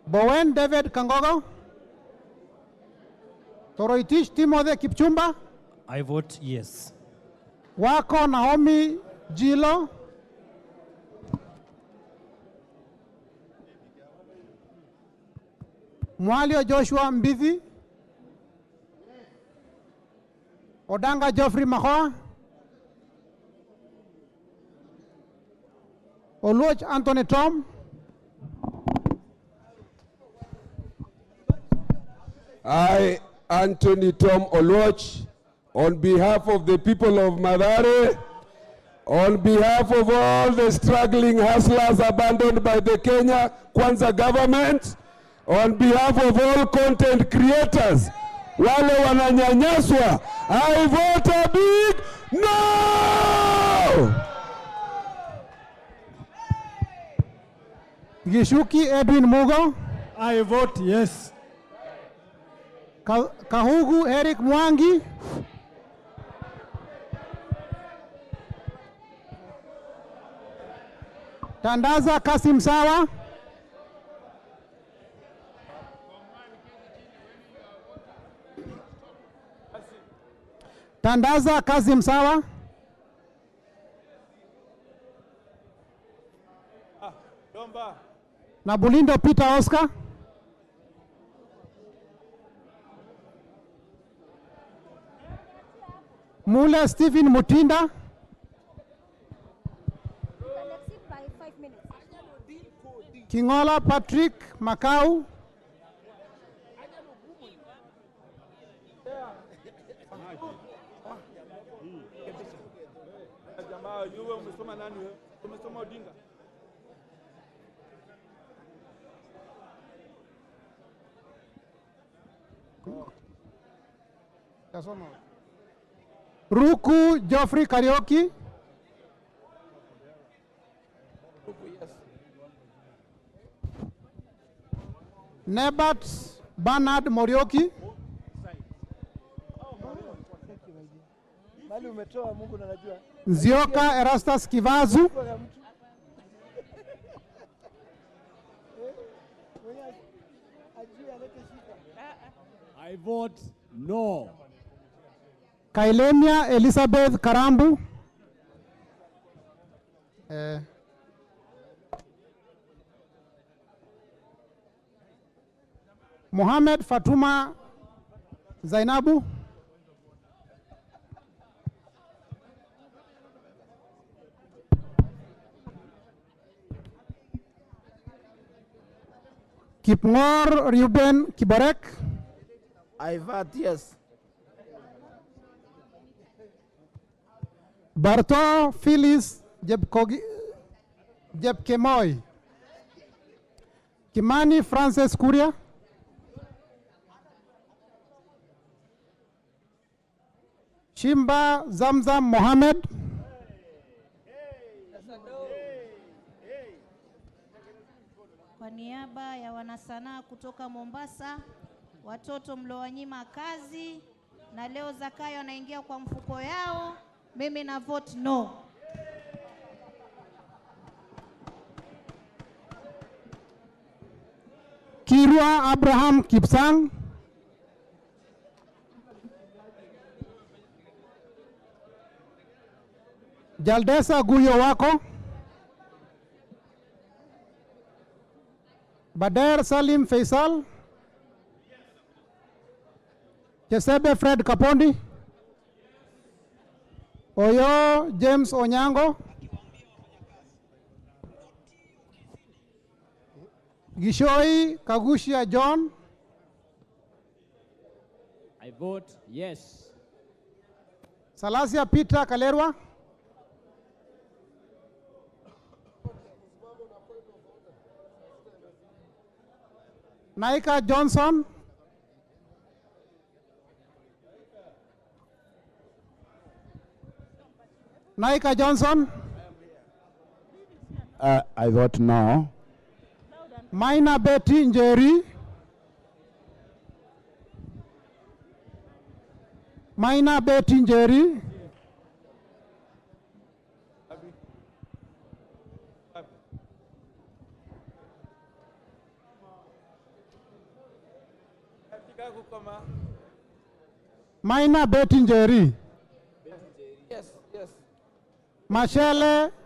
Bowen David Kangogo. Toroitich Timothy Kipchumba. I vote yes. Wako Naomi Jilo. Mwalio Joshua Mbithi. Odanga Geoffrey Mahoa. Oluoch Anthony Tom. I, Anthony Tom Oluoch, on behalf of the people of Mathare, on behalf of all the struggling hustlers abandoned by the Kenya Kwanza government, on behalf of all content creators, wale wananyanyaswa, I vote a big no! Gishuki Edwin Mugo. I vote yes. Kahugu Eric Mwangi. Tandaza Kasim Sawa. Tandaza Kasim Sawa. Na Bulindo Peter Oscar. Mule Stephen Mutinda. Kingola Patrick Macau. Ruku Geoffrey Karaoke. Nebat Bernard Morioki. Nzioka Erastus Kivazu. I vote no. Kailemia Elizabeth Karambu. Mohamed Fatuma Zainabu. Kipngor Ruben Kiborek. I vote yes. Barto Phyllis Jepkemoy. Kimani Francis Kuria. Shimba Zamzam Mohammed. Kwa niaba ya wanasanaa kutoka Mombasa, watoto mliowanyima kazi na leo Zakayo anaingia kwa mfuko yao, mimi na vote no. Kirwa Abraham Kipsang. Jaldesa Guyo Wako. Bader Salim Faisal. Chesebe Fred Kapondi. Oyo James Onyango. Gishoi Kagushia John. I vote yes. Salasia Peter Kalerwa. Naika Johnson. Naika Johnson. I vote no. Maina Betty Njeri. Maina Betty Njeri. Maina Betty Njeri. Yes, yes.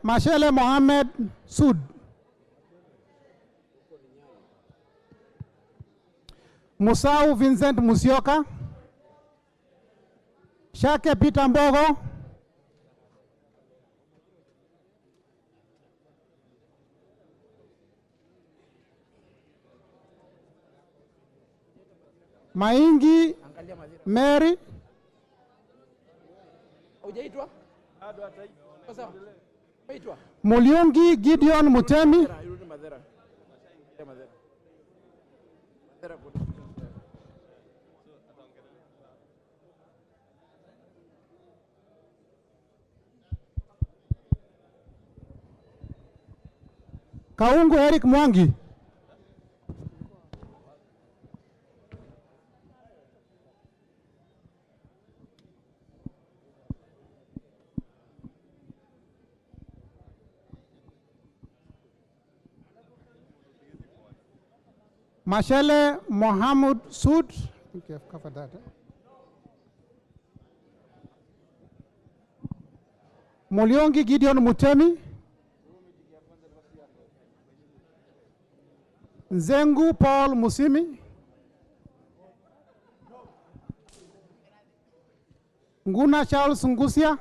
Mashele Mohammed Sud. Musau Vincent Musioka. Shake Peter Mbogo. Maingi Mary, Hujaitwa? Sawa. Hujaitwa? Mulyongi Gideon Mutemi, Irudi Madhera. Madhera. Madhera kuna. Kaungu Eric Mwangi, Mashele Mohamud Sud. I think you have covered that. Mulyongi Gideon Mutemi, Nzengu Paul Musimi, Nguna Charles Ngusia,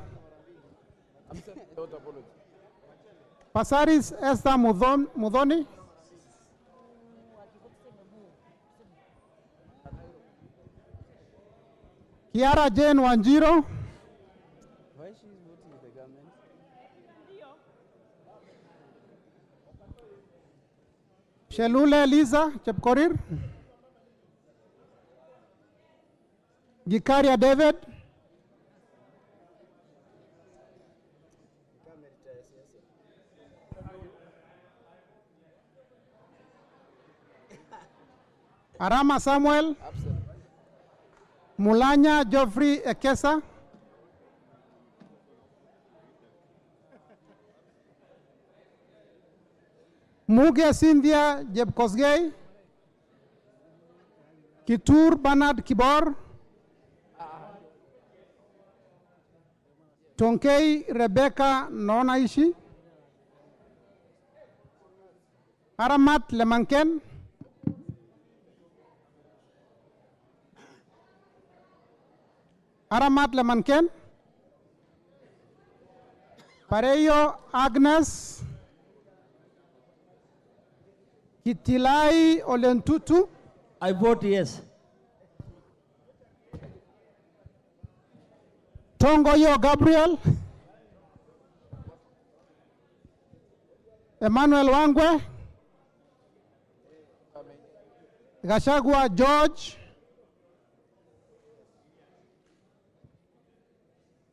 Pasaris Esther Mudhoni, Kiara Jane Wanjiro, Why she is voting with the government? Shelule Lisa Chepkorir, Gikaria David, Arama Samuel, Mulanya Geoffrey Ekesa, Muge Cynthia Jebkosgei, Kitur Bernard Kibor, Tonkei Rebecca Nonaishi, Aramat Lemanken, Aramat Lemanken, Pareyo Agnes, Kitilai Olentutu. I vote yes. Tongoyo Gabriel, Emmanuel Wangwe, Gashagwa George,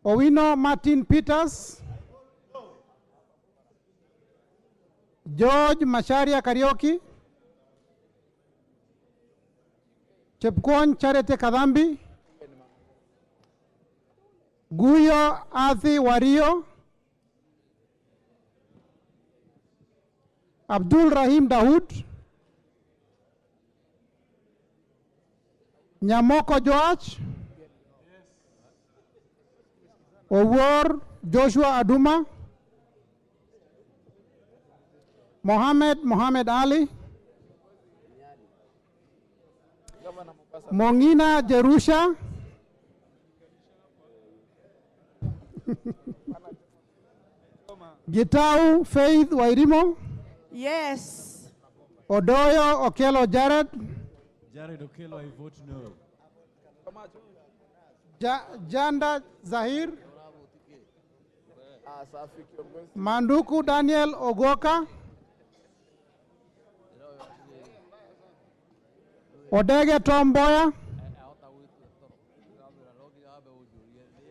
Owino Martin Peters, George Masharia Karaoke, Chepkwony Charity Kadhambi, Guyo Athi Wario, Abdul Rahim Daud, Nyamoko Joach, Owor Joshua Aduma, Mohammed Ali, Mongina Jerusha, Gitau Faith Wairimo, Yes. Odoyo Okelo Jared, Jared Okello, I vote no. Janda Zahir, Manduku Daniel Ogoka, Odege Tomboya,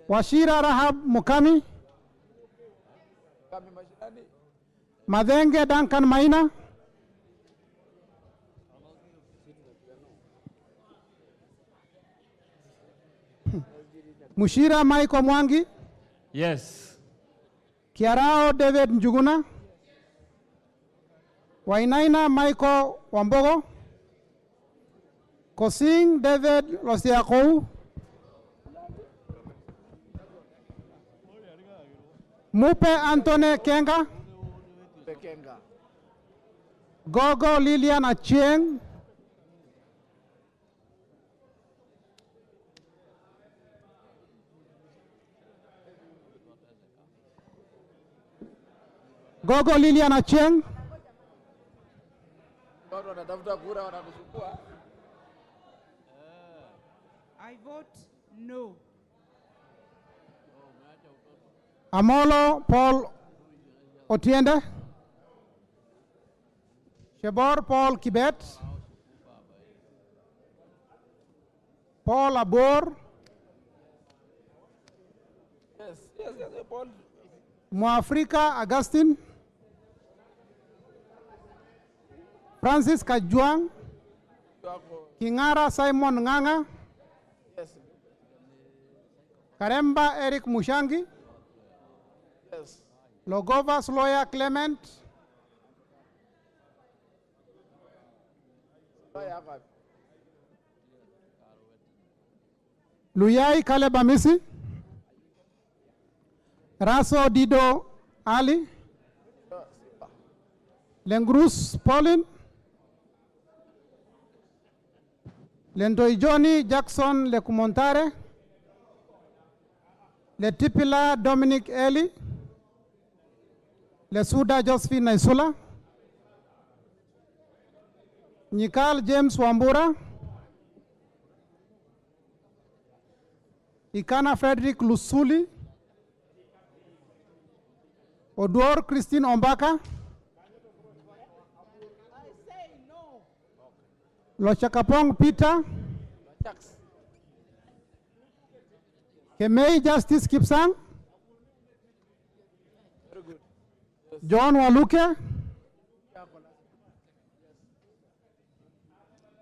Washira Rahab Mukami, Madenge Duncan Maina, Mushira Michael Mwangi, Yes. Kiarao David Njuguna, Wainaina Michael Wambogo, Kosing David Losiakou, Mupe Antone Kenga, Pekenga. Gogo Lilian Achieng, Gogo Lilian Achieng, Watu wanatafuta kura wanatuchukua. I vote no. Amolo Paul Otiende. Shebor Paul Kibet. Paul Abor. Yes, Paul. Mwafrika Augustine. Francis Kajuang. Kingara Simon Nganga. Yes. Karemba Eric Mushangi. Yes. Logovas Lawyer Clement. Luyai Caleb Amisi. Raso Dido Ali. Lengrus Pauline. Lentoi Johnny Jackson Lekumontare. Letipila Dominic Eli. Lesuda Josephine Naisula. Nikal James Wambura. Ikana Frederick Lusuli. Odor Christine Ombaka. Lochakapong Peter. Kemei Justice Kipsang. John Waluke.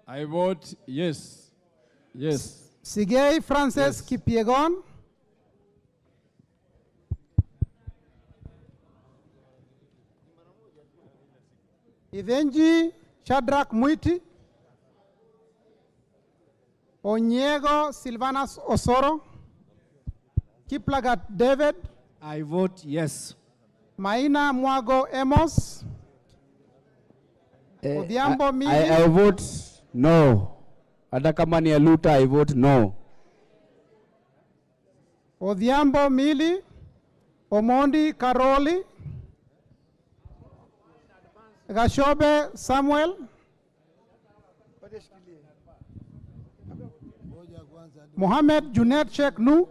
I vote yes. Yes. Sigei Frances Kipiegon. Ivenji Shadrach Muiti. Onyego Silvanas Osoro. Kiplagat David. I vote yes. Maina Mwago Amos. Odhiambo Mili. I vote no. Hata kama ni Luta, I vote no. Odhiambo Mili. Omondi Karoli. Gashobe Samuel. Mohamed Junet Sheikh Nu.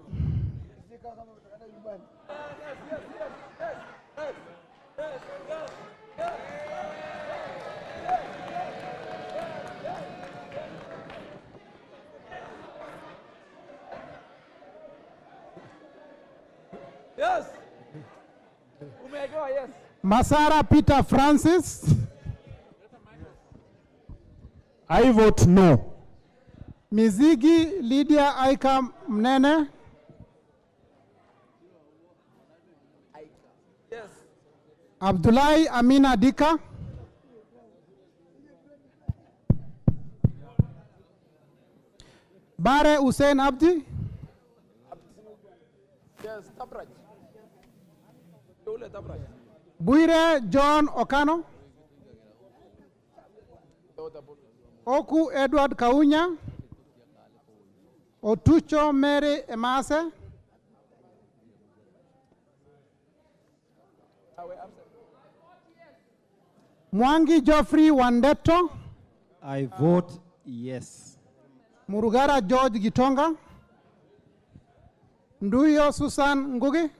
Yes. Umejua, yes. Masara Peter Francis. I vote no. Mizigi Lydia Aika Mnene. Yes. Abdullahi Amina Dika. Bare Hussein Abdi. Yes, Tabraj. Yule Tabraj. Buire John Okano. Oku Edward Kaunya. Otucho Mary Emase. Mwangi Geoffrey Wandeto. I vote yes. Murugara George Gitonga. Nduyo Susan Ngugi.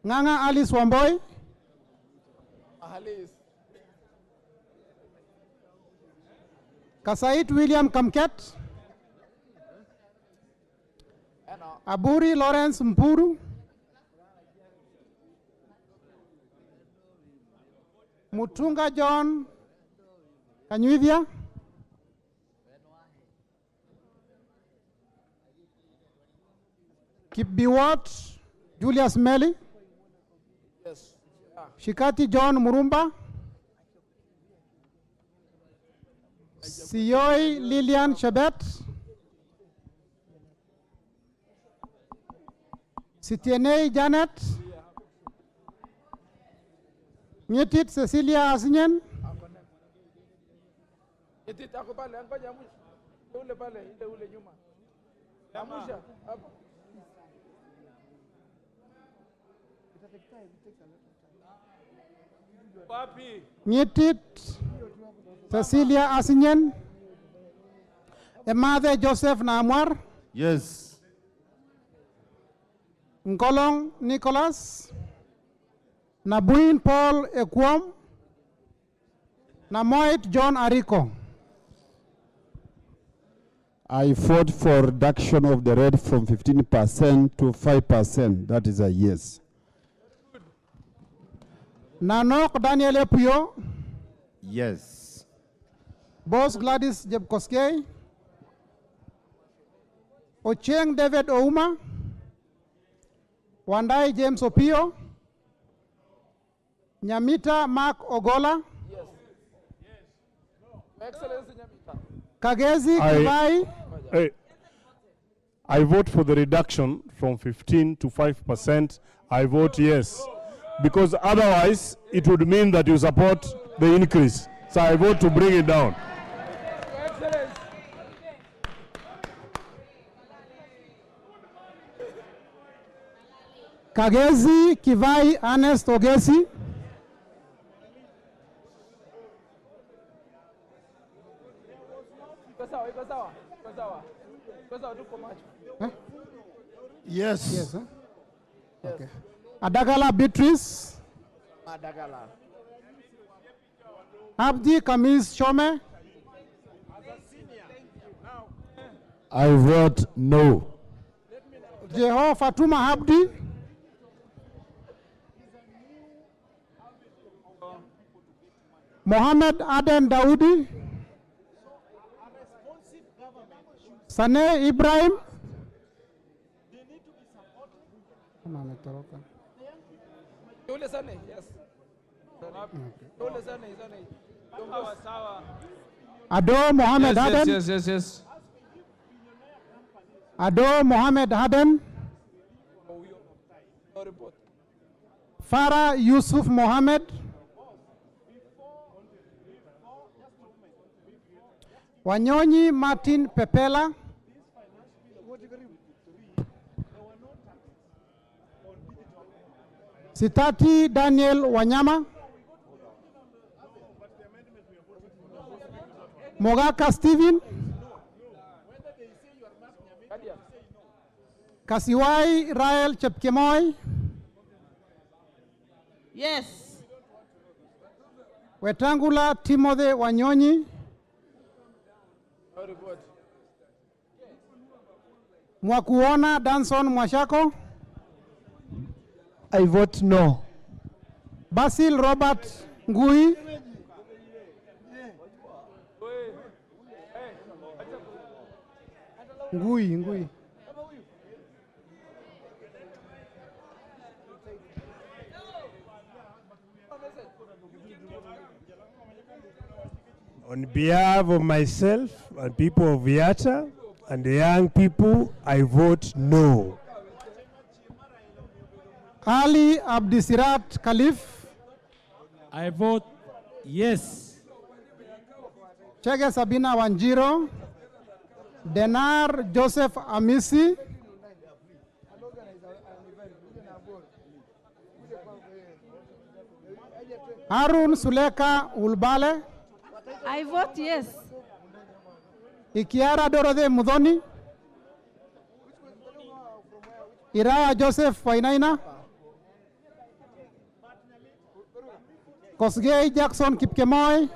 Nganga Alice Wamboy. Alice. Kasait William Kamket. Aburi Lawrence Mpuru. Mutunga John Kanyuithia. Kipbiwot Julius Meli. Yes. Shikati John Murumba. Siyoi Lilian Shabet. Sitienei Janet. Nyetit Cecilia Asinyen. Nyetit ako pale, ngoja mwisho. Ule pale, ule nyuma. Amusha, hapo. Nyetit Cecilia Asinyen, Emade Joseph Namwar, Yes. Ngolong Nicholas, Nabuin Paul Ekwom, Namoit John Ariko. I fought for reduction of the rate from 15% to 5%. That is a yes. Nanok Daniel Epuyo, Yes. Boss Gladys Jebkoskei, Ocheng David Ouma, Wandai James Opio, Nyamita Mark Ogola, Excellency Nyamita. Kagezi Kivai, I vote for the reduction from 15 to 5%. I vote yes. Because otherwise, it would mean that you support the increase. So I vote to bring it down. Excellency. Kagezi Kivai Ernest Ogesi, Yes. Yes, huh? Okay. Adagala Beatrice, Madagala. Abdi Kamis Shome, I vote no. Jeho Fatuma Abdi, Mohammed Aden Daudi, Saneh Ibrahim, Yule Sane, yes. Yule Sane. Ado Mohammed Aden, Yes. Ado Mohammed Aden, No report. Farah Yusuf Mohammed, Wanyonyi Martin Pepela, Sitati Daniel Wanyama, Mogaka Steven, Kasiwai Rael Chepkemoi, Yes. Wetangula Timothy Wanyonyi, No report. Mwakuona Danson Mwashako, I vote no. Basil Robert Ngui, Ngui. On behalf of myself and people of Viata and the young people, I vote no. Ali Abdisirat Khalif, I vote yes. Chege Sabina Wanjiro, Denar Joseph Amisi, Harun Suleka Ulbale, I vote yes. Ikiara Dorothy Mudhoni, Iraya Joseph Wainaina, Kosgei Jackson Kipkemoi,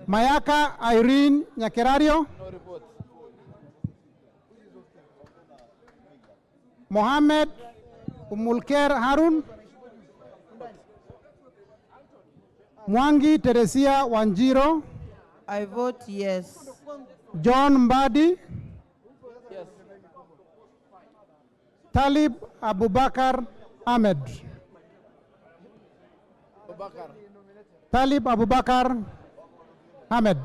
Mayaka Irene Nyakerario, No report. Mohammed Umulker Harun, Mwangi Teresia Wanjiro, I vote yes. John Mbadi, Yes. Talib Abubakar Ahmed. Abubakar. Talib Abubakar Ahmed.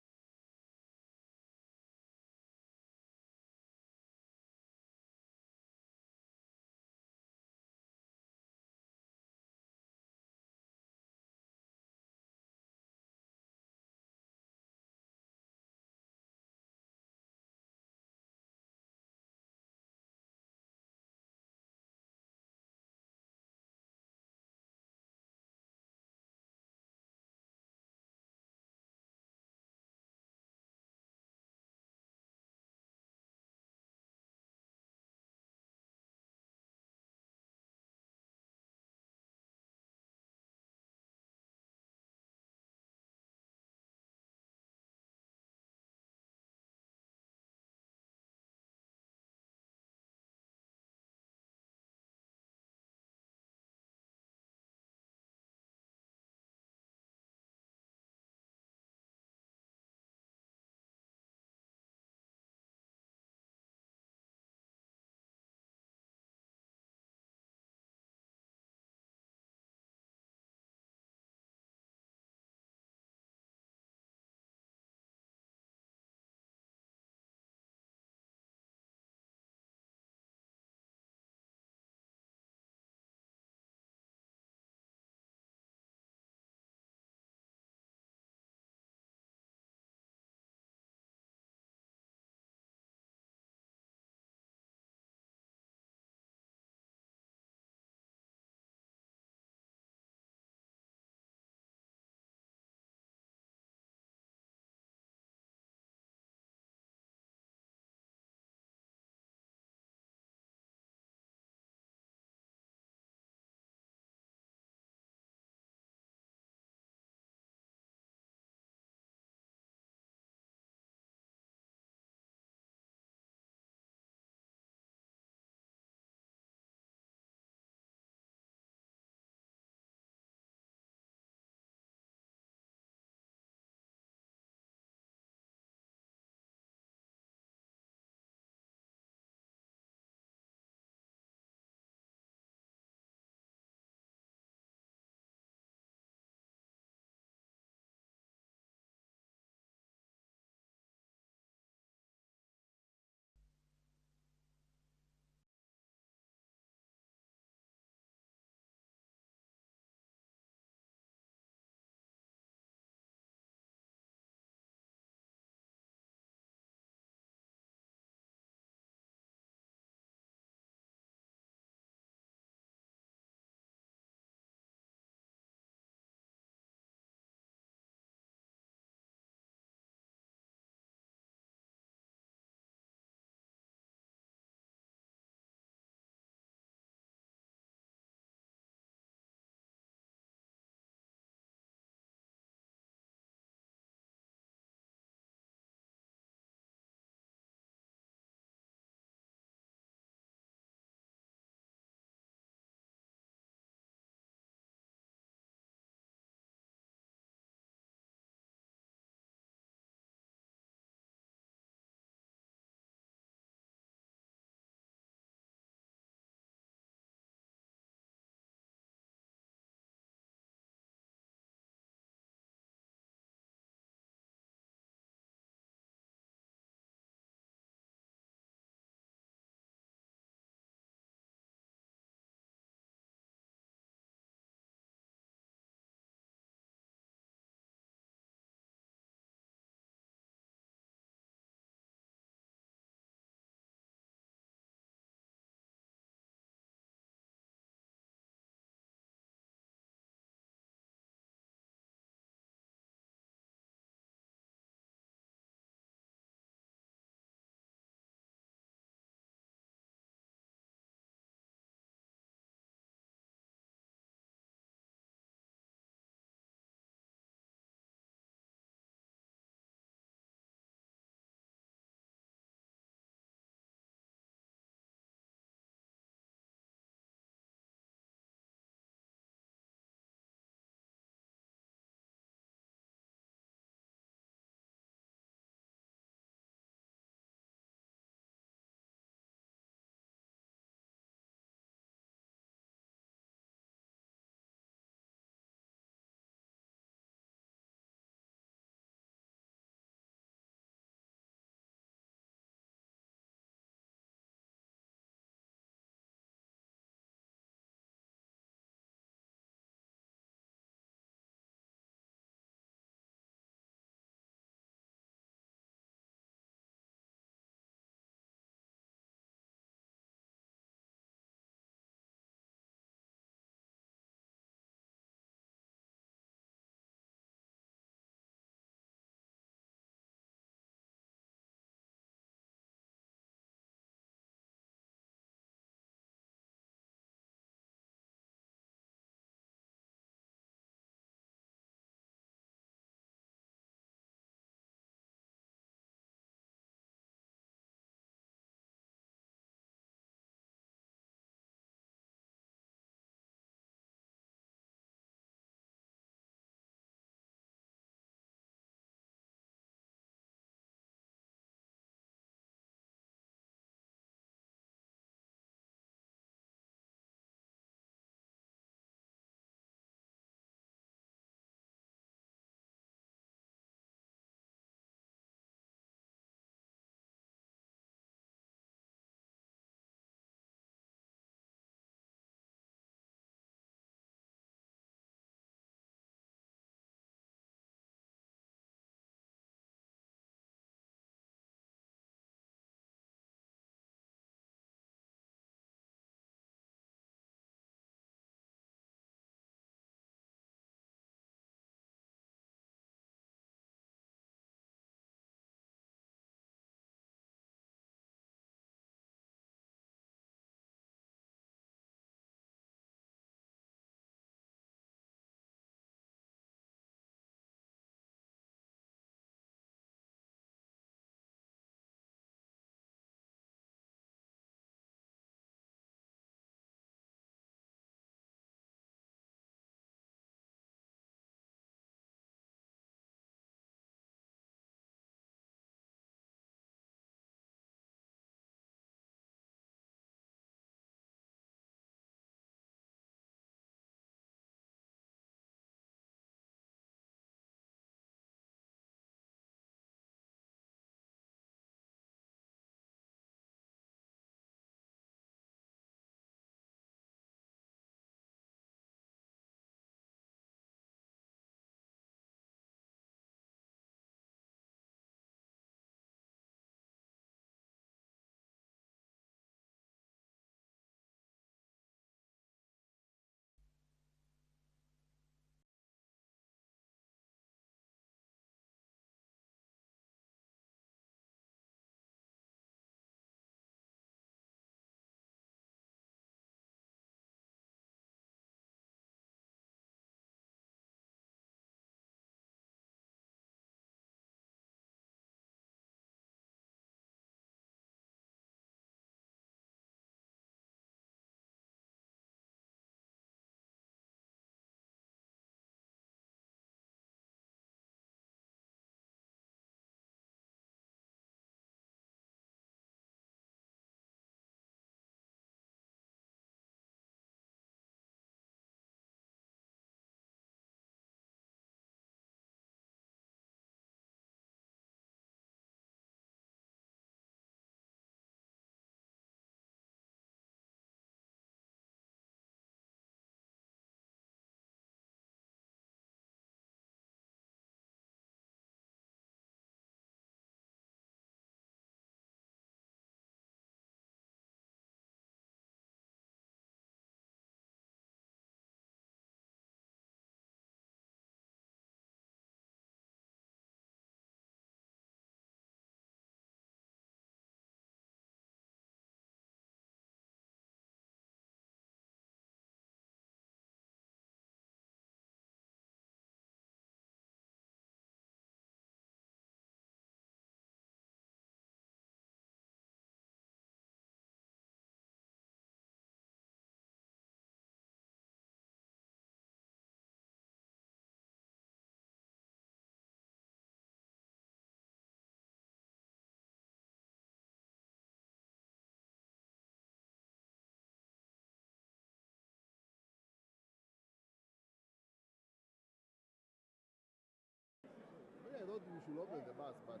thought we should open the bus, but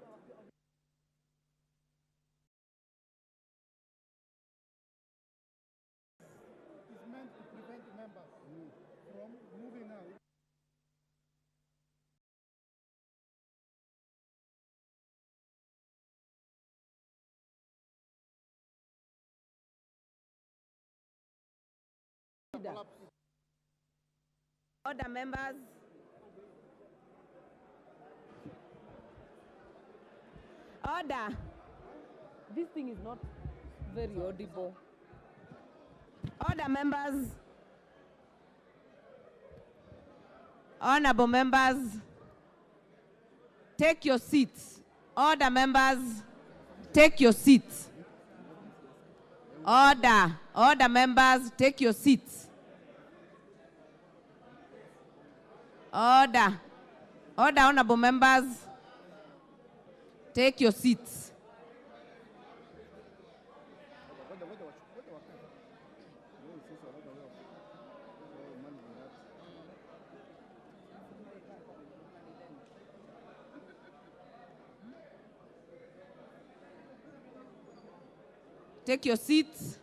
It's meant to prevent members from moving out. Order, members. Order. This thing is not very audible. Order, members. Honorable members, take your seats. Order, members, take your seats. Order. Order, members, take your seats. Order. Order, honorable members, take your seats. Take your seats.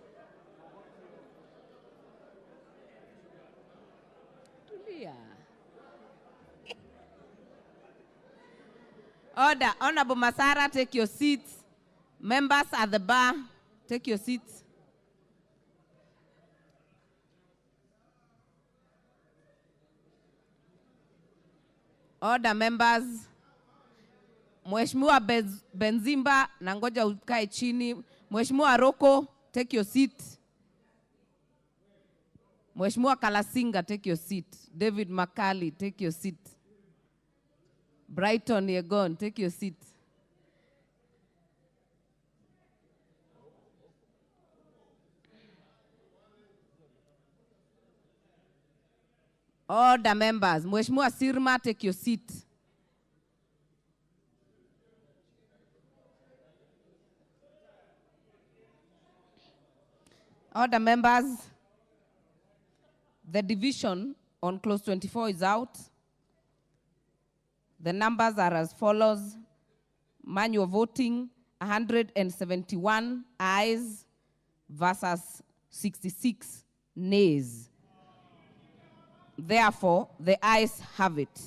Tulia. Order. Honorable Masara, take your seats. Members at the bar, take your seats. Order, members. Mheshimiwa Benzimba, nangoja ukae chini. Mheshimiwa Roko, take your seat. Mheshimiwa Kalasinga, take your seat. David Makali, take your seat. Brighton Yegon, take your seat. Order, members. Mheshimiwa Sirma, take your seat. Order, members. The division on clause 24 is out. The numbers are as follows. Manual voting, 171 ayes versus 66 nays. Therefore, the ayes have it.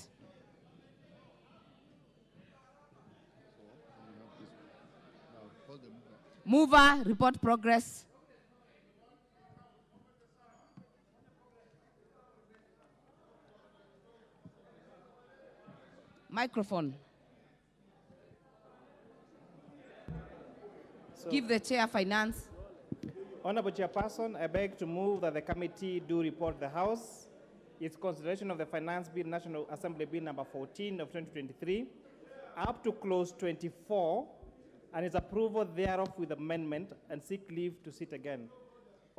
Mover, report progress. Microphone. Give the chair finance. Honorable Chairperson, I beg to move that the committee do report the House its consideration of the Finance Bill, National Assembly Bill number 14 of 2023, up to clause 24, and its approval thereof with amendment, and seek leave to sit again.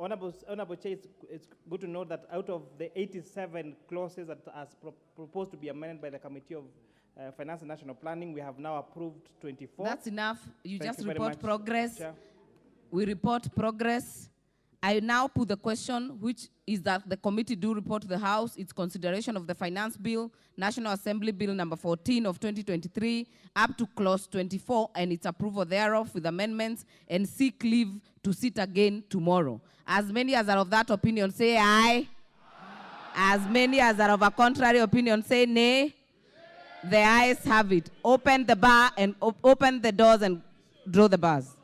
Honorable Chair, it's good to note that out of the 87 clauses that are proposed to be amended by the Committee of Finance and National Planning, we have now approved 24. That's enough. You Thank just you report progress. Chair. We report progress. I now put the question, which is that the committee do report to the House its consideration of the Finance Bill, National Assembly Bill number 14 of 2023, up to clause 24, and its approval thereof with amendments, and seek leave to sit again tomorrow. As many as are of that opinion, say aye. As many as are of a contrary opinion, say nay. The ayes have it. Open the bar and open the doors and draw the bars.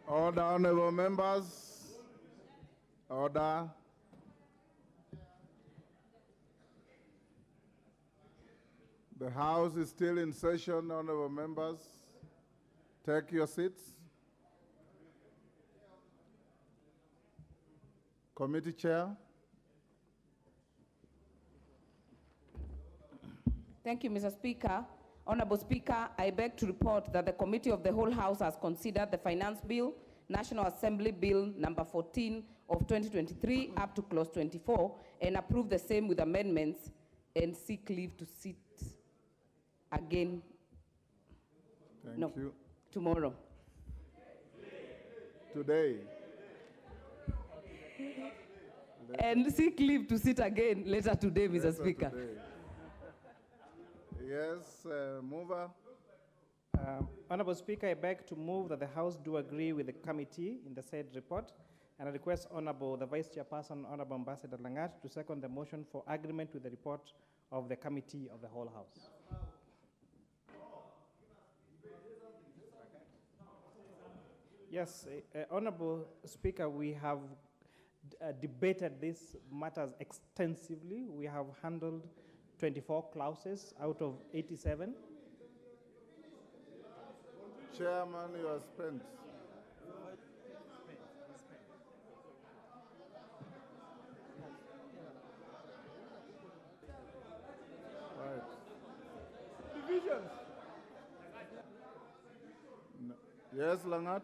Order, honorable members. Order. The House is still in session, honorable members. Take your seats. Committee Chair. Thank you, Mr. Speaker. Honorable Speaker, I beg to report that the Committee of the Whole House has considered the Finance Bill, National Assembly Bill number 14 of 2023 up to clause 24 and approved the same with amendments and seek leave to sit again. Thank you. Tomorrow. Today. And seek leave to sit again later today, Mr. Later Speaker. today. Yes, mover. Honorable Speaker, I beg to move that the House do agree with the committee in the said report, and I request the Vice Chairperson, Honorable Ambassador Langat, to second the motion for agreement with the report of the Committee of the Whole House. Yes, Honorable Speaker, we have debated these matters extensively. We have handled 24 clauses out of 87. Chairman, you are spent. Right. Divisions. No. Yes, Langat?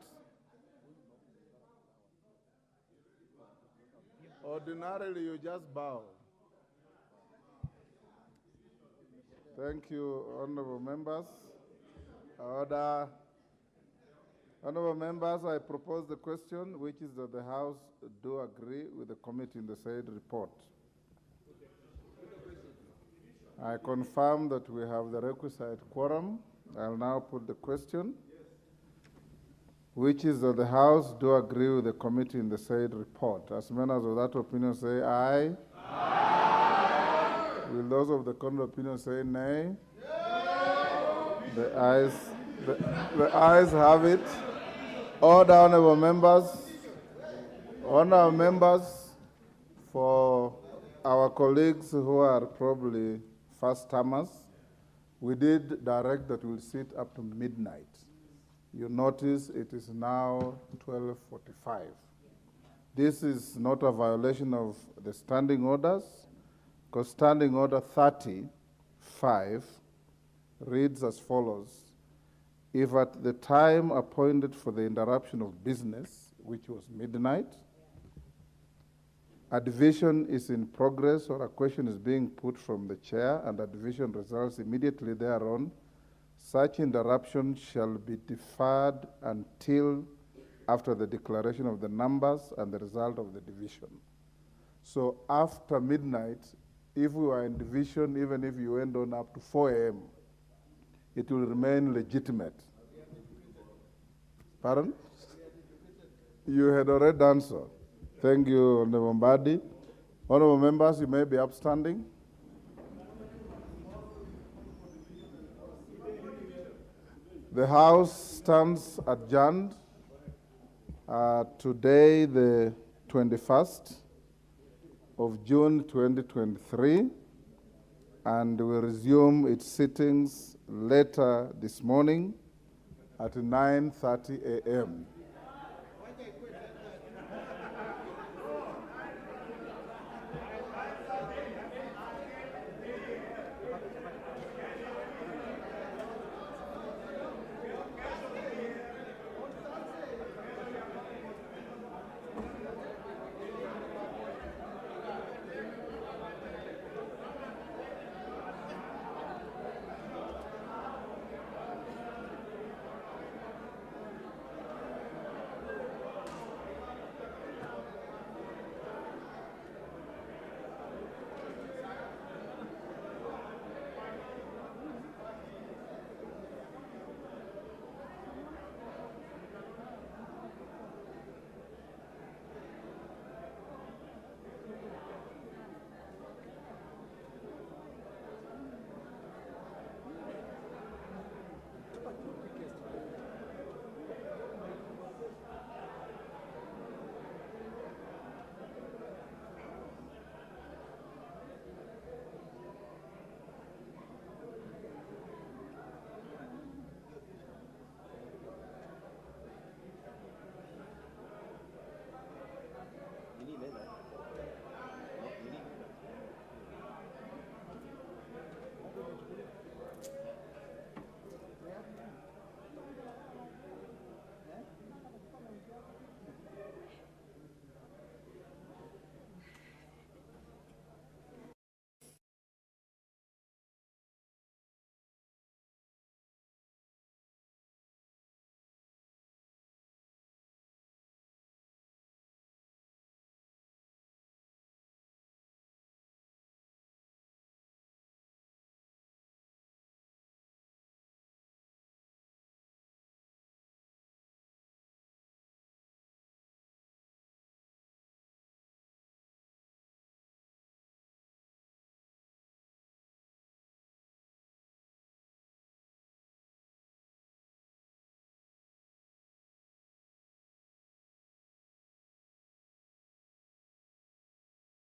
Ordinarily, you just bow. Thank you, honorable members. Order. Honorable members, I propose the question, which is that the House do agree with the committee in the said report. I confirm that we have the requisite quorum. I'll now put the question, which is that the House do agree with the committee in the said report. As members of that opinion say aye. Aye. Will those of the contrary opinion say nay? The ayes have it. Order, honorable members. Honorable members, for our colleagues who are probably first-timers, we did direct that we'll sit up to midnight. You notice it is now 12:45. This is not a violation of the standing orders, because Standing Order 35 reads as follows. If at the time appointed for the interruption of business, which was midnight, a division is in progress or a question is being put from the chair and a division results immediately thereon, such interruption shall be deferred until after the declaration of the numbers and the result of the division. So after midnight, if we were in division, even if you went on up to 4 a.m., it will remain legitimate. Pardon? You had already done so. Thank you, Honorable Mbadi. Honorable members, you may be upstanding. The House stands adjourned today, the 21st of June 2023, and will resume its sittings later this morning at 9:30 a.m.